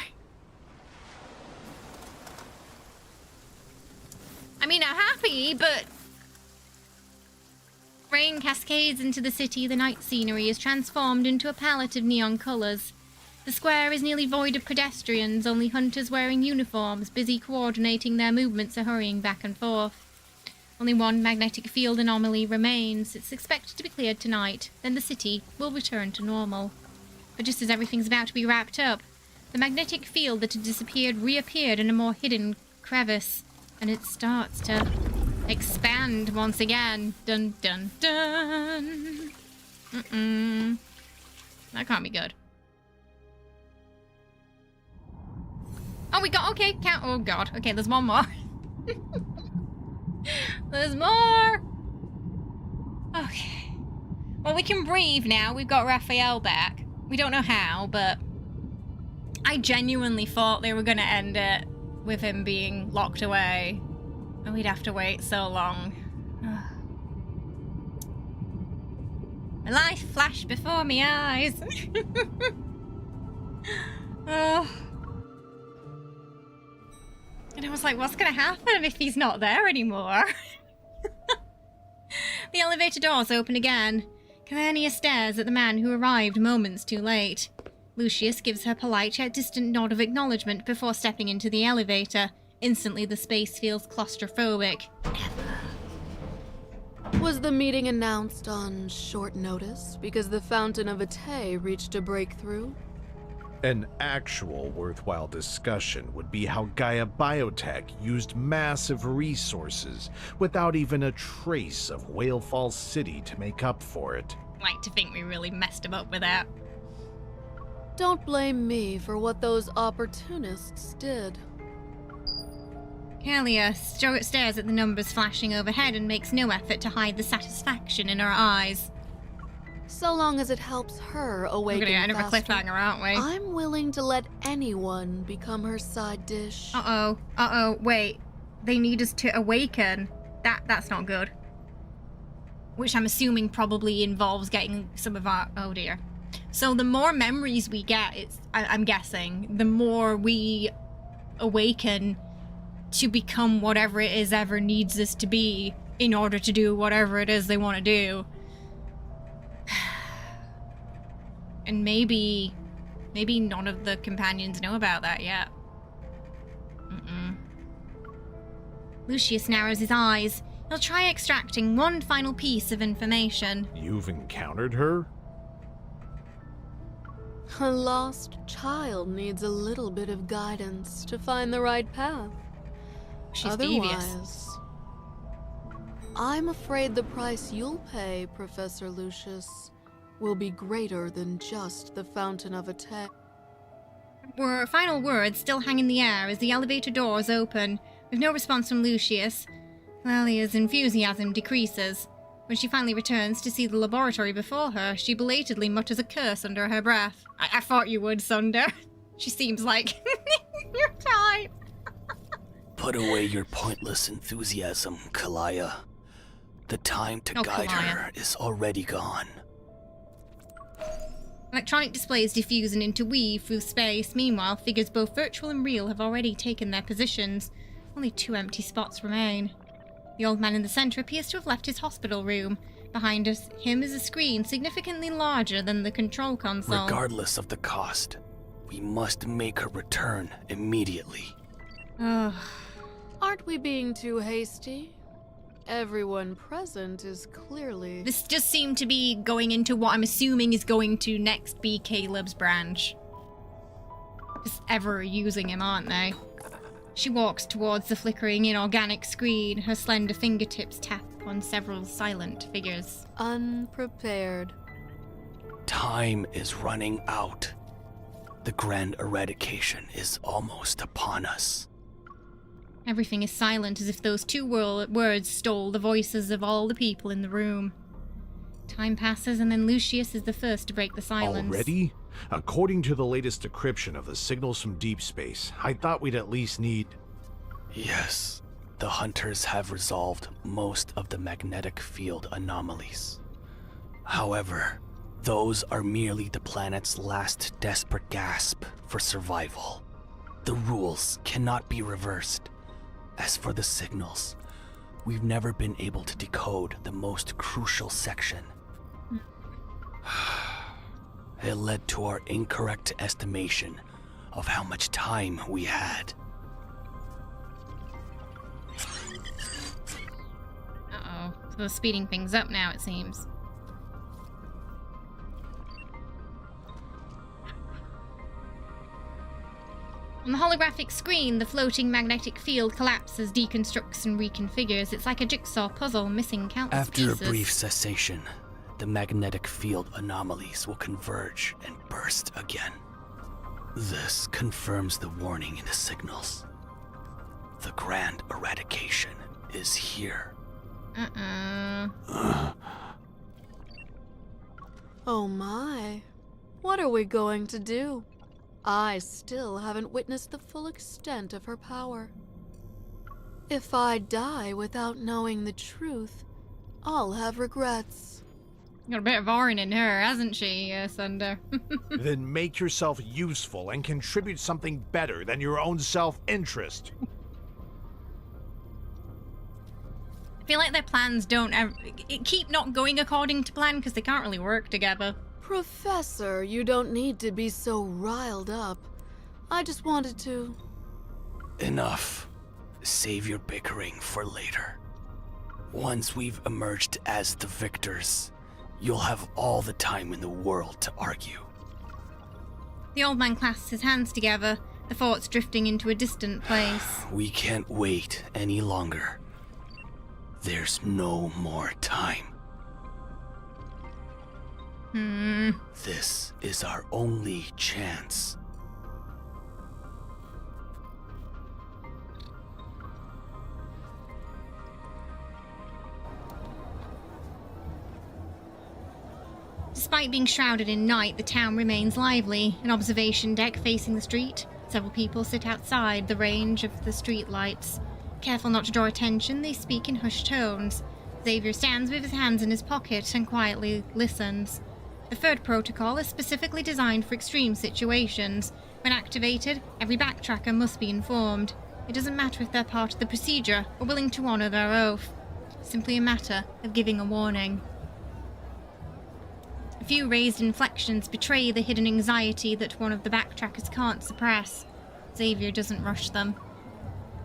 A: I mean, I'm happy, but... Rain cascades into the city. The night scenery is transformed into a palette of neon colours. The square is nearly void of pedestrians, only hunters wearing uniforms, busy coordinating their movements, are hurrying back and forth. Only one magnetic field anomaly remains. It's expected to be cleared tonight, then the city will return to normal. But just as everything's about to be wrapped up, the magnetic field that had disappeared reappeared in a more hidden crevice, and it starts to expand once again. Dun dun dun. That can't be good. Oh, we got, okay, count, oh god. Okay, there's one more. There's more. Okay. Well, we can breathe now. We've got Rafayel back. We don't know how, but I genuinely thought they were going to end it with him being locked away. And we'd have to wait so long. My life flashed before my eyes. Oh. And I was like, what's going to happen if he's not there anymore? The elevator doors open again. Calania stares at the man who arrived moments too late. Lucius gives her polite yet distant nod of acknowledgement before stepping into the elevator. Instantly, the space feels claustrophobic.
N: Was the meeting announced on short notice because the Fountain of Ate reached a breakthrough?
V: An actual worthwhile discussion would be how Gaia Biotech used massive resources without even a trace of Whale Falls City to make up for it.
A: Like to think we really messed him up with that.
N: Don't blame me for what those opportunists did.
A: Kalia stares at the numbers flashing overhead and makes no effort to hide the satisfaction in her eyes.
N: So long as it helps her awaken
A: We're gonna get another
N: faster,
A: cliffhanger, aren't we?
N: I'm willing to let anyone become her side dish.
A: Uh-oh, wait. They need us to awaken. That's not good. Which I'm assuming probably involves getting some of our... Oh dear. So the more memories we get, I'm guessing, the more we awaken to become whatever it is ever needs us to be in order to do whatever it is they want to do. And maybe none of the companions know about that yet. Lucius narrows his eyes. He'll try extracting one final piece of information.
V: You've encountered her?
N: A lost child needs a little bit of guidance to find the right path.
A: She's
N: Otherwise,
A: devious.
N: I'm afraid the price you'll pay, Professor Lucius, will be greater than just the Fountain of Ate.
A: Final words still hang in the air as the elevator doors open, with no response from Lucius. Lelia's enthusiasm decreases. When she finally returns to see the laboratory before her, she belatedly mutters a curse under her breath. I thought you would, Sunder. She seems like your type.
C: Put away your pointless enthusiasm, Kalaya. The time to guide her is already gone.
A: Electronic displays diffuse and interweave through space. Meanwhile, figures both virtual and real have already taken their positions. Only 2 empty spots remain. The old man in the center appears to have left his hospital room. Behind him is a screen significantly larger than the control console.
C: Regardless of the cost, we must make her return immediately.
N: Aren't we being too hasty? Everyone present is clearly...
A: This just seemed to be going into what I'm assuming is going to next be Caleb's branch. Just ever using him, aren't they? She walks towards the flickering inorganic screen, her slender fingertips tap on several silent figures.
N: Unprepared.
C: Time is running out. The grand eradication is almost upon us.
A: Everything is silent, as if those 2 words stole the voices of all the people in the room. Time passes, and then Lucius is the first to break the silence.
V: Already? According to the latest decryption of the signals from Deepspace, I thought we'd at least need...
C: Yes, the hunters have resolved most of the magnetic field anomalies. However, those are merely the planet's last desperate gasp for survival. The rules cannot be reversed. As for the signals, we've never been able to decode the most crucial section. It led to our incorrect estimation of how much time we had.
A: Uh-oh. So they're speeding things up now, it seems. On the holographic screen, the floating magnetic field collapses, deconstructs, and reconfigures. It's like a jigsaw puzzle, missing countless pieces.
C: After a brief cessation, the magnetic field anomalies will converge and burst again. This confirms the warning in the signals. The grand eradication is here.
N: Oh my. What are we going to do? I still haven't witnessed the full extent of her power. If I die without knowing the truth, I'll have regrets.
A: Got a bit of Orin in her, hasn't she, Sunder?
V: Then make yourself useful and contribute something better than your own self-interest.
A: I feel like their plans don't ever keep not going according to plan because they can't really work together.
N: Professor, you don't need to be so riled up. I just wanted to...
C: Enough. Save your bickering for later. Once we've emerged as the victors, you'll have all the time in the world to argue.
A: The old man clasps his hands together, the thoughts drifting into a distant place.
C: We can't wait any longer. There's no more time. This is our only chance.
A: Despite being shrouded in night, the town remains lively. An observation deck facing the street. Several people sit outside the range of the street lights. Careful not to draw attention, they speak in hushed tones. Xavier stands with his hands in his pocket and quietly listens. The third protocol is specifically designed for extreme situations. When activated, every backtracker must be informed. It doesn't matter if they're part of the procedure or willing to honor their oath. It's simply a matter of giving a warning. A few raised inflections betray the hidden anxiety that one of the backtrackers can't suppress. Xavier doesn't rush them.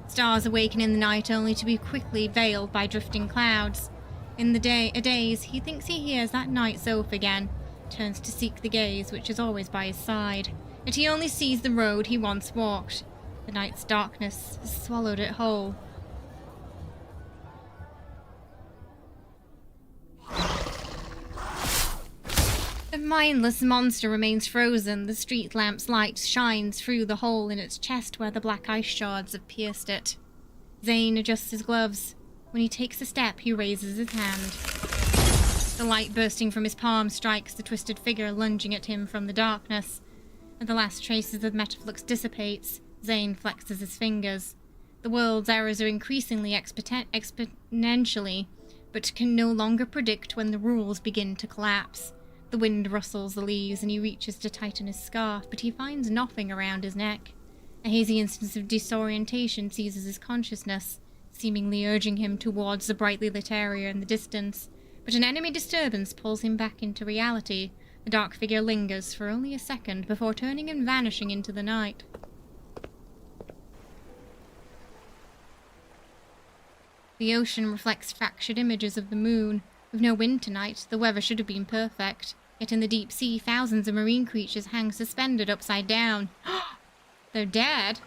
A: Stars awaken in the night only to be quickly veiled by drifting clouds. In the daze, he thinks he hears that night's oath again. Turns to seek the gaze which is always by his side. Yet he only sees the road he once walked. The night's darkness has swallowed it whole. The mindless monster remains frozen. The street lamp's light shines through the hole in its chest where the black ice shards have pierced it. Zayne adjusts his gloves. When he takes a step, he raises his hand. The light bursting from his palm strikes the twisted figure lunging at him from the darkness. As the last traces of metaflux dissipates, Zayne flexes his fingers. The world's errors are increasingly exponentially, but can no longer predict when the rules begin to collapse. The wind rustles the leaves and he reaches to tighten his scarf, but he finds nothing around his neck. A hazy instance of disorientation seizes his consciousness, seemingly urging him towards the brightly lit area in the distance. But an enemy disturbance pulls him back into reality. The dark figure lingers for only a second before turning and vanishing into the night. The ocean reflects fractured images of the moon. With no wind tonight, the weather should have been perfect. Yet in the deep sea, thousands of marine creatures hang suspended upside down. They're dead?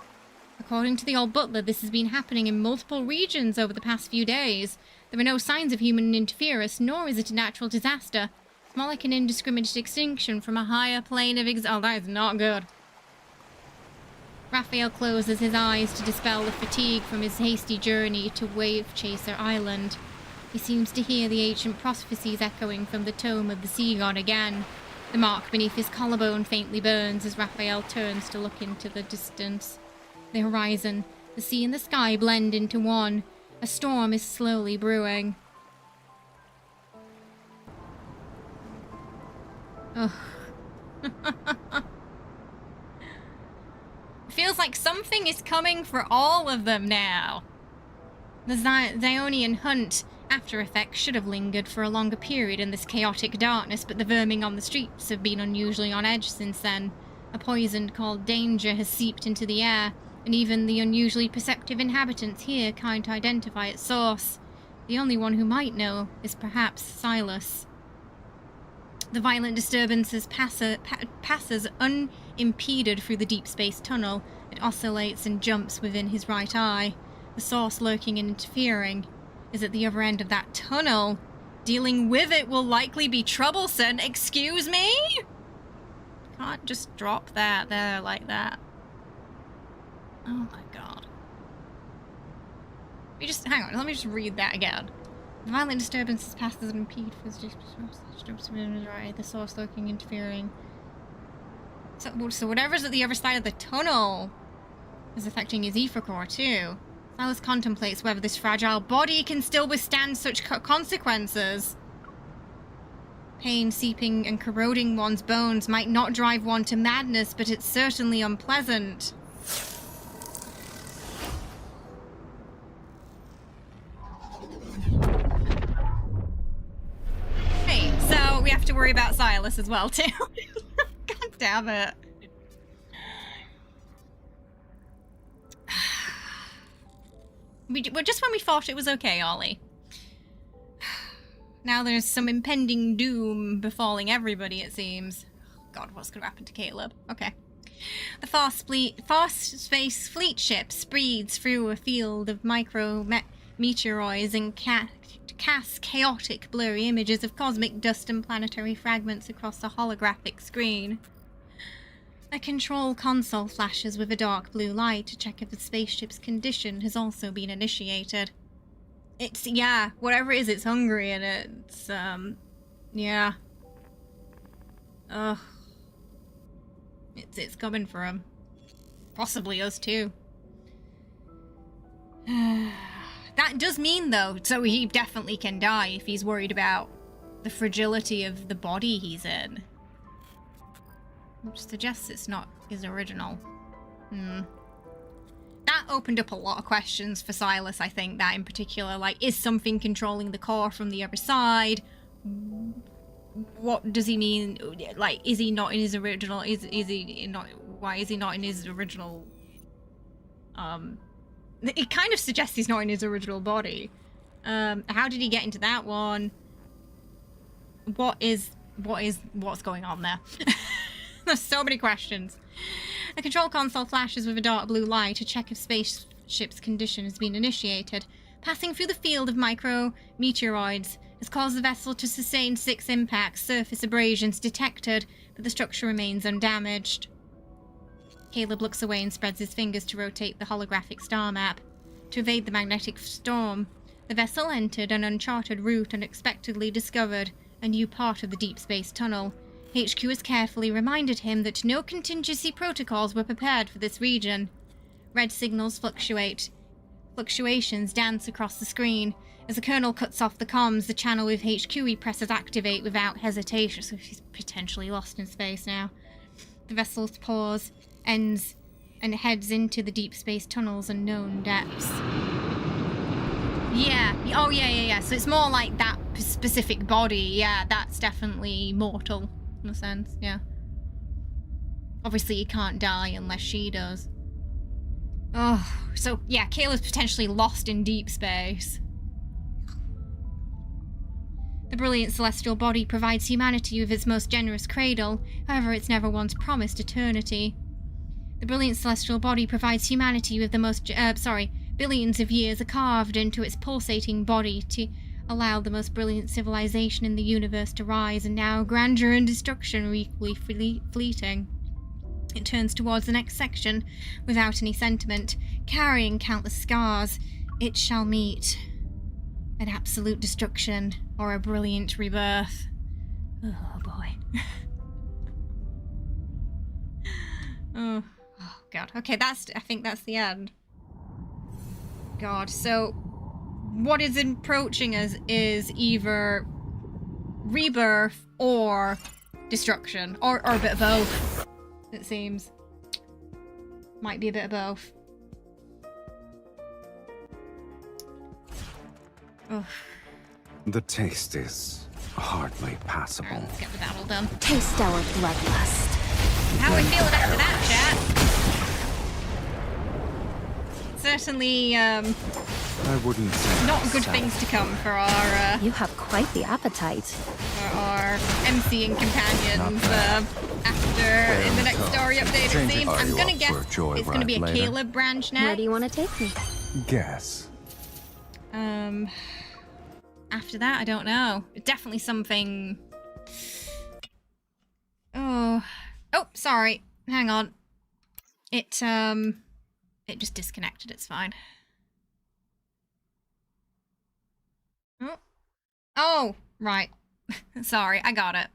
A: According to the old butler, this has been happening in multiple regions over the past few days. There are no signs of human interference, nor is it a natural disaster. It's more like an indiscriminate extinction from a higher plane of oh, that is not good. Rafayel closes his eyes to dispel the fatigue from his hasty journey to Wave Chaser Island. He seems to hear the ancient prophecies echoing from the tome of the sea god again. The mark beneath his collarbone faintly burns as Rafayel turns to look into the distance. The horizon, the sea and the sky blend into one. A storm is slowly brewing. Ugh. Feels like something is coming for all of them now. The Zionian hunt after effects should have lingered for a longer period in this chaotic darkness, but the vermin on the streets have been unusually on edge since then. A poison called danger has seeped into the air, and even the unusually perceptive inhabitants here can't identify its source. The only one who might know is perhaps Sylus. The violent disturbances passes unimpeded through the deep space tunnel. It oscillates and jumps within his right eye. The source lurking and interfering is at the other end of that tunnel. Dealing with it will likely be troublesome. Excuse me? Can't just drop that there like that. Oh my god. Hang on, let me just read that again. The violent disturbances passes and impede for the source lurking, interfering. So whatever's at the other side of the tunnel is affecting his ether core too. Sylus contemplates whether this fragile body can still withstand such consequences. Pain seeping and corroding one's bones might not drive one to madness, but it's certainly unpleasant. Hey, so we have to worry about Sylus as well too. God damn it. Just when we thought it was okay, Ollie. Now there's some impending doom befalling everybody, it seems. God, what's going to happen to Caleb? Okay. The fast space fleet ship speeds through a field of meteoroids and casts chaotic, blurry images of cosmic dust and planetary fragments across the holographic screen. A control console flashes with a dark blue light to check if the spaceship's condition has also been initiated. It's, yeah, whatever it is, it's hungry and it's, yeah. Ugh. It's coming for him. Possibly us too. That does mean, though, so he definitely can die if he's worried about the fragility of the body he's in. Which suggests it's not his original. That opened up a lot of questions for Sylus, I think, that in particular. Like, is something controlling the core from the other side? What does he mean? Like, is he not in his original? Is he not? Why is he not in his original? It kind of suggests he's not in his original body. How did he get into that one? What's going on there? There's so many questions. The control console flashes with a dark blue light to check if spaceship's condition has been initiated. Passing through the field of micro-meteoroids has caused the vessel to sustain 6 impacts. Surface abrasions detected, but the structure remains undamaged. Caleb looks away and spreads his fingers to rotate the holographic star map. To evade the magnetic storm, The vessel entered an uncharted route and unexpectedly discovered a new part of the deep space tunnel. HQ has carefully reminded him that no contingency protocols were prepared for this region. Red signals fluctuate. Fluctuations dance across the screen. As the Colonel cuts off the comms, the channel with HQ he presses activate without hesitation, so he's potentially lost in space now. The vessel's pause ends and heads into the deep space tunnel's unknown depths. Yeah. Oh, yeah. So it's more like that specific body. Yeah, that's definitely mortal, in a sense, yeah. Obviously, he can't die unless she does. Oh, so, yeah, Kayla's potentially lost in deep space. The brilliant celestial body provides humanity with its most generous cradle, however, it's never once promised eternity. The brilliant celestial body provides humanity with the most, billions of years are carved into its pulsating body to allow the most brilliant civilization in the universe to rise, and now grandeur and destruction are equally fleeting. It turns towards the next section without any sentiment, carrying countless scars. It shall meet an absolute destruction or a brilliant rebirth. Oh boy. Oh god. Okay, I think that's the end. God, so what is approaching us is either rebirth or destruction, or a bit of both, it seems. Might be a bit of both. Ugh.
H: The taste is hardly passable.
A: Alright, let's get the battle done.
O: Taste our bloodlust.
A: How are we feeling after that, chat? Certainly,
H: I wouldn't say
A: not good
H: so.
A: things to come for our,
O: You have quite the appetite.
A: for our MCing companions, after in the next story update, it seems. I'm gonna guess it's gonna be a Caleb branch next.
O: Where do you want to take me?
H: Guess.
A: After that, I don't know. Definitely something... Oh, sorry. Hang on. It just disconnected. It's fine. Oh, right. Sorry, I got it.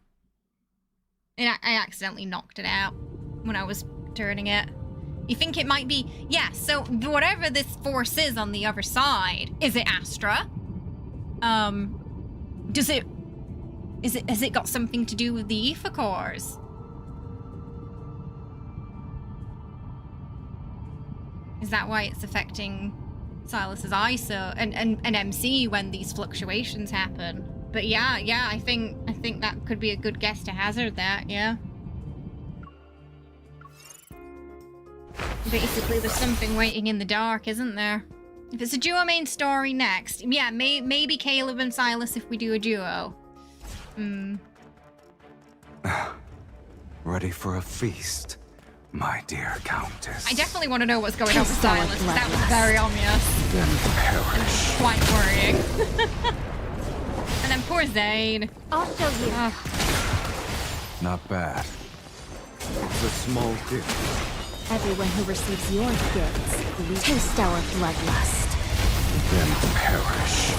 A: I accidentally knocked it out when I was turning it. You think it might be... Yeah, so whatever this force is on the other side, is it Astra? Has it got something to do with the ether cores? Is that why it's affecting Sylus's ISO and MC when these fluctuations happen? But yeah, I think that could be a good guess to hazard that, yeah. Basically, there's something waiting in the dark, isn't there? If it's a duo main story next, yeah, maybe Caleb and Sylus if we do a duo.
H: Ready for a feast, my dear Countess.
A: I definitely want to know what's going on with Sylus. That was very obvious.
H: Then perish.
A: Quite worrying. And then poor Zayne.
O: I'll show you.
H: Not bad. It's a small gift.
O: Everyone who receives your gifts, taste our bloodlust.
H: Then perish.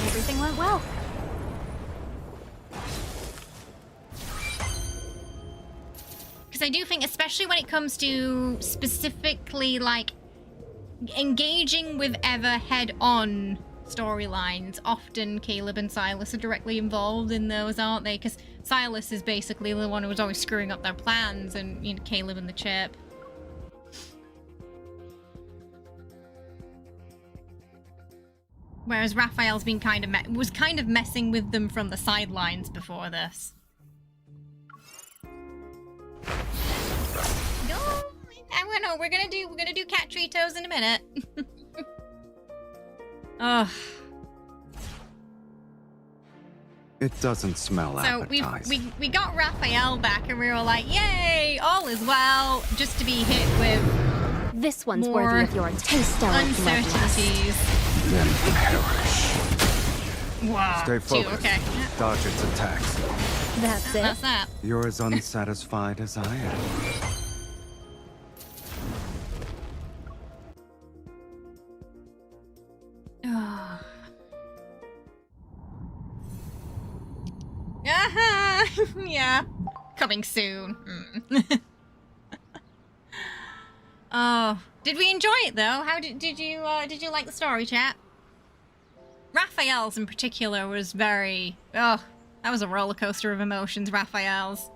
O: Everything went well.
A: Because I do think, especially when it comes to specifically, like, engaging with Ever head-on storylines, often Caleb and Sylus are directly involved in those, aren't they? Because Sylus is basically the one who was always screwing up their plans, and, you know, Caleb and the chip. Whereas Raphael's been was kind of messing with them from the sidelines before this. We're gonna do cat Tritos in a minute. Ugh.
H: It doesn't smell
A: So
H: appetizing.
A: we got Rafayel back and we were like, yay, all is well, just to be hit with
O: this one's
A: more
O: worthy of your taste our
A: uncertainties.
H: Then perish.
A: Wow.
H: Stay focused.
A: Okay.
H: Dodge its attacks.
O: That's it.
A: That's that.
H: You're as unsatisfied as I am.
B: coming soon. Oh, did we enjoy it though? How did you like the story, chat? Raphael's in particular was very, that was a roller coaster of emotions. Raphael's.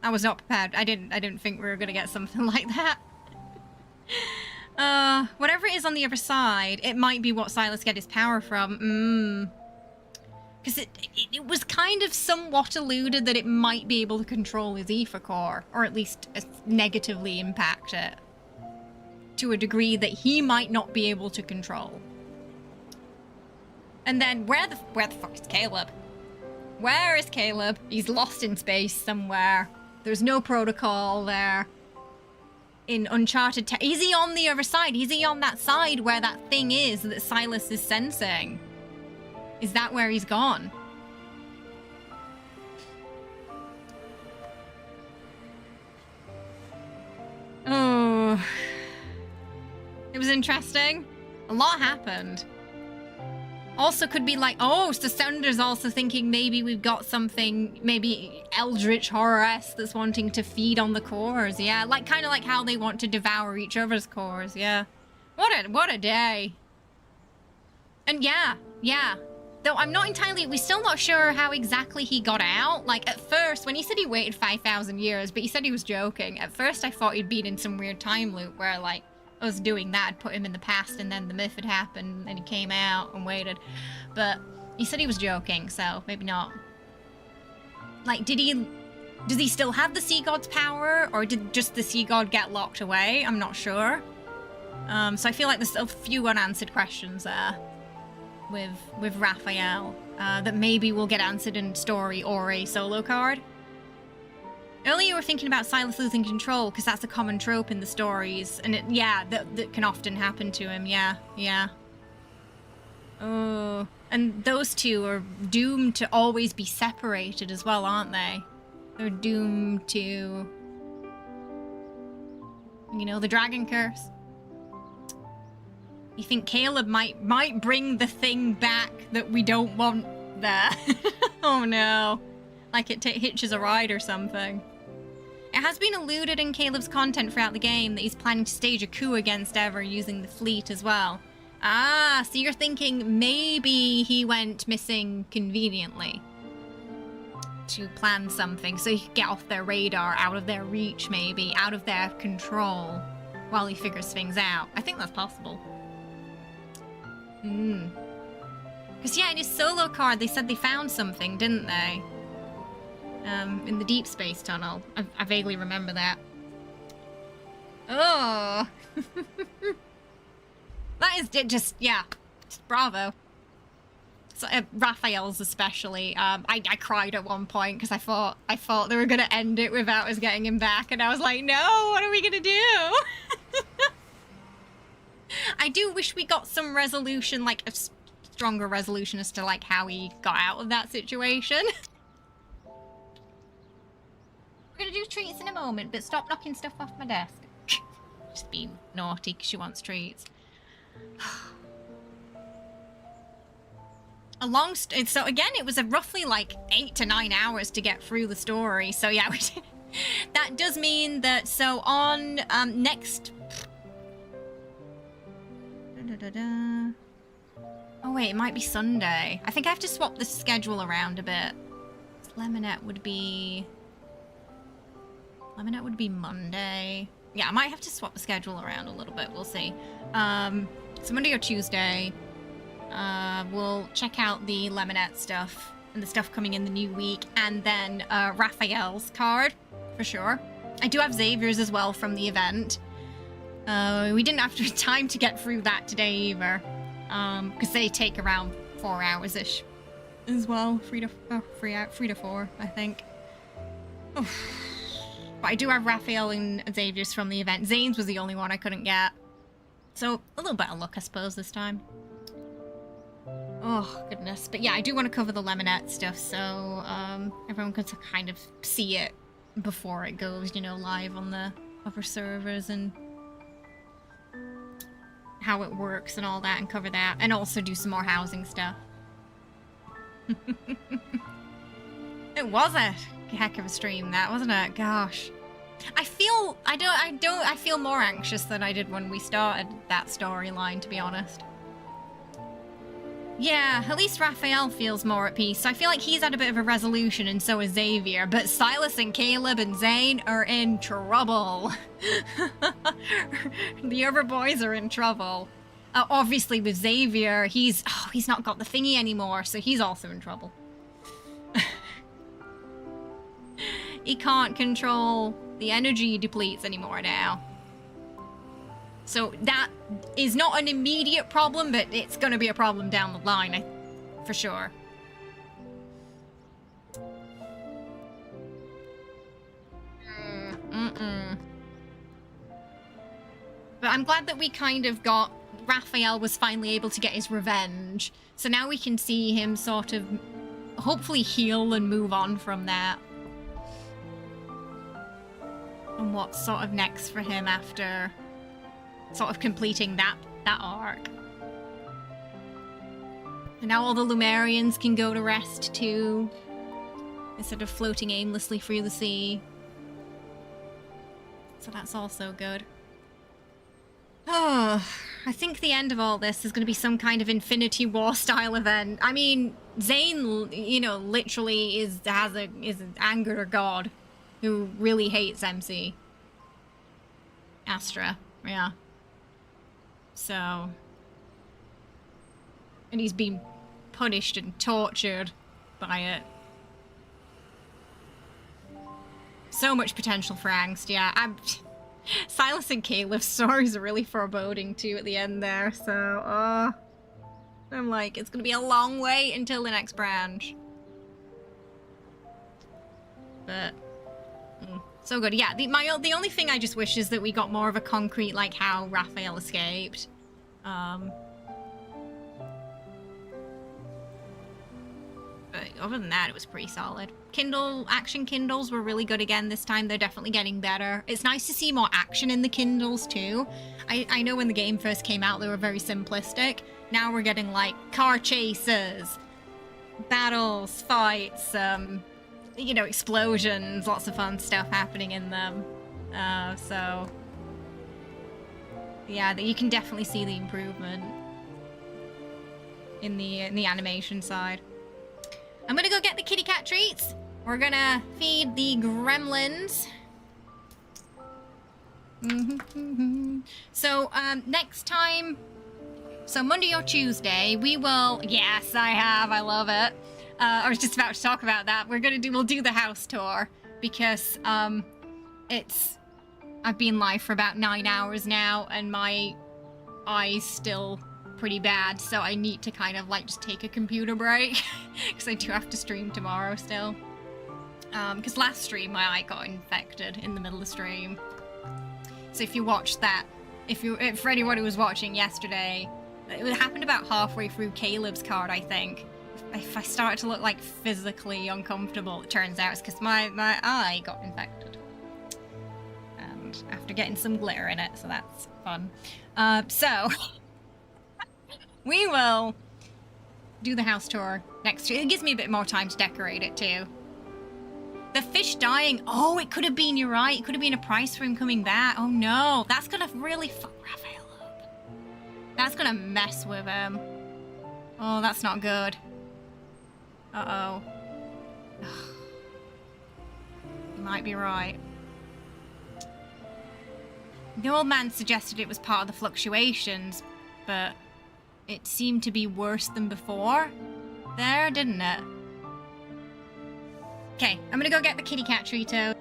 B: I was not prepared. I didn't think we were gonna get something like that. Whatever it is on the other side, it might be what Sylus get his power from. Because it was kind of somewhat alluded that it might be able to control his ether core, or at least negatively impact it to a degree that he might not be able to control. And then where the fuck is Caleb? Where is Caleb? He's lost in space somewhere. There's no protocol there. In Uncharted, is he on the other side? Is he on that side where that thing is that Sylus is sensing? Is that where he's gone? Oh. It was interesting. A lot happened. Also could be like, oh, so Sunder's also thinking maybe we've got something, maybe Eldritch Horror-esque that's wanting to feed on the cores, yeah. Like, kind of like how they want to devour each other's cores, yeah. What a day. And yeah. Though I'm not entirely, we're still not sure how exactly he got out. Like, at first, when he said he waited 5,000 years, but he said he was joking, at first I thought he'd been in some weird time loop where, like, us doing that had put him in the past and then the myth had happened and he came out and waited. But he said he was joking, so maybe not. Like, does he still have the Sea God's power, or did just the Sea God get locked away? I'm not sure. So I feel like there's a few unanswered questions there with Raphael that maybe will get answered in story or a solo card. Earlier you were thinking about Sylus losing control, because that's a common trope in the stories, and that can often happen to him, yeah. Oh, and those two are doomed to always be separated as well, aren't they? They're doomed to, you know, the dragon curse. You think Caleb might bring the thing back that we don't want there? Oh no. Like it hitches a ride or something. It has been alluded in Caleb's content throughout the game that he's planning to stage a coup against Ever using the fleet as well. Ah, so you're thinking maybe he went missing conveniently to plan something so he could get off their radar, out of their reach maybe, out of their control while he figures things out. I think that's possible. Because yeah, in his solo card they said they found something, didn't they? In the Deepspace tunnel. I vaguely remember that. Oh! That is just bravo. So, Raphael's especially. I cried at one point because I thought they were going to end it without us getting him back, and I was like, no, what are we going to do? I do wish we got some resolution, like a stronger resolution as to like how he got out of that situation. We're gonna do treats in a moment, but stop knocking stuff off my desk. Just being naughty because she wants treats. So again, it was roughly like 8 to 9 hours to get through the story. So yeah, that does mean that, so on next... Oh wait, it might be Sunday. I think I have to swap the schedule around a bit. Lemonette would be Monday. Yeah, I might have to swap the schedule around a little bit. We'll see. So Monday or Tuesday, we'll check out the Lemonette stuff and the stuff coming in the new week, and then Raphael's card for sure. I do have Xavier's as well from the event. We didn't have time to get through that today either, because they take around 4 hours-ish as well. 3 to 4, I think. Oof. But I do have Rafayel and Xavier's from the event. Zayne's was the only one I couldn't get. So, a little better luck, I suppose, this time. Oh, goodness. But yeah, I do want to cover the Lemonette stuff, so everyone can kind of see it before it goes, you know, live on the other servers, and how it works and all that, and cover that. And also do some more housing stuff. It was it. heck of a stream that, wasn't it? Gosh. I feel more anxious than I did when we started that storyline, to be honest. Yeah, at least Rafayel feels more at peace. So I feel like he's had a bit of a resolution, and so is Xavier. But Sylus and Caleb and Zayne are in trouble. The other boys are in trouble. Obviously with Xavier, he's not got the thingy anymore, so he's also in trouble. He can't control the energy he depletes anymore now. So that is not an immediate problem, but it's going to be a problem down the line, for sure. But I'm glad that we kind of got... Rafayel was finally able to get his revenge. So now we can see him sort of hopefully heal and move on from that. And what's sort of next for him after sort of completing that arc. And now all the Lumerians can go to rest too, instead of floating aimlessly through the sea. So that's also good. Oh, I think the end of all this is going to be some kind of Infinity War style event. I mean, Zayne, you know, literally is an angered god who really hates MC. Astra, yeah. So... and he's been punished and tortured by it. So much potential for angst, yeah. Sylus and Caleb's stories are really foreboding too at the end there, so I'm like, it's gonna be a long wait until the next branch. But so good. Yeah, the only thing I just wish is that we got more of a concrete, like, how Rafayel escaped. But other than that, it was pretty solid. Action Kindles were really good again this time. They're definitely getting better. It's nice to see more action in the Kindles too. I know when the game first came out, they were very simplistic. Now we're getting, like, car chases, battles, fights, you know, explosions, lots of fun stuff happening in them. So yeah, you can definitely see the improvement in the animation side. I'm gonna go get the kitty cat treats. We're gonna feed the gremlins. So next time, so Monday or Tuesday, we will. Yes, I have. I love it. I was just about to talk about that. We'll do the house tour because I've been live for about 9 hours now, and my eye's still pretty bad, so I need to kind of like just take a computer break because I do have to stream tomorrow still. Because last stream my eye got infected in the middle of the stream. So if you watched that, for anyone who was watching yesterday, it happened about halfway through Caleb's card, I think. If I started to look like physically uncomfortable, it turns out it's because my eye got infected. And after getting some glitter in it, so that's fun. So we will do the house tour next year. It gives me a bit more time to decorate it too. The fish dying. Oh, it could have been, you're right. It could have been a price for him coming back. Oh no, that's gonna really fuck Rafayel up. That's gonna mess with him. Oh, that's not good. Uh-oh. You might be right. The old man suggested it was part of the fluctuations, but it seemed to be worse than before there, didn't it? Okay, I'm gonna go get the kitty cat treato.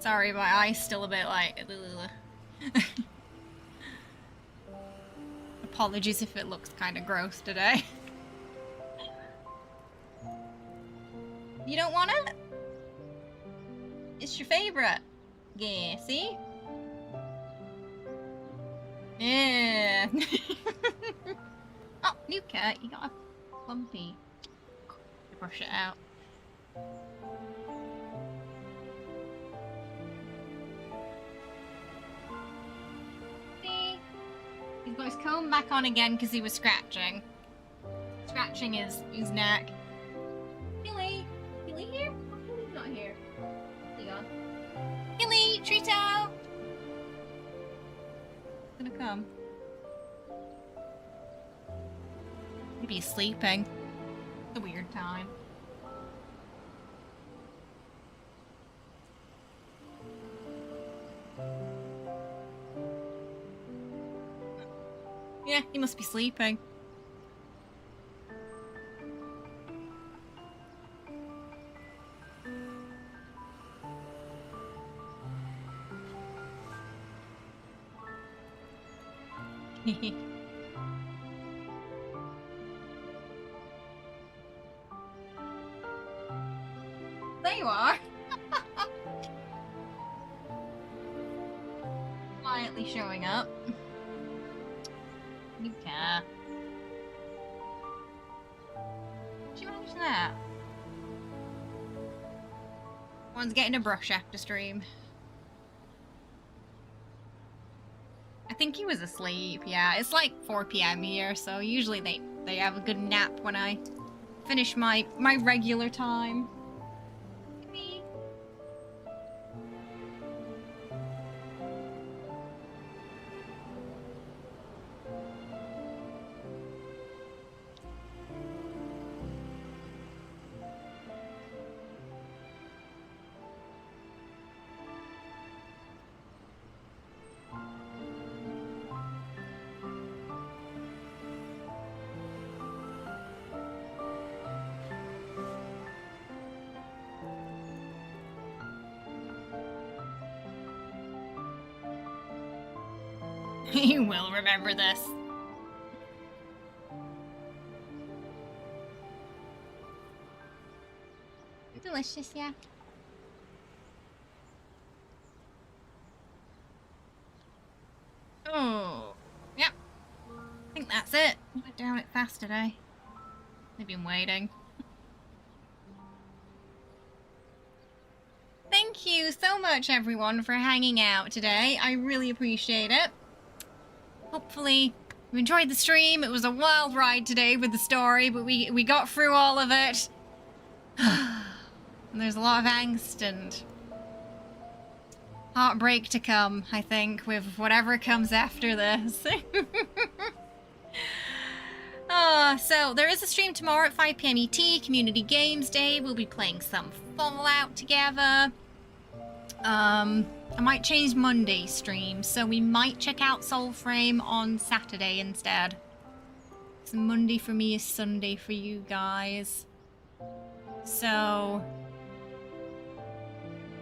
B: Sorry, my eye's still a bit like... Apologies if it looks kind of gross today. You don't want it? It's your favorite. Yeah, see? Yeah. Oh, new cat. You got a clumpy. Brush it out. See? He's got his comb back on again because he was scratching. Scratching his neck. Hilly! Hilly here? Oh, Hilly's not here. Hilly gone. Hilly! Treato! He's gonna come. Maybe he's sleeping. It's a weird time. Yeah, he must be sleeping. There you are. Quietly showing up. You care. Did you manage that? One's getting a brush after stream. I think he was asleep, yeah. It's like 4 PM here, so usually they have a good nap when I finish my regular time. You will remember this. Delicious, yeah. Oh, yep. I think that's it. Went down it fast today. They've been waiting. Thank you so much, everyone, for hanging out today. I really appreciate it. Hopefully you enjoyed the stream. It was a wild ride today with the story, but we got through all of it. And there's a lot of angst and heartbreak to come, I think, with whatever comes after this. So there is a stream tomorrow at 5 PM ET, Community Games Day. We'll be playing some Fallout together. I might change Monday's stream, so we might check out Soulframe on Saturday instead. So Monday for me is Sunday for you guys. So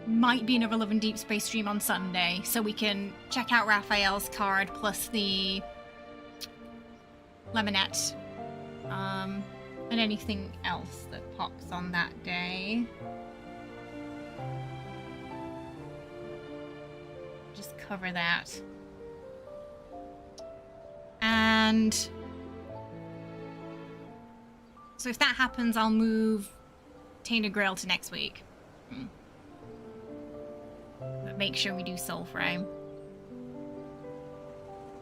B: might be another Love and Deep Space stream on Sunday, so we can check out Rafayel's card plus the Lemonette. And anything else that pops on that day. Just cover that. And so if that happens, I'll move Tainted Grail to next week. But make sure we do Soulframe.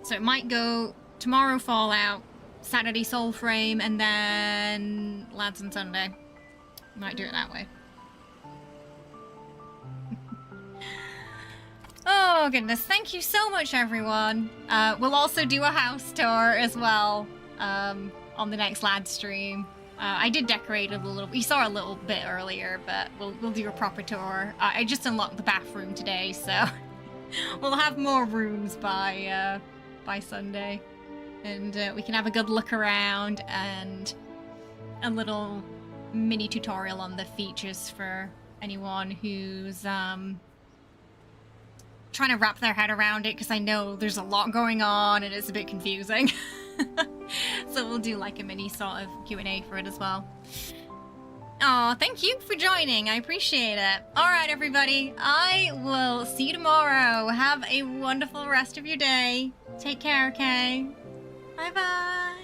B: So it might go tomorrow Fallout, Saturday Soulframe, and then Lads on Sunday. Might do it that way. Oh goodness, thank you so much, everyone. We'll also do a house tour as well on the next Lad stream. I did decorate it a little. We saw a little bit earlier, but we'll do a proper tour. I just unlocked the bathroom today, so we'll have more rooms by Sunday, and we can have a good look around and a little mini tutorial on the features for anyone who's trying to wrap their head around it because I know there's a lot going on and it's a bit confusing. So we'll do like a mini sort of Q&A for it as well. Oh, thank you for joining. I appreciate it. All right, everybody. I will see you tomorrow. Have a wonderful rest of your day. Take care, okay? Bye-bye.